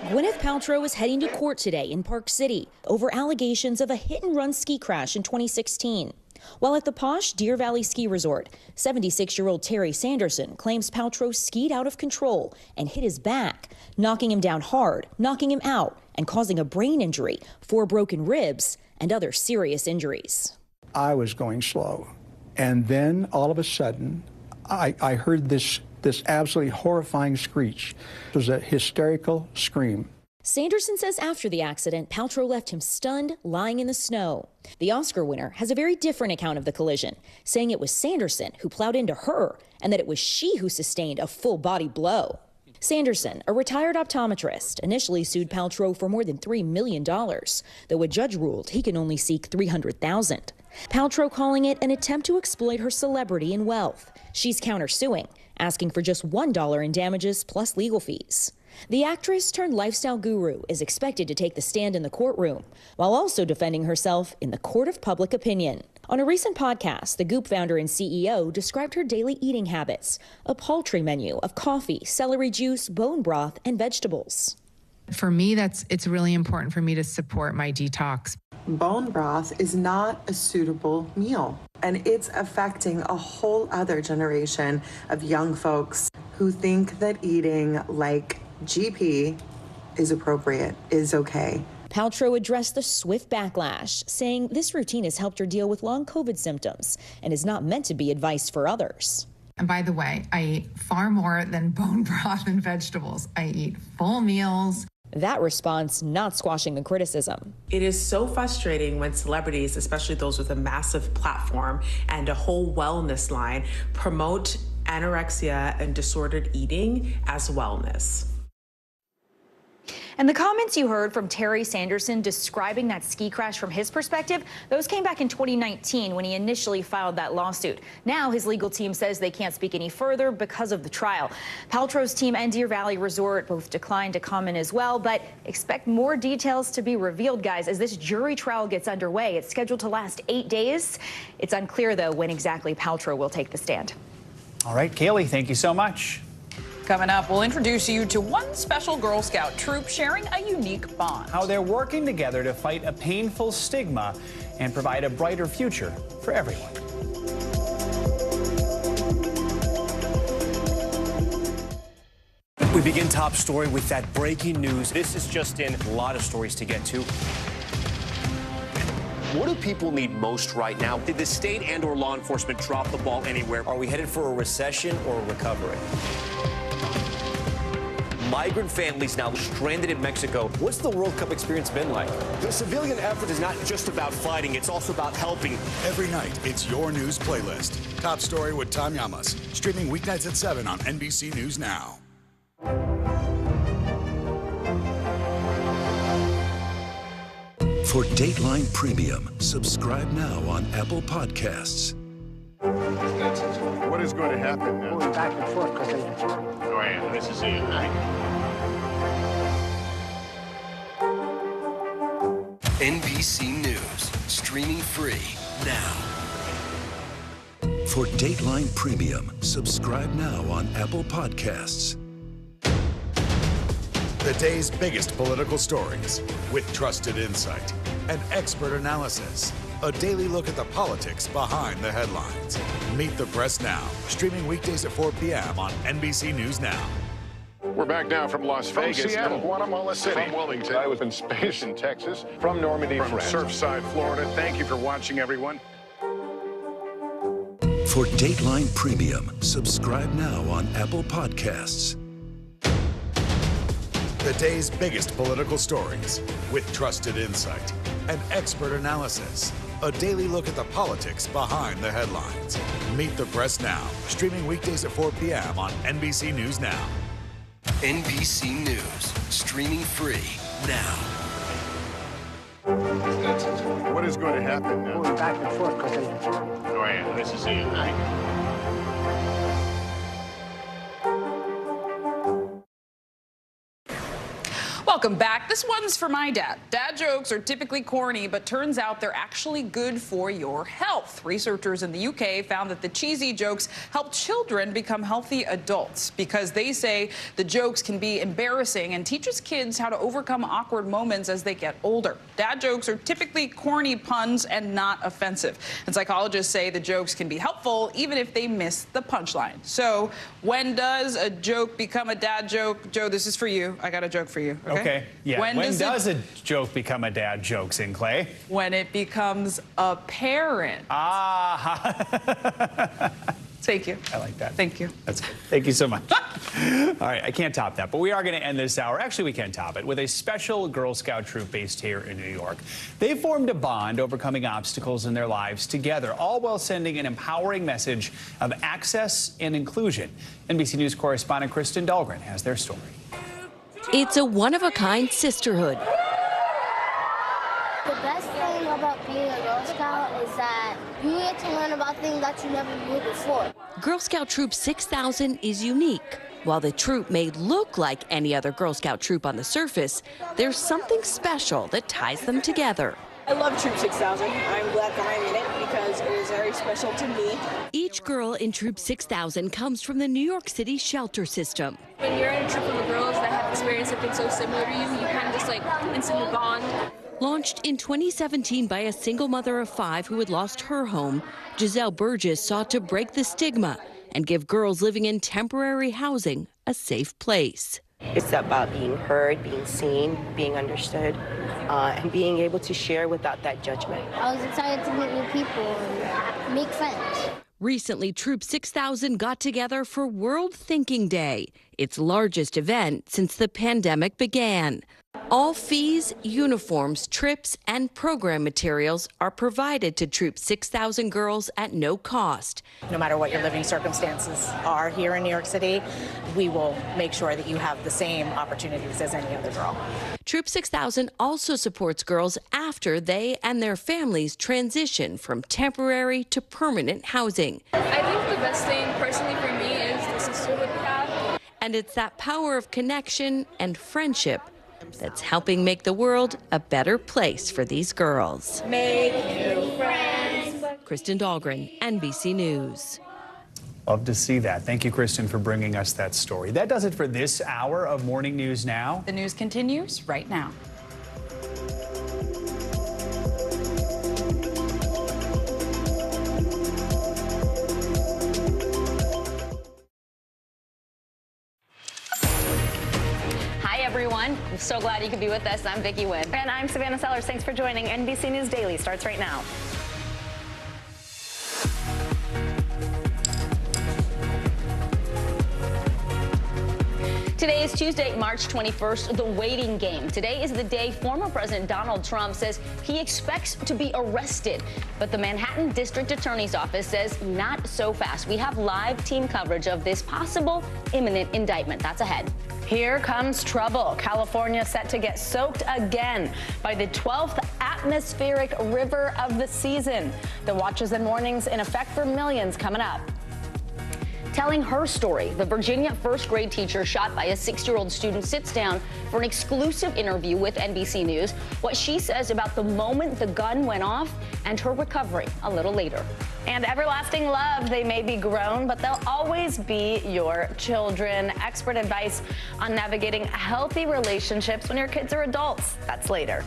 Gwyneth Paltrow is heading to court today in Park City over allegations of a hit-and-run ski crash in 2016. While at the posh Deer Valley Ski Resort, 76-year-old Terry Sanderson claims Paltrow skied out of control and hit his back, knocking him down hard, knocking him out, and causing a brain injury, 4 broken ribs, and other serious injuries. I was going slow, and then all of a sudden, I heard this absolutely horrifying screech. It was a hysterical scream. Sanderson says after the accident, Paltrow left him stunned, lying in the snow. The Oscar winner has a very different account of the collision, saying it was Sanderson who plowed into her and that it was she who sustained a full-body blow. Sanderson, a retired optometrist, initially sued Paltrow for more than $3 million, though a judge ruled he can only seek $300,000. Paltrow calling it an attempt to exploit her celebrity and wealth. She's countersuing, asking for just $1 in damages plus legal fees. The actress turned lifestyle guru is expected to take the stand in the courtroom, while also defending herself in the court of public opinion. On a recent podcast, the Goop founder and CEO described her daily eating habits, a paltry menu of coffee, celery juice, bone broth, and vegetables. For me, it's really important for me to support my detox. Bone broth is not a suitable meal, and it's affecting a whole other generation of young folks who think that eating like GP is appropriate, is okay. Paltrow addressed the swift backlash, saying this routine has helped her deal with long COVID symptoms and is not meant to be advice for others. And by the way, I eat far more than bone broth and vegetables. I eat full meals. That response not squashing the criticism. It is so frustrating when celebrities, especially those with a massive platform and a whole wellness line, promote anorexia and disordered eating as wellness. And the comments you heard from Terry Sanderson describing that ski crash from his perspective, those came back in 2019 when he initially filed that lawsuit. Now his legal team says they can't speak any further because of the trial. Paltrow's team and Deer Valley Resort both declined to comment as well, but expect more details to be revealed, guys, as this jury trial gets underway. It's scheduled to last 8 days. It's unclear, though, when exactly Paltrow will take the stand. All right, Kaylee, thank you so much. Coming up, we'll introduce you to one special Girl Scout troop sharing a unique bond. How they're working together to fight a painful stigma and provide a brighter future for everyone. We begin top story with that breaking news. This is just in, a lot of stories to get to. What do people need most right now? Did the state and/or law enforcement drop the ball anywhere? Are we headed for a recession or a recovery? Migrant families now stranded in Mexico. What's the World Cup experience been like? The civilian effort is not just about fighting, it's also about helping. Every night, it's your news playlist. Top Story with Tom Llamas, streaming weeknights at 7 on NBC News Now. For Dateline Premium, subscribe now on Apple Podcasts. What is going to happen now? Going back and forth because Go ahead. Nice to see you. NBC News, streaming free now. For Dateline Premium, subscribe now on Apple Podcasts. The day's biggest political stories with trusted insight and expert analysis. A daily look at the politics behind the headlines. Meet the Press Now, streaming weekdays at 4 p.m. on NBC News Now. We're back now from Las Vegas, Seattle, Guatemala City, from Wilmington. I was in space in Texas, From Normandy, from France. Surfside, Florida. Thank you for watching, everyone. For Dateline Premium, subscribe now on Apple Podcasts. The day's biggest political stories with trusted insight and expert analysis. A daily look at the politics behind the headlines. Meet the Press Now, streaming weekdays at 4 p.m. on NBC News Now. NBC News, streaming free now. What is going to happen now? going back and forth because Go ahead. Nice to see you. Welcome back. This one's for my dad. Dad jokes are typically corny, but turns out they're actually good for your health. Researchers in the UK found that the cheesy jokes help children become healthy adults because they say the jokes can be embarrassing and teaches kids how to overcome awkward moments as they get older. Dad jokes are typically corny puns and not offensive. And psychologists say the jokes can be helpful even if they miss the punchline. So when does a joke become a dad joke? Joe, this is for you. I got a joke for you. Okay. Yeah. When does a joke become a dad joke, Sinclair? When it becomes apparent. Ah. Thank you. I like that. Thank you. That's good. Thank you so much. All right, I can't top that, but we are going to end this hour. Actually, we can top it with a special Girl Scout troop based here in New York. They formed a bond overcoming obstacles in their lives together, all while sending an empowering message of access and inclusion. NBC News correspondent Kristen Dahlgren has their story. It's a one-of-a-kind sisterhood. The best thing about being a Girl Scout is that you get to learn about things that you never knew before. Girl Scout Troop 6000 is unique. While the troop may look like any other Girl Scout troop on the surface, there's something special that ties them together. I love Troop 6000. I'm glad that I'm in it because it is very special to me. Each girl in Troop 6000 comes from the New York City shelter system. When you're in a troop full of girls that have experienced something so similar to you, you kind of just like instantly bond. Launched in 2017 by a single mother of 5 who had lost her home, Giselle Burgess sought to break the stigma and give girls living in temporary housing a safe place. It's about being heard, being seen, being understood, and being able to share without that judgment. I was excited to meet new people and make friends. Recently, Troop 6000 got together for World Thinking Day, its largest event since the pandemic began. All fees, uniforms, trips, and program materials are provided to Troop 6000 girls at no cost. No matter what your living circumstances are here in New York City, we will make sure that you have the same opportunities as any other girl. Troop 6000 also supports girls after they and their families transition from temporary to permanent housing. I think the best thing personally for me is the sisterhood we have. And it's that power of connection and friendship that's helping make the world a better place for these girls. Make new friends. Kristen Dahlgren, NBC News. Love to see that. Thank you, Kristen, for bringing us that story. That does it for this hour of Morning News Now. The news continues right now. Everyone, I'm so glad you could be with us. I'm Vicki Wynn. And I'm Savannah Sellers. Thanks for joining. NBC News Daily starts right now. Today is Tuesday, March 21st, the waiting game. Today is the day former President Donald Trump says he expects to be arrested. But the Manhattan District Attorney's Office says not so fast. We have live team coverage of this possible imminent indictment. That's ahead. Here comes trouble. California set to get soaked again by the 12th atmospheric river of the season. The watches and warnings in effect for millions coming up. Telling her story, the Virginia first grade teacher shot by a 6-year-old student sits down for an exclusive interview with NBC News. What she says about the moment the gun went off and her recovery a little later. And everlasting love, they may be grown, but they'll always be your children. Expert advice on navigating healthy relationships when your kids are adults. That's later.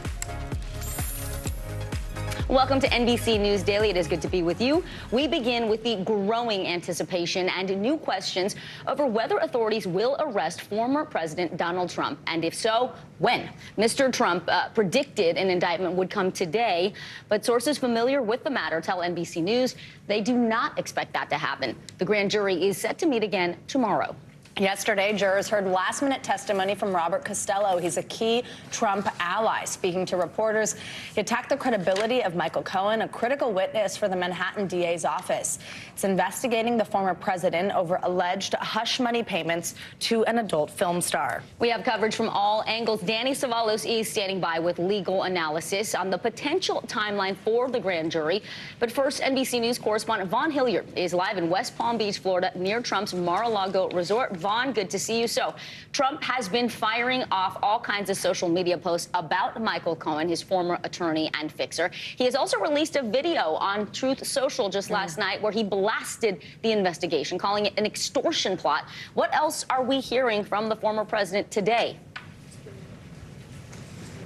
Welcome to NBC News Daily. It is good to be with you. We begin with the growing anticipation and new questions over whether authorities will arrest former President Donald Trump, and if so, when. Mr. Trump predicted an indictment would come today, but sources familiar with the matter tell NBC News they do not expect that to happen. The grand jury is set to meet again tomorrow. Yesterday, jurors heard last-minute testimony from Robert Costello. He's a key Trump ally. Speaking to reporters, he attacked the credibility of Michael Cohen, a critical witness for the Manhattan DA's office. It's investigating the former president over alleged hush money payments to an adult film star. We have coverage from all angles. Danny Savalos is standing by with legal analysis on the potential timeline for the grand jury. But first, NBC News correspondent Vaughn Hilliard is live in West Palm Beach, Florida, near Trump's Mar-a-Lago resort. Vaughn, good to see you. So Trump has been firing off all kinds of social media posts about Michael Cohen, his former attorney and fixer. He has also released a video on Truth Social just last night where he blasted the investigation, calling it an extortion plot. What else are we hearing from the former president today?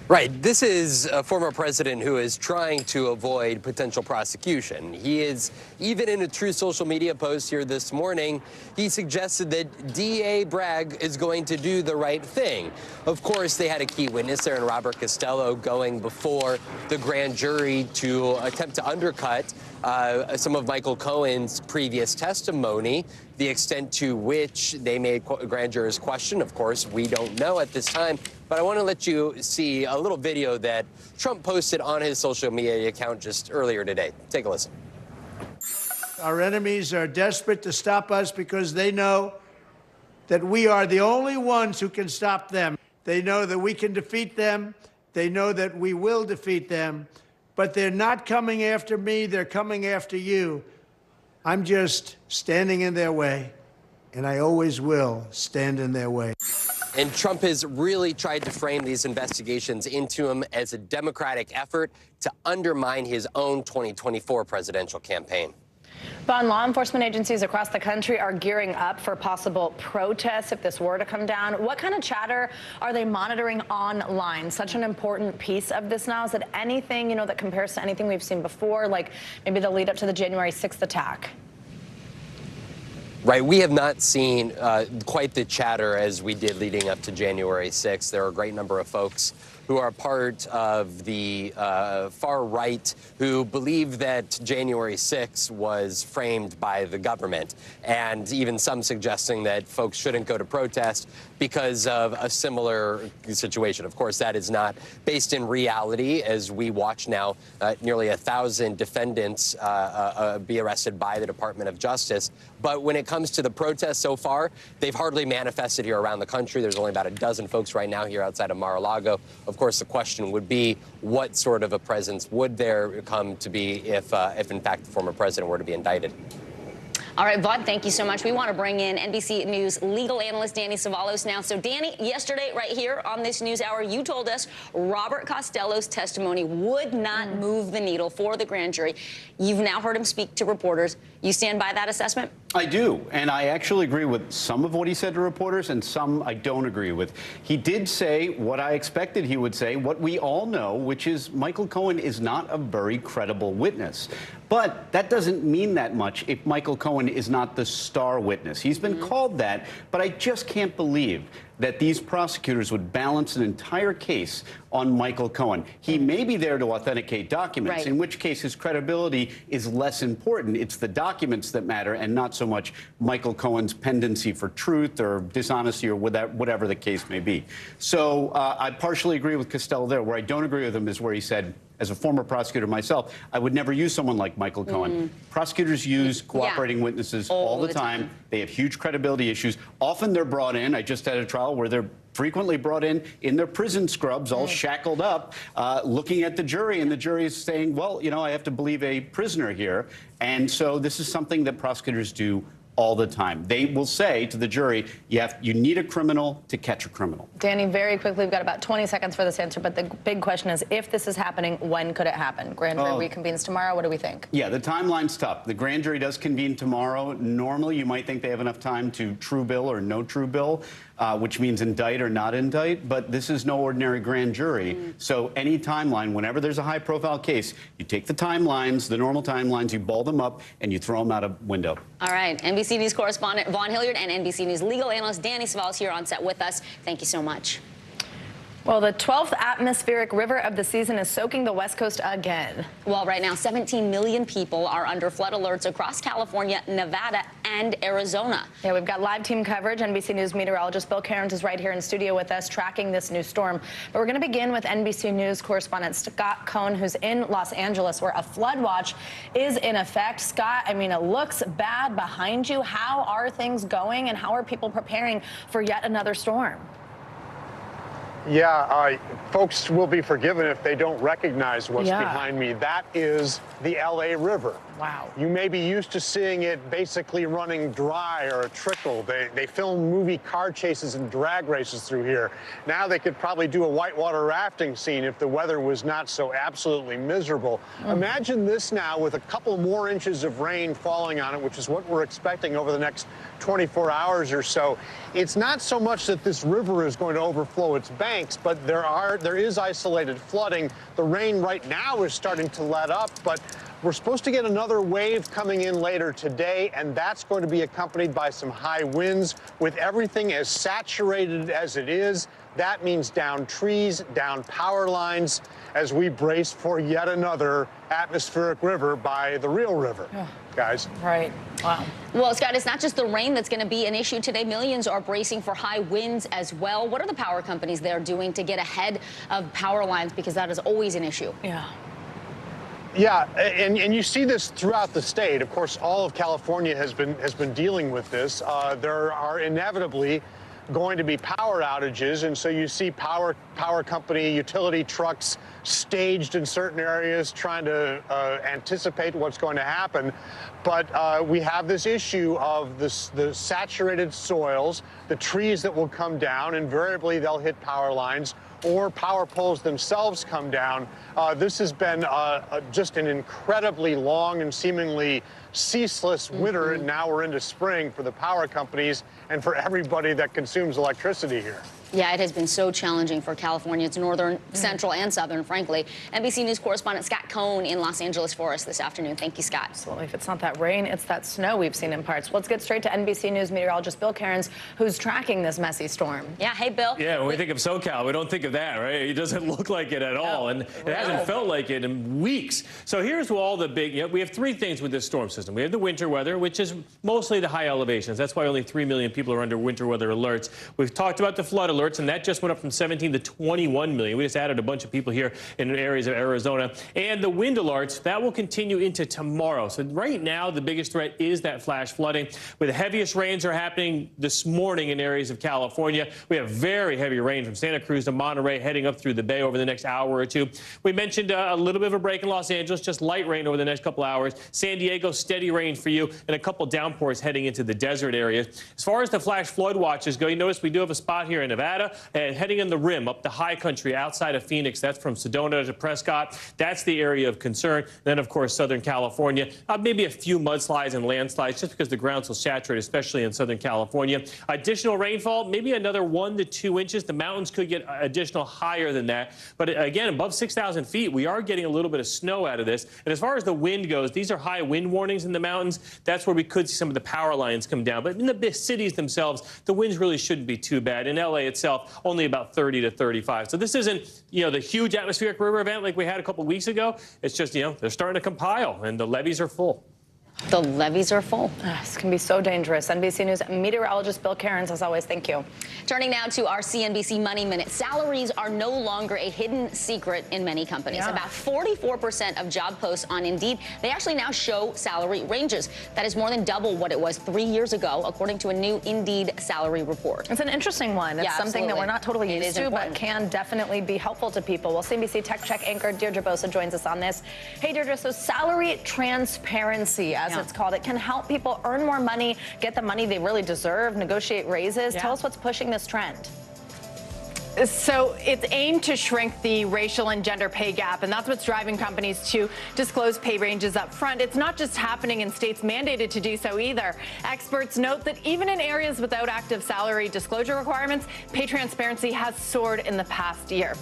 Right. This is a former president who is trying to avoid potential prosecution. He is, even in a True social media post here this morning, he suggested that DA Bragg is going to do the right thing. Of course, they had a key witness there in Robert Costello going before the grand jury to attempt to undercut some of Michael Cohen's previous testimony. The extent to which they made grand jurors question, of course, we don't know at this time. But I want to let you see a little video that Trump posted on his social media account just earlier today. Take a listen. Our enemies are desperate to stop us because they know that we are the only ones who can stop them. They know that we can defeat them. They know that we will defeat them. But they're not coming after me. They're coming after you. I'm just standing in their way, and I always will stand in their way. And Trump has really tried to frame these investigations into him as a Democratic effort to undermine his own 2024 presidential campaign. Vaughn, law enforcement agencies across the country are gearing up for possible protests if this were to come down. What kind of chatter are they monitoring online? Such an important piece of this now. Is it anything, that compares to anything we've seen before, like maybe the lead up to the January 6th attack? Right. We have not seen quite the chatter as we did leading up to January 6th. There are a great number of folks who are part of the far right who believe that January 6th was framed by the government, and even some suggesting that folks shouldn't go to protest because of a similar situation. Of course, that is not based in reality, as we watch now nearly 1,000 defendants be arrested by the Department of Justice. But when it comes to the protests so far, they've hardly manifested here around the country. There's only about a dozen folks right now here outside of Mar-a-Lago. Of course, the question would be, what sort of a presence would there come to be if in fact, the former president were to be indicted? All right, Vaughn, thank you so much. We want to bring in NBC News legal analyst Danny Savalos now. So, Danny, yesterday right here on this news hour, you told us Robert Costello's testimony would not move the needle for the grand jury. You've now heard him speak to reporters. You stand by that assessment? I do, and I actually agree with some of what he said to reporters and some I don't agree with. He did say what I expected he would say, what we all know, which is Michael Cohen is not a very credible witness. But that doesn't mean that much if Michael Cohen is not the star witness. He's been called that, but I just can't believe that these prosecutors would balance an entire case on Michael Cohen. He may be there to authenticate documents, in which case his credibility is less important. It's the documents that matter and not so much Michael Cohen's pendency for truth or dishonesty or whatever the case may be. So I partially agree with Costello there. Where I don't agree with him is where he said, as a former prosecutor myself, I would never use someone like Michael Cohen. Prosecutors use cooperating witnesses all the time. They have huge credibility issues. Often they're brought in. I just had a trial where they're frequently brought in their prison scrubs, all shackled up, looking at the jury, and the jury is saying, well, you know, I have to believe a prisoner here. And so this is something that prosecutors do all the time. They will say to the jury, you need a criminal to catch a criminal. Danny, very quickly, we've got about 20 seconds for this answer, but the big question is, if this is happening, when could it happen? Grand jury reconvenes tomorrow. What do we think? Yeah, the timeline's tough. The grand jury does convene tomorrow. Normally, you might think they have enough time to true bill or no true bill, which means indict or not indict, but this is no ordinary grand jury. So any timeline, whenever there's a high-profile case, you take the timelines, the normal timelines, you ball them up, and you throw them out a window. All right, NBC News correspondent Vaughn Hilliard and NBC News legal analyst Danny Savalas here on set with us. Thank you so much. Well, the 12th atmospheric river of the season is soaking the West Coast again. Well, right now, 17 million people are under flood alerts across California, Nevada, and Arizona. Yeah, we've got live team coverage. NBC News meteorologist Bill Cairns is right here in studio with us tracking this new storm. But we're going to begin with NBC News correspondent Scott Cohn, who's in Los Angeles, where a flood watch is in effect. Scott, I mean, it looks bad behind you. How are things going, and how are people preparing for yet another storm? Yeah, folks will be forgiven if they don't recognize what's behind me. That is the LA River. Wow. You may be used to seeing it basically running dry or a trickle. They film movie car chases and drag races through here. Now they could probably do a whitewater rafting scene if the weather was not so absolutely miserable. Imagine this now with a couple more inches of rain falling on it, which is what we're expecting over the next 24 hours or so. It's not so much that this river is going to overflow its banks, but there is isolated flooding. The rain right now is starting to let up, but we're supposed to get another wave coming in later today, and that's going to be accompanied by some high winds. With everything as saturated as it is, that means down trees, down power lines, as we brace for yet another atmospheric river by the real river. Guys. Right. Wow. Well, Scott, it's not just the rain that's going to be an issue today. Millions are bracing for high winds as well. What are the power companies there doing to get ahead of power lines? Because that is always an issue. Yeah. Yeah, and you see this throughout the state. Of course, all of California has been dealing with this. There are inevitably going to be power outages, and so you see power company utility trucks staged in certain areas trying to anticipate what's going to happen. But we have this issue of the saturated soils, the trees that will come down. Invariably, they'll hit power lines, or power poles themselves come down. This has been just an incredibly long and seemingly ceaseless winter, and now we're into spring for the power companies and for everybody that consumes electricity here. Yeah, it has been so challenging for California. It's northern, central, and southern, frankly. NBC News correspondent Scott Cohn in Los Angeles for us this afternoon. Thank you, Scott. Absolutely. If it's not that rain, it's that snow we've seen in parts. Let's get straight to NBC News meteorologist Bill Cairns, who's tracking this messy storm. Yeah, hey, Bill. Yeah, when we think of SoCal, we don't think of that, right? It doesn't look like it at all, and it hasn't felt like it in weeks. So here's all the big, we have three things with this storm system. We have the winter weather, which is mostly the high elevations. That's why only 3 million people are under winter weather alerts. We've talked about the flood alerts, and that just went up from 17 to 21 million. We just added a bunch of people here in areas of Arizona. And the wind alerts, that will continue into tomorrow. So right now, the biggest threat is that flash flooding. With the heaviest rains are happening this morning in areas of California. We have very heavy rain from Santa Cruz to Monterey heading up through the Bay over the next hour or two. We mentioned a little bit of a break in Los Angeles, just light rain over the next couple hours. San Diego, steady rain for you, and a couple downpours heading into the desert areas. As far as the flash flood watches go, you notice we do have a spot here in Nevada and heading in the rim up the high country outside of Phoenix. That's from Sedona to Prescott. That's the area of concern. Then, of course, Southern California. Maybe a few mudslides and landslides just because the ground's so saturated, especially in Southern California. Additional rainfall, maybe another 1 to 2 inches. The mountains could get additional higher than that. But again, above 6,000 feet, we are getting a little bit of snow out of this. And as far as the wind goes, these are high wind warnings in the mountains. That's where we could see some of the power lines come down. But in the big cities themselves, the winds really shouldn't be too bad. In LA itself, only about 30 to 35. So this isn't, the huge atmospheric river event like we had a couple weeks ago. It's just, they're starting to compile and the levees are full. The levees are full. This can be so dangerous. NBC News meteorologist Bill Cairns, as always, thank you. Turning now to our CNBC Money Minute. Salaries are no longer a hidden secret in many companies. Yeah. About 44% of job posts on Indeed, they actually now show salary ranges. That is more than double what it was 3 years ago, according to a new Indeed salary report. It's an interesting one. It's something that we're not totally used to, but can definitely be helpful to people. Well, CNBC Tech Check anchor Deirdre Bosa joins us on this. Hey, Deirdre, so salary transparency, as it's called, it can help people earn more money, get the money they really deserve, negotiate raises. Tell us what's pushing this trend. So it's aimed to shrink the racial and gender pay gap, and that's what's driving companies to disclose pay ranges up front. It's not just happening in states mandated to do so either. Experts note that even in areas without active salary disclosure requirements, pay transparency has soared in the past year.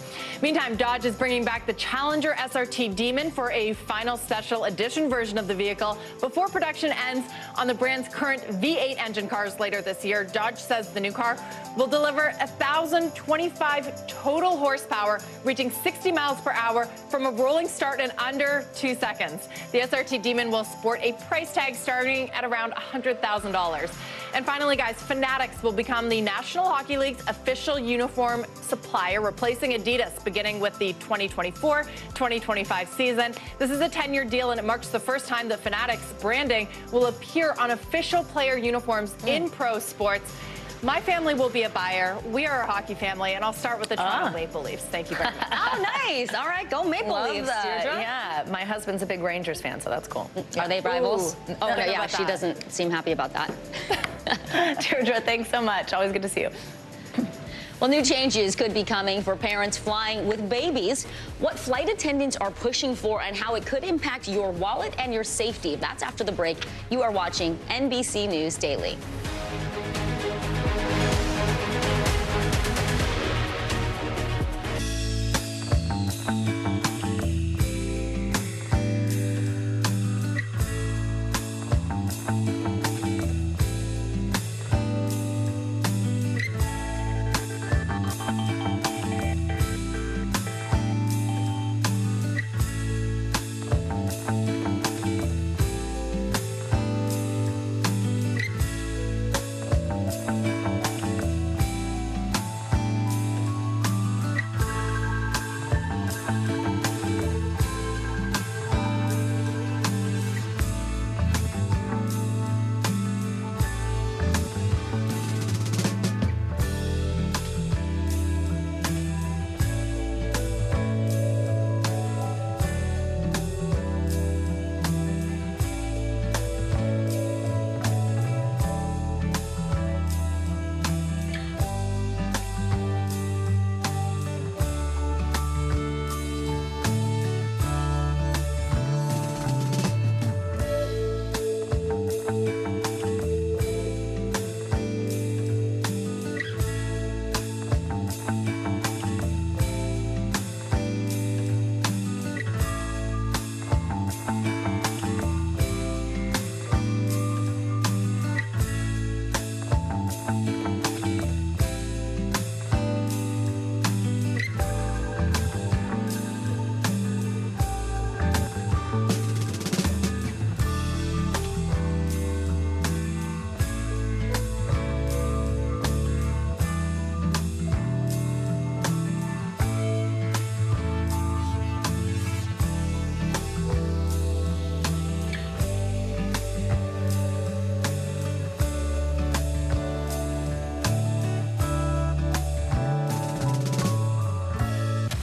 Meantime, Dodge is bringing back the Challenger SRT Demon for a final special edition version of the vehicle before production ends on the brand's current V8 engine cars later this year. Dodge says the new car will deliver 1,025 total horsepower, reaching 60 miles per hour from a rolling start in under 2 seconds. The SRT Demon will sport a price tag starting at around $100,000. And finally, guys, Fanatics will become the National Hockey League's official uniform supplier, replacing Adidas beginning with the 2024-2025 season. This is a 10-year deal, and it marks the first time that Fanatics branding will appear on official player uniforms in pro sports. My family will be a buyer. We are a hockey family, and I'll start with the Toronto Maple Leafs. Thank you very much. Oh, nice. All right, go Maple Leafs, Deirdre. Yeah, my husband's a big Rangers fan, so that's cool. Are they rivals? Ooh, Okay, yeah, she doesn't seem happy about that. Deirdre, thanks so much. Always good to see you. Well, new changes could be coming for parents flying with babies. What flight attendants are pushing for and how it could impact your wallet and your safety. That's after the break. You are watching NBC News Daily.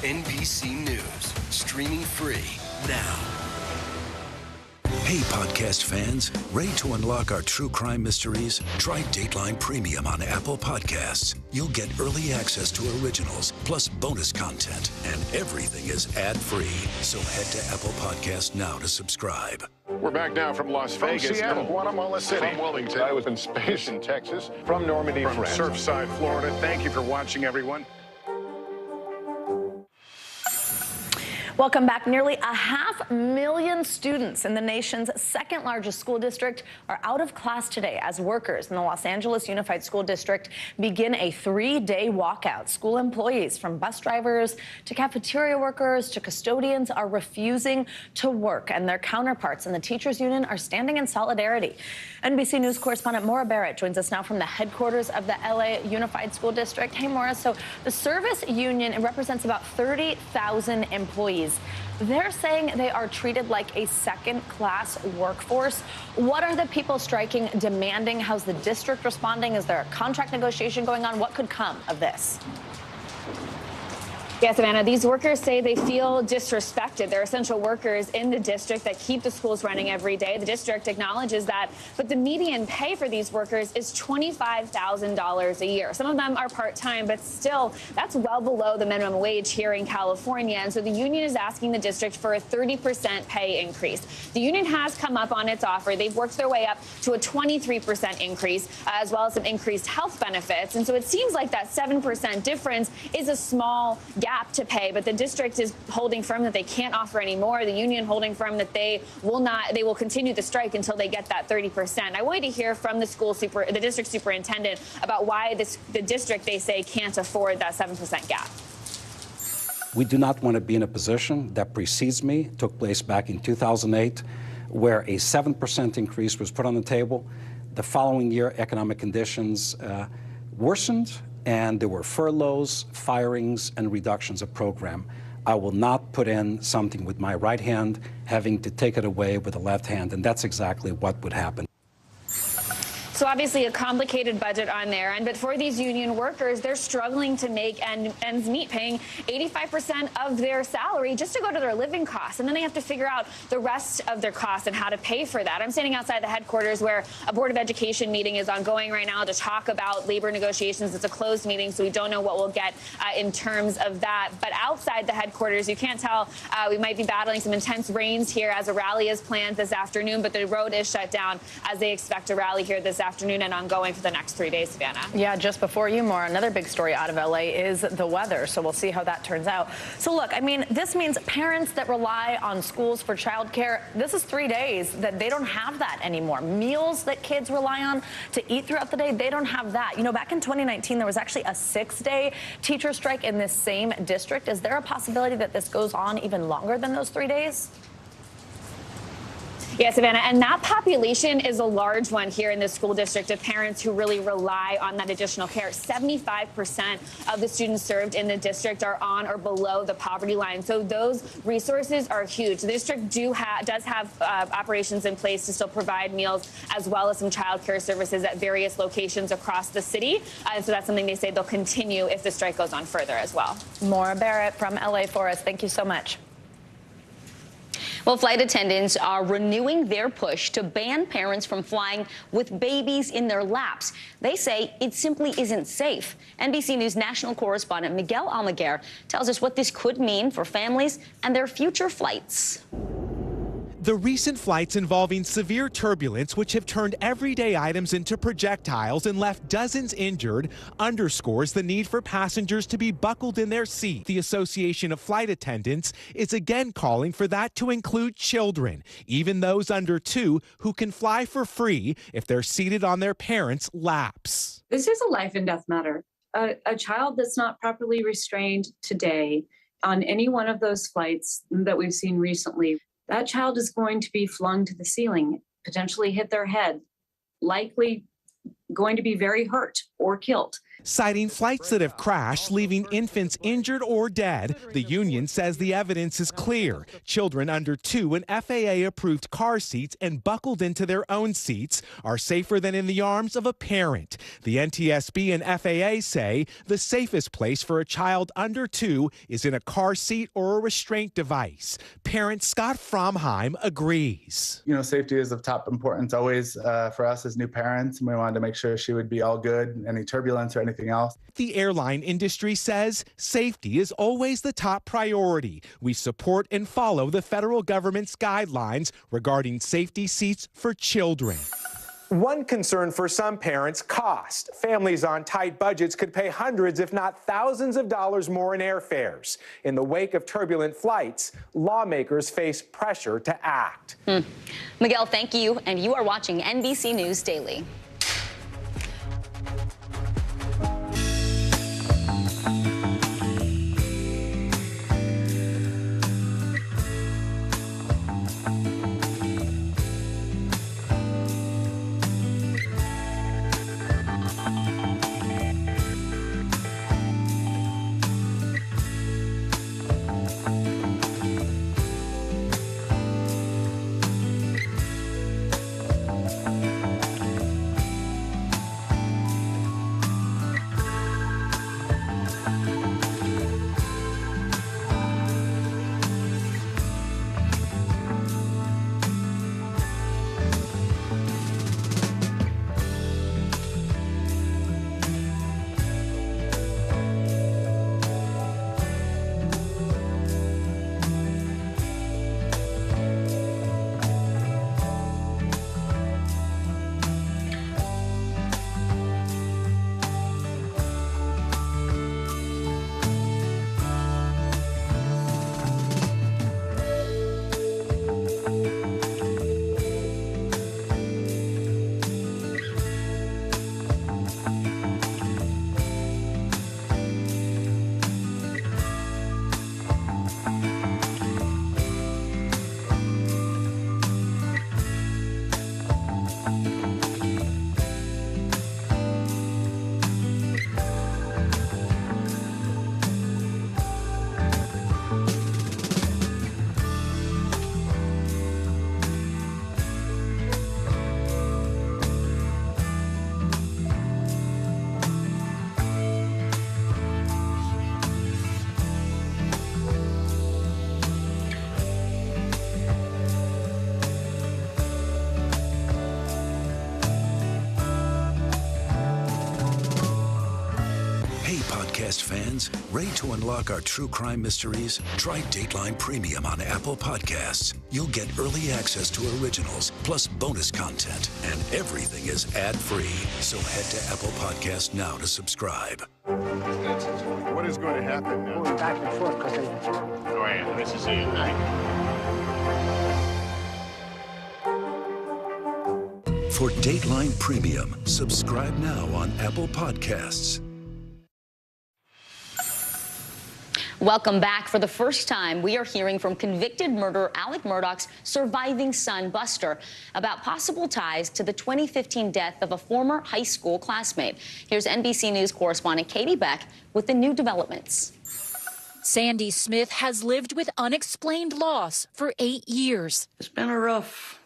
NBC News, streaming free now. Hey, podcast fans, ready to unlock our true crime mysteries? Try Dateline Premium on Apple Podcasts. You'll get early access to originals, plus bonus content, and everything is ad-free. So head to Apple Podcasts now to subscribe. We're back now from Las Vegas, Seattle, from Guatemala City, from Wilmington. I was in space in Texas, from Normandy, from France, Surfside, Florida. Thank you for watching, everyone. Welcome back. Nearly 500,000 students in the nation's second largest school district are out of class today as workers in the Los Angeles Unified School District begin a 3-day walkout. School employees, from bus drivers to cafeteria workers to custodians, are refusing to work, and their counterparts in the teachers union are standing in solidarity. NBC News correspondent Maura Barrett joins us now from the headquarters of the LA Unified School District. Hey, Maura, so the service union represents about 30,000 employees. They're saying they are treated like a second-class workforce. What are the people striking, demanding? How's the district responding? Is there a contract negotiation going on? What could come of this? Yeah, Savannah, these workers say they feel disrespected. They're essential workers in the district that keep the schools running every day. The district acknowledges that, but the median pay for these workers is $25,000 a year. Some of them are part-time, but still, that's well below the minimum wage here in California. And so the union is asking the district for a 30% pay increase. The union has come up on its offer. They've worked their way up to a 23% increase, as well as some increased health benefits. And so it seems like that 7% difference is a small gap to pay, but the district is holding firm that they can't offer any more. The union holding firm that they will continue the strike until they get that 30%. I wanted to hear from the district superintendent about why the district, they say, can't afford that 7% gap. We do not want to be in a position that precedes me, took place back in 2008, where a 7% increase was put on the table. The following year, economic conditions worsened, and there were furloughs, firings, and reductions of program. I will not put in something with my right hand, having to take it away with the left hand, and that's exactly what would happen. So obviously a complicated budget on their end, but for these union workers, they're struggling to make ends meet, paying 85% of their salary just to go to their living costs. And then they have to figure out the rest of their costs and how to pay for that. I'm standing outside the headquarters where a Board of Education meeting is ongoing right now to talk about labor negotiations. It's a closed meeting, so we don't know what we'll get in terms of that. But outside the headquarters, you can't tell, we might be battling some intense rains here as a rally is planned this afternoon, but the road is shut down as they expect a rally here this afternoon and ongoing for the next 3 days, Savannah. Yeah, just before you, Maura, another big story out of LA is the weather, so we'll see how that turns out. So look, I mean, this means parents that rely on schools for childcare, this is 3 days that they don't have that anymore. Meals that kids rely on to eat throughout the day, they don't have that. You know, back in 2019, there was actually a 6-day teacher strike in this same district. Is there a possibility that this goes on even longer than those 3 days? Yeah, Savannah, and that population is a large one here in the school district of parents who really rely on that additional care. 75% of the students served in the district are on or below the poverty line. So those resources are huge. The district does have operations in place to still provide meals as well as some child care services at various locations across the city. And so that's something they say they'll continue if the strike goes on further as well. Maura Barrett from LA for us. Thank you so much. Well, flight attendants are renewing their push to ban parents from flying with babies in their laps. They say it simply isn't safe. NBC News national correspondent Miguel Almaguer tells us what this could mean for families and their future flights. The recent flights involving severe turbulence, which have turned everyday items into projectiles and left dozens injured, underscores the need for passengers to be buckled in their seat. The Association of Flight Attendants is again calling for that to include children, even those under 2 who can fly for free if they're seated on their parents' laps. This is a life and death matter. A child that's not properly restrained today on any one of those flights that we've seen recently, that child is going to be flung to the ceiling, potentially hit their head, likely going to be very hurt or killed. Citing flights that have crashed, leaving infants injured or dead, the union says the evidence is clear. Children under 2 in FAA-approved car seats and buckled into their own seats are safer than in the arms of a parent. The NTSB and FAA say the safest place for a child under 2 is in a car seat or a restraint device. Parent Scott Fromheim agrees. You know, safety is of top importance always for us as new parents, and we wanted to make sure she would be all good, any turbulence or anything else. The airline industry says safety is always the top priority. We support and follow the federal government's guidelines regarding safety seats for children. One concern for some parents, cost. Families on tight budgets could pay hundreds, if not thousands of dollars more in airfares. In the wake of turbulent flights, lawmakers face pressure to act. Miguel, thank you. And you are watching NBC News Daily. Podcast fans, ready to unlock our true crime mysteries? Try Dateline Premium on Apple Podcasts. You'll get early access to originals, plus bonus content, and everything is ad-free. So head to Apple Podcasts now to subscribe. What is going to happen now? Going back and forth because Go ahead. This is it, right? For Dateline Premium, subscribe now on Apple Podcasts. Welcome back. For the first time, we are hearing from convicted murderer Alec Murdaugh's surviving son, Buster, about possible ties to the 2015 death of a former high school classmate. Here's NBC News correspondent Katie Beck with the new developments. Sandy Smith has lived with unexplained loss for 8 years. It's been a rough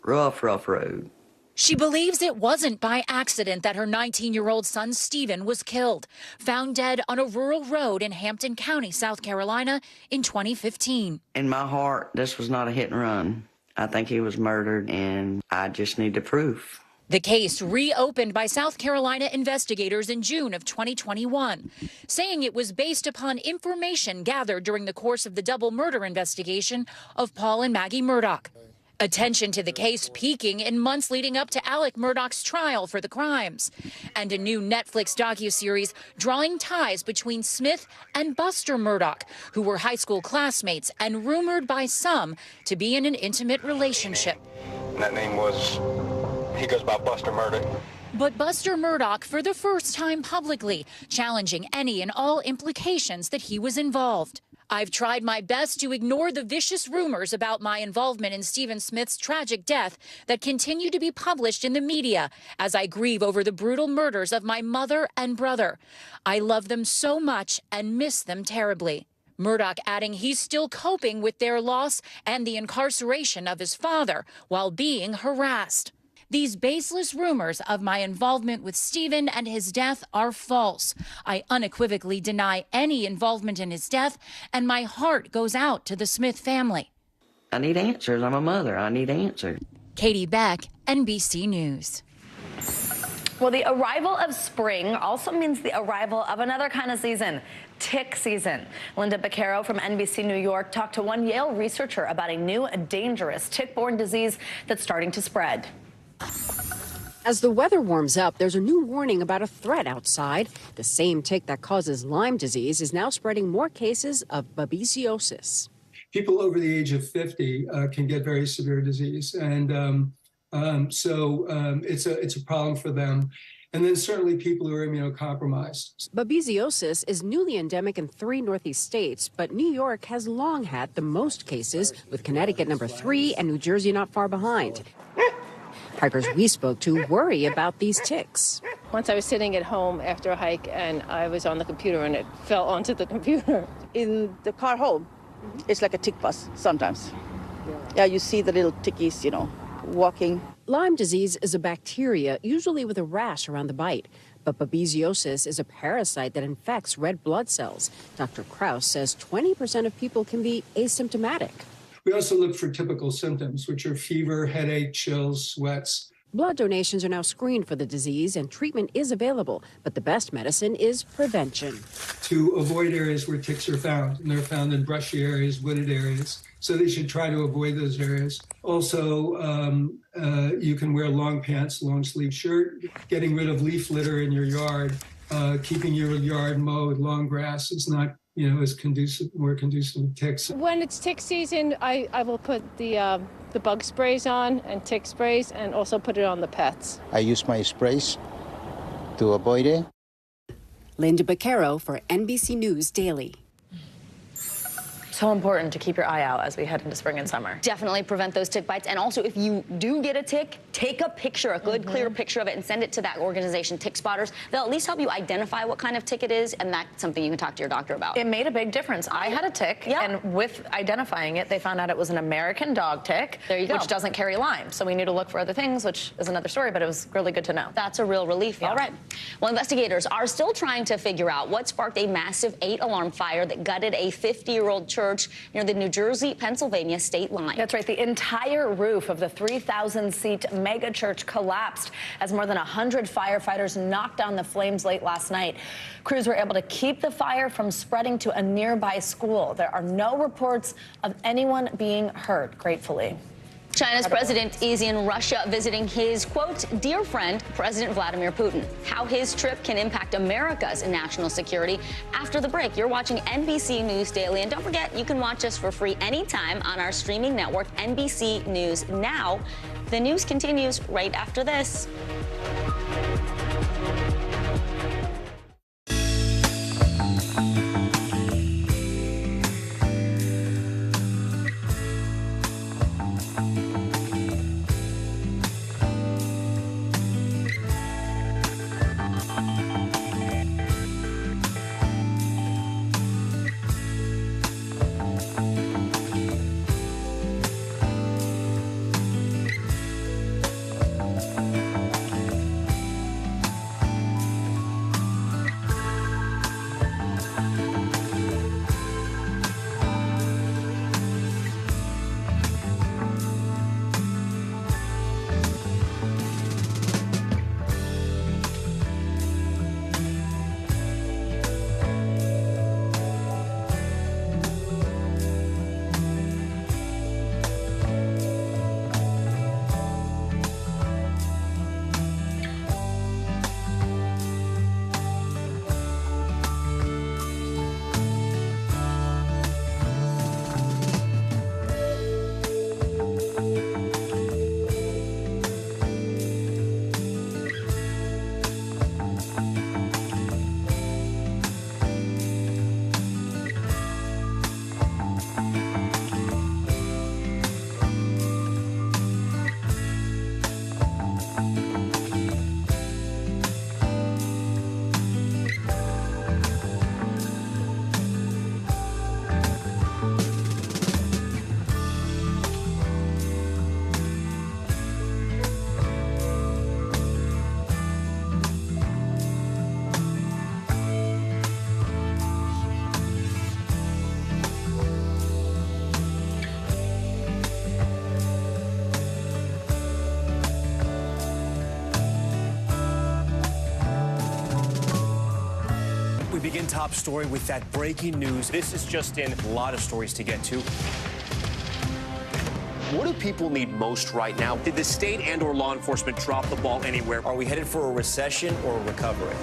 road. She believes it wasn't by accident that her 19-year-old son, Stephen, was killed, found dead on a rural road in Hampton County, South Carolina in 2015. In my heart, this was not a hit and run. I think he was murdered, and I just need the proof. The case reopened by South Carolina investigators in June of 2021, saying it was based upon information gathered during the course of the double murder investigation of Paul and Maggie Murdaugh. Attention to the case peaking in months leading up to Alec Murdaugh's trial for the crimes, and a new Netflix docuseries drawing ties between Smith and Buster Murdaugh, who were high school classmates and rumored by some to be in an intimate relationship. And that name he goes by Buster Murdaugh. But Buster Murdaugh, for the first time publicly, challenging any and all implications that he was involved. I've tried my best to ignore the vicious rumors about my involvement in Stephen Smith's tragic death that continue to be published in the media as I grieve over the brutal murders of my mother and brother. I love them so much and miss them terribly. Murdaugh adding he's still coping with their loss and the incarceration of his father while being harassed. These baseless rumors of my involvement with Stephen and his death are false. I unequivocally deny any involvement in his death, and my heart goes out to the Smith family. I need answers. I'm a mother. I need answers. Katie Beck, NBC News. Well, the arrival of spring also means the arrival of another kind of season, tick season. Linda Beccaro from NBC New York talked to one Yale researcher about a new dangerous tick-borne disease that's starting to spread. As the weather warms up, there's a new warning about a threat outside. The same tick that causes Lyme disease is now spreading more cases of babesiosis. People over the age of 50 can get very severe disease, and it's a problem for them. And then certainly people who are immunocompromised. Babesiosis is newly endemic in 3 Northeast states, but New York has long had the most cases, with Connecticut number 3 and New Jersey not far behind. Hikers we spoke to worry about these ticks. Once I was sitting at home after a hike and I was on the computer and it fell onto the computer. In the car home, it's like a tick bus sometimes. Yeah, you see the little tickies, walking. Lyme disease is a bacteria, usually with a rash around the bite. But babesiosis is a parasite that infects red blood cells. Dr. Krause says 20% of people can be asymptomatic. We also look for typical symptoms, which are fever, headache, chills, sweats. Blood donations are now screened for the disease, and treatment is available. But the best medicine is prevention. To avoid areas where ticks are found, and they're found in brushy areas, wooded areas. So they should try to avoid those areas. Also, you can wear long pants, long sleeve shirt, getting rid of leaf litter in your yard, keeping your yard mowed. Long grass is not, as more conducive to ticks. When it's tick season, I will put the bug sprays on and tick sprays, and also put it on the pets. I use my sprays to avoid it. Linda Baccaro for NBC News Daily. So important to keep your eye out as we head into spring and summer. Definitely prevent those tick bites. And also, if you do get a tick, take a picture, a good, clear picture of it, and send it to that organization, Tick Spotters. They'll at least help you identify what kind of tick it is, and that's something you can talk to your doctor about. It made a big difference. I had a tick, and with identifying it, they found out it was an American dog tick, there you go, which doesn't carry Lyme. So we need to look for other things, which is another story, but it was really good to know. That's a real relief. All right. Well, investigators are still trying to figure out what sparked a massive 8-alarm fire that gutted a 50-year-old church near the New Jersey-Pennsylvania state line. That's right. The entire roof of the 3,000-seat mega church collapsed as more than 100 firefighters knocked down the flames late last night. Crews were able to keep the fire from spreading to a nearby school. There are no reports of anyone being hurt, gratefully. China's president is in Russia visiting his, quote, dear friend, President Vladimir Putin. How his trip can impact America's national security. After the break, you're watching NBC News Daily. And don't forget, you can watch us for free anytime on our streaming network, NBC News Now. The news continues right after this. We begin top story with that breaking news. This is just in, a lot of stories to get to. What do people need most right now? Did the state and or law enforcement drop the ball anywhere? Are we headed for a recession or a recovery?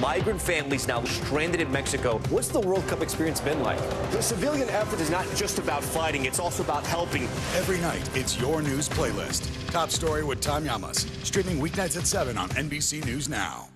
Migrant families now stranded in Mexico. What's the World Cup experience been like? The civilian effort is not just about fighting, it's also about helping. Every night, it's your news playlist. Top Story with Tom Llamas. Streaming weeknights at 7 on NBC News Now.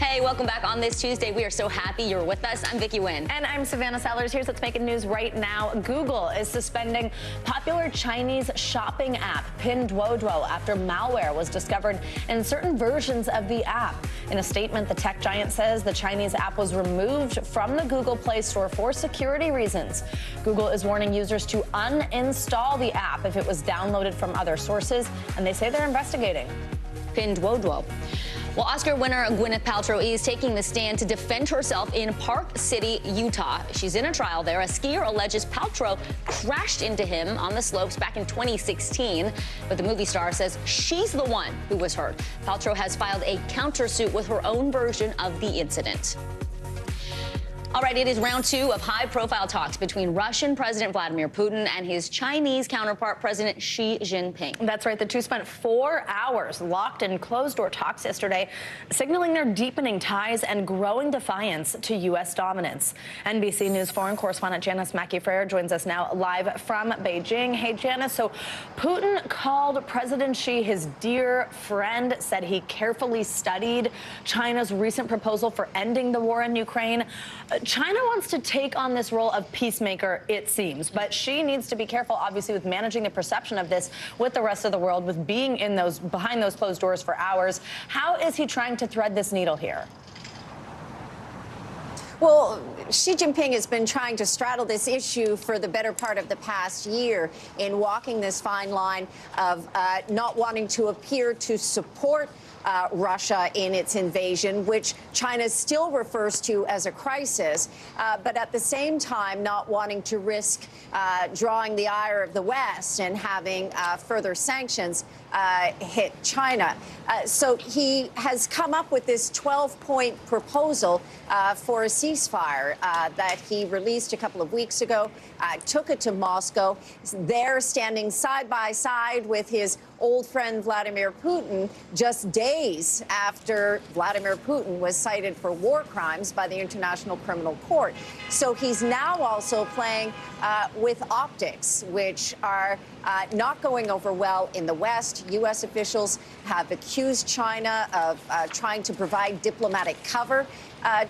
Hey, welcome back on this Tuesday. We are so happy you're with us. I'm Vicki Nguyen. And I'm Savannah Sellers. Here's what's making news right now. Google is suspending popular Chinese shopping app Pinduoduo after malware was discovered in certain versions of the app. In a statement, the tech giant says the Chinese app was removed from the Google Play Store for security reasons. Google is warning users to uninstall the app if it was downloaded from other sources, and they say they're investigating. Pinduoduo. Well, Oscar winner Gwyneth Paltrow is taking the stand to defend herself in Park City, Utah. She's in a trial there. A skier alleges Paltrow crashed into him on the slopes back in 2016. But the movie star says she's the one who was hurt. Paltrow has filed a countersuit with her own version of the incident. All right, it is round 2 of high-profile talks between Russian President Vladimir Putin and his Chinese counterpart, President Xi Jinping. That's right. The two spent 4 hours locked in closed-door talks yesterday, signaling their deepening ties and growing defiance to U.S. dominance. NBC News foreign correspondent Janice Mackey-Frere joins us now live from Beijing. Hey, Janice, so Putin called President Xi his dear friend, said he carefully studied China's recent proposal for ending the war in Ukraine. China wants to take on this role of peacemaker, it seems, but she needs to be careful, obviously, with managing the perception of this with the rest of the world, with being in those behind those closed doors for hours. How is he trying to thread this needle here? Well, Xi Jinping has been trying to straddle this issue for the better part of the past year in walking this fine line of not wanting to appear to support Russia in its invasion, which China still refers to as a crisis, but at the same time not wanting to risk drawing the ire of the West and having further sanctions hit China. So he has come up with this 12-point proposal for a ceasefire that he released a couple of weeks ago, took it to Moscow. There, standing side by side with his old friend Vladimir Putin, just days after Vladimir Putin was cited for war crimes by the International Criminal Court. So he's now also playing with optics, which are not going over well in the West. U.S. officials have accused China of trying to provide diplomatic cover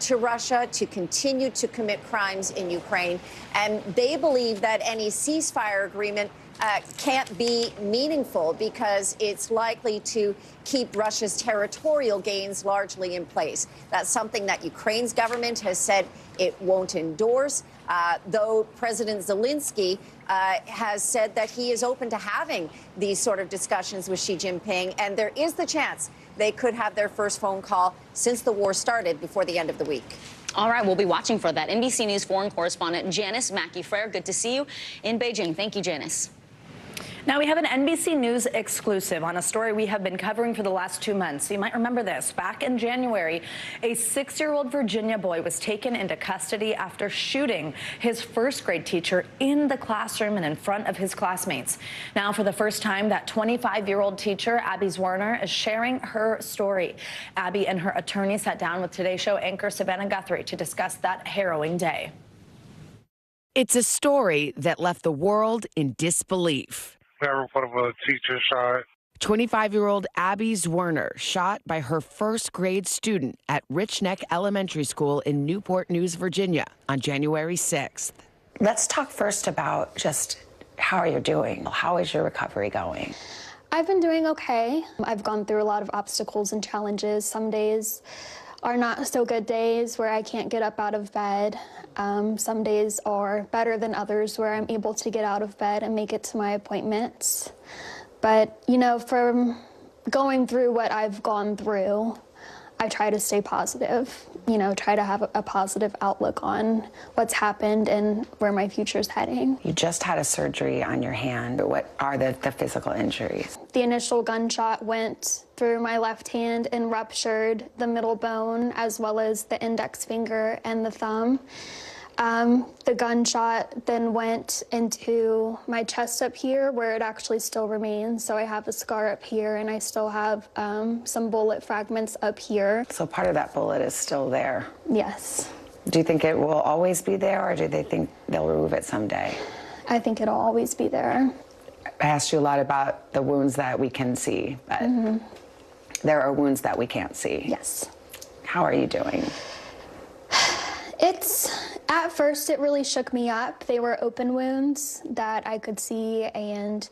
to Russia to continue to commit crimes in Ukraine. And they believe that any ceasefire agreement can't be meaningful because it's likely to keep Russia's territorial gains largely in place. That's something that Ukraine's government has said it won't endorse, though President Zelensky has said that he is open to having these sort of discussions with Xi Jinping, and there is the chance they could have their first phone call since the war started before the end of the week. All right, we'll be watching for that. NBC News foreign correspondent Janice Mackey-Frere, good to see you in Beijing. Thank you, Janice. Now we have an NBC News exclusive on a story we have been covering for the last 2 months. You might remember this. Back in January, a 6-year-old Virginia boy was taken into custody after shooting his first-grade teacher in the classroom and in front of his classmates. Now, for the first time, that 25-year-old teacher, Abby Zwerner, is sharing her story. Abby and her attorney sat down with Today Show anchor Savannah Guthrie to discuss that harrowing day. It's a story that left the world in disbelief. Never put a teacher shot. 25-year-old Abby Zwerner shot by her first-grade student at Rich Neck Elementary School in Newport News, Virginia, on January 6th. Let's talk first about just how are you doing? How is your recovery going? I've been doing okay. I've gone through a lot of obstacles and challenges. Some days are not so good days where I can't get up out of bed. Some days are better than others where I'm able to get out of bed and make it to my appointments. But, you know, from going through what I've gone through, I try to stay positive, try to have a positive outlook on what's happened and where my future's heading. You just had a surgery on your hand. What are the physical injuries? The initial gunshot went through my left hand and ruptured the middle bone as well as the index finger and the thumb. The gunshot then went into my chest up here where it actually still remains. So I have a scar up here and I still have some bullet fragments up here. So part of that bullet is still there? Yes. Do you think it will always be there, or do they think they'll remove it someday? I think it'll always be there. I asked you a lot about the wounds that we can see, but there are wounds that we can't see. Yes. How are you doing? At first, it really shook me up. They were open wounds that I could see, and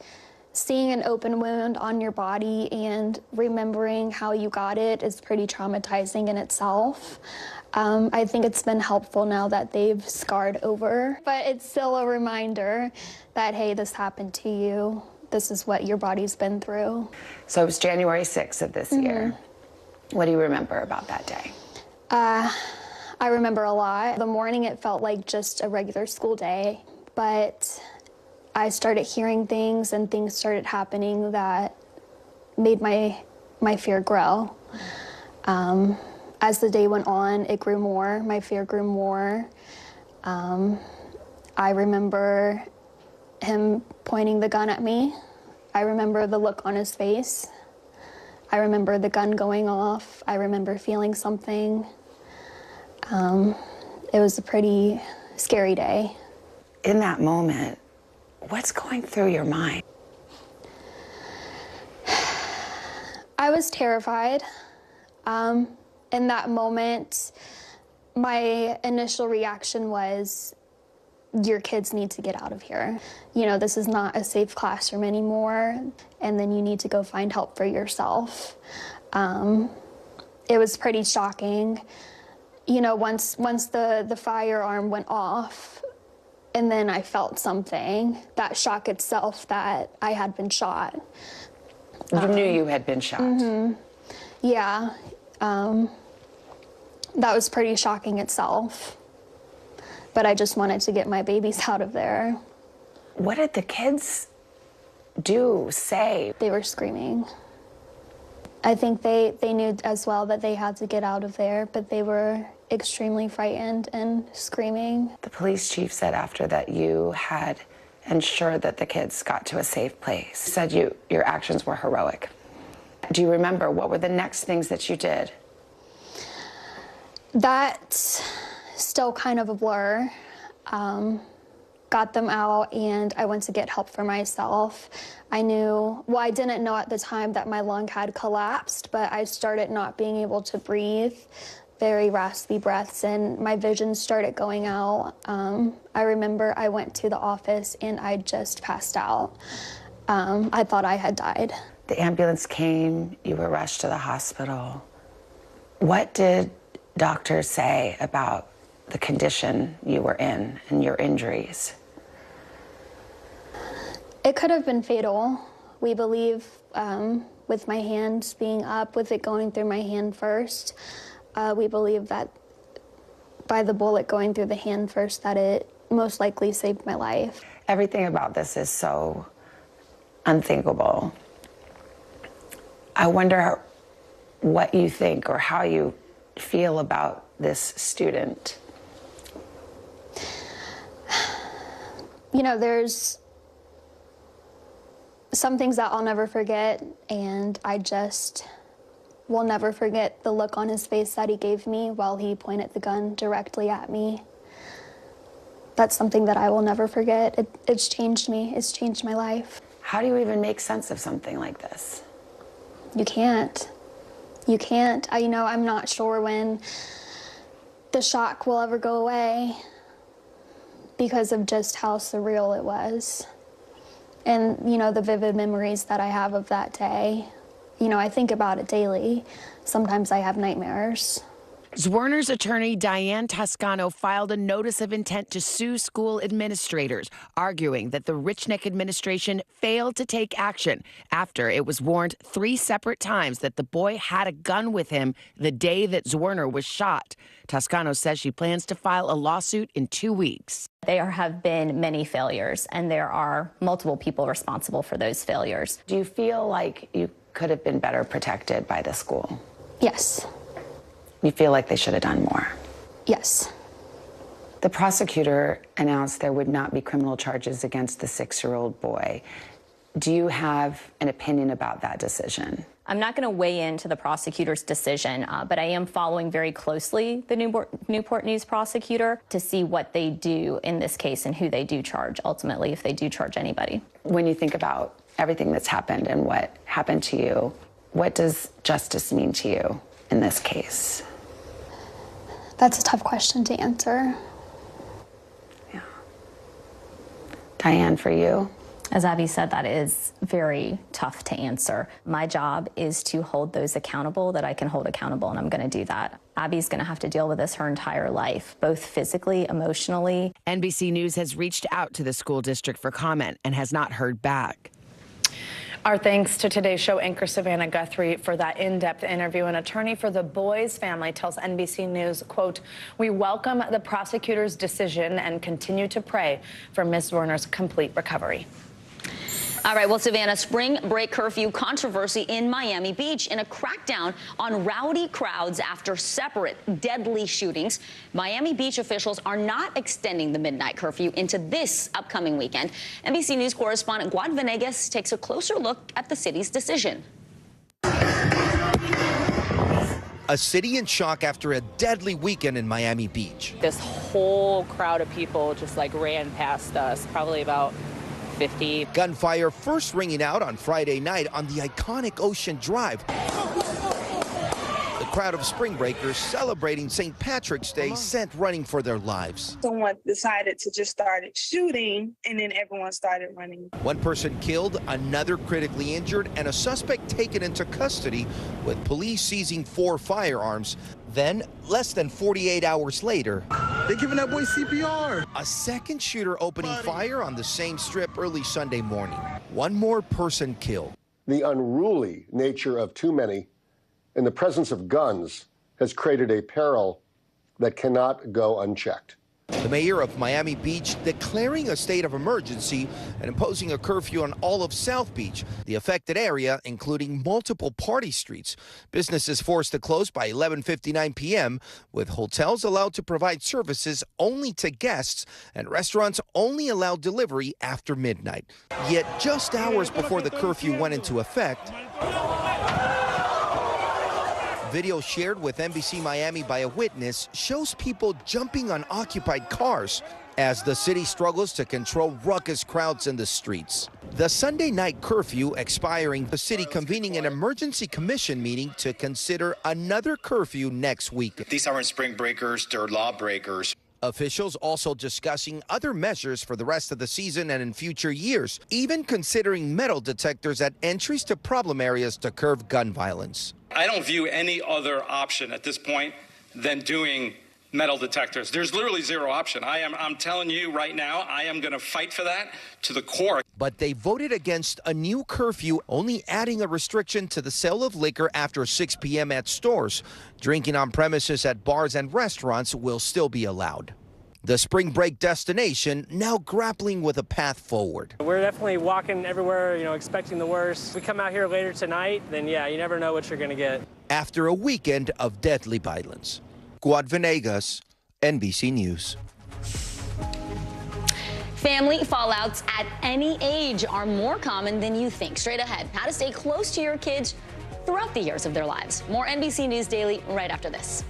seeing an open wound on your body and remembering how you got it is pretty traumatizing in itself. I think it's been helpful now that they've scarred over, but it's still a reminder that, hey, this happened to you. This is what your body's been through. So it was January 6th of this year. What do you remember about that day? I remember a lot. The morning, it felt like just a regular school day, but I started hearing things and things started happening that made my fear grow. As the day went on, it grew more. My fear grew more. I remember him pointing the gun at me. I remember the look on his face. I remember the gun going off. I remember feeling something. It was a pretty scary day. In that moment, what's going through your mind? I was terrified. In that moment, my initial reaction was, your kids need to get out of here. This is not a safe classroom anymore, and then you need to go find help for yourself. It was pretty shocking. Once the firearm went off, and then I felt something, that shock itself that I had been shot. You knew you had been shot? Yeah. That was pretty shocking itself. But I just wanted to get my babies out of there. What did the kids do, say? They were screaming. I think they knew as well that they had to get out of there, but they were extremely frightened and screaming. The police chief said after that you had ensured that the kids got to a safe place. He said your actions were heroic. Do you remember what were the next things that you did? That's still kind of a blur. Got them out and I went to get help for myself. I didn't know at the time that my lung had collapsed, but I started not being able to breathe, very raspy breaths, and my vision started going out. I remember I went to the office and I just passed out. I thought I had died. The ambulance came, you were rushed to the hospital. What did doctors say about the condition you were in and your injuries? It could have been fatal. We believe with my hand being up, with it going through my hand first, we believe that by the bullet going through the hand first, that it most likely saved my life. Everything about this is so unthinkable. I wonder what you think or how you feel about this student. There's some things that I'll never forget, and I just will never forget the look on his face that he gave me while he pointed the gun directly at me. That's something that I will never forget. It's changed me. It's changed my life. How do you even make sense of something like this? You can't. You can't. I'm not sure when the shock will ever go away because of just how surreal it was. And, the vivid memories that I have of that day. I think about it daily. Sometimes I have nightmares. Zwerner's attorney, Diane Toscano, filed a notice of intent to sue school administrators, arguing that the Richneck administration failed to take action after it was warned 3 separate times that the boy had a gun with him the day that Zwerner was shot. Toscano says she plans to file a lawsuit in 2 weeks. There have been many failures, and there are multiple people responsible for those failures. Do you feel like you could have been better protected by the school? Yes. You feel like they should have done more? Yes. The prosecutor announced there would not be criminal charges against the 6-year-old boy. Do you have an opinion about that decision? I'm not going to weigh into the prosecutor's decision, but I am following very closely the Newport News prosecutor to see what they do in this case and who they do charge, ultimately, if they do charge anybody. When you think about everything that's happened and what happened to you, what does justice mean to you in this case? That's a tough question to answer. Yeah. Diane, for you? As Abby said, that is very tough to answer. My job is to hold those accountable that I can hold accountable, and I'm going to do that. Abby's going to have to deal with this her entire life, both physically, emotionally. NBC News has reached out to the school district for comment and has not heard back. Our thanks to Today's Show anchor Savannah Guthrie for that in-depth interview. An attorney for the boy's family tells NBC News, quote, "We welcome the prosecutor's decision and continue to pray for Ms. Zwerner's complete recovery." All right, well, Savannah, spring break curfew controversy in Miami Beach in a crackdown on rowdy crowds after separate deadly shootings. Miami Beach officials are not extending the midnight curfew into this upcoming weekend. NBC News correspondent Guad Venegas takes a closer look at the city's decision. A city in shock after a deadly weekend in Miami Beach. This whole crowd of people just ran past us, probably about 50. Gunfire first ringing out on Friday night on the iconic Ocean Drive. The crowd of spring breakers celebrating St. Patrick's Day sent running for their lives. Someone decided to just start shooting, and then everyone started running. One person killed, another critically injured, and a suspect taken into custody, with police seizing 4 firearms. Then, less than 48 hours later, they're giving that boy CPR. A second shooter opening fire on the same strip early Sunday morning. One more person killed. The unruly nature of too many in the presence of guns has created a peril that cannot go unchecked. The mayor of Miami Beach declaring a state of emergency and imposing a curfew on all of South Beach, the affected area, including multiple party streets. Businesses forced to close by 11:59 p.m., with hotels allowed to provide services only to guests and restaurants only allowed delivery after midnight. Yet just hours before the curfew went into effect, video shared with NBC Miami by a witness shows people jumping on occupied cars as the city struggles to control ruckus crowds in the streets. The Sunday night curfew expiring, the city convening an emergency commission meeting to consider another curfew next week. These aren't spring breakers, they're lawbreakers. Officials also discussing other measures for the rest of the season and in future years, even considering metal detectors at entries to problem areas to curb gun violence. I don't view any other option at this point than doing metal detectors. There's literally zero option. I'm telling you right now, I am going to fight for that to the core. But they voted against a new curfew, only adding a restriction to the sale of liquor after 6 p.m. at stores. Drinking on premises at bars and restaurants will still be allowed. The spring break destination now grappling with a path forward. We're definitely walking everywhere, expecting the worst. If we come out here later tonight, then yeah, you never know what you're going to get. After a weekend of deadly violence. Guad Venegas, NBC News. Family fallouts at any age are more common than you think. Straight ahead, how to stay close to your kids throughout the years of their lives. More NBC News Daily right after this.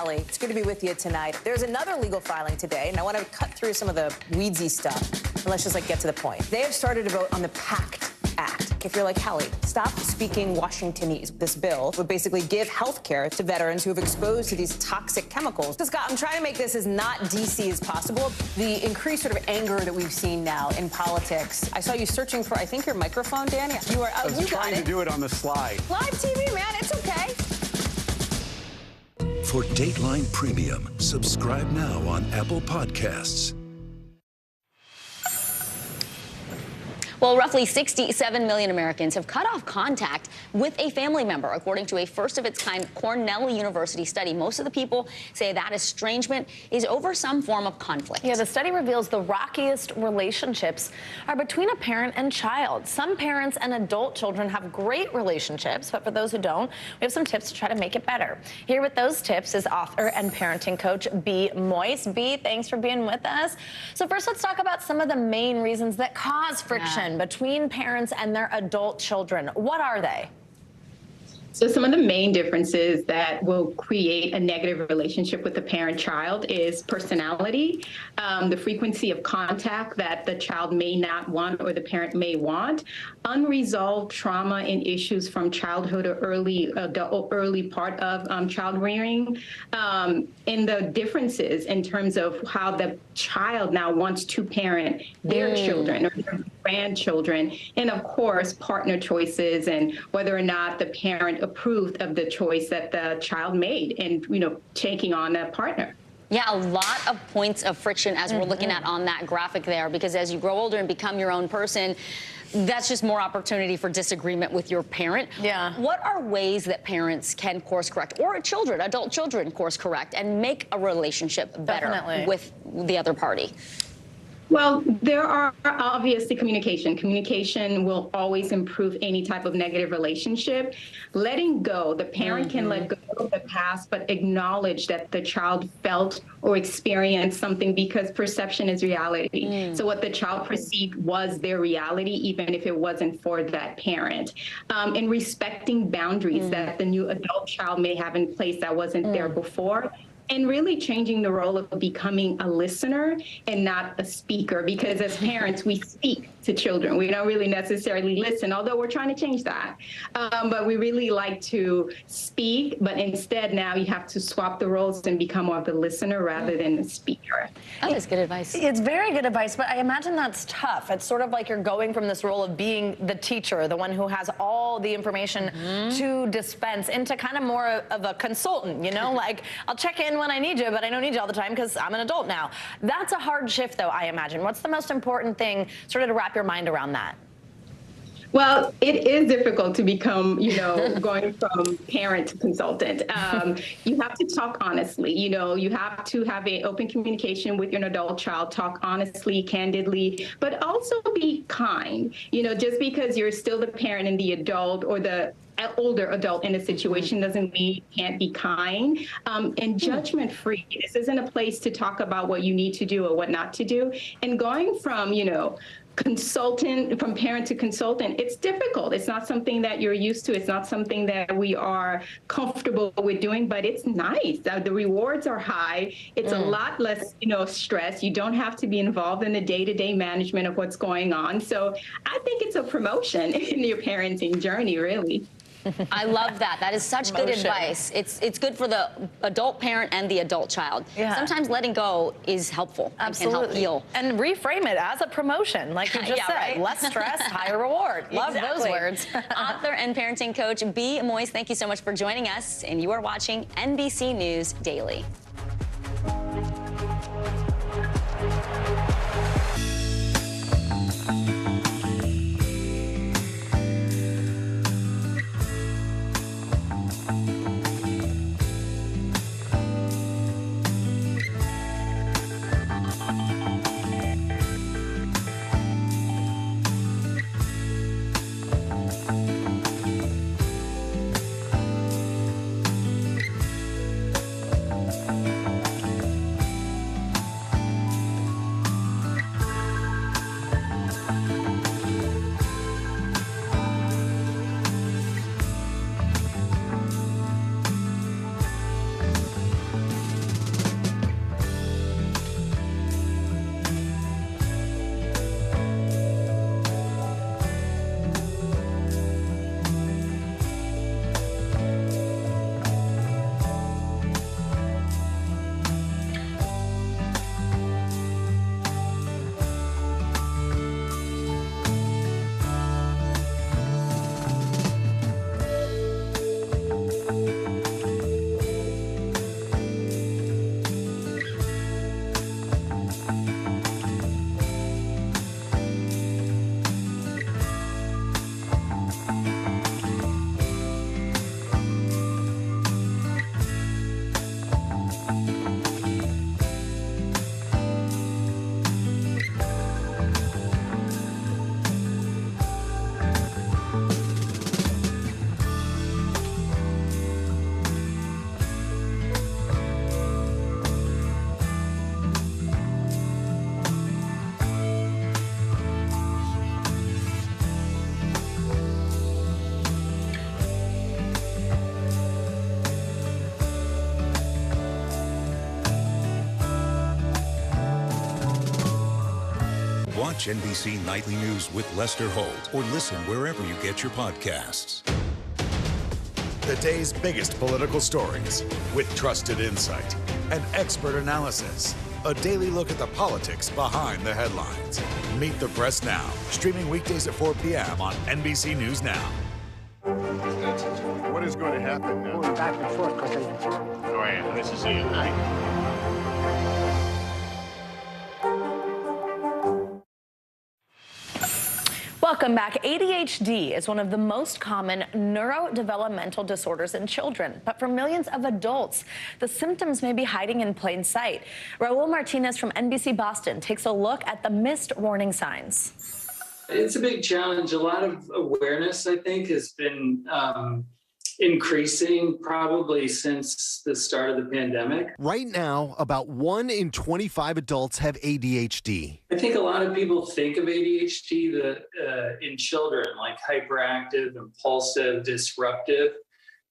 Hallie. It's good to be with you tonight. There's another legal filing today, and I want to cut through some of the weedsy stuff. And let's just get to the point. They have started to vote on the PACT Act. If you're like, Hallie, stop speaking Washingtonese. This bill would basically give health care to veterans who have exposed to these toxic chemicals. So, Scott, I'm trying to make this as not DC as possible. The increased sort of anger that we've seen now in politics. I saw you searching for, I think, your microphone, Dan. You are. I was trying to do it on the slide. Live TV, man. It's okay. For Dateline Premium, subscribe now on Apple Podcasts. Well, roughly 67 million Americans have cut off contact with a family member, according to a first-of-its-kind Cornell University study. Most of the people say that estrangement is over some form of conflict. Yeah, the study reveals the rockiest relationships are between a parent and child. Some parents and adult children have great relationships, but for those who don't, we have some tips to try to make it better. Here with those tips is author and parenting coach B. Moyce. B, thanks for being with us. So first, let's talk about some of the main reasons that cause friction between parents and their adult children. What are they? So some of the main differences that will create a negative relationship with the parent-child is personality, the frequency of contact that the child may not want or the parent may want, unresolved trauma and issues from childhood or early part of child rearing, and the differences in terms of how the child now wants to parent their children or their grandchildren, and of course partner choices and whether or not the parent approved of the choice that the child made and taking on a partner. Yeah, a lot of points of friction as we're looking at on that graphic there, because as you grow older and become your own person, that's just more opportunity for disagreement with your parent. Yeah. What are ways that parents can course correct, or children, adult children course correct, and make a relationship better with the other party? Well, there are obviously communication. Communication will always improve any type of negative relationship. Letting go, the parent can let go of the past, but acknowledge that the child felt or experienced something, because perception is reality. So what the child perceived was their reality, even if it wasn't for that parent. And respecting boundaries that the new adult child may have in place that wasn't there before. And really changing the role of becoming a listener and not a speaker, because as parents, we speak to children. We don't really necessarily listen, although we're trying to change that. But we really like to speak, but instead now you have to swap the roles and become more of the listener rather than the speaker. That is good advice. It's very good advice, but I imagine that's tough. It's sort of like you're going from this role of being the teacher, the one who has all the information to dispense, into kind of more of a consultant, like I'll check in when I need you, but I don't need you all the time because I'm an adult now. That's a hard shift, though, I imagine. What's the most important thing sort of to wrap your mind around that? Well, it is difficult to become, going from parent to consultant. You have to talk honestly. You have to have an open communication with your adult child, talk honestly, candidly, but also be kind. Just because you're still the parent and the adult or the older adult in a situation doesn't mean you can't be kind and judgment-free. This isn't a place to talk about what you need to do or what not to do. And going from, from parent to consultant, it's difficult. It's not something that you're used to. It's not something that we are comfortable with doing, but it's nice. The rewards are high. It's a lot less, stress. You don't have to be involved in the day-to-day management of what's going on. So I think it's a promotion in your parenting journey, really. I love that. That is such good advice. It's good for the adult parent and the adult child. Yeah. Sometimes letting go is helpful. Absolutely. And can help heal. And reframe it as a promotion, like you just said. Right? Less stress, higher reward. Love those words. Author and parenting coach B. Moyce, thank you so much for joining us. And you are watching NBC News Daily. Watch NBC Nightly News with Lester Holt or listen wherever you get your podcasts. The day's biggest political stories with trusted insight and expert analysis. A daily look at the politics behind the headlines. Meet the Press Now, streaming weekdays at 4 p.m. on NBC News Now. What is going to happen now? Going back and forth because Go ahead. Nice to see you. Welcome back. ADHD is one of the most common neurodevelopmental disorders in children, but for millions of adults, the symptoms may be hiding in plain sight. Raul Martinez from NBC Boston takes a look at the missed warning signs. It's a big challenge. A lot of awareness, I think, has been increasing probably since the start of the pandemic. Right now, about 1 in 25 adults have ADHD. I think a lot of people think of ADHD in children, like hyperactive, impulsive, disruptive,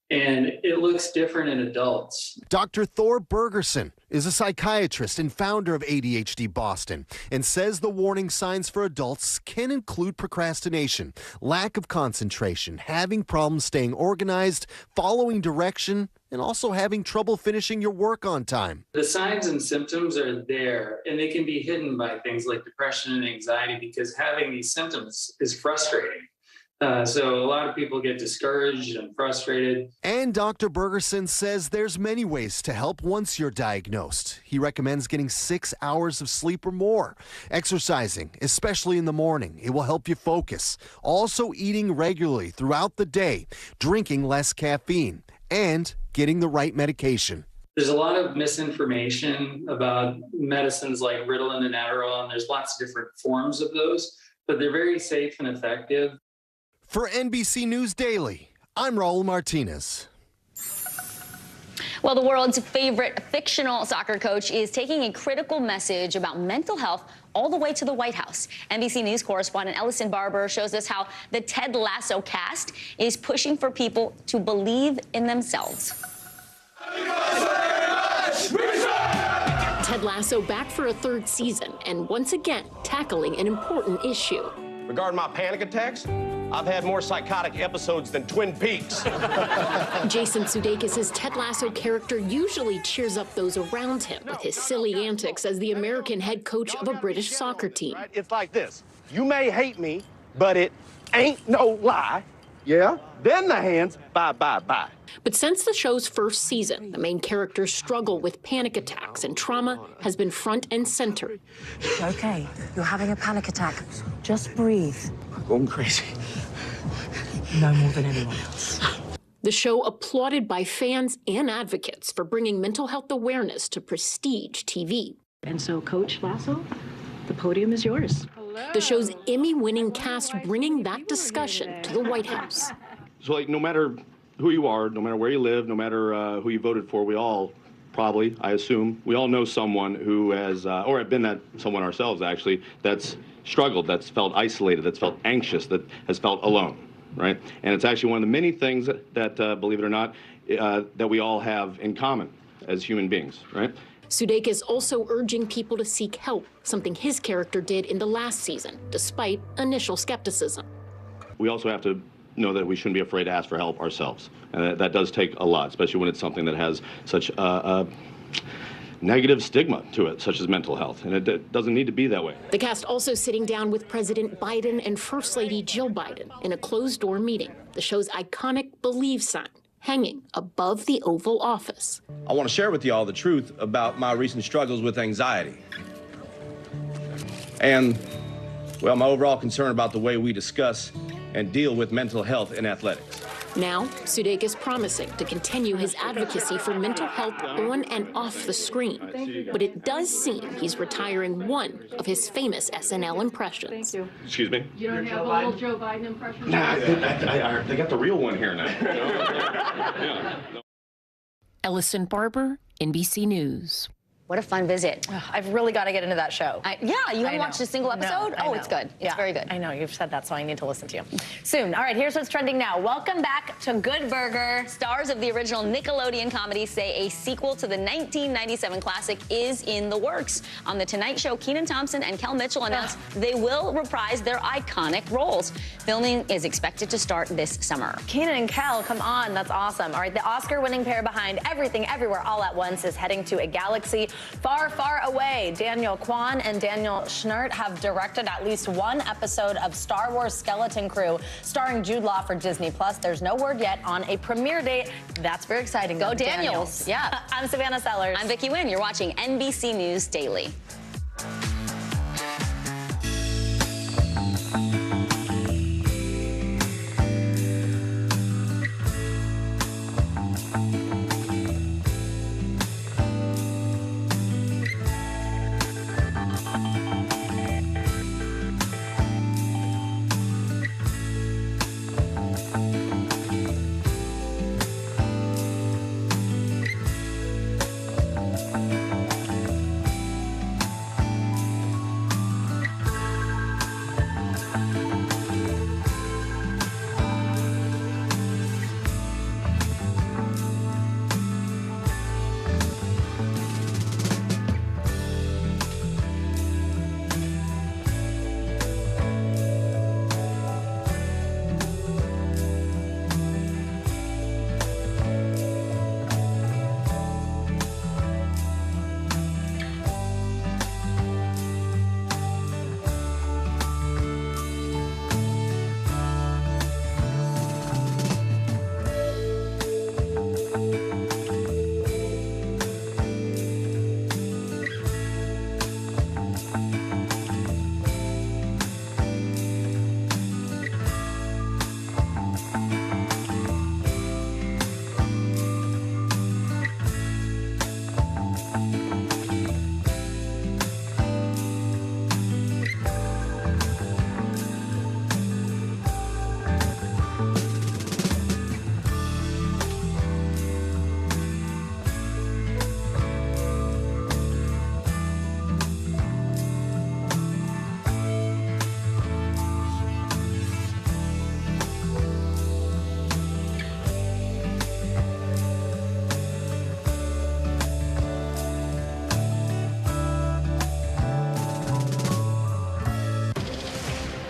and it looks different in adults. Dr. Thor Bergerson is a psychiatrist and founder of ADHD Boston and says the warning signs for adults can include procrastination, lack of concentration, having problems staying organized, following direction, and also having trouble finishing your work on time. The signs and symptoms are there, and they can be hidden by things like depression and anxiety because having these symptoms is frustrating. So a lot of people get discouraged and frustrated. And Dr. Bergerson says there's many ways to help once you're diagnosed. He recommends getting 6 hours of sleep or more, exercising, especially in the morning. It will help you focus. Also eating regularly throughout the day, drinking less caffeine, and getting the right medication. There's a lot of misinformation about medicines like Ritalin and Adderall, and there's lots of different forms of those, but they're very safe and effective. For NBC News Daily, I'm Raul Martinez. Well, the world's favorite fictional soccer coach is taking a critical message about mental health all the way to the White House. NBC News correspondent Ellison Barber shows us how the Ted Lasso cast is pushing for people to believe in themselves. Ted Lasso back for a third season and once again tackling an important issue. Regarding my panic attacks, I've had more psychotic episodes than Twin Peaks. Jason Sudeikis' Ted Lasso character usually cheers up those around him with his silly antics as the American head coach of a British soccer team. It's like this. You may hate me, but it ain't no lie. Yeah? Then the hands, bye, bye, bye. But since the show's first season, the main character's struggle with panic attacks and trauma has been front and center. Okay, you're having a panic attack. Just breathe. I'm going crazy. No more than anyone else. The show applauded by fans and advocates for bringing mental health awareness to prestige TV. And so, Coach Lasso, the podium is yours. The show's Emmy-winning cast bringing that discussion to the White House. So, like, no matter who you are, no matter where you live, no matter who you voted for, we all probably, I assume, we all know someone who has, or have been that someone ourselves, actually, that's struggled, that's felt isolated, that's felt anxious, that has felt alone, right? And it's actually one of the many things that believe it or not, that we all have in common as human beings, right? Sudeikis also urging people to seek help, something his character did in the last season, despite initial skepticism. We also have to know that we shouldn't be afraid to ask for help ourselves. And that does take a lot, especially when it's something that has such a negative stigma to it, such as mental health. And it doesn't need to be that way. The cast also sitting down with President Biden and First Lady Jill Biden in a closed-door meeting. The show's iconic Believe sign hanging above the Oval Office. I want to share with you all the truth about my recent struggles with anxiety. And, well, my overall concern about the way we discuss and deal with mental health in athletics. Now, Sudeikis promising to continue his advocacy for mental health on and off the screen. But it does seem he's retiring one of his famous SNL impressions. Thank you. Excuse me? You don't have a little Joe Biden impression? Nah, they got the real one here now. Yeah. Ellison Barber, NBC News. What a fun visit. I've really got to get into that show. Yeah, you haven't watched a single episode? No, It's good. It's very good. I know, you've said that, so I need to listen to you. Soon. All right, here's what's trending now. Welcome back to Good Burger. Stars of the original Nickelodeon comedy say a sequel to the 1997 classic is in the works. On The Tonight Show, Kenan Thompson and Kel Mitchell announced they will reprise their iconic roles. Filming is expected to start this summer. Kenan and Kel, come on, that's awesome. All right, the Oscar-winning pair behind Everything Everywhere All at Once is heading to a galaxy far, far away. Daniel Kwan and Daniel Schnert have directed at least one episode of Star Wars Skeleton Crew, starring Jude Law for Disney+. There's no word yet on a premiere date. That's very exciting. Go Daniels. Yeah. I'm Savannah Sellers. I'm Vicki Wynn. You're watching NBC News Daily.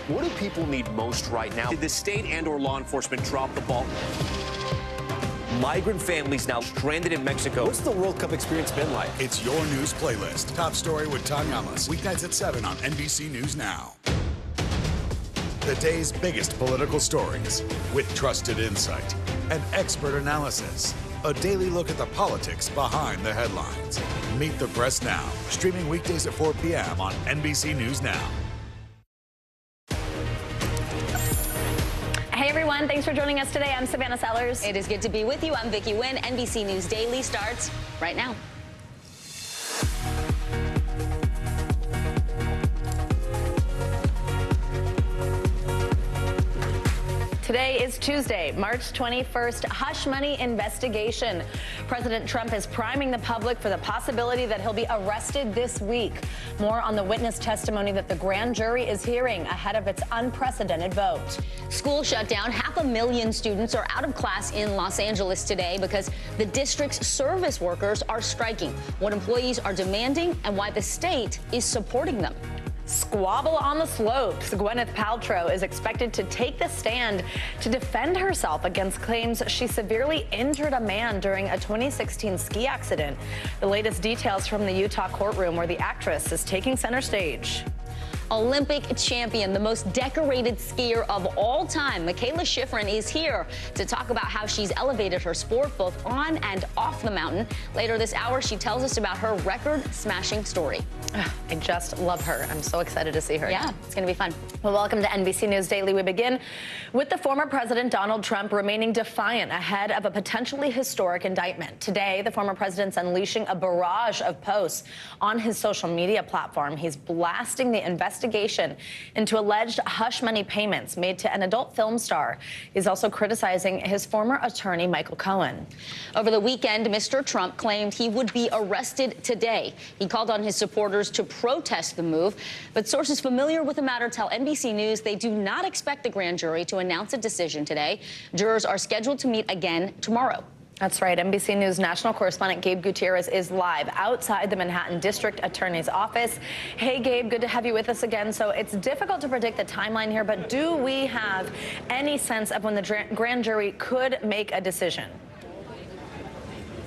What do people need most right now? Did the state and/or law enforcement drop the ball? Migrant families now stranded in Mexico. What's the World Cup experience been like? It's your news playlist. Top story with Tom Yamas. Weeknights at 7 on NBC News Now. The day's biggest political stories with trusted insight and expert analysis. A daily look at the politics behind the headlines. Meet the Press Now. Streaming weekdays at 4 p.m. on NBC News Now. Hey everyone, thanks for joining us today. I'm Savannah Sellers. It is good to be with you. I'm Vicki Wynn. NBC News Daily starts right now. Today is Tuesday, March 21st, hush money investigation. President Trump is priming the public for the possibility that he'll be arrested this week. More on the witness testimony that the grand jury is hearing ahead of its unprecedented vote. School shut down. 500,000 students are out of class in Los Angeles today because the district's service workers are striking. What employees are demanding and why the state is supporting them. Squabble on the slopes. Gwyneth Paltrow is expected to take the stand to defend herself against claims she severely injured a man during a 2016 ski accident. The latest details from the Utah courtroom where the actress is taking center stage. Olympic champion, the most decorated skier of all time, Mikaela Shiffrin is here to talk about how she's elevated her sport both on and off the mountain. Later this hour, she tells us about her record-smashing story. I just love her. I'm so excited to see her. Yeah, it's going to be fun. Well, welcome to NBC News Daily. We begin with the former President Donald Trump remaining defiant ahead of a potentially historic indictment. Today, the former president's unleashing a barrage of posts on his social media platform. He's blasting the investigation investigation into alleged hush money payments made to an adult film star. He's also criticizing his former attorney, Michael Cohen. Over the weekend, Mr. Trump claimed he would be arrested today. He called on his supporters to protest the move, but sources familiar with the matter tell NBC News they do not expect the grand jury to announce a decision today. Jurors are scheduled to meet again tomorrow. That's right. NBC News national correspondent Gabe Gutierrez is live outside the Manhattan District Attorney's office. Hey, Gabe, good to have you with us again. So it's difficult to predict the timeline here, but do we have any sense of when the grand jury could make a decision?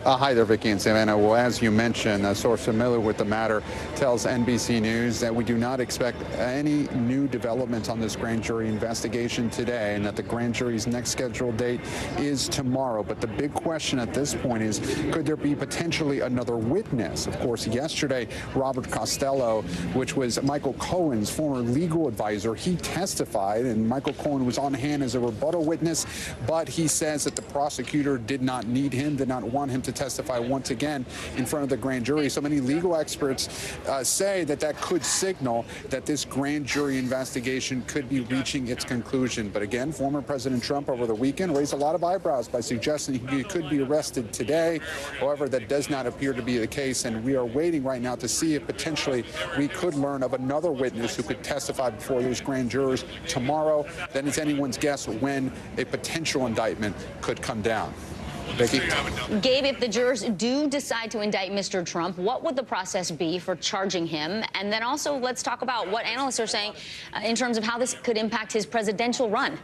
Hi there, Vicki and Savannah. Well, as you mentioned, a source familiar with the matter tells NBC News that we do not expect any new developments on this grand jury investigation today, and that the grand jury's next scheduled date is tomorrow. But the big question at this point is, could there be potentially another witness? Of course, yesterday, Robert Costello, which was Michael Cohen's former legal advisor, he testified, and Michael Cohen was on hand as a rebuttal witness, but he says that the prosecutor did not need him, did not want him to testify once again in front of the grand jury. So many legal experts say that that could signal that this grand jury investigation could be reaching its conclusion. But again, former President Trump over the weekend raised a lot of eyebrows by suggesting he could be arrested today. However, that does not appear to be the case, and we are waiting right now to see if potentially we could learn of another witness who could testify before those grand jurors tomorrow. Then it's anyone's guess when a potential indictment could come down. Becky? Gabe, if the jurors do decide to indict Mr. Trump, what would the process be for charging him? And then also, let's talk about what analysts are saying in terms of how this could impact his presidential run.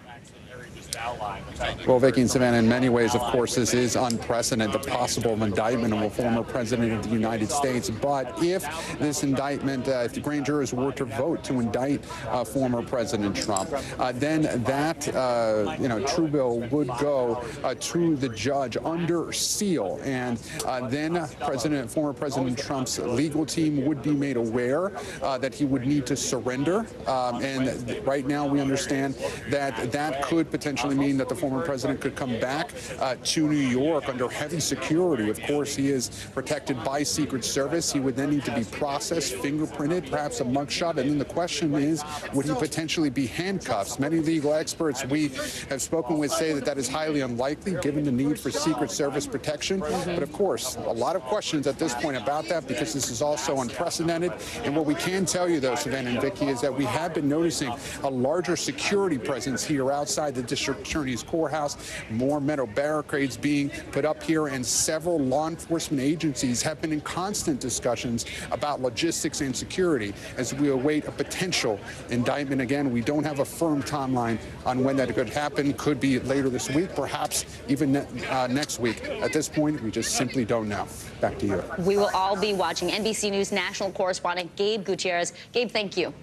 Well, Vicki and Savannah, in many ways, of course, this is unprecedented, the possible indictment of a former president of the United States. But if this indictment, if the grand jurors were to vote to indict former President Trump, then that, true bill would go to the judge under seal. And then former President Trump's legal team would be made aware that he would need to surrender. And right now we understand that that could potentially mean that the former president could come back to New York under heavy security. Of course, he is protected by Secret Service. He would then need to be processed, fingerprinted, perhaps a mugshot. And then the question is, would he potentially be handcuffed? Many legal experts we have spoken with say that that is highly unlikely given the need for Secret Service protection. But of course, a lot of questions at this point about that because this is also unprecedented. And what we can tell you, though, Savannah and Vicki, is that we have been noticing a larger security presence here outside the district attorney's courthouse, more metal barricades being put up here, and several law enforcement agencies have been in constant discussions about logistics and security as we await a potential indictment. Again, we don't have a firm timeline on when that could happen. Could be later this week, perhaps even next week. At this point, we just simply don't know. Back to you. We will all be watching. NBC News national correspondent Gabe Gutierrez. Gabe, thank you.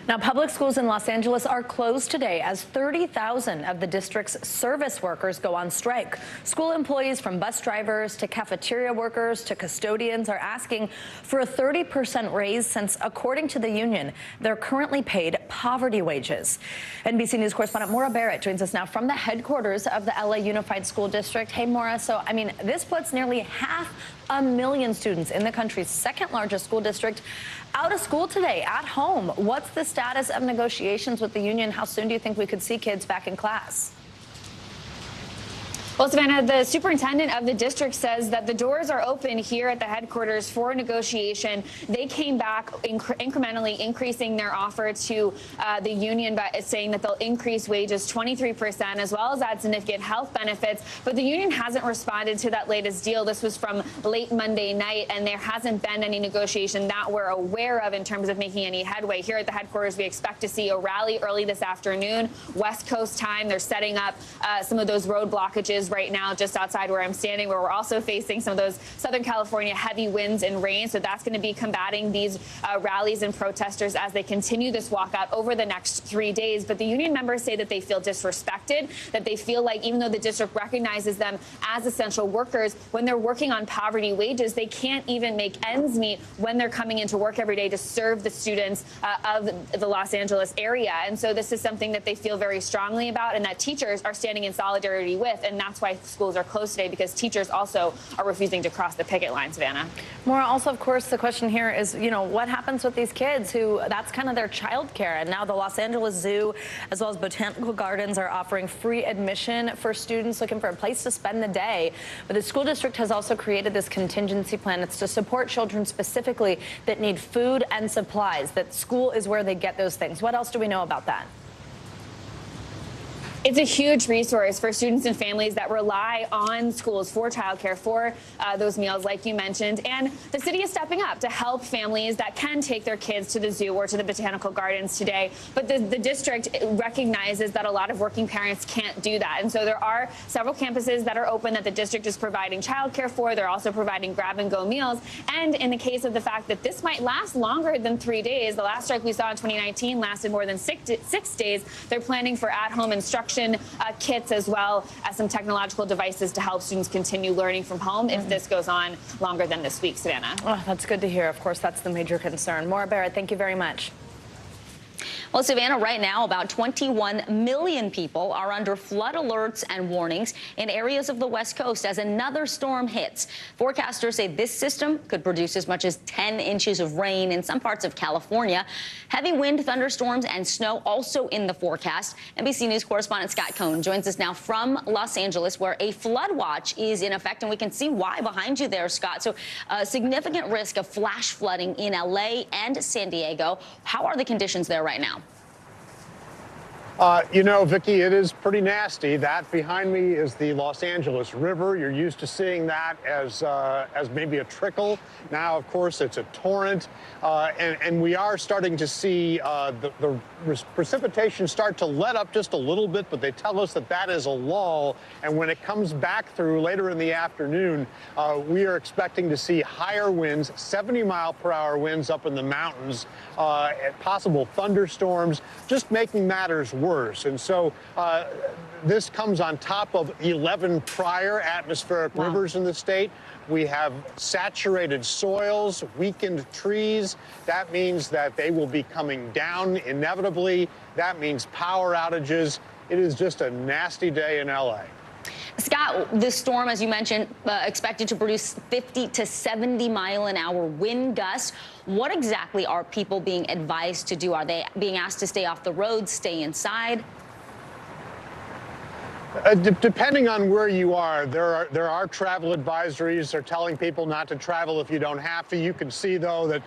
Now, public schools in Los Angeles are closed today as 30,000 of the district's service workers go on strike. School employees, from bus drivers to cafeteria workers to custodians, are asking for a 30% raise since, according to the union, they're currently paid poverty wages. NBC News correspondent Maura Barrett joins us now from the headquarters of the LA Unified School District. Hey, Maura, so, this puts nearly 500,000 students in the country's second largest school district out of school today, at home. What's the status of negotiations with the union? How soon do you think we could see kids back in class? Well, Savannah, the superintendent of the district says that the doors are open here at the headquarters for negotiation. They came back incrementally increasing their offer to the union by saying that they'll increase wages 23%, as well as add significant health benefits. But the union hasn't responded to that latest deal. This was from late Monday night, and there hasn't been any negotiation that we're aware of in terms of making any headway. Here at the headquarters, we expect to see a rally early this afternoon, West Coast time. They're setting up some of those road blockages right now just outside where I'm standing, where we're also facing some of those Southern California heavy winds and rain. So that's going to be combating these rallies and protesters as they continue this walkout over the next 3 days. But the union members say that they feel disrespected, that they feel like even though the district recognizes them as essential workers, when they're working on poverty wages, they can't even make ends meet when they're coming into work every day to serve the students of the Los Angeles area. And so this is something that they feel very strongly about and that teachers are standing in solidarity with. And that's that's why schools are closed today, because teachers also are refusing to cross the picket line, Savannah. Maura, also, of course, the question here is, what happens with these kids who that's kind of their childcare? And now the Los Angeles Zoo, as well as Botanical Gardens, are offering free admission for students looking for a place to spend the day. But the school district has also created this contingency plan. It's to support children specifically that need food and supplies, that school is where they get those things. What else do we know about that? It's a huge resource for students and families that rely on schools for childcare, for those meals, like you mentioned. And the city is stepping up to help families that can take their kids to the zoo or to the Botanical Gardens today. But the district recognizes that a lot of working parents can't do that. And so there are several campuses that are open that the district is providing childcare for. They're also providing grab-and-go meals. And in the case of the fact that this might last longer than 3 days, the last strike we saw in 2019 lasted more than 6 days, they're planning for at-home instruction kits, as well as some technological devices to help students continue learning from home if this goes on longer than this week, Savannah. Oh, that's good to hear. Of course, that's the major concern. Maura Barrett, thank you very much. Well, Savannah, right now, about 21 million people are under flood alerts and warnings in areas of the West Coast as another storm hits. Forecasters say this system could produce as much as 10 inches of rain in some parts of California. Heavy wind, thunderstorms, and snow also in the forecast. NBC News correspondent Scott Cohn joins us now from Los Angeles, where a flood watch is in effect, and we can see why behind you there, Scott. So a significant risk of flash flooding in L.A. and San Diego. How are the conditions there right now? Vicki, it is pretty nasty. That behind me is the Los Angeles River. You're used to seeing that as maybe a trickle. Now, of course, it's a torrent. And we are starting to see the precipitation start to let up just a little bit, but they tell us that that is a lull. And when it comes back through later in the afternoon, we are expecting to see higher winds, 70-mile-per-hour winds up in the mountains, possible thunderstorms, just making matters worse. And so this comes on top of 11 prior atmospheric rivers in the state. We have saturated soils, weakened trees. That means that they will be coming down inevitably. That means power outages. It is just a nasty day in LA. Scott, this storm, as you mentioned, expected to produce 50 to 70-mile-an-hour wind gusts. What exactly are people being advised to do? Are they being asked to stay off the road, stay inside? Depending on where you are, there are travel advisories. They're telling people not to travel if you don't have to. You can see, though, that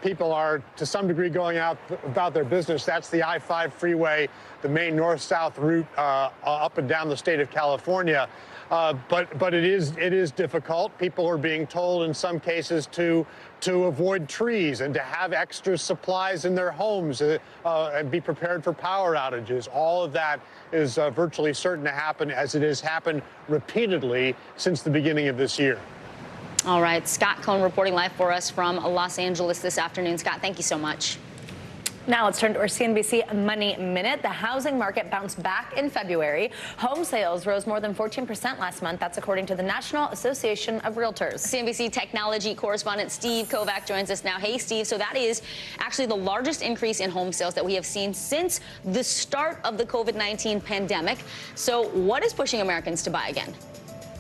people are, to some degree, going out about their business. That's the I-5 freeway, the main north-south route up and down the state of California. But it is difficult. People are being told in some cases to avoid trees and to have extra supplies in their homes and be prepared for power outages. All of that is virtually certain to happen, as it has happened repeatedly since the beginning of this year. All right, Scott Cohn reporting live for us from Los Angeles this afternoon. Scott, thank you so much. Now let's turn to our CNBC Money Minute. The housing market bounced back in February. Home sales rose more than 14% last month. That's according to the National Association of Realtors. CNBC technology correspondent Steve Kovac joins us now. Hey, Steve. So that is actually the largest increase in home sales that we have seen since the start of the COVID-19 pandemic. So what is pushing Americans to buy again?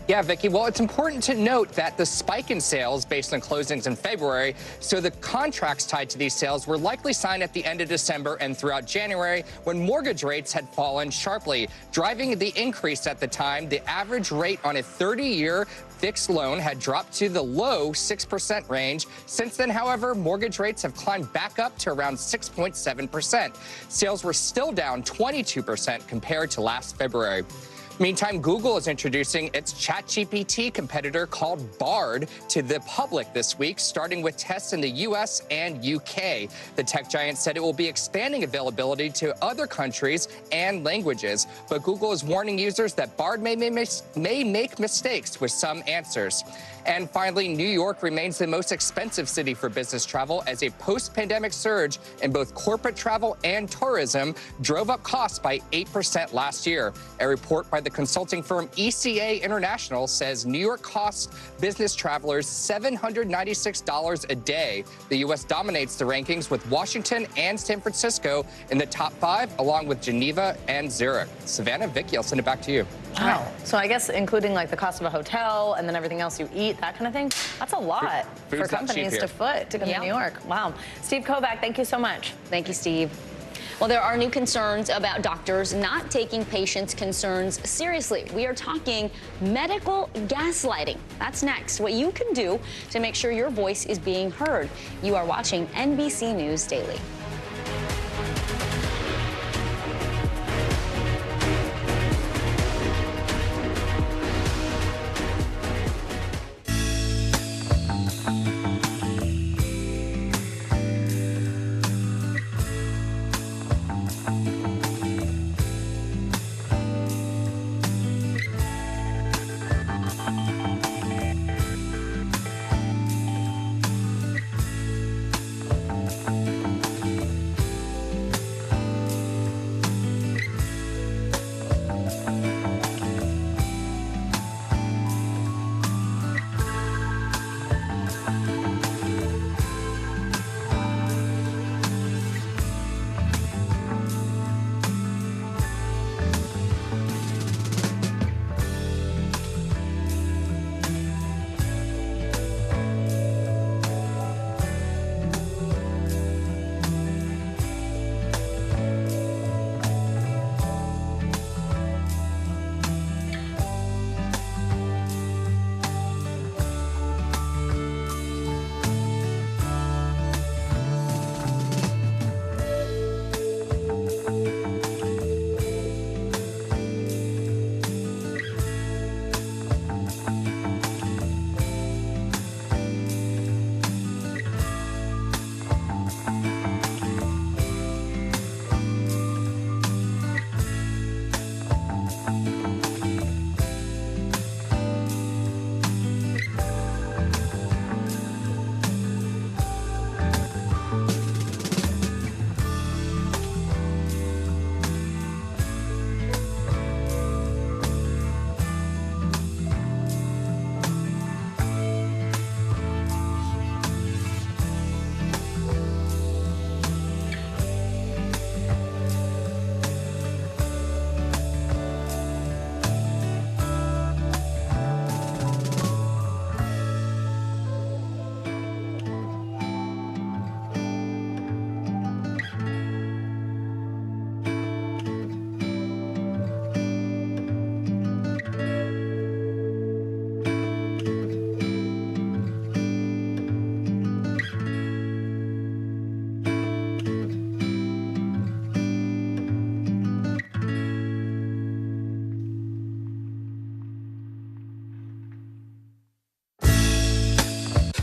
Yeah, Vicki. Well, it's important to note that the spike in sales based on closings in February, so the contracts tied to these sales were likely signed at the end of December and throughout January, when mortgage rates had fallen sharply. Driving the increase at the time, the average rate on a 30-year fixed loan had dropped to the low 6% range. Since then, however, mortgage rates have climbed back up to around 6.7%. Sales were still down 22% compared to last February. Meantime, Google is introducing its ChatGPT competitor called Bard to the public this week, starting with tests in the U.S. and UK. The tech giant said it will be expanding availability to other countries and languages. But Google is warning users that Bard may make mistakes with some answers. And finally, New York remains the most expensive city for business travel, as a post-pandemic surge in both corporate travel and tourism drove up costs by 8% last year. A report by the consulting firm ECA International says New York costs business travelers $796 a day. The U.S. dominates the rankings with Washington and San Francisco in the top 5, along with Geneva and Zurich. Savannah, Vicky, I'll send it back to you. Wow. So I guess including like the cost of a hotel and then everything else you eat, that kind of thing, that's a lot for companies to foot to come to New York. Wow. Steve Kovac, thank you so much. Thank you, Steve. Well, there are new concerns about doctors not taking patients' concerns seriously. We are talking medical gaslighting. That's next. What you can do to make sure your voice is being heard. You are watching NBC News Daily.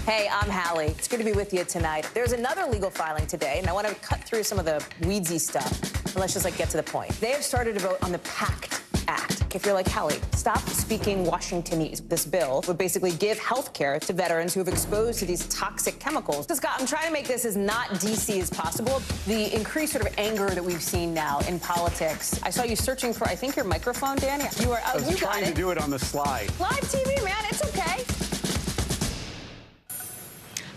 Hey, I'm Hallie. It's good to be with you tonight. There's another legal filing today, and I want to cut through some of the weedsy stuff. And let's just get to the point. They have started to vote on the PACT Act. If you're like Hallie, stop speaking Washingtonese. This bill would basically give health care to veterans who have exposed to these toxic chemicals. So, Scott, I'm trying to make this as not DC as possible. The increased sort of anger that we've seen now in politics. I saw you searching for, I think, your microphone, Danny. You are. I was trying to do it on the slide. Live TV, man. It's okay.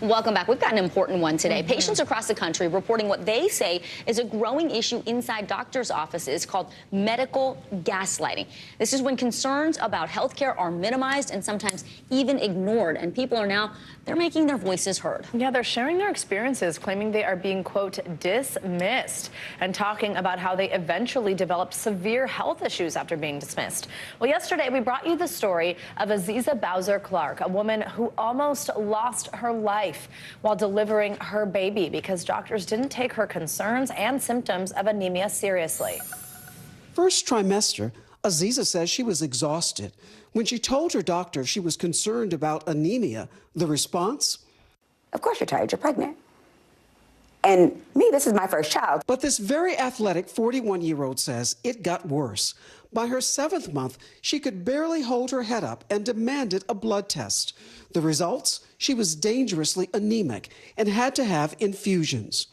Welcome back. We've got an important one today. Patients across the country reporting what they say is a growing issue inside doctors' offices called medical gaslighting. This is when concerns about health care are minimized and sometimes even ignored. And people are now, they're making their voices heard. Yeah, they're sharing their experiences, claiming they are being, quote, dismissed, and talking about how they eventually developed severe health issues after being dismissed. Well, yesterday we brought you the story of Aziza Bowser-Clark, a woman who almost lost her life while delivering her baby because doctors didn't take her concerns and symptoms of anemia seriously. First trimester, Aziza says she was exhausted. When she told her doctor she was concerned about anemia, the response? Of course you're tired, you're pregnant. And me, this is my first child. But this very athletic 41-year-old says it got worse. By her 7th month, she could barely hold her head up and demanded a blood test. The results? She was dangerously anemic and had to have infusions.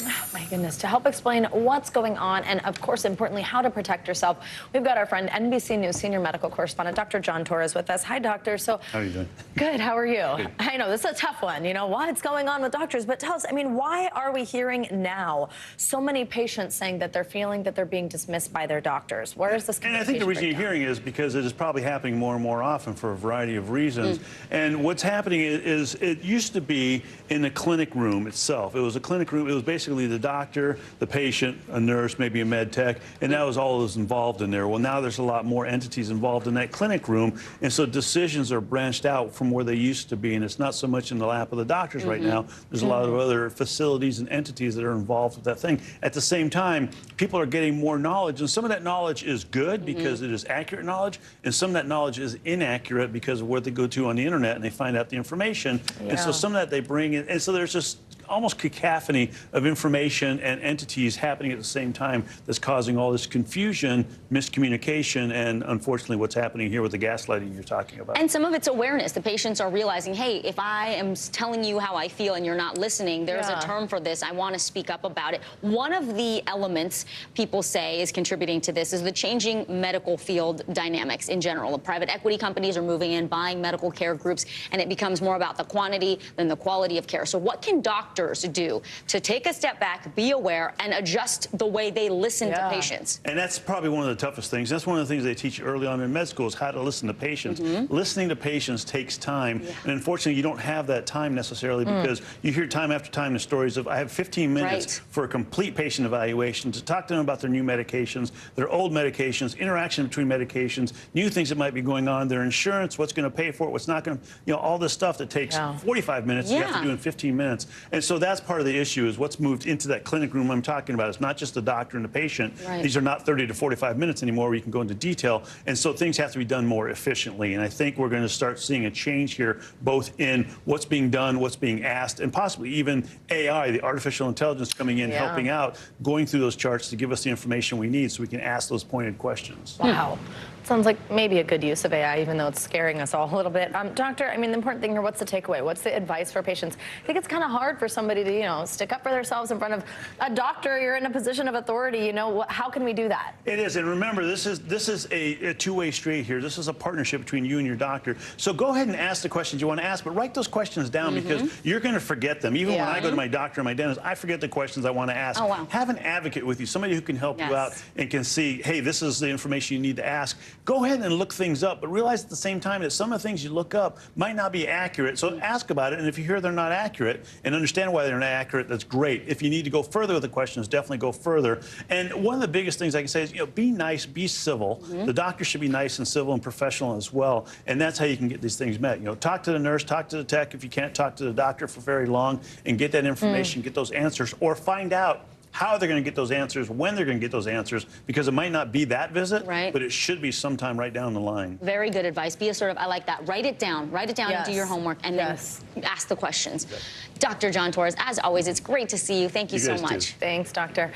Oh, my goodness. To help explain what's going on and, of course, importantly, how to protect yourself, we've got our friend, NBC News senior medical correspondent, Dr. John Torres, with us. Hi, doctor. So, how are you doing? Good. How are you? Good. I know this is a tough one. You know, what's going on with doctors? But tell us, I mean, why are we hearing now so many patients saying that they're feeling that they're being dismissed by their doctors? Where is this? And I think the reason you're hearing is because it is probably happening more and more often for a variety of reasons. And what's happening is it used to be in the clinic room itself. It was a clinic room. It was basically the doctor, the patient, a nurse, maybe a med tech, and that was all that was involved in there. Well, now there's a lot more entities involved in that clinic room, and so decisions are branched out from where they used to be, and it's not so much in the lap of the doctors right now. There's a lot of other facilities and entities that are involved with that thing. At the same time, people are getting more knowledge, and some of that knowledge is good because it is accurate knowledge, and some of that knowledge is inaccurate because of where they go to on the internet and they find out the information. And so some of that they bring in, and so there's just almost cacophony of information and entities happening at the same time that's causing all this confusion, miscommunication, and unfortunately what's happening here with the gaslighting you're talking about. And some of it's awareness. The patients are realizing, hey, if I am telling you how I feel and you're not listening, there's a term for this. I want to speak up about it. One of the elements people say is contributing to this is the changing medical field dynamics in general. The private equity companies are moving in, buying medical care groups, and it becomes more about the quantity than the quality of care. So what can doctors do to take a step back, be aware, and adjust the way they listen to patients? And that's probably one of the toughest things. That's one of the things they teach you early on in med school is how to listen to patients. Listening to patients takes time, and unfortunately you don't have that time necessarily because you hear time after time the stories of I have 15 minutes for a complete patient evaluation to talk to them about their new medications, their old medications, interaction between medications, new things that might be going on, their insurance, what's going to pay for it, what's not going to, you know, all this stuff that takes 45 minutes you have to do in 15 minutes. And so that's part of the issue is what's moved into that clinic room I'm talking about. It's not just the doctor and the patient. These are not 30 to 45 minutes anymore where you can go into detail. And so things have to be done more efficiently. And I think we're going to start seeing a change here, both in what's being done, what's being asked, and possibly even AI, the artificial intelligence coming in, helping out, going through those charts to give us the information we need so we can ask those pointed questions. Wow. Sounds like maybe a good use of AI, even though it's scaring us all a little bit. Doctor, I mean, the important thing here, what's the takeaway? What's the advice for patients? I think it's kind of hard for somebody to, you know, stick up for themselves in front of a doctor. You're in a position of authority, you know. How can we do that? It is, and remember, this is a two-way street here. This is a partnership between you and your doctor. So go ahead and ask the questions you want to ask, but write those questions down because you're going to forget them. Even when I go to my doctor or my dentist, I forget the questions I want to ask. Have an advocate with you, somebody who can help you out and can see, hey, this is the information you need to ask. Go ahead and look things up, but realize at the same time that some of the things you look up might not be accurate. So ask about it, and if you hear they're not accurate and understand why they're not accurate, that's great. If you need to go further with the questions, definitely go further. And one of the biggest things I can say is, you know, be nice, be civil. The doctor should be nice and civil and professional as well, and that's how you can get these things met. You know, talk to the nurse, talk to the tech if you can't talk to the doctor for very long, and get that information, get those answers, or find out how they're going to get those answers, when they're going to get those answers, because it might not be that visit, but it should be sometime right down the line. Very good advice. Be assertive. I like that. Write it down and do your homework, and then ask the questions. Dr. John Torres, as always, it's great to see you. Thank you so much. Thanks, doctor.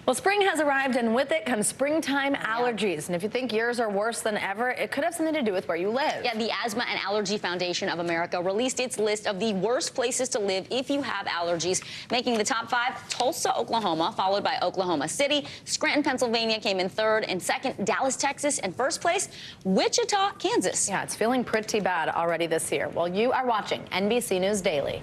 Well, spring has arrived, and with it comes springtime allergies. And if you think yours are worse than ever, it could have something to do with where you live. Yeah, the Asthma and Allergy Foundation of America released its list of the worst places to live if you have allergies, making the top 5 Tulsa, Oklahoma, followed by Oklahoma City. Scranton, Pennsylvania came in 3rd, and 2nd, Dallas, Texas, and 1st place, Wichita, Kansas. Yeah, it's feeling pretty bad already this year. Well, you are watching NBC News Daily.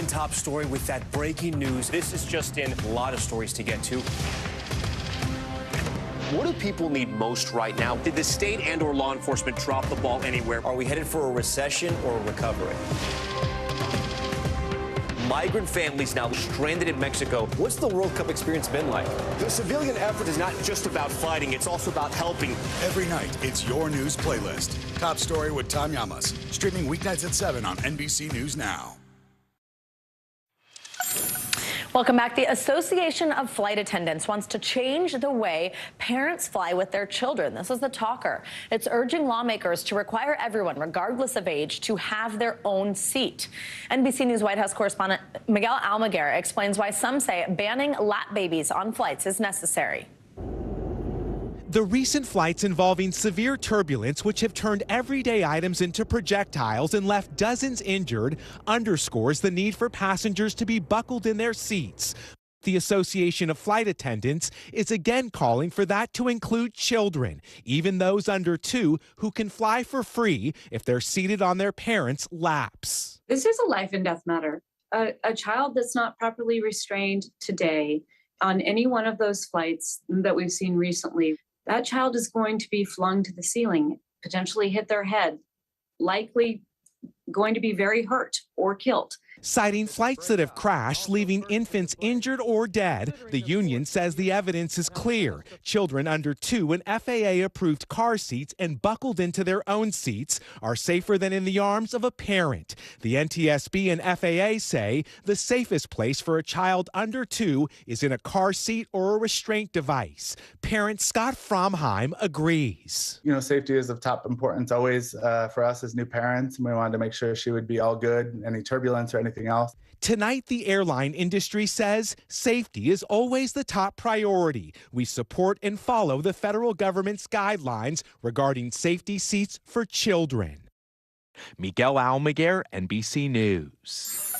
in Top Story with that breaking news. This is just in. A lot of stories to get to. What do people need most right now? Did the state and/or law enforcement drop the ball anywhere? Are we headed for a recession or a recovery? Migrant families now stranded in Mexico. What's the World Cup experience been like? The civilian effort is not just about fighting, it's also about helping. Every night, it's your news playlist. Top Story with Tom Llamas. Streaming weeknights at 7 on NBC News Now. Welcome back. The Association of Flight Attendants wants to change the way parents fly with their children. This is the talker. It's urging lawmakers to require everyone, regardless of age, to have their own seat. NBC News White House correspondent Miguel Almaguer explains why some say banning lap babies on flights is necessary. The recent flights involving severe turbulence, which have turned everyday items into projectiles and left dozens injured, underscores the need for passengers to be buckled in their seats. The Association of Flight Attendants is again calling for that to include children, even those under 2 who can fly for free if they're seated on their parents' laps. This is a life and death matter. A child that's not properly restrained today on any one of those flights that we've seen recently, that child is going to be flung to the ceiling, potentially hit their head, likely going to be very hurt or killed. Citing flights that have crashed, leaving infants injured or dead, the union says the evidence is clear. Children under 2 in FAA-approved car seats and buckled into their own seats are safer than in the arms of a parent. The NTSB and FAA say the safest place for a child under 2 is in a car seat or a restraint device. Parent Scott Fromheim agrees. You know, safety is of top importance always for us as new parents, and we wanted to make sure she would be all good, any turbulence or anything else. Tonight, the airline industry says safety is always the top priority. We support and follow the federal government's guidelines regarding safety seats for children. Miguel Almaguer, NBC News.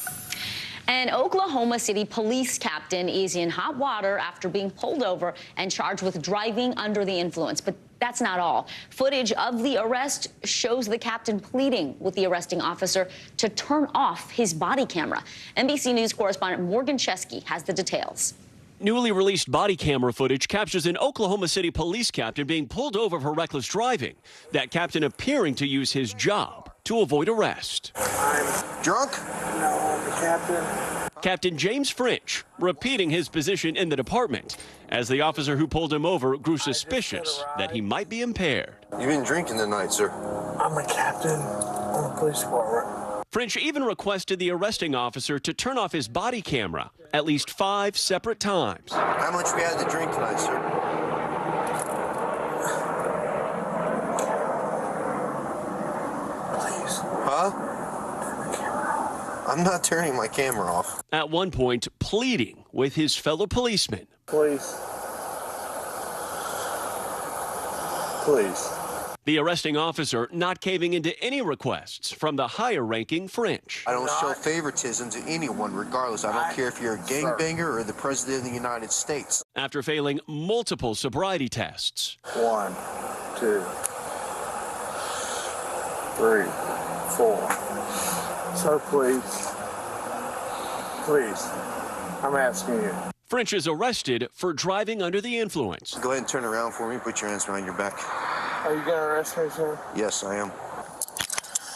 An Oklahoma City police captain is in hot water after being pulled over and charged with driving under the influence. But that's not all. Footage of the arrest shows the captain pleading with the arresting officer to turn off his body camera. NBC News correspondent Morgan Chesky has the details. Newly released body camera footage captures an Oklahoma City police captain being pulled over for reckless driving. That captain appearing to use his job to avoid arrest. I'm drunk? No, the captain. Captain James French repeating his position in the department as the officer who pulled him over grew suspicious that he might be impaired. You've been drinking tonight, sir. I'm a captain on the police department. French even requested the arresting officer to turn off his body camera at least 5 separate times. How much we had to drink tonight, sir? Please. Huh? I'm not turning my camera off. At one point, pleading with his fellow policemen. Please. Please. The arresting officer not caving into any requests from the higher-ranking French. I don't show favoritism to anyone, regardless. I don't care if you're a gangbanger or the President of the United States. After failing multiple sobriety tests. 1, 2, 3, 4. So please, I'm asking you. French is arrested for driving under the influence. Go ahead and turn around for me. Put your hands behind your back. Are you going to arrest me, sir? Yes, I am.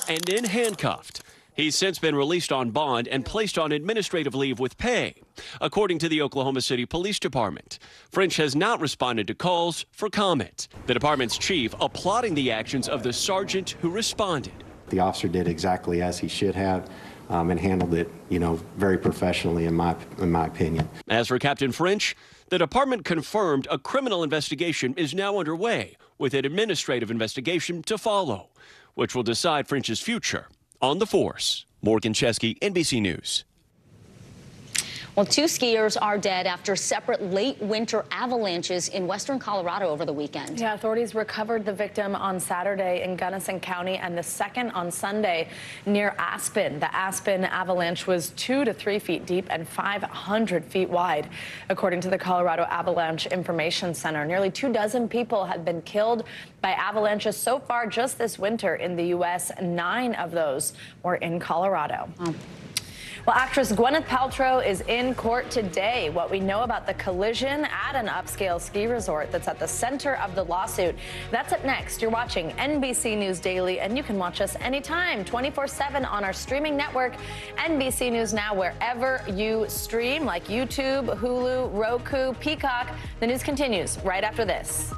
And then handcuffed. He's since been released on bond and placed on administrative leave with pay, according to the Oklahoma City Police Department. French has not responded to calls for comment. The department's chief applauding the actions of the sergeant who responded. The officer did exactly as he should have and handled it, very professionally, in my opinion. As for Captain French, the department confirmed a criminal investigation is now underway with an administrative investigation to follow, which will decide French's future on the force. Morgan Chesky, NBC News. Well, 2 skiers are dead after separate late winter avalanches in western Colorado over the weekend. Yeah, authorities recovered the victim on Saturday in Gunnison County and the second on Sunday near Aspen. The Aspen avalanche was 2 to 3 feet deep and 500 feet wide. According to the Colorado Avalanche Information Center, nearly 24 people have been killed by avalanches so far just this winter in the U.S. 9 of those were in Colorado. Well, actress Gwyneth Paltrow is in court today. What we know about the collision at an upscale ski resort that's at the center of the lawsuit. That's up next. You're watching NBC News Daily, and you can watch us anytime, 24/7 on our streaming network, NBC News Now, wherever you stream, like YouTube, Hulu, Roku, Peacock. The news continues right after this.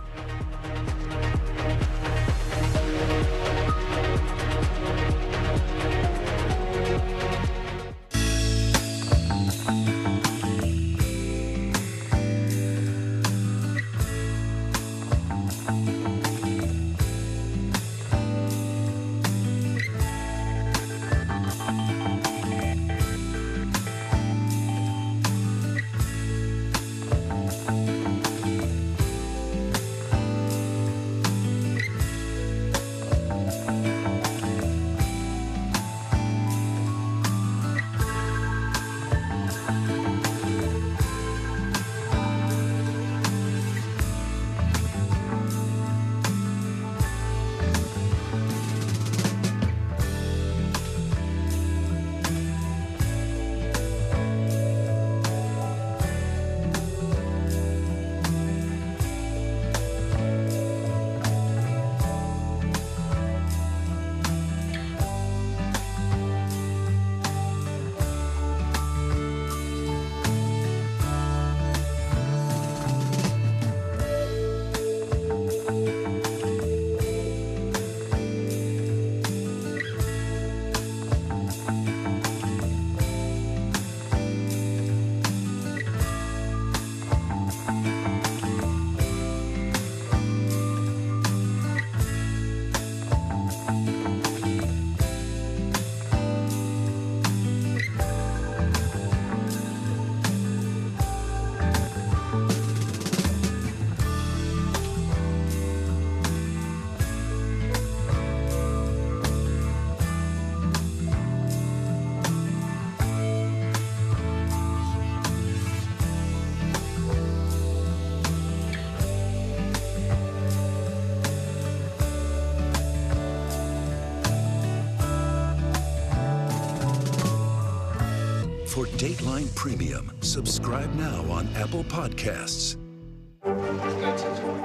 For Dateline Premium, subscribe now on Apple Podcasts.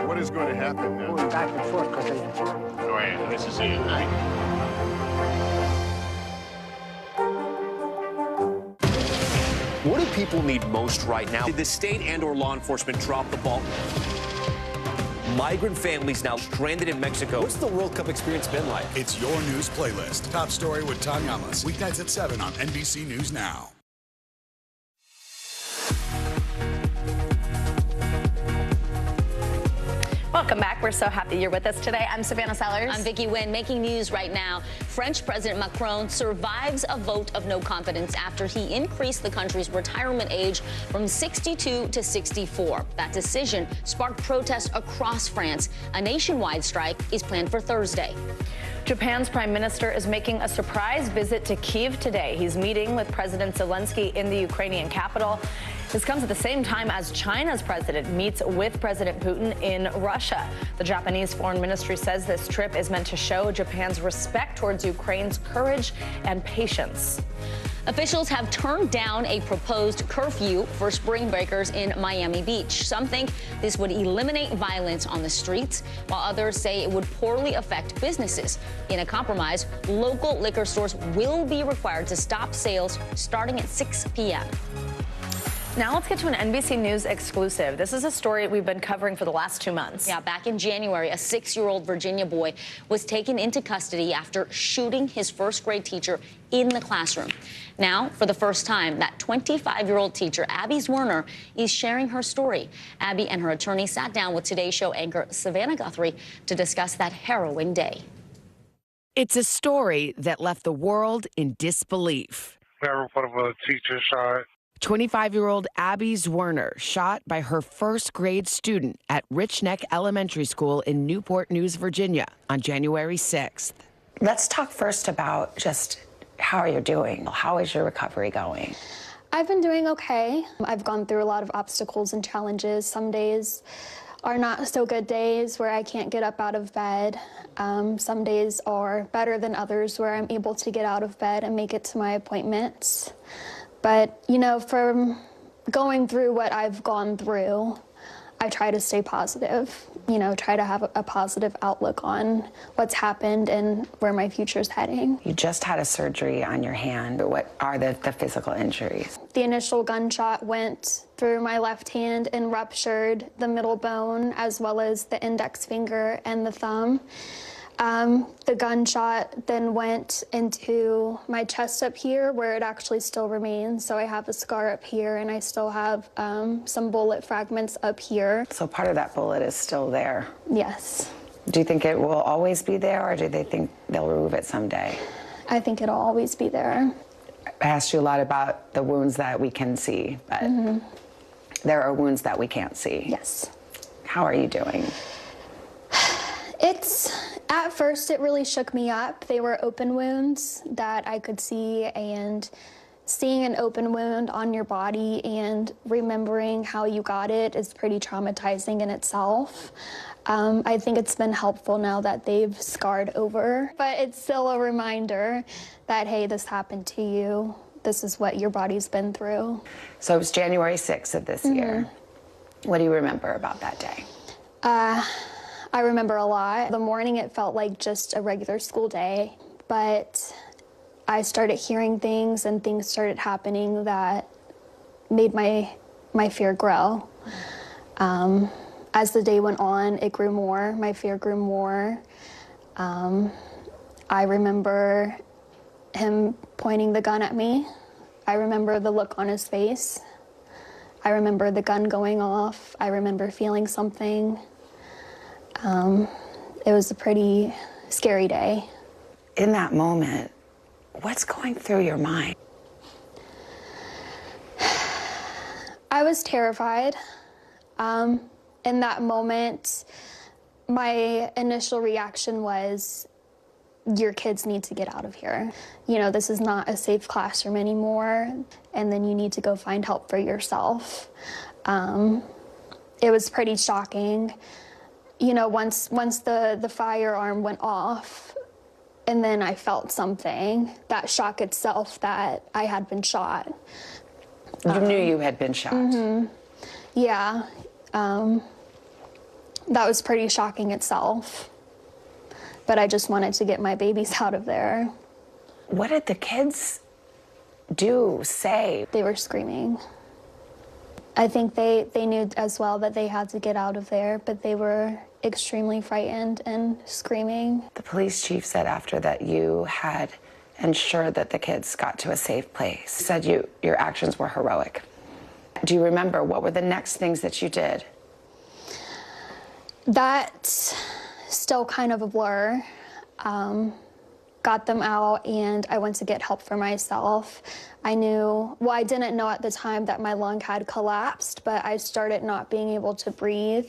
What is going to happen now? Going back and forth because they... Oh, yeah, this is it, right? What do people need most right now? Did the state and/or law enforcement drop the ball? Migrant families now stranded in Mexico. What's the World Cup experience been like? It's your news playlist. Top Story with Tanya Amos. Weeknights at 7 on NBC News Now. Welcome back. We're so happy you're with us today. I'm Savannah Sellers. I'm Vicki Nguyen. Making news right now. French President Macron survives a vote of no confidence after he increased the country's retirement age from 62 to 64. That decision sparked protests across France. A nationwide strike is planned for Thursday. Japan's prime minister is making a surprise visit to Kyiv today. He's meeting with President Zelensky in the Ukrainian capital. This comes at the same time as China's president meets with President Putin in Russia. The Japanese foreign ministry says this trip is meant to show Japan's respect towards Ukraine's courage and patience. Officials have turned down a proposed curfew for spring breakers in Miami Beach. Some think this would eliminate violence on the streets, while others say it would poorly affect businesses. In a compromise, local liquor stores will be required to stop sales starting at 6 p.m. Now let's get to an NBC News exclusive. This is a story we've been covering for the last 2 months. Yeah, back in January, a 6-year-old Virginia boy was taken into custody after shooting his first-grade teacher in the classroom. Now, for the first time, that 25-year-old teacher, Abby Zwerner, is sharing her story. Abby and her attorney sat down with Today's Show anchor Savannah Guthrie to discuss that harrowing day. It's a story that left the world in disbelief. Never put a teacher shot. 25-year-old Abby Zwerner shot by her first-grade student at Rich Neck Elementary School in Newport News, Virginia, on January 6th. Let's talk first about just how are you doing? How is your recovery going? I've been doing okay. I've gone through a lot of obstacles and challenges. Some days are not so good days where I can't get up out of bed. Some days are better than others where I'm able to get out of bed and make it to my appointments. But, you know, from going through what I've gone through, I try to stay positive, you know, try to have a positive outlook on what's happened and where my future's heading. You just had a surgery on your hand. What are the physical injuries? The initial gunshot went through my left hand and ruptured the middle bone as well as the index finger and the thumb. The gunshot then went into my chest up here where it actually still remains. So I have a scar up here and I still have some bullet fragments up here. So part of that bullet is still there? Yes. Do you think it will always be there, or do they think they'll remove it someday? I think it'll always be there. I asked you a lot about the wounds that we can see, but there are wounds that we can't see. Yes. How are you doing? At first, it really shook me up. They were open wounds that I could see, and seeing an open wound on your body and remembering how you got it is pretty traumatizing in itself. I think it's been helpful now that they've scarred over, but it's still a reminder that, hey, this happened to you. This is what your body's been through. So it was January 6th of this year. What do you remember about that day? I remember a lot. The morning, it felt like just a regular school day, but I started hearing things and things started happening that made my fear grow. As the day went on, it grew more. My fear grew more. I remember him pointing the gun at me. I remember the look on his face. I remember the gun going off. I remember feeling something. It was a pretty scary day. In that moment, what's going through your mind? I was terrified. In that moment, my initial reaction was, your kids need to get out of here. You know, this is not a safe classroom anymore, and then you need to go find help for yourself. It was pretty shocking. You know, once the firearm went off, and then I felt something, that shock itself that I had been shot. You knew you had been shot? Yeah. That was pretty shocking itself. But I just wanted to get my babies out of there. What did the kids do, say? They were screaming. I think they knew as well that they had to get out of there, but they were extremely frightened and screaming. The police chief said after that you had ensured that the kids got to a safe place. He said your actions were heroic. Do you remember what were the next things that you did? That's still kind of a blur. Got them out and I went to get help for myself. I didn't know at the time that my lung had collapsed, but I started not being able to breathe,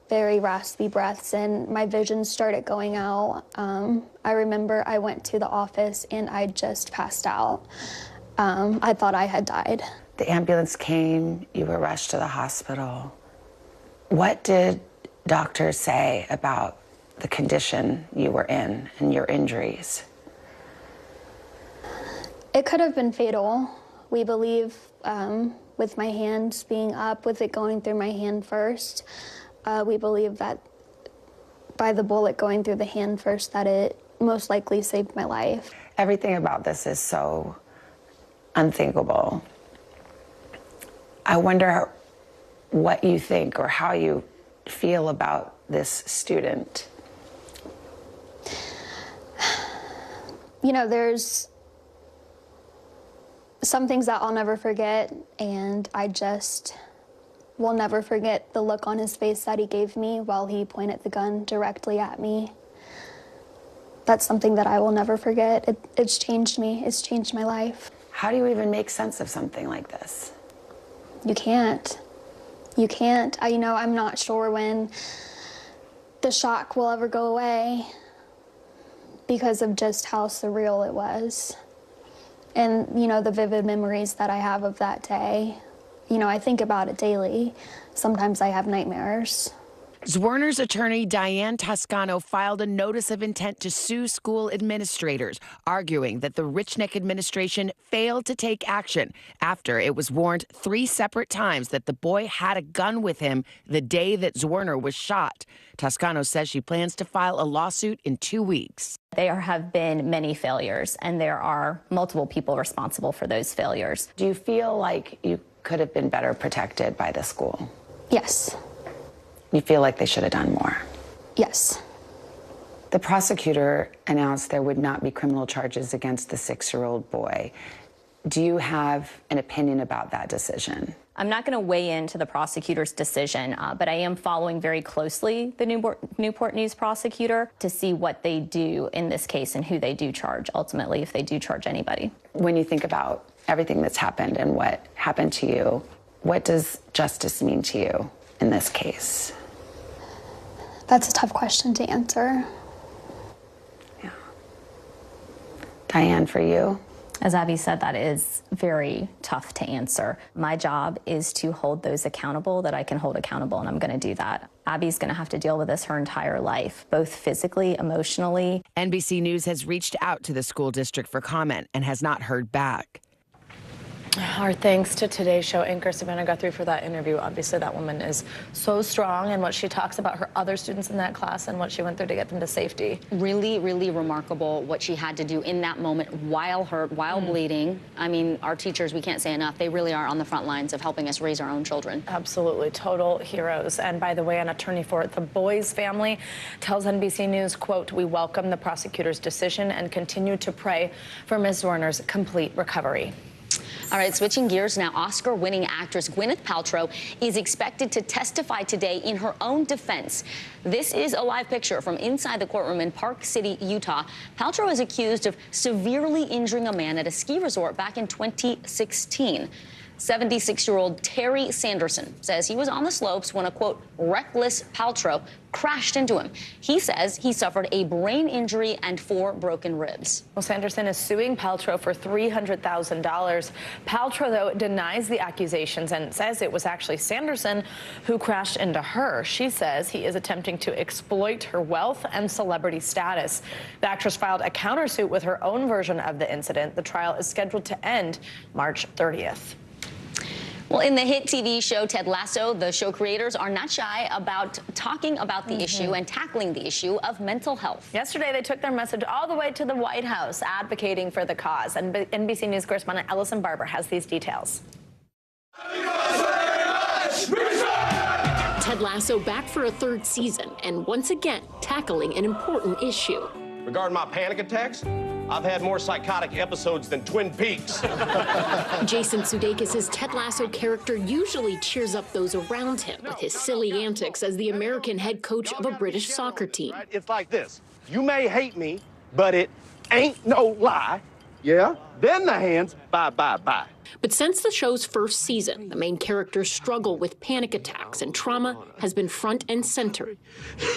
very raspy breaths, and my vision started going out. I remember I went to the office and I just passed out. I thought I had died. The ambulance came, you were rushed to the hospital. What did doctors say about the condition you were in and your injuries? It could have been fatal. We believe with my hand being up, with it going through my hand first, we believe that by the bullet going through the hand first, that it most likely saved my life. Everything about this is so unthinkable. I wonder what you think or how you feel about this student. You know, there's some things that I'll never forget, and I just will never forget the look on his face that he gave me while he pointed the gun directly at me. That's something that I will never forget. It's changed me. It's changed my life. How do you even make sense of something like this? You can't. You can't. I'm not sure when the shock will ever go away because of just how surreal it was. And, the vivid memories that I have of that day. I think about it daily. Sometimes I have nightmares. Zwerner's attorney, Diane Toscano, filed a notice of intent to sue school administrators, arguing that the Richneck administration failed to take action after it was warned 3 separate times that the boy had a gun with him the day that Zwerner was shot. Toscano says she plans to file a lawsuit in 2 weeks. There have been many failures, and there are multiple people responsible for those failures. Do you feel like you could have been better protected by the school? Yes. You feel like they should have done more? Yes. The prosecutor announced there would not be criminal charges against the 6-year-old boy. Do you have an opinion about that decision? I'm not going to weigh into the prosecutor's decision, but I am following very closely the Newport News prosecutor to see what they do in this case and who they do charge, ultimately, if they do charge anybody. When you think about everything that's happened and what happened to you, what does justice mean to you in this case? That's a tough question to answer. Yeah. Diane, for you? As Abby said, that is very tough to answer. My job is to hold those accountable that I can hold accountable, and I'm going to do that. Abby's going to have to deal with this her entire life, both physically, emotionally. NBC News has reached out to the school district for comment and has not heard back. Our thanks to Today's Show anchor Savannah Guthrie for that interview. Obviously, that woman is so strong, and what she talks about her other students in that class and what she went through to get them to safety. Really, really remarkable what she had to do in that moment while hurt, while bleeding. I mean, our teachers, we can't say enough. They really are on the front lines of helping us raise our own children. Absolutely. Total heroes. And by the way, an attorney for the boy's family tells NBC News, quote, "We welcome the prosecutor's decision and continue to pray for Ms. Zwerner's complete recovery." All right, switching gears now, Oscar-winning actress Gwyneth Paltrow is expected to testify today in her own defense. This is a live picture from inside the courtroom in Park City, Utah. Paltrow is accused of severely injuring a man at a ski resort back in 2016. 76-year-old Terry Sanderson says he was on the slopes when a, quote, reckless Paltrow crashed into him. He says he suffered a brain injury and 4 broken ribs. Well, Sanderson is suing Paltrow for $300,000. Paltrow, though, denies the accusations and says it was actually Sanderson who crashed into her. She says he is attempting to exploit her wealth and celebrity status. The actress filed a countersuit with her own version of the incident. The trial is scheduled to end March 30th. Well, in the hit TV show Ted Lasso, the show creators are not shy about talking about the issue and tackling the issue of mental health. Yesterday, they took their message all the way to the White House, advocating for the cause. And NBC News correspondent Ellison Barber has these details. Ted Lasso back for a 3rd season and once again tackling an important issue. Regarding my panic attacks, I've had more psychotic episodes than Twin Peaks. Jason Sudeikis' Ted Lasso character usually cheers up those around him with his silly antics as the American head coach of a British soccer team. It's like this. You may hate me, but it ain't no lie. Yeah? Then the hands, bye, bye, bye. But since the show's 1st season, the main character's struggle with panic attacks and trauma has been front and center.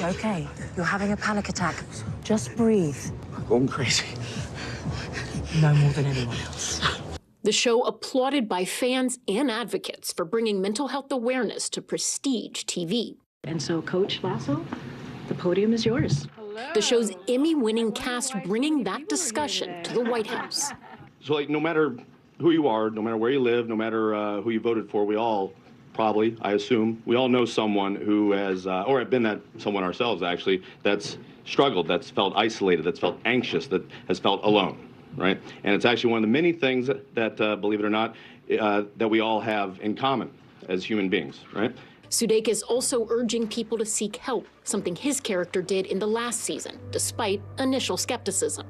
Okay, you're having a panic attack. Just breathe. I'm going crazy. No more than anyone else. The show applauded by fans and advocates for bringing mental health awareness to prestige TV. And so, Coach Lasso, the podium is yours. The show's Emmy-winning cast bringing that discussion to the White House. So, like, no matter who you are, no matter where you live, no matter who you voted for, we all probably, I assume, we all know someone who has, or have been that someone ourselves, actually, that's struggled, that's felt isolated, that's felt anxious, that has felt alone, right? And it's actually one of the many things that believe it or not, that we all have in common as human beings, right? Sudeikis also urging people to seek help, something his character did in the last season, despite initial skepticism.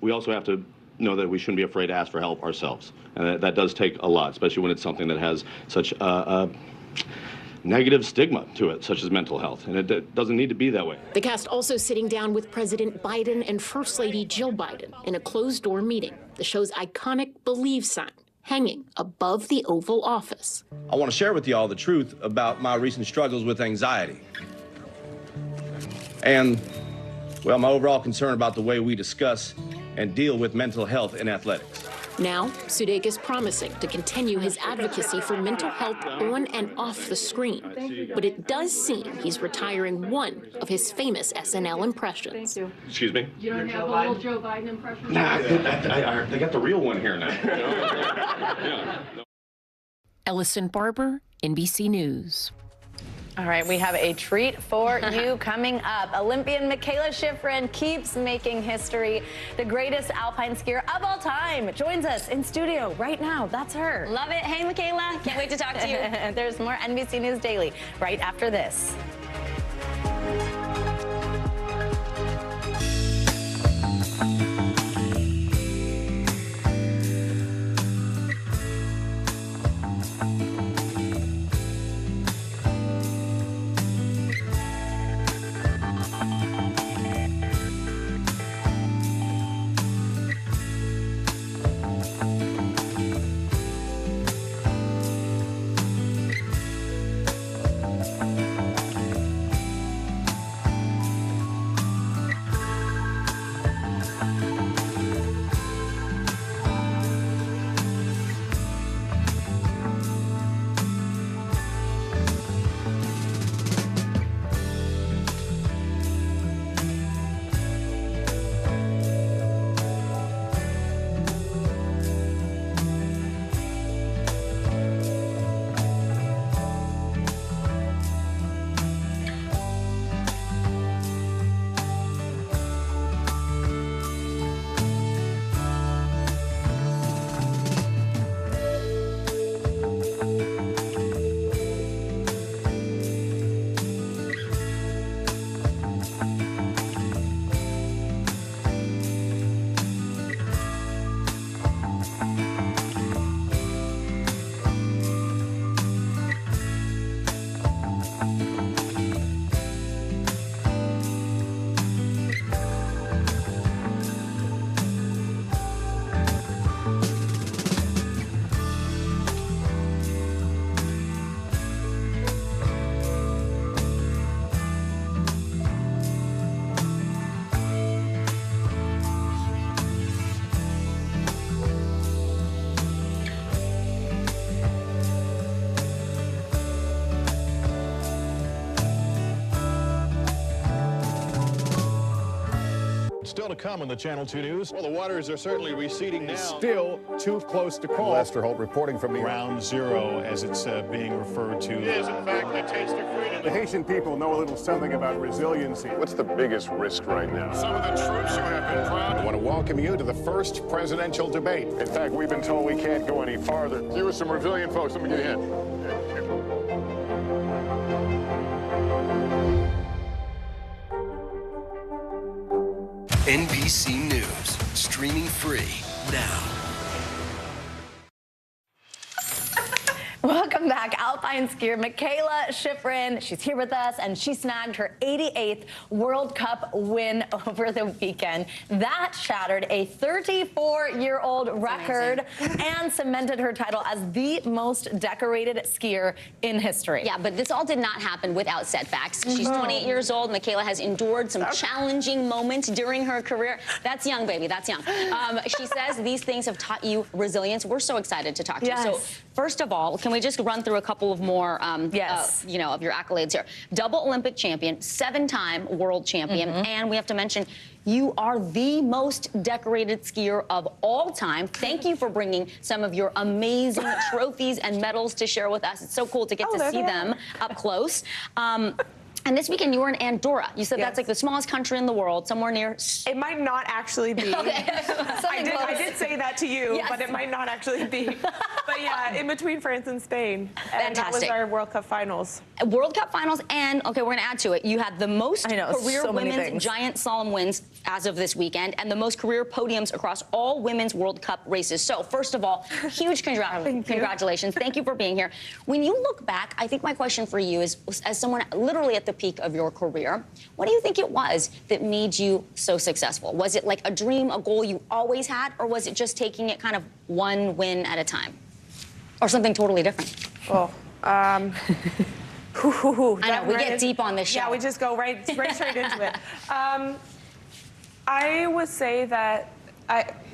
We also have to know that we shouldn't be afraid to ask for help ourselves. And that does take a lot, especially when it's something that has such a negative stigma to it, such as mental health. And it doesn't need to be that way. The cast also sitting down with President Biden and First Lady Jill Biden in a closed-door meeting. The show's iconic Believe sign hanging above the Oval Office. I want to share with you all the truth about my recent struggles with anxiety. And, well, my overall concern about the way we discuss and deal with mental health in athletics. Now, Sudeikis promising to continue his advocacy for mental health on and off the screen. But it does seem he's retiring one of his famous SNL impressions. Thank you. Excuse me? You don't have a little Joe Biden impression? Nah, they got the real one here now. Yeah. Ellison Barber, NBC News. All right, we have a treat for you coming up. Olympian Michaela Schifrin keeps making history. The greatest alpine skier of all time joins us in studio right now. That's her. Love it. Hey, Michaela. Can't wait to talk to you. There's more NBC News Daily right after this. Still to come on the Channel 2 News. Well, the waters are certainly receding now. Still too close to call. Lester Holt reporting from the Ground zero, as it's being referred to. It is, in fact, the taste of freedom. The Haitian people know a little something about resiliency. What's the biggest risk right now? Some of the troops who have been proud. I want to welcome you to the first presidential debate. In fact, we've been told we can't go any farther. You are some resilient folks. Let me get a hint. NBC News, streaming free now. Welcome back. Alpine skier Michaela Schifrin. She's here with us, and she snagged her 88th World Cup win over the weekend. That shattered a 34-year-old record and cemented her title as the most decorated skier in history. Yeah, but this all did not happen without setbacks. She's 28 years old. Michaela has endured some challenging moments during her career. That's young, baby. That's young. She says these things have taught you resilience. We're so excited to talk to you. So, first of all, can we just run through a couple of more, of your accolades here? Double Olympic champion, 7-time world champion, and we have to mention you are the most decorated skier of all time. Thank you for bringing some of your amazing trophies and medals to share with us. It's so cool to get to see them up close. And this weekend you were in Andorra. You said that's like the smallest country in the world, somewhere near. It might not actually be. I did say that to you, but it might not actually be. But yeah, in between France and Spain. And that was our World Cup finals. World Cup finals, and we're going to add to it. You had the most career women's giant slalom wins as of this weekend, and the most career podiums across all women's World Cup races. So first of all, huge congratulations. Thank you for being here. When you look back, I think my question for you is, as someone literally at the peak of your career, what do you think it was that made you so successful? Was it like a dream, a goal you always had, or was it just taking it kind of one win at a time? Or something totally different? I know, we get deep on this show. Yeah, we just go right straight into it. I would say that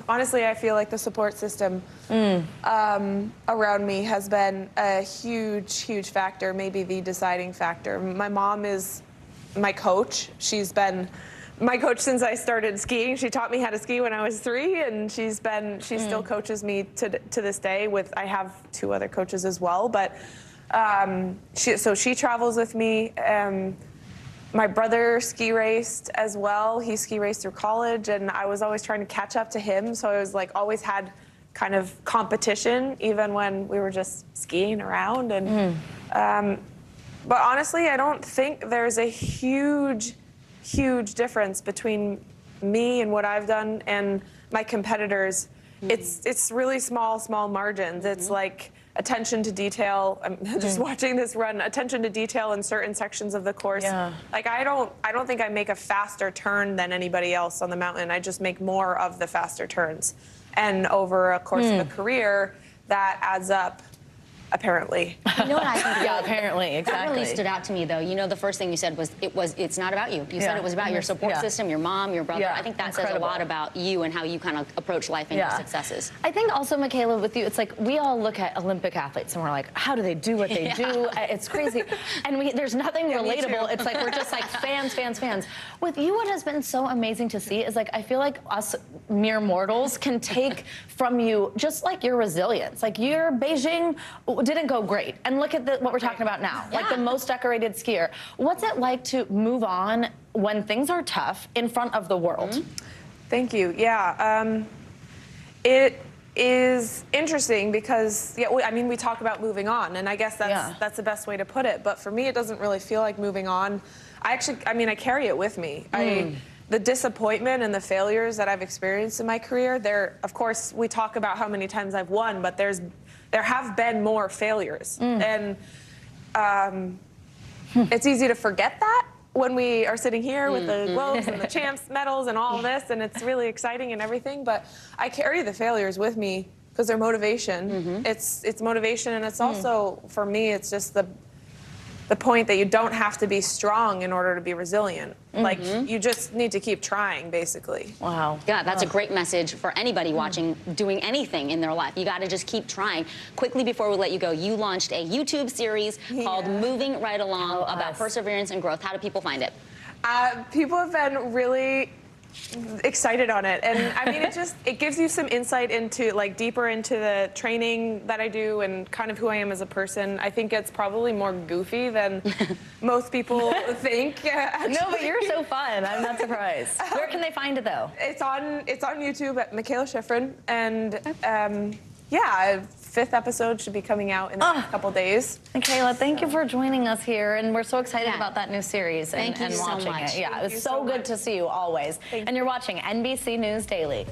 Honestly, I feel like the support system around me has been a huge, huge factor, maybe the deciding factor. My mom is my coach. She's been my coach since I started skiing. She taught me how to ski when I was 3, and she still coaches me to this day. I have 2 other coaches as well, but she travels with me. My brother ski raced as well. He ski raced through college, and I was always trying to catch up to him. So I was like always had kind of competition, even when we were just skiing around. And but honestly, I don't think there's a huge difference between me and what I've done and my competitors. It's really small margins. It's like attention to detail. I'm just watching this run. Attention to detail in certain sections of the course. Yeah. Like I don't think I make a faster turn than anybody else on the mountain. I just make more of the faster turns. And over a course of a career, that adds up. Apparently. You know what I think? Yeah, apparently, exactly. That really stood out to me, though. You know, the first thing you said was it's not about you. You said it was about your support system, your mom, your brother. Yeah. I think that says a lot about you and how you kind of approach life and your successes. I think also, Michaela, with you, it's like we all look at Olympic athletes and we're like, how do they do what they do? It's crazy. And there's nothing relatable. It's like we're just like fans. With you, what has been so amazing to see is like I feel like us mere mortals can take from you just like your resilience. Like your Beijing didn't go great. And look at what we're talking about now, like the most decorated skier. What's it like to move on when things are tough in front of the world? Thank you. Yeah. It is interesting because, I mean, we talk about moving on, and I guess that's the best way to put it. But for me, it doesn't really feel like moving on. I carry it with me. The disappointment and the failures that I've experienced in my career, of course, we talk about how many times I've won, but there have been more failures. And it's easy to forget that when we are sitting here with the globes and the champs medals and all of this, and it's really exciting and everything, but I carry the failures with me because they're motivation. It's motivation, and it's also, for me, it's just the point that you don't have to be strong in order to be resilient. Like, you just need to keep trying, basically. Wow. Yeah, that's a great message for anybody watching, doing anything in their life. You got to just keep trying. Quickly, before we let you go, you launched a YouTube series called Moving Right Along about perseverance and growth. How do people find it? People have been really excited on it, and I mean it gives you some insight into deeper into the training that I do and kind of who I am as a person. I think it's probably more goofy than most people think. No, but you're so fun. I'm not surprised. Where can they find it though? It's on YouTube at Michaela Schifrin, and 5th episode should be coming out in the next couple days. Michaela, thank you for joining us here, and we're so excited about that new series and Thank you so watching much. it. Yeah, it was so good to see you always. And you're watching NBC News Daily.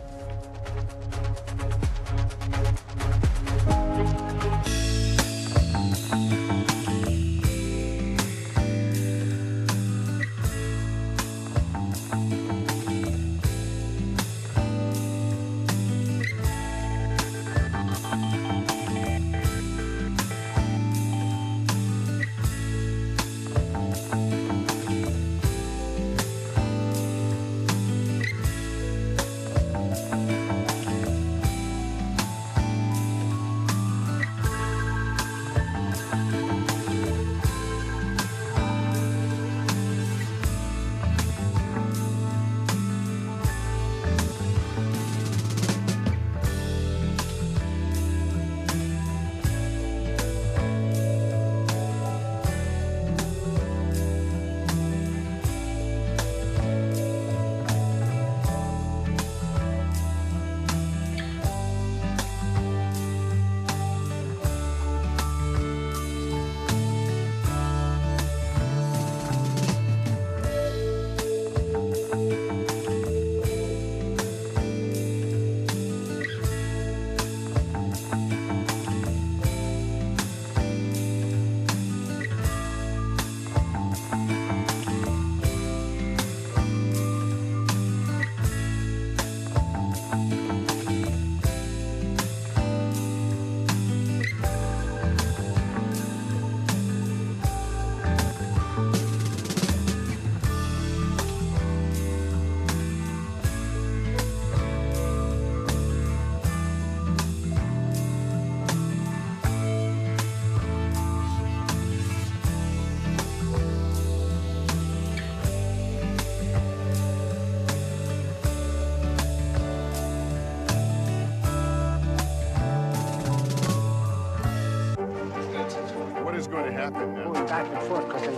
back and forth because they.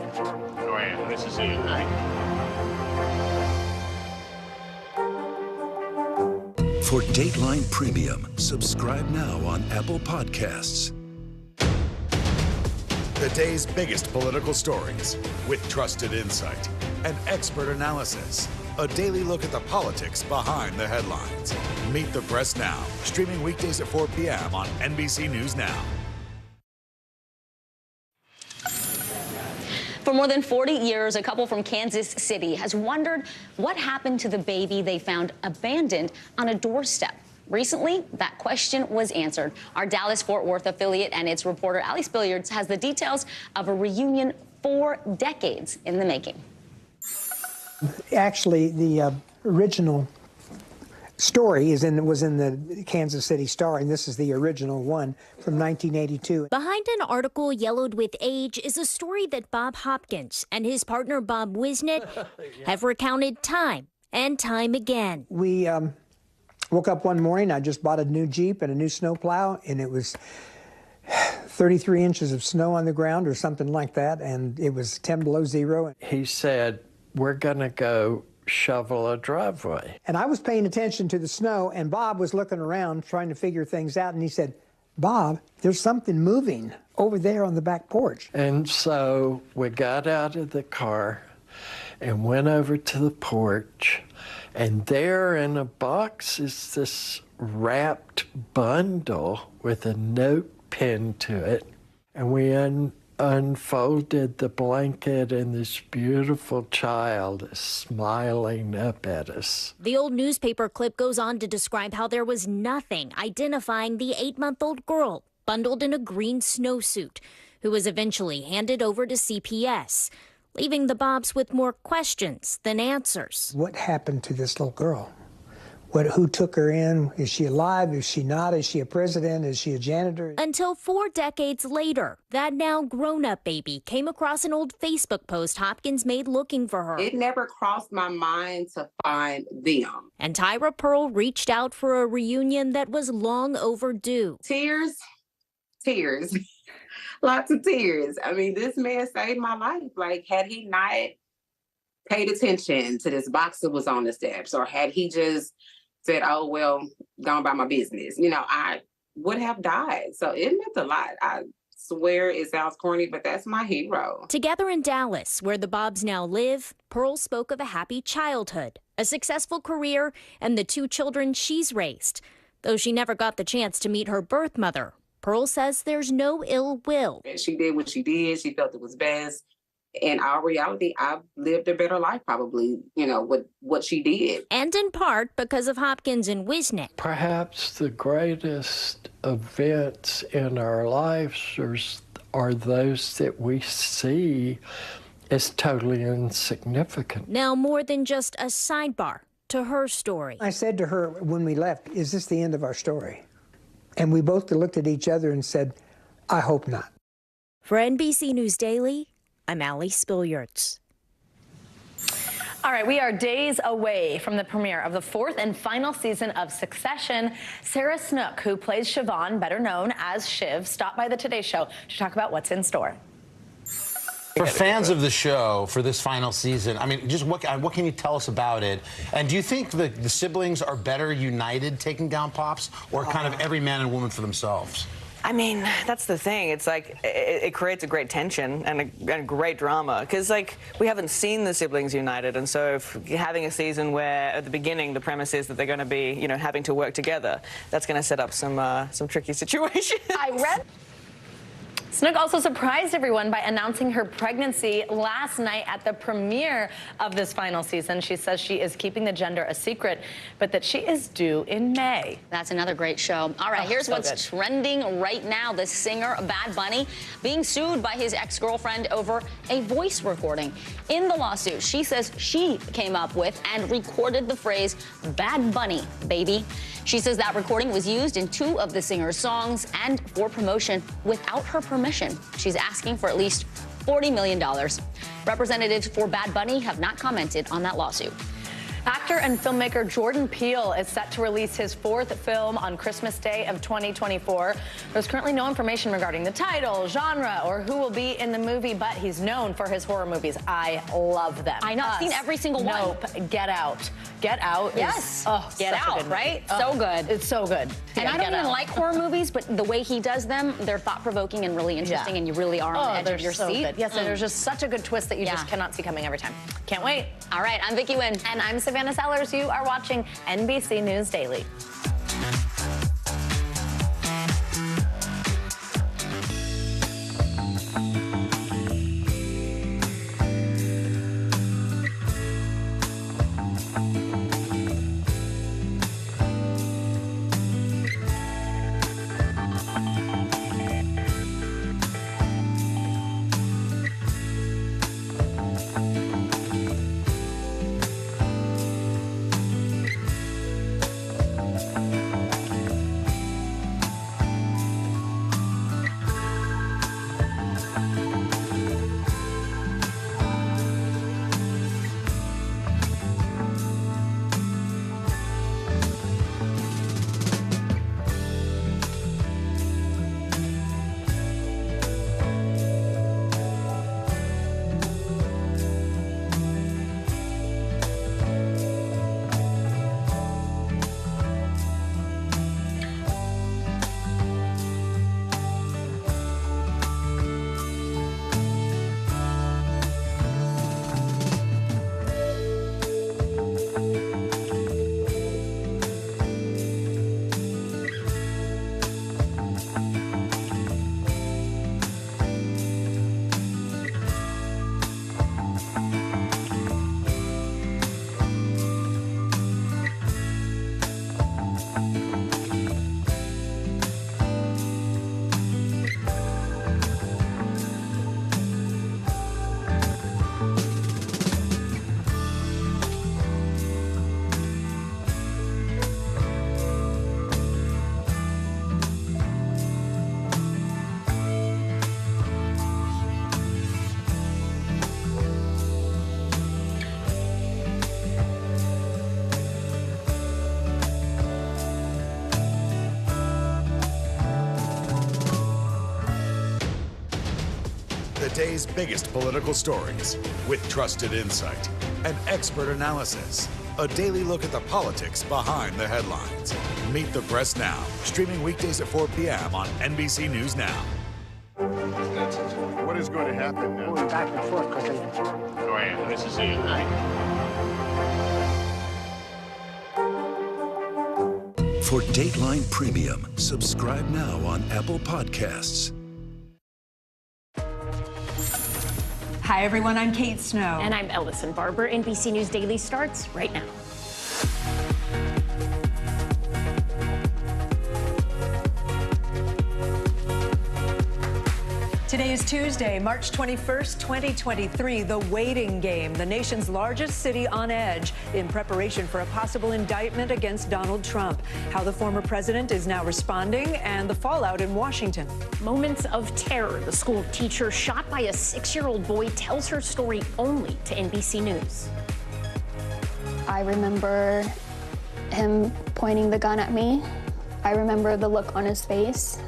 Oh, yeah, nice to see you. For Dateline Premium, subscribe now on Apple Podcasts. The day's biggest political stories with trusted insight and expert analysis. A daily look at the politics behind the headlines. Meet the Press Now, streaming weekdays at 4 p.m. on NBC News Now. For more than 40 years, a couple from Kansas City has wondered what happened to the baby they found abandoned on a doorstep. Recently, that question was answered. Our Dallas-Fort Worth affiliate and its reporter, Allie Spilliards, has the details of a reunion 4 decades in the making. Actually, the original story was in the Kansas City Star, and this is the original one from 1982. Behind an article yellowed with age is a story that Bob Hopkins and his partner Bob Wisnett have recounted time and time again. We woke up one morning. I just bought a new Jeep and a new snowplow, and it was 33 inches of snow on the ground or something like that, and it was 10 below zero. He said, "We're going to go shovel a driveway." And I was paying attention to the snow, and Bob was looking around trying to figure things out, and he said, "Bob, there's something moving over there on the back porch." And so we got out of the car and went over to the porch, and there in a box is this wrapped bundle with a note pinned to it, and we unfolded the blanket, and this beautiful child is smiling up at us. The old newspaper clip goes on to describe how there was nothing identifying the 8-month-old girl bundled in a green snowsuit, who was eventually handed over to CPS, leaving the Bobs with more questions than answers. What happened to this little girl? Who took her in? Is she alive? Is she not? Is she a president? Is she a janitor? Until 4 decades later, that now grown-up baby came across an old Facebook post Hopkins made looking for her. It never crossed my mind to find them. And Tyra Pearl reached out for a reunion that was long overdue. Tears. Lots of tears. I mean, this man saved my life. Like, had he not paid attention to this box that was on the steps, or had he just said, "Oh, well, gone by my business," I would have died. So it meant a lot. I swear it sounds corny, but that's my hero. Together in Dallas, where the Bobs now live, Pearl spoke of a happy childhood, a successful career, and the 2 children she's raised. Though she never got the chance to meet her birth mother, Pearl says there's no ill will. She did what she did. She felt it was best. In our reality, I've lived a better life probably, with what she did. And in part because of Hopkins and Wisnett. Perhaps the greatest events in our lives are those that we see as totally insignificant. Now more than just a sidebar to her story. I said to her when we left, "Is this the end of our story?" And we both looked at each other and said, "I hope not." For NBC News Daily, I'm Allie Spilliards. All right, we are days away from the premiere of the 4th and final season of Succession. Sarah Snook, who plays Siobhan, better known as Shiv, stopped by the Today Show to talk about what's in store. For fans of the show, for this final season, I mean, just what can you tell us about it? And do you think the siblings are better united taking down Pops, or kind of every man and woman for themselves? I mean, that's the thing. It's like it creates a great tension and a great drama, because like we haven't seen the siblings united, and so if having a season where at the beginning the premise is that they're going to be, having to work together, that's going to set up some tricky situations. I read. Snook also surprised everyone by announcing her pregnancy last night at the premiere of this final season. She says she is keeping the gender a secret, but that she is due in May. That's another great show. All right, here's what's trending right now. The singer Bad Bunny being sued by his ex-girlfriend over a voice recording. In the lawsuit, she says she came up with and recorded the phrase "Bad Bunny, baby." She says that recording was used in 2 of the singer's songs and for promotion without her permission. She's asking for at least $40 million. Representatives for Bad Bunny have not commented on that lawsuit. Actor and filmmaker Jordan Peele is set to release his 4th film on Christmas Day of 2024. There's currently no information regarding the title, genre, or who will be in the movie, but he's known for his horror movies. I love them. I know. I've seen every single one. Nope. Get Out. Get Out. Yes. Get Out, right? So good. It's so good. And I don't even like horror movies, but the way he does them, they're thought-provoking and really interesting, and you really are on the edge of your seat. Good. Yes, and there's just such a good twist that you just cannot see coming every time. Can't wait. All right, I'm Vicky Wynn. And I'm Savannah Sellers. You are watching NBC News Daily. The day's biggest political stories with trusted insight and expert analysis. A daily look at the politics behind the headlines. Meet the Press Now, streaming weekdays at 4 p.m. on NBC News Now. What is going to happen now? Going back and forth quickly. Oh, yeah, nice to see you. For Dateline Premium, subscribe now on Apple Podcasts. Hi, everyone. I'm Kate Snow. And I'm Ellison Barber. NBC News Daily starts right now. Today is Tuesday, March 21st, 2023, the waiting game, the nation's largest city on edge in preparation for a possible indictment against Donald Trump. How the former president is now responding and the fallout in Washington. Moments of terror. The school teacher shot by a 6-year-old boy tells her story only to NBC News. I remember him pointing the gun at me. I remember the look on his face.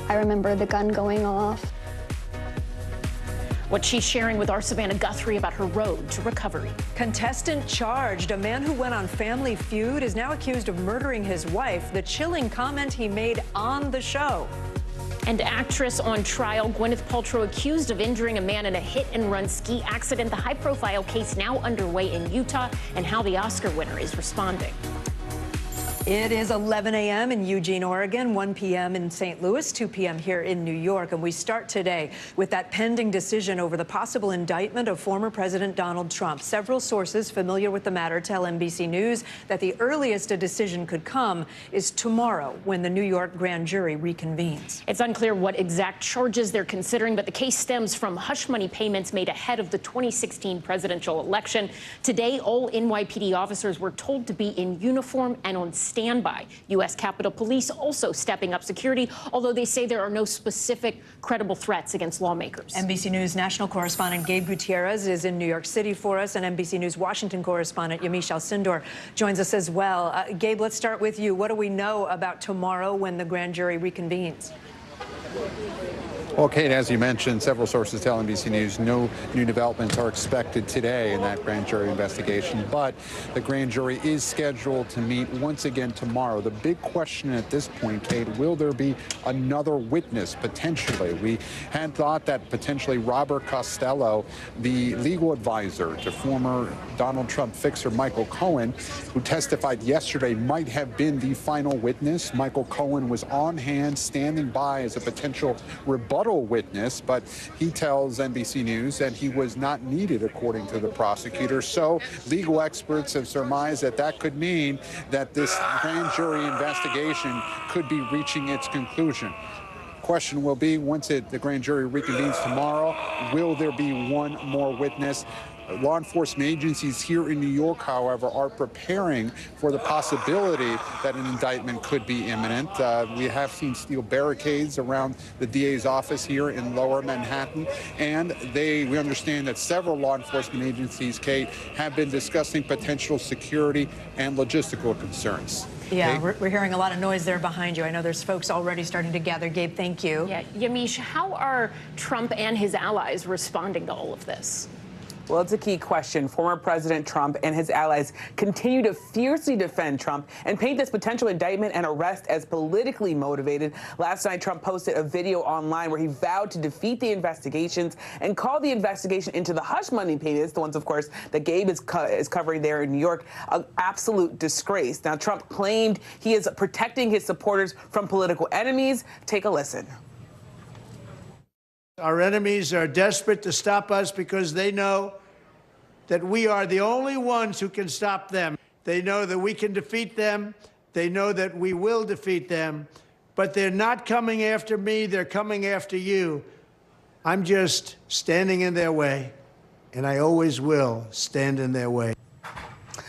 I remember the gun going off. What she's sharing with our Savannah Guthrie about her road to recovery. Contestant charged. A man who went on Family Feud is now accused of murdering his wife. The chilling comment he made on the show. And actress on trial, Gwyneth Paltrow accused of injuring a man in a hit-and-run ski accident. The high-profile case now underway in Utah, and how the Oscar winner is responding. It is 11 a.m. in Eugene, Oregon, 1 p.m. in St. Louis, 2 p.m. here in New York. And we start today with that pending decision over the possible indictment of former President Donald Trump. Several sources familiar with the matter tell NBC News that the earliest a decision could come is tomorrow, when the New York grand jury reconvenes. It's unclear what exact charges they're considering, but the case stems from hush money payments made ahead of the 2016 presidential election. Today, all NYPD officers were told to be in uniform and on standby standby. U.S. Capitol Police also stepping up security, although they say there are no specific credible threats against lawmakers. NBC News national correspondent Gabe Gutierrez is in New York City for us, and NBC News Washington correspondent Yamiche Alcindor joins us as well. Gabe, let's start with you. What do we know about tomorrow when the grand jury reconvenes? Well, Kate, as you mentioned, several sources tell NBC News no new developments are expected today in that grand jury investigation, but the grand jury is scheduled to meet once again tomorrow. The big question at this point, Kate, will there be another witness potentially? We had thought that potentially Robert Costello, the legal advisor to former Donald Trump fixer Michael Cohen, who testified yesterday, might have been the final witness. Michael Cohen was on hand, standing by as a potential rebuttal witness, but he tells NBC News that he was not needed, according to the prosecutor. So legal experts have surmised that that could mean that this grand jury investigation could be reaching its conclusion. Question will be, once the grand jury reconvenes tomorrow, will there be one more witness? Law enforcement agencies here in New York, however, are preparing for the possibility that an indictment could be imminent. We have seen steel barricades around the DA's office here in Lower Manhattan, and we understand that several law enforcement agencies, Kate, have been discussing potential security and logistical concerns. Yeah, we're hearing a lot of noise there behind you. I know there's folks already starting to gather. Gabe, thank you. Yeah, Yamiche, how are Trump and his allies responding to all of this? Well, it's a key question. Former President Trump and his allies continue to fiercely defend Trump and paint this potential indictment and arrest as politically motivated. Last night, Trump posted a video online where he vowed to defeat the investigations and called the investigation into the hush money payments, the ones, of course, that Gabe is covering there in New York, an absolute disgrace. Now, Trump claimed he is protecting his supporters from political enemies. Take a listen. Our enemies are desperate to stop us because they know that we are the only ones who can stop them. They know that we can defeat them. They know that we will defeat them. But they're not coming after me. They're coming after you. I'm just standing in their way, and I always will stand in their way.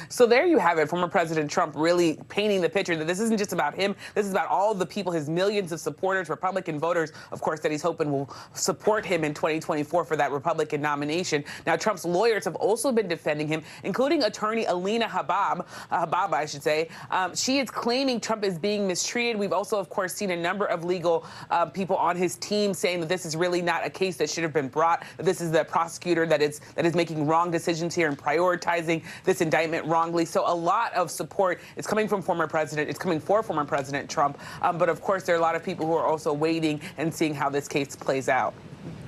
So there you have it, former President Trump really painting the picture that this isn't just about him. This is about all the people, his millions of supporters, Republican voters, of course, that he's hoping will support him in 2024 for that Republican nomination. Now, Trump's lawyers have also been defending him, including attorney Alina Habab, I should say. She is claiming Trump is being mistreated. We've also, of course, seen a number of legal people on his team saying that this is really not a case that should have been brought, that this is the prosecutor that is making wrong decisions here and prioritizing this indictment wrongly. So a lot of support is coming from former president. It's coming for former President Trump. But of course, there are a lot of people who are also waiting and seeing how this case plays out.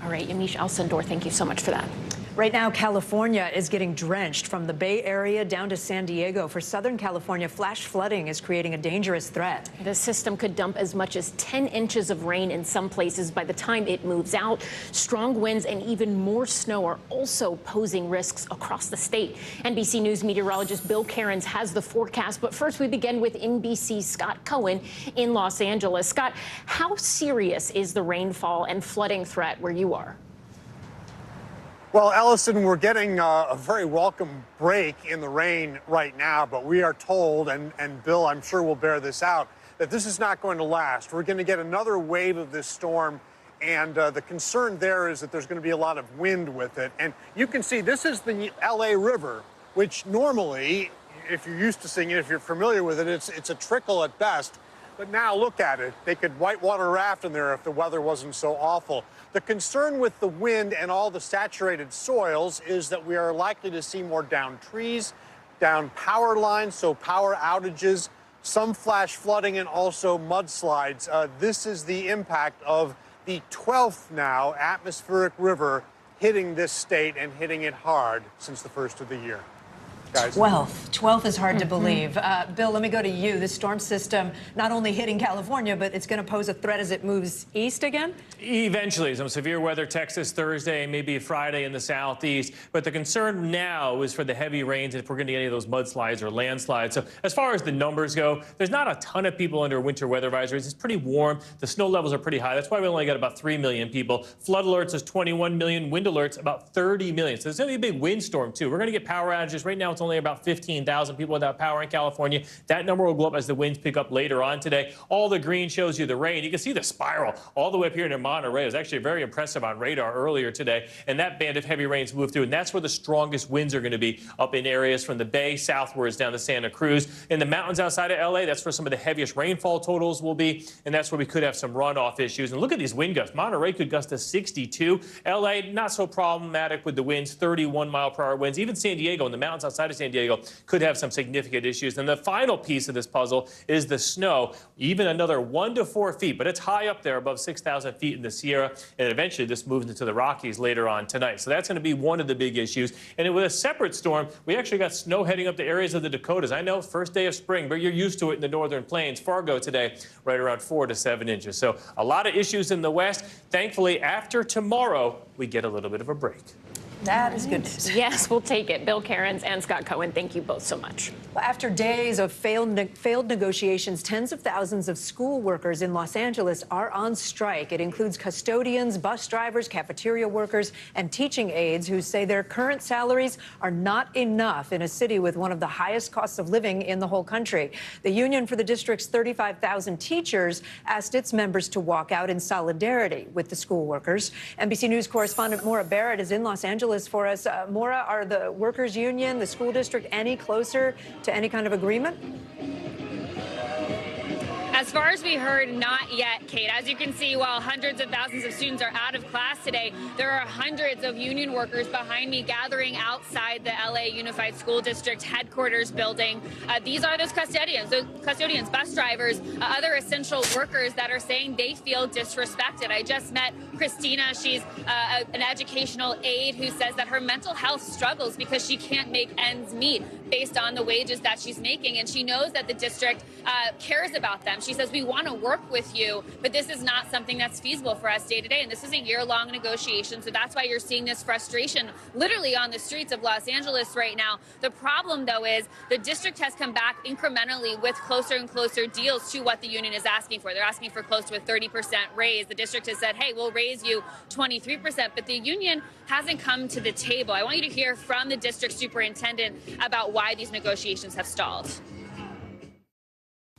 All right, Yamiche Alcindor, thank you so much for that. Right now, California is getting drenched from the Bay Area down to San Diego. For Southern California, flash flooding is creating a dangerous threat. The system could dump as much as 10 inches of rain in some places by the time it moves out. Strong winds and even more snow are also posing risks across the state. NBC News meteorologist Bill Cairns has the forecast. But first, we begin with NBC's Scott Cohen in Los Angeles. Scott, how serious is the rainfall and flooding threat where you are? Well, Ellison, we're getting a very welcome break in the rain right now, but we are told, and Bill, I'm sure will bear this out, that this is not going to last. We're going to get another wave of this storm, and the concern there is that there's going to be a lot of wind with it. And you can see this is the LA River, which normally, if you're used to seeing it, if you're familiar with it, it's a trickle at best. But now look at it. They could whitewater raft in there if the weather wasn't so awful. The concern with the wind and all the saturated soils is that we are likely to see more downed trees, down power lines, so power outages, some flash flooding, and also mudslides. This is the impact of the 12th now atmospheric river hitting this state and hitting it hard since the first of the year. Guys. 12th is hard to believe. Bill, let me go to you. This storm system not only hitting California, but it's going to pose a threat as it moves east again? Eventually. Some severe weather, Texas Thursday, maybe Friday in the southeast. But the concern now is for the heavy rains, if we're going to get any of those mudslides or landslides. So as far as the numbers go, there's not a ton of people under winter weather advisories. It's pretty warm. The snow levels are pretty high. That's why we only got about 3 million people. Flood alerts is 21 million. Wind alerts about 30 million. So there's going to be a big windstorm, too. We're going to get power outages. Right now, it's only about 15,000 people without power in California. That number will go up as the winds pick up later on today. All the green shows you the rain. You can see the spiral all the way up here near Monterey. It was actually very impressive on radar earlier today. And that band of heavy rains moved through. And that's where the strongest winds are going to be, up in areas from the Bay southwards down to Santa Cruz. In the mountains outside of L.A., that's where some of the heaviest rainfall totals will be. And that's where we could have some runoff issues. And look at these wind gusts. Monterey could gust to 62. L.A., not so problematic with the winds, 31-mile-per-hour winds. Even San Diego, in the mountains outside of San Diego, could have some significant issues. And the final piece of this puzzle is the snow, even another 1 to 4 feet. But it's high up there above 6,000 feet in the Sierra. And eventually this moves into the Rockies later on tonight. So that's going to be one of the big issues. And with a separate storm, we actually got snow heading up to areas of the Dakotas. I know, first day of spring, but you're used to it in the northern plains. Fargo today, right around 4 to 7 inches. So a lot of issues in the west. Thankfully, after tomorrow, we get a little bit of a break. That is good news. Yes, we'll take it. Bill Cairns and Scott Cohen, thank you both so much. Well, after days of failed negotiations, tens of thousands of school workers in Los Angeles are on strike. It includes custodians, bus drivers, cafeteria workers, and teaching aides who say their current salaries are not enough in a city with one of the highest costs of living in the whole country. The union for the district's 35,000 teachers asked its members to walk out in solidarity with the school workers. NBC News correspondent Maura Barrett is in Los Angeles for us. Maura, are the workers' union, the school district, any closer to any kind of agreement? As far as we heard, not yet, Kate. As you can see, while hundreds of thousands of students are out of class today, there are hundreds of union workers behind me gathering outside the LA Unified School District headquarters building. These are those custodians, bus drivers, other essential workers that are saying they feel disrespected. I just met Christina. She's an educational aide who says that her mental health struggles because she can't make ends meet based on the wages that she's making. And she knows that the district cares about them. She says, we want to work with you, but this is not something that's feasible for us day to day. And this is a year-long negotiation. So that's why you're seeing this frustration literally on the streets of Los Angeles right now. The problem, though, is the district has come back incrementally with closer and closer deals to what the union is asking for. They're asking for close to a 30% raise. The district has said, hey, we'll raise you 23%, but the union hasn't come to the table. I want you to hear from the district superintendent about why these negotiations have stalled.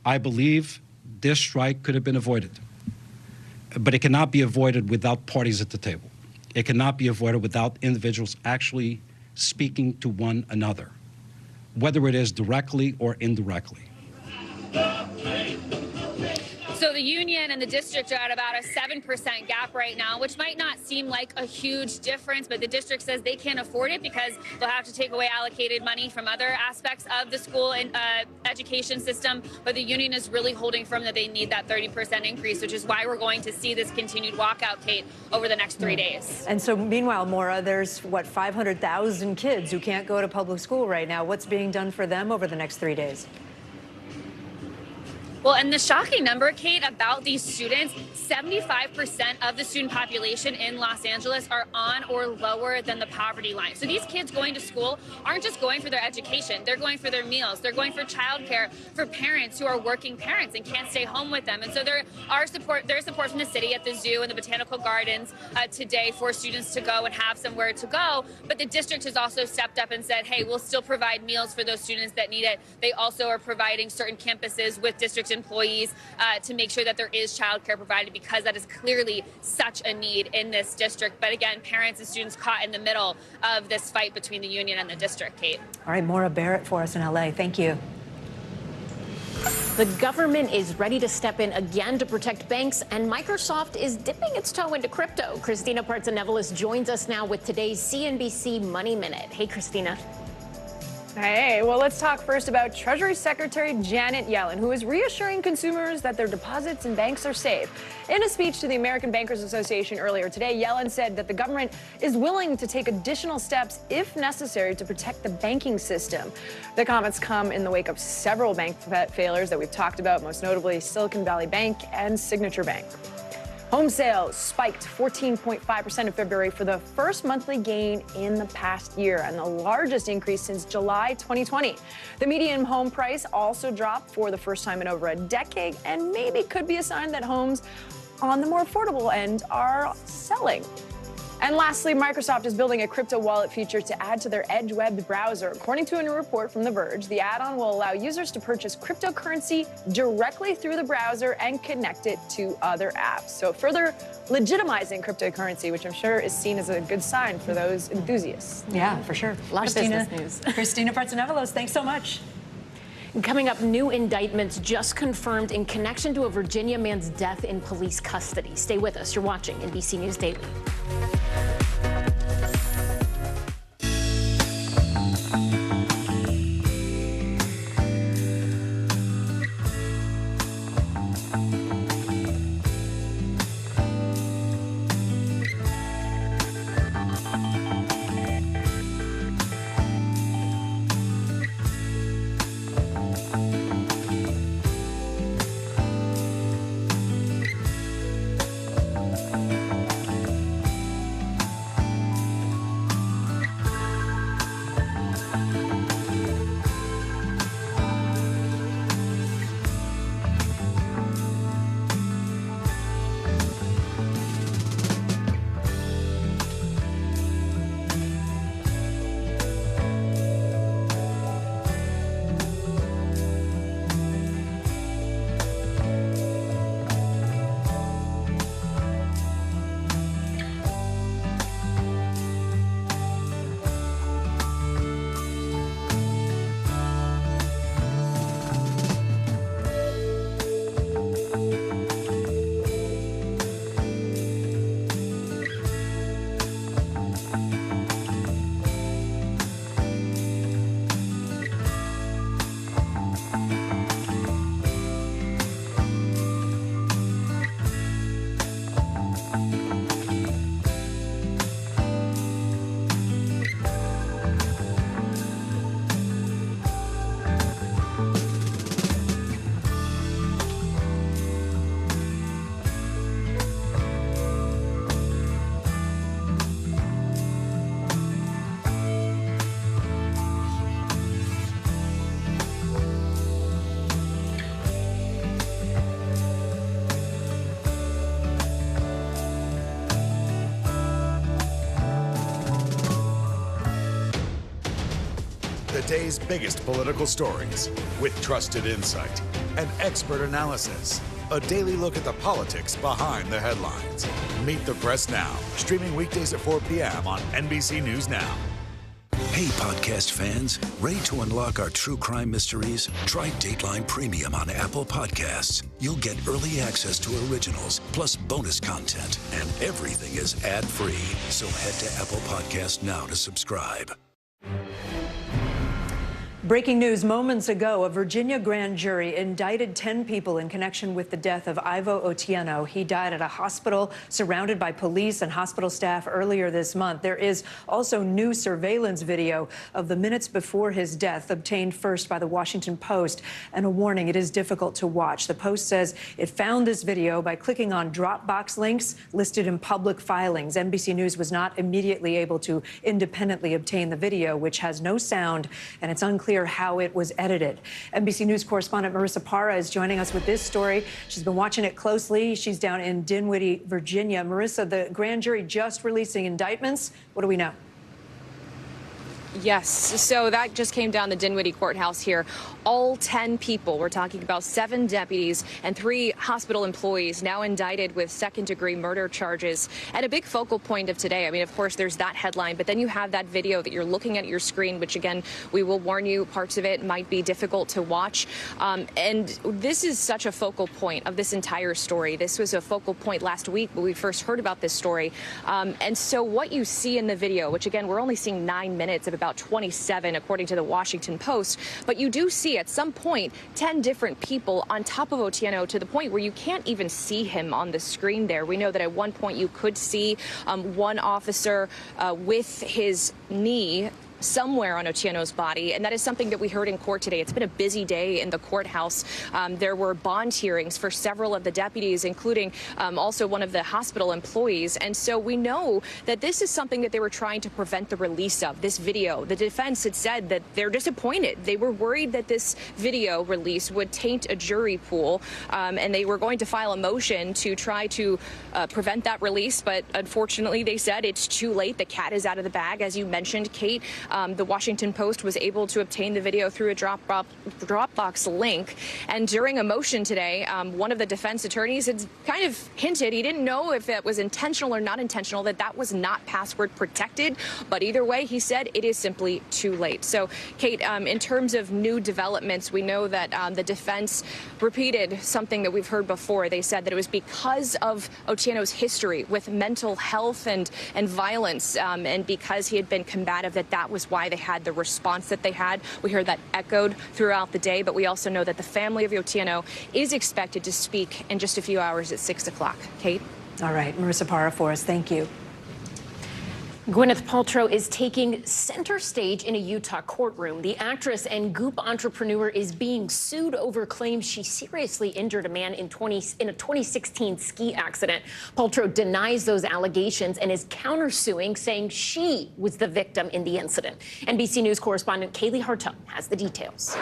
I believe this strike could have been avoided, but it cannot be avoided without parties at the table. It cannot be avoided without individuals actually speaking to one another, whether it is directly or indirectly. So the union and the district are at about a 7% gap right now, which might not seem like a huge difference, but the district says they can't afford it because they'll have to take away allocated money from other aspects of the school and education system. But the union is really holding firm that they need that 30% increase, which is why we're going to see this continued walkout, Kate, over the next 3 days. And so meanwhile, Maura, there's, 500,000 kids who can't go to public school right now. What's being done for them over the next 3 days? Well, and the shocking number, Kate, about these students, 75% of the student population in Los Angeles are on or lower than the poverty line. So these kids going to school aren't just going for their education. They're going for their meals. They're going for childcare for parents who are working parents and can't stay home with them. And so there's support from the city at the zoo and the botanical gardens today for students to go and have somewhere to go. But the district has also stepped up and said, hey, we'll still provide meals for those students that need it. They also are providing certain campuses with district employees to make sure that there is childcare provided, because that is clearly such a need in this district. But again, parents and students caught in the middle of this fight between the union and the district, Kate. All right, Maura Barrett for us in LA. Thank you. The government is ready to step in again to protect banks, and Microsoft is dipping its toe into crypto. Christina Partsinevelos joins us now with today's CNBC Money Minute. Hey, Christina. Hey, well, let's talk first about Treasury Secretary Janet Yellen, who is reassuring consumers that their deposits in banks are safe. In a speech to the American Bankers Association earlier today, Yellen said that the government is willing to take additional steps if necessary to protect the banking system. The comments come in the wake of several bank failures that we've talked about, most notably Silicon Valley Bank and Signature Bank. Home sales spiked 14.5% in February for the first monthly gain in the past year, and the largest increase since July 2020. The median home price also dropped for the first time in over a decade, and maybe could be a sign that homes on the more affordable end are selling. And lastly, Microsoft is building a crypto wallet feature to add to their Edge web browser. According to a new report from The Verge, the add-on will allow users to purchase cryptocurrency directly through the browser and connect it to other apps. So further legitimizing cryptocurrency, which I'm sure is seen as a good sign for those enthusiasts. Yeah, for sure. A lot of business news. Christina Partsinevelos, thanks so much. Coming up, new indictments just confirmed in connection to a Virginia man's death in police custody. Stay with us. You're watching NBC News Daily. The day's biggest political stories with trusted insight and expert analysis. A daily look at the politics behind the headlines. Meet the Press Now, streaming weekdays at 4 p.m. on NBC News Now. Hey, podcast fans, ready to unlock our true crime mysteries? Try Dateline Premium on Apple Podcasts. You'll get early access to originals, plus bonus content, and everything is ad-free. So head to Apple Podcasts now to subscribe. Breaking news moments ago, a Virginia grand jury indicted 10 people in connection with the death of Ivo Otieno. He died at a hospital surrounded by police and hospital staff earlier this month. There is also new surveillance video of the minutes before his death, obtained first by the Washington Post. And a warning, it is difficult to watch. The Post says it found this video by clicking on Dropbox links listed in public filings. NBC News was not immediately able to independently obtain the video, which has no sound, and it's unclear how it was edited. NBC News correspondent Marissa Parra is joining us with this story. She's been watching it closely. She's down in Dinwiddie, Virginia. Marissa, the grand jury just releasing indictments. What do we know? Yes, so that just came down the Dinwiddie courthouse here. All 10 people, we're talking about 7 deputies and 3 hospital employees, now indicted with second-degree murder charges. And a big focal point of today, I mean, of course, there's that headline, but then you have that video that you're looking at your screen, which, again, we will warn you, parts of it might be difficult to watch. And this is such a focal point of this entire story. This was a focal point last week when we first heard about this story. And so what you see in the video, which, again, we're only seeing 9 minutes of about 27, according to the Washington Post. But you do see at some point 10 different people on top of Otieno to the point where you can't even see him on the screen there. We know that at one point you could see one officer with his knee somewhere on Otieno's body, and that is something that we heard in court today. It's been a busy day in the courthouse. There were bond hearings for several of the deputies, including also one of the hospital employees. And so we know that this is something that they were trying to prevent the release of, this video. The defense had said that they're disappointed. They were worried that this video release would taint a jury pool, and they were going to file a motion to try to prevent that release. But unfortunately, they said it's too late. The cat is out of the bag. As you mentioned, Kate, the Washington Post was able to obtain the video through a Dropbox link. And during a motion today, one of the defense attorneys had kind of hinted he didn't know if it was intentional or not intentional, that was not password protected. But either way, he said it is simply too late. So, Kate, in terms of new developments, we know that the defense repeated something that we've heard before. They said that it was because of Otieno's history with mental health and violence, and because he had been combative, that was why they had the response that they had. We heard that echoed throughout the day, but we also know that the family of Otieno is expected to speak in just a few hours at 6 o'clock. Kate? All right, Marissa Parra for us. Thank you. Gwyneth Paltrow is taking center stage in a Utah courtroom. The actress and Goop entrepreneur is being sued over claims she seriously injured a man in a 2016 ski accident. Paltrow denies those allegations and is countersuing, saying she was the victim in the incident. NBC News correspondent Kaylee Hartung has the details.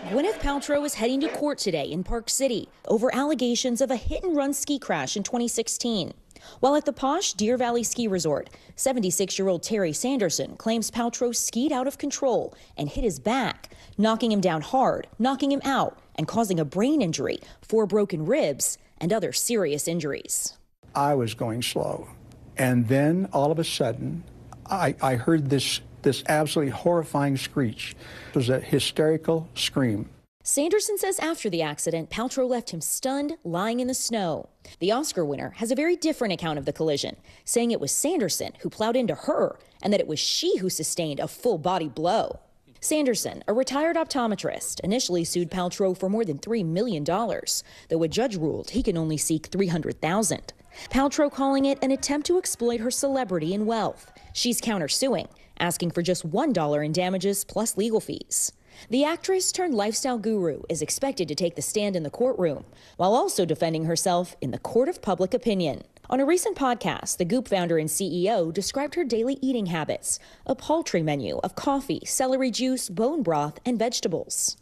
Gwyneth Paltrow is heading to court today in Park City over allegations of a hit-and-run ski crash in 2016. While at the posh Deer Valley Ski Resort, 76-year-old Terry Sanderson claims Paltrow skied out of control and hit his back, knocking him down hard, knocking him out, and causing a brain injury, 4 broken ribs, and other serious injuries. I was going slow, and then all of a sudden, I heard this absolutely horrifying screech. It was a hysterical scream. Sanderson says after the accident, Paltrow left him stunned, lying in the snow. The Oscar winner has a very different account of the collision, saying it was Sanderson who plowed into her and that it was she who sustained a full-body blow. Sanderson, a retired optometrist, initially sued Paltrow for more than $3 million, though a judge ruled he can only seek $300,000. Paltrow calling it an attempt to exploit her celebrity and wealth. She's countersuing, asking for just $1 in damages plus legal fees. The actress turned lifestyle guru is expected to take the stand in the courtroom, while also defending herself in the court of public opinion. On a recent podcast, the Goop founder and CEO described her daily eating habits, a paltry menu of coffee, celery juice, bone broth, and vegetables.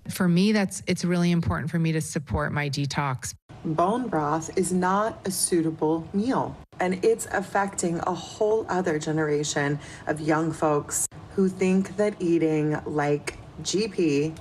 For me, it's really important for me to support my detox. Bone broth is not a suitable meal, and it's affecting a whole other generation of young folks who think that eating like GP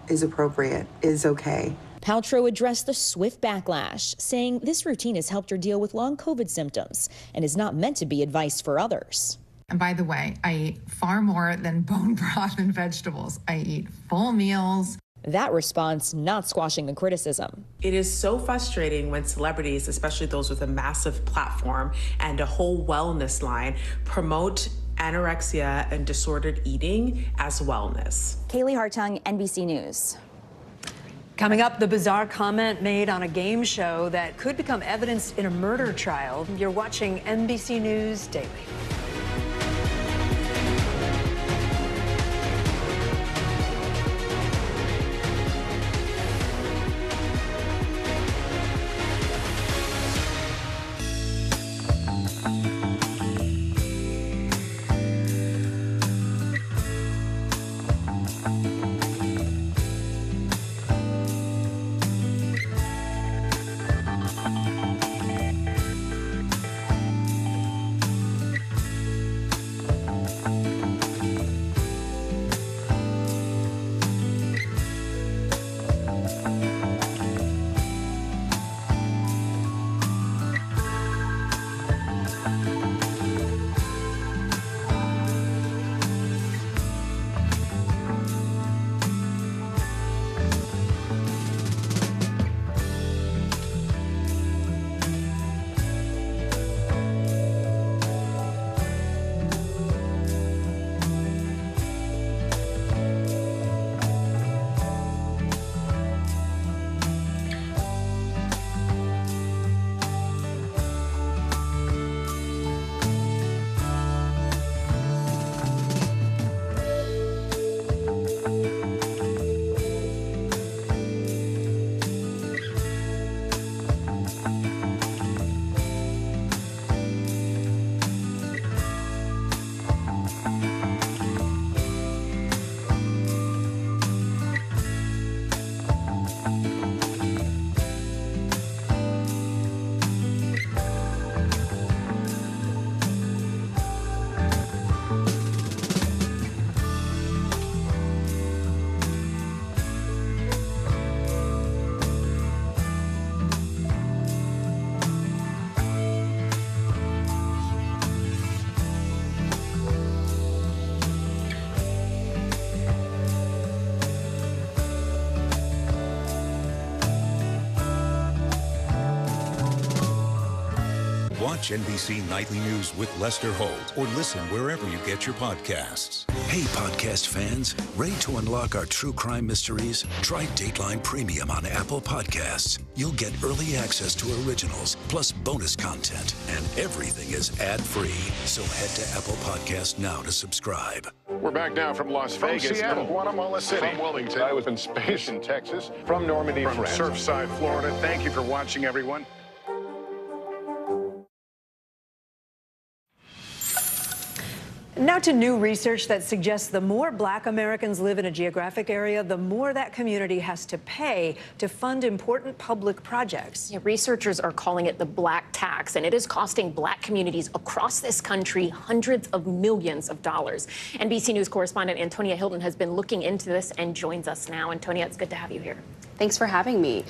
is appropriate, is okay. Paltrow addressed the swift backlash, saying this routine has helped her deal with long COVID symptoms and is not meant to be advice for others. And by the way, I eat far more than bone broth and vegetables. I eat full meals. That response not squashing the criticism. It is so frustrating when celebrities, especially those with a massive platform and a whole wellness line, promote anorexia and disordered eating as wellness. Kaylee Hartung, NBC News. Coming up, the bizarre comment made on a game show that could become evidence in a murder trial. You're watching NBC News Daily. Watch NBC Nightly News with Lester Holt or listen wherever you get your podcasts. Hey, podcast fans, ready to unlock our true crime mysteries? Try Dateline Premium on Apple Podcasts. You'll get early access to originals, plus bonus content, and everything is ad-free. So head to Apple Podcasts now to subscribe. We're back now from Las Vegas. From Seattle, Guatemala City. From Wilmington. I was in space in Texas. From Normandy, From France. Surfside, Florida. Thank you for watching, everyone. Now to new research that suggests the more Black Americans live in a geographic area, the more that community has to pay to fund important public projects. Yeah, researchers are calling it the Black tax, and it is costing Black communities across this country hundreds of millions of dollars. NBC News correspondent Antonia Hilton has been looking into this and joins us now. Antonia, it's good to have you here. Thanks for having me.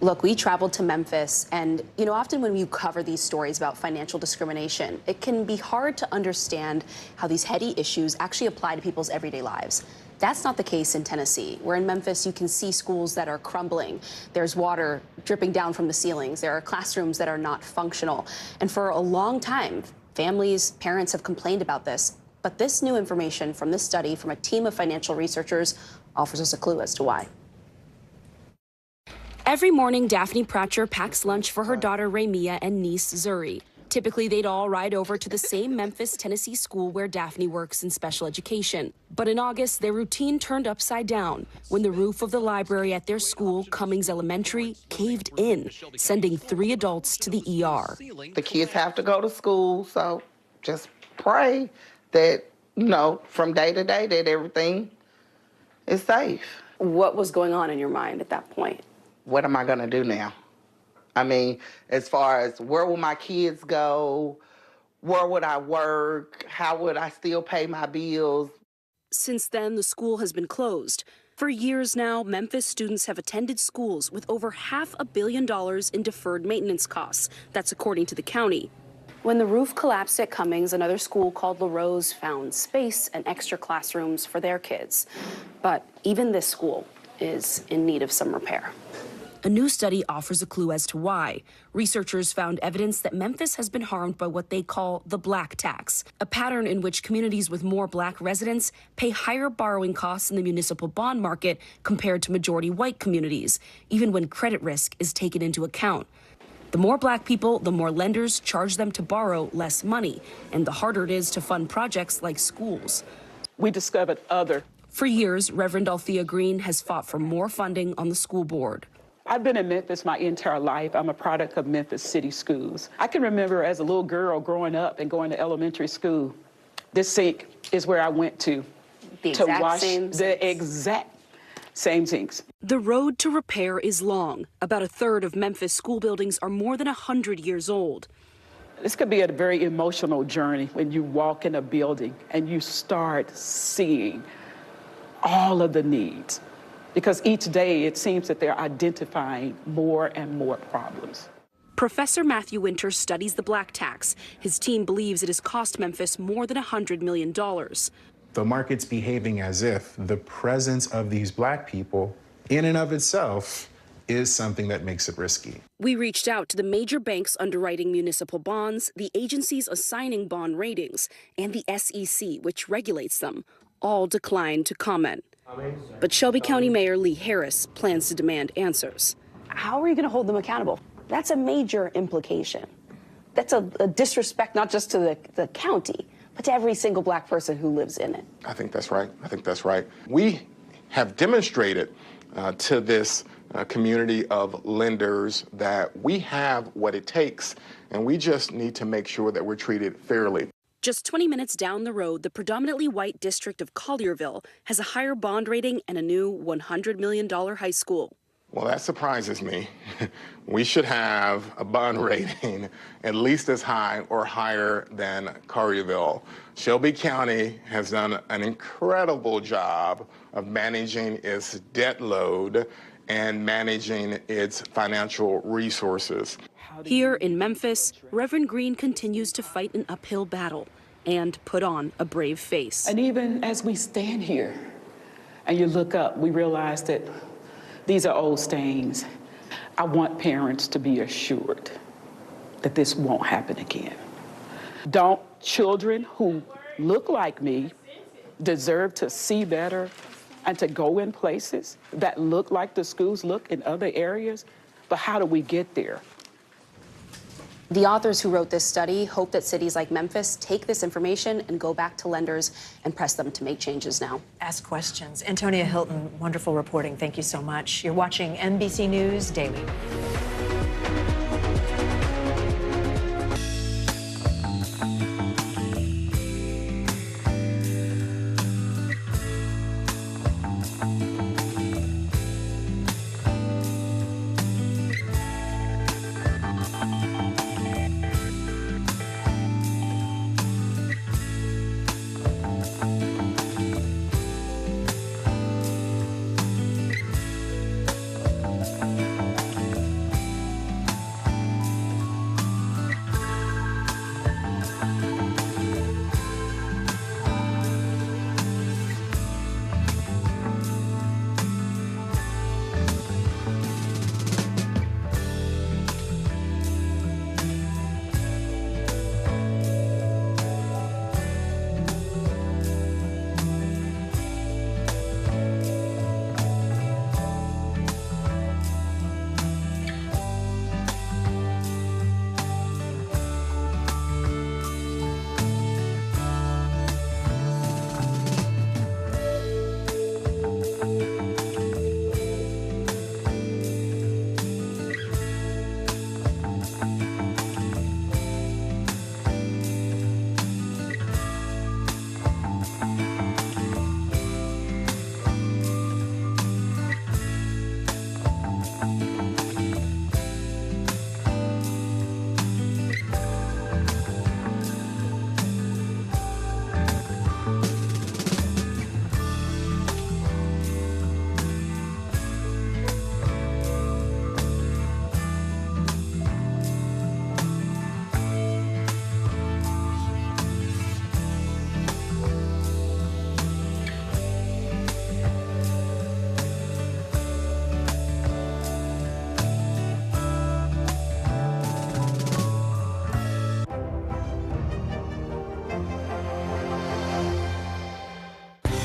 Look, we traveled to Memphis, and often when you cover these stories about financial discrimination, it can be hard to understand how these heady issues actually apply to people's everyday lives. That's not the case in Tennessee, where in Memphis you can see schools that are crumbling. There's water dripping down from the ceilings. There are classrooms that are not functional. And for a long time, families, parents have complained about this. But this new information from this study from a team of financial researchers offers us a clue as to why. Every morning, Daphne Pratcher packs lunch for her daughter Ramia and niece Zuri. Typically, they'd all ride over to the same Memphis, Tennessee school where Daphne works in special education. But in August, their routine turned upside down when the roof of the library at their school, Cummings Elementary, caved in, sending 3 adults to the ER. The kids have to go to school, so just pray that, from day to day, that everything is safe. What was going on in your mind at that point? What am I going to do now? I mean, as far as where will my kids go? Where would I work? How would I still pay my bills? Since then, the school has been closed. For years now, Memphis students have attended schools with over $500 million in deferred maintenance costs. That's according to the county. When the roof collapsed at Cummings, another school called La Rose found space and extra classrooms for their kids. But even this school is in need of some repair. A new study offers a clue as to why. Researchers found evidence that Memphis has been harmed by what they call the Black tax, a pattern in which communities with more Black residents pay higher borrowing costs in the municipal bond market compared to majority white communities, even when credit risk is taken into account. The more Black people, the more lenders charge them to borrow less money, and the harder it is to fund projects like schools. We discovered other. For years, Reverend Althea Green has fought for more funding on the school board. I've been in Memphis my entire life. I'm a product of Memphis City Schools. I can remember as a little girl growing up and going to elementary school, this sink is where I went to wash the exact same sinks. The road to repair is long. About a third of Memphis school buildings are more than 100 years old. This could be a very emotional journey when you walk in a building and you start seeing all of the needs. Because each day it seems that they're identifying more and more problems. Professor Matthew Winter studies the Black tax. His team believes it has cost Memphis more than $100 million. The market's behaving as if the presence of these Black people in and of itself is something that makes it risky. We reached out to the major banks underwriting municipal bonds, the agencies assigning bond ratings, and the SEC, which regulates them. All declined to comment. But Shelby County Mayor Lee Harris plans to demand answers. How are you going to hold them accountable? That's a major implication. That's a disrespect not just to the county, but to every single Black person who lives in it. I think that's right. I think that's right. We have demonstrated to this community of lenders that we have what it takes, and we just need to make sure that we're treated fairly. Just 20 minutes down the road, the predominantly white district of Collierville has a higher bond rating and a new $100 million high school. Well, that surprises me. We should have a bond rating at least as high or higher than Collierville. Shelby County has done an incredible job of managing its debt load and managing its financial resources. Here in Memphis, Reverend Green continues to fight an uphill battle and put on a brave face. And even as we stand here and you look up, we realize that these are old stains. I want parents to be assured that this won't happen again. Don't children who look like me deserve to see better and to go in places that look like the schools look in other areas? But how do we get there? The authors who wrote this study hope that cities like Memphis take this information and go back to lenders and press them to make changes now. Ask questions. Antonia Hilton, wonderful reporting. Thank you so much. You're watching NBC News Daily.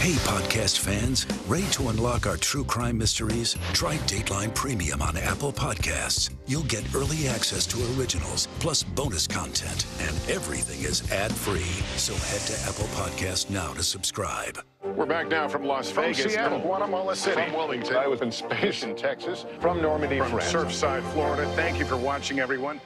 Hey, podcast fans, ready to unlock our true crime mysteries? Try Dateline Premium on Apple Podcasts. You'll get early access to originals, plus bonus content, and everything is ad-free. So head to Apple Podcasts now to subscribe. We're back now from Las Vegas. Seattle, from Guatemala City. From Wilmington. I was in space in Texas. From Normandy, From France. Surfside, Florida. Thank you for watching, everyone.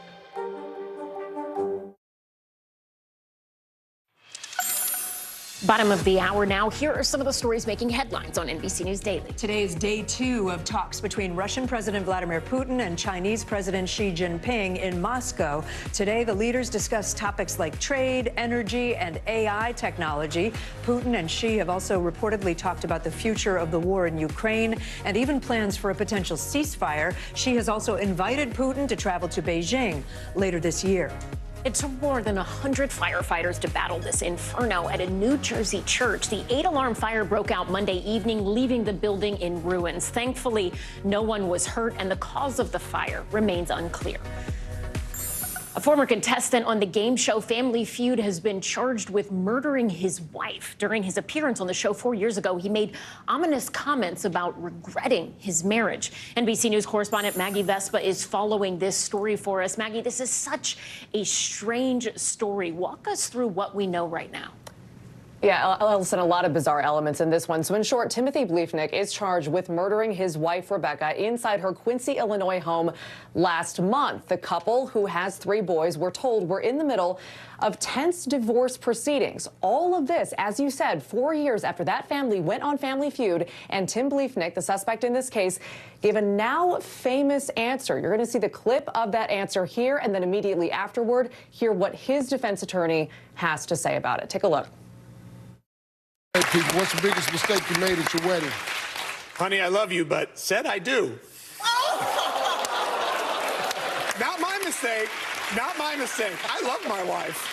Bottom of the hour now. Here are some of the stories making headlines on NBC News Daily. Today is day 2 of talks between Russian President Vladimir Putin and Chinese President Xi Jinping in Moscow. Today, the leaders discussed topics like trade, energy, and AI technology. Putin and Xi have also reportedly talked about the future of the war in Ukraine and even plans for a potential ceasefire. Xi has also invited Putin to travel to Beijing later this year. It took more than 100 firefighters to battle this inferno at a New Jersey church. The 8-alarm fire broke out Monday evening, leaving the building in ruins. Thankfully, no one was hurt, and the cause of the fire remains unclear. A former contestant on the game show Family Feud has been charged with murdering his wife. During his appearance on the show 4 years ago, he made ominous comments about regretting his marriage. NBC News correspondent Maggie Vespa is following this story for us. Maggie, this is such a strange story. Walk us through what we know right now. Yeah, Ellison, a lot of bizarre elements in this one. So in short, Timothy Bleefnick is charged with murdering his wife, Rebecca, inside her Quincy, Illinois home last month. The couple, who has 3 boys, we're told were in the middle of tense divorce proceedings. All of this, as you said, 4 years after that family went on Family Feud, and Tim Bleefnick, the suspect in this case, gave a now famous answer. You're going to see the clip of that answer here, and then immediately afterward, hear what his defense attorney has to say about it. Take a look. Hey, people, what's the biggest mistake you made at your wedding? Honey, I love you, but said I do. Not my mistake. Not my mistake. I love my wife.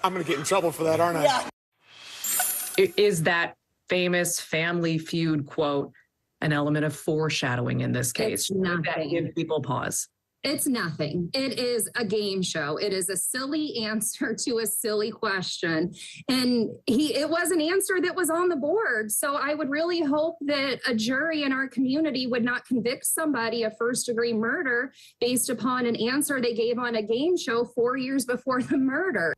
I'm going to get in trouble for that, aren't I? Yeah. Is that famous Family Feud quote an element of foreshadowing in this case? It's nothing. That give people pause? It's nothing. It is a game show. It is a silly answer to a silly question. And it was an answer that was on the board. So I would really hope that a jury in our community would not convict somebody of first-degree murder based upon an answer they gave on a game show 4 years before the murder.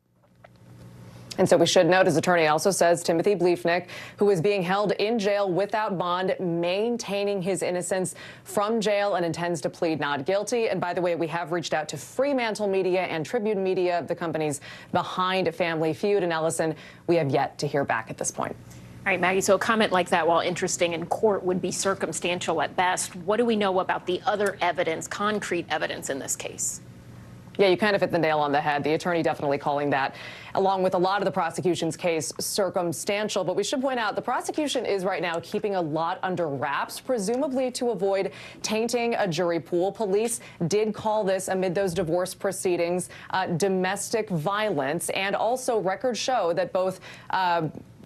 And so we should note, his attorney also says Timothy Bliefnick, who is being held in jail without bond, maintaining his innocence from jail and intends to plead not guilty. And by the way, we have reached out to Fremantle Media and Tribune Media, the companies behind Family Feud. And Ellison, we have yet to hear back at this point. All right, Maggie, so a comment like that, while interesting in court, would be circumstantial at best. What do we know about the other evidence, concrete evidence in this case? Yeah, you kind of hit the nail on the head. The attorney definitely calling that, along with a lot of the prosecution's case, circumstantial. But we should point out the prosecution is right now keeping a lot under wraps, presumably to avoid tainting a jury pool. Police did call this, amid those divorce proceedings, domestic violence. And also records show that both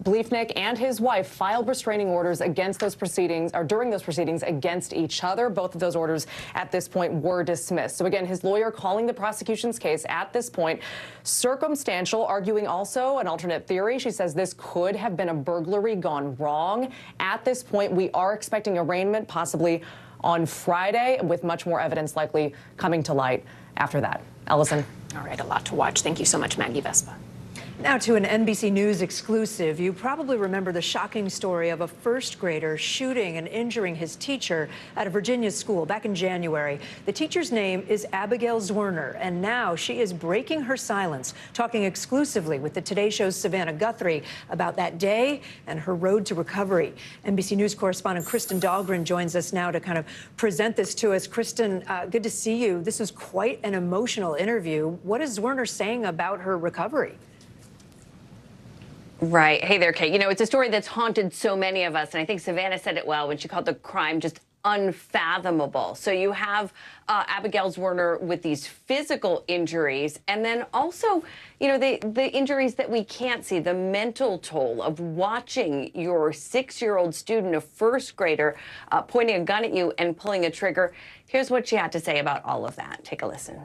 Bliefnick and his wife filed restraining orders against those proceedings, or during those proceedings, against each other. Both of those orders at this point were dismissed. So again, his lawyer calling the prosecution's case at this point circumstantial, arguing also an alternate theory. She says this could have been a burglary gone wrong. At this point, we are expecting arraignment possibly on Friday, with much more evidence likely coming to light after that. Ellison. All right, a lot to watch. Thank you so much, Maggie Vespa. Now to an NBC News exclusive. You probably remember the shocking story of a first grader shooting and injuring his teacher at a Virginia school back in January. The teacher's name is Abigail Zwerner, and now she is breaking her silence, talking exclusively with the Today Show's Savannah Guthrie about that day and her road to recovery. NBC News correspondent Kristen Dahlgren joins us now to kind of present this to us. Kristen, good to see you. This was quite an emotional interview. What is Zwerner saying about her recovery? Right. Hey there, Kate. You know, it's a story that's haunted so many of us. And I think Savannah said it well when she called the crime just unfathomable. So you have Abigail Zwerner with these physical injuries, and then also, you know, the injuries that we can't see, the mental toll of watching your 6-year-old student, a first grader, pointing a gun at you and pulling a trigger. Here's what she had to say about all of that. Take a listen.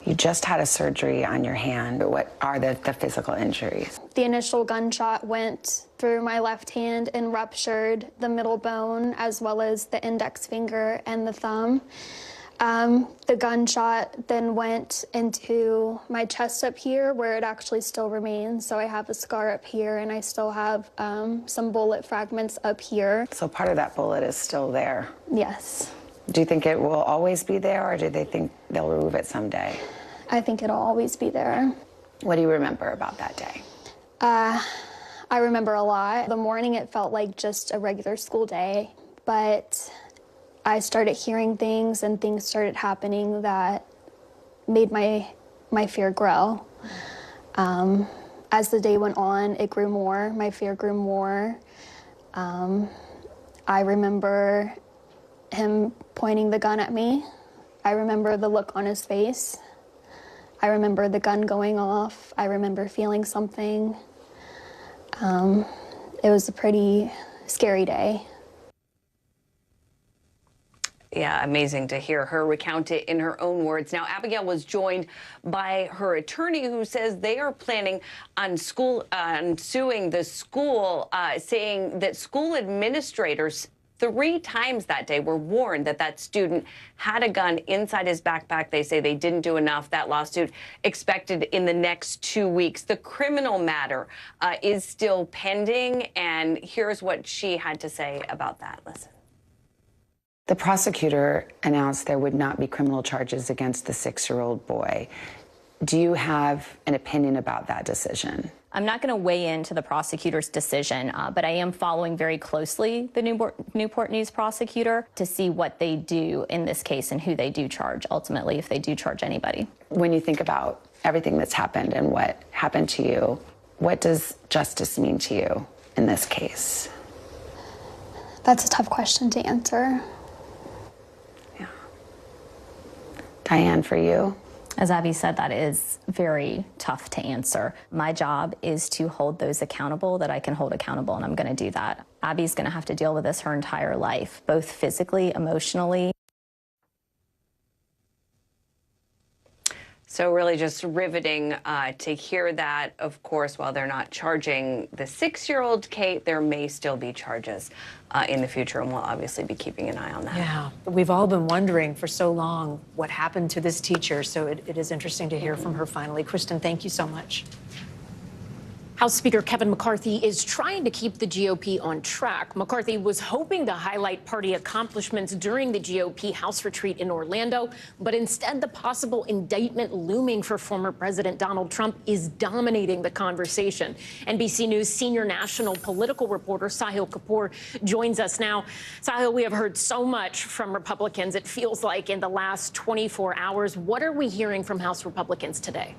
You just had a surgery on your hand. What are the physical injuries? The initial gunshot went through my left hand and ruptured the middle bone as well as the index finger and the thumb. The gunshot then went into my chest up here where it actually still remains. So I have a scar up here and I still have some bullet fragments up here. So part of that bullet is still there? Yes. Do you think it will always be there, or do they think they'll remove it someday? I think it'll always be there. What do you remember about that day? I remember a lot. The morning it felt like just a regular school day, but I started hearing things and things started happening that made my fear grow. As the day went on, it grew more. My fear grew more. I remember him pointing the gun at me. I remember the look on his face. I remember the gun going off. I remember feeling something. It was a pretty scary day. Yeah, amazing to hear her recount it in her own words. Now, Abigail was joined by her attorney, who says they are planning on suing the school, saying that school administrators 3 times that day were warned that that student had a gun inside his backpack. They say they didn't do enough. That lawsuit expected in the next 2 weeks. The criminal matter is still pending, and here's what she had to say about that. Listen. The prosecutor announced there would not be criminal charges against the 6-year-old boy. Do you have an opinion about that decision? I'm not going to weigh into the prosecutor's decision, but I am following very closely the Newport News prosecutor to see what they do in this case and who they do charge, ultimately, if they do charge anybody. When you think about everything that's happened and what happened to you, what does justice mean to you in this case? That's a tough question to answer. Yeah. Diane, for you? As Abby said, that is very tough to answer. My job is to hold those accountable that I can hold accountable, and I'm going to do that. Abby's going to have to deal with this her entire life, both physically, emotionally. So really just riveting to hear that. Of course, while they're not charging the 6-year-old Kate, there may still be charges in the future, and we'll obviously be keeping an eye on that. Yeah, we've all been wondering for so long what happened to this teacher, so it is interesting to hear from her finally. Kristen, thank you so much. House Speaker Kevin McCarthy is trying to keep the GOP on track. McCarthy was hoping to highlight party accomplishments during the GOP House retreat in Orlando, but instead the possible indictment looming for former President Donald Trump is dominating the conversation. NBC News senior national political reporter Sahil Kapoor joins us now. Sahil, we have heard so much from Republicans, it feels like, in the last 24 hours. What are we hearing from House Republicans today?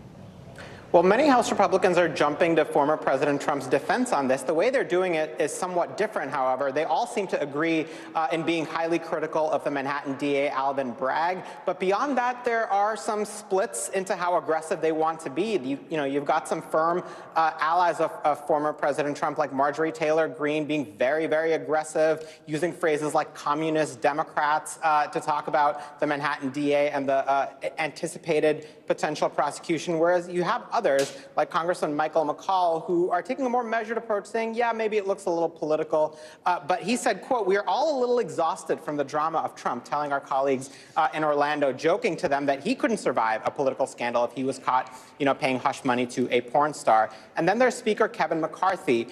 Well, many House Republicans are jumping to former President Trump's defense on this. The way they're doing it is somewhat different, however. They all seem to agree in being highly critical of the Manhattan DA, Alvin Bragg. But beyond that, there are some splits into how aggressive they want to be. You've got some firm allies of former President Trump, like Marjorie Taylor Greene, being very, very aggressive, using phrases like communist Democrats to talk about the Manhattan DA and the anticipated potential prosecution, whereas you have others, like Congressman Michael McCaul, who are taking a more measured approach, saying, yeah, maybe it looks a little political. But he said, quote, "We are all a little exhausted from the drama of Trump," telling our colleagues in Orlando, joking to them that he couldn't survive a political scandal if he was caught, paying hush money to a porn star. And then there's Speaker Kevin McCarthy,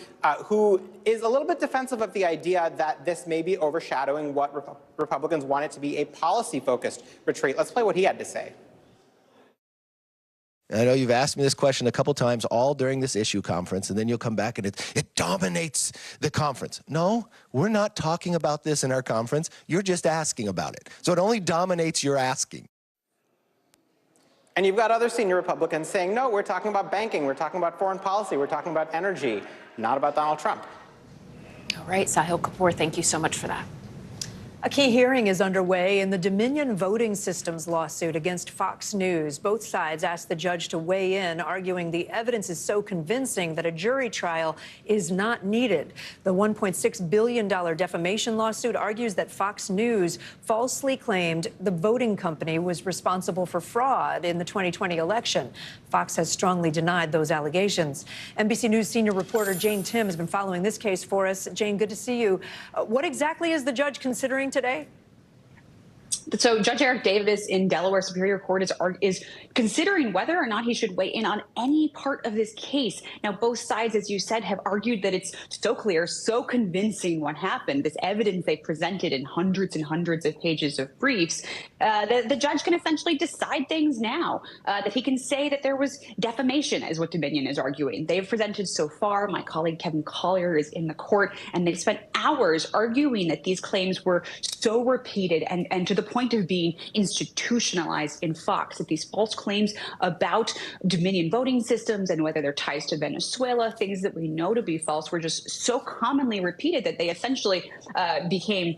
who is a little bit defensive of the idea that this may be overshadowing what Republicans want it to be, a policy-focused retreat. Let's play what he had to say. I know you've asked me this question a couple times all during this issue conference, and then you'll come back and it dominates the conference. No, we're not talking about this in our conference. You're just asking about it. So it only dominates your asking. And you've got other senior Republicans saying, no, we're talking about banking, we're talking about foreign policy, we're talking about energy, not about Donald Trump. All right, Sahil Kapoor, thank you so much for that. A key hearing is underway in the Dominion voting systems lawsuit against Fox News. Both sides asked the judge to weigh in, arguing the evidence is so convincing that a jury trial is not needed. The $1.6 billion defamation lawsuit argues that Fox News falsely claimed the voting company was responsible for fraud in the 2020 election. Fox has strongly denied those allegations. NBC News senior reporter Jane Tim has been following this case for us. Jane, good to see you. What exactly is the judge considering today? So Judge Eric Davis in Delaware Superior Court is considering whether or not he should weigh in on any part of this case. Now, both sides, as you said, have argued that it's so clear, so convincing what happened, this evidence they presented in hundreds and hundreds of pages of briefs, the judge can essentially decide things now, that he can say that there was defamation, is what Dominion is arguing. They've presented so far. My colleague Kevin Collier is in the court, and they've spent hours arguing that these claims were so repeated and to the point of being institutionalized in Fox, that these false claims about Dominion voting systems and whether their ties to Venezuela, things that we know to be false, were just so commonly repeated that they essentially became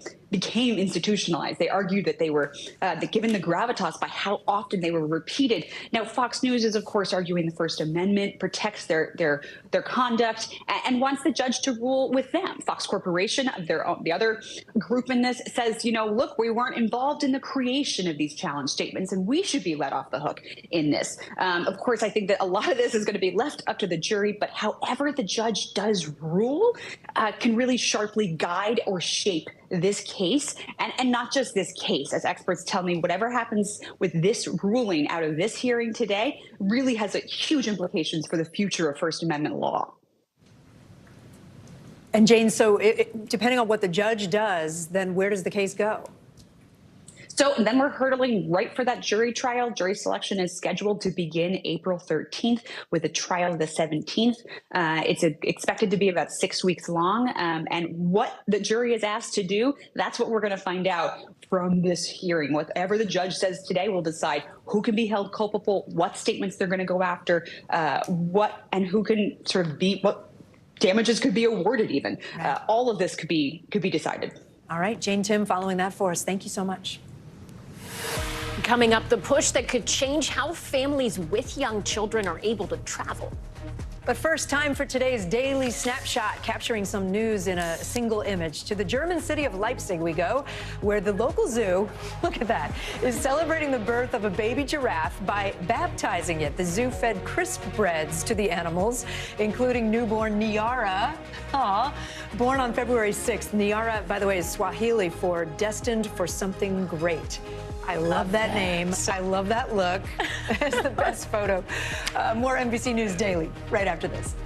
institutionalized. They argued that they were that given the gravitas by how often they were repeated. Now, Fox News is, of course, arguing the First Amendment protects their conduct and wants the judge to rule with them. Fox Corporation, the other group in this, says, look, we weren't involved in the creation of these challenge statements, and we should be let off the hook in this. Of course, I think that a lot of this is going to be left up to the jury, but however the judge does rule can really sharply guide or shape this case, and not just this case. As experts tell me, whatever happens with this ruling out of this hearing today really has huge implications for the future of First Amendment law. And Jane, so depending on what the judge does, then where does the case go? So then we're hurtling right for that jury trial. Jury selection is scheduled to begin April 13th with a trial the 17th. It's expected to be about 6 weeks long. And what the jury is asked to do, that's what we're going to find out from this hearing. Whatever the judge says today will decide who can be held culpable, what statements they're going to go after, what and who can sort of be, what damages could be awarded even. All of this could be decided. All right, Jane Tim following that for us. Thank you so much. Coming up, the push that could change how families with young children are able to travel. But first, time for today's daily snapshot, capturing some news in a single image. To the German city of Leipzig we go, where the local zoo, look at that, is celebrating the birth of a baby giraffe by baptizing it. The zoo fed crisp breads to the animals, including newborn Nyara. Born on February 6th. Nyara, by the way, is Swahili for destined for something great. I love that name. I love that look. It's the best photo. More NBC News Daily right after this.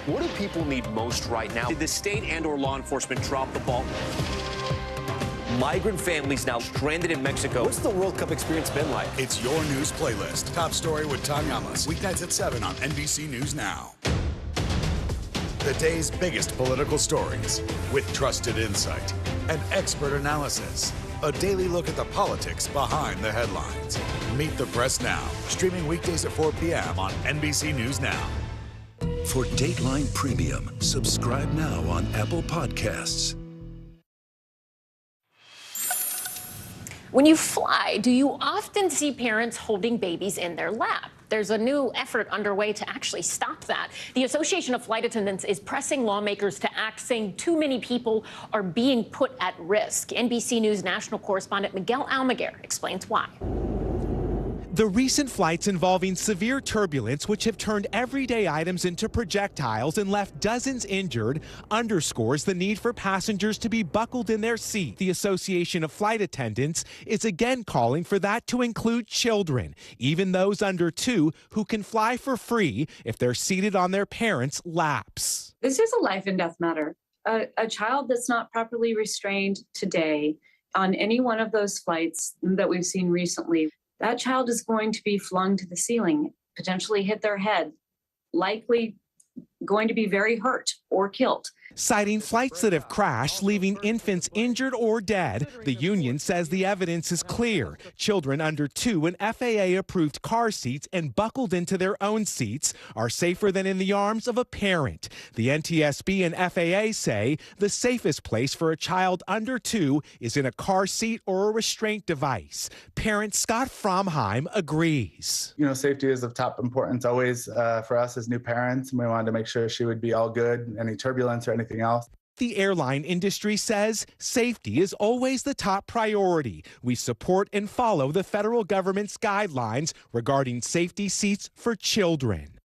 What do people need most right now? Did the state and/or law enforcement drop the ball? Migrant families now stranded in Mexico. What's the World Cup experience been like? It's your news playlist. Top story with Tom Yamas. Weeknights at 7 on NBC News Now. The day's biggest political stories with trusted insight and expert analysis. A daily look at the politics behind the headlines. Meet the Press Now. Streaming weekdays at 4 p.m. on NBC News Now. For Dateline Premium, subscribe now on Apple Podcasts. When you fly, do you often see parents holding babies in their lap? There's a new effort underway to actually stop that. The Association of Flight Attendants is pressing lawmakers to act, saying too many people are being put at risk. NBC News national correspondent Miguel Almaguer explains why. The recent flights involving severe turbulence, which have turned everyday items into projectiles and left dozens injured, underscores the need for passengers to be buckled in their seat. The Association of Flight Attendants is again calling for that to include children, even those under 2 who can fly for free if they're seated on their parents' laps. This is a life and death matter. A child that's not properly restrained today on any one of those flights that we've seen recently, that child is going to be flung to the ceiling, potentially hit their head, likely going to be very hurt or killed. Citing flights that have crashed, leaving infants injured or dead, the union says the evidence is clear. Children under 2 in FAA-approved car seats and buckled into their own seats are safer than in the arms of a parent. The NTSB and FAA say the safest place for a child under 2 is in a car seat or a restraint device. Parent Scott Fromheim agrees. You know, safety is of top importance always for us as new parents, and we wanted to make sure she would be all good, any turbulence or anything else. The airline industry says safety is always the top priority. We support and follow the federal government's guidelines regarding safety seats for children.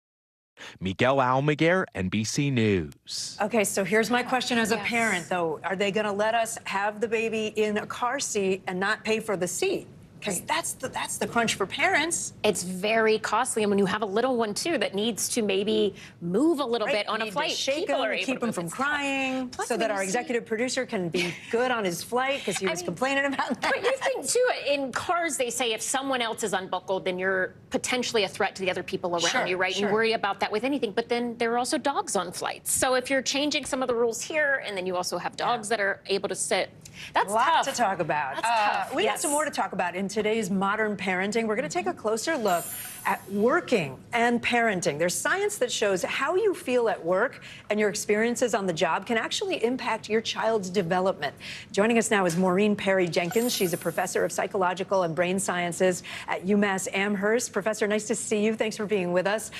Miguel Almaguer, NBC News. Okay, so here's my question as a parent, though. Are they going to let us have the baby in a car seat and not pay for the seat? because that's the crunch for parents. It's very costly, and when you have a little one too that needs to maybe move a little bit on a flight, shake him, keep him from crying, so that our executive producer can be good on his flight because he was complaining about that. But you think too, in cars they say if someone else is unbuckled, then you're potentially a threat to the other people around you, right? You worry about that with anything, but then there are also dogs on flights. So if you're changing some of the rules here, and then you also have dogs that are able to sit, that's Lots tough to talk about. That's tough. We got some more to talk about in today's modern parenting. We're going to take a closer look at working and parenting. There's science that shows how you feel at work and your experiences on the job can actually impact your child's development. Joining us now is Maureen Perry Jenkins. She's a professor of psychological and brain sciences at UMass Amherst. Professor, nice to see you. Thanks for being with us.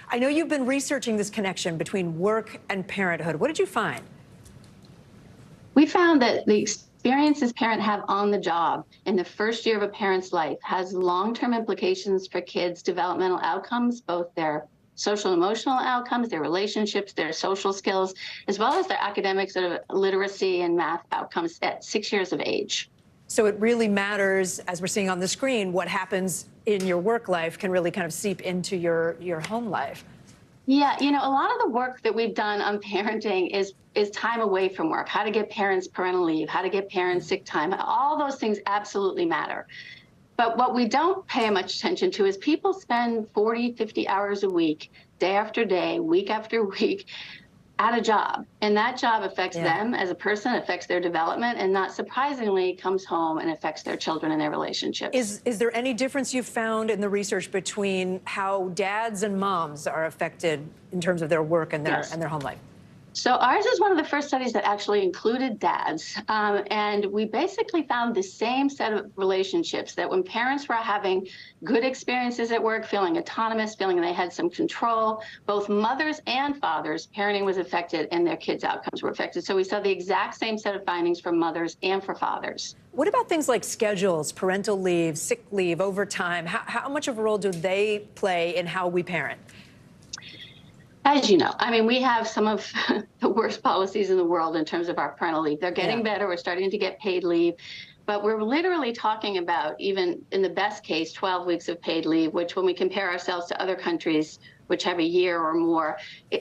I know you've been researching this connection between work and parenthood. What did you find? We found that the experiences parents have on the job in the first year of a parent's life has long-term implications for kids' developmental outcomes, both their social and emotional outcomes, their relationships, their social skills, as well as their academic sort of literacy and math outcomes at 6 years of age. So it really matters, as we're seeing on the screen, what happens in your work life can really kind of seep into your home life. Yeah, you know, a lot of the work that we've done on parenting is time away from work, how to get parents parental leave, how to get parents sick time. All those things absolutely matter. But what we don't pay much attention to is people spend 40, 50 hours a week, day after day, week after week, at a job. And that job affects them as a person, affects their development, and not surprisingly comes home and affects their children and their relationships. Is there any difference you've found in the research between how dads and moms are affected in terms of their work and their home life? So ours is one of the first studies that actually included dads. And we basically found the same set of relationships, that when parents were having good experiences at work, feeling autonomous, feeling they had some control, both mothers and fathers, parenting was affected and their kids' outcomes were affected. So we saw the exact same set of findings for mothers and for fathers. What about things like schedules, parental leave, sick leave, overtime? How much of a role do they play in how we parent? As you know, I mean, we have some of the worst policies in the world in terms of our parental leave. They're getting better. We're starting to get paid leave. But we're literally talking about, even in the best case, 12 weeks of paid leave, which when we compare ourselves to other countries, which have a year or more,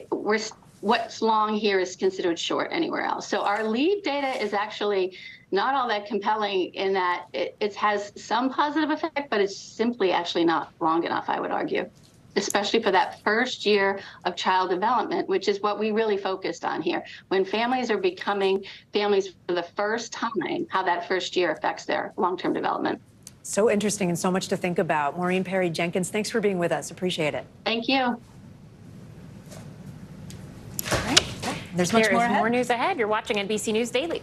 what's long here is considered short anywhere else. So our leave data is actually not all that compelling in that it has some positive effect, but it's simply actually not long enough, I would argue, especially for that first year of child development, which is what we really focused on here. When families are becoming families for the first time, how that first year affects their long-term development. So interesting and so much to think about. Maureen Perry Jenkins, thanks for being with us. Appreciate it. Thank you. All right. There's much more ahead. More news ahead. You're watching NBC News Daily.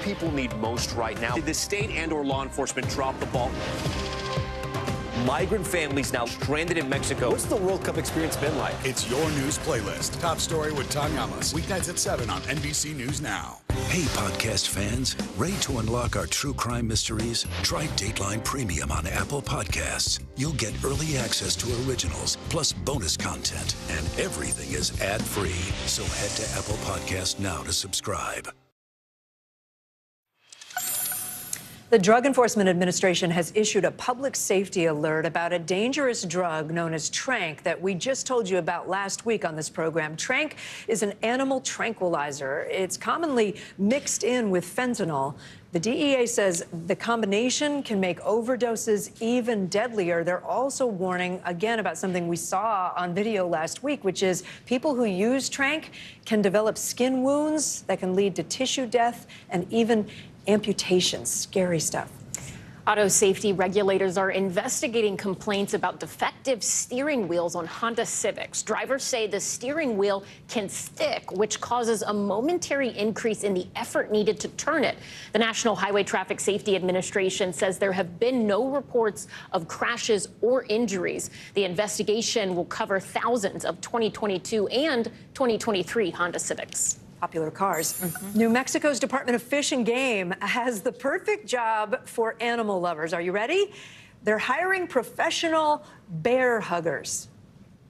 people need most right now. Did the state and/or law enforcement drop the ball? Migrant families now stranded in Mexico. What's the World Cup experience been like? It's your news playlist. Top Story with Tom Llamas. Weeknights at 7 on NBC News Now. Hey, podcast fans, ready to unlock our true crime mysteries? Try Dateline Premium on Apple Podcasts. You'll get early access to originals, plus bonus content, and everything is ad-free. So head to Apple Podcasts now to subscribe. The Drug Enforcement Administration has issued a public safety alert about a dangerous drug known as Tranq that we just told you about last week on this program. Tranq is an animal tranquilizer. It's commonly mixed in with fentanyl. The DEA says the combination can make overdoses even deadlier. They're also warning, again, about something we saw on video last week, which is people who use Tranq can develop skin wounds that can lead to tissue death and even amputations. Scary stuff. Auto safety regulators are investigating complaints about defective steering wheels on Honda Civics. Drivers say the steering wheel can stick, which causes a momentary increase in the effort needed to turn it. The National Highway Traffic Safety Administration says there have been no reports of crashes or injuries. The investigation will cover thousands of 2022 and 2023 Honda Civics. Popular cars. New Mexico's Department of Fish and Game has the perfect job for animal lovers. Are you ready? They're hiring professional bear huggers.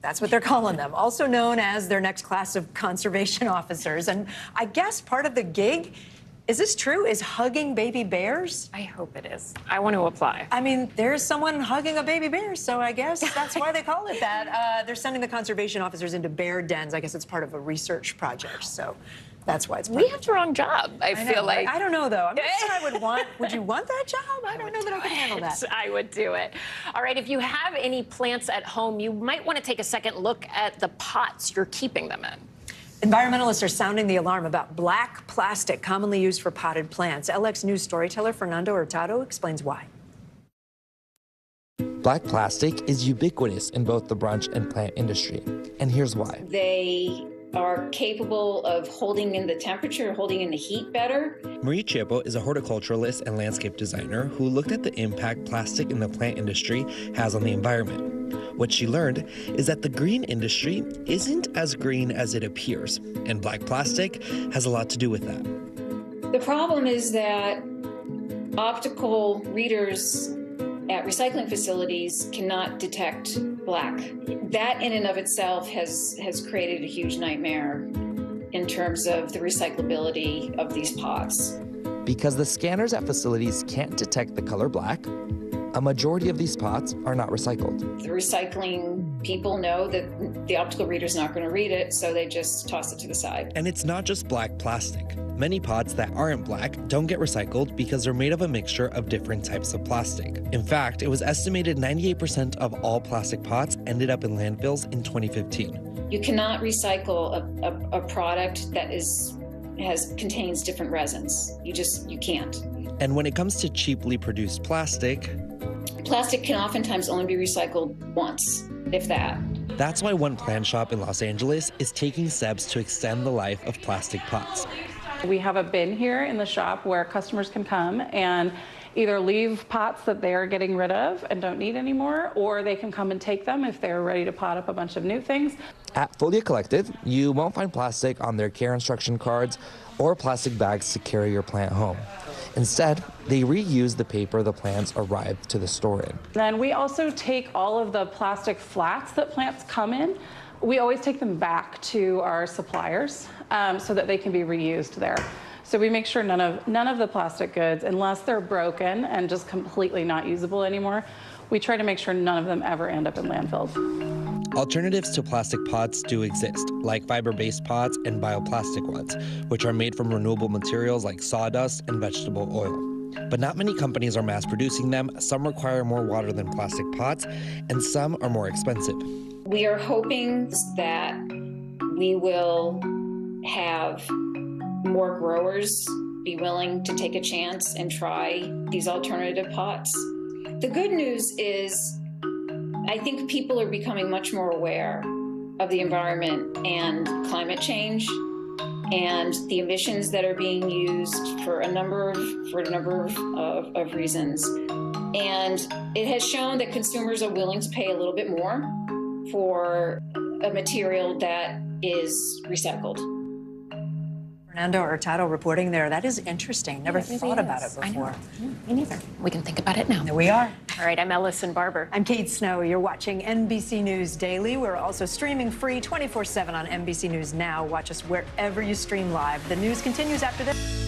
That's what they're calling them, also known as their next class of conservation officers. And I guess part of the gig, is this true, is hugging baby bears? I hope it is. I want to apply. I mean, there's someone hugging a baby bear, so I guess that's why they call it that. They're sending the conservation officers into bear dens. I guess it's part of a research project, so that's why it's part We have the wrong job, I feel like. I don't know, though. I'm not sure I would want. Would you want that job? I don't know that I could handle that. I would do it. All right, if you have any plants at home, you might want to take a second look at the pots you're keeping them in. Environmentalists are sounding the alarm about black plastic commonly used for potted plants. LX News storyteller Fernando Hurtado explains why. Black plastic is ubiquitous in both the brunch and plant industry, and here's why. They are capable of holding in the temperature, holding in the heat better. Marie Chiappo is a horticulturalist and landscape designer who looked at the impact plastic in the plant industry has on the environment. What she learned is that the green industry isn't as green as it appears, and black plastic has a lot to do with that. The problem is that optical readers at recycling facilities cannot detect black. That in and of itself has created a huge nightmare in terms of the recyclability of these pots. Because the scanners at facilities can't detect the color black, a majority of these pots are not recycled. The recycling people know that the optical reader's not going to read it, so they just toss it to the side. And it's not just black plastic. Many pots that aren't black don't get recycled because they're made of a mixture of different types of plastic. In fact, it was estimated 98% of all plastic pots ended up in landfills in 2015. You cannot recycle a product that contains different resins. You can't. And when it comes to cheaply produced plastic can oftentimes only be recycled once, if that. That's why one plant shop in Los Angeles is taking steps to extend the life of plastic pots. We have a bin here in the shop where customers can come and either leave pots that they are getting rid of and don't need anymore, or they can come and take them if they're ready to pot up a bunch of new things. At Folia Collective, you won't find plastic on their care instruction cards or plastic bags to carry your plant home. Instead, they reuse the paper the plants arrive to the store in. Then we also take all of the plastic flats that plants come in. We always take them back to our suppliers so that they can be reused there. So we make sure none of the plastic goods, unless they're broken and just completely not usable anymore, we try to make sure none of them ever end up in landfills. Alternatives to plastic pots do exist, like fiber-based pots and bioplastic ones, which are made from renewable materials like sawdust and vegetable oil. But not many companies are mass producing them. Some require more water than plastic pots, and some are more expensive. We are hoping that we will have more growers be willing to take a chance and try these alternative pots. The good news is I think people are becoming much more aware of the environment and climate change. and the emissions that are being used for a number of reasons. And it has shown that consumers are willing to pay a little bit more for a material that is recycled. Fernando Hurtado reporting there. That is interesting. Never thought about it before. Me neither. We can think about it now. There we are. All right, I'm Ellison Barber. I'm Kate Snow. You're watching NBC News Daily. We're also streaming free 24/7 on NBC News Now. Watch us wherever you stream live. The news continues after this.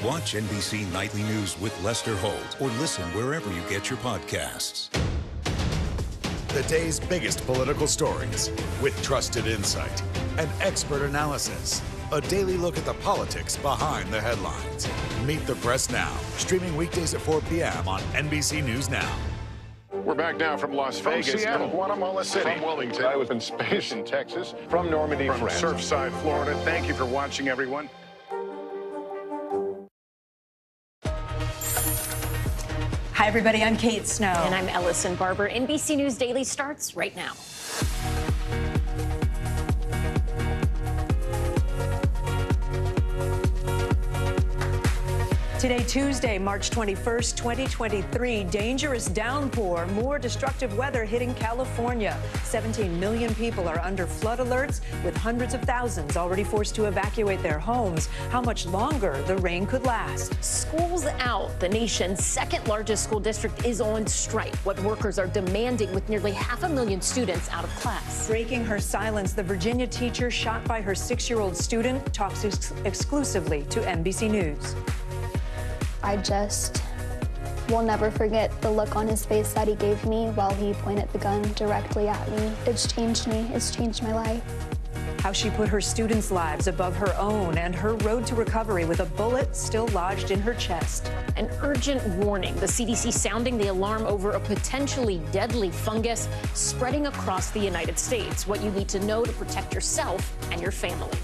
Watch NBC Nightly News with Lester Holt or listen wherever you get your podcasts. The day's biggest political stories with trusted insight and expert analysis. A daily look at the politics behind the headlines. Meet the Press Now, streaming weekdays at 4 p.m. on NBC News Now. We're back now from Las Vegas, Seattle, from Guatemala City, from Wellington. I was in space in Texas, From Normandy, from France. Surfside, Florida. Thank you for watching, everyone. Hi, everybody. I'm Kate Snow. And I'm Ellison Barber. NBC News Daily starts right now. Today, Tuesday, March 21st, 2023, dangerous downpour, more destructive weather hitting California. 17 million people are under flood alerts, with hundreds of thousands already forced to evacuate their homes. How much longer the rain could last? School's out. The nation's second largest school district is on strike. What workers are demanding with nearly 500,000 students out of class. Breaking her silence, the Virginia teacher shot by her 6-year-old student talks exclusively to NBC News. I just will never forget the look on his face that he gave me while he pointed the gun directly at me. It's changed me. It's changed my life. How she put her students' lives above her own and her road to recovery with a bullet still lodged in her chest. An urgent warning. The CDC sounding the alarm over a potentially deadly fungus spreading across the United States. What you need to know to protect yourself and your family.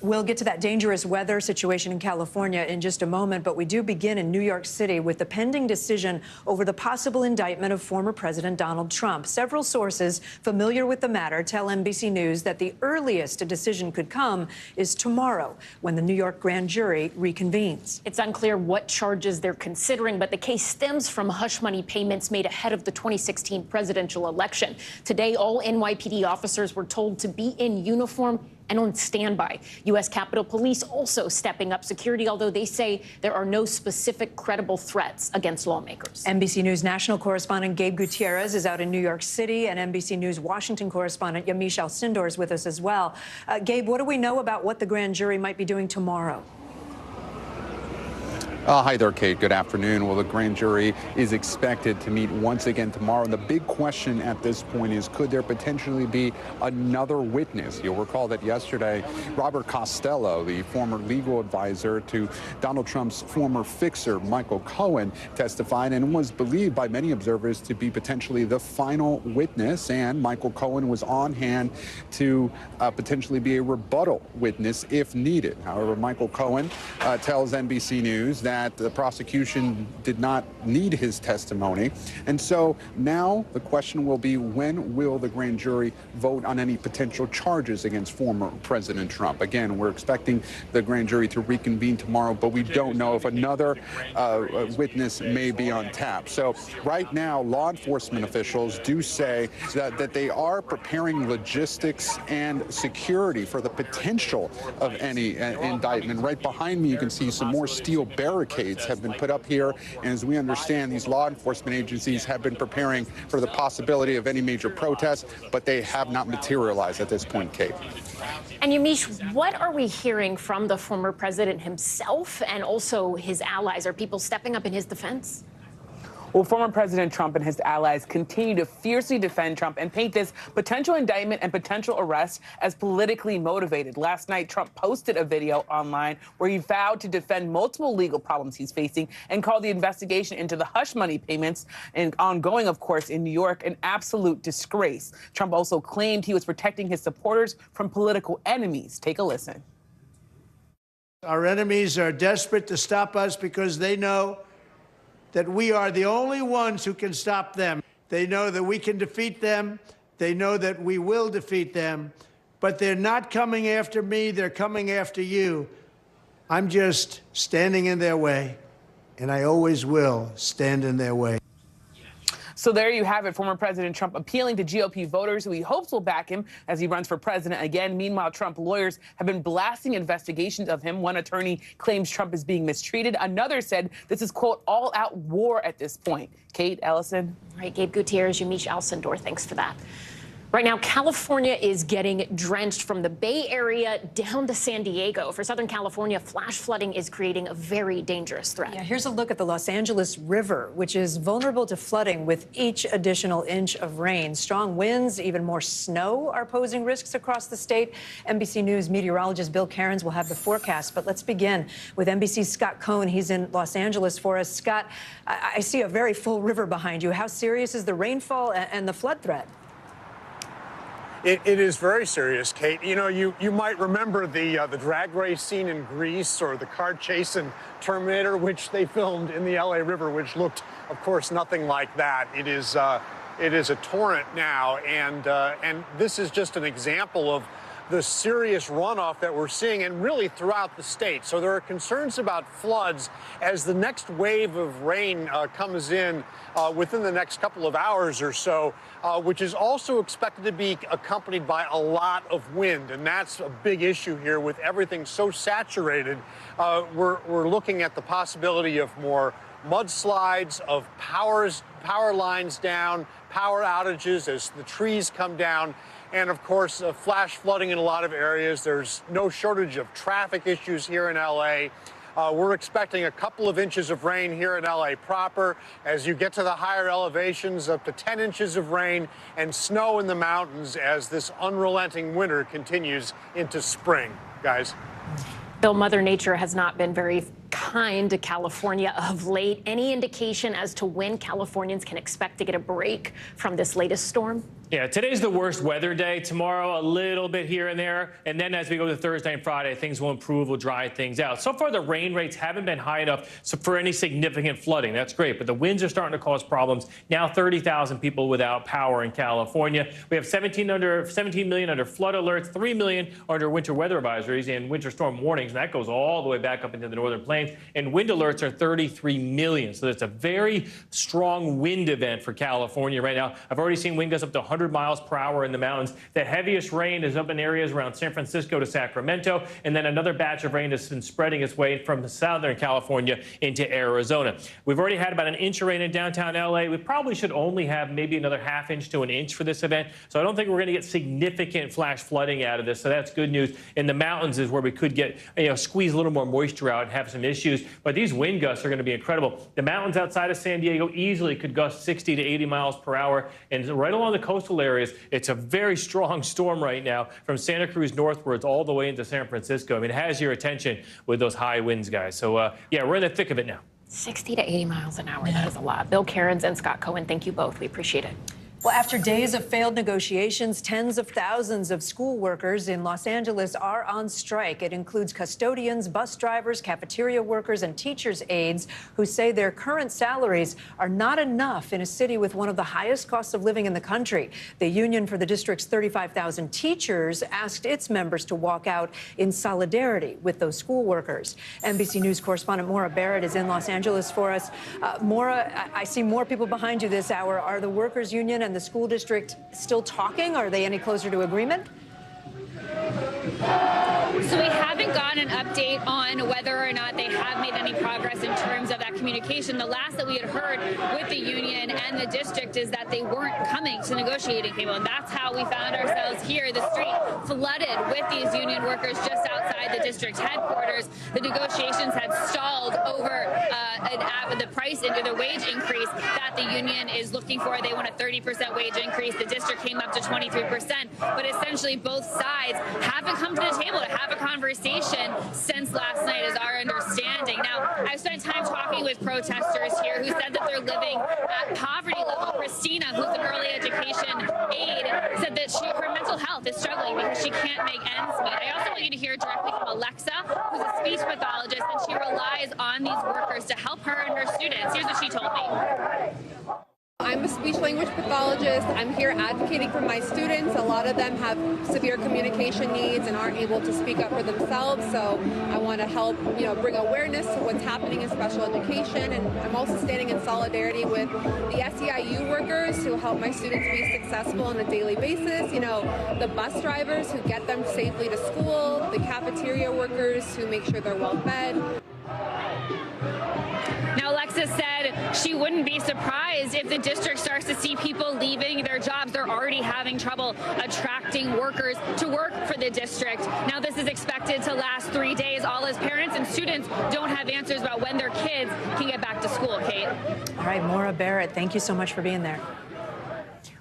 We'll get to that dangerous weather situation in California in just a moment, but we do begin in New York City with the pending decision over the possible indictment of former President Donald Trump. Several sources familiar with the matter tell NBC News that the earliest a decision could come is tomorrow, when the New York grand jury reconvenes. It's unclear what charges they're considering, but the case stems from hush money payments made ahead of the 2016 presidential election. Today, all NYPD officers were told to be in uniform and on standby. U.S. Capitol Police also stepping up security, although they say there are no specific credible threats against lawmakers. NBC News national correspondent Gabe Gutierrez is out in New York City, and NBC News Washington correspondent Yamiche Alcindor is with us as well. Gabe, what do we know about what the grand jury might be doing tomorrow? Hi there, Kate. Good afternoon. Well, the grand jury is expected to meet once again tomorrow. And the big question at this point is, could there potentially be another witness? You'll recall that yesterday, Robert Costello, the former legal advisor to Donald Trump's former fixer, Michael Cohen, testified and was believed by many observers to be potentially the final witness. And Michael Cohen was on hand to potentially be a rebuttal witness if needed. However, Michael Cohen tells NBC News that the prosecution did not need his testimony. And so now the question will be, when will the grand jury vote on any potential charges against former President Trump? Again, we're expecting the grand jury to reconvene tomorrow, but we don't know if another witness may be on tap. So right now, law enforcement officials do say that they are preparing logistics and security for the potential of any indictment. Right behind me, you can see some more steel barricades have been put up here, and as we understand, these law enforcement agencies have been preparing for the possibility of any major protest, but they have not materialized at this point, Kate. And Yamiche, what are we hearing from the former president himself and also his allies? Are people stepping up in his defense? Well, former President Trump and his allies continue to fiercely defend Trump and paint this potential indictment and potential arrest as politically motivated. Last night, Trump posted a video online where he vowed to defend multiple legal problems he's facing and called the investigation into the hush money payments and ongoing, of course, in New York an absolute disgrace. Trump also claimed he was protecting his supporters from political enemies. Take a listen. Our enemies are desperate to stop us because they know that we are the only ones who can stop them. They know that we can defeat them. They know that we will defeat them. But they're not coming after me. They're coming after you. I'm just standing in their way, and I always will stand in their way. So there you have it, former President Trump appealing to GOP voters who he hopes will back him as he runs for president again. Meanwhile, Trump lawyers have been blasting investigations of him. One attorney claims Trump is being mistreated. Another said this is, quote, all-out war at this point. Kate, Ellison. All right, Gabe Gutierrez, Yamiche Alcindor, thanks for that. Right now, California is getting drenched from the Bay Area down to San Diego. For Southern California, flash flooding is creating a very dangerous threat. Yeah, here's a look at the Los Angeles River, which is vulnerable to flooding with each additional inch of rain. Strong winds, even more snow are posing risks across the state. NBC News meteorologist Bill Cairns will have the forecast. But let's begin with NBC's Scott Cohn. He's in Los Angeles for us. Scott, I see a very full river behind you. How serious is the rainfall and the flood threat? It is very serious, Kate. You know, you might remember the drag race scene in Greece or the car chase in Terminator, which they filmed in the LA River, which looked, of course, nothing like that. It is a torrent now, and this is just an example of the serious runoff that we're seeing, and really throughout the state. So there are concerns about floods as the next wave of rain comes in within the next couple of hours or so, which is also expected to be accompanied by a lot of wind. And that's a big issue here with everything so saturated. We're looking at the possibility of more mudslides, of power lines down, power outages as the trees come down, and of course, flash flooding in a lot of areas. There's no shortage of traffic issues here in LA. We're expecting a couple of inches of rain here in LA proper. As you get to the higher elevations, up to 10 inches of rain and snow in the mountains as this unrelenting winter continues into spring, guys. Bill, Mother Nature has not been very kind to California of late. Any indication as to when Californians can expect to get a break from this latest storm? Yeah, today's the worst weather day. Tomorrow, a little bit here and there. And then as we go to Thursday and Friday, things will improve, will dry things out. So far, the rain rates haven't been high enough for any significant flooding. That's great. But the winds are starting to cause problems. Now 30,000 people without power in California. We have 17 million under flood alerts, 3 million under winter weather advisories and winter storm warnings. And that goes all the way back up into the northern plains. And wind alerts are 33 million. So it's a very strong wind event for California right now. I've already seen wind gusts up to 100 100 miles per hour in the mountains. The heaviest rain is up in areas around San Francisco to Sacramento, and then another batch of rain has been spreading its way from Southern California into Arizona. We've already had about an inch of rain in downtown LA. We probably should only have maybe another ½ inch to an inch for this event, so I don't think we're going to get significant flash flooding out of this, so that's good news. In the mountains is where we could get, squeeze a little more moisture out and have some issues, but these wind gusts are going to be incredible. The mountains outside of San Diego easily could gust 60 to 80 miles per hour, and right along the coastal areas, it's a very strong storm right now from Santa Cruz northwards all the way into San Francisco. I mean, it has your attention with those high winds, guys. So, yeah, we're in the thick of it now. 60 to 80 miles an hour. That is a lot. Bill Cairns and Scott Cohen, thank you both. We appreciate it. Well, after days of failed negotiations, tens of thousands of school workers in Los Angeles are on strike. It includes custodians, bus drivers, cafeteria workers, and teachers' aides who say their current salaries are not enough in a city with one of the highest costs of living in the country. The union for the district's 35,000 teachers asked its members to walk out in solidarity with those school workers. NBC News correspondent Maura Barrett is in Los Angeles for us. Maura, I see more people behind you this hour. Are the workers' union and the school district still talking? Are they any closer to agreement? So we haven't gotten an update on whether or not they have made any progress in terms of that communication. The last that we had heard with the union and the district is that they weren't coming to the negotiating table, and that's how we found ourselves here, the street flooded with these union workers just outside the district headquarters. The negotiations had stalled over the price into the wage increase that the union is looking for. They want a 30% wage increase. The district came up to 23%, but essentially both sides haven't come to the table to have a conversation since last night, is our understanding. Now, I've spent time talking with protesters here who said that they're living at poverty level. Christina, who's an early education aide, said that her mental health is struggling because she can't make ends meet. I also want you to hear directly from Alexa, who's a speech pathologist, and she relies on these workers to help her and her students. Here's what she told me. I'm a speech language pathologist. I'm here advocating for my students. A lot of them have severe communication needs and aren't able to speak up for themselves. So I want to help, bring awareness to what's happening in special education. And I'm also standing in solidarity with the SEIU workers who help my students be successful on a daily basis. The bus drivers who get them safely to school, the cafeteria workers who make sure they're well fed. Now, Alexa said she wouldn't be surprised if the district starts to see people leaving their jobs. They're already having trouble attracting workers to work for the district. Now, this is expected to last 3 days, all as parents and students don't have answers about when their kids can get back to school, Kate. All right, Maura Barrett, thank you so much for being there.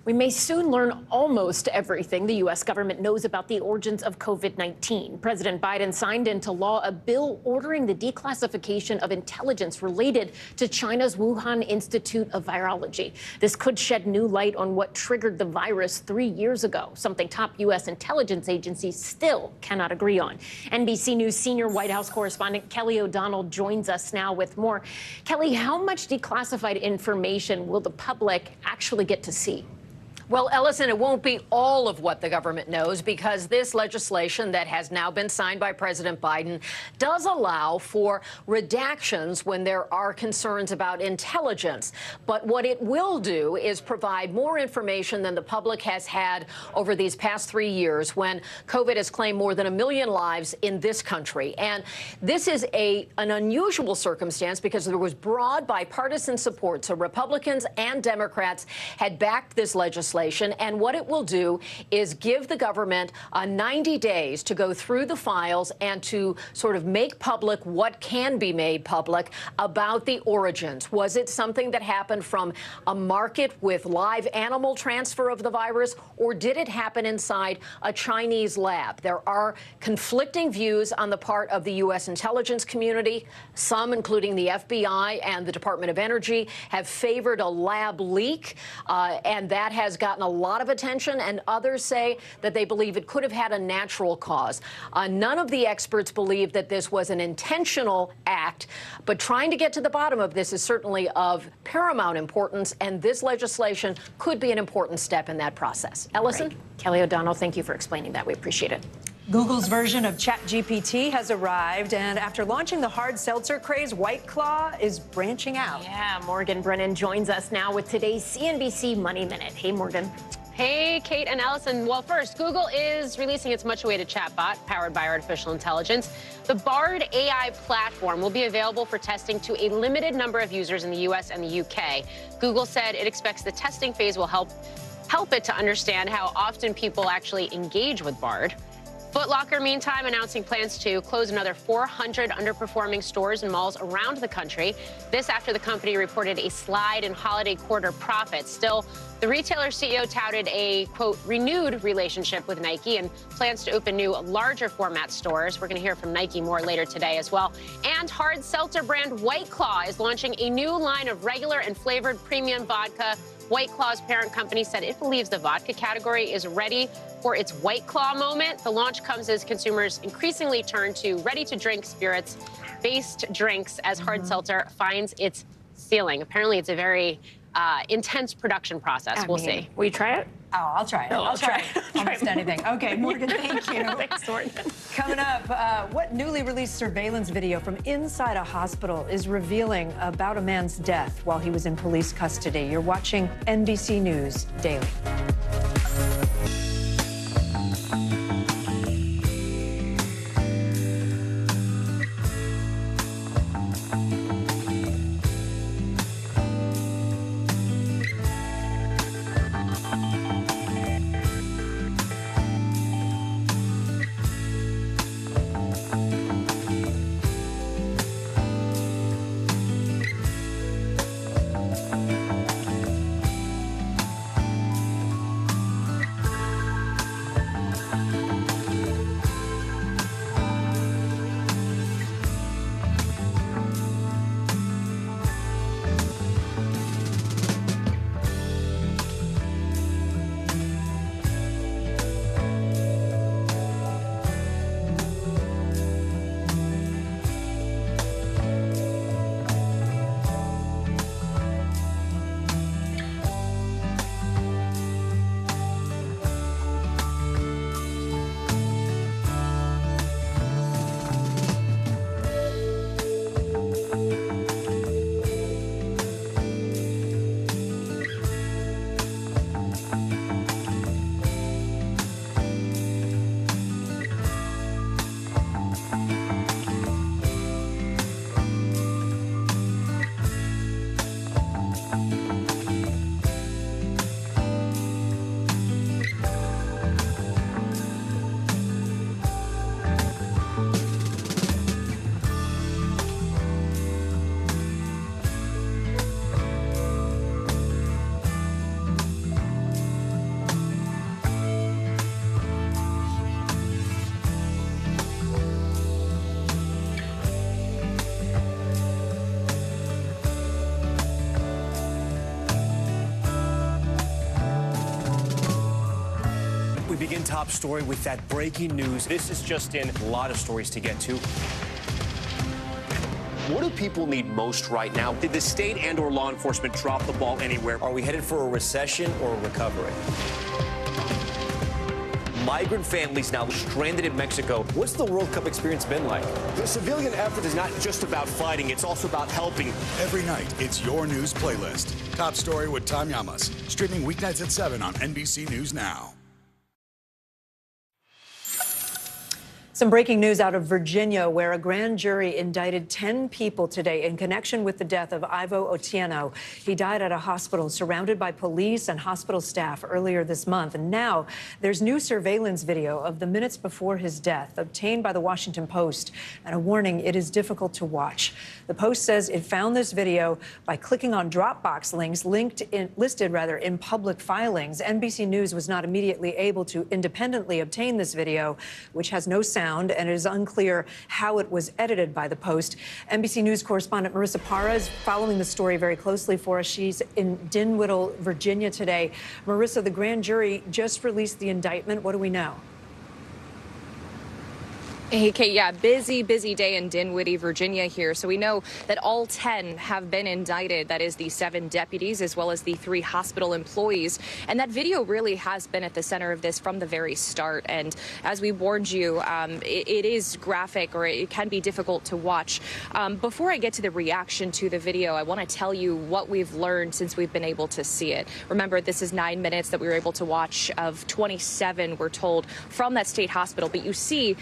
We may soon learn almost everything the U.S. government knows about the origins of COVID-19. President Biden signed into law a bill ordering the declassification of intelligence related to China's Wuhan Institute of Virology. This could shed new light on what triggered the virus 3 years ago, something top U.S. intelligence agencies still cannot agree on. NBC News senior White House correspondent Kelly O'Donnell joins us now with more. Kelly, how much declassified information will the public actually get to see? Well, Ellison, it won't be all of what the government knows, because this legislation that has now been signed by President Biden does allow for redactions when there are concerns about intelligence. But what it will do is provide more information than the public has had over these past 3 years, when COVID has claimed more than 1 million lives in this country. And this is an unusual circumstance because there was broad bipartisan support. So Republicans and Democrats had backed this legislation. And what it will do is give the government 90 days to go through the files and to sort of make public what can be made public about the origins. Was it something that happened from a market with live animal transfer of the virus, or did it happen inside a Chinese lab? There are conflicting views on the part of the U.S. intelligence community. Some, including the FBI and the Department of Energy, have favored a lab leak, and that has gotten a lot of attention, and others say that they believe it could have had a natural cause. None of the experts believe that this was an intentional act, but trying to get to the bottom of this is certainly of paramount importance, and this legislation could be an important step in that process. Ellison? Right. Kelly O'Donnell, thank you for explaining that. We appreciate it. Google's version of ChatGPT has arrived, and after launching the hard seltzer craze, White Claw is branching out. Yeah, Morgan Brennan joins us now with today's CNBC Money Minute. Hey, Morgan. Hey, Kate and Allison. Well, first, Google is releasing its much-awaited chatbot powered by artificial intelligence. The Bard AI platform will be available for testing to a limited number of users in the U.S. and the UK. Google said it expects the testing phase will help it to understand how often people actually engage with Bard. Foot Locker, meantime, announcing plans to close another 400 underperforming stores and malls around the country. This after the company reported a slide in holiday quarter profits. Still, the retailer CEO touted a, quote, renewed relationship with Nike and plans to open new, larger format stores. We're going to hear from Nike more later today as well. And hard seltzer brand White Claw is launching a new line of regular and flavored premium vodka. White Claw's parent company said it believes the vodka category is ready for its White Claw moment. The launch comes as consumers increasingly turn to ready-to-drink spirits-based drinks as hard seltzer finds its ceiling. Apparently, it's a very intense production process. We'll see. Will you try it? Oh, I'll try it. No, I'll try it. Almost anything. Okay, Morgan, thank you. Thanks, Morgan. Coming up, what newly released surveillance video from inside a hospital is revealing about a man's death while he was in police custody? You're watching NBC News Daily. We begin top story with that breaking news. This is just in, a lot of stories to get to. What do people need most right now? Did the state and or law enforcement drop the ball anywhere? Are we headed for a recession or a recovery? Migrant families now stranded in Mexico. What's the World Cup experience been like? The civilian effort is not just about fighting, it's also about helping. Every night, it's your news playlist. Top Story with Tom Llamas, streaming weeknights at 7 on NBC News Now. Some breaking news out of Virginia, where a grand jury indicted 10 people today in connection with the death of Ivo Otieno. He died at a hospital surrounded by police and hospital staff earlier this month. And now there's new surveillance video of the minutes before his death obtained by the Washington Post. And a warning, it is difficult to watch. The Post says it found this video by clicking on Dropbox links listed in public filings. NBC News was not immediately able to independently obtain this video, which has no sound, and it is unclear how it was edited by the Post. NBC News correspondent Marissa Parra is following the story very closely for us. She's in Dinwiddie, Virginia today. Marissa, the grand jury just released the indictment. What do we know? Hey, Kate, yeah, busy day in Dinwiddie, Virginia here. So we know that all 10 have been indicted. That is the 7 deputies as well as the 3 hospital employees. And that video really has been at the center of this from the very start. And as we warned you, it is graphic, or it can be difficult to watch. Before I get to the reaction to the video, I want to tell you what we've learned since we've been able to see it. Remember, this is 9 minutes that we were able to watch of 27, we're told, from that state hospital. But you see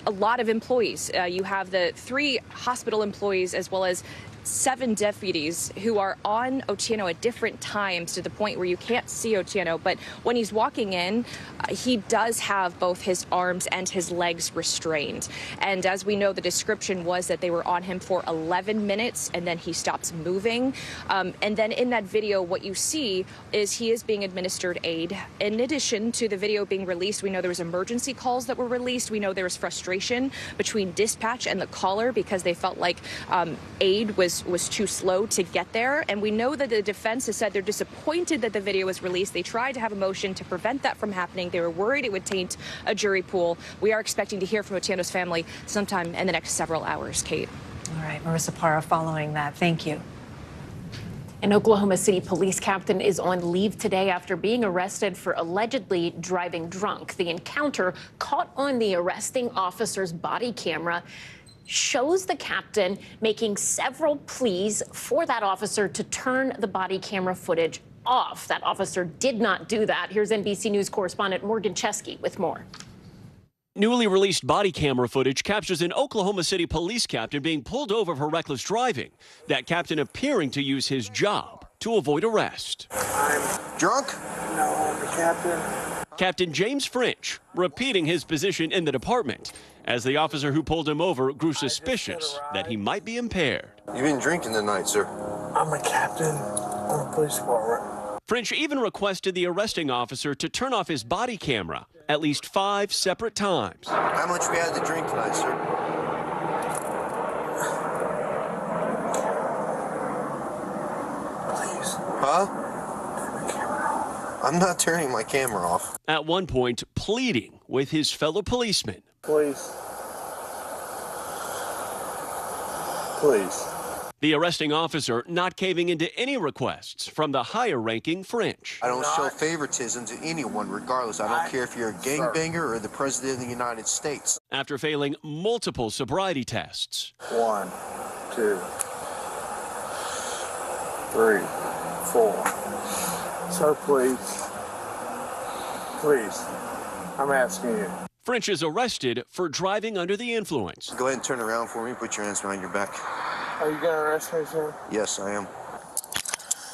a lot of employees. You have the 3 hospital employees as well as 7 deputies who are on Otieno at different times, to the point where you can't see Otieno. But when he's walking in, he does have both his arms and his legs restrained. And as we know, the description was that they were on him for 11 minutes and then he stops moving. And then in that video, what you see is he is being administered aid. In addition to the video being released, we know there was emergency calls that were released. We know there was frustration between dispatch and the caller because they felt like aid was too slow to get there. And we know that the defense has said they're disappointed that the video was released. They tried to have a motion to prevent that from happening. They were worried it would taint a jury pool. We are expecting to hear from Otieno's family sometime in the next several hours, Kate. All right, Marissa Parra following that. Thank you. An Oklahoma City police captain is on leave today after being arrested for allegedly driving drunk. The encounter, caught on the arresting officer's body camera, shows the captain making several pleas for that officer to turn the body camera footage off. That officer did not do that. Here's NBC News correspondent Morgan Chesky with more. Newly released body camera footage captures an Oklahoma City police captain being pulled over for reckless driving. That captain appearing to use his job to avoid arrest. I'm drunk? No, I'm the captain. Captain James French repeating his position in the department as the officer who pulled him over grew suspicious that he might be impaired. You've been drinking tonight, sir. I'm a captain on the police department. French even requested the arresting officer to turn off his body camera at least 5 separate times. How much we had to drink tonight, sir? Please. Huh? I'm not turning my camera off. At one point, pleading with his fellow policemen. Please. Please. The arresting officer not caving into any requests from the higher-ranking French. I don't show favoritism to anyone, regardless. I don't care if you're a gangbanger or the president of the United States. After failing multiple sobriety tests. 1, 2, 3, 4. Sir, please. Please. I'm asking you. French is arrested for driving under the influence. Go ahead and turn around for me. Put your hands behind your back. Are you going to arrest me, sir? Yes, I am.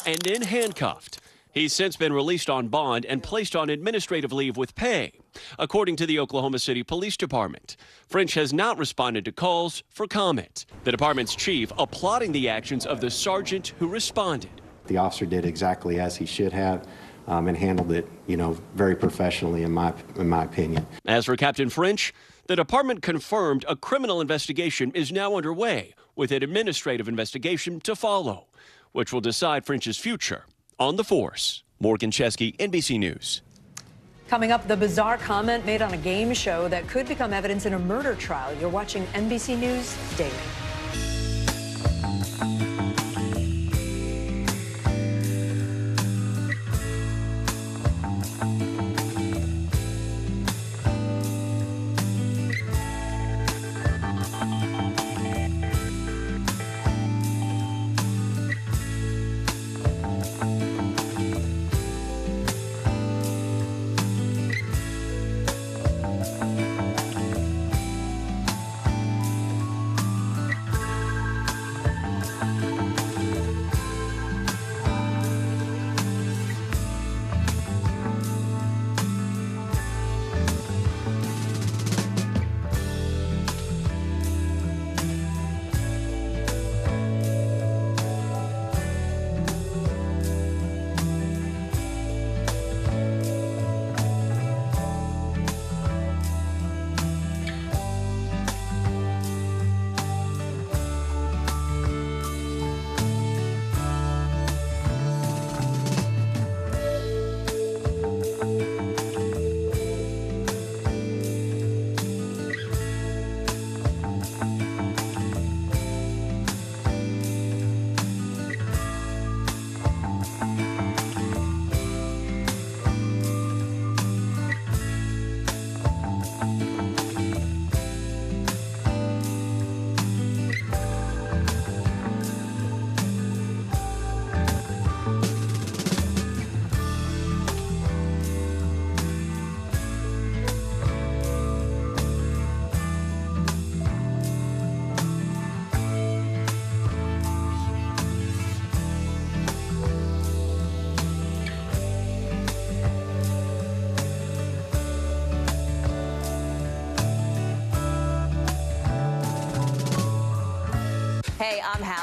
And then handcuffed. He's since been released on bond and placed on administrative leave with pay, according to the Oklahoma City Police Department. French has not responded to calls for comment. The department's chief applauding the actions of the sergeant who responded. The officer did exactly as he should have and handled it, very professionally, in my opinion. As for Captain French, the department confirmed a criminal investigation is now underway, with an administrative investigation to follow, which will decide French's future on the force. Morgan Chesky, NBC News. Coming up, the bizarre comment made on a game show that could become evidence in a murder trial. You're watching NBC News Daily.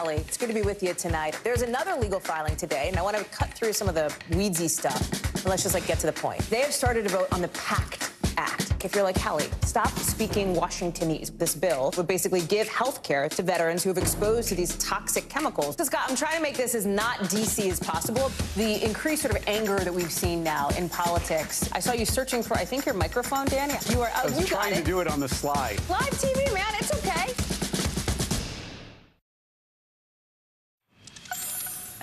Kelly. It's good to be with you tonight. There's another legal filing today, and I want to cut through some of the weedsy stuff. And let's just get to the point. They have started to vote on the PACT Act. If you're like, Kelly, stop speaking Washingtonese. This bill would basically give health care to veterans who have exposed to these toxic chemicals. So, Scott, I'm trying to make this as not D.C. as possible. The increased sort of anger that we've seen now in politics. I saw you searching for, I think, your microphone, Dan. You are. I was trying to do it on the slide. Live TV, man. It's okay.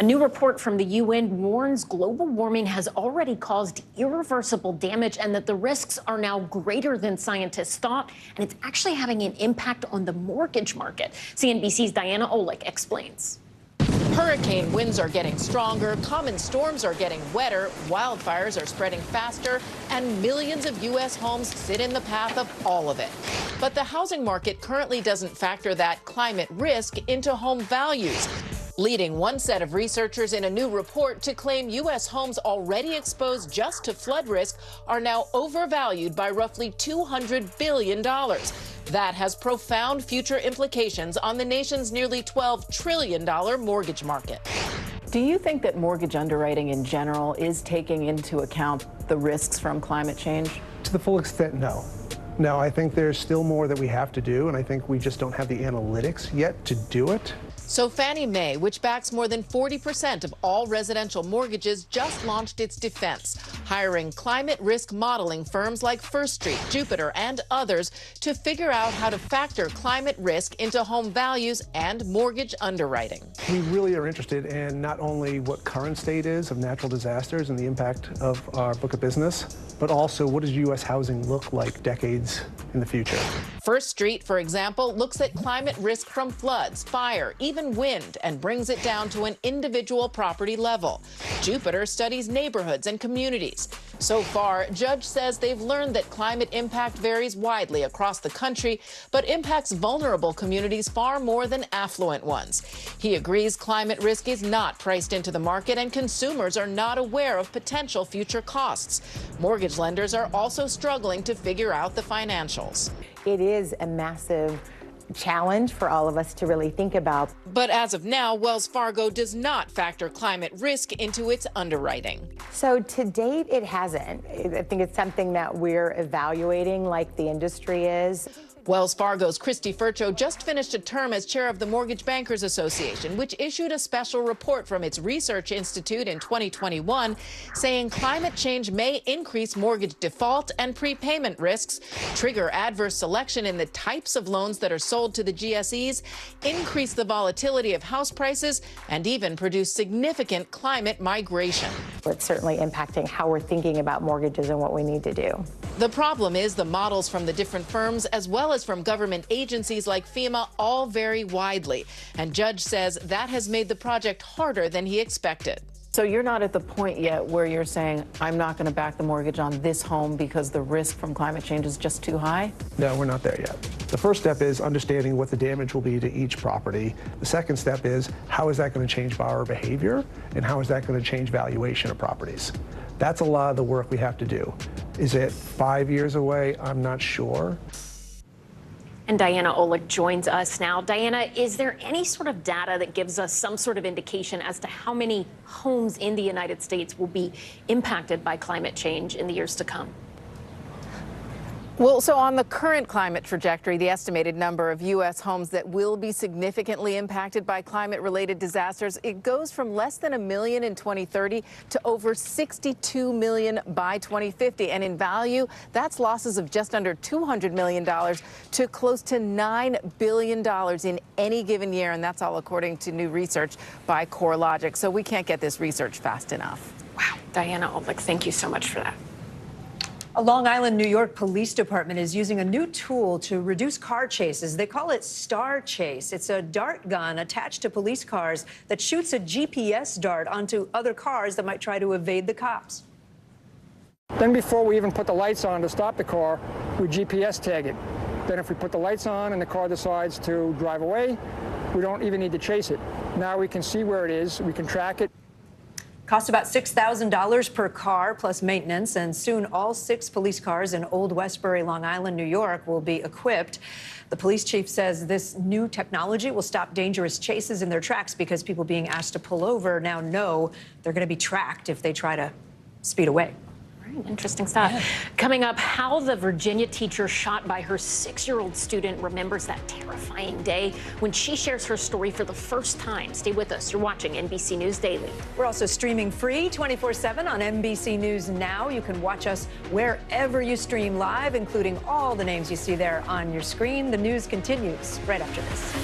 A new report from the UN warns global warming has already caused irreversible damage and that the risks are now greater than scientists thought, and it's actually having an impact on the mortgage market. CNBC's Diana Olick explains. Hurricane winds are getting stronger, common storms are getting wetter, wildfires are spreading faster, and millions of U.S. homes sit in the path of all of it. But the housing market currently doesn't factor that climate risk into home values, leading one set of researchers in a new report to claim U.S. homes already exposed just to flood risk are now overvalued by roughly $200 billion. That has profound future implications on the nation's nearly $12 trillion mortgage market. Do you think that mortgage underwriting in general is taking into account the risks from climate change? To the full extent, no. No, I think there's still more that we have to do, and I think we just don't have the analytics yet to do it. So Fannie Mae, which backs more than 40% of all residential mortgages, just launched its defense, hiring climate risk modeling firms like First Street, Jupiter, and others to figure out how to factor climate risk into home values and mortgage underwriting. We really are interested in not only what current state is of natural disasters and the impact of our book of business, but also what does U.S. housing look like decades in the future. First Street, for example, looks at climate risk from floods, fire, even wind, and brings it down to an individual property level. Jupiter studies neighborhoods and communities. So far, Judge says they've learned that climate impact varies widely across the country, but impacts vulnerable communities far more than affluent ones. He agrees climate risk is not priced into the market and consumers are not aware of potential future costs. Mortgage lenders are also struggling to figure out the financials. It is a massive challenge for all of us to really think about. But as of now, Wells Fargo does not factor climate risk into its underwriting. So to date, it hasn't. I think it's something that we're evaluating like the industry is. Wells Fargo's Christy Furcho just finished a term as chair of the Mortgage Bankers Association, which issued a special report from its research institute in 2021 saying climate change may increase mortgage default and prepayment risks, trigger adverse selection in the types of loans that are sold to the GSEs, increase the volatility of house prices, and even produce significant climate migration. It's certainly impacting how we're thinking about mortgages and what we need to do. The problem is the models from the different firms, as well as from government agencies like FEMA, all vary widely. And Judge says that has made the project harder than he expected. So you're not at the point yet where you're saying, I'm not going to back the mortgage on this home because the risk from climate change is just too high? No, we're not there yet. The first step is understanding what the damage will be to each property. The second step is how is that going to change borrower behavior and how is that going to change valuation of properties? That's a lot of the work we have to do. Is it 5 years away? I'm not sure. And Diana Olick joins us now. Diana, is there any sort of data that gives us some sort of indication as to how many homes in the United States will be impacted by climate change in the years to come? Well, so on the current climate trajectory, the estimated number of U.S. homes that will be significantly impacted by climate-related disasters, it goes from less than 1 million in 2030 to over 62 million by 2050. And in value, that's losses of just under $200 million to close to $9 billion in any given year. And that's all according to new research by CoreLogic. So we can't get this research fast enough. Wow. Diana Olick, thank you so much for that. A Long Island, New York police department is using a new tool to reduce car chases. They call it Star Chase. It's a dart gun attached to police cars that shoots a GPS dart onto other cars that might try to evade the cops. Then before we even put the lights on to stop the car, we GPS tag it. Then if we put the lights on and the car decides to drive away, we don't even need to chase it. Now we can see where it is, we can track it. Costs about $6,000 per car plus maintenance, and soon all 6 police cars in Old Westbury, Long Island, New York will be equipped. The police chief says this new technology will stop dangerous chases in their tracks because people being asked to pull over now know they're going to be tracked if they try to speed away. Interesting stuff. Yeah. Coming up, how the Virginia teacher shot by her 6-year-old student remembers that terrifying day when she shares her story for the first time. Stay with us. You're watching NBC News Daily. We're also streaming free 24/7 on NBC News Now. You can watch us wherever you stream live, including all the names you see there on your screen. The news continues right after this.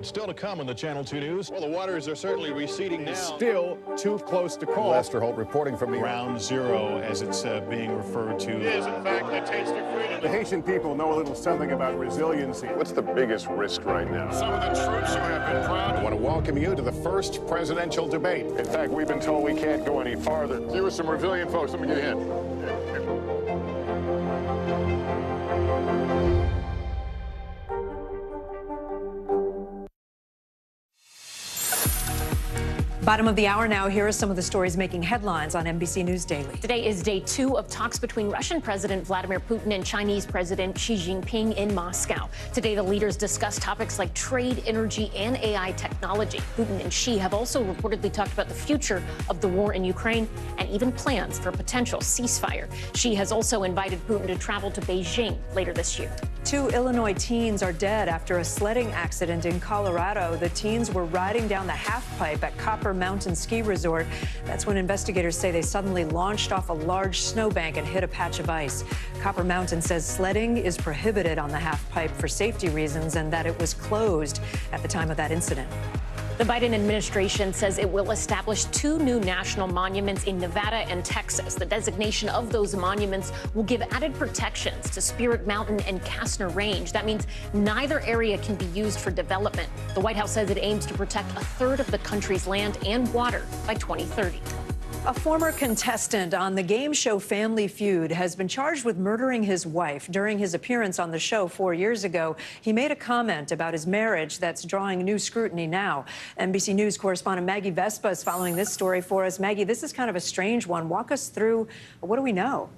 Still to come on the Channel 2 News. Well, the waters are certainly receding now. Still too close to call. Lester Holt reporting from Ground Zero, as it's being referred to. It is, in fact, a taste of freedom. The Haitian people know a little something about resiliency. What's the biggest risk right now? Some of the troops who have been proud. I want to welcome you to the first presidential debate. In fact, we've been told we can't go any farther. Here are some resilient folks. Let me get a hint. Bottom of the hour now. Here are some of the stories making headlines on NBC News Daily. Today is day 2 of talks between Russian President Vladimir Putin and Chinese President Xi Jinping in Moscow. Today, the leaders discussed topics like trade, energy, and AI technology. Putin and Xi have also reportedly talked about the future of the war in Ukraine and even plans for a potential ceasefire. Xi has also invited Putin to travel to Beijing later this year. 2 Illinois teens are dead after a sledding accident in Colorado. The teens were riding down the half pipe at Copper Mountain Ski Resort. That's when investigators say they suddenly launched off a large snowbank and hit a patch of ice. Copper Mountain says sledding is prohibited on the half pipe for safety reasons and that it was closed at the time of that incident. The Biden administration says it will establish 2 new national monuments in Nevada and Texas. The designation of those monuments will give added protections to Spirit Mountain and Kastner Range. That means neither area can be used for development. The White House says it aims to protect a third of the country's land and water by 2030. A former contestant on the game show Family Feud has been charged with murdering his wife. During his appearance on the show 4 years ago, he made a comment about his marriage that's drawing new scrutiny now. NBC News correspondent Maggie Vespa is following this story for us. Maggie, this is kind of a strange one. Walk us through, what do we know?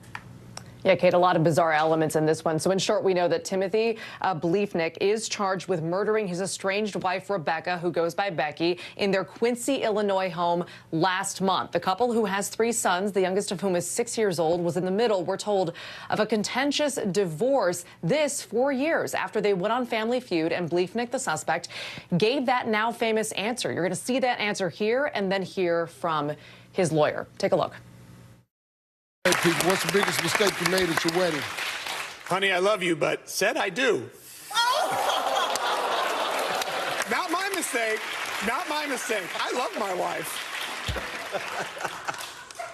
Yeah, Kate, a lot of bizarre elements in this one. So in short, we know that Timothy Bleefnick is charged with murdering his estranged wife, Rebecca, who goes by Becky, in their Quincy, Illinois home last month. The couple, who has 3 sons, the youngest of whom is 6 years old, was in the middle, we're told, of a contentious divorce. This 4 years after they went on Family Feud, and Bleefnick, the suspect, gave that now famous answer. You're going to see that answer here and then hear from his lawyer. Take a look. Hey, people, what's the biggest mistake you made at your wedding? Honey, I love you, but said I do. Not my mistake. Not my mistake. I love my wife.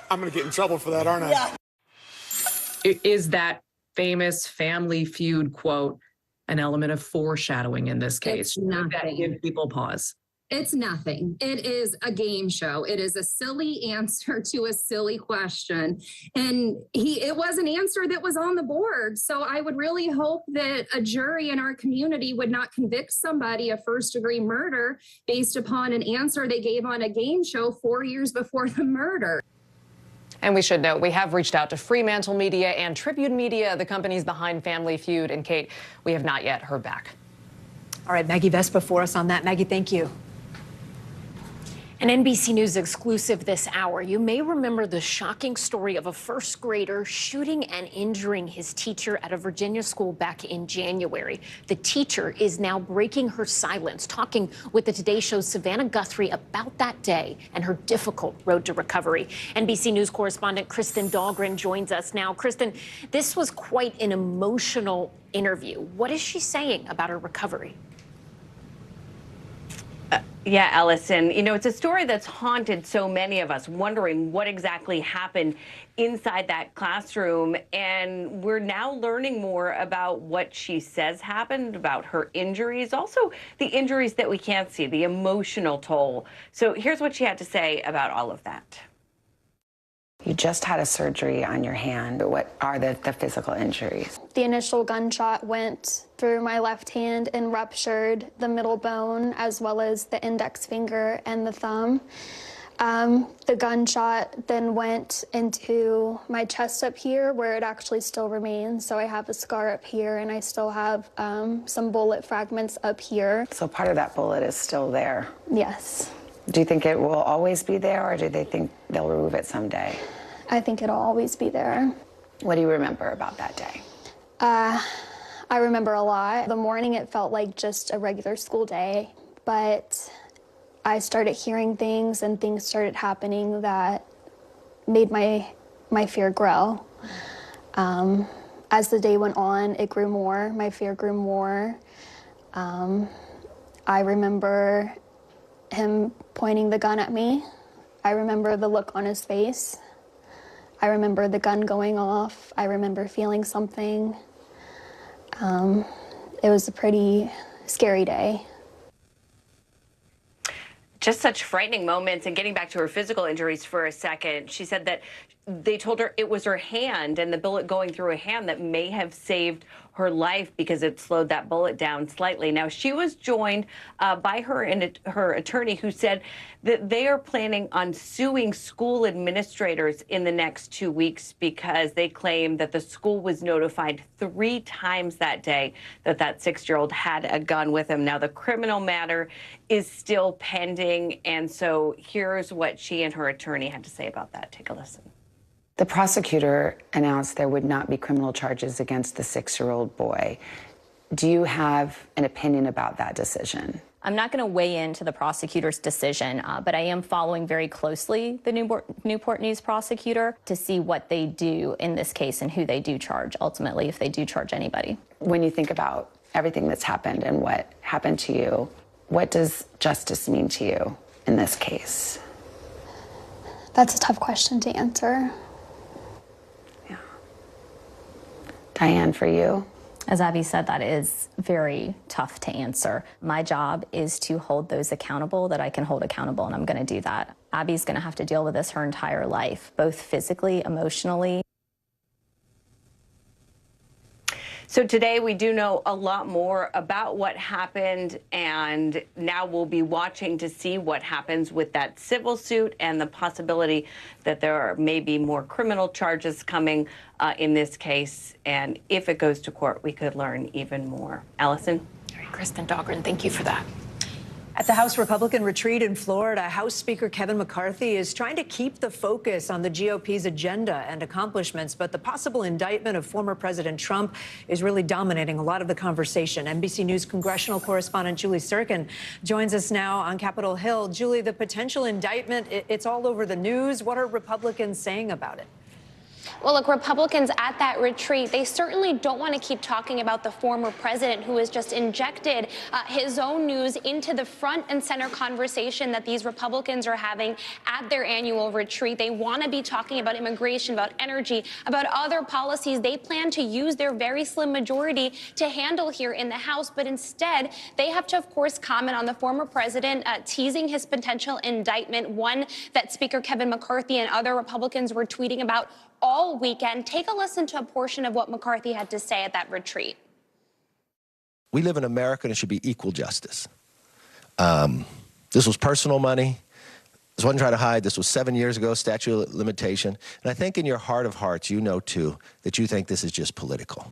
I'm going to get in trouble for that, aren't I? Yeah. Is that famous Family Feud quote an element of foreshadowing in this case? It's nothing. That give people pause? It's nothing. It is a game show. It is a silly answer to a silly question. And it was an answer that was on the board. So I would really hope that a jury in our community would not convict somebody of first-degree murder based upon an answer they gave on a game show 4 years before the murder. And we should note, we have reached out to Fremantle Media and Tribune Media, the companies behind Family Feud. And Kate, we have not yet heard back. All right, Maggie Vespa for us on that. Maggie, thank you. An NBC News exclusive this hour. You may remember the shocking story of a first grader shooting and injuring his teacher at a Virginia school back in January. The teacher is now breaking her silence, talking with the Today Show's Savannah Guthrie about that day and her difficult road to recovery. NBC News correspondent Kristen Dahlgren joins us now. Kristen, this was quite an emotional interview. What is she saying about her recovery? Yeah, Allison, you know, it's a story that's haunted so many of us, wondering what exactly happened inside that classroom. And we're now learning more about what she says happened, about her injuries, also the injuries that we can't see, the emotional toll. So here's what she had to say about all of that. You just had a surgery on your hand. What are the physical injuries? The initial gunshot went through my left hand and ruptured the middle bone as well as the index finger and the thumb. The gunshot then went into my chest up here where it actually still remains. So I have a scar up here and I still have some bullet fragments up here. So part of that bullet is still there? Yes. Do you think it will always be there, or do they think they'll remove it someday? I think it'll always be there. What do you remember about that day? I remember a lot. The morning it felt like just a regular school day, but I started hearing things and things started happening that made my fear grow. As the day went on, it grew more. My fear grew more. I remember him pointing the gun at me. I remember the look on his face. I remember the gun going off. I remember feeling something. It was a pretty scary day. Just such frightening moments. And getting back to her physical injuries for a second, she said that they told her it was her hand and the bullet going through her hand that may have saved her life because it slowed that bullet down slightly. Now, she was joined by her attorney, who said that they are planning on suing school administrators in the next 2 weeks because they claim that the school was notified 3 times that day that that 6-year-old had a gun with him. Now, the criminal matter is still pending. And so here's what she and her attorney had to say about that. Take a listen. The prosecutor announced there would not be criminal charges against the 6-year-old boy. Do you have an opinion about that decision? I'm not going to weigh into the prosecutor's decision, but I am following very closely the Newport News prosecutor to see what they do in this case and who they do charge, ultimately, if they do charge anybody. When you think about everything that's happened and what happened to you, what does justice mean to you in this case? That's a tough question to answer. Diane, for you? As Abby said, that is very tough to answer. My job is to hold those accountable that I can hold accountable, and I'm going to do that. Abby's going to have to deal with this her entire life, both physically, emotionally. So today we do know a lot more about what happened, and now we'll be watching to see what happens with that civil suit and the possibility that there may be more criminal charges coming in this case. And if it goes to court, we could learn even more. Allison? All right, Kristen Dahlgren, thank you for that. At the House Republican retreat in Florida, House Speaker Kevin McCarthy is trying to keep the focus on the GOP's agenda and accomplishments, but the possible indictment of former President Trump is really dominating a lot of the conversation. NBC News congressional correspondent Julie Sirkin joins us now on Capitol Hill. Julie, the potential indictment, it's all over the news. What are Republicans saying about it? Well, look, Republicans at that retreat, they certainly don't want to keep talking about the former president who has just injected his own news into the front and center conversation that these Republicans are having at their annual retreat. They want to be talking about immigration, about energy, about other policies they plan to use their very slim majority to handle here in the House. But instead, they have to, of course, comment on the former president teasing his potential indictment, one that Speaker Kevin McCarthy and other Republicans were tweeting about all weekend. Take a listen to a portion of what McCarthy had to say at that retreat. We live in America and it should be equal justice. This was personal money. This wasn't trying to hide. This was 7 years ago, statute of limitation. And I think in your heart of hearts, you know, too, that you think this is just political.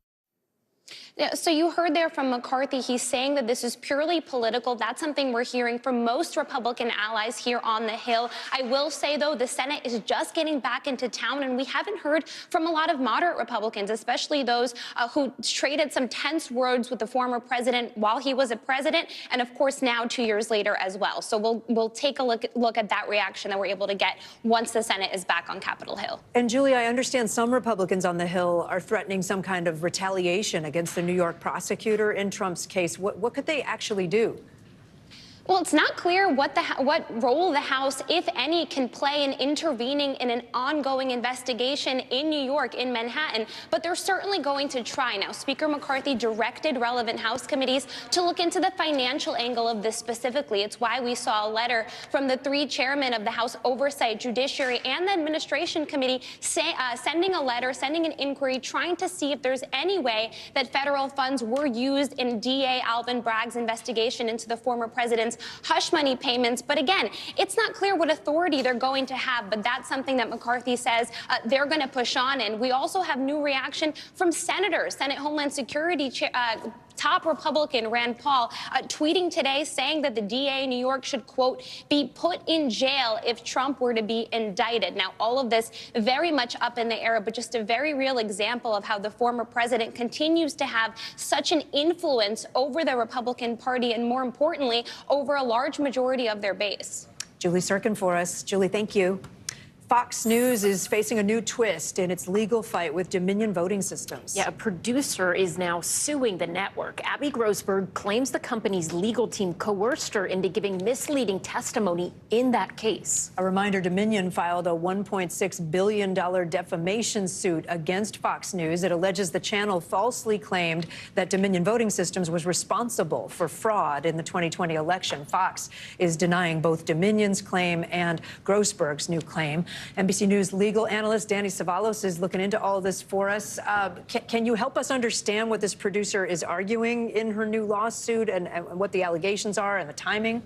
Yeah, so you heard there from McCarthy. He's saying that this is purely political. That's something we're hearing from most Republican allies here on the Hill. I will say, though, the Senate is just getting back into town, and we haven't heard from a lot of moderate Republicans, especially those who traded some tense words with the former president while he was a president, and of course now 2 years later as well. So we'll take a look at that reaction that we're able to get once the Senate is back on Capitol Hill. And Julie, I understand some Republicans on the Hill are threatening some kind of retaliation against the New York prosecutor in Trump's case. What could they actually do? Well, it's not clear what role the House, if any, can play in intervening in an ongoing investigation in New York, in Manhattan, but they're certainly going to try. Now, Speaker McCarthy directed relevant House committees to look into the financial angle of this specifically. It's why we saw a letter from the three chairmen of the House Oversight, Judiciary, and the Administration Committee sending a letter, sending an inquiry, trying to see if there's any way that federal funds were used in DA Alvin Bragg's investigation into the former president's hush money payments. But again, it's not clear what authority they're going to have, but that's something that McCarthy says they're going to push on. And we also have new reaction from senators. Senate Homeland Security top Republican Rand Paul tweeting today saying that the DA in New York should, quote, be put in jail if Trump were to be indicted. Now, all of this very much up in the air, but just a very real example of how the former president continues to have such an influence over the Republican Party and, more importantly, over a large majority of their base. Julie Sirkin for us. Julie, thank you. Fox News is facing a new twist in its legal fight with Dominion Voting Systems. Yeah, a producer is now suing the network. Abby Grossberg claims the company's legal team coerced her into giving misleading testimony in that case. A reminder, Dominion filed a $1.6 billion defamation suit against Fox News. It alleges the channel falsely claimed that Dominion Voting Systems was responsible for fraud in the 2020 election. Fox is denying both Dominion's claim and Grossberg's new claim. NBC News legal analyst Danny Savalos is looking into all of this for us. Can you help us understand what this producer is arguing in her new lawsuit and what the allegations are and the timing?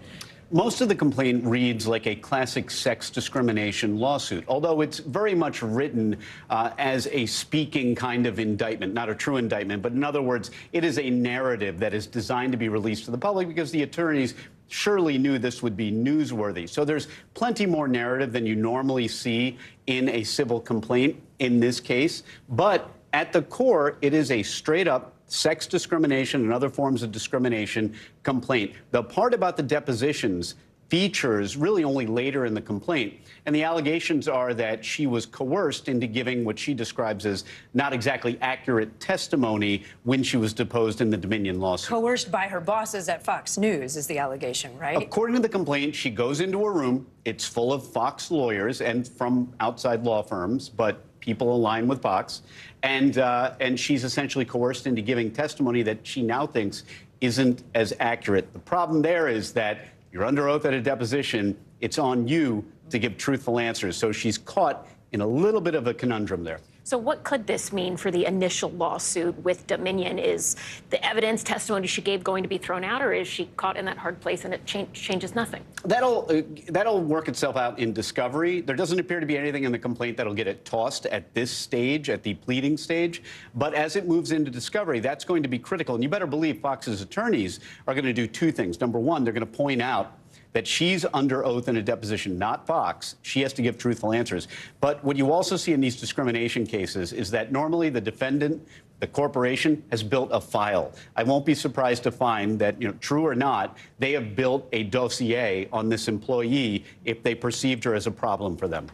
Most of the complaint reads like a classic sex discrimination lawsuit, although it's very much written as a speaking kind of indictment, not a true indictment. But in other words, it is a narrative that is designed to be released to the public because the attorneys surely knew this would be newsworthy. So there's plenty more narrative than you normally see in a civil complaint in this case. But at the core, it is a straight up sex discrimination and other forms of discrimination complaint. The part about the depositions features really only later in the complaint. And the allegations are that she was coerced into giving what she describes as not exactly accurate testimony when she was deposed in the Dominion lawsuit. Coerced by her bosses at Fox News is the allegation, right? According to the complaint, she goes into a room. It's full of Fox lawyers and from outside law firms, but people aligned with Fox. And she's essentially coerced into giving testimony that she now thinks isn't as accurate. The problem there is that you're under oath at a deposition. It's on you to give truthful answers. So she's caught in a little bit of a conundrum there. So what could this mean for the initial lawsuit with Dominion? Is the evidence testimony she gave going to be thrown out, or is she caught in that hard place and it changes nothing? That'll work itself out in discovery. There doesn't appear to be anything in the complaint that'll get it tossed at this stage, at the pleading stage. But as it moves into discovery, that's going to be critical. And you better believe Fox's attorneys are going to do two things. Number one, they're going to point out that she's under oath in a deposition, not Fox. She has to give truthful answers. But what you also see in these discrimination cases is that normally the defendant, the corporation, has built a file. I won't be surprised to find that, true or not, they have built a dossier on this employee if they perceived her as a problem for them.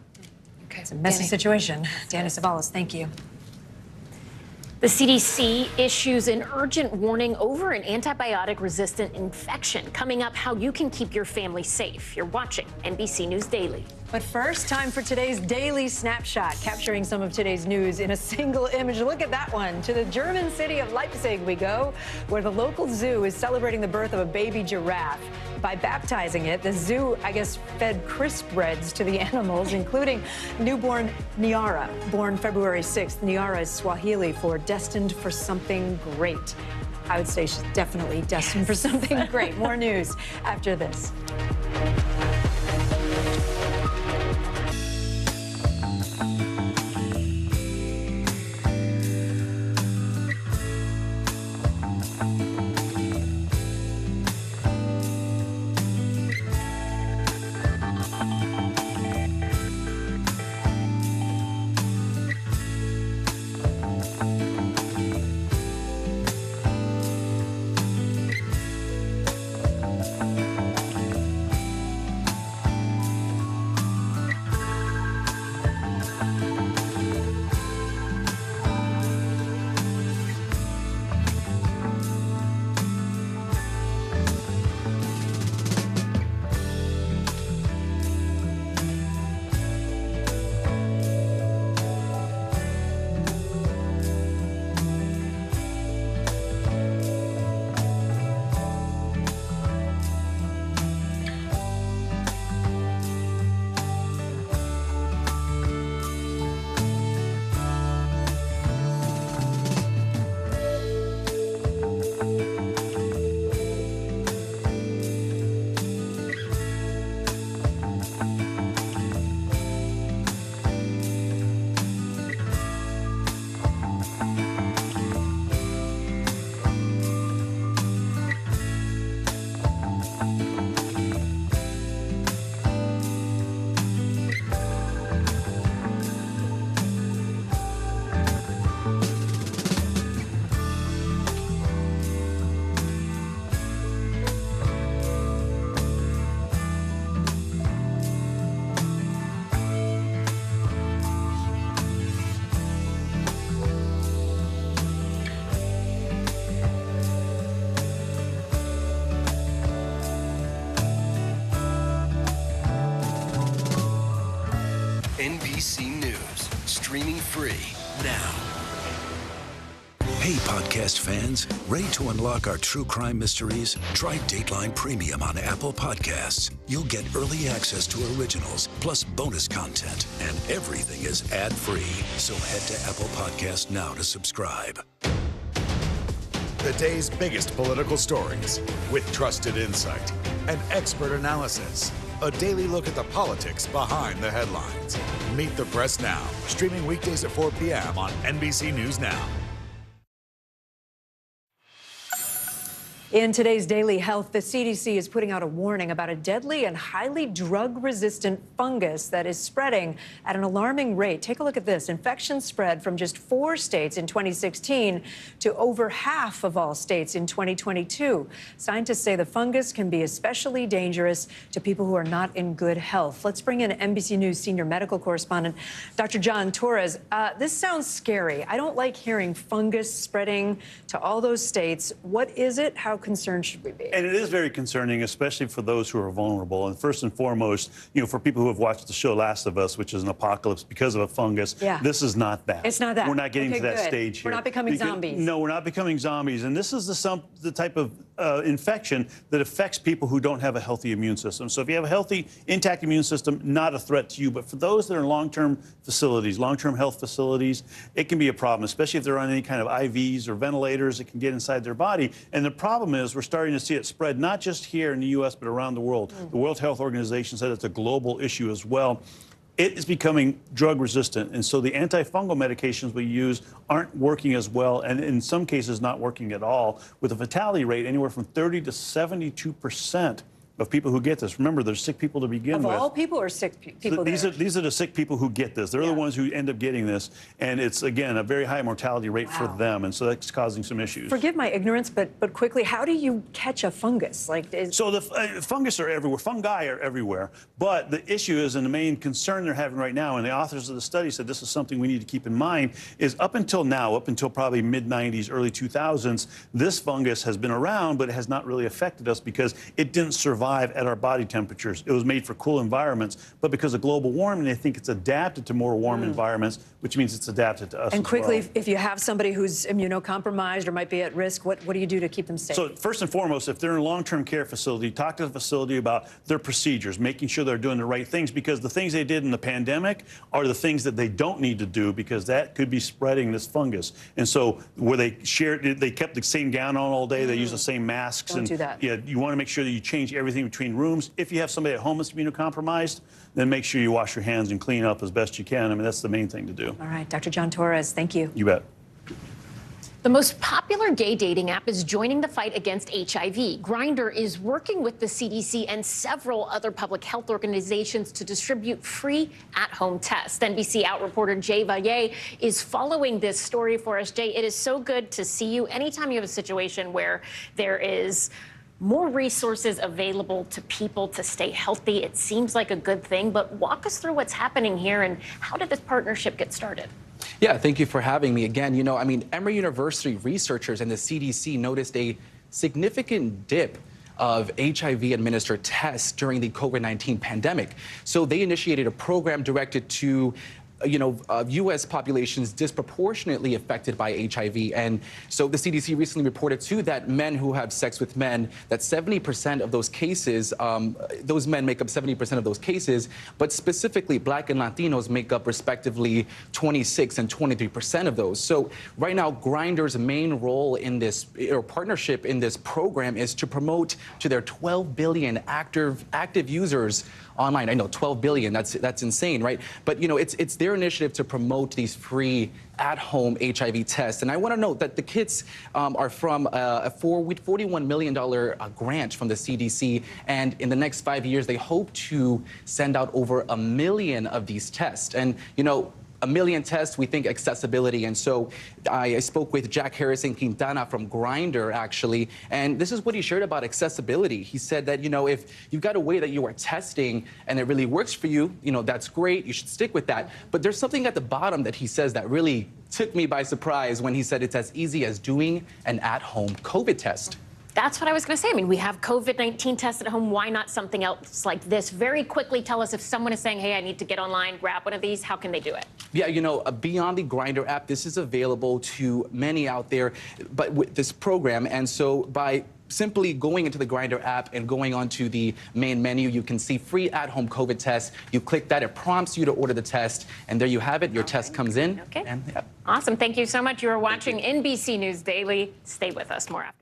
Okay, it's a messy situation. Danny Savalas, thank you. The CDC issues an urgent warning over an antibiotic-resistant infection. Coming up, how you can keep your family safe. You're watching NBC News Daily. But first, time for today's daily snapshot, capturing some of today's news in a single image. Look at that one. To the German city of Leipzig we go, where the local zoo is celebrating the birth of a baby giraffe. By baptizing it, the zoo, I guess, fed crisp breads to the animals, including newborn Nyara, born February 6th. Nyara is Swahili for destined for something great. I would say she's definitely destined for something great. More news after this. NBC News, streaming free now. Hey, podcast fans, ready to unlock our true crime mysteries? Try Dateline Premium on Apple Podcasts. You'll get early access to originals, plus bonus content, and everything is ad-free. So head to Apple Podcasts now to subscribe. The day's biggest political stories with trusted insight and expert analysis. A daily look at the politics behind the headlines. Meet the Press Now, streaming weekdays at 4 p.m. on NBC News Now. In today's Daily Health, the CDC is putting out a warning about a deadly and highly drug-resistant fungus that is spreading at an alarming rate. Take a look at this. Infections spread from just 4 states in 2016 to over half of all states in 2022. Scientists say the fungus can be especially dangerous to people who are not in good health. Let's bring in NBC News senior medical correspondent, Dr. John Torres. This sounds scary. I don't like hearing fungus spreading to all those states. What is it? How how concerned should we be? And it is very concerning, especially for those who are vulnerable. And first and foremost, for people who have watched the show Last of Us, which is an apocalypse because of a fungus, this is not that. It's not that. We're not getting Okay, to that good. stage here. We're not becoming zombies. No, we're not becoming zombies. And this is the type of infection that affects people who don't have a healthy immune system. So if you have a healthy, intact immune system, not a threat to you. But for those that are in long-term facilities, long-term health facilities, it can be a problem, especially if they're on any kind of IVs or ventilators. It can get inside their body. And the problem is we're starting to see it spread not just here in the U.S., but around the world. The World Health Organization said it's a global issue as well. It is becoming drug resistant, and so the antifungal medications we use aren't working as well, and in some cases not working at all, with a fatality rate anywhere from 30 to 72% of people who get this. Remember, they're sick people to begin with. Of all people or sick people? These are the sick people who get this. They're the ones who end up getting this, and it's, again, a very high mortality rate for them, and so that's causing some issues. Forgive my ignorance, but quickly, how do you catch a fungus? So the fungus are everywhere. Fungi are everywhere. But the issue is, and the main concern they're having right now, and the authors of the study said this is something we need to keep in mind, is up until now, up until probably mid-90s, early 2000s, this fungus has been around, but it has not really affected us because it didn't survive at our body temperatures. It was made for cool environments, but because of global warming, they think it's adapted to more warm environments, which means it's adapted to us And as quickly, well. if you have somebody who's immunocompromised or might be at risk, what do you do to keep them safe? So first and foremost, if they're in a long-term care facility, talk to the facility about their procedures, making sure they're doing the right things, because the things they did in the pandemic are the things that they don't need to do, because that could be spreading this fungus. And so where they kept the same gown on all day, they use the same masks. Don't do that. Yeah, you want to make sure that you change everything between rooms. If you have somebody at home that's immunocompromised, then make sure you wash your hands and clean up as best you can. I mean, that's the main thing to do. All right, Dr. John Torres, thank you. You bet. The most popular gay dating app is joining the fight against HIV. Grindr is working with the CDC and several other public health organizations to distribute free at-home tests. NBC Out reporter Jay Valle is following this story for us. Jay, it is so good to see you. Anytime you have a situation where there is more resources available to people to stay healthy, it seems like a good thing. But walk us through what's happening here and how did this partnership get started? Yeah, thank you for having me again. Emory University researchers and the CDC noticed a significant dip of HIV-administered tests during the COVID-19 pandemic. So they initiated a program directed to U.S. populations disproportionately affected by HIV. And so the CDC recently reported, too, that men who have sex with men, that 70% of those cases, those men make up 70% of those cases, but specifically Black and Latinos make up respectively 26 and 23% of those. So right now, Grindr's main role in this, or partnership in this program, is to promote to their 12 billion active users online. I know 12 billion, that's insane, right? But it's their initiative to promote these free at-home HIV tests. And I want to note that the kits are from a $41 million grant from the CDC. And in the next 5 years, they hope to send out over 1 million of these tests. And, 1 million tests, we think accessibility. And so I spoke with Jack Harrison Quintana from Grindr, actually, and this is what he shared about accessibility. He said that, if you've got a way that you are testing and it really works for you, that's great. You should stick with that. But there's something at the bottom that he says that really took me by surprise when he said it's as easy as doing an at-home COVID test. That's what I was going to say. I mean, we have COVID-19 tests at home. Why not something else like this? Very quickly, tell us if someone is saying, hey, I need to get online, grab one of these, how can they do it? Yeah, beyond the Grindr app, this is available to many out there, but with this program. And so by simply going into the Grindr app and going onto the main menu, you can see free at-home COVID tests. You click that, it prompts you to order the test, and there you have it. Your test comes in. Okay. And, yeah. Awesome. Thank you so much. You are watching NBC News Daily. Stay with us. More after.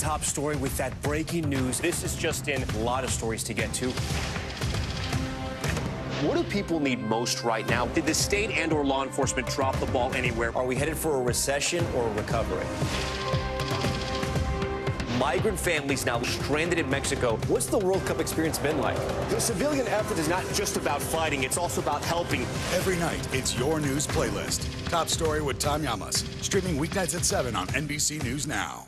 top story with that breaking news. This is just in. A lot of stories to get to. What do people need most right now? Did the state and/or law enforcement drop the ball anywhere? Are we headed for a recession or a recovery? Migrant families now stranded in Mexico. What's the World Cup experience been like? The civilian effort is not just about fighting, it's also about helping. Every night, it's your news playlist. Top Story with Tom Llamas. Streaming weeknights at 7 on NBC News Now.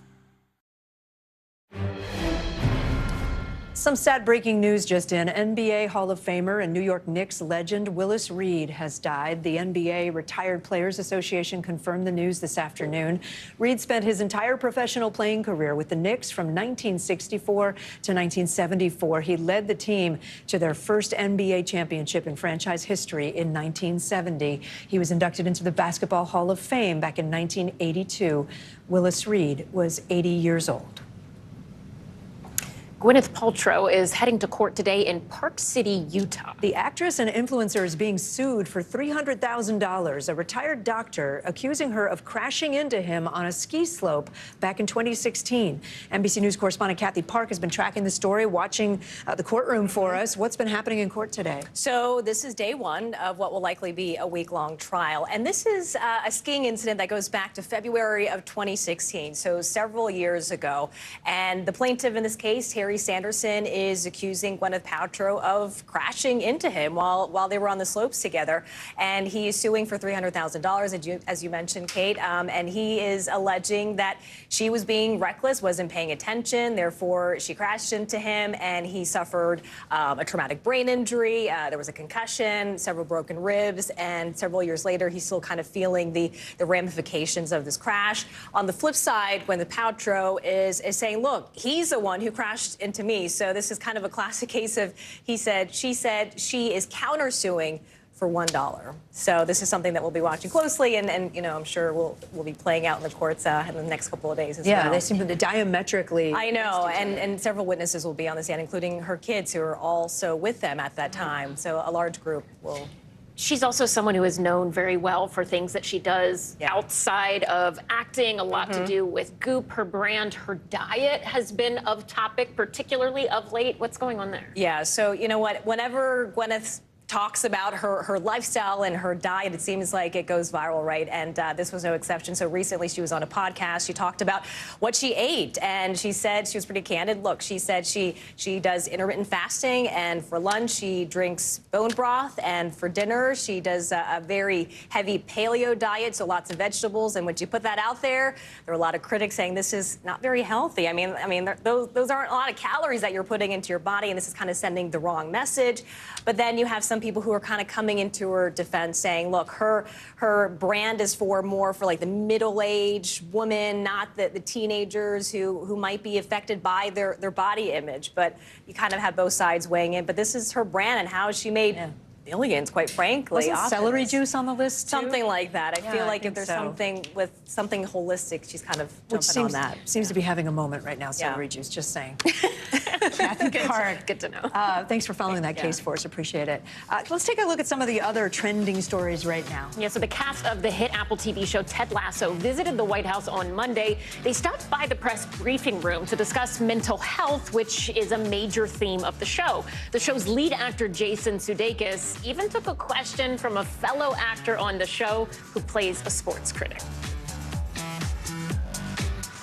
Some sad breaking news just in. NBA Hall of Famer and New York Knicks legend Willis Reed has died. The NBA Retired Players Association confirmed the news this afternoon. Reed spent his entire professional playing career with the Knicks from 1964 to 1974. He led the team to their first NBA championship in franchise history in 1970. He was inducted into the Basketball Hall of Fame back in 1982. Willis Reed was 80 years old. Gwyneth Paltrow is heading to court today in Park City, Utah. The actress and influencer is being sued for $300,000. A retired doctor accusing her of crashing into him on a ski slope back in 2016. NBC News correspondent Kathy Park has been tracking the story, watching the courtroom for us. What's been happening in court today? So this is day one of what will likely be a week-long trial. And this is a skiing incident that goes back to February of 2016, so several years ago. And the plaintiff in this case, Harry Sanderson, is accusing Gwyneth Paltrow of crashing into him while they were on the slopes together. And he is suing for $300,000, as you mentioned, Kate. And he is alleging that she was being reckless, wasn't paying attention, therefore she crashed into him, and he suffered a traumatic brain injury. There was a concussion, several broken ribs, and several years later, he's still kind of feeling the ramifications of this crash. On the flip side, Gwyneth Paltrow is saying, look, he's the one who crashed into me. So this is kind of a classic case of he said, she is countersuing for $1. So this is something that we'll be watching closely, and you know, I'm sure will be playing out in the courts in the next couple of days as well. Yeah, they seem to be diametrically. I know, and several witnesses will be on the stand, including her kids, who are also with them at that time. So a large group will. She's also someone who is known very well for things that she does outside of acting, a lot to do with Goop, her brand. Her diet has been of topic, particularly of late. What's going on there? Yeah, so you know what, whenever Gwyneth talks about her lifestyle and her diet, it seems like it goes viral, right? And this was no exception. So recently she was on a podcast. She talked about what she ate, and she said, she was pretty candid. Look, she said she does intermittent fasting, and for lunch she drinks bone broth, and for dinner she does a very heavy paleo diet, so lots of vegetables. And when you put that out there are a lot of critics saying this is not very healthy. I mean, those aren't a lot of calories that you're putting into your body, and this is kind of sending the wrong message. But then you have some people who are kind of coming into her defense saying, look, her brand is more for like the middle-aged woman, not the teenagers who might be affected by their body image. But you kind of have both sides weighing in. But this is her brand and how she made billions, quite frankly. Wasn't celery juice on the list, too? Something like that. I feel like if there's something holistic, she's kind of jumping on that. Seems to be having a moment right now, celery juice, just saying. Kathy Park. Good to know. Thanks for following that case for us. Appreciate it. Let's take a look at some of the other trending stories right now. Yeah, so the cast of the hit Apple TV show Ted Lasso visited the White House on Monday. They stopped by the press briefing room to discuss mental health, which is a major theme of the show. The show's lead actor, Jason Sudeikis, even took a question from a fellow actor on the show who plays a sports critic.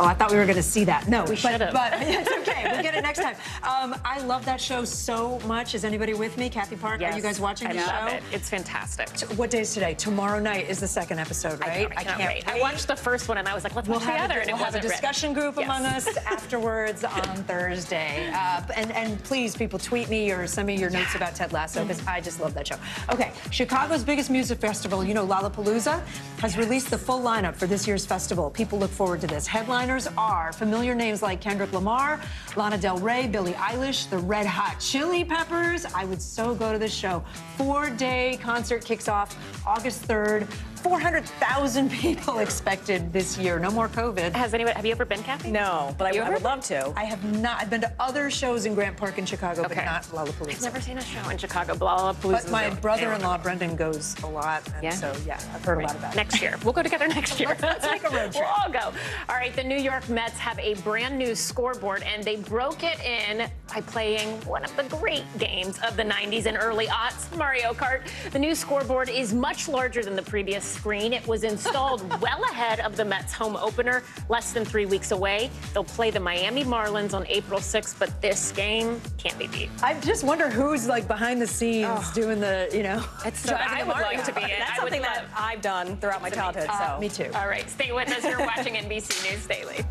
Oh, I thought we were going to see that. No, we should have. But it's okay. We'll get it next time. I love that show so much. Is anybody with me? Kathy Park, yes, are you guys watching the show? I love it. It's fantastic. What day is today? Tomorrow night is the second episode, right? I can't wait. I watched the first one and I was like, let's watch the other. We'll have a discussion group among us afterwards on Thursday. And please, people, tweet me or send me your notes about Ted Lasso, because I just love that show. Okay, Chicago's biggest music festival, Lollapalooza, has released the full lineup for this year's festival. People look forward to this. Headliners are familiar names like Kendrick Lamar, Lana Del Rey, Billie Eilish, the Red Hot Chili Peppers. I would so go to this show. 4-day concert kicks off August 3rd. 400,000 people expected this year. No more COVID. Have you ever been, Kathy? No, but I would love to. I have not. I've been to other shows in Grant Park in Chicago, but not Lollapalooza. I've never seen a show in Chicago. Lollapalooza. But my brother-in-law Brendan goes a lot, and so I've heard a lot about it. Next year. We'll go together next year. Let's make a road trip. We'll all go. All right, the New York Mets have a brand new scoreboard, and they broke it in by playing one of the great games of the 90s and early aughts, Mario Kart. The new scoreboard is much larger than the previous screen. It was installed well ahead of the Mets home opener, less than 3 weeks away. They'll play the Miami Marlins on April 6th, but this game can't be beat. I just wonder who's like behind the scenes doing the, It's driving I the would Mario like to be Kart. it. That's something that I've done throughout my childhood. So Me too. All right, stay with us. You're watching NBC News Daily.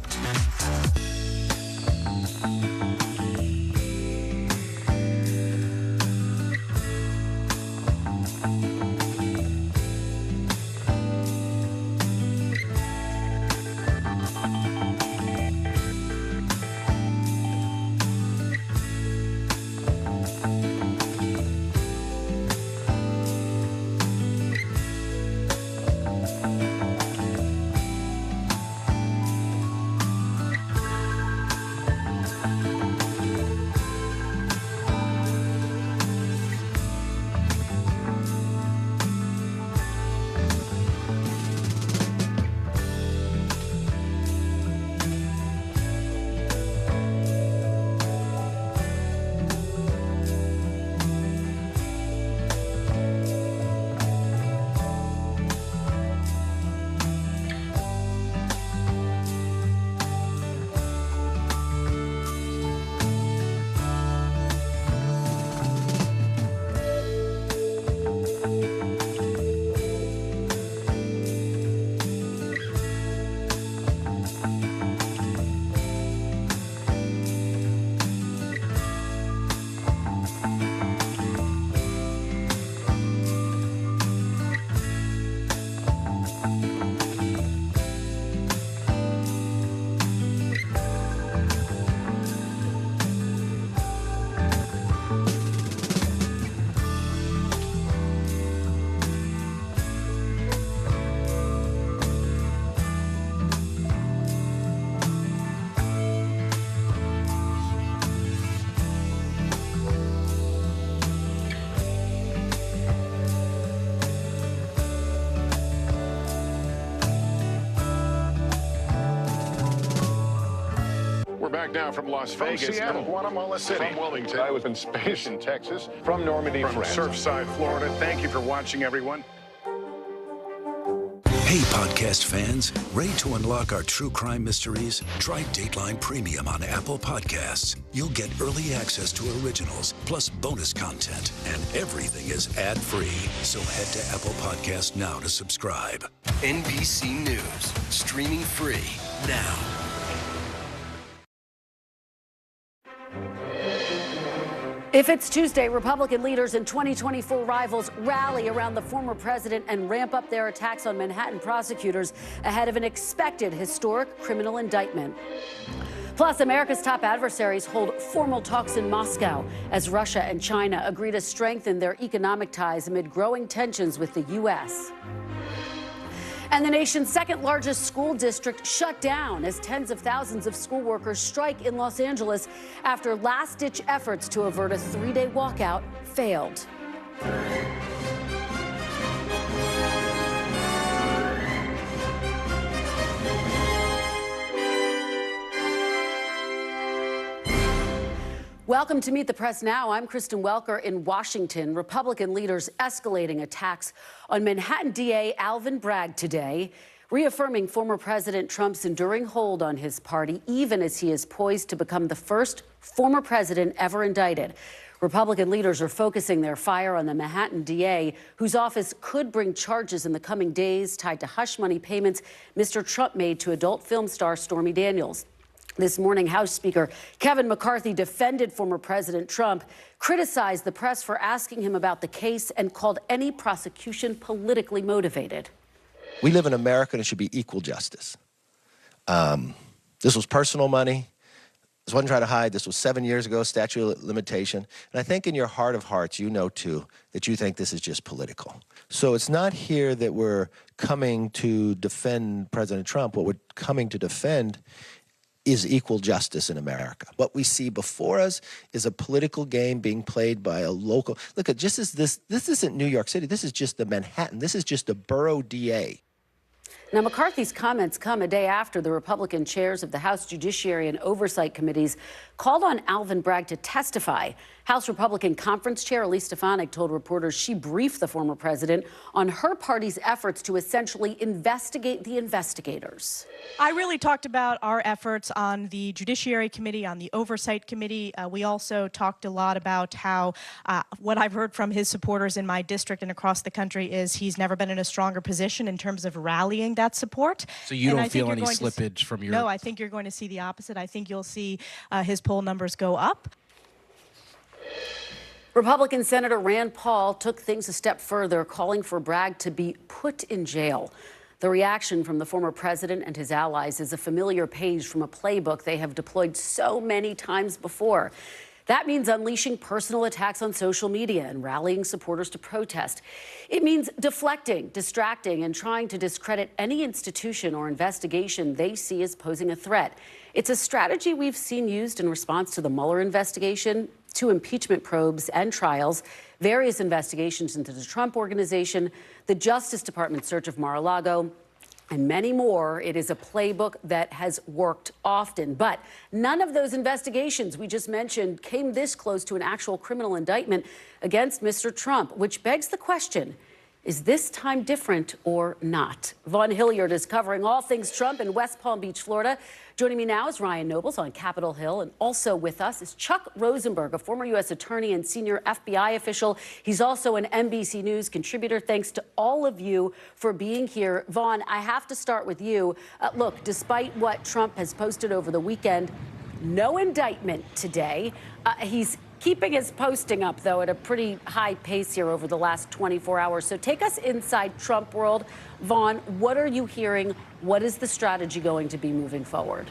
Back now from Las Vegas, Seattle, Guatemala City, from Wilmington, I was in space in Texas, from Normandy, from Surfside, Florida. Thank you for watching, everyone. Hey, podcast fans, ready to unlock our true crime mysteries? Try Dateline Premium on Apple Podcasts. You'll get early access to originals, plus bonus content, and everything is ad-free. So head to Apple Podcasts now to subscribe. NBC News, streaming free now. If it's Tuesday, Republican leaders and 2024 rivals rally around the former president and ramp up their attacks on Manhattan prosecutors ahead of an expected historic criminal indictment. Plus, America's top adversaries hold formal talks in Moscow as Russia and China agree to strengthen their economic ties amid growing tensions with the U.S. And the nation's second largest school district shut down as tens of thousands of school workers strike in Los Angeles after last-ditch efforts to avert a 3-day walkout failed. Welcome to Meet the Press Now. I'm Kristen Welker in Washington. Republican leaders escalating attacks on Manhattan DA Alvin Bragg today, reaffirming former President Trump's enduring hold on his party, even as he is poised to become the first former president ever indicted. Republican leaders are focusing their fire on the Manhattan DA, whose office could bring charges in the coming days tied to hush money payments Mr. Trump made to adult film star Stormy Daniels. This morning, House Speaker Kevin McCarthy defended former President Trump, criticized the press for asking him about the case, and called any prosecution politically motivated. We live in America and it should be equal justice. This was personal money. This wasn't trying to hide. This was 7 years ago, statute of limitation. And I think in your heart of hearts, you know, too, that you think this is just political. So it's not here that we're coming to defend President Trump. What we're coming to defend is equal justice in America. What we see before us is a political game being played by a local. Look, just as this isn't New York City. This is just the Manhattan. This is just a borough DA. Now, McCarthy's comments come a day after the Republican chairs of the House Judiciary and Oversight Committees called on Alvin Bragg to testify. House Republican Conference Chair Elise Stefanik told reporters she briefed the former president on her party's efforts to essentially investigate the investigators. I really talked about our efforts on the Judiciary Committee, on the Oversight Committee. We also talked a lot about how what I've heard from his supporters in my district and across the country is he's never been in a stronger position in terms of rallying that support. So you don't feel any slippage from your... No, I think you're going to see the opposite. I think you'll see his poll numbers go up. Republican Senator Rand Paul took things a step further, calling for Bragg to be put in jail. The reaction from the former president and his allies is a familiar page from a playbook they have deployed so many times before. That means unleashing personal attacks on social media and rallying supporters to protest. It means deflecting, distracting, and trying to discredit any institution or investigation they see as posing a threat. It's a strategy we've seen used in response to the Mueller investigation, to impeachment probes and trials, various investigations into the Trump Organization, the Justice Department search of Mar-a-Lago, and many more. It is a playbook that has worked often. But none of those investigations we just mentioned came this close to an actual criminal indictment against Mr. Trump, which begs the question, is this time different or not? Vaughn Hilliard is covering all things Trump in West Palm Beach, Florida. Joining me now is Ryan Nobles on Capitol Hill, and also with us is Chuck Rosenberg, a former U.S. attorney and senior FBI official. He's also an NBC News contributor. Thanks to all of you for being here. Vaughn, I have to start with you. Look, despite what Trump has posted over the weekend, no indictment today. He's keeping his posting up, though, at a pretty high pace here over the last 24 hours. So take us inside Trump world. Vaughn, what are you hearing? What is the strategy going to be moving forward?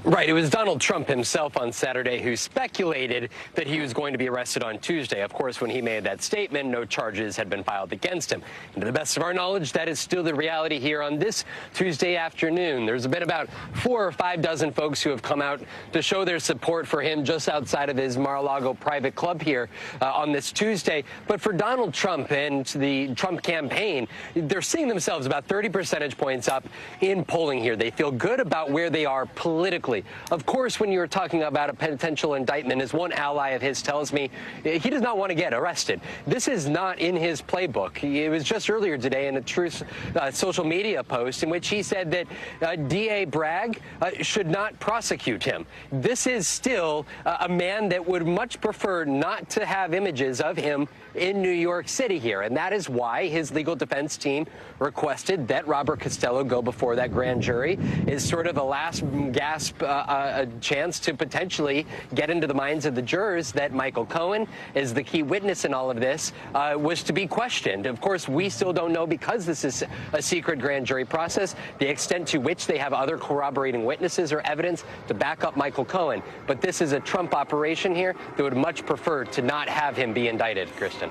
Right. It was Donald Trump himself on Saturday who speculated that he was going to be arrested on Tuesday. Of course, when he made that statement, no charges had been filed against him. And to the best of our knowledge, that is still the reality here on this Tuesday afternoon. There's been about 4 or 5 dozen folks who have come out to show their support for him just outside of his Mar-a-Lago private club here on this Tuesday. But for Donald Trump and the Trump campaign, they're seeing themselves about 30 percentage points up in polling here. They feel good about where they are politically. Of course, when you're talking about a potential indictment, as one ally of his tells me, he does not want to get arrested. This is not in his playbook. It was just earlier today in a Truth social media post in which he said that DA Bragg should not prosecute him. This is still a man that would much prefer not to have images of him in New York City here. And that is why his legal defense team requested that Robert Costello go before that grand jury, is sort of a last gasp a chance to potentially get into the minds of the jurors that Michael Cohen is the key witness in all of this, was to be questioned. Of course, we still don't know, because this is a secret grand jury process, the extent to which they have other corroborating witnesses or evidence to back up Michael Cohen. But this is a Trump operation here that would much prefer to not have him be indicted, Kristen.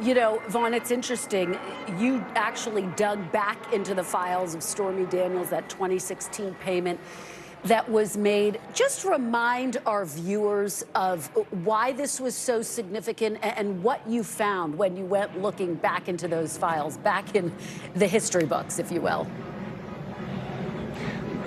You know, Vaughn, it's interesting. You actually dug back into the files of Stormy Daniels, that 2016 payment that was made. Just remind our viewers of why this was so significant and what you found when you went looking back into those files, back in the history books, if you will.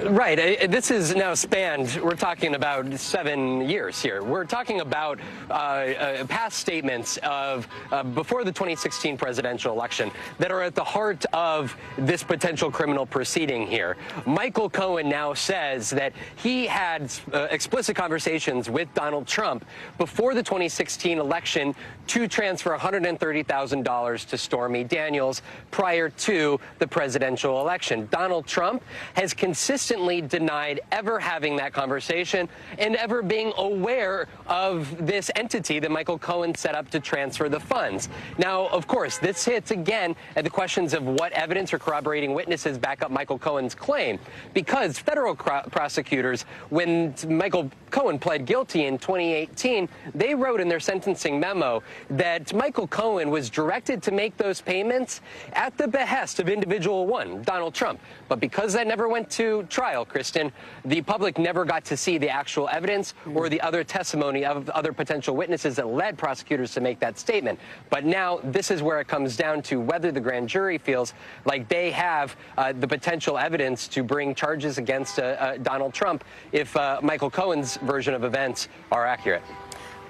Right. This is now spanned, we're talking about 7 years here. We're talking about past statements of before the 2016 presidential election that are at the heart of this potential criminal proceeding here. Michael Cohen now says that he had explicit conversations with Donald Trump before the 2016 election to transfer $130,000 to Stormy Daniels prior to the presidential election. Donald Trump has consistently consistently denied ever having that conversation and ever being aware of this entity that Michael Cohen set up to transfer the funds. Now, of course, this hits again at the questions of what evidence or corroborating witnesses back up Michael Cohen's claim, because federal prosecutors, when Michael Cohen pled guilty in 2018, they wrote in their sentencing memo that Michael Cohen was directed to make those payments at the behest of individual one, Donald Trump. But because that never went to trial, Kristen, the public never got to see the actual evidence or the other testimony of other potential witnesses that led prosecutors to make that statement. But now this is where it comes down to whether the grand jury feels like they have the potential evidence to bring charges against Donald Trump if Michael Cohen's version of events are accurate.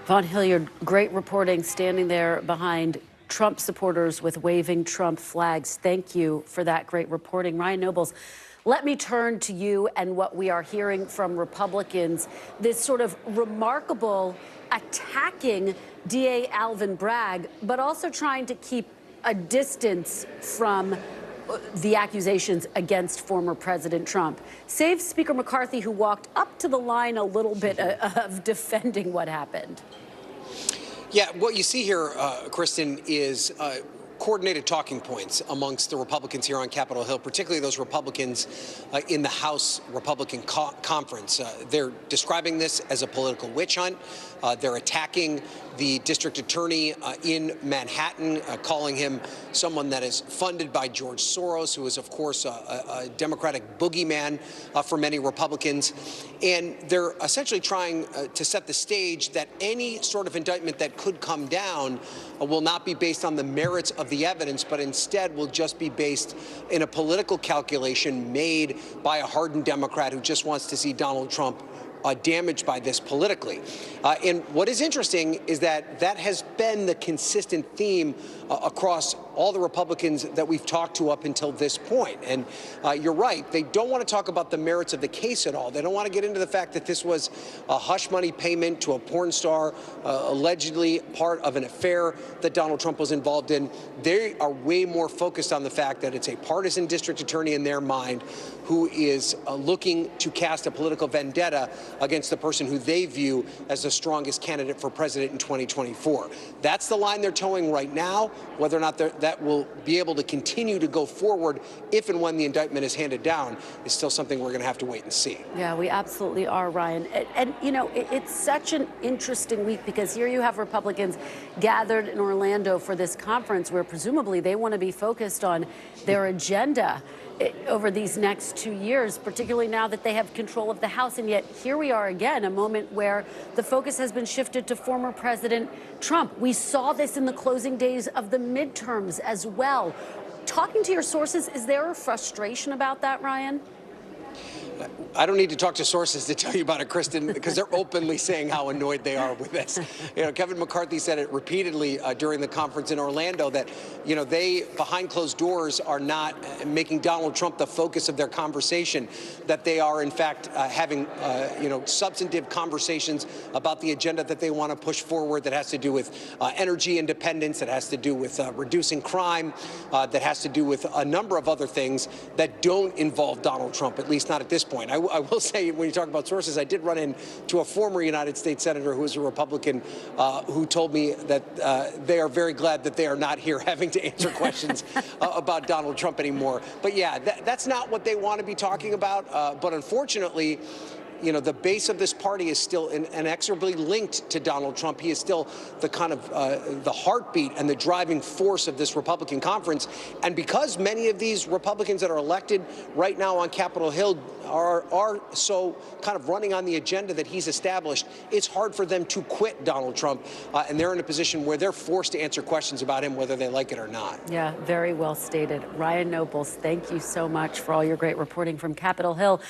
Vaughn Hilliard, great reporting, standing there behind Trump supporters with waving Trump flags. Thank you for that great reporting. Ryan Nobles, let me turn to you and what we are hearing from Republicans, this sort of remarkable attacking DA Alvin Bragg, but also trying to keep a distance from the accusations against former President Trump. Save Speaker McCarthy, who walked up to the line a little bit of defending what happened. Yeah, what you see here, Kristen, is coordinated talking points amongst the Republicans here on Capitol Hill, particularly those Republicans in the House Republican Conference. They're describing this as a political witch hunt. They're attacking the district attorney in Manhattan, calling him someone that is funded by George Soros, who is, of course, a Democratic boogeyman for many Republicans. And they're essentially trying to set the stage that any sort of indictment that could come down will not be based on the merits of the evidence, but instead will just be based in a political calculation made by a hardened Democrat who just wants to see Donald Trump damaged by this politically. And what is interesting is that that has been the consistent theme across all the Republicans that we've talked to up until this point. And you're right, they don't want to talk about the merits of the case at all. They don't want to get into the fact that this was a hush money payment to a porn star, allegedly part of an affair that Donald Trump was involved in. They are way more focused on the fact that it's a partisan district attorney in their mind who is looking to cast a political vendetta against the person who they view as the strongest candidate for president in 2024. That's the line they're towing right now. Whether or not that will be able to continue to go forward if and when the indictment is handed down is still something we're going to have to wait and see. Yeah, we absolutely are, Ryan. And you know, it's such an interesting week because here you have Republicans gathered in Orlando for this conference where presumably they want to be focused on their agenda over these next 2 years, particularly now that they have control of the House. And yet here we are again, a moment where the focus has been shifted to former President Trump. We saw this in the closing days of the midterms as well. Talking to your sources, is there a frustration about that, Ryan? I don't need to talk to sources to tell you about it, Kristen, because they're openly saying how annoyed they are with this. You know, Kevin McCarthy said it repeatedly during the conference in Orlando that, you know, they, behind closed doors, are not making Donald Trump the focus of their conversation, that they are, in fact, having, you know, substantive conversations about the agenda that they want to push forward that has to do with energy independence, that has to do with reducing crime, that has to do with a number of other things that don't involve Donald Trump, at least not at this point. I will say, when you talk about sources, I did run into a former United States Senator who is a Republican who told me that they are very glad that they are not here having to answer questions about Donald Trump anymore. But yeah, that's not what they want to be talking about. But unfortunately, you know, the base of this party is still inexorably linked to Donald Trump. He is still the kind of the heartbeat and the driving force of this Republican conference. And because many of these Republicans that are elected right now on Capitol Hill are so kind of running on the agenda that he's established, it's hard for them to quit Donald Trump. And they're in a position where they're forced to answer questions about him, whether they like it or not. Yeah, very well stated. Ryan Nobles, thank you so much for all your great reporting from Capitol Hill.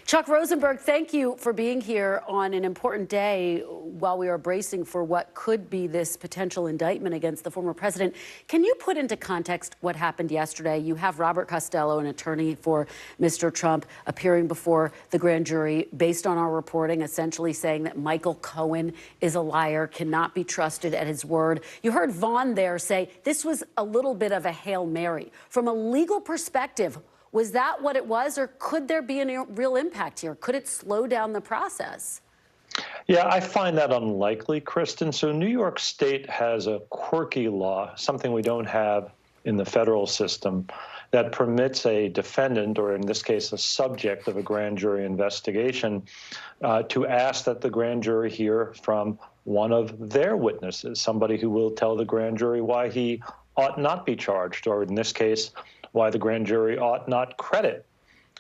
Chuck Rosenberg, thank you for being here on an important day while we are bracing for what could be this potential indictment against the former president. Can you put into context what happened yesterday? You have Robert Costello, an attorney for Mr. Trump, appearing before the grand jury based on our reporting, essentially saying that Michael Cohen is a liar, cannot be trusted at his word. You heard Vaughn there say this was a little bit of a Hail Mary. From a legal perspective, Was that what it was, or could there be a real impact here? Could it slow down the process? Yeah, I find that unlikely, Kristen. So New York State has a quirky law, something we don't have in the federal system, that permits a defendant, or in this case, a subject of a grand jury investigation, to ask that the grand jury hear from one of their witnesses, somebody who will tell the grand jury why he ought not be charged, or in this case, why the grand jury ought not credit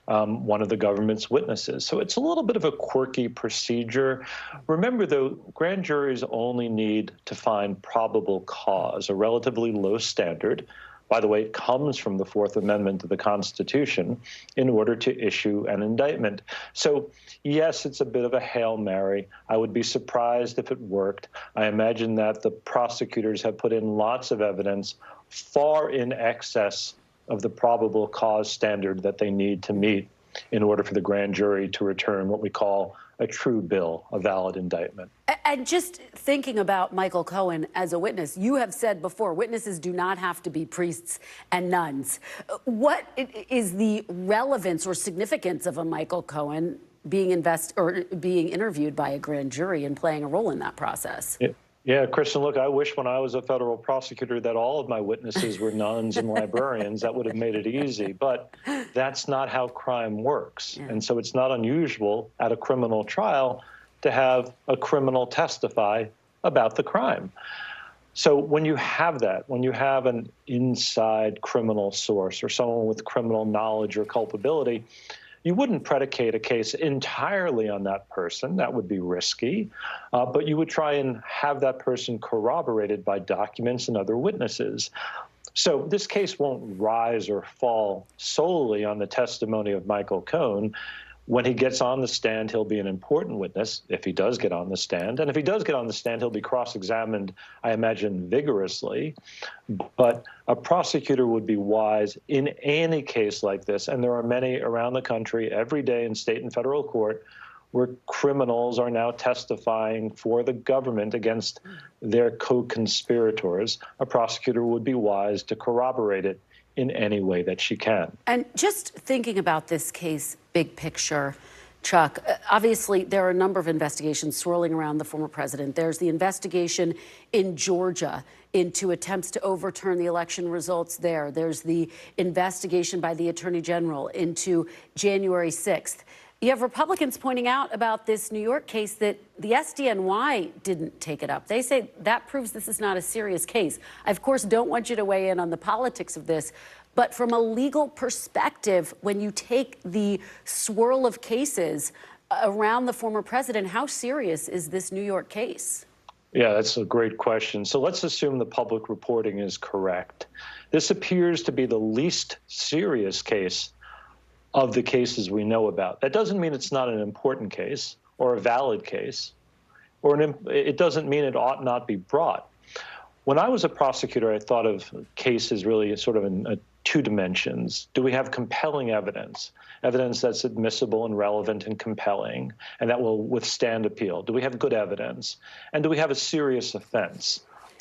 one of the government's witnesses. So it's a little bit of a quirky procedure. Remember, though, grand juries only need to find probable cause, a relatively low standard. By the way, it comes from the Fourth Amendment to the Constitution in order to issue an indictment. So, yes, it's a bit of a Hail Mary. I would be surprised if it worked. I imagine that the prosecutors have put in lots of evidence far in excess of the probable cause standard that they need to meet in order for the grand jury to return what we call a true bill, a valid indictment. And just thinking about Michael Cohen as a witness, you have said before, witnesses do not have to be priests and nuns. What is the relevance or significance of a Michael Cohen being interviewed by a grand jury and playing a role in that process? Yeah, Kristen, look, I wish when I was a federal prosecutor that all of my witnesses were nuns and librarians. That would have made it easy. But that's not how crime works. Yeah. And so it's not unusual at a criminal trial to have a criminal testify about the crime. So when you have that, when you have an inside criminal source or someone with criminal knowledge or culpability, you wouldn't predicate a case entirely on that person. That would be risky. But you would try and have that person corroborated by documents and other witnesses. So this case won't rise or fall solely on the testimony of Michael Cohen. When he gets on the stand, he'll be an important witness, if he does get on the stand. And if he does get on the stand, he'll be cross-examined, I imagine, vigorously. But a prosecutor would be wise in any case like this, and there are many around the country every day in state and federal court where criminals are now testifying for the government against their co-conspirators. A prosecutor would be wise to corroborate it in any way that she can. And just thinking about this case, big picture, Chuck, obviously there are a number of investigations swirling around the former president. There's the investigation in Georgia into attempts to overturn the election results there. There's the investigation by the Attorney General into January 6th. You have Republicans pointing out about this New York case that the SDNY didn't take it up. They say that proves this is not a serious case. I, of course, don't want you to weigh in on the politics of this, but from a legal perspective, when you take the swirl of cases around the former president, how serious is this New York case? Yeah, that's a great question. So let's assume the public reporting is correct. This appears to be the least serious case of the cases we know about. That doesn't mean it's not an important case or a valid case, or it doesn't mean it ought not be brought. When I was a prosecutor, I thought of cases really sort of in two dimensions. Do we have compelling evidence, evidence that's admissible and relevant and compelling, and that will withstand appeal? Do we have good evidence? And do we have a serious offense?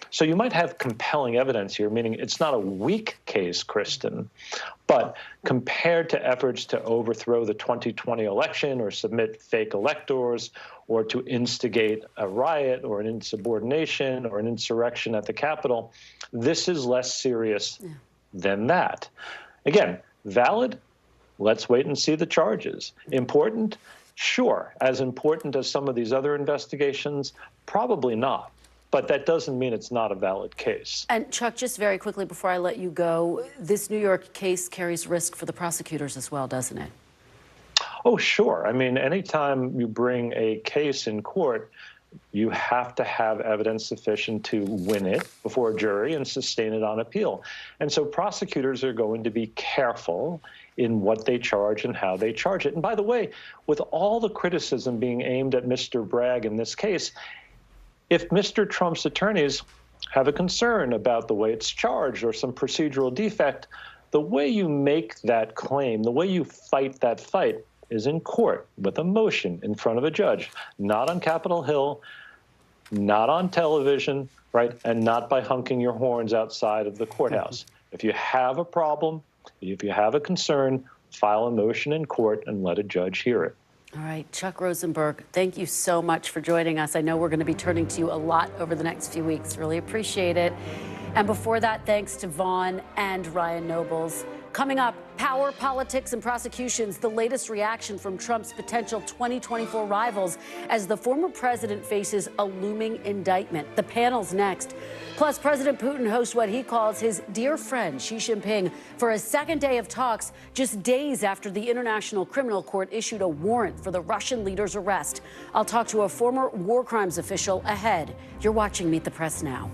So you might have compelling evidence here, meaning it's not a weak case, Kristen, but compared to efforts to overthrow the 2020 election or submit fake electors or to instigate a riot or an insubordination or an insurrection at the Capitol, this is less serious than that. Again, valid? Let's wait and see the charges. Important? Sure. As important as some of these other investigations? Probably not. But that doesn't mean it's not a valid case. And Chuck, just very quickly before I let you go, this New York case carries risk for the prosecutors as well, doesn't it? Oh, sure. I mean, anytime you bring a case in court, you have to have evidence sufficient to win it before a jury and sustain it on appeal. And so prosecutors are going to be careful in what they charge and how they charge it. And by the way, with all the criticism being aimed at Mr. Bragg in this case, if Mr. Trump's attorneys have a concern about the way it's charged or some procedural defect, the way you make that claim, the way you fight that fight is in court with a motion in front of a judge, not on Capitol Hill, not on television, right, and not by honking your horns outside of the courthouse. If you have a problem, if you have a concern, file a motion in court and let a judge hear it. All right, Chuck Rosenberg, thank you so much for joining us. I know we're going to be turning to you a lot over the next few weeks. Really appreciate it. And before that, thanks to Vaughn and Ryan Nobles. Coming up, power, politics, and prosecutions, the latest reaction from Trump's potential 2024 rivals as the former president faces a looming indictment. The panel's next. Plus, President Putin hosts what he calls his dear friend, Xi Jinping, for a second day of talks just days after the International Criminal Court issued a warrant for the Russian leader's arrest. I'll talk to a former war crimes official ahead. You're watching Meet the Press Now.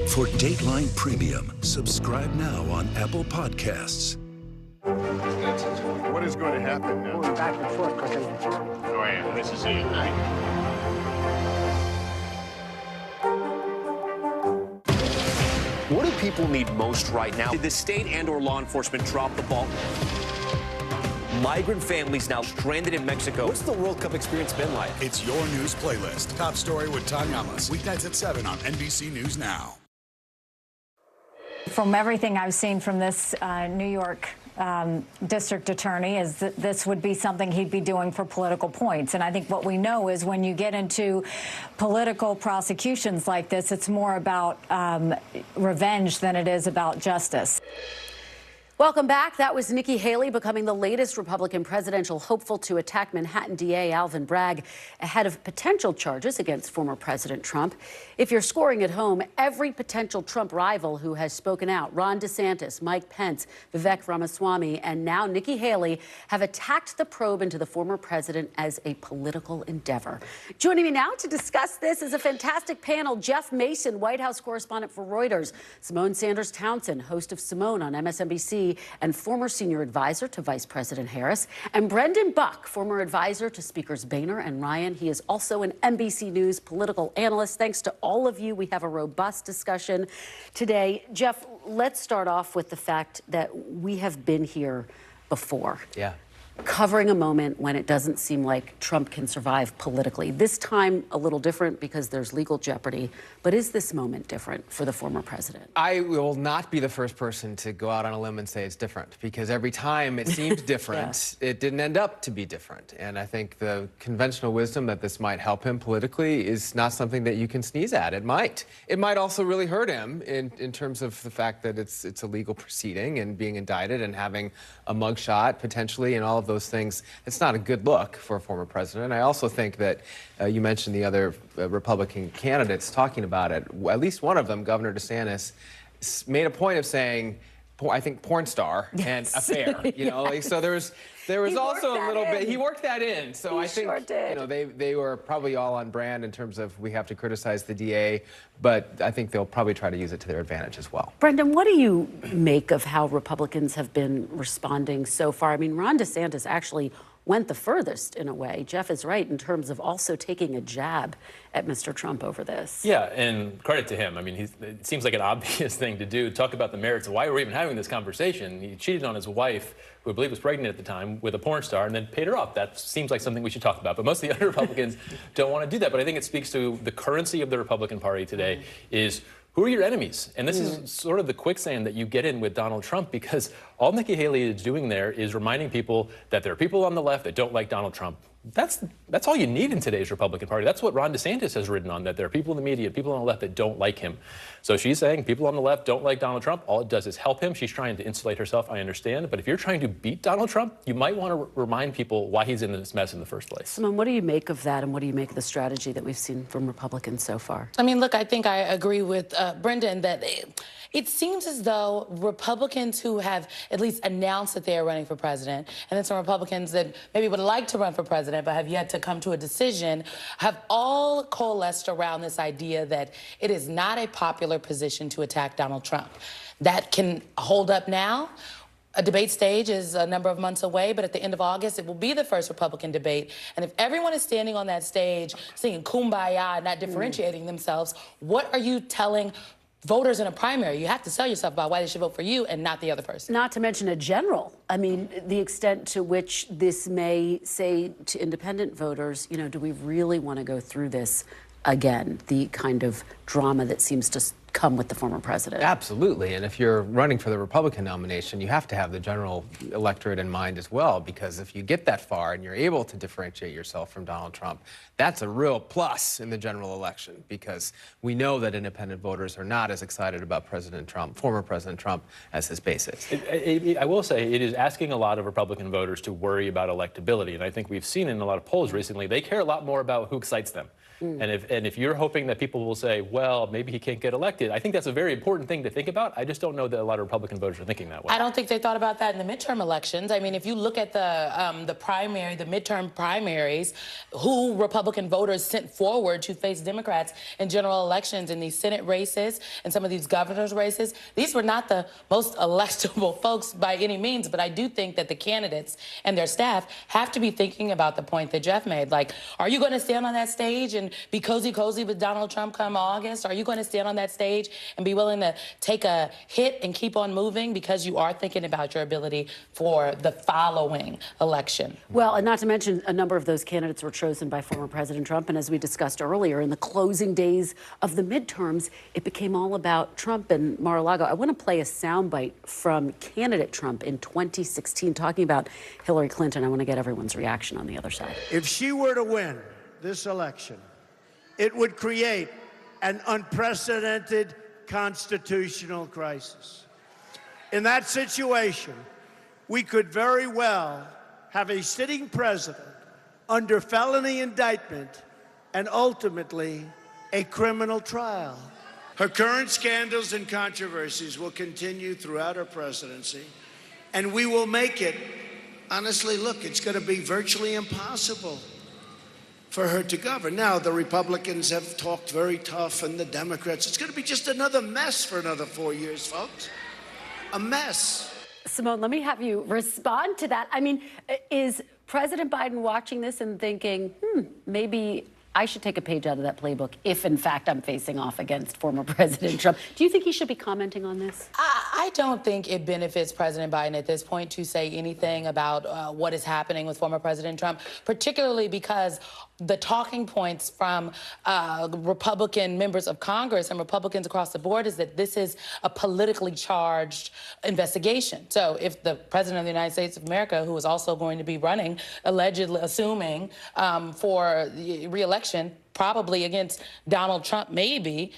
For Dateline Premium, subscribe now on Apple Podcasts. What is going to happen now? Going back and forth because Oh, yeah, this is it. What do people need most right now? Did the state and/or law enforcement drop the ball? Migrant families now stranded in Mexico. What's the World Cup experience been like? It's your news playlist. Top Story with Tanya Amos. Weeknights at 7 on NBC News Now. From everything I've seen from this New York district attorney is that this would be something he'd be doing for political points. And I think what we know is when you get into political prosecutions like this, it's more about revenge than it is about justice. Welcome back. That was Nikki Haley becoming the latest Republican presidential hopeful to attack Manhattan DA Alvin Bragg ahead of potential charges against former President Trump. If you're scoring at home, every potential Trump rival who has spoken out, Ron DeSantis, Mike Pence, Vivek Ramaswamy, and now Nikki Haley, have attacked the probe into the former president as a political endeavor. Joining me now to discuss this is a fantastic panel. Jeff Mason, White House correspondent for Reuters, Simone Sanders Townsend, host of Simone on MSNBC, and former senior advisor to Vice President Harris, and Brendan Buck, former advisor to Speakers Boehner and Ryan. He is also an NBC News political analyst. Thanks to all of you. We have a robust discussion today. Jeff, let's start off with the fact that we have been here before. Yeah. covering a moment when it doesn't seem like Trump can survive politically. This time a little different because there's legal jeopardy, but is this moment different for the former president? I will not be the first person to go out on a limb and say it's different, because every time it seemed different, it didn't end up to be different. And I think the conventional wisdom that this might help him politically is not something that you can sneeze at. It might. It might also really hurt him in terms of the fact that it's a legal proceeding and being indicted and having a mugshot potentially and all of those things. It's not a good look for a former president. I also think that you mentioned the other Republican candidates talking about it. At least one of them, Governor DeSantis, made a point of saying, I think, porn star and affair. You know, like, so there was also a little bit. He worked that in. So I think you know they were probably all on brand in terms of we have to criticize the DA, but I think they'll probably try to use it to their advantage as well. Brendan, what do you make of how Republicans have been responding so far? I mean, Ron DeSantis actually went the furthest in a way. Jeff is right in terms of also taking a jab at Mr. Trump over this. Yeah, and credit to him. I mean, it seems like an obvious thing to do. Talk about the merits of why we're even having this conversation. He cheated on his wife, who I believe was pregnant at the time, with a porn star, and then paid her off. That seems like something we should talk about. But most of the other Republicans don't want to do that. But I think it speaks to the currency of the Republican Party today is, who are your enemies? And this is sort of the quicksand that you get in with Donald Trump, because all Nikki Haley is doing there is reminding people that there are people on the left that don't like Donald Trump. That's all you need in today's Republican Party. That's what Ron DeSantis has written on, that there are people in the media, people on the left that don't like him. So she's saying people on the left don't like Donald Trump. All it does is help him. She's trying to insulate herself, I understand. But if you're trying to beat Donald Trump, you might want to remind people why he's in this mess in the first place. Simone, what do you make of that, and what do you make of the strategy that we've seen from Republicans so far? I mean, look, I think I agree with Brendan that it seems as though Republicans who have at least announced that they are running for president, and then some Republicans that maybe would like to run for president but have yet to come to a decision, have all coalesced around this idea that it is not a popular position to attack Donald Trump. That can hold up now. A debate stage is a number of months away, but at the end of August, it will be the first Republican debate. And if everyone is standing on that stage singing Kumbaya and not differentiating themselves, what are you telling voters in a primary? You have to sell yourself about why they should vote for you and not the other person. Not to mention a general. I mean, the extent to which this may say to independent voters, you know, do we really want to go through this again? The kind of drama that seems to come with the former president. Absolutely. And if you're running for the Republican nomination, you have to have the general electorate in mind as well, because if you get that far and you're able to differentiate yourself from Donald Trump, that's a real plus in the general election, because we know that independent voters are not as excited about President Trump, former President Trump, as his base is. I will say it is asking a lot of Republican voters to worry about electability. And I think we've seen in a lot of polls recently, they care a lot more about who excites them. And if you're hoping that people will say, well, maybe he can't get elected, I think that's a very important thing to think about. I just don't know that a lot of Republican voters are thinking that way. I don't think they thought about that in the midterm elections. I mean, if you look at the midterm primaries, who Republican voters sent forward to face Democrats in general elections in these Senate races and some of these governor's races, these were not the most electable folks by any means, but I do think that the candidates and their staff have to be thinking about the point that Jeff made. Like, are you going to stand on that stage and be cozy with Donald Trump come August? Are you going to stand on that stage and be willing to take a hit and keep on moving because you are thinking about your ability for the following election? Well, and not to mention a number of those candidates were chosen by former President Trump. And as we discussed earlier, in the closing days of the midterms, it became all about Trump and Mar-a-Lago. I want to play a soundbite from candidate Trump in 2016 talking about Hillary Clinton. I want to get everyone's reaction on the other side. If she were to win this election, it would create an unprecedented constitutional crisis. In that situation, we could very well have a sitting president under felony indictment and ultimately a criminal trial. Her current scandals and controversies will continue throughout her presidency, and we will make it, honestly, look, it's going to be virtually impossible for her to govern. Now, the Republicans have talked very tough, and the Democrats. It's going to be just another mess for another 4 years, folks. A mess. Simone, let me have you respond to that. I mean, is President Biden watching this and thinking, maybe I should take a page out of that playbook if, in fact, I'm facing off against former President Trump. Do you think he should be commenting on this? I don't think it benefits President Biden at this point to say anything about what is happening with former President Trump, particularly because the talking points from Republican members of Congress and Republicans across the board is that this is a politically charged investigation. So if the President of the United States of America, who is also going to be running, allegedly, assuming for re-election, probably against Donald Trump, maybe,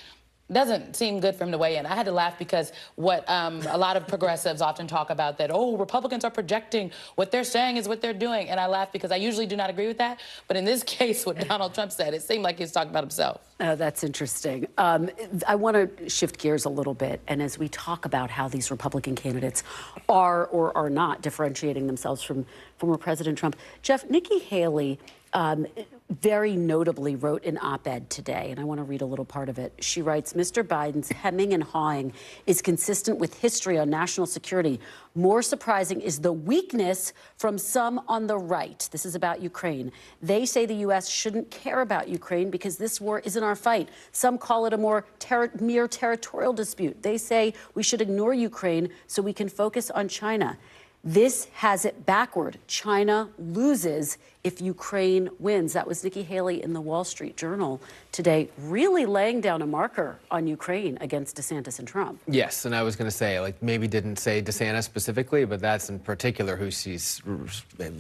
doesn't seem good for him to weigh in. I had to laugh because what a lot of progressives often talk about, that, oh, Republicans are projecting, what they're saying is what they're doing. And I laugh because I usually do not agree with that. But in this case, what Donald Trump said, it seemed like he was talking about himself. Oh, that's interesting. I want to shift gears a little bit. And as we talk about how these Republican candidates are or are not differentiating themselves from former President Trump, Jeff, Nikki Haley very notably wrote an op-ed today, and I want to read a little part of it. She writes, Mr. Biden's hemming and hawing is consistent with history on national security. More surprising is the weakness from some on the right. This is about Ukraine. They say the U.S. shouldn't care about Ukraine because this war isn't our fight. Some call it a more mere territorial dispute. They say we should ignore Ukraine so we can focus on China. This has it backward. China loses if Ukraine wins. That was Nikki Haley in the Wall Street Journal today, really laying down a marker on Ukraine against DeSantis and Trump. Yes, and I was going to say, like, maybe didn't say DeSantis specifically, but that's in particular who she's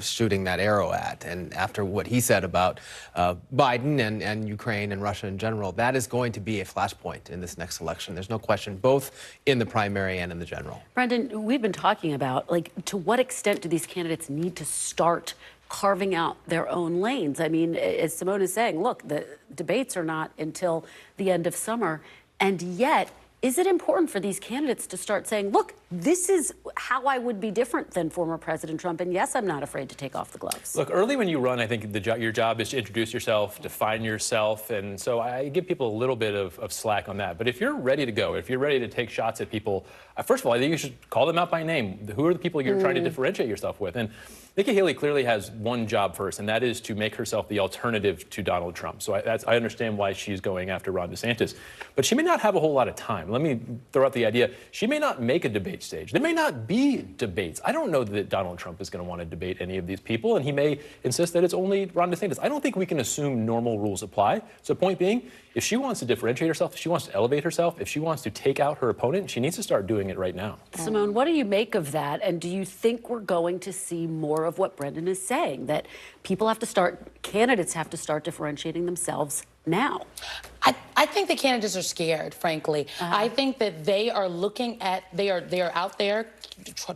shooting that arrow at. And after what he said about Biden and Ukraine and Russia in general, that is going to be a flashpoint in this next election. There's no question, both in the primary and in the general. Brendan, we've been talking about, like, to what extent do these candidates need to start carving out their own lanes? I mean, as Simone is saying, look, the debates are not until the end of summer. And yet, is it important for these candidates to start saying, look, this is how I would be different than former President Trump, and yes, I'm not afraid to take off the gloves? Look, early when you run, I think your job is to introduce yourself, define yourself, and so I give people a little bit of slack on that. But if you're ready to go, if you're ready to take shots at people, first of all, I think you should call them out by name. Who are the people you're trying to differentiate yourself with? And Nikki Haley clearly has one job first, and that is to make herself the alternative to Donald Trump. So I understand why she's going after Ron DeSantis. But she may not have a whole lot of time. Let me throw out the idea. She may not make a debate stage. There may not be debates. I don't know that Donald Trump is going to want to debate any of these people, and he may insist that it's only Ron DeSantis. I don't think we can assume normal rules apply. So point being, if she wants to differentiate herself, if she wants to elevate herself, if she wants to take out her opponent, she needs to start doing it right now. Simone, what do you make of that? And do you think we're going to see more of what Brendan is saying, that people have to start, candidates have to start differentiating themselves now? I think the candidates are scared, frankly. I think that they are looking at, they are out there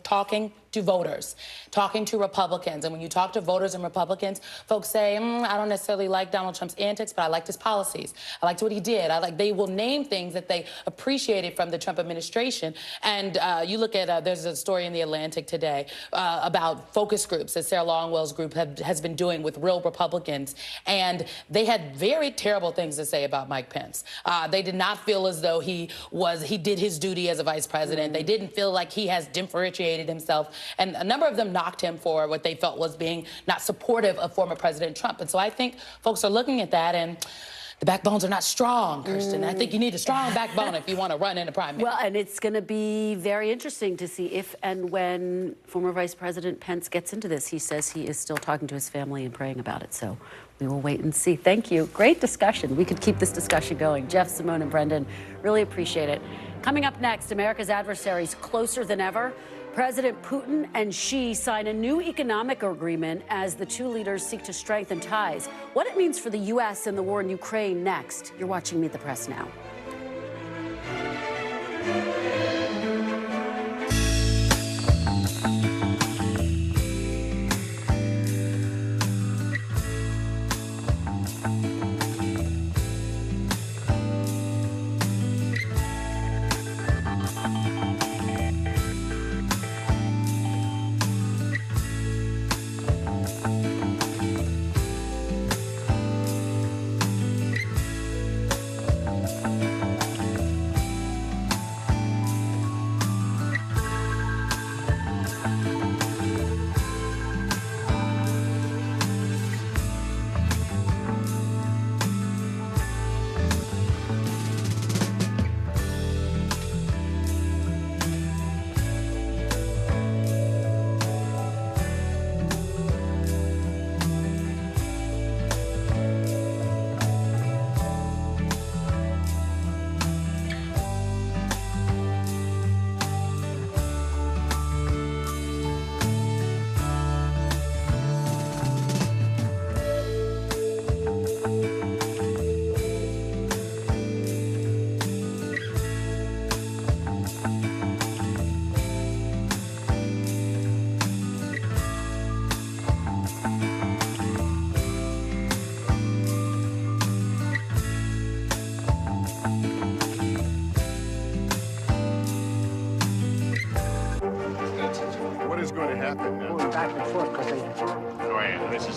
talking to voters, talking to Republicans. And when you talk to voters and Republicans, folks say, I don't necessarily like Donald Trump's antics, but I liked his policies. I liked what he did. They will name things that they appreciated from the Trump administration. And you look at, there's a story in The Atlantic today about focus groups that Sarah Longwell's group has been doing with real Republicans. And they had very terrible things to say about Mike Pence. They did not feel as though he did his duty as a vice president. They didn't feel like he has differentiated himself. And a number of them knocked him for what they felt was being not supportive of former President Trump. And so I think folks are looking at that, and the backbones are not strong, Kirsten. I think you need a strong backbone if you want to run in the primary. Well, and it's going to be very interesting to see if and when former Vice President Pence gets into this. He says he is still talking to his family and praying about it. So we will wait and see. Thank you. Great discussion. We could keep this discussion going. Jeff, Simone, and Brendan, really appreciate it. Coming up next, America's adversaries closer than ever. President Putin and Xi sign a new economic agreement as the two leaders seek to strengthen ties. What it means for the U.S. and the war in Ukraine next. You're watching Meet the Press now.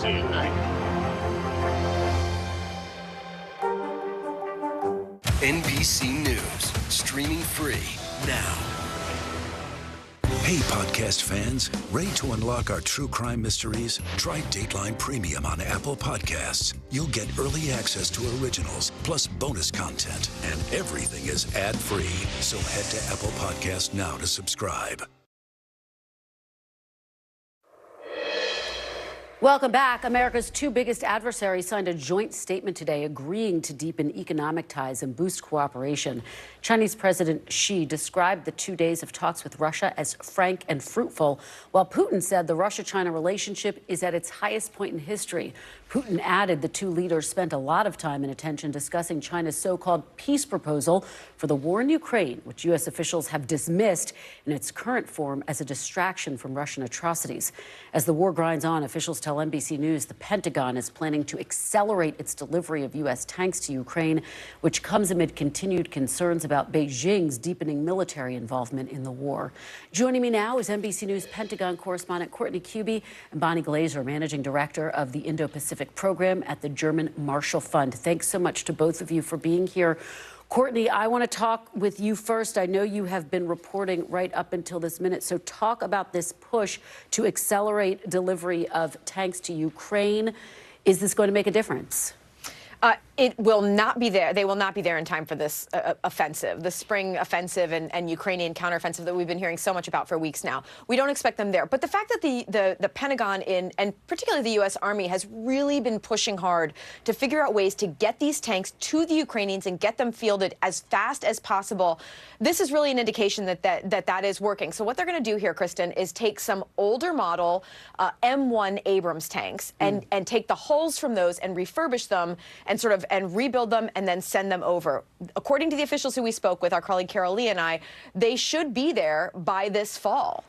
See you tonight. NBC News, streaming free now. Hey, podcast fans, ready to unlock our true crime mysteries? Try Dateline Premium on Apple Podcasts. You'll get early access to originals, plus bonus content, and everything is ad-free. So head to Apple Podcasts now to subscribe. Welcome back. America's two biggest adversaries signed a joint statement today agreeing to deepen economic ties and boost cooperation. Chinese President Xi described the 2 days of talks with Russia as frank and fruitful, while Putin said the Russia-China relationship is at its highest point in history. Putin added the two leaders spent a lot of time and attention discussing China's so-called peace proposal for the war in Ukraine, which U.S. officials have dismissed in its current form as a distraction from Russian atrocities. As the war grinds on, officials tell NBC News the Pentagon is planning to accelerate its delivery of U.S. tanks to Ukraine, which comes amid continued concerns about Beijing's deepening military involvement in the war. Joining me now is NBC News Pentagon correspondent Courtney Kube and Bonnie Glaser, managing director of the Indo-Pacific program at the German Marshall Fund. Thanks so much to both of you for being here. Courtney, I want to talk with you first. I know you have been reporting right up until this minute, so talk about this push to accelerate delivery of tanks to Ukraine. Is this going to make a difference? It will not be there. They will not be there in time for this offensive, the spring offensive and Ukrainian counteroffensive that we've been hearing so much about for weeks now. We don't expect them there. But the fact that the Pentagon and particularly the U.S. Army has really been pushing hard to figure out ways to get these tanks to the Ukrainians and get them fielded as fast as possible, this is really an indication that is working. So what they're going to do here, Kristen, is take some older model M1 Abrams tanks and take the hulls from those and refurbish them and rebuild them and then send them over. According to the officials who we spoke with, our colleague Carol Lee and I, they should be there by this fall.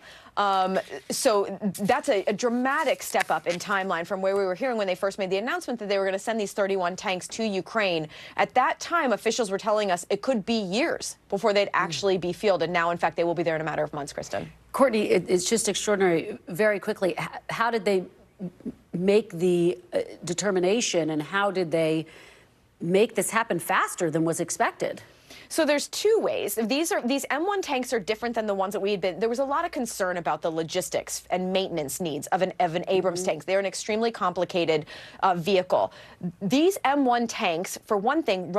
So that's a dramatic step up in timeline from where we were hearing when they first made the announcement that they were going to send these 31 tanks to Ukraine. At that time, officials were telling us it could be years before they'd actually be fielded. Now, in fact, they will be there in a matter of months, Kristen. Courtney, it's just extraordinary. Very quickly, how did they make the determination, and how did they make this happen faster than was expected? So there's two ways. These M1 tanks are different than the ones that we had been. There was a lot of concern about the logistics and maintenance needs of an Abrams tank. They're an extremely complicated vehicle. These M1 tanks, for one thing,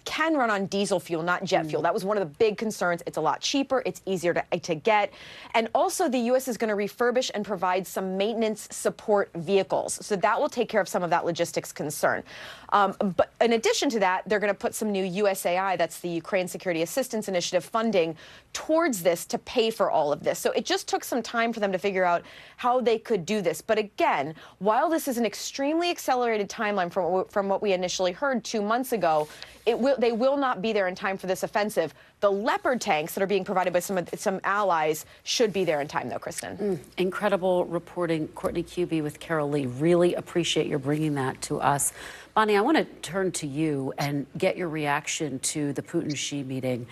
can run on diesel fuel, not jet fuel. That was one of the big concerns. It's a lot cheaper. It's easier to get. And also, the U.S. is going to refurbish and provide some maintenance support vehicles. So that will take care of some of that logistics concern. But in addition to that, they're going to put some new USAI, that's the Ukraine Security Assistance Initiative, funding towards this to pay for all of this. So it just took some time for them to figure out how they could do this. But again, while this is an extremely accelerated timeline from what we initially heard 2 months ago, they will not be there in time for this offensive. The Leopard tanks that are being provided by some allies should be there in time, though, Kristen. Incredible reporting. Courtney Kube with Carol Lee. Really appreciate your bringing that to us. Bonnie, I want to turn to you and get your reaction to the Putin-Xi meeting,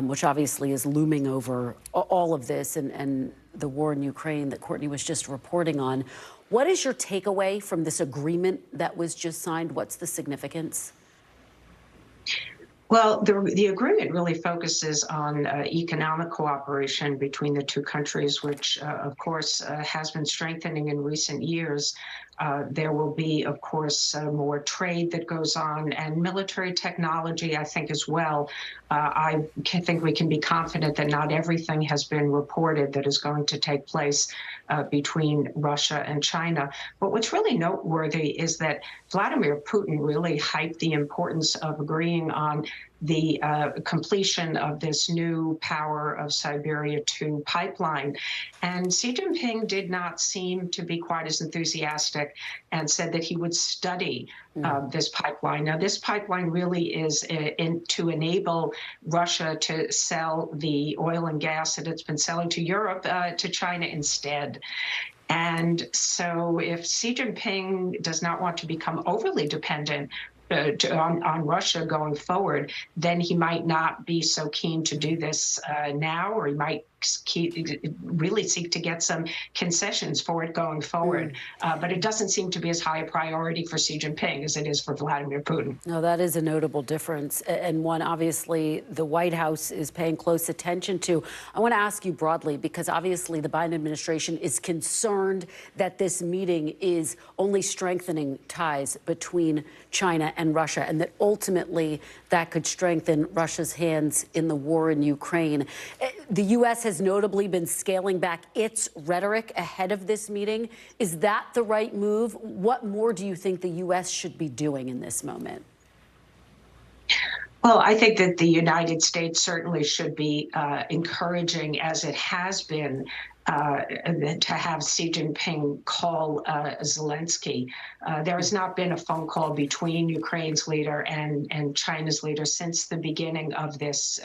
which obviously is looming over all of this and the war in Ukraine that Courtney was just reporting on. What is your takeaway from this agreement that was just signed? What's the significance? Well, the agreement really focuses on economic cooperation between the two countries, which, of course, has been strengthening in recent years. There will be, of course, more trade that goes on, and military technology, I think, as well. I think we can be confident that not everything has been reported that is going to take place between Russia and China. But what's really noteworthy is that Vladimir Putin really hyped the importance of agreeing on the completion of this new Power of Siberia 2 pipeline. And Xi Jinping did not seem to be quite as enthusiastic and said that he would study this pipeline. Now, this pipeline really is to enable Russia to sell the oil and gas that it's been selling to Europe to China instead. And so if Xi Jinping does not want to become overly dependent on Russia going forward, then he might not be so keen to do this now, or he might really seek to get some concessions for it going forward. But it doesn't seem to be as high a priority for Xi Jinping as it is for Vladimir Putin. No, that is a notable difference, and one obviously the White House is paying close attention to. I want to ask you broadly, because obviously the Biden administration is concerned that this meeting is only strengthening ties between China and Russia, and that ultimately that could strengthen Russia's hands in the war in Ukraine. The U.S. has notably been scaling back its rhetoric ahead of this meeting. Is that the right move? What more do you think the U.S. should be doing in this moment? Well, I think that the United States certainly should be encouraging, as it has been, to have Xi Jinping call Zelensky. There has not been a phone call between Ukraine's leader and China's leader since the beginning of this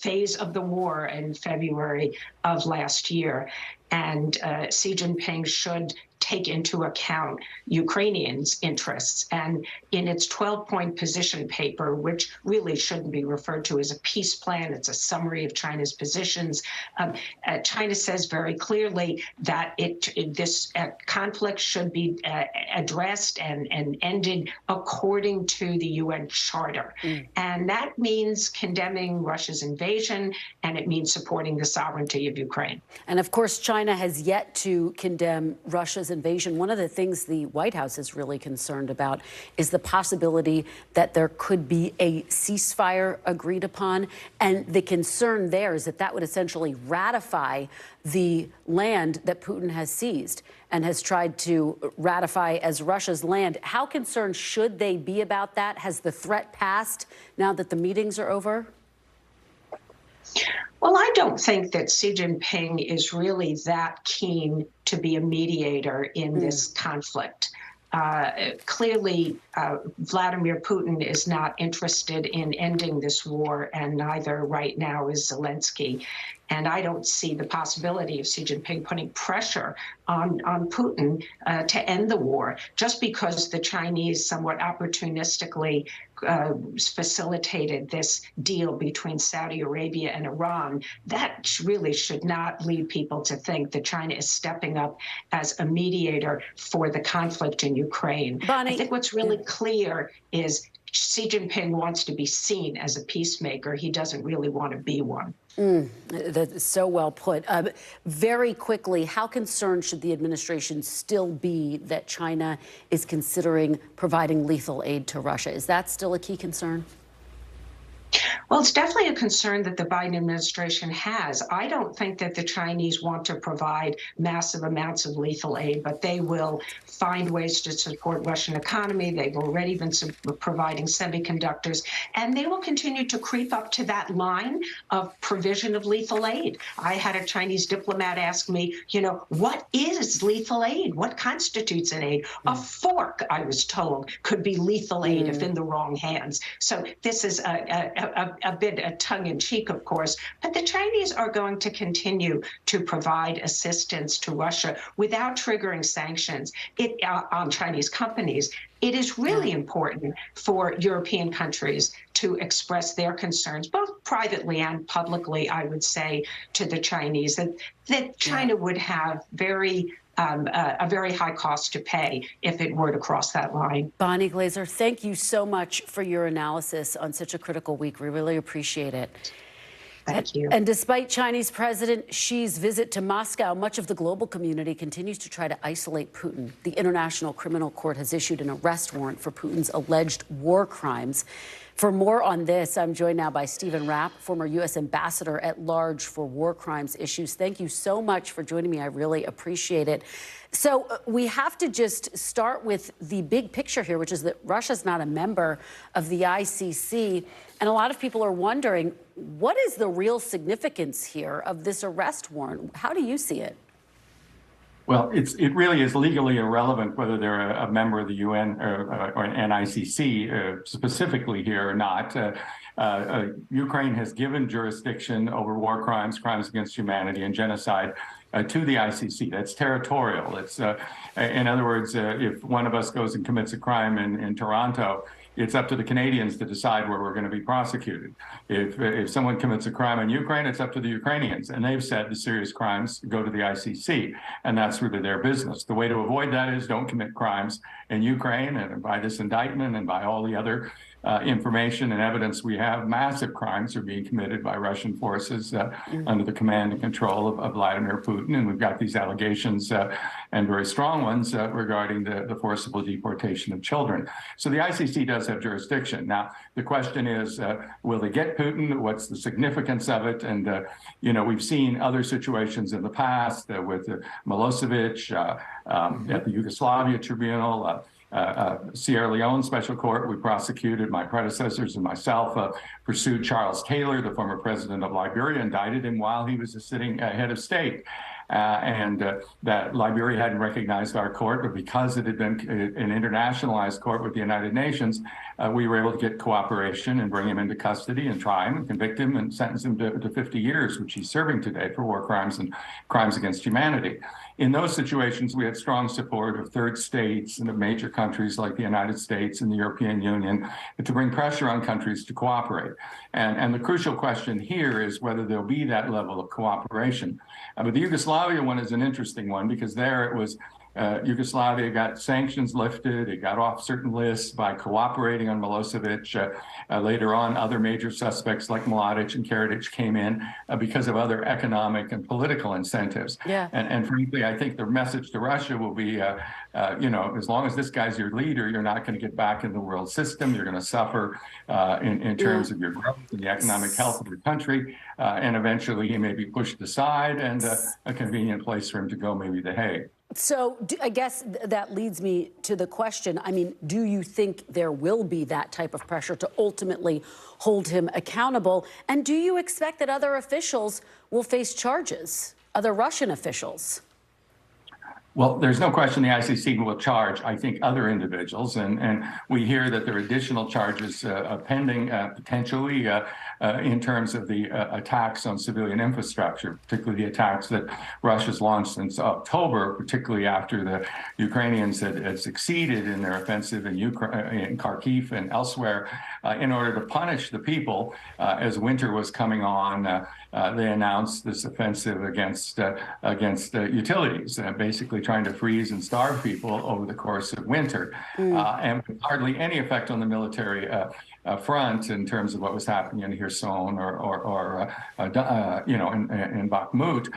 phase of the war in February of last year. And Xi Jinping should take into account Ukrainians' interests. And in its 12-point position paper, which really shouldn't be referred to as a peace plan, it's a summary of China's positions, China says very clearly that this conflict should be addressed and ended according to the UN Charter. And that means condemning Russia's invasion, and it means supporting the sovereignty of Ukraine. And of course, China has yet to condemn Russia's invasion. One of the things the White House is really concerned about is the possibility that there could be a ceasefire agreed upon. And the concern there is that that would essentially ratify the land that Putin has seized and has tried to ratify as Russia's land. How concerned should they be about that? Has the threat passed now that the meetings are over? Well, I don't think that Xi Jinping is really that keen to be a mediator in this conflict. Clearly, Vladimir Putin is not interested in ending this war, and neither right now is Zelensky. And I don't see the possibility of Xi Jinping putting pressure on Putin to end the war, just because the Chinese somewhat opportunistically facilitated this deal between Saudi Arabia and Iran. That really should not lead people to think that China is stepping up as a mediator for the conflict in Ukraine. Bonnie, I think what's really clear is Xi Jinping wants to be seen as a peacemaker. He doesn't really want to be one. That's so well put. Very quickly, how concerned should the administration still be that China is considering providing lethal aid to Russia? Is that still a key concern? Well, it's definitely a concern that the Biden administration has. I don't think that the Chinese want to provide massive amounts of lethal aid, but they will find ways to support Russian economy. They've already been providing semiconductors, and they will continue to creep up to that line of provision of lethal aid. I had a Chinese diplomat ask me, what is lethal aid? What constitutes an aid? A fork, I was told, could be lethal aid if in the wrong hands. So this is a bit tongue-in-cheek, of course, but the Chinese are going to continue to provide assistance to Russia without triggering sanctions on Chinese companies. It is really important for European countries to express their concerns, both privately and publicly, I would say, to the Chinese, that China would have a very high cost to pay if it were to cross that line. Bonnie Glaser, thank you so much for your analysis on such a critical week. We really appreciate it. Thank you. And despite Chinese President Xi's visit to Moscow, much of the global community continues to try to isolate Putin. The International Criminal Court has issued an arrest warrant for Putin's alleged war crimes. For more on this, I'm joined now by Stephen Rapp, former U.S. Ambassador at Large for War Crimes Issues. Thank you so much for joining me. I really appreciate it. So we have to just start with the big picture here, which is that Russia's not a member of the ICC. And a lot of people are wondering, what is the real significance here of this arrest warrant? How do you see it? Well, it really is legally irrelevant whether they're a member of the UN or an ICC specifically here or not. Ukraine has given jurisdiction over war crimes, crimes against humanity, and genocide to the ICC. That's territorial. It's in other words, if one of us goes and commits a crime in Toronto, it's up to the Canadians to decide where we're going to be prosecuted. If someone commits a crime in Ukraine, it's up to the Ukrainians. And they've said the serious crimes go to the ICC, and that's really their business. The way to avoid that is don't commit crimes in Ukraine, and by this indictment and by all the other information and evidence we have, massive crimes are being committed by Russian forces under the command and control of Vladimir Putin. And we've got these allegations, and very strong ones, regarding the forcible deportation of children. So the ICC does have jurisdiction. Now, the question is, will they get Putin? What's the significance of it? And, we've seen other situations in the past with Milosevic at the Yugoslavia Tribunal, Sierra Leone Special Court. We prosecuted, my predecessors and myself pursued Charles Taylor, the former president of Liberia, indicted him while he was a sitting head of state. That Liberia hadn't recognized our court, but because it had been an internationalized court with the United Nations, we were able to get cooperation and bring him into custody and try him and convict him and sentence him to 50 years, which he's serving today for war crimes and crimes against humanity. In those situations, we had strong support of third states and of major countries like the United States and the European Union to bring pressure on countries to cooperate. And the crucial question here is whether there'll be that level of cooperation. But the Yugoslavia one is an interesting one because there it was Yugoslavia got sanctions lifted. It got off certain lists by cooperating on Milosevic. Later on, other major suspects like Mladic and Karadzic came in because of other economic and political incentives. Yeah. And frankly, I think the message to Russia will be, as long as this guy's your leader, you're not going to get back in the world system. You're going to suffer in terms of your growth and the economic health of your country. And eventually he may be pushed aside and a convenient place for him to go, maybe The Hague. So I guess that leads me to the question, do you think there will be that type of pressure to ultimately hold him accountable? And do you expect that other officials will face charges, other Russian officials? Well, there's no question the ICC will charge, I think, other individuals. And we hear that there are additional charges pending potentially in terms of the attacks on civilian infrastructure, particularly the attacks that Russia's launched since October, particularly after the Ukrainians had succeeded in their offensive in Kharkiv and elsewhere. In order to punish the people, as winter was coming on, they announced this offensive against utilities, basically trying to freeze and starve people over the course of winter, and hardly any effect on the military front in terms of what was happening in Kherson or in Bakhmut.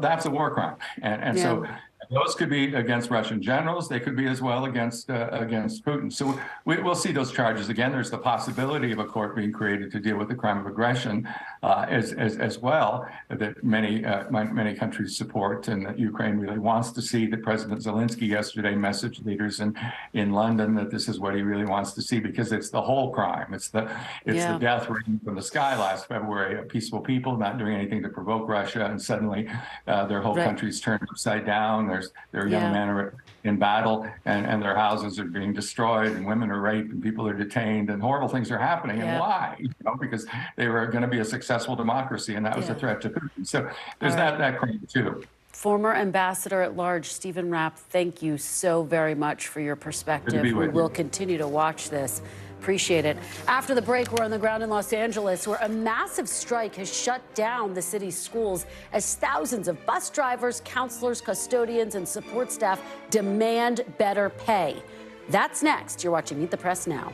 That's a war crime, and so those could be against Russian generals. They could be as well against Putin. So we'll see those charges again. There's the possibility of a court being created to deal with the crime of aggression as well, that many countries support, and that Ukraine really wants to see. That President Zelensky yesterday messaged leaders in London that this is what he really wants to see, because it's the whole crime. It's the death raining from the sky last February of peaceful people not doing anything to provoke Russia, and suddenly their whole country's turned upside down. Their young men are in battle, and their houses are being destroyed, and women are raped, and people are detained, and horrible things are happening. And why? Because they were going to be a successful democracy, and that was a threat to Putin. So there's that crime too. Former Ambassador at Large Stephen Rapp, thank you so very much for your perspective. We will continue to watch this. Appreciate it. After the break, we're on the ground in Los Angeles, where a massive strike has shut down the city's schools as thousands of bus drivers, counselors, custodians, and support staff demand better pay. That's next. You're watching Meet the Press Now.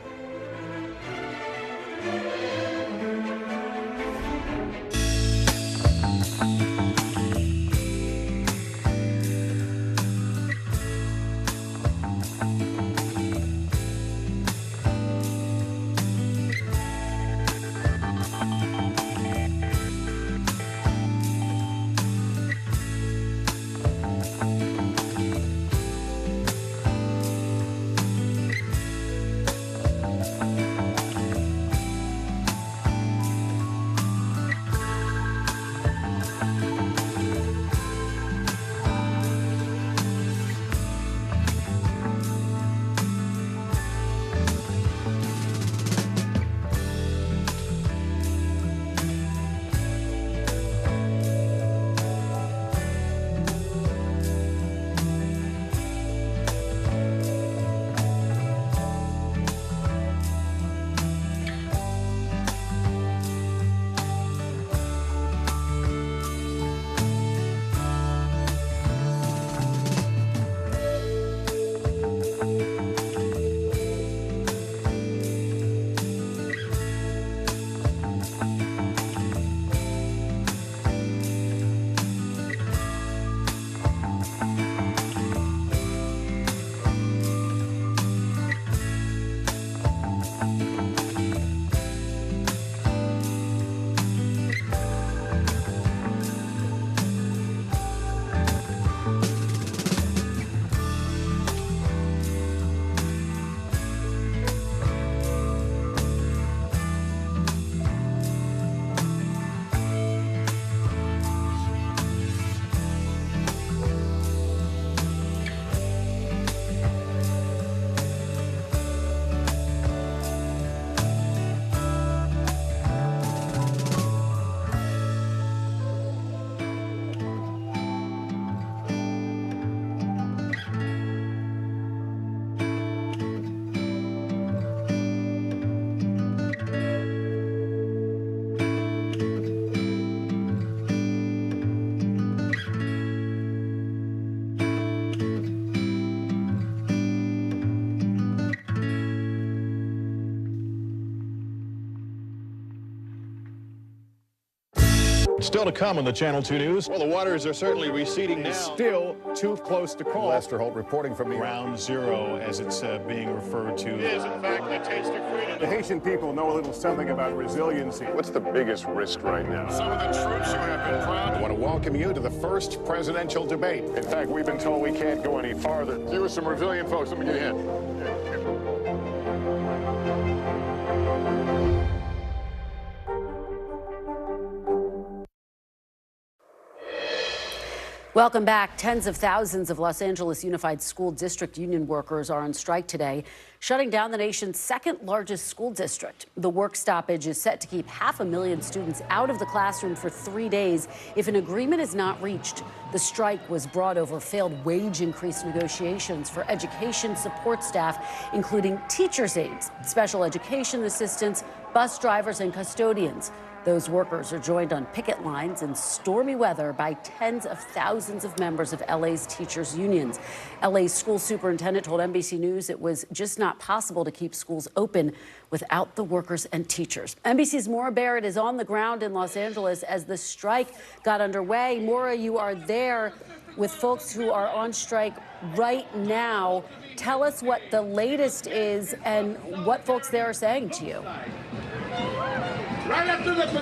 Still to come on the Channel 2 News. Well, the waters are certainly receding now. Still too close to call. Lester Holt reporting from Ground Zero, as it's being referred to. It is, in fact, the taste of freedom. The Haitian people know a little something about resiliency. What's the biggest risk right now? Some of the troops who have been proud. I want to welcome you to the first presidential debate. In fact, we've been told we can't go any farther. You with some resilient folks, let me get in. Welcome back. Tens of thousands of Los Angeles Unified School District union workers are on strike today, shutting down the nation's second largest school district. The work stoppage is set to keep 500,000 students out of the classroom for 3 days if an agreement is not reached. The strike was brought over failed wage increase negotiations for education support staff, including teachers' aides, special education assistants, bus drivers, and custodians. Those workers are joined on picket lines in stormy weather by tens of thousands of members of LA's teachers' unions. LA's school superintendent told NBC News it was just not possible to keep schools open without the workers and teachers. NBC's Maura Barrett is on the ground in Los Angeles as the strike got underway. Maura, you are there with folks who are on strike right now. Tell us what the latest is and what folks there are saying to you.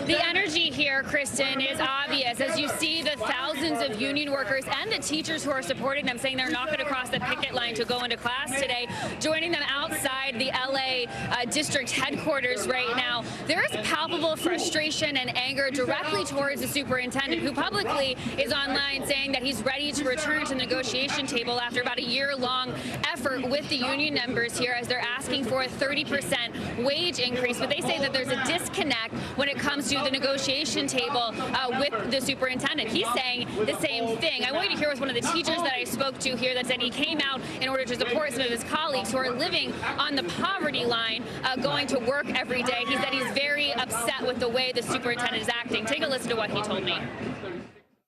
The energy here, Kristen, is obvious as you see the thousands of union workers and the teachers who are supporting them saying they're not going to cross the picket line to go into class today, joining them outside the LA district headquarters right now. There is palpable frustration and anger directly towards the superintendent, who publicly is online saying that he's ready to return to the negotiation table after about a year-long effort with the union members here as they're asking for a 30% wage increase. But they say that there's a disconnect when it comes to the negotiation table with the superintendent. He's saying the same thing. I want you to hear with one of the teachers that I spoke to here that said he came out in order to support some of his colleagues who are living on the poverty line, going to work every day. He said he's very upset with the way the superintendent is acting. Take a listen to what he told me.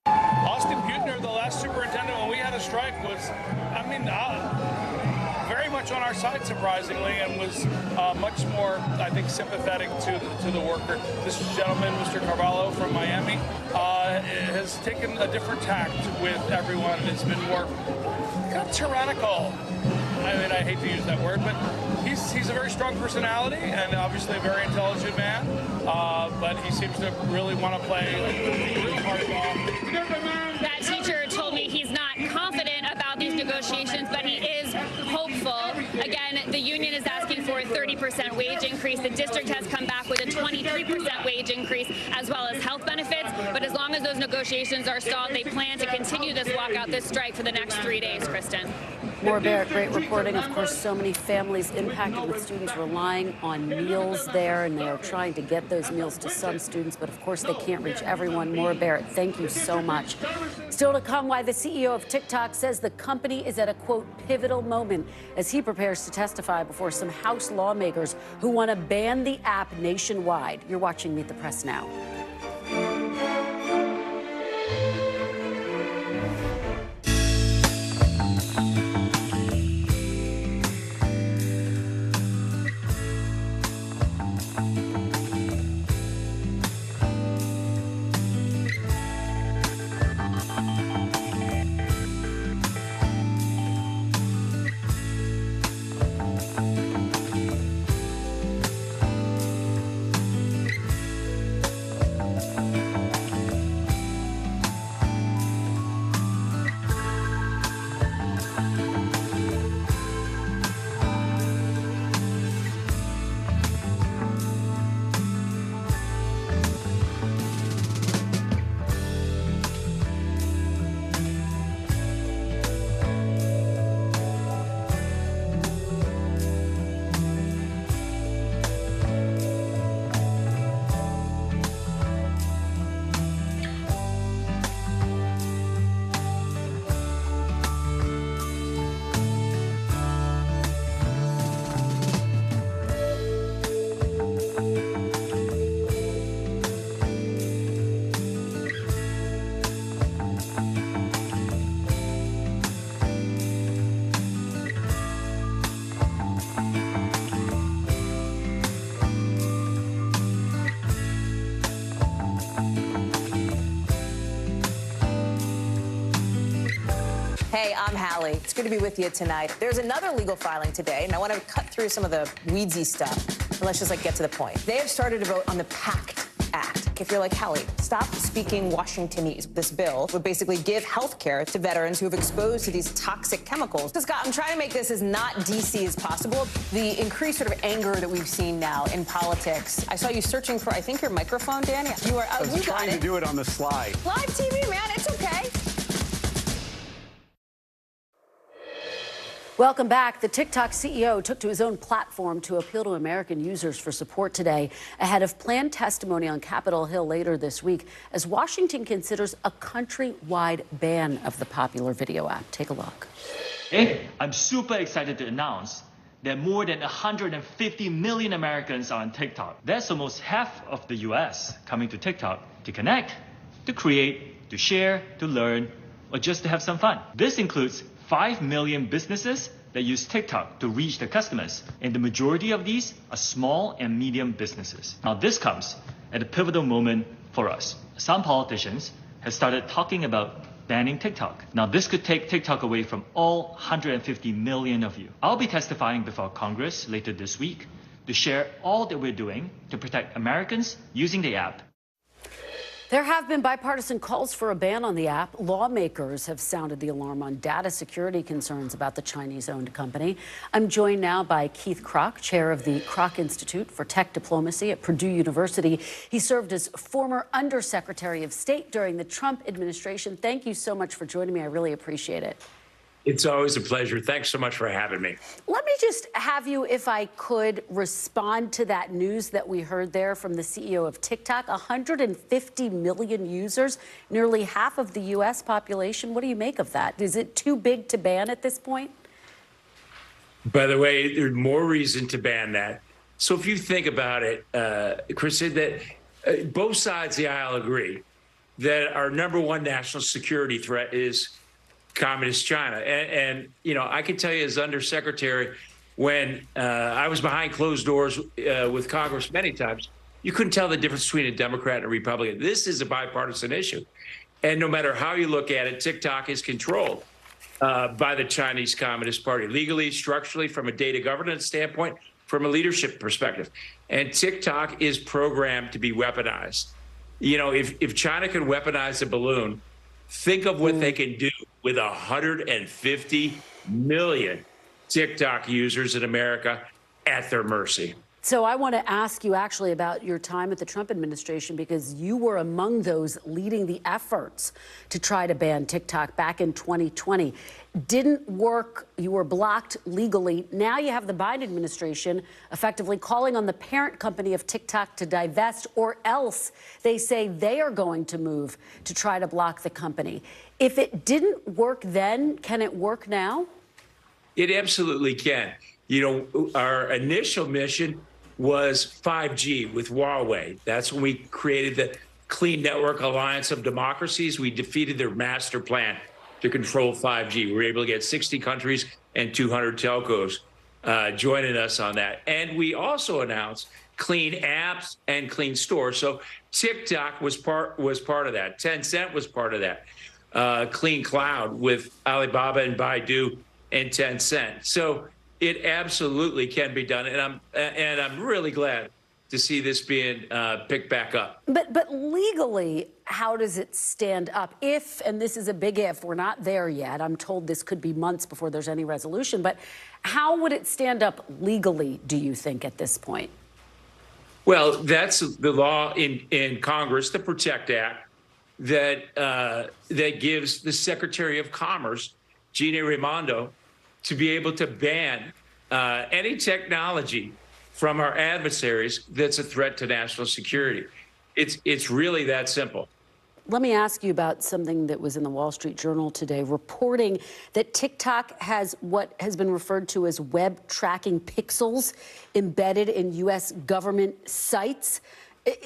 Austin Buettner, the last superintendent when we had a strike, was, very much on our side, surprisingly, and was much more, I think, sympathetic to the worker. This gentleman, Mr. Carvalho from Miami, has taken a different tact with everyone. It's been more kind of tyrannical. I hate to use that word, but he's a very strong personality and obviously a very intelligent man, but he seems to really want to play a real hard ball. That teacher told me he's not confident about these negotiations, but he is hopeful. Again, the union is asking for a 30% wage increase. The district has come back with a 23% wage increase, as well as health benefits. But as long as those negotiations are stalled, they plan to continue this walkout, this strike, for the next 3 days, Kristen. Maura Barrett, great reporting. Of course, so many families impacted with students relying on meals there, and they are trying to get those meals to some students, but of course they can't reach everyone. Maura Barrett, thank you so much. Still to come, why the CEO of TikTok says the company is at a, quote, pivotal moment as he prepares to testify before some House lawmakers who want to ban the app nationwide. You're watching Meet the Press now. Hey, I'm Hallie. It's good to be with you tonight. There's another legal filing today, and I want to cut through some of the weedsy stuff. And let's just get to the point. They have started to vote on the PACT Act. If you're like, Hallie, stop speaking Washingtonese. This bill would basically give health care to veterans who have exposed to these toxic chemicals. So, Scott, I'm trying to make this as not DC as possible. The increased sort of anger that we've seen now in politics. I saw you searching for, I think, your microphone, Danny. You are. I was trying to do it on the slide. Live TV, man. It's okay. Welcome back. The TikTok CEO took to his own platform to appeal to American users for support today ahead of planned testimony on Capitol Hill later this week as Washington considers a countrywide ban of the popular video app. Take a look. Hey, I'm super excited to announce that more than 150 million Americans are on TikTok. That's almost half of the US coming to TikTok to connect, to create, to share, to learn, or just to have some fun. This includes 5 million businesses that use TikTok to reach their customers, and the majority of these are small and medium businesses. Now, this comes at a pivotal moment for us. Some politicians have started talking about banning TikTok. Now, this could take TikTok away from all 150 million of you. I'll be testifying before Congress later this week to share all that we're doing to protect Americans using the app. There have been bipartisan calls for a ban on the app. Lawmakers have sounded the alarm on data security concerns about the Chinese-owned company. I'm joined now by Keith Krach, chair of the Krach Institute for Tech Diplomacy at Purdue University. He served as former Undersecretary of State during the Trump administration. Thank you so much for joining me. I really appreciate it. It's always a pleasure. Thanks so much for having me. Let me just have you, if I could, respond to that news that we heard there from the CEO of TikTok. 150 million users, nearly half of the U.S. population. What do you make of that? Is it too big to ban at this point? By the way, there's more reason to ban that. So if you think about it, Kristen, that both sides of the aisle agree that our number one national security threat is Communist China. And you know, I can tell you as Undersecretary, when I was behind closed doors with Congress many times, you couldn't tell the difference between a Democrat and a Republican. This is a bipartisan issue. And no matter how you look at it, TikTok is controlled by the Chinese Communist Party, legally, structurally, from a data governance standpoint, from a leadership perspective. And TikTok is programmed to be weaponized. You know, if China can weaponize a balloon, think of what they can do with 150 million TikTok users in America at their mercy. So I want to ask you actually about your time at the Trump administration, because you were among those leading the efforts to try to ban TikTok back in 2020. Didn't work. You were blocked legally. Now you have the Biden administration effectively calling on the parent company of TikTok to divest, or else they say they are going to move to try to block the company. If it didn't work then, can it work now? It absolutely can. You know, our initial mission was 5G with Huawei. That's when we created the Clean Network Alliance of Democracies. We defeated their master plan to control 5G. We were able to get 60 countries and 200 telcos joining us on that. And we also announced clean apps and clean stores. So TikTok was part of that. Tencent was part of that. Clean cloud with Alibaba and Baidu and Tencent. So it absolutely can be done, and I'm really glad to see this being picked back up. But legally, how does it stand up? If, and this is a big if, we're not there yet. I'm told this could be months before there's any resolution. But how would it stand up legally, do you think, at this point? Well, that's the law in Congress, the PROTECT Act, that gives the Secretary of Commerce, Gina Raimondo, to be able to ban any technology from our adversaries that's a threat to national security. It's really that simple. Let me ask you about something that was in the Wall Street Journal today, reporting that TikTok has what has been referred to as web tracking pixels embedded in U.S. government sites.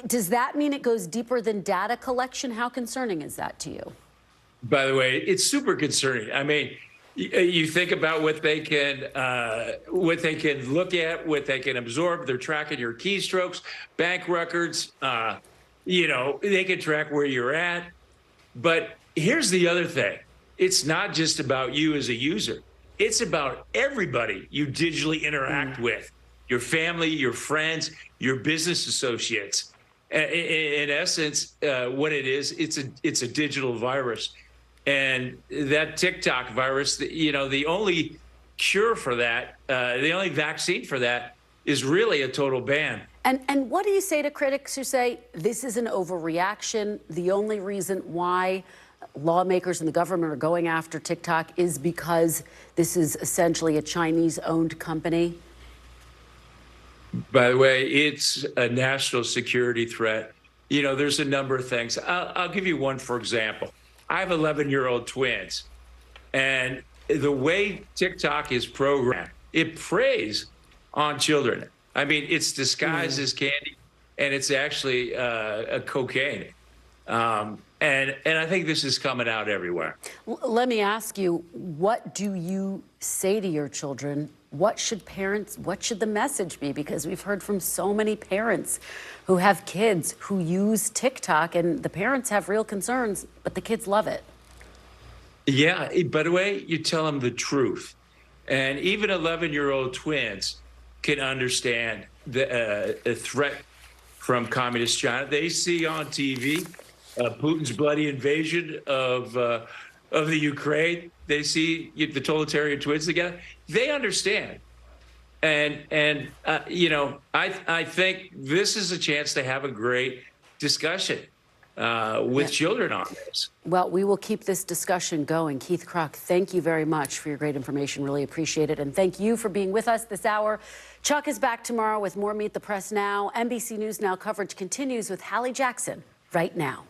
Does that mean it goes deeper than data collection? How concerning is that to you? By the way, it's super concerning. I mean, you think about what they can look at, what they can absorb. They're tracking your keystrokes, bank records. You know, they can track where you're at. But here's the other thing. it's not just about you as a user. It's about everybody you digitally interact with, your family, your friends, your business associates. In essence, what it is, it's a digital virus. And that TikTok virus, you know, the only cure for that, the only vaccine for that is really a total ban. And what do you say to critics who say this is an overreaction? The only reason why lawmakers and the government are going after TikTok is because this is essentially a Chinese-owned company? By the way, it's a national security threat. You know, there's a number of things. I'll give you one, for example. I have 11-year-old twins, and the way TikTok is programmed, it preys on children. I mean, it's disguised as candy, and it's actually a cocaine. And I think this is coming out everywhere. Let me ask you, what do you say to your children? What should the message be? Because we've heard from so many parents who have kids who use TikTok, and the parents have real concerns, but the kids love it. Yeah, by the way, you tell them the truth. And even 11-year-old twins can understand the threat from communist China. They see on TV Putin's bloody invasion of the Ukraine. They see the totalitarian twins together. They understand. And you know, I think this is a chance to have a great discussion with children on this. Well, we will keep this discussion going. Keith Kruk, thank you very much for your great information. Really appreciate it. And thank you for being with us this hour. Chuck is back tomorrow with more Meet the Press Now. NBC News Now coverage continues with Hallie Jackson right now.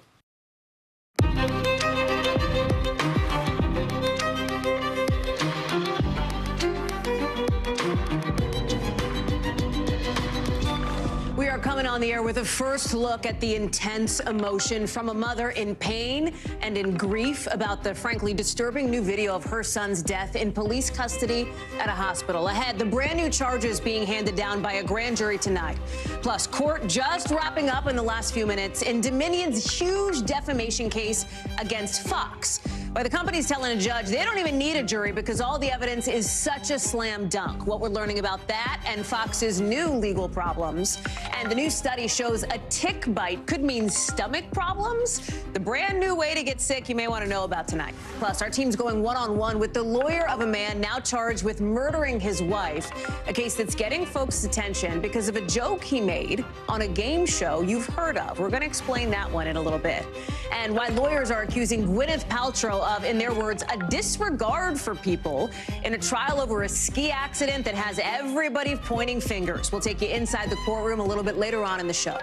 We are coming on the air with a first look at the intense emotion from a mother in pain and in grief about the frankly disturbing new video of her son's death in police custody at a hospital. Ahead, the brand new charges being handed down by a grand jury tonight. Plus, court just wrapping up in the last few minutes in Dominion's huge defamation case against Fox. Why the company's telling a judge they don't even need a jury because all the evidence is such a slam dunk. What we're learning about that and Fox's new legal problems. And the new study shows a tick bite could mean stomach problems. The brand new way to get sick you may want to know about tonight. Plus, our team's going one-on-one with the lawyer of a man now charged with murdering his wife, a case that's getting folks' attention because of a joke he made on a game show you've heard of. We're going to explain that one in a little bit. And why lawyers are accusing Gwyneth Paltrow of, in their words, a disregard for people in a trial over a ski accident that has everybody pointing fingers. We'll take you inside the courtroom a little bit later on in the show.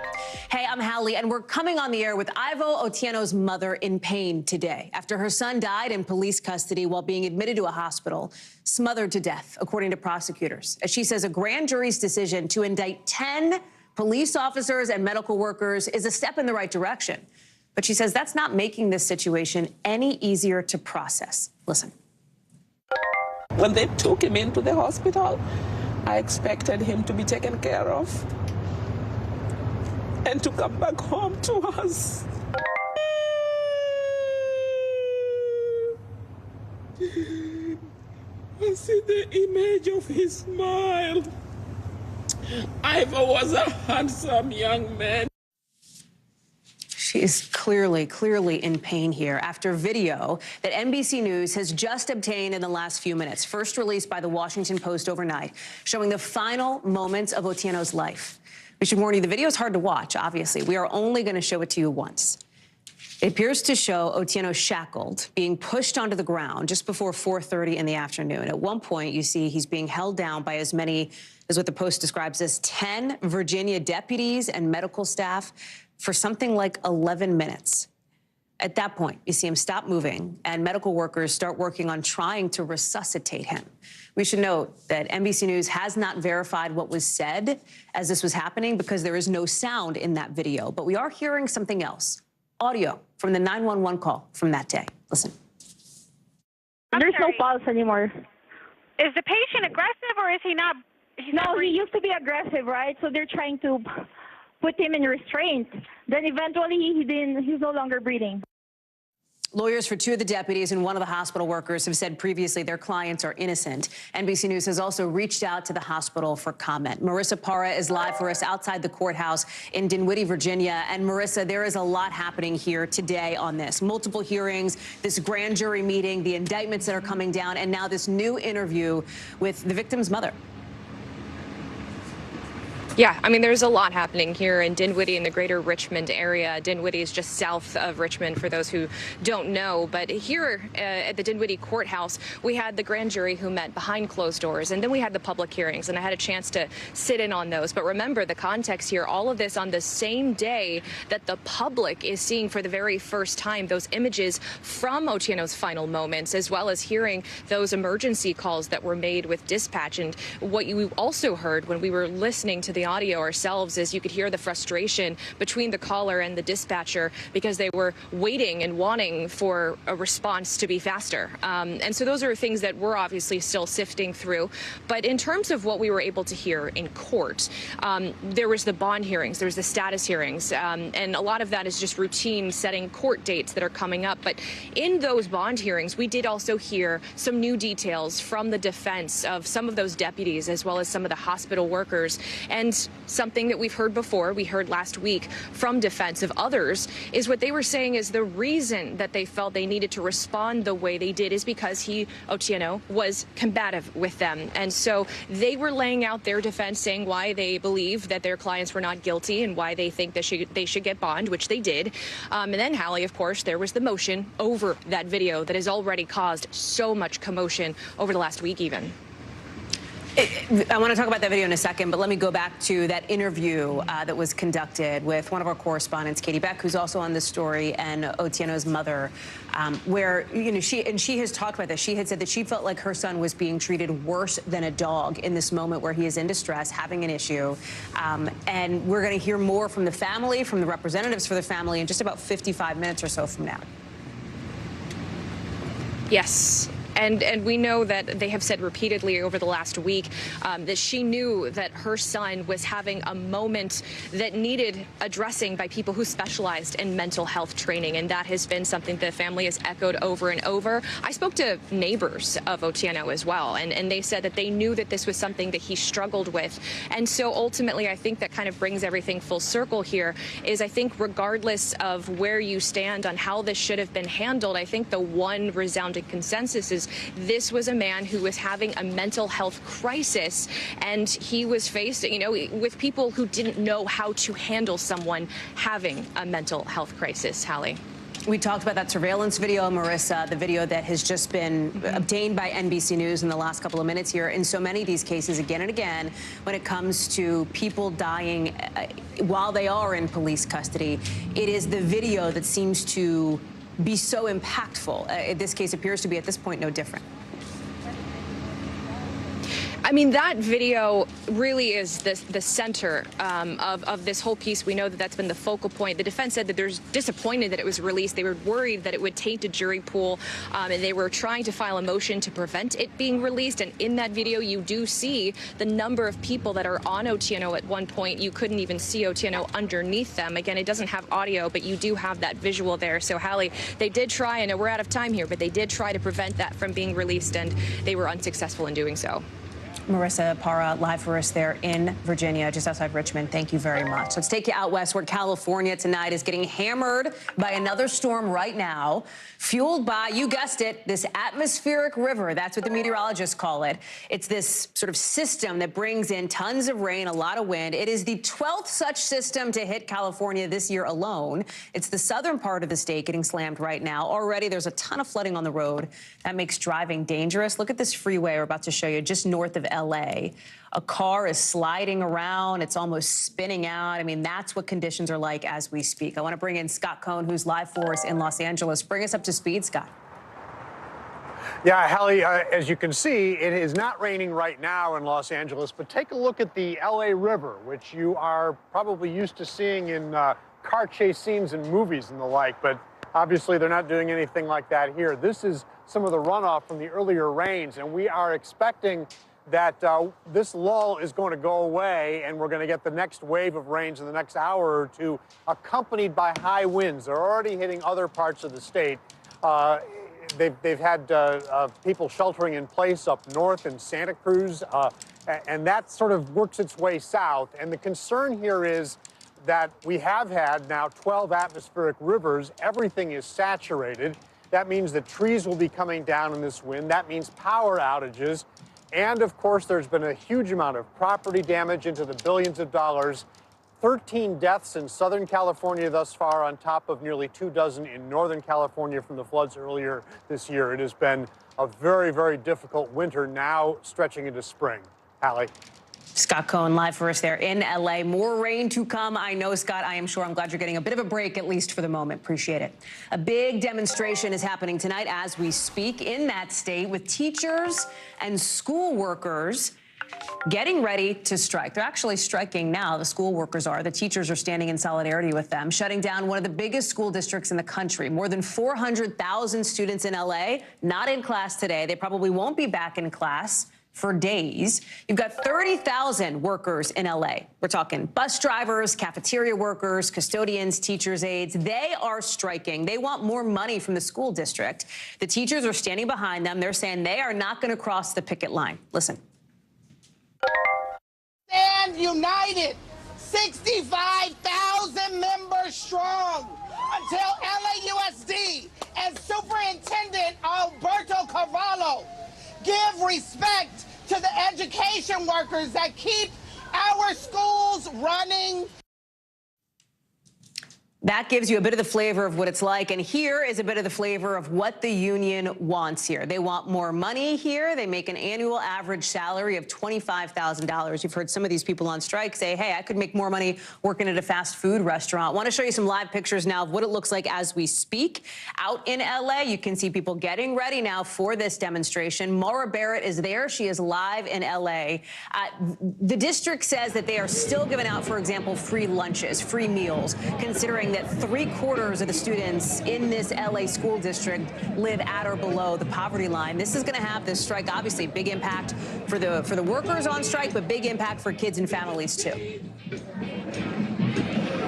Hey, I'm Hallie, and we're coming on the air with Ivo Otieno's mother in pain today after her son died in police custody while being admitted to a hospital, smothered to death, according to prosecutors. As she says, a grand jury's decision to indict 10 police officers and medical workers is a step in the right direction. But she says that's not making this situation any easier to process. Listen. When they took him into the hospital, I expected him to be taken care of and to come back home to us. I see the image of his smile. Ivo was a handsome young man. She is clearly in pain here after video that NBC News has just obtained in the last few minutes, first released by the Washington Post overnight, showing the final moments of Otieno's life. We should warn you, the video is hard to watch, obviously. We are only going to show it to you once. It appears to show Otieno shackled, being pushed onto the ground just before 4:30 in the afternoon. At one point, you see he's being held down by as many as what the Post describes as 10 Virginia deputies and medical staff for something like 11 minutes. At that point, you see him stop moving, and medical workers start working on trying to resuscitate him. We should note that NBC News has not verified what was said as this was happening because there is no sound in that video. But we are hearing something else, audio from the 911 call from that day. Listen. There's no pulse anymore. Is the patient aggressive or is he not? No, he used to be aggressive, right? So they're trying to put him in restraint. Then eventually he's no longer breathing. Lawyers for two of the deputies and one of the hospital workers have said previously their clients are innocent. NBC News has also reached out to the hospital for comment. Marissa Parra is live for us outside the courthouse in Dinwiddie, Virginia. And Marissa, there is a lot happening here today on this. Multiple hearings, this grand jury meeting, the indictments that are coming down, and now this new interview with the victim's mother. Yeah, I mean, there's a lot happening here in Dinwiddie in the greater Richmond area. Dinwiddie is just south of Richmond, for those who don't know. But here at the Dinwiddie courthouse, we had the grand jury who met behind closed doors, and then we had the public hearings, and I had a chance to sit in on those. But remember the context here, all of this on the same day that the public is seeing for the very first time those images from Otieno's final moments, as well as hearing those emergency calls that were made with dispatch. And what you also heard when we were listening to the audio ourselves is you could hear the frustration between the caller and the dispatcher because they were waiting and wanting for a response to be faster. And so those are things that we're obviously still sifting through. But in terms of what we were able to hear in court, there was the bond hearings, there was the status hearings, and a lot of that is just routine setting court dates that are coming up. But in those bond hearings, we did also hear some new details from the defense of some of those deputies as well as some of the hospital workers. And something that we've heard before, we heard last week from defense of others, is what they were saying is the reason that they felt they needed to respond the way they did is because Otieno, was combative with them. And so they were laying out their defense, saying why they believe that their clients were not guilty and why they think that they should get bond, which they did. And then, Hallie, of course, there was the motion over that video that has already caused so much commotion over the last week even. I want to talk about that video in a second, but let me go back to that interview that was conducted with one of our correspondents, Katie Beck, who's also on this story, and Otieno's mother, where, she has talked about this. She had said that she felt like her son was being treated worse than a dog in this moment where he is in distress, having an issue. And we're going to hear more from the family, from the representatives for the family in just about 55 minutes or so from now. Yes. And we know that they have said repeatedly over the last week that she knew that her son was having a moment that needed addressing by people who specialized in mental health training. And that has been something the family has echoed over and over. I spoke to neighbors of Otieno as well, and they said that they knew that this was something that he struggled with. And so ultimately, I think that kind of brings everything full circle here is I think regardless of where you stand on how this should have been handled, I think the one resounding consensus is this was a man who was having a mental health crisis, and he was faced, with people who didn't know how to handle someone having a mental health crisis. Hallie. We talked about that surveillance video, Marissa, the video that has just been obtained by NBC News in the last couple of minutes here. In so many of these cases, again and again, when it comes to people dying while they are in police custody, it is the video that seems to be so impactful. This case appears to be at this point no different. I mean, that video really is the center of this whole piece. We know that that's been the focal point. The defense said that they're disappointed that it was released. They were worried that it would taint a jury pool, and they were trying to file a motion to prevent it being released. And in that video, you do see the number of people that are on Otieno at one point. You couldn't even see Otieno underneath them. Again, it doesn't have audio, but you do have that visual there. So, Hallie, they did try, I know we're out of time here, but they did try to prevent that from being released, and they were unsuccessful in doing so. Marissa Parra, live for us there in Virginia, just outside Richmond. Thank you very much. Let's take you out west, where California tonight is getting hammered by another storm right now, fueled by, you guessed it, this atmospheric river. That's what the meteorologists call it. It's this sort of system that brings in tons of rain, a lot of wind. It is the 12th such system to hit California this year alone. It's the southern part of the state getting slammed right now. Already there's a ton of flooding on the road. That makes driving dangerous. Look at this freeway we're about to show you just north of LA. A car is sliding around. It's almost spinning out. I mean, that's what conditions are like as we speak. I want to bring in Scott Cohn, who's live for us in Los Angeles. Bring us up to speed, Scott. Yeah, Hallie, as you can see, it is not raining right now in Los Angeles, but take a look at the LA River, which you are probably used to seeing in car chase scenes in movies and the like, but obviously they're not doing anything like that here. This is some of the runoff from the earlier rains, and we are expecting that this lull is going to go away, and we're going to get the next wave of rains in the next hour or two, accompanied by high winds. They're already hitting other parts of the state. They've had people sheltering in place up north in Santa Cruz, and that sort of works its way south. And the concern here is that we have had now 12 atmospheric rivers. Everything is saturated. That means that trees will be coming down in this wind. That means power outages. And of course, there's been a huge amount of property damage into the billions of dollars. 13 deaths in Southern California thus far, on top of nearly 24 in Northern California from the floods earlier this year. It has been a very, very difficult winter, now stretching into spring. Hallie. Scott Cohen live for us there in L.A. More rain to come. I know, Scott, I am sure. I'm glad you're getting a bit of a break, at least for the moment. Appreciate it. A big demonstration is happening tonight as we speak in that state, with teachers and school workers getting ready to strike. They're actually striking now. The school workers are. The teachers are standing in solidarity with them, shutting down one of the biggest school districts in the country. More than 400,000 students in L.A. not in class today. They probably won't be back in class for days. You've got 30,000 workers in L.A. We're talking bus drivers, cafeteria workers, custodians, teachers' aides. They are striking. They want more money from the school district. The teachers are standing behind them. They're saying they are not going to cross the picket line. Listen. Stand united, 65,000 members strong, until LAUSD and Superintendent Alberto Carvalho give respect to the education workers that keep our schools running. That gives you a bit of the flavor of what it's like. And here is a bit of the flavor of what the union wants here. They want more money here. They make an annual average salary of $25,000. You've heard some of these people on strike say, hey, I could make more money working at a fast food restaurant. Want to show you some live pictures now of what it looks like as we speak. Out in LA, you can see people getting ready now for this demonstration. Maura Barrett is there. She is live in LA. The district says that they are still giving out, for example, free lunches, free meals, considering that 3/4 of the students in this LA school district live at or below the poverty line. This is going to have this strike, obviously, big impact for the workers on strike, but big impact for kids and families, too.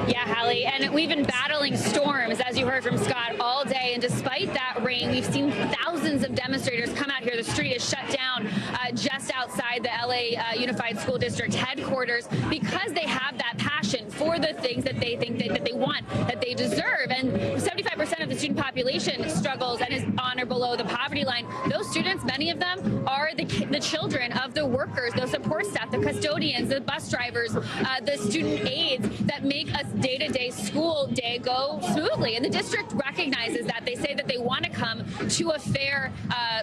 Yeah, Hallie, and we've been battling storms, as you heard from Scott, all day. And despite that rain, we've seen thousands of demonstrators come out here. The street is shut down just outside the LA Unified School District headquarters because they have that passion for the things that they think that they want, that they deserve. And 75% of the student population struggles and is on or below the poverty line. Those students, many of them, are the children of the workers, the support staff, the custodians, the bus drivers, the student aides that make us day-to-day school day go smoothly. And the district recognizes that. They say that they want to come to a fair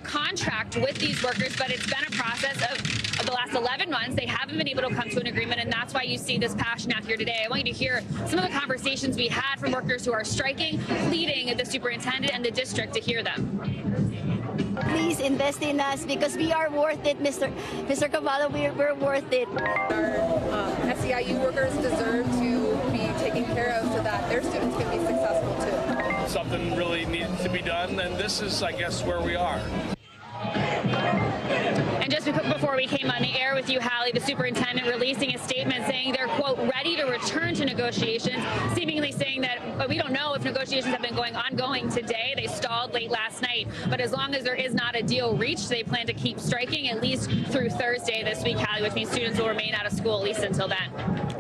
contract with these workers, but it's been a process of the last 11 months. They haven't been able to come to an agreement, and that's why you see this passion out here today. I want you to hear some of the conversations we had from workers who are striking, pleading the superintendent and the district to hear them. Please invest in us because we are worth it, Mr. Cavallo. We're worth it. Our SEIU workers deserve to be taken care of so that their students can be successful too. Something really needs to be done, and this is, I guess, where we are. And just before we came on the air with you, Hallie, the superintendent releasing a statement saying they're, quote, ready to return to negotiations, seemingly saying that we don't know if negotiations have been ongoing today. They stalled late last night. But as long as there is not a deal reached, they plan to keep striking at least through Thursday this week, Hallie, which means students will remain out of school at least until then.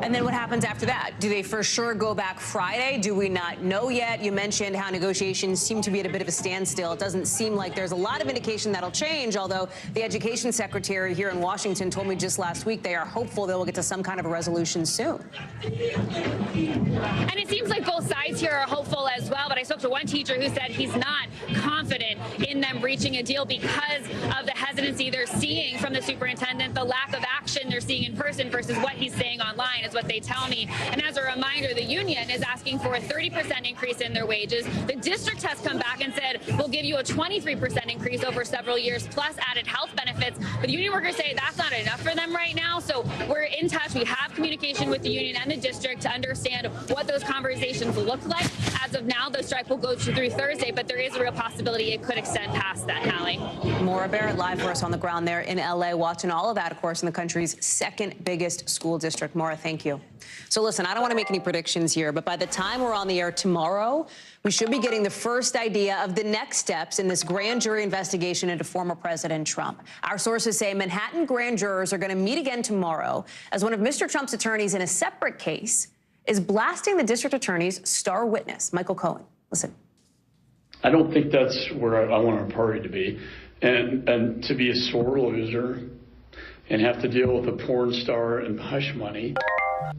And then what happens after that? Do they for sure go back Friday? Do we not know yet? You mentioned how negotiations seem to be at a bit of a standstill. It doesn't seem like there's a lot of indication that'll change, although the education secretary here in Washington told me just last week they are hopeful they will get to some kind of a resolution soon. And it seems like both sides here are hopeful as well, but I spoke to one teacher who said he's not confident in them reaching a deal because of the hesitancy they're seeing from the superintendent, the lack of action they're seeing in person versus what he's saying online is what they tell me. And as a reminder, the union is asking for a 30% increase in their wages. The district has come back and said, we'll give you a 23% increase over several years plus added health benefits. But the union workers say that's not enough for them right now. So we're in touch. We have have communication with the union and the district to understand what those conversations look like. As of now, the strike will go through Thursday, but there is a real possibility it could extend past that, Hallie. Maura Barrett live for us on the ground there in L.A., watching all of that, of course, in the country's second biggest school district. Maura, thank you. So listen, I don't want to make any predictions here, but by the time we're on the air tomorrow, we should be getting the first idea of the next steps in this grand jury investigation into former President Trump. Our sources say Manhattan grand jurors are going to meet again tomorrow as one of Mr. Trump's attorneys in a separate case is blasting the district attorney's star witness, Michael Cohen. Listen. I don't think that's where I want our party to be. And to be a sore loser and have to deal with a porn star and hush money,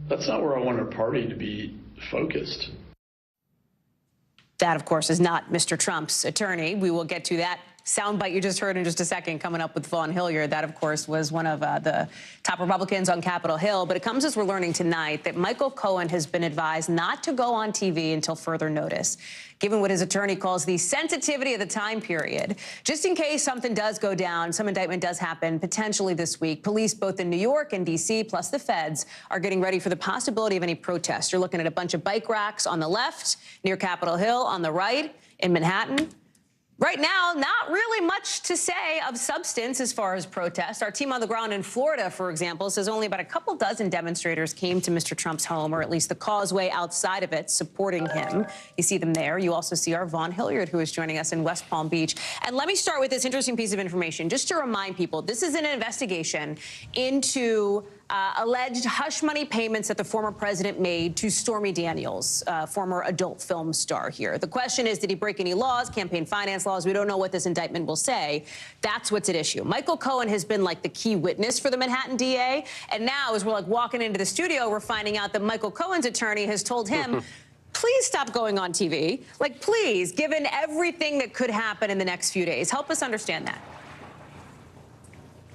that's not where I want our party to be focused. That, of course, is not Mr. Trump's attorney. We will get to that soundbite you just heard in just a second coming up with Vaughn Hilliard. That, of course, was one of the top Republicans on Capitol Hill. But it comes as we're learning tonight that Michael Cohen has been advised not to go on TV until further notice, given what his attorney calls the sensitivity of the time period. Just in case something does go down, some indictment does happen potentially this week. Police both in New York and D.C., plus the feds, are getting ready for the possibility of any protests. You're looking at a bunch of bike racks on the left near Capitol Hill, on the right in Manhattan. Right now, not really much to say of substance as far as protests. Our team on the ground in Florida, for example, says only about a couple dozen demonstrators came to Mr. Trump's home, or at least the causeway outside of it, supporting him. You see them there. You also see our Vaughn Hilliard, who is joining us in West Palm Beach. And let me start with this interesting piece of information, just to remind people, this is an investigation into alleged hush money payments that the former president made to Stormy Daniels, former adult film star here. The question is, did he break any laws, campaign finance laws? We don't know what this indictment will say. That's what's at issue. Michael Cohen has been like the key witness for the Manhattan DA. And now, as we're like walking into the studio, we're finding out that Michael Cohen's attorney has told him, please stop going on TV. Like, please, given everything that could happen in the next few days. Help us understand that.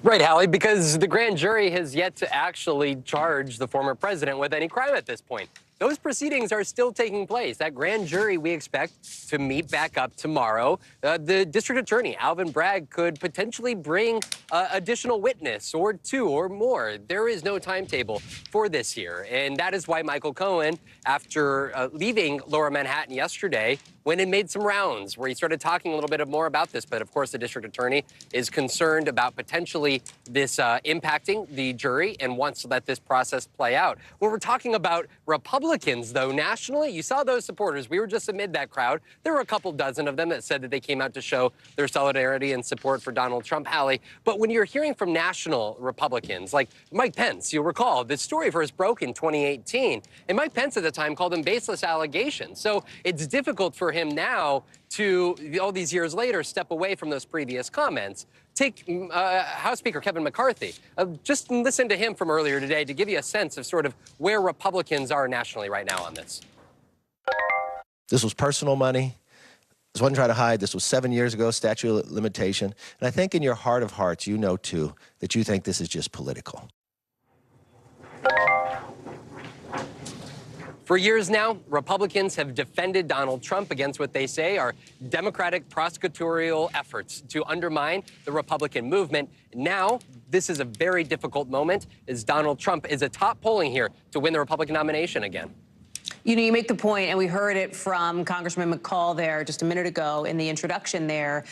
Right, Hallie, because the grand jury has yet to actually charge the former president with any crime at this point. Those proceedings are still taking place. That grand jury we expect to meet back up tomorrow. The district attorney, Alvin Bragg, could potentially bring additional witness or two or more. There is no timetable for this here. And that is why Michael Cohen, after leaving Lower Manhattan yesterday, went and made some rounds where he started talking a little bit more about this. But of course, the district attorney is concerned about potentially this impacting the jury and wants to let this process play out. When we're talking about Republicans, though, nationally, you saw those supporters. We were just amid that crowd. There were a couple dozen of them that said that they came out to show their solidarity and support for Donald Trump, Hallie. But when you're hearing from national Republicans, like Mike Pence, you'll recall this story first broke in 2018. And Mike Pence at the time called them baseless allegations. So it's difficult for him now to, all these years later, step away from those previous comments. Take House Speaker Kevin McCarthy. Just listen to him from earlier today to give you a sense of sort of where Republicans are nationally right now on this. This was personal money. This wasn't trying to hide. This was 7 years ago, statute of limitation. And I think in your heart of hearts, you know, too, that you think this is just political. For years now, Republicans have defended Donald Trump against what they say are Democratic prosecutorial efforts to undermine the Republican movement. Now, this is a very difficult moment as Donald Trump is atop polling here to win the Republican nomination again. You know, you make the point, and we heard it from Congressman McCall there just a minute ago in the introduction there.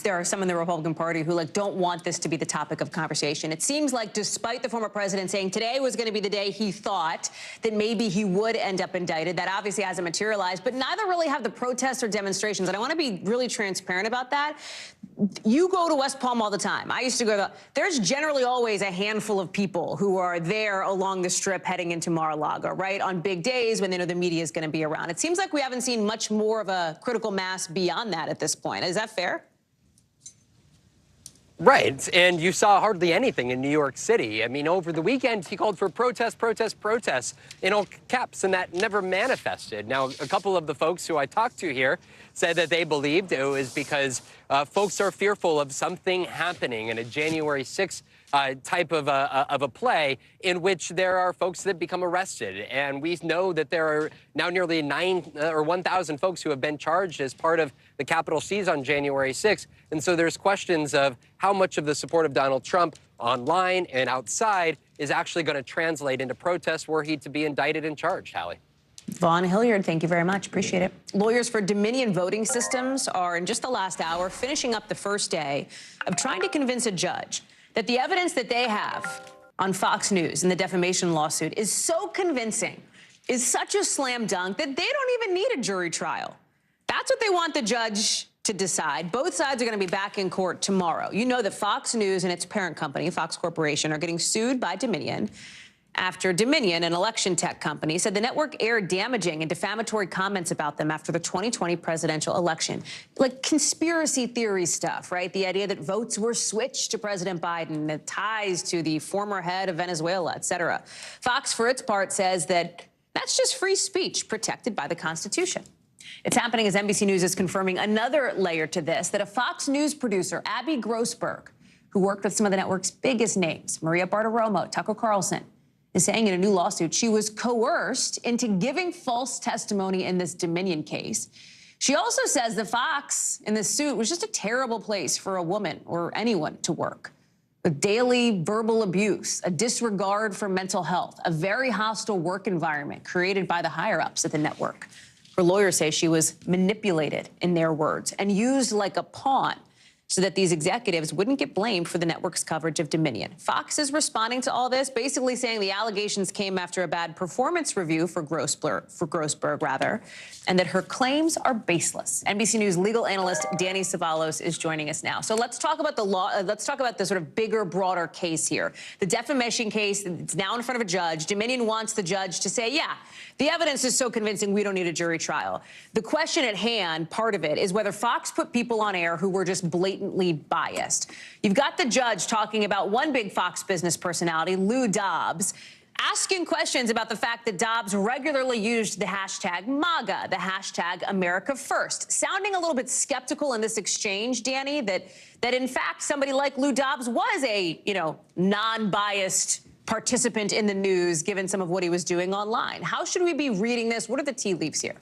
There are some in the Republican Party who, like, don't want this to be the topic of conversation. It seems like despite the former president saying today was going to be the day he thought that maybe he would end up indicted, that obviously hasn't materialized, but neither really have the protests or demonstrations. And I want to be really transparent about that. You go to West Palm all the time. I used to go there's generally always a handful of people who are there along the strip heading into Mar-a-Lago, right? On big days when they know the media is going to be around. It seems like we haven't seen much more of a critical mass beyond that at this point. Is that fair? Right, and you saw hardly anything in New York City. I mean, over the weekend, he called for protests in all caps, and that never manifested. Now, a couple of the folks who I talked to here said that they believed it was because folks are fearful of something happening in a January 6th type of a play in which there are folks that become arrested. And we know that there are now nearly 1,000 folks who have been charged as part of the Capitol seize on January 6th. And so there's questions of how much of the support of Donald Trump online and outside is actually going to translate into protests were he to be indicted and charged, Hallie. Vaughn Hilliard, thank you very much. Appreciate it. Lawyers for Dominion Voting Systems are, in just the last hour, finishing up the first day of trying to convince a judge that the evidence that they have on Fox News in the defamation lawsuit is so convincing, is such a slam dunk, that they don't even need a jury trial. That's what they want the judge to decide. Both sides are going to be back in court tomorrow. You know that Fox News and its parent company, Fox Corporation, are getting sued by Dominion after Dominion, an election tech company, said the network aired damaging and defamatory comments about them after the 2020 presidential election. Like conspiracy theory stuff, right? The idea that votes were switched to President Biden, the ties to the former head of Venezuela, et cetera. Fox, for its part, says that that's just free speech protected by the Constitution. It's happening as NBC News is confirming another layer to this, that a Fox News producer, Abby Grossberg, who worked with some of the network's biggest names, Maria Bartiromo, Tucker Carlson, is saying in a new lawsuit she was coerced into giving false testimony in this Dominion case. She also says that Fox in this suit was just a terrible place for a woman or anyone to work, with daily verbal abuse, a disregard for mental health, a very hostile work environment created by the higher-ups at the network. Her lawyers say she was manipulated, in their words, and used like a pawn so that these executives wouldn't get blamed for the network's coverage of Dominion. Fox is responding to all this, basically saying the allegations came after a bad performance review for Grossberg, and that her claims are baseless. NBC News legal analyst Danny Savalos is joining us now. So let's talk about the law. Let's talk about the sort of bigger, broader case here. The defamation case, it's now in front of a judge. Dominion wants the judge to say, yeah, the evidence is so convincing we don't need a jury trial. The question at hand, part of it, is whether Fox put people on air who were just blatantly biased. You've got the judge talking about one big Fox business personality, Lou Dobbs, asking questions about the fact that Dobbs regularly used the hashtag MAGA, the hashtag America First, sounding a little bit skeptical in this exchange, Danny, that in fact somebody like Lou Dobbs was a, non-biased participant in the news, given some of what he was doing online. How should we be reading this? What are the tea leaves here?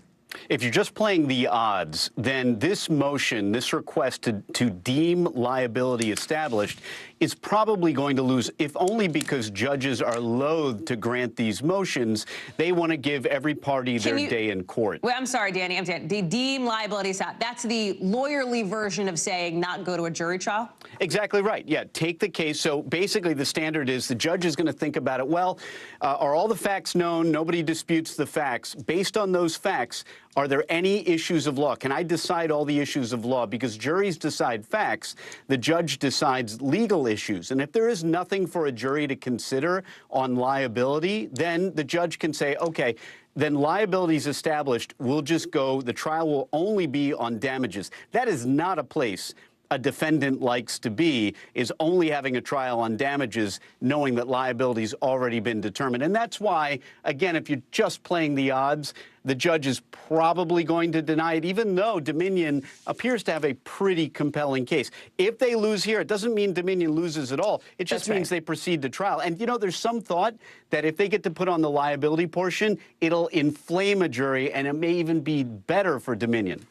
If you're just playing the odds, then this motion, this request to deem liability established, is probably going to lose, if only because judges are loath to grant these motions. They want to give every party their day in court. Well, I'm sorry, Danny. I'm saying the deem liability, that's the lawyerly version of saying not go to a jury trial? Exactly right. Yeah, take the case. So basically the standard is the judge is going to think about it. Well, are all the facts known? Nobody disputes the facts. Based on those facts, are there any issues of law? Can I decide all the issues of law? Because juries decide facts. The judge decides legal issues. And if there is nothing for a jury to consider on liability, then the judge can say, okay, then liability is established. We'll just go. The trial will only be on damages. That is not a place a defendant likes to be, is only having a trial on damages, knowing that liability's already been determined. And that's why, again, if you're just playing the odds, the judge is probably going to deny it, even though Dominion appears to have a pretty compelling case. If they lose here, it doesn't mean Dominion loses at all. It just means they proceed to trial. And, there's some thought that if they get to put on the liability portion, it'll inflame a jury, and it may even be better for Dominion.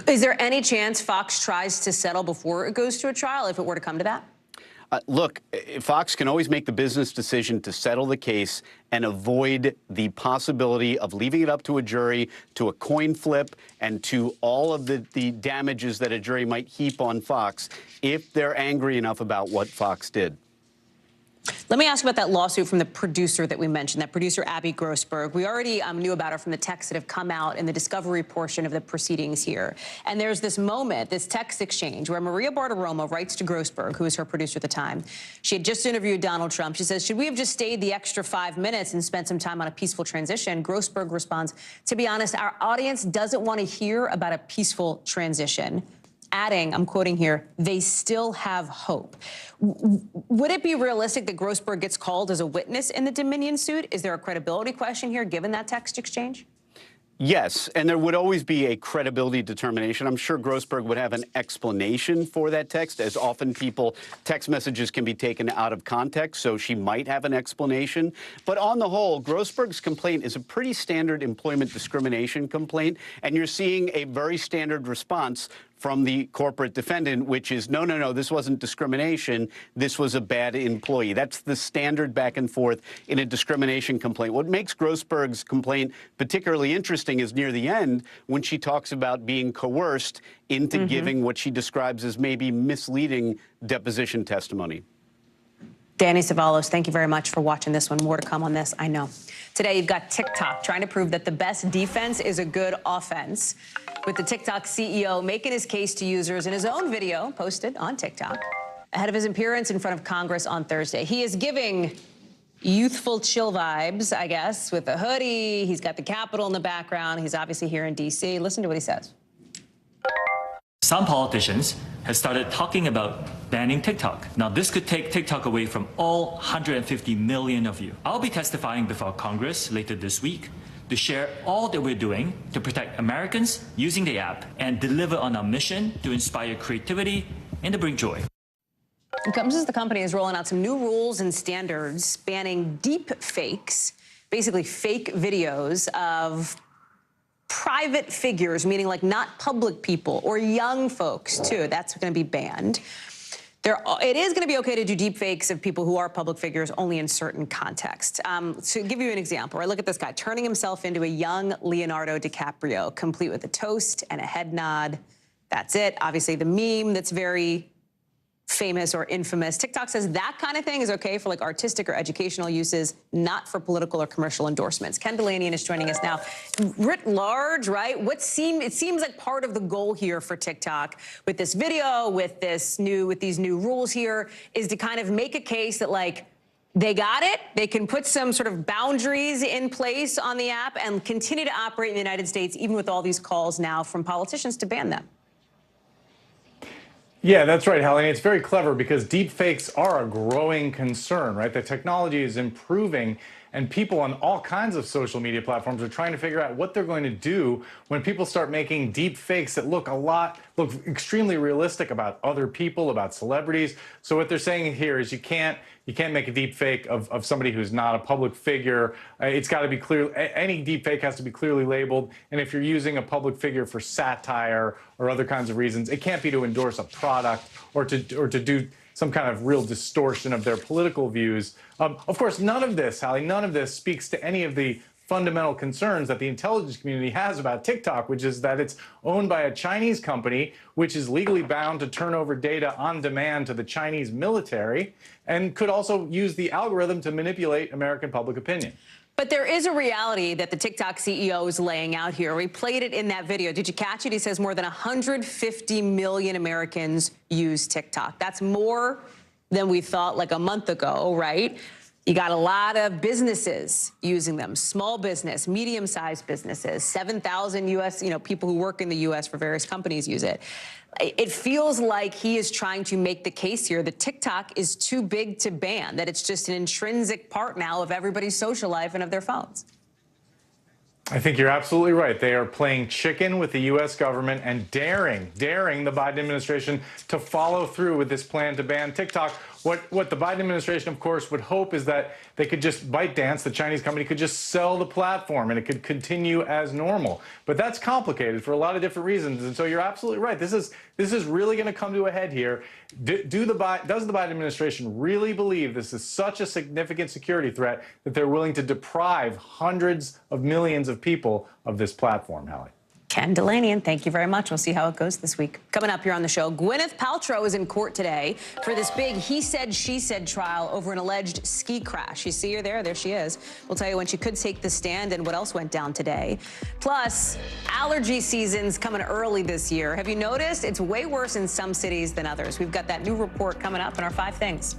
Is there any chance Fox tries to settle before it goes to a trial, if it were to come to that? Look, Fox can always make the business decision to settle the case and avoid the possibility of leaving it up to a jury, to a coin flip, and to all of the damages that a jury might heap on Fox if they're angry enough about what Fox did. Let me ask about that lawsuit from the producer that we mentioned, that producer Abby Grossberg. We already knew about her from the texts that have come out in the discovery portion of the proceedings here. And there's this moment, this text exchange, where Maria Bartiromo writes to Grossberg, who was her producer at the time. She had just interviewed Donald Trump. She says, should we have just stayed the extra 5 minutes and spent some time on a peaceful transition? Grossberg responds, to be honest, our audience doesn't want to hear about a peaceful transition. Adding, I'm quoting here, they still have hope. Would it be realistic that Grossberg gets called as a witness in the Dominion suit? Is there a credibility question here, given that text exchange? Yes, and there would always be a credibility determination. I'm sure Grossberg would have an explanation for that text, as often text messages can be taken out of context, so she might have an explanation. But on the whole, Grossberg's complaint is a pretty standard employment discrimination complaint, and you're seeing a very standard response from the corporate defendant, which is, no, no, no, this wasn't discrimination. This was a bad employee. That's the standard back and forth in a discrimination complaint. What makes Grossberg's complaint particularly interesting is near the end when she talks about being coerced into giving what she describes as maybe misleading deposition testimony. Danny Savalos, thank you very much for watching this one. More to come on this, I know. Today, you've got TikTok trying to prove that the best defense is a good offense, with the TikTok CEO making his case to users in his own video posted on TikTok ahead of his appearance in front of Congress on Thursday. He is giving youthful chill vibes, I guess, with a hoodie. He's got the Capitol in the background. He's obviously here in D.C. Listen to what he says. Some politicians have started talking about banning TikTok. Now, this could take TikTok away from all 150 million of you. I'll be testifying before Congress later this week to share all that we're doing to protect Americans using the app and deliver on our mission to inspire creativity and to bring joy. It comes as the company is rolling out some new rules and standards banning deep fakes, basically fake videos of private figures, meaning like not public people or young folks too. That's going to be banned. It is going to be okay to do deep fakes of people who are public figures only in certain contexts. To give you an example, right, look at this guy turning himself into a young Leonardo DiCaprio, complete with a toast and a head nod. That's it. Obviously, the meme that's very famous or infamous. TikTok says that kind of thing is okay for like artistic or educational uses, not for political or commercial endorsements. Ken Delanian is joining us now. Writ large, right? It seems like part of the goal here for TikTok with this video, with these new rules here, is to kind of make a case that like they got it. They can put some sort of boundaries in place on the app and continue to operate in the United States, even with all these calls now from politicians to ban them. Yeah, that's right, Hallie. It's very clever because deep fakes are a growing concern, right? The technology is improving, and people on all kinds of social media platforms are trying to figure out what they're going to do when people start making deep fakes that look extremely realistic about other people, about celebrities. So what they're saying here is you can't make a deep fake of somebody who's not a public figure. It's got to be clear. Any deep fake has to be clearly labeled. And if you're using a public figure for satire or other kinds of reasons, it can't be to endorse a product or to do some kind of real distortion of their political views. Of course, none of this, Hallie, none of this speaks to any of the fundamental concerns that the intelligence community has about TikTok, which is that it's owned by a Chinese company, which is legally bound to turn over data on demand to the Chinese military, and could also use the algorithm to manipulate American public opinion. But there is a reality that the TikTok CEO is laying out here. We played it in that video. Did you catch it? He says more than 150 million Americans use TikTok. That's more than we thought like a month ago, right? You got a lot of businesses using them, small business, medium-sized businesses, 7,000 U.S., people who work in the U.S. for various companies use it. It feels like he is trying to make the case here that TikTok is too big to ban, that it's just an intrinsic part now of everybody's social life and of their phones. I think you're absolutely right. They are playing chicken with the U.S. government and daring the Biden administration to follow through with this plan to ban TikTok. What the Biden administration, of course, would hope is that they could just ByteDance, the Chinese company, could just sell the platform and it could continue as normal. But that's complicated for a lot of different reasons. And so you're absolutely right. This is really going to come to a head here. Does the Biden administration really believe this is such a significant security threat that they're willing to deprive hundreds of millions of people of this platform, Hallie? Ken Delanian, thank you very much. We'll see how it goes this week. Coming up here on the show, Gwyneth Paltrow is in court today for this big he said, she said trial over an alleged ski crash. You see her there? There she is. We'll tell you when she could take the stand and what else went down today. Plus, allergy season's coming early this year. Have you noticed? It's way worse in some cities than others. We've got that new report coming up in our 5 things.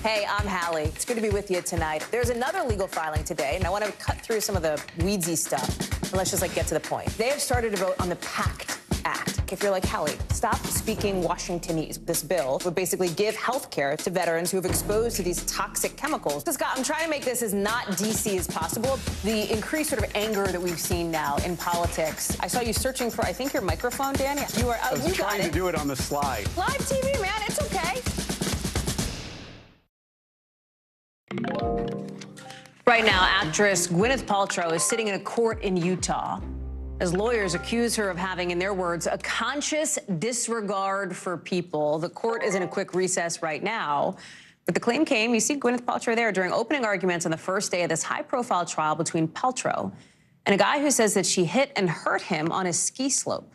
Hey, I'm Hallie. It's good to be with you tonight. There's another legal filing today, and I want to cut through some of the weedsy stuff. And let's just get to the point. They have started to vote on the PACT Act. If you're like, Hallie, stop speaking Washingtonese. This bill would basically give health care to veterans who have exposed to these toxic chemicals. So, Scott, I'm trying to make this as not DC as possible. The increased sort of anger that we've seen now in politics. I saw you searching for, I think, your microphone, Dan. You are. I was you trying got to do it on the slide. Live TV, man. It's okay. Right now, actress Gwyneth Paltrow is sitting in a court in Utah as lawyers accuse her of having, in their words, a conscious disregard for people. The court is in a quick recess right now, but the claim came, you see Gwyneth Paltrow there, during opening arguments on the first day of this high-profile trial between Paltrow and a guy who says that she hit and hurt him on a ski slope.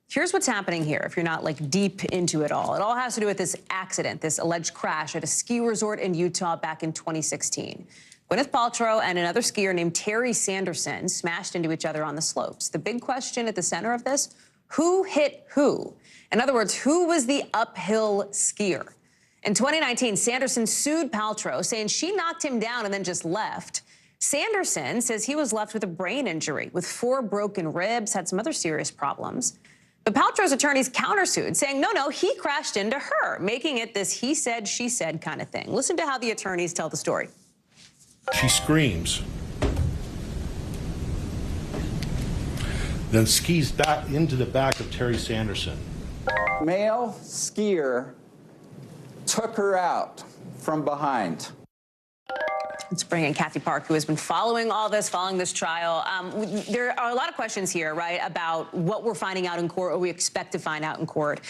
Here's what's happening here, if you're not deep into it all. It all has to do with this accident, this alleged crash at a ski resort in Utah back in 2016. Gwyneth Paltrow and another skier named Terry Sanderson smashed into each other on the slopes. The big question at the center of this, who hit who? In other words, who was the uphill skier? In 2019, Sanderson sued Paltrow, saying she knocked him down and then just left. Sanderson says he was left with a brain injury, with 4 broken ribs, had some other serious problems. But Paltrow's attorneys countersued, saying, no, he crashed into her, making it this he said, she said kind of thing. Listen to how the attorneys tell the story. She screams, then skis back into the back of Terry Sanderson. Male skier took her out from behind. Let's bring in Kathy Park, who has been following all this, following this trial. There are a lot of questions here, right, about what we're finding out in court or we expect to find out in court.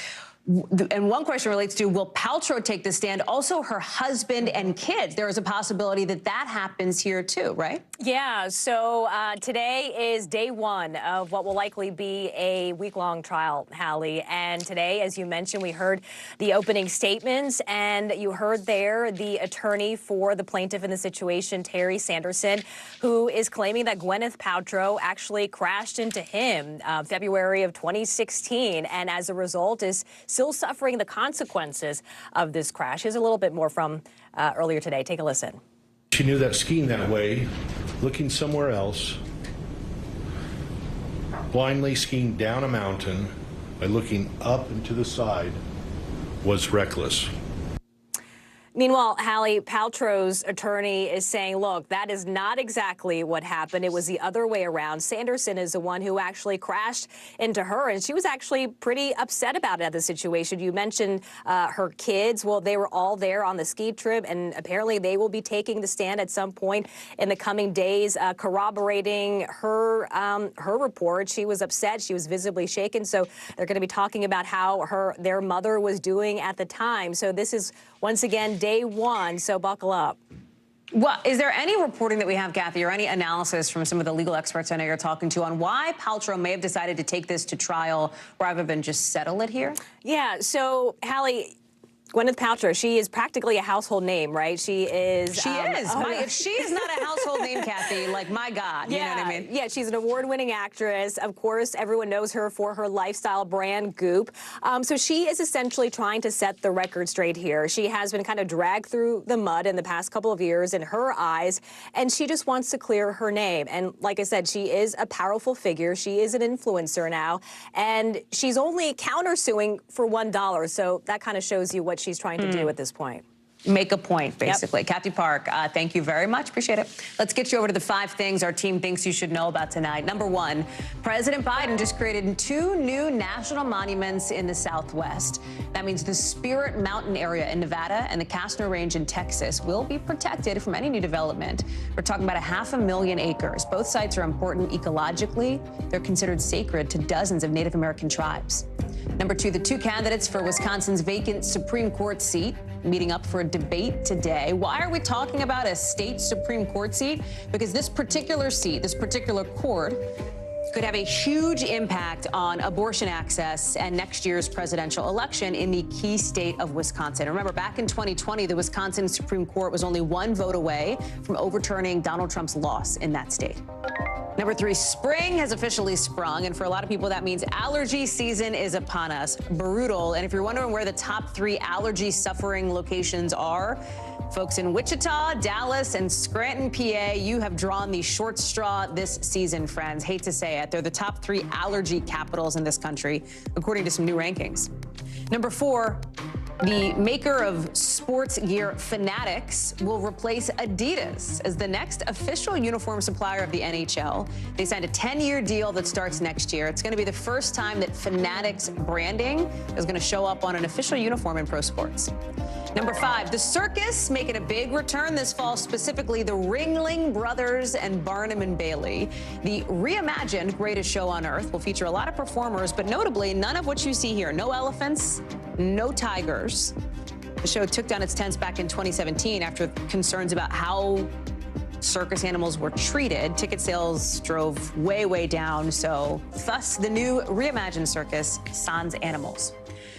And one question relates to, will Paltrow take the stand? Also, her husband and kids. There is a possibility that that happens here, too, right? Yeah, so today is day one of what will likely be a week-long trial, Hallie. And today, as you mentioned, we heard the opening statements, and you heard there the attorney for the plaintiff in the situation, Terry Sanderson, who is claiming that Gwyneth Paltrow actually crashed into him February of 2016, and as a result is still suffering the consequences of this crash. Here's a little bit more from earlier today. Take a listen. She knew that skiing that way, looking somewhere else, blindly skiing down a mountain by looking up and to the side was reckless. Meanwhile, Hallie, Paltrow's attorney is saying, look, that is not exactly what happened. It was the other way around. Sanderson is the one who actually crashed into her, and she was actually pretty upset about it, the situation. You mentioned her kids. Well, they were all there on the ski trip, and apparently they will be taking the stand at some point in the coming days, corroborating her report. She was upset. She was visibly shaken. So they're going to be talking about how their mother was doing at the time. So this is, once again, day one, so buckle up. Well, is there any reporting that we have, Kathy, or any analysis from some of the legal experts I know you're talking to on why Paltrow may have decided to take this to trial rather than just settle it here? Yeah, so, Hallie, Gwyneth Paltrow, she is practically a household name, right? She is. She is. If she is not a household name, Kathy, my God, you know what I mean? Yeah, she's an award-winning actress. Of course, everyone knows her for her lifestyle brand, Goop. So she is essentially trying to set the record straight here. She has been kind of dragged through the mud in the past couple of years in her eyes, and she just wants to clear her name. And like I said, she is a powerful figure. She is an influencer now, and she's only countersuing for $1. So that kind of shows you what she's trying to do at this point. make a point, basically. Yep. Kathy Park, thank you very much. Appreciate it. Let's get you over to the 5 things our team thinks you should know about tonight. Number 1, President Biden just created 2 new national monuments in the Southwest. That means the Spirit Mountain area in Nevada and the Castner Range in Texas will be protected from any new development. We're talking about 500,000 acres. Both sites are important ecologically. They're considered sacred to dozens of Native American tribes. Number 2, the 2 candidates for Wisconsin's vacant Supreme Court seat meeting up for a debate today. Why are we talking about a state Supreme Court seat? Because this particular seat, this particular court, could have a huge impact on abortion access and next year's presidential election in the key state of Wisconsin. Remember, back in 2020, the Wisconsin Supreme Court was only 1 vote away from overturning Donald Trump's loss in that state. Number 3, spring has officially sprung, and for a lot of people, that means allergy season is upon us. Brutal. And if you're wondering where the top 3 allergy-suffering locations are, folks in Wichita, Dallas, and Scranton, PA, you have drawn the short straw this season, friends. Hate to say it. They're the top 3 allergy capitals in this country, according to some new rankings. Number 4, the maker of sports gear Fanatics will replace Adidas as the next official uniform supplier of the NHL. They signed a 10-year deal that starts next year. It's going to be the first time that Fanatics branding is going to show up on an official uniform in pro sports. Number 5, the circus making a big return this fall, specifically the Ringling Brothers and Barnum and Bailey. The reimagined Greatest Show on Earth will feature a lot of performers, but notably none of what you see here. No elephants, no tigers. The show took down its tents back in 2017 after concerns about how circus animals were treated. Ticket sales drove way down, so thus the new reimagined circus, sans animals.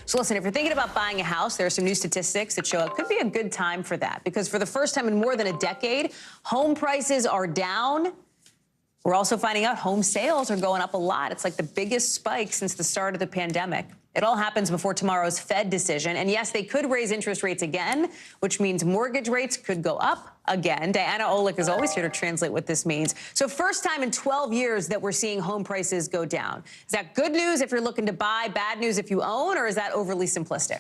So listen, if you're thinking about buying a house, there are some new statistics that show it could be a good time for that, because for the first time in more than a decade, home prices are down. We're also finding out home sales are going up a lot. It's like the biggest spike since the start of the pandemic. It all happens before tomorrow's Fed decision. And yes, they could raise interest rates again, which means mortgage rates could go up again. Diana Olick is always here to translate what this means. So first time in 12 years that we're seeing home prices go down. Is that good news if you're looking to buy, bad news if you own, or is that overly simplistic?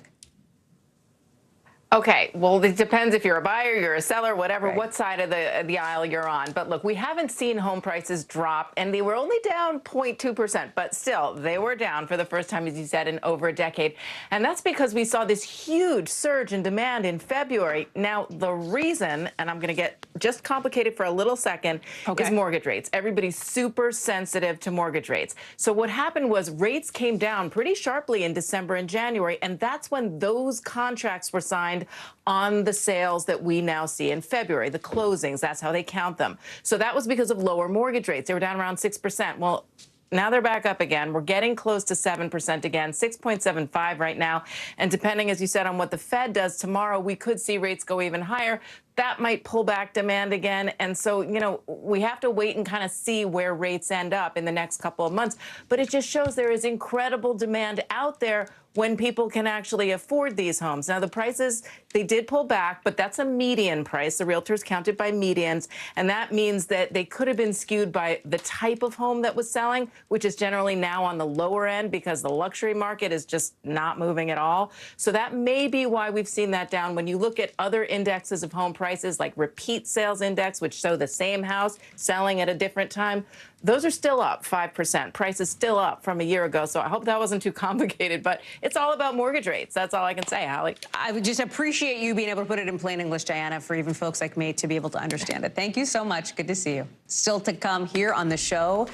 Okay, well, it depends if you're a buyer, you're a seller, whatever, what side of the aisle you're on. But look, we haven't seen home prices drop, and they were only down 0.2%, but still, they were down for the first time, as you said, in over a decade. And that's because we saw this huge surge in demand in February. Now, the reason, and I'm going to get just complicated for a little second, is mortgage rates. Everybody's super sensitive to mortgage rates. So what happened was rates came down pretty sharply in December and January, and that's when those contracts were signed on the sales that we now see in February, the closings. That's how they count them. So that was because of lower mortgage rates. They were down around 6%. Well, now they're back up again. We're getting close to 7% again, 6.75 right now. And depending, as you said, on what the Fed does tomorrow, we could see rates go even higher. That might pull back demand again. And so, you know, we have to wait and kind of see where rates end up in the next couple of months. But it just shows there is incredible demand out there when people can actually afford these homes. Now, the prices, they did pull back, but that's a median price. The realtors counted by medians, and that means that they could have been skewed by the type of home that was selling, which is generally now on the lower end because the luxury market is just not moving at all. So that may be why we've seen that down. When you look at other indexes of home prices, like repeat sales index, which show the same house selling at a different time, those are still up 5%. Price is still up from a year ago. So I hope that wasn't too complicated, but it's all about mortgage rates. That's all I can say, Hallie. I would just appreciate you being able to put it in plain English, Diana, for even folks like me to be able to understand it. Thank you so much. Good to see you. Still to come here on the show,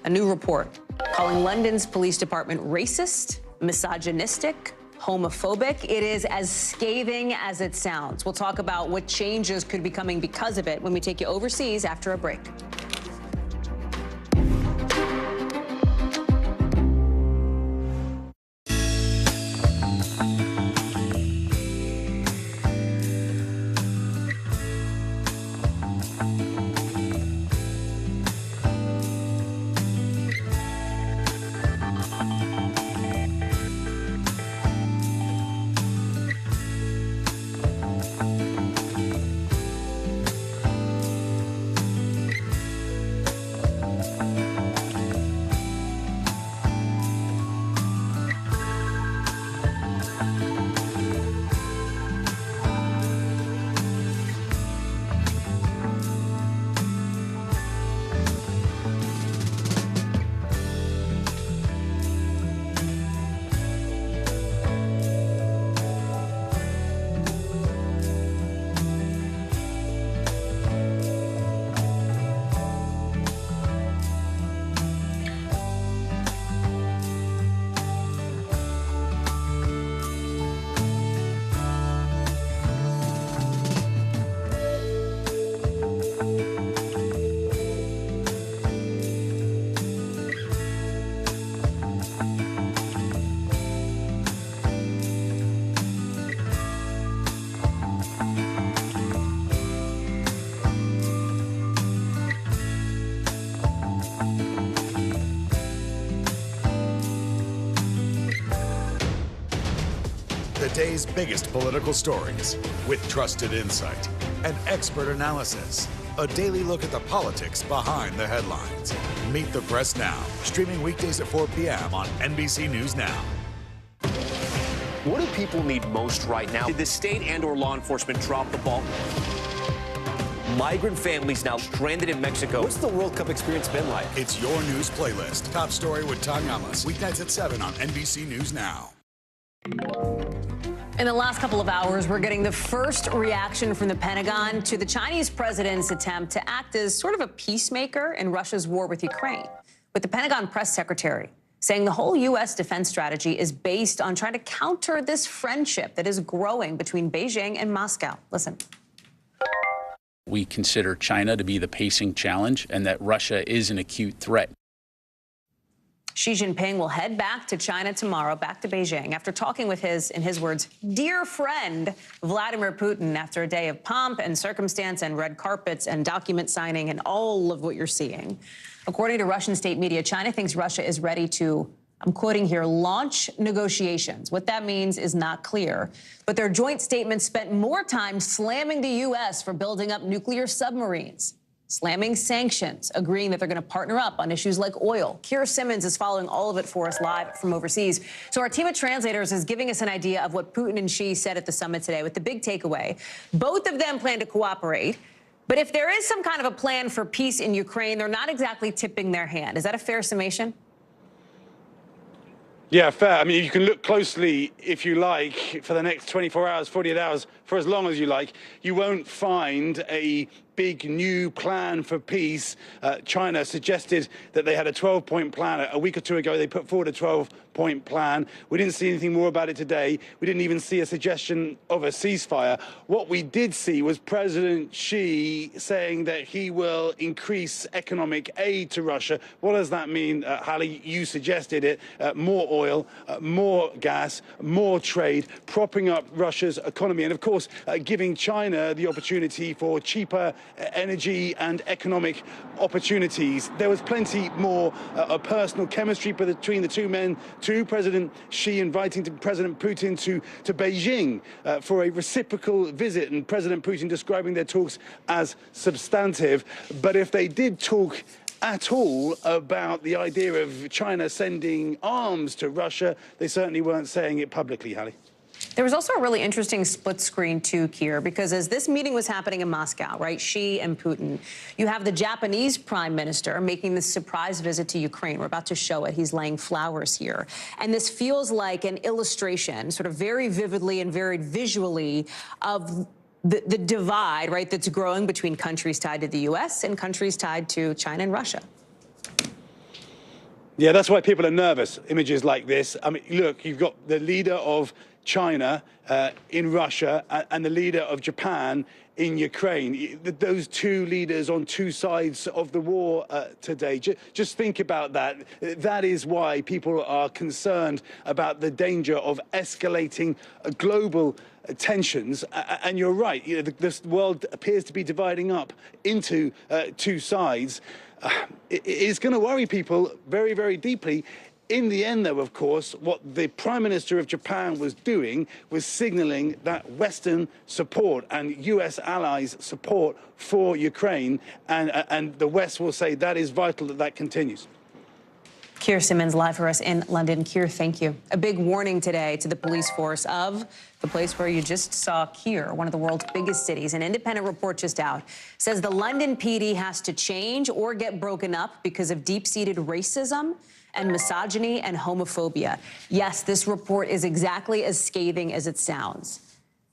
a new report calling London's police department racist, misogynistic, homophobic. It is as scathing as it sounds. We'll talk about what changes could be coming because of it when we take you overseas after a break. day's biggest political stories with trusted insight and expert analysis. A daily look at the politics behind the headlines. Meet the Press Now, streaming weekdays at 4 p.m. on NBC News Now. What do people need most right now? Did the state and/or law enforcement drop the ball? Migrant families now stranded in Mexico. What's the World Cup experience been like? It's your news playlist. Top Story with Tom Yamas. Weeknights at 7 on NBC News Now. In the last couple of hours, we're getting the first reaction from the Pentagon to the Chinese president's attempt to act as sort of a peacemaker in Russia's war with Ukraine, with the Pentagon press secretary saying the whole U.S. defense strategy is based on trying to counter this friendship that is growing between Beijing and Moscow. Listen. We consider China to be the pacing challenge and that Russia is an acute threat. Xi Jinping will head back to China tomorrow, back to Beijing, after talking with his, in his words, dear friend, Vladimir Putin, after a day of pomp and circumstance and red carpets and document signing and all of what you're seeing. According to Russian state media, China thinks Russia is ready to, I'm quoting here, launch negotiations. What that means is not clear. But their joint statement spent more time slamming the U.S. for building up nuclear submarines, slamming sanctions, agreeing that they're going to partner up on issues like oil. Keir Simmons is following all of it for us live from overseas. So our team of translators is giving us an idea of what Putin and Xi said at the summit today, with the big takeaway. Both of them plan to cooperate. But if there is some kind of a plan for peace in Ukraine, they're not exactly tipping their hand. Is that a fair summation? Yeah, fair. I mean, you can look closely, if you like, for the next 24 hours, 48 hours, for as long as you like. You won't find a big new plan for peace. China suggested that they had a 12-point plan. A week or two ago, they put forward a 12-point plan. We didn't see anything more about it today. We didn't even see a suggestion of a ceasefire. What we did see was President Xi saying that he will increase economic aid to Russia. What does that mean, Hallie? You suggested it. More oil, more gas, more trade, propping up Russia's economy, and of course, giving China the opportunity for cheaper energy and economic opportunities. There was plenty more personal chemistry between the two men, too. President Xi inviting President Putin to Beijing for a reciprocal visit, and President Putin describing their talks as substantive. But if they did talk at all about the idea of China sending arms to Russia, they certainly weren't saying it publicly, Hallie. There was also a really interesting split screen, too, Keir, because as this meeting was happening in Moscow, right, Xi and Putin, you have the Japanese prime minister making this surprise visit to Ukraine. We're about to show it. He's laying flowers here. And this feels like an illustration, sort of very vividly and very visually, of the divide, right, that's growing between countries tied to the U.S. and countries tied to China and Russia. Yeah, that's why people are nervous, images like this. I mean, look, you've got the leader of China in Russia and the leader of Japan in Ukraine. Those two leaders on two sides of the war today. Just think about that. That is why people are concerned about the danger of escalating global tensions. And you're right, you know, this world appears to be dividing up into two sides. It is going to worry people very, very deeply. In the end, though, of course, what the Prime Minister of Japan was doing was signaling that Western support and U.S. allies' support for Ukraine, and the West will say that is vital that that continues. Keir Simmons live for us in London. Keir, thank you. A big warning today to the police force of the place where you just saw Keir, one of the world's biggest cities. An independent report just out says the London PD has to change or get broken up because of deep-seated racism and misogyny and homophobia. Yes, this report is exactly as scathing as it sounds.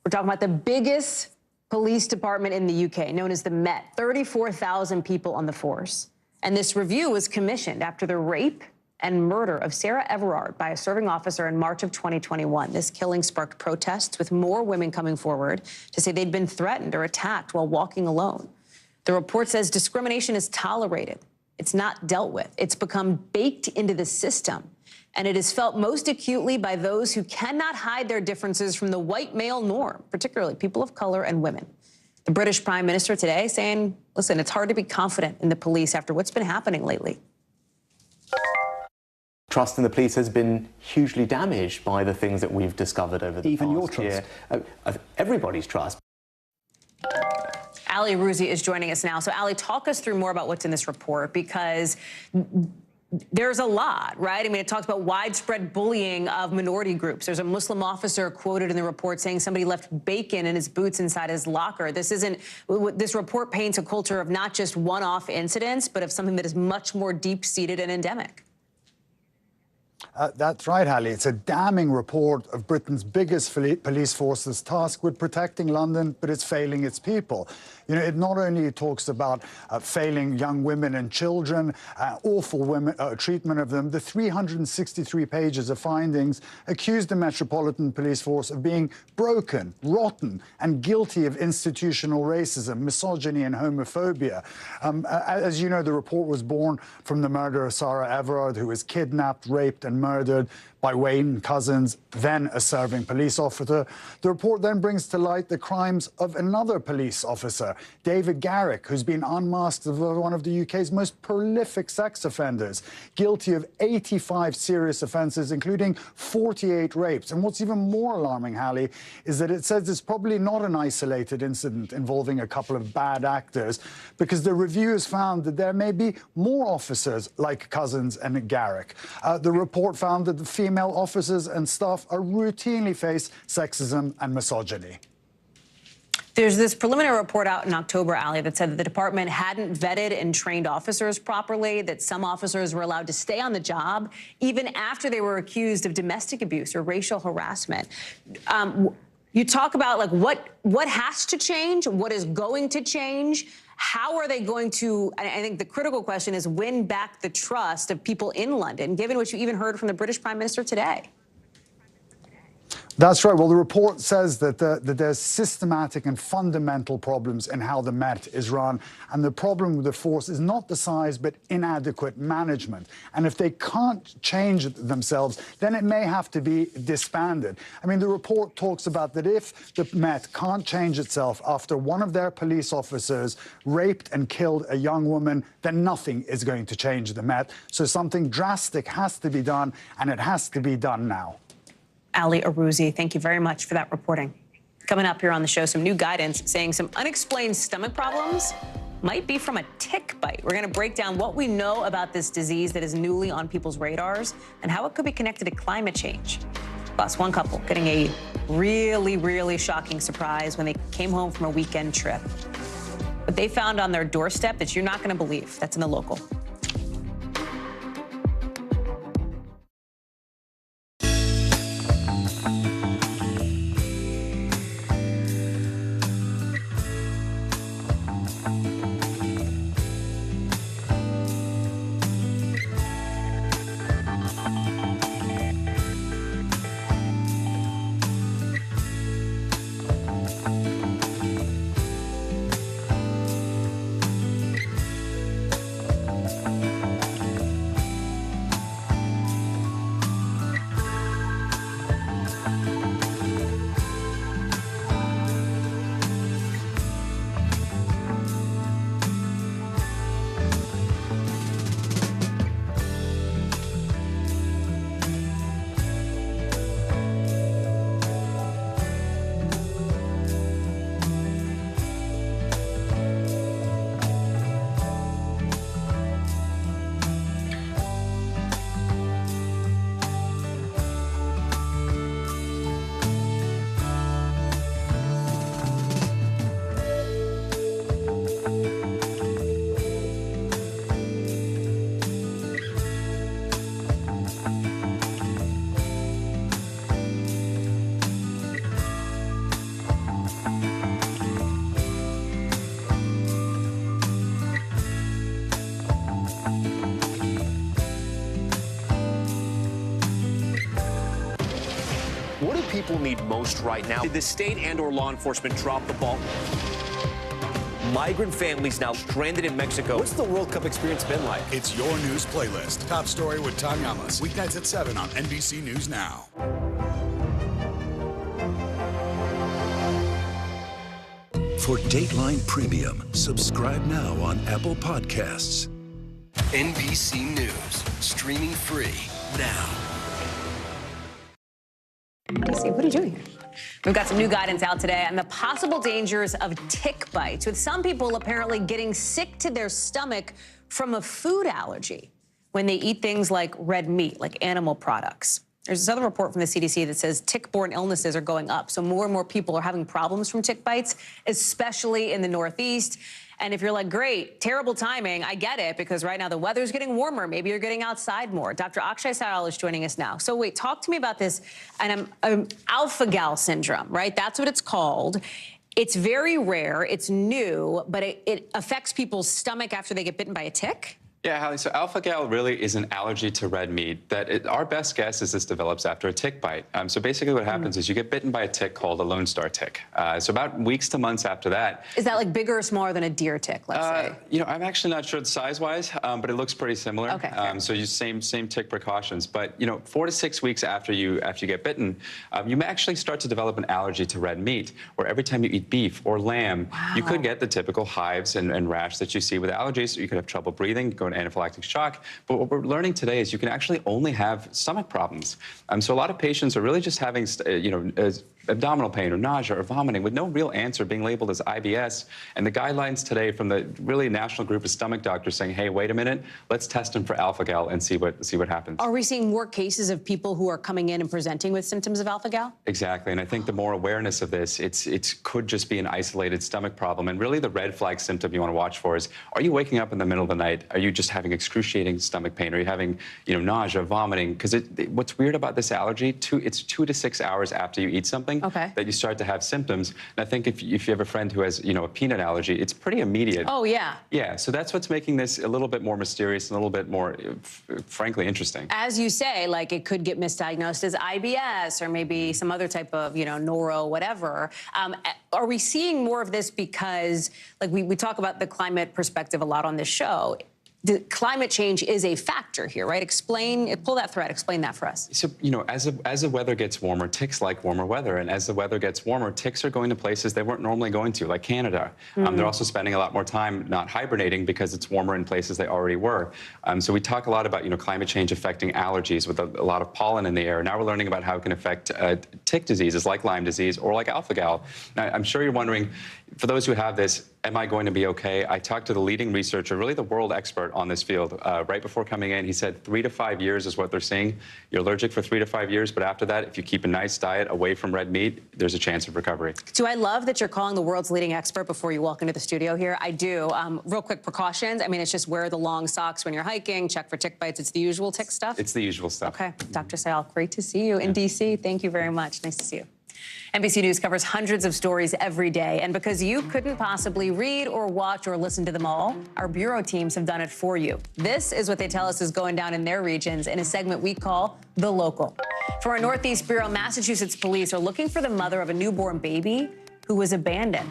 We're talking about the biggest police department in the UK, known as the Met, 34,000 people on the force. And this review was commissioned after the rape and murder of Sarah Everard by a serving officer in March of 2021. This killing sparked protests, with more women coming forward to say they'd been threatened or attacked while walking alone. The report says discrimination is tolerated. It's not dealt with. It's become baked into the system. And it is felt most acutely by those who cannot hide their differences from the white male norm, particularly people of color and women. The British Prime Minister today saying, listen, it's hard to be confident in the police after what's been happening lately. trust in the police has been hugely damaged by the things that we've discovered over the Even your past trust? year. Everybody's trust. Ali Arouzi is joining us now. So, Ali, talk us through more about what's in this report, because there's a lot, right? I mean, it talks about widespread bullying of minority groups. There's a Muslim officer quoted in the report saying somebody left bacon in his boots inside his locker. This report paints a culture of not just one-off incidents, but of something that is much more deep-seated and endemic. That's right, Hallie. It's a damning report of Britain's biggest police force's tasked with protecting London, but it's failing its people. You know, it not only talks about failing young women and children, awful treatment of them. The 363 pages of findings accuse the Metropolitan Police Force of being broken, rotten, and guilty of institutional racism, misogyny, and homophobia. As you know, the report was born from the murder of Sarah Everard, who was kidnapped, raped, and murdered by Wayne Couzens, then a serving police officer. The report then brings to light the crimes of another police officer, David Garrick, who's been unmasked as one of the UK's most prolific sex offenders, guilty of 85 serious offences, including 48 rapes. And what's even more alarming, Hallie, is that it says it's probably not an isolated incident involving a couple of bad actors, because the review has found that there may be more officers like Couzens and Garrick. The report found that the female officers and staff are routinely face sexism and misogyny. There's this preliminary report out in October, Ali, that said that the department hadn't vetted and trained officers properly, that some officers were allowed to stay on the job even after they were accused of domestic abuse or racial harassment. You talk about like what has to change, what is going to change. How are they going to, I think the critical question is, win back the trust of people in London, given what you even heard from the British Prime Minister today? That's right. Well, the report says that there's systematic and fundamental problems in how the Met is run. And the problem with the force is not the size, but inadequate management. And if they can't change themselves, then it may have to be disbanded. I mean, the report talks about that if the Met can't change itself after one of their police officers raped and killed a young woman, then nothing is going to change the Met. So something drastic has to be done, and it has to be done now. Ali Arouzi, thank you very much for that reporting. Coming up here on the show, some new guidance saying some unexplained stomach problems might be from a tick bite. We're going to break down what we know about this disease that is newly on people's radars and how it could be connected to climate change. Plus, one couple getting a really, really shocking surprise when they came home from a weekend trip. What they found on their doorstep that you're not going to believe. That's in the local. What do people need most right now? Did the state and/or law enforcement drop the ball? Migrant families now stranded in Mexico. What's the World Cup experience been like? It's your news playlist. Top story with Tom Yamas. Weeknights at 7 on NBC News Now. For Dateline Premium, subscribe now on Apple Podcasts. NBC News, streaming free now. NBC, what are you doing here? We've got some new guidance out today on the possible dangers of tick bites, with some people apparently getting sick to their stomach from a food allergy when they eat things like red meat, like animal products. There's this other report from the CDC that says tick-borne illnesses are going up, so more and more people are having problems from tick bites, especially in the Northeast. And if you're like, great, terrible timing, I get it, because right now the weather's getting warmer. Maybe you're getting outside more. Dr. Akshay Sayal is joining us now. So wait, talk to me about this alpha-gal syndrome, right? That's what it's called. It's very rare, it's new, but it affects people's stomach after they get bitten by a tick? Yeah, Hallie, so alpha-gal really is an allergy to red meat that our best guess is this develops after a tick bite. So basically what happens is you get bitten by a tick called a Lone Star tick. So about weeks to months after that. Is that like bigger or smaller than a deer tick, let's say? You know, I'm actually not sure size-wise, but it looks pretty similar. Okay. So you same tick precautions. But, you know, 4 to 6 weeks after you get bitten, you may actually start to develop an allergy to red meat, where every time you eat beef or lamb, you could get the typical hives and rash that you see with allergies. You could have trouble breathing, go into anaphylactic shock. But what we're learning today is you can actually only have stomach problems. So a lot of patients are really just having, abdominal pain or nausea or vomiting with no real answer, being labeled as IBS. And the guidelines today from the really national group of stomach doctors saying, hey, wait a minute, let's test them for alpha-gal and see what happens. Are we seeing more cases of people who are coming in and presenting with symptoms of alpha-gal? Exactly, and I think the more awareness of this, it could just be an isolated stomach problem. And really the red flag symptom you want to watch for is, are you waking up in the middle of the night? Are you just having excruciating stomach pain? Are you having, nausea, vomiting? Because what's weird about this allergy, it's 2 to 6 hours after you eat something that you start to have symptoms. And I think if you have a friend who has, a peanut allergy, it's pretty immediate. Oh, yeah. Yeah, so that's what's making this a little bit more mysterious and a little bit more, frankly, interesting. As you say, like it could get misdiagnosed as IBS or maybe some other type of, noro, whatever. Are we seeing more of this because, like we talk about the climate perspective a lot on this show? The climate change is a factor here, right? Pull that thread, explain that for us. So, as the weather gets warmer, ticks like warmer weather. And as the weather gets warmer, ticks are going to places they weren't normally going to, like Canada. They're also spending a lot more time not hibernating because it's warmer in places they already were. So we talk a lot about, climate change affecting allergies with a lot of pollen in the air. Now we're learning about how it can affect tick diseases like Lyme disease or like alpha-gal. Now, I'm sure you're wondering, for those who have this, am I going to be okay? I talked to the leading researcher, really the world expert on this field, right before coming in. He said 3 to 5 years is what they're seeing. You're allergic for 3 to 5 years, but after that, if you keep a nice diet away from red meat, there's a chance of recovery. Do I love that you're calling the world's leading expert before you walk into the studio here? I do. Real quick precautions. I mean, it's just wear the long socks when you're hiking, check for tick bites. It's the usual tick stuff? It's the usual stuff. Okay. Dr. Sayal, great to see you in D.C. Thank you very much. Nice to see you. NBC News covers hundreds of stories every day, and because you couldn't possibly read or watch or listen to them all, our bureau teams have done it for you. This is what they tell us is going down in their regions in a segment we call The Local. For our Northeast Bureau, Massachusetts police are looking for the mother of a newborn baby who was abandoned.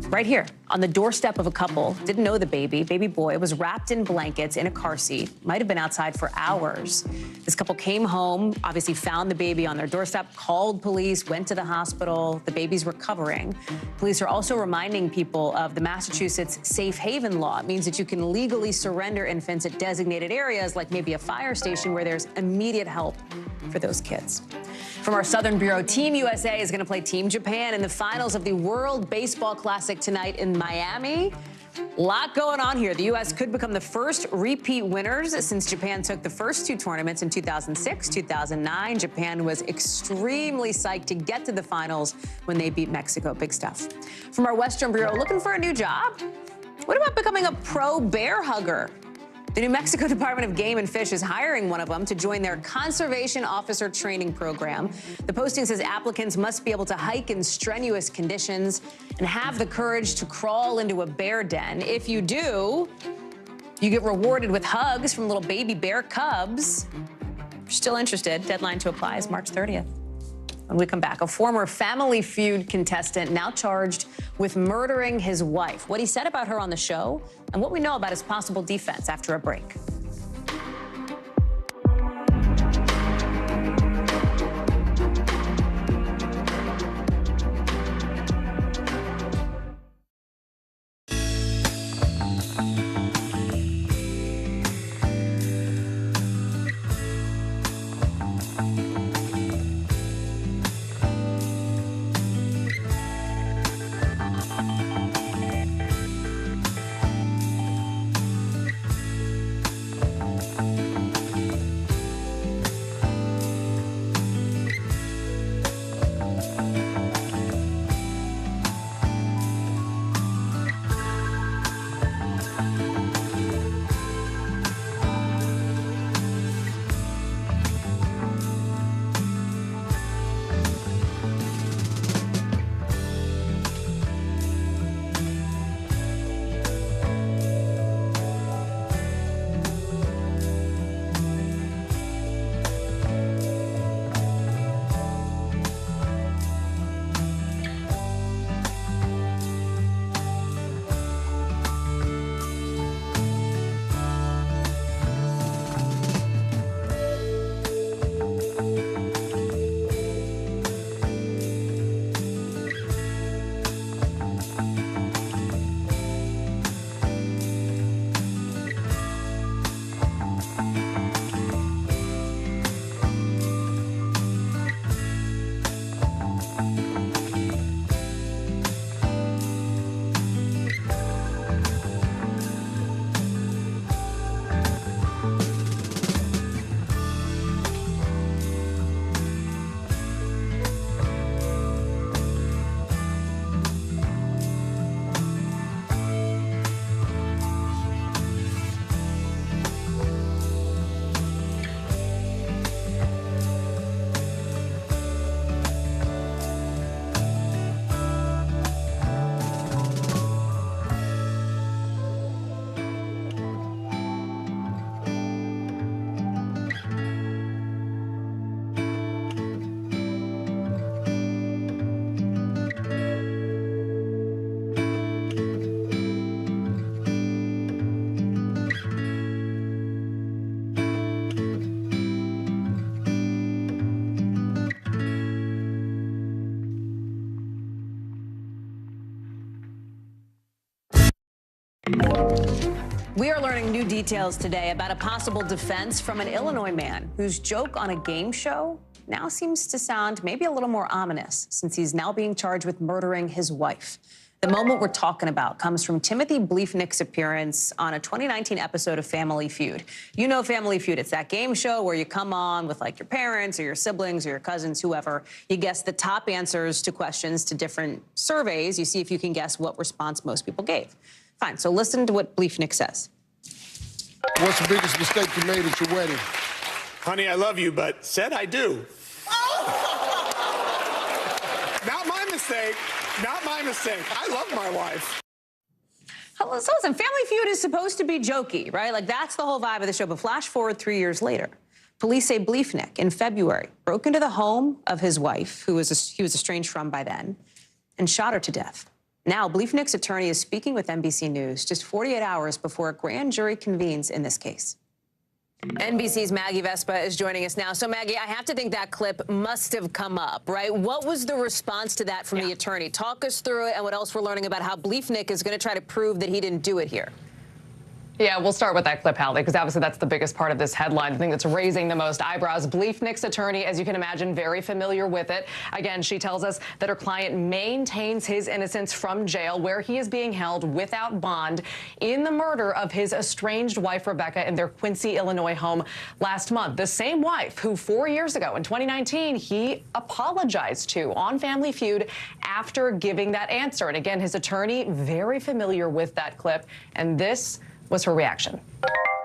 Right here, on the doorstep of a couple, didn't know the baby boy, was wrapped in blankets in a car seat, might have been outside for hours. This couple came home, obviously found the baby on their doorstep, called police, went to the hospital. The baby's recovering. Police are also reminding people of the Massachusetts safe haven law. It means that you can legally surrender infants at designated areas, like maybe a fire station, where there's immediate help for those kids. From our Southern Bureau, Team USA is going to play Team Japan in the finals of the World Baseball Classic tonight in Miami. A lot going on here. The U.S. could become the first repeat winners since Japan took the first 2 tournaments in 2006, 2009. Japan was extremely psyched to get to the finals when they beat Mexico. Big stuff. From our Western Bureau, looking for a new job? What about becoming a pro bear hugger? The New Mexico Department of Game and Fish is hiring one of them to join their Conservation Officer Training Program. The posting says applicants must be able to hike in strenuous conditions and have the courage to crawl into a bear den. If you do, you get rewarded with hugs from little baby bear cubs. If you're still interested, deadline to apply is March 30th. When we come back, a former Family Feud contestant now charged with murdering his wife. What he said about her on the show and what we know about his possible defense after a break. We are learning new details today about a possible defense from an Illinois man whose joke on a game show now seems to sound maybe a little more ominous since he's now being charged with murdering his wife. The moment we're talking about comes from Timothy Bleefnick's appearance on a 2019 episode of Family Feud. You know Family Feud. It's that game show where you come on with like your parents or your siblings or your cousins, whoever. You guess the top answers to questions to different surveys. You see if you can guess what response most people gave. Fine, so listen to what Bleefnick says. What's the biggest mistake you made at your wedding? Honey, I love you, but said I do. Not my mistake. Not my mistake. I love my wife. So listen, Family Feud is supposed to be jokey, right? Like, that's the whole vibe of the show. But flash forward 3 years later. Police say Bleefnick, in February, broke into the home of his wife, he was estranged from by then, and shot her to death. Now, Bleefnick's attorney is speaking with NBC News just 48 hours before a grand jury convenes in this case. NBC's Maggie Vespa is joining us now. So, Maggie, I have to think that clip must have come up, right? What was the response to that from the attorney? Talk us through it and what else we're learning about how Bleefnick is going to try to prove that he didn't do it here. Yeah, we'll start with that clip, Hallie, because obviously that's the biggest part of this headline, the thing that's raising the most eyebrows. Bleefnick's attorney, as you can imagine, very familiar with it. Again, she tells us that her client maintains his innocence from jail, where he is being held without bond in the murder of his estranged wife, Rebecca, in their Quincy, Illinois home last month. The same wife who 4 years ago, in 2019, he apologized to on Family Feud after giving that answer. And again, his attorney, very familiar with that clip. And this was her reaction.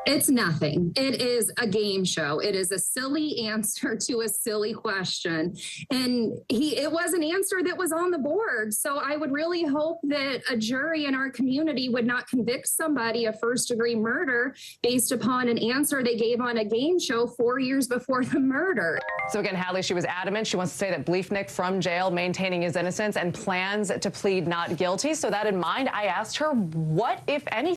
It's nothing. It is a game show. It is a silly answer to a silly question. And it was an answer that was on the board. So I would really hope that a jury in our community would not convict somebody of first-degree murder based upon an answer they gave on a game show 4 years before the murder. So again, Hallie, she was adamant. She wants to say that Bleefnick from jail, maintaining his innocence, and plans to plead not guilty. So that in mind, I asked her what, if anything,